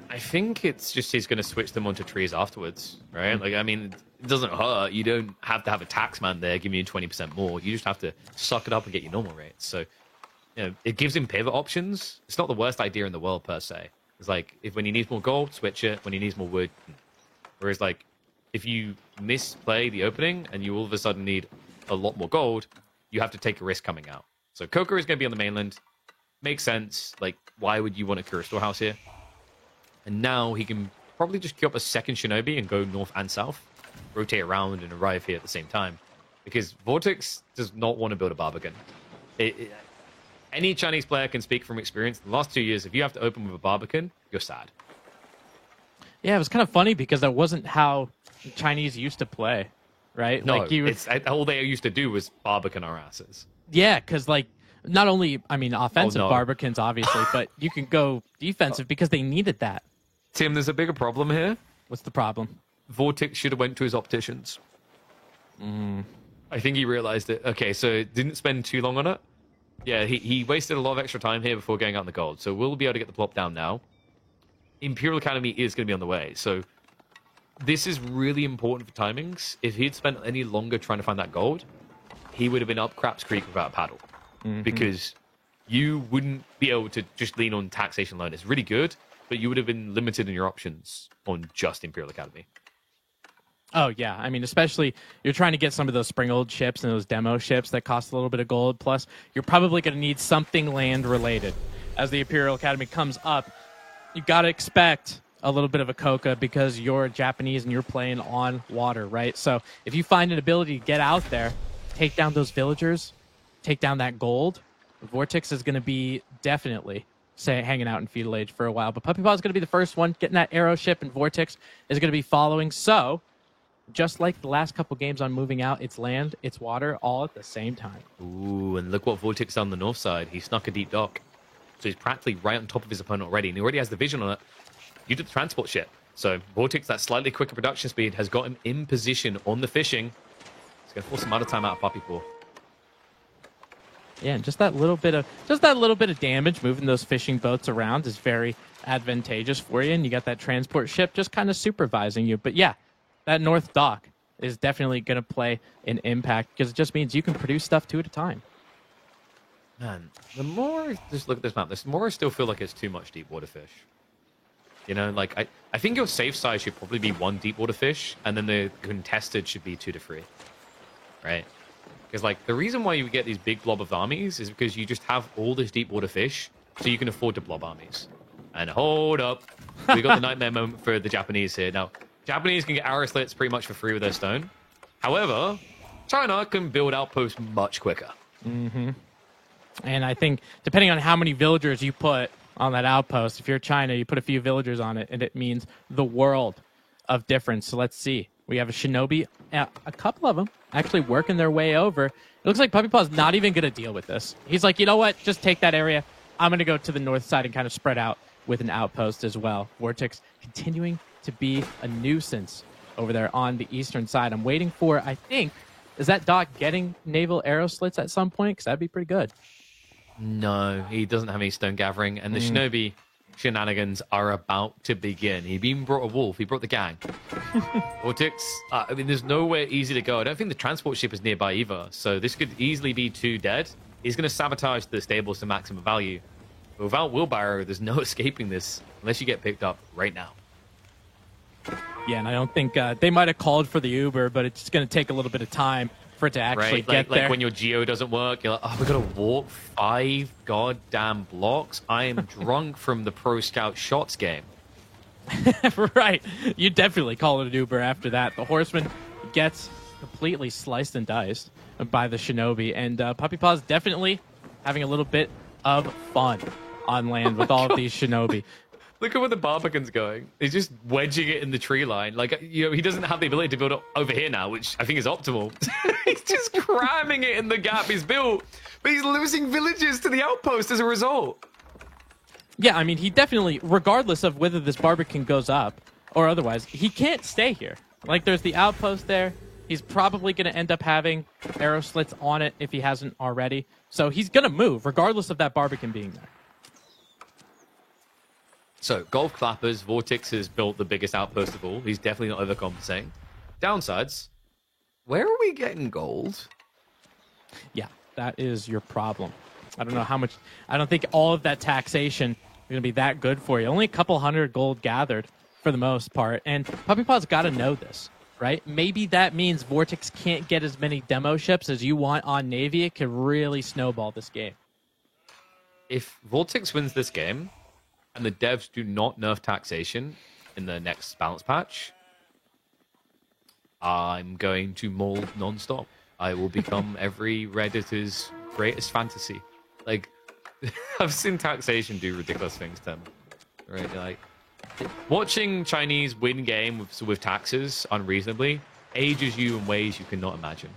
I think it's just he's going to switch them onto trees afterwards, right? Like, I mean, it doesn't hurt. You don't have to have a taxman there giving you 20% more. You just have to suck it up and get your normal rates. So, you know, it gives him pivot options. It's not the worst idea in the world per se. It's like when he needs more gold, switch it. When he needs more wood, whereas like if you misplay the opening and you all of a sudden need a lot more gold, you have to take a risk coming out. So Coco is going to be on the mainland. Makes sense. Like, why would you want a Kura storehouse here? And now he can probably just queue up a second Shinobi and go north and south, rotate around and arrive here at the same time. Because Vortex does not want to build a Barbican. Any Chinese player can speak from experience. In the last 2 years, if you have to open with a Barbican, you're sad. Yeah, it was kind of funny because that wasn't how Chinese used to play, right? No, like all they used to do was Barbican our asses. Yeah, because like not only, I mean, offensive Barbicans, obviously, but you can go defensive because they needed that. Tim, there's a bigger problem here. What's the problem? Vortex should have went to his opticians. I think he realized it. Okay, so didn't spend too long on it. Yeah, he wasted a lot of extra time here before going out in the gold. So we'll be able to get the plop down now. Imperial Academy is going to be on the way. So this is really important for timings. If he'd spent any longer trying to find that gold, he would have been up Craps Creek without a paddle. Because you wouldn't be able to just lean on taxation alone. It's really good, but you would have been limited in your options on just Imperial Academy. Oh, yeah. I mean, especially you're trying to get some of those Springald ships and those demo ships that cost a little bit of gold. Plus, you're probably going to need something land-related. As the Imperial Academy comes up, you got to expect a little bit of a Coca because you're Japanese and you're playing on water, right? So if you find an ability to get out there, take down those villagers, take down that gold, Vortex is going to be definitely hanging out in feudal age for a while. But Puppy Paw is going to be the first one getting that arrow ship, and Vortex is going to be following. So just like the last couple games on moving out, it's land, it's water, all at the same time. Ooh, and look what Vortex done on the north side. He snuck a deep dock. So he's practically right on top of his opponent already, and he already has the vision on it. You did the transport ship. So Vortex, that slightly quicker production speed, has got him in position on the fishing. It's going to force him out of time out of Puppy Paw. Yeah, and just that little bit of damage moving those fishing boats around is very advantageous for you, and you got that transport ship just kind of supervising you. But yeah, that north dock is definitely going to play an impact because it just means you can produce stuff 2 at a time. Man, the more just look at this map, the more I still feel like it's too much deep water fish. You know, like I think your safe side should probably be 1 deep water fish, and then the contested should be 2 to 3. Right? Because like the reason why you get these big blob of armies is because you just have all this deep water fish, so you can afford to blob armies. And hold up, we got the nightmare moment for the Japanese here. Now, Japanese can get arrow slits pretty much for free with their stone. However, China can build outposts much quicker. And I think depending on how many villagers you put on that outpost, if you're China, you put a few villagers on it, and it means the world of difference. So let's see. We have a Shinobi, a couple of them actually working their way over. It looks like Puppy Paw's not even going to deal with this. He's like, you know what? Just take that area. I'm going to go to the north side and kind of spread out with an outpost as well. Vortex continuing to be a nuisance over there on the eastern side. I'm waiting for, I think, is that Doc getting naval arrow slits at some point? Because that'd be pretty good. No, he doesn't have any stone gathering, and the Shinobi shenanigans are about to begin. He even brought a wolf. He brought the gang. Vortex, I mean, there's nowhere easy to go. I don't think the transport ship is nearby either, so this could easily be 2 dead. He's going to sabotage the stables to maximum value. But without wheelbarrow, there's no escaping this unless you get picked up right now. Yeah, and I don't think they might have called for the Uber, but it's going to take a little bit of time for it to actually get there. Like when your geo doesn't work, you're like, oh, we got to walk 5 goddamn blocks. I am drunk from the Pro Scout Shots game. Right. You definitely call it an Uber after that. The Horseman gets completely sliced and diced by the Shinobi, and Puppy Paw's definitely having a little bit of fun on land with all of these Shinobi. Look at where the Barbican's going. He's just wedging it in the tree line. Like, you know, he doesn't have the ability to build it over here now, which I think is optimal. He's just cramming it in the gap he's built, but he's losing villages to the outpost as a result. Yeah, I mean, he definitely, regardless of whether this Barbican goes up or otherwise, he can't stay here. Like, there's the outpost there. He's probably going to end up having arrow slits on it if he hasn't already. So he's going to move, regardless of that Barbican being there. So, Golf Clappers, Vortex has built the biggest outpost of all. He's definitely not overcompensating. Downsides, where are we getting gold? Yeah, that is your problem. I don't know how much. I don't think all of that taxation is going to be that good for you. Only a couple hundred gold gathered for the most part. And Puppy Paw's got to know this, right? Maybe that means Vortex can't get as many demo ships as you want on Navy. It could really snowball this game. If Vortex wins this game, and the devs do not nerf taxation in the next balance patch, I'm going to mold non-stop. I will become every Redditor's greatest fantasy. Like, I've seen taxation do ridiculous things to them. Right? Like, watching Chinese win game with taxes unreasonably ages you in ways you cannot imagine.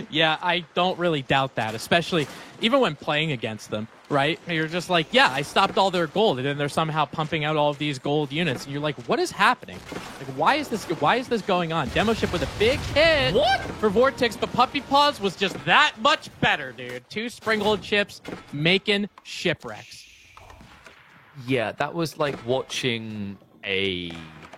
Yeah, I don't really doubt that, especially even when playing against them, right? You're just like, yeah, I stopped all their gold, and then they're somehow pumping out all of these gold units, and you're like, what is happening? Like, why is this going on? Demo ship with a big hit for Vortex, but Puppy Paws was just that much better, dude. 2 springald ships making shipwrecks. Yeah, that was like watching a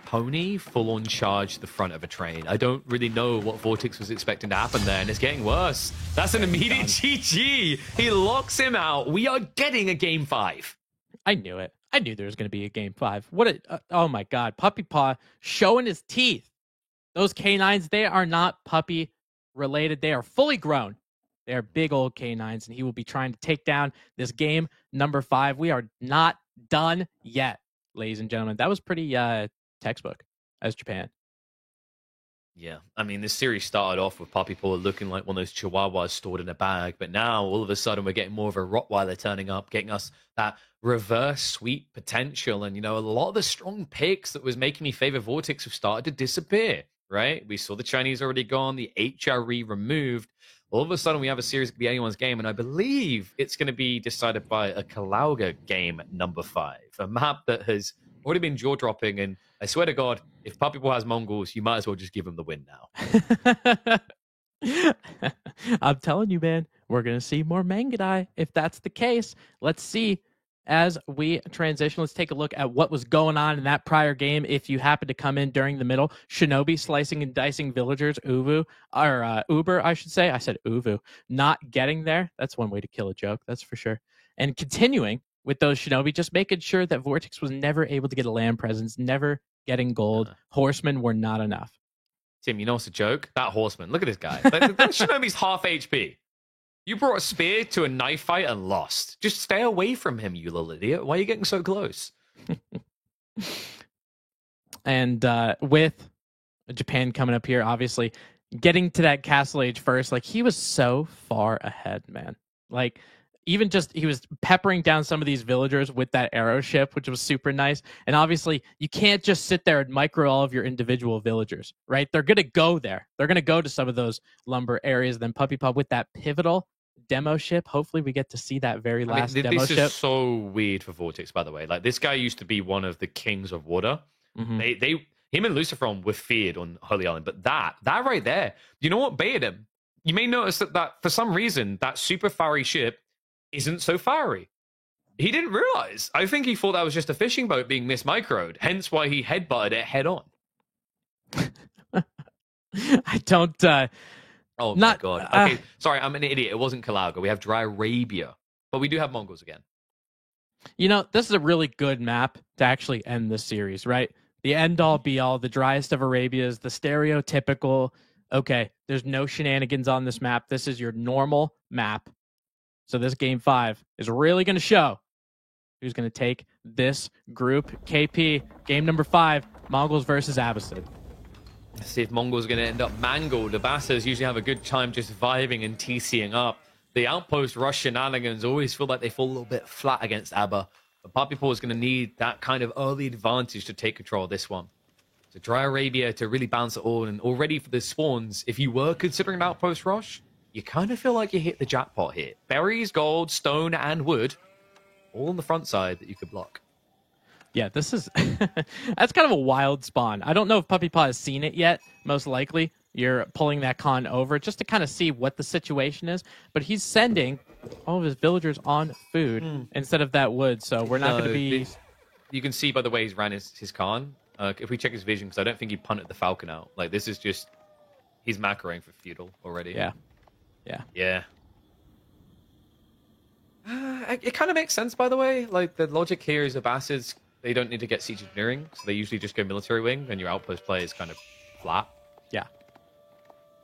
pony full-on charge the front of a train. I don't really know what Vortex was expecting to happen there, and it's getting worse. That's an immediate GG. He locks him out. We are getting a game 5. I knew it. I knew there was going to be a game 5. What a... oh, my God. Puppy Paw showing his teeth. Those canines, they are not puppy-related. They are fully grown. They are big old canines, and he will be trying to take down this game number 5. We are not done yet, ladies and gentlemen. That was pretty... textbook as Japan. Yeah, I mean, this series started off with Puppy Paw looking like one of those chihuahuas stored in a bag, but now all of a sudden we're getting more of a Rottweiler turning up, getting us that reverse sweep potential. And, you know, a lot of the strong picks that was making me favor Vortex have started to disappear, right? We saw the Chinese already gone, the HRE removed. All of a sudden we have a series that could be anyone's game, and I believe it's going to be decided by a Kalauga game number 5, a map that has already been jaw-dropping, and I swear to God, if Puppy Paw has Mongols, you might as well just give him the win now. I'm telling you, man, we're going to see more Mangudai. If that's the case, let's see. As we transition, let's take a look at what was going on in that prior game. If you happen to come in during the middle, Shinobi slicing and dicing villagers, Uber, I should say. I said Uvu. Not getting there. That's one way to kill a joke, that's for sure. And continuing with those Shinobi, just making sure that Vortex was never able to get a land presence, never getting gold. Horsemen were not enough. Tim, you know what's a joke? That horseman. Look at this guy. That Shinobi's half HP. You brought a spear to a knife fight and lost. Just stay away from him, you little idiot. Why are you getting so close? And with Japan coming up here, obviously, getting to that Castle Age first, like, he was so far ahead, man. Like, even just, he was peppering down some of these villagers with that arrow ship, which was super nice. And obviously, you can't just sit there and micro all of your individual villagers, right? They're going to go there. They're going to go to some of those lumber areas. Then Puppy Paw with that pivotal demo ship. Hopefully, we get to see that very last demo ship. This is so weird for Vortex, by the way. Like, this guy used to be one of the kings of water. Mm-hmm. Him and Luciferon were feared on Holy Island. But that right there, you know what baited him? You may notice that for some reason, that super fiery ship isn't so fiery. He didn't realize. I think he thought that was just a fishing boat being mismicroed, hence why he headbutted it head on. I don't... oh, my God. Okay, sorry, I'm an idiot. It wasn't Kalauga. We have Dry Arabia, but we do have Mongols again. You know, this is a really good map to actually end this series, right? The end-all, be-all, the driest of Arabias, the stereotypical, okay, there's no shenanigans on this map. This is your normal map. So this game 5 is really going to show who's going to take this group. KP, game number 5, Mongols versus Abbasid. Let's see if Mongols are going to end up mangled. The Abbasids usually have a good time just vibing and TCing up. The outpost rush shenanigans always feel like they fall a little bit flat against Abba. But Poppy Paw is going to need that kind of early advantage to take control of this one. So Dry Arabia to really balance it all. And already for the spawns, if you were considering an outpost rush, you kind of feel like you hit the jackpot here. Berries, gold, stone, and wood, all on the front side that you could block. Yeah, this is... that's kind of a wild spawn. I don't know if Puppy Paw has seen it yet, most likely. You're pulling that con over just to kind of see what the situation is. But he's sending all of his villagers on food instead of that wood. So we're not going to be... You can see by the way he's ran his con. If we check his vision, because I don't think he punted the Falcon out. Like, this is just... He's macroing for feudal already. Yeah. It kind of makes sense, by the way. Like, the logic here is Abbasids, they don't need to get siege engineering, so they usually just go military wing, and your outpost play is kind of flat.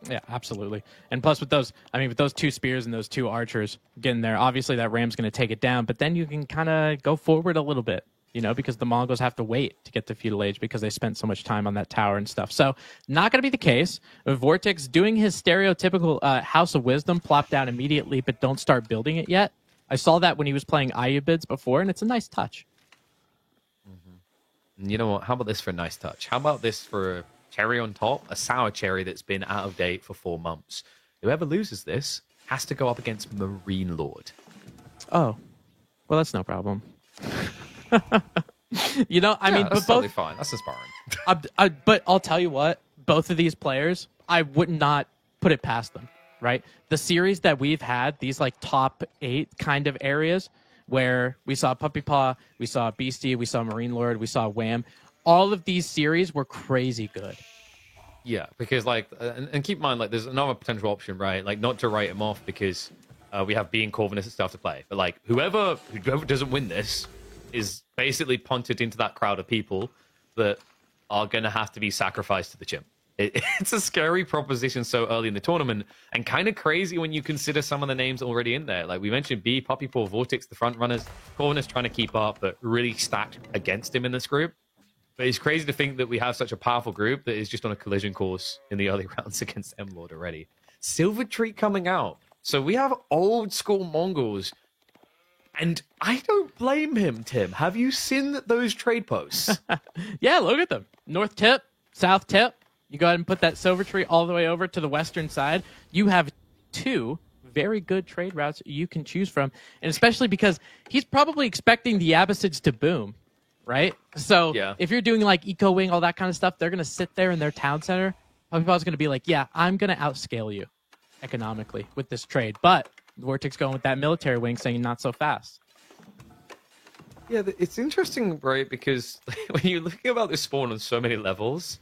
Yeah, absolutely. And plus with those, with those 2 spears and those 2 archers getting there, obviously that ram's going to take it down, but then you can kind of go forward a little bit, because the Mongols have to wait to get to feudal age because they spent so much time on that tower and stuff. So not going to be the case. Vortex doing his stereotypical House of Wisdom, plop down immediately, but don't start building it yet. I saw that when he was playing Ayubids before, and it's a nice touch. And you know what? How about this for a nice touch? How about this for a cherry on top? A sour cherry that's been out of date for 4 months. Whoever loses this has to go up against Marine Lord. Oh, well, that's no problem. But that's both totally fine. That's inspiring. But I'll tell you what, both of these players, I would not put it past them, right? The series that we've had, these like top 8 kind of areas where we saw Puppy Paw, we saw Beastie, we saw Marine Lord, we saw Wham. All of these series were crazy good. Yeah, because and keep in mind, like, there's another potential option, right? Like, not to write him off because we have B and Corvinus and stuff to play. But like, whoever doesn't win this is basically punted into that crowd of people that are going to have to be sacrificed to the chimp. It's a scary proposition so early in the tournament, and kind of crazy when you consider some of the names already in there. Like we mentioned, B, Puppy Paw, Vortex, the front runners. Corvinus trying to keep up, but really stacked against him in this group. But it's crazy to think that we have such a powerful group that is just on a collision course in the early rounds against M-Lord already. Silver Tree coming out. So we have old school Mongols. And I don't blame him, Tim. Have you seen those trade posts? Yeah, look at them. North tip, south tip. You go ahead and put that Silver Tree all the way over to the western side. You have 2 very good trade routes you can choose from. And especially because he's probably expecting the Abbasids to boom, right? So if you're doing like Eco Wing, all that kind of stuff, they're going to sit there in their town center. Puppy Paw's going to be like, yeah, I'm going to outscale you economically with this trade. But Vortex going with that military wing saying not so fast. Yeah, it's interesting, right? Because when you're looking about this spawn on so many levels,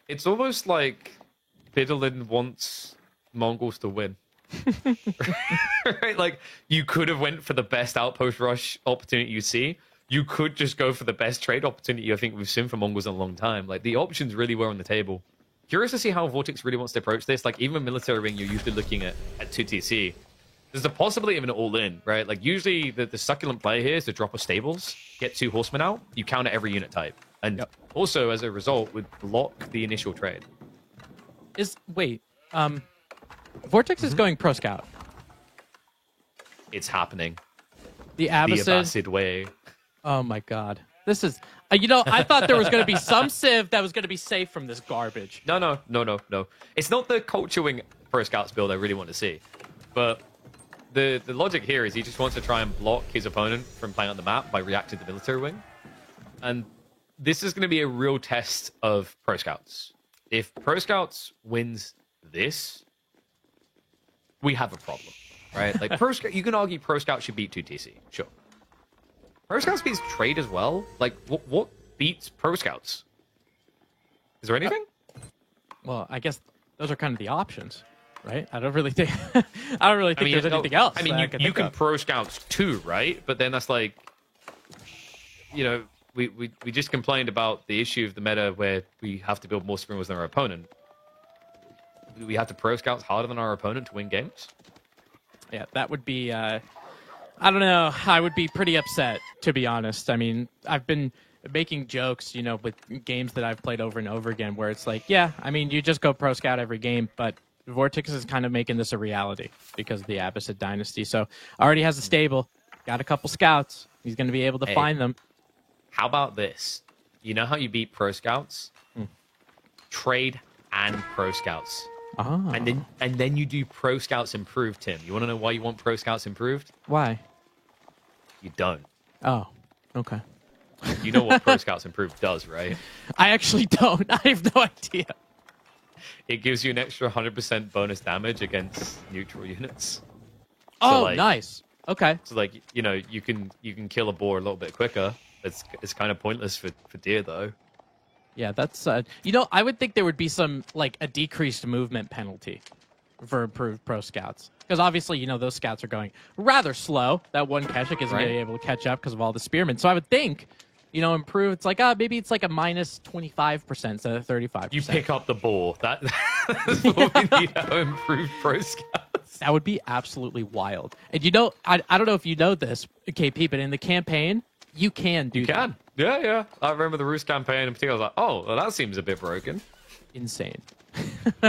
it's almost like Bidolin wants Mongols to win. Right? Like, you could have went for the best outpost rush opportunity you see. You could just go for the best trade opportunity I think we've seen for Mongols in a long time. Like, the options really were on the table. Curious to see how Vortex really wants to approach this. Like, even military wing, you're usually looking at 2TC. There's a possibility of an all-in, right? Like, usually the succulent play here is to drop a stables, get 2 horsemen out, you counter every unit type. And also, as a result, would block the initial trade. Vortex is going pro scout. It's happening. The Abbasid way. Oh my god. This is... I thought there was going to be some civ that was going to be safe from this garbage. No. It's not the culture wing pro scouts build I really want to see. But the logic here is he just wants to try and block his opponent from playing on the map by reacting to the military wing. And this is going to be a real test of Pro Scouts. If Pro Scouts wins this, we have a problem, right? Like, you can argue Pro Scouts should beat 2TC, sure. Pro Scouts beats Trade as well? Like, what beats Pro Scouts? Is there anything? Well, I guess those are kind of the options, right? I don't really think there's anything else. I mean, you can Pro Scouts too, right? But then that's like, we just complained about the issue of the meta where we have to build more springers than our opponent. Do we have to Pro Scouts harder than our opponent to win games? Yeah, that would be... I don't know. I would be pretty upset, to be honest. I mean, I've been making jokes, with games that I've played over and over again, where it's like, yeah, I mean, you just go Pro Scout every game, but Vortex is kind of making this a reality because of the Abbasid dynasty. So already has a stable. Got a couple scouts. He's going to be able to find them. How about this? You know how you beat Pro Scouts? Trade and Pro Scouts. Oh. And then you do Pro Scouts Improved, Tim. You want to know why you want Pro Scouts Improved? Why? You don't. Oh, okay. You know what Pro Scouts Improved does, right? I actually don't. I have no idea. It gives you an extra 100% bonus damage against neutral units. Oh, nice. Okay. So like, you know, you can kill a boar a little bit quicker. It's kind of pointless for deer though. Yeah, that's you know, I would think there would be some like a decreased movement penalty for improved Pro Scouts. Because obviously, you know, those scouts are going rather slow. That one Keshik isn't going to be able to catch up because of all the spearmen. So I would think, you know, improve. It's like, maybe it's like a minus 25% instead of 35%. You pick up the ball. That's what we need to improve Pro Scouts. That would be absolutely wild. And you know, I don't know if you know this, KP, but in the campaign, you can do that. Yeah. I remember the Roost campaign in particular. I was like, oh, well, that seems a bit broken. Insane.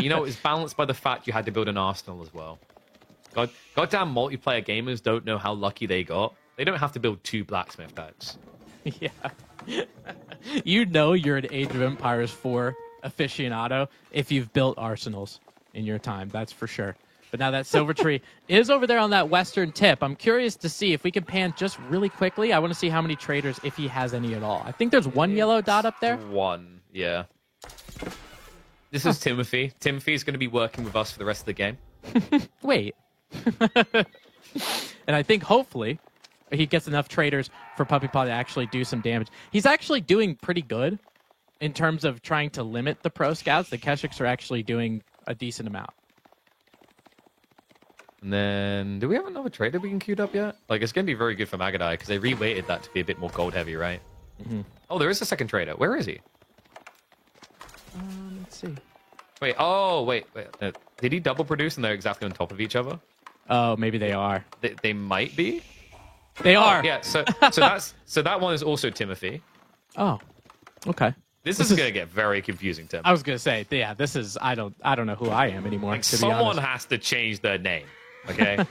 You know, it's balanced by the fact you had to build an arsenal as well. Goddamn multiplayer gamers don't know how lucky they got. They don't have to build 2 blacksmith decks. Yeah. You know you're an Age of Empires 4 aficionado if you've built arsenals in your time. That's for sure. But now that Silver Tree is over there on that western tip. I'm curious to see if we can pan just really quickly. I want to see how many traders, if he has any at all. I think there's one yellow dot up there. One, yeah. This is Timothy. Timothy's going to be working with us for the rest of the game. Wait. And I think hopefully he gets enough traders for Puppy Paw to actually do some damage. He's actually doing pretty good in terms of trying to limit the Pro Scouts. The Keshiks are actually doing a decent amount. And then, do we have another trader we can queue up yet? Like, it's going to be very good for Magadai because they reweighted that to be a bit more gold heavy, right? Mm-hmm. Oh, there is a second trader. Where is he? Let's see. Wait. Did he double produce and they're exactly on top of each other? Oh, maybe they are. They might be. They are. Yeah. So that one is also Timothy. Oh, okay. This is going to get very confusing, Tim. I was going to say, yeah, this is I don't know who I am anymore. Like, to someone be honest. has to change their name. Okay.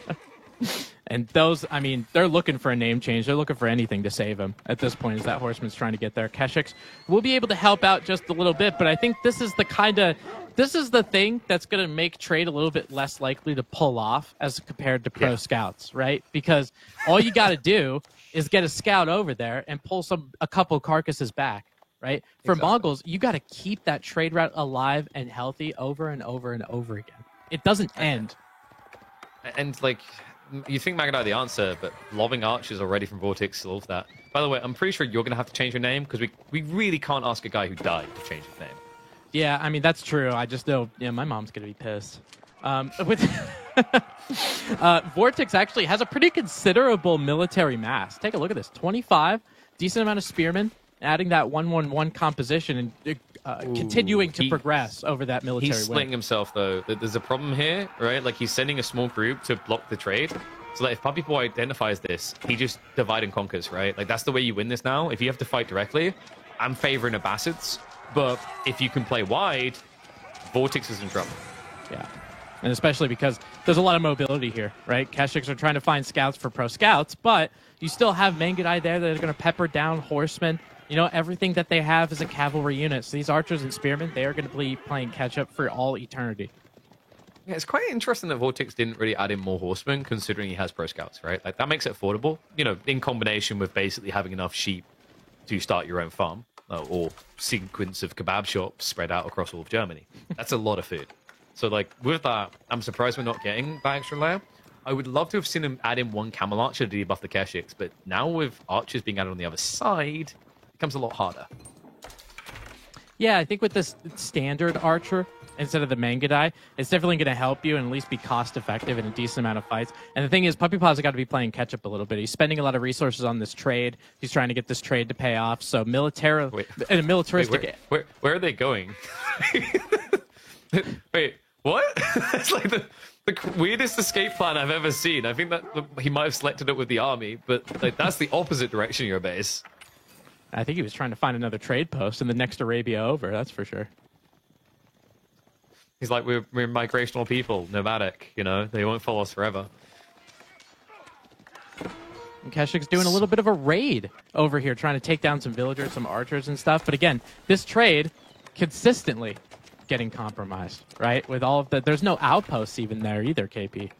And those, I mean, they're looking for a name change. They're looking for anything to save him at this point as that horseman's trying to get there. Keshiks will be able to help out just a little bit, but I think this is the thing that's going to make trade a little bit less likely to pull off as compared to Pro Scouts, right? Because all you got to do is get a scout over there and pull a couple carcasses back, right? For Mongols, you got to keep that trade route alive and healthy over and over and over again. It doesn't end. And like, you think Magadai the answer, but lobbing archers already from Vortex solves that. By the way, I'm pretty sure you're going to have to change your name because we really can't ask a guy who died to change his name. Yeah, I mean, that's true. I just know, my mom's going to be pissed. Vortex actually has a pretty considerable military mass. Take a look at this. 25, decent amount of spearmen, adding that 1-1-1 composition and continuing to progress over that military He's splitting himself, though. There's a problem here, right? Like, he's sending a small group to block the trade. So that if Puppy Boy identifies this, he just divide and conquers, right? Like, that's the way you win this now. If you have to fight directly, I'm favoring Abbasids. But if you can play wide, Vortex is in trouble. Yeah. And especially because there's a lot of mobility here, right? Keshiks are trying to find scouts for Pro Scouts, but you still have Mangadai there that are going to pepper down horsemen. You know, everything that they have is a cavalry unit. So these archers and spearmen, they are going to be playing catch-up for all eternity. Yeah, it's quite interesting that Vortex didn't really add in more horsemen, considering he has Pro Scouts, right? Like, that makes it affordable, you know, in combination with basically having enough sheep to start your own farm, or sequence of kebab shops spread out across all of Germany. That's a lot of food. So, like, with that, I'm surprised we're not getting that extra layer. I would love to have seen him add in one camel archer to debuff the Keshiks, but now with archers being added on the other side, it becomes a lot harder. Yeah, I think with this standard archer instead of the Mangadai, it's definitely going to help you and at least be cost effective in a decent amount of fights. And the thing is, Puppy Paw's got to be playing catch up a little bit. He's spending a lot of resources on this trade. He's trying to get this trade to pay off. So militaristic. Where are they going? Wait, what? It's like the weirdest escape plan I've ever seen. I think that he might have selected it with the army, but like, that's the opposite direction of your base. I think he was trying to find another trade post in the next Arabia over, that's for sure. He's like, we're migrational people, nomadic, you know? They won't follow us forever. And Keshik's doing a little bit of a raid over here, trying to take down some villagers, some archers and stuff. But again, this trade consistently getting compromised, right? With all of the... There's no outposts even there either, KP.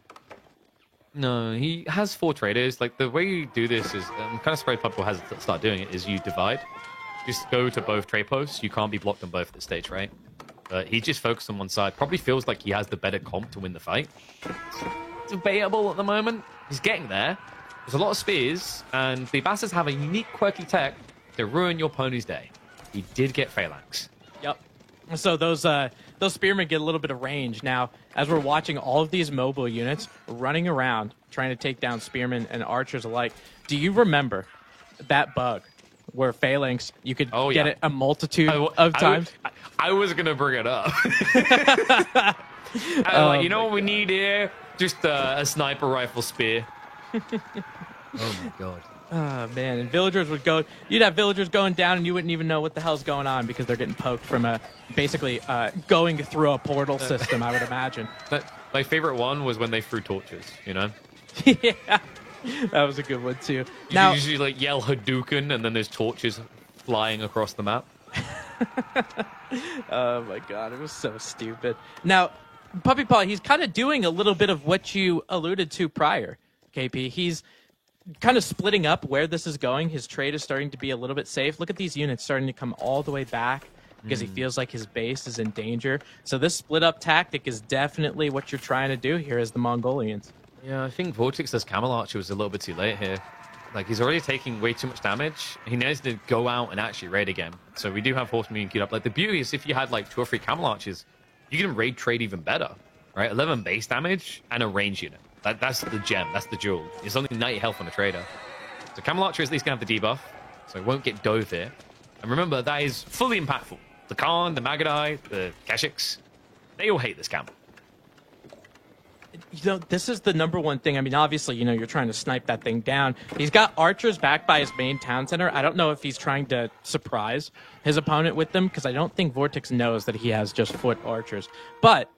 No, he has 4 traders. Like, the way you do this is... I'm kind of surprised people has to start doing it, is you divide. Just go to both trade posts. You can't be blocked on both at this stage, right? But he just focused on one side. Probably feels like he has the better comp to win the fight. It's debatable at the moment. He's getting there. There's a lot of spears, and the bastards have a unique, quirky tech to ruin your pony's day. He did get phalanx. Yep. So those spearmen get a little bit of range. Now, as we're watching all of these mobile units running around, trying to take down spearmen and archers alike, do you remember that bug where phalanx, you could get it a multitude of times? I was going to bring it up. You know what we need here? Just a sniper rifle spear. Oh my god. Oh man, and villagers would go, you'd have villagers going down and you wouldn't even know what the hell's going on because they're getting poked from basically going through a portal system, I would imagine. My favorite one was when they threw torches, you know? Yeah, that was a good one too. You usually like yell Hadouken and then there's torches flying across the map. Oh my god, it was so stupid. Now, Puppy Paw, he's kind of doing a little bit of what you alluded to prior, KP. He's kind of splitting up where this is going. His trade is starting to be a little bit safe. Look at these units starting to come all the way back because he feels like his base is in danger. So this split up tactic is definitely what you're trying to do here as the Mongolians. Yeah, I think Vortex's Camel Archer was a little bit too late here. Like, he's already taking way too much damage. He needs to go out and actually raid again. So we do have Horseman queued up. Like, the beauty is if you had like 2 or 3 Camel Archers, you can raid trade even better, right? 11 base damage and a range unit. That's the gem. That's the jewel. It's only 90 health on a trader. So Camel Archer is at least going to have the debuff, so it won't get dove here. And remember, that is fully impactful. The Khan, the Magadai, the Keshiks, they all hate this camel. You know, this is the number one thing. I mean, obviously, you know, you're trying to snipe that thing down. He's got archers back by his main town center. I don't know if he's trying to surprise his opponent with them, because I don't think Vortex knows that he has just foot archers. But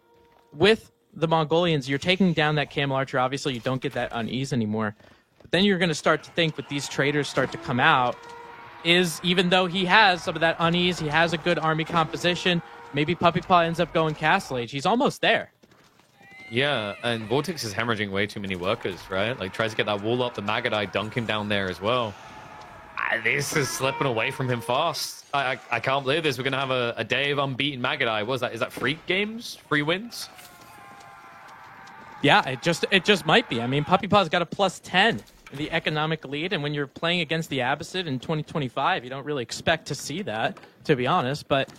with the Mongolians, you're taking down that camel archer. Obviously, you don't get that unease anymore. But then you're going to start to think, with these traders start to come out, is even though he has some of that unease, he has a good army composition, maybe Puppy Paw ends up going Castle Age. He's almost there. Yeah, and Vortex is hemorrhaging way too many workers, right? Like, tries to get that wall up, the Magadai dunking down there as well. This is slipping away from him fast. I can't believe this. We're going to have a day of unbeaten Magadai. What is that? Is that free games? Free wins? Yeah, it just might be. I mean, Puppy Paw's got a +10 in the economic lead, and when you're playing against the Abbasid in 2025, you don't really expect to see that, to be honest. But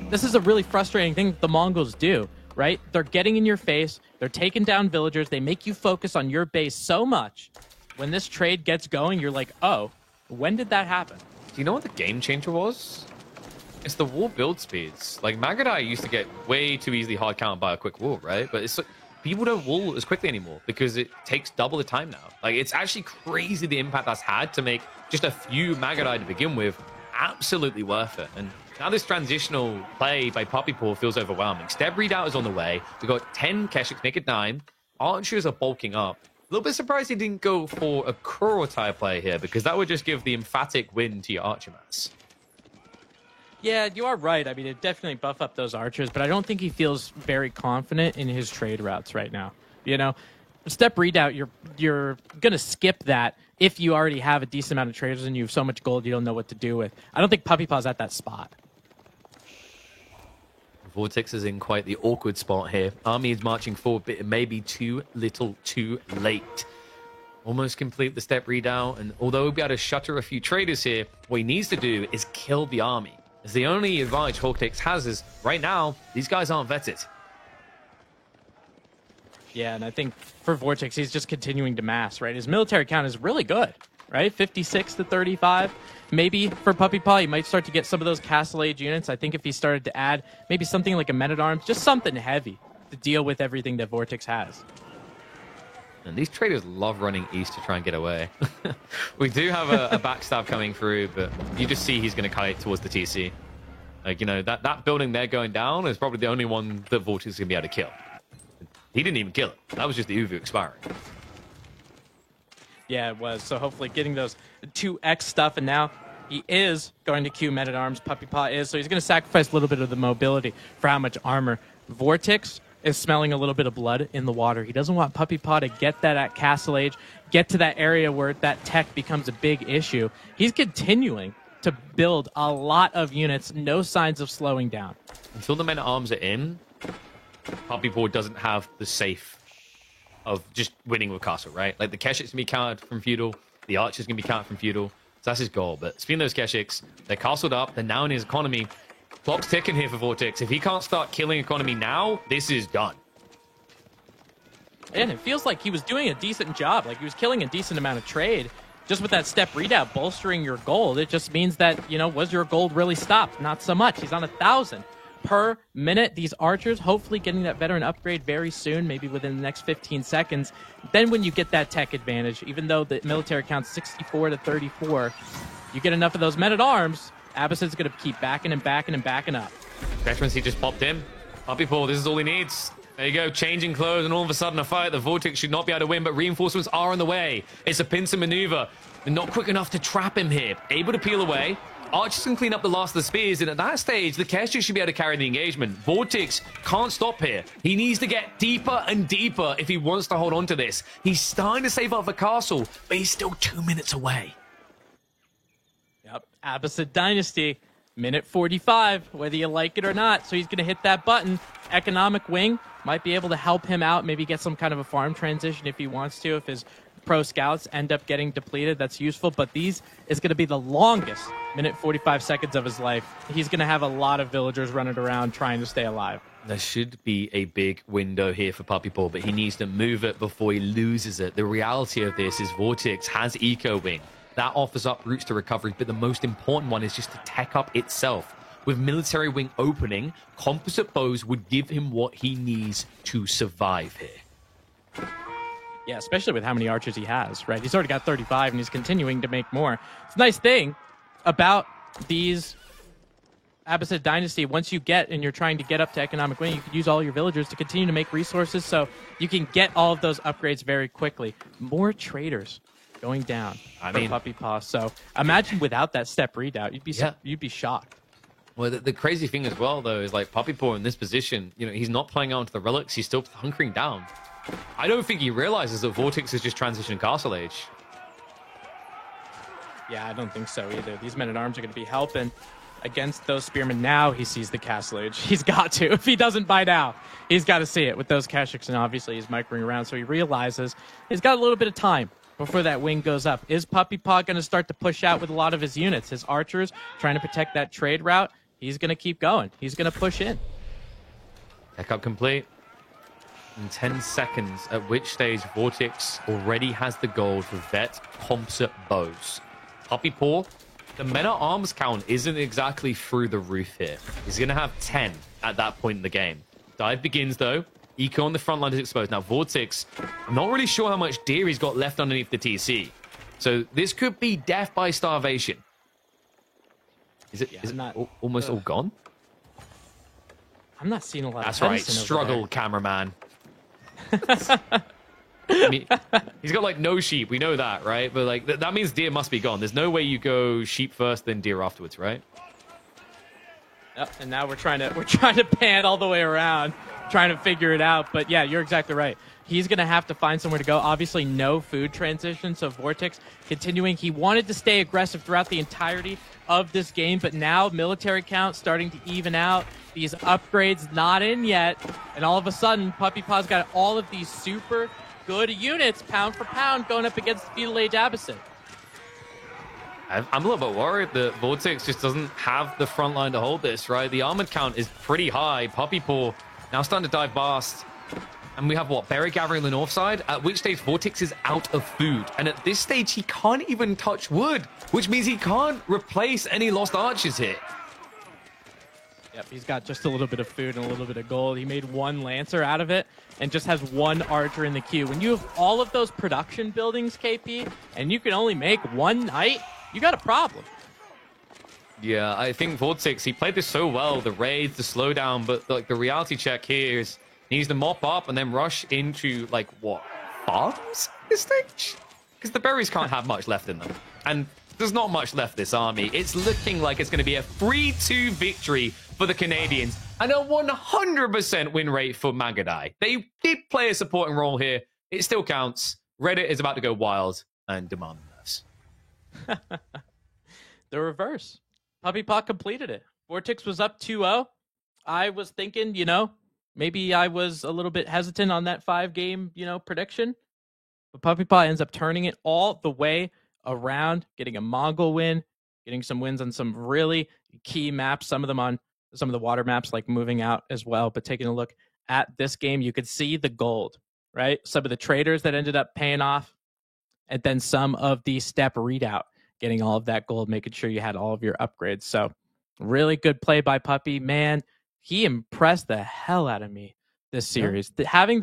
this is a really frustrating thing that the Mongols do, right? They're getting in your face. They're taking down villagers. They make you focus on your base so much. When this trade gets going, you're like, oh, when did that happen? Do you know what the game changer was? It's the wall build speeds. Like, Magadai used to get way too easily hard counted by a quick wall, right? But it's like, people don't wall as quickly anymore because it takes double the time now. Like, it's actually crazy the impact that's had to make just a few Magadai to begin with absolutely worth it. And now this transitional play by Puppy Paw feels overwhelming. Step readout is on the way. We've got 10 Keshiks, make it 9. Archers are bulking up. A little bit surprised he didn't go for a Kurotai play here, because that would just give the emphatic win to your Archer Mats. Yeah, you are right. I mean, it definitely buff up those archers, but I don't think he feels very confident in his trade routes right now. You know, step readout, you're going to skip that if you already have a decent amount of traders and you have so much gold you don't know what to do with. I don't think Puppy Paw's at that spot. Vortex is in quite the awkward spot here. Army is marching forward, but it may be too little too late. Almost complete the step readout, and although we'll be able to shutter a few traders here, what he needs to do is kill the army. As the only advantage Vortex has is, right now, these guys aren't vetted. Yeah, and I think for Vortex, he's just continuing to mass, right? His military count is really good, right? 56 to 35. Maybe for Puppy Paw, he might start to get some of those Castle Age units. I think if he started to add maybe something like a Men-at-Arms, just something heavy to deal with everything that Vortex has. And these traders love running east to try and get away. We do have a backstab coming through, but you just see he's going to kite towards the TC. Like, you know, that building there going down is probably the only one that Vortex is going to be able to kill. He didn't even kill it. That was just the Uvu expiring. Yeah, it was. So hopefully getting those 2x stuff, and now he is going to Q Men-at-Arms. Puppy Paw is, so he's going to sacrifice a little bit of the mobility for how much armor. Vortex is smelling a little bit of blood in the water. He doesn't want Puppy Paw to get that at Castle Age, get to that area where that tech becomes a big issue. He's continuing to build a lot of units, no signs of slowing down. Until the Men-at-Arms are in, Puppy Paw doesn't have the safe of just winning with Castle, right? Like the Keshik's going to be countered from Feudal, the Archer's going to be countered from Feudal, so that's his goal. But speaking of those Keshiks, they're castled up, they're now in his economy. Clock's ticking here for Vortex. If he can't start killing economy now, this is done. And it feels like he was doing a decent job. Like he was killing a decent amount of trade. Just with that step readout bolstering your gold, it just means that, was your gold really stopped? Not so much. He's on 1,000 per minute. These archers hopefully getting that veteran upgrade very soon, maybe within the next 15 seconds. Then when you get that tech advantage, even though the military counts 64 to 34, you get enough of those men-at-arms, Abbasid's going to keep backing and backing and backing up. Veterans, he just popped in. Puppy Paw, this is all he needs. There you go, changing clothes, and all of a sudden a fight. The Vortex should not be able to win, but reinforcements are on the way. It's a pincer maneuver. They're not quick enough to trap him here. Able to peel away. Archers can clean up the last of the spears, and at that stage, the Kesher should be able to carry the engagement. Vortex can't stop here. He needs to get deeper and deeper if he wants to hold on to this. He's starting to save up for Castle, but he's still 2 minutes away. Yep, Abbasid Dynasty, minute 45, whether you like it or not. So he's going to hit that button. Economic Wing might be able to help him out, maybe get some kind of a farm transition if he wants to, if his pro scouts end up getting depleted. That's useful, but these is going to be the longest minute 45 seconds of his life. He's going to have a lot of villagers running around trying to stay alive. There should be a big window here for Puppy Paw, but he needs to move it before he loses it. The reality of this is Vortex has Eco Wing. That offers up routes to recovery, but the most important one is just to tech up itself. With Military Wing opening, composite bows would give him what he needs to survive here. Yeah, especially with how many archers he has, right? He's already got 35, and he's continuing to make more. It's a nice thing about these Abbasid Dynasty. Once you get, and you're trying to get up to Economic Wing, you can use all your villagers to continue to make resources, so you can get all of those upgrades very quickly. More traders going down for Puppy Paw. So imagine without that step readout, you'd be shocked. Well, the crazy thing as well, though, is like Puppy Paw in this position, he's not playing out into the relics. He's still hunkering down. I don't think he realizes that Vortex is just transitioning Castle Age. Yeah, I don't think so either. These men-at-arms are going to be helping against those spearmen. Now he sees the Castle Age. He's got to. If he doesn't by now, he's got to see it with those Keshiks, and obviously he's microing around, so he realizes he's got a little bit of time before that wing goes up. Is Puppy Paw going to start to push out with a lot of his units? His archers trying to protect that trade route. He's going to keep going. He's going to push in. Tech up complete. In 10 seconds, at which stage Vortex already has the gold for vet composite bows. Puppy Paw, the men-at-arms count isn't exactly through the roof here. He's going to have 10 at that point in the game. Dive begins, though. Eco on the front line is exposed. Now, Vortex, I'm not really sure how much deer he's got left underneath the TC. So this could be death by starvation. Is it almost all gone? I'm not seeing a lot That's of right. Struggle, cameraman. I mean, he's got like no sheep. We know that, right? But like that means deer must be gone. There's no way you go sheep first, then deer afterwards, right? Yep. And now we're trying to pan all the way around, trying to figure it out. But yeah, you're exactly right. He's going to have to find somewhere to go. Obviously, no food transition. So Vortex continuing. He wanted to stay aggressive throughout the entirety of this game, but now military count starting to even out. These upgrades not in yet. And all of a sudden, Puppy Paw's got all of these super good units, pound for pound, going up against the Feudal Age Abbasid. I'm a little bit worried that Vortex just doesn't have the front line to hold this, right? The armored count is pretty high. Puppy Paw now starting to dive past. And we have, berry gathering on the north side, at which stage Vortex is out of food. And at this stage, he can't even touch wood, which means he can't replace any lost archers here. Yep, he's got just a little bit of food and a little bit of gold. He made one Lancer out of it and just has one archer in the queue. When you have all of those production buildings, KP, and you can only make one knight, you got a problem. Yeah, I think Vortex, he played this so well, the raids, the slowdown, but like the reality check here is he needs to mop up and then rush into, farms at this stage? because the berries can't have much left in them. And there's not much left this army. It's looking like it's going to be a 3-2 victory for the Canadians and a 100% win rate for Magadai. They did play a supporting role here. It still counts. Reddit is about to go wild and demand this. The reverse. PuppyPaw completed it. Vortex was up 2-0. I was thinking, maybe I was a little bit hesitant on that 5-game, prediction. But PuppyPaw ends up turning it all the way around, getting a Mongol win, getting some wins on some really key maps, some of them on some of the water maps, like moving out as well. But taking a look at this game, you could see the gold, right? Some of the traders that ended up paying off, and then some of the step readout, getting all of that gold, making sure you had all of your upgrades. So really good play by Puppy. Man, he impressed the hell out of me this series. Yeah. Having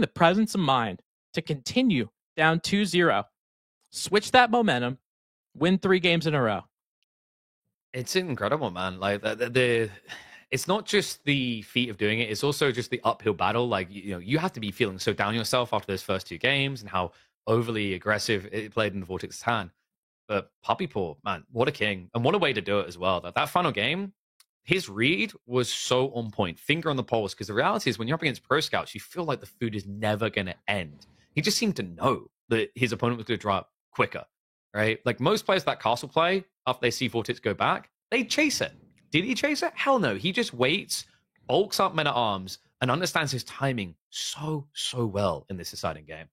the presence of mind to continue down 2-0, switch that momentum, win 3 games in a row. It's incredible, man. Like it's not just the feat of doing it; it's also just the uphill battle. Like you have to be feeling so down yourself after those first 2 games and how overly aggressive it played in the Vortex's hand. But PuppyPaw, man, what a king, and what a way to do it as well. That final game, his read was so on point, finger on the pulse. Because the reality is, when you're up against pro scouts, you feel like the food is never going to end. He just seemed to know that his opponent was going to drop quicker, right? Like most players that castle play, after they see Vortex go back, they chase it. Did he chase it? Hell no. He just waits, bulks up men at arms, and understands his timing so well in this deciding game.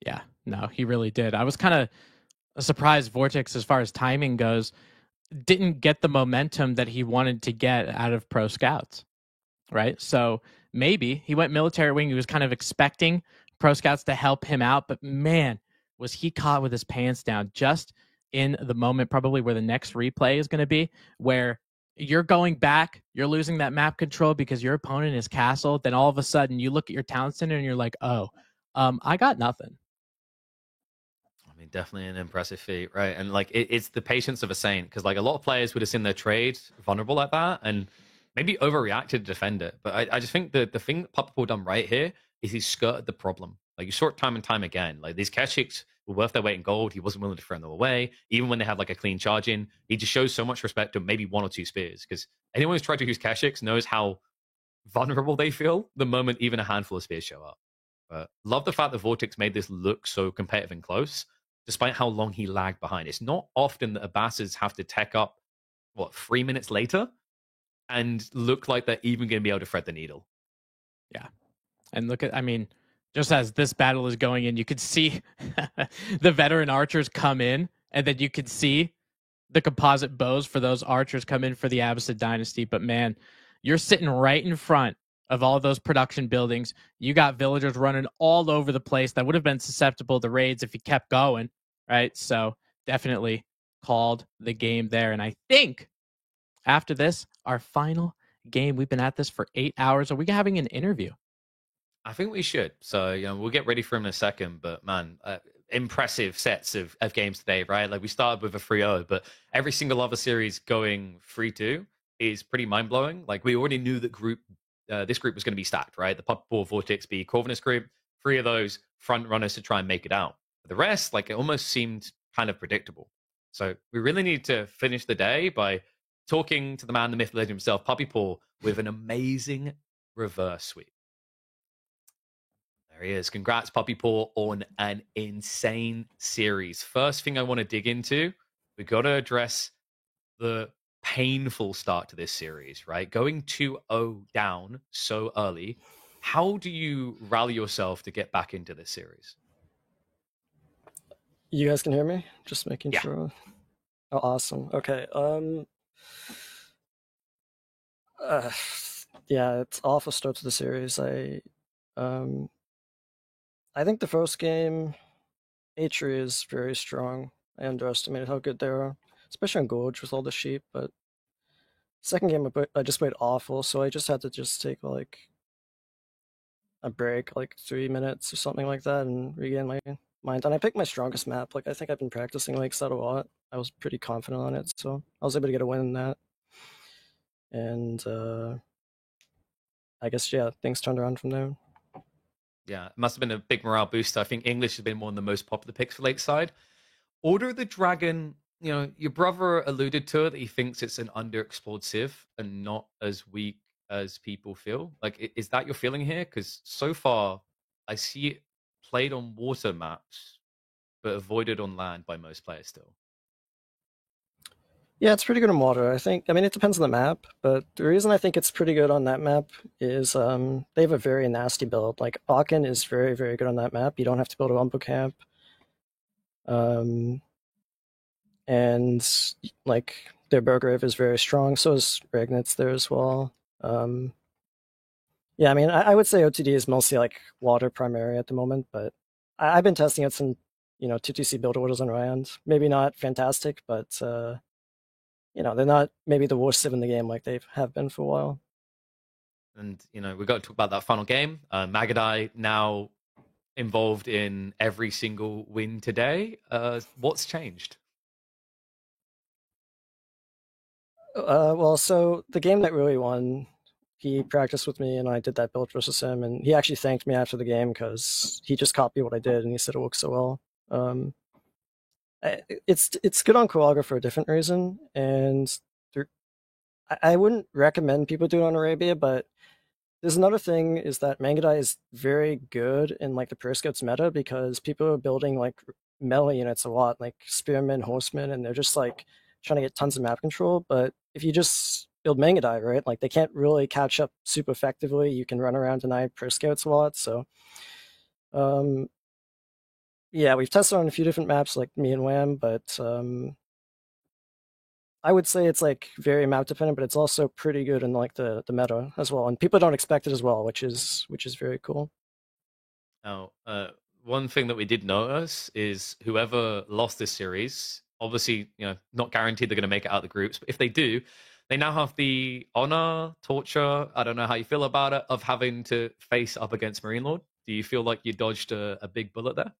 Yeah, no, he really did. I was kind of surprised Vortex, as far as timing goes, didn't get the momentum that he wanted to get out of pro scouts, right? So maybe he went military wing. He was kind of expecting pro scouts to help him out, but man, was he caught with his pants down just in the moment, probably where the next replay is going to be, where you're going back, you're losing that map control because your opponent is castle. Then all of a sudden you look at your town center and you're like, oh, I got nothing. I mean, definitely an impressive feat, right? And like, it's the patience of a saint, because like a lot of players would have seen their trade vulnerable like that and maybe overreacted to defend it. But I just think the thing that PuppyPaw done right here is he skirted the problem. Like you saw it time and time again. Like these Keshiks were worth their weight in gold. He wasn't willing to throw them away. Even when they had like a clean charge in, he just shows so much respect to maybe 1 or 2 spears. Because anyone who's tried to use Keshiks knows how vulnerable they feel the moment even a handful of spears show up. But love the fact that Vortex made this look so competitive and close, despite how long he lagged behind. It's not often that Abbases have to tech up, 3 minutes later and look like they're even going to be able to thread the needle. Yeah. And just as this battle is going in, you could see the veteran archers come in, and then you could see the composite bows for those archers come in for the Abbasid dynasty. But man, you're sitting right in front of all those production buildings. You got villagers running all over the place that would have been susceptible to raids if he kept going, right? So definitely called the game there. And I think after this, our final game, we've been at this for 8 hours. Are we having an interview? I think we should. So, we'll get ready for him in a second. But, man, impressive sets of games today, right? Like, we started with a 3-0, but every single other series going 3-2 is pretty mind-blowing. Like, we already knew that this group was going to be stacked, right? The PuppyPaw, Vortex, B, Corvinus group, 3 of those front runners to try and make it out. But the rest, like, it almost seemed kind of predictable. So, we really need to finish the day by talking to the man, the myth, legend himself, PuppyPaw, with an amazing reverse sweep. There he is. Congrats, PuppyPaw, on an insane series. First thing I want to dig into, we got to address the painful start to this series, right? Going 2-0 down so early. How do you rally yourself to get back into this series? You guys can hear me? Just making sure. Oh, awesome. Okay. Yeah, it's awful start to the series. I think the first game, Atri is very strong. I underestimated how good they are, especially on Gorge with all the sheep. But second game, I just played awful, so I just had to take like a break, like 3 minutes or something like that, and regain my mind. And I picked my strongest map. Like I think I've been practicing like that a lot. I was pretty confident on it, so I was able to get a win in that. And I guess things turned around from there. Yeah, it must have been a big morale booster. I think English has been one of the most popular picks for late side. Order of the Dragon, your brother alluded to it, that he thinks it's an underexplored Civ and not as weak as people feel. Like, is that your feeling here? Because so far, I see it played on water maps, but avoided on land by most players still. Yeah, it's pretty good on water. I mean, it depends on the map, but the reason I think it's pretty good on that map is they have a very nasty build. Like, Aachen is very, very good on that map. You don't have to build a Wumpo camp. And, like, their Burgrave is very strong, so is Regnitz there as well. Yeah, I mean, I would say OTD is mostly, like, water primary at the moment, but I've been testing out some, 2TC build orders on Rand. Maybe not fantastic, but... they're not maybe the worst Civ in the game like they have been for a while. And, we've got to talk about that final game. Magadai now involved in every single win today. What's changed? Well, so the game that really won, he practiced with me and I did that build versus him, and he actually thanked me after the game because he just copied what I did and he said it worked so well. It's good on Koalga for a different reason, and I wouldn't recommend people do it on Arabia, but there's another thing is that Magadai is very good in like the Periscopes meta because people are building like melee units a lot, like Spearmen, Horsemen, and they're just like trying to get tons of map control. But if you just build Magadai, right, like they can't really catch up super effectively. You can run around deny Periscopes a lot, so yeah, we've tested on a few different maps like me and Wham, but I would say it's like very map dependent, but it's also pretty good in like the meta as well, and people don't expect it as well, which is very cool. Now, one thing that we did notice is whoever lost this series, obviously, not guaranteed they're going to make it out of the groups, but if they do, they now have the honor, torture, I don't know how you feel about it, of having to face up against Marine Lord. Do you feel like you dodged a big bullet there?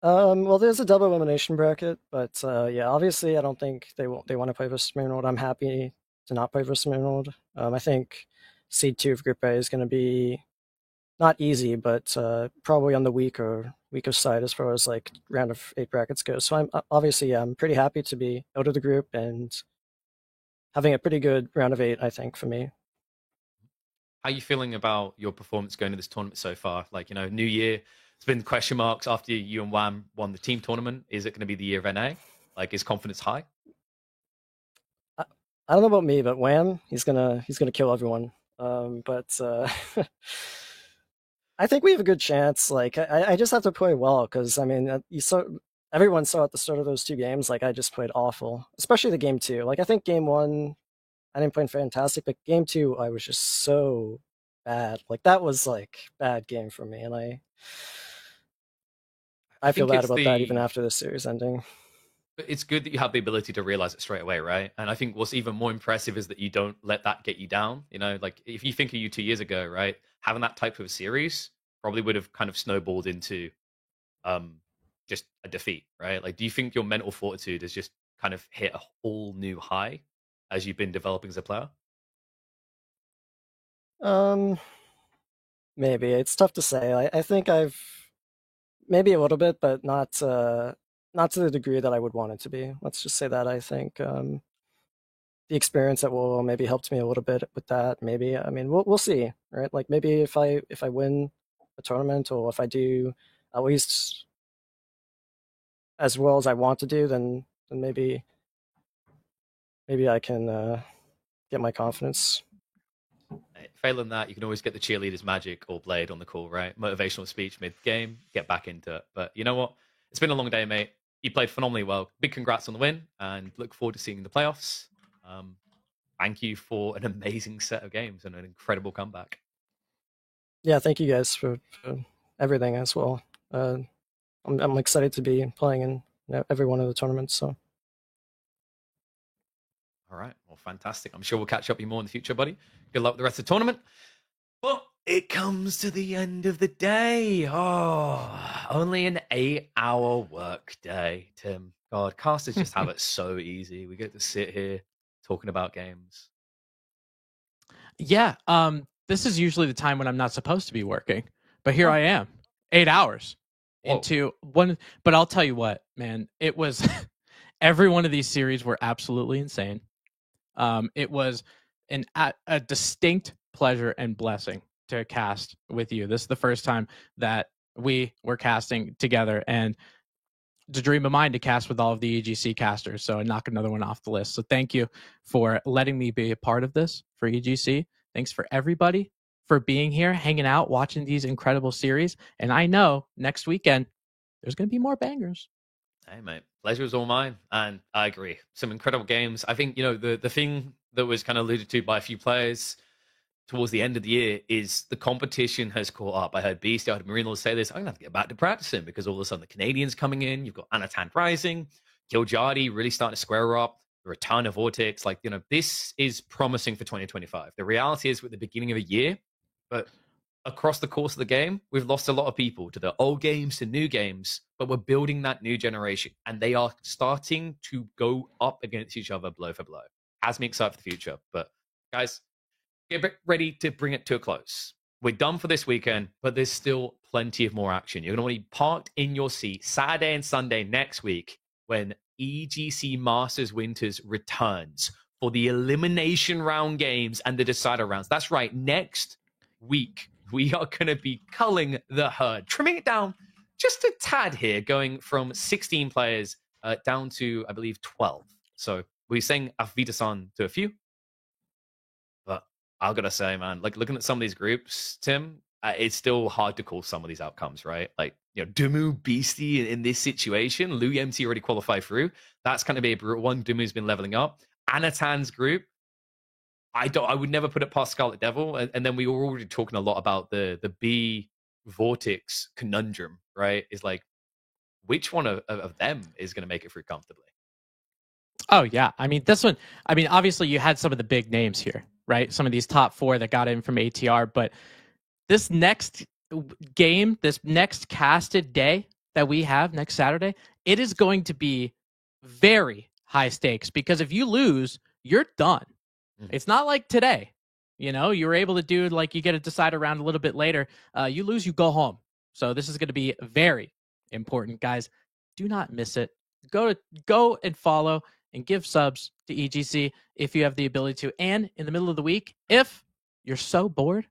Well, there's a double elimination bracket, but yeah, obviously, I don't think they want to play versus Marine Lord. I'm happy to not play versus Marine Lord. I think Seed 2 of Group A is going to be not easy, but probably on the weaker side as far as like round of 8 brackets go. So I'm pretty happy to be out of the group and having a pretty good round of 8, I think, for me. How are you feeling about your performance going to this tournament so far? Like, new year, it's been question marks after you and Wham won the team tournament. Is it going to be the year of NA? Like, is confidence high? I don't know about me, but Wham, he's gonna kill everyone. But I think we have a good chance. Like, I just have to play well because I mean, everyone saw at the start of those 2 games. Like, I just played awful, especially the game 2. Like, I think game 1, I didn't play fantastic, but game 2, I was just so bad. Like, that was like bad game for me, and I feel bad about that even after the series ending. It's good that you have the ability to realize it straight away, right? And I think what's even more impressive is that you don't let that get you down. Like if you think of you 2 years ago, right, having that type of series probably would have kind of snowballed into just a defeat, right? Like, do you think your mental fortitude has just kind of hit a whole new high as you've been developing as a player? Maybe it's tough to say. I think I've maybe a little bit, but not to the degree that I would want it to be. Let's just say that I think the experience at WoW maybe helped me a little bit with that. Maybe, I mean, we'll see, right? Like maybe if I win a tournament or if I do at least as well as I want to do, then maybe I can get my confidence. Failing that, you can always get the cheerleaders magic or Blade on the call, right? Motivational speech mid-game, get back into it. But you know what? It's been a long day, mate. You played phenomenally well. Big congrats on the win, and look forward to seeing you in the playoffs. Thank you for an amazing set of games and an incredible comeback. Yeah, thank you guys for everything as well. I'm excited to be playing in every one of the tournaments. So. All right. Well, fantastic. I'm sure we'll catch up with you more in the future, buddy. Good luck with the rest of the tournament. But it comes to the end of the day. Oh, only an 8-hour work day, Tim. God, casters just have it so easy. We get to sit here talking about games. Yeah. this is usually the time when I'm not supposed to be working, but here I am, 8 hours into one. But I'll tell you what, man, it was every one of these series were absolutely insane. It was a distinct pleasure and blessing to cast with you. This is the first time that we were casting together, and it's a dream of mine to cast with all of the EGC casters. So I knock another one off the list. So thank you for letting me be a part of this for EGC. Thanks for everybody for being here, hanging out, watching these incredible series. And I know next weekend there's going to be more bangers. Hey, mate. Pleasure is all mine. And I agree. Some incredible games. I think, the thing that was kind of alluded to by a few players towards the end of the year is the competition has caught up. I heard Beast, I heard Marino say this. I'm going to have to get back to practicing because all of a sudden the Canadians coming in. You've got Anatan Rising, Kiljardi really starting to square up. The return of Vortex. This is promising for 2025. The reality is we're at the beginning of a year, but across the course of the game, we've lost a lot of people to the old games, to new games, but we're building that new generation, and they are starting to go up against each other blow for blow. Has me excited for the future. But guys, get ready to bring it to a close. We're done for this weekend, but there's still plenty of more action. You're going to want to be parked in your seat Saturday and Sunday next week when EGC Masters Winters returns for the elimination round games and the decider rounds. That's right. Next week, we are going to be culling the herd, trimming it down just a tad here, going from 16 players down to, I believe, 12. So we're saying Auf Wiedersehen to a few. But I gotta say, man, looking at some of these groups, Tim, it's still hard to call some of these outcomes, right? Dumu, Beastie in this situation. Lou MT already qualified through. That's going to be a brutal one. Dumu's been leveling up. Anatan's group, I would never put it past Scarlet Devil. And then we were already talking a lot about the B Vortex conundrum, right? Is which one of them is going to make it through comfortably? Oh, yeah. I mean, this one, obviously you had some of the big names here, right? Some of these top 4 that got in from ATR, but this next game, this next casted day that we have next Saturday, it is going to be very high stakes because if you lose, you're done. It's not like today. You were able to do you get to decide around a little bit later. You lose, you go home. So this is going to be very important, guys. Do not miss it. Go and follow and give subs to EGC if you have the ability to. And in the middle of the week, if you're so bored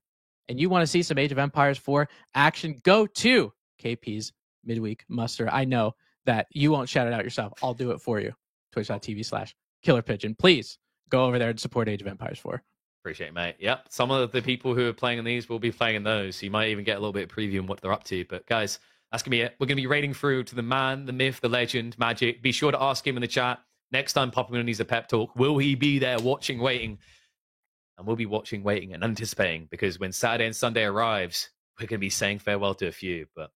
and you want to see some Age of Empires 4 action, go to KP's midweek muster. I know that you won't shout it out yourself. I'll do it for you. Twitch.tv/KillerPigeon. Please go over there and support Age of Empires 4. Appreciate it, mate. Yep. Some of the people who are playing in these will be playing in those. So you might even get a little bit of preview on what they're up to. But guys, that's going to be it. We're going to be raiding through to the man, the myth, the legend, Magic. Be sure to ask him in the chat. Next time Papa needs a pep talk, will he be there watching, waiting? And we'll be watching, waiting, and anticipating because when Saturday and Sunday arrives, we're going to be saying farewell to a few. But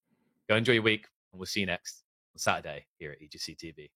go enjoy your week, and we'll see you next on Saturday here at EGC TV.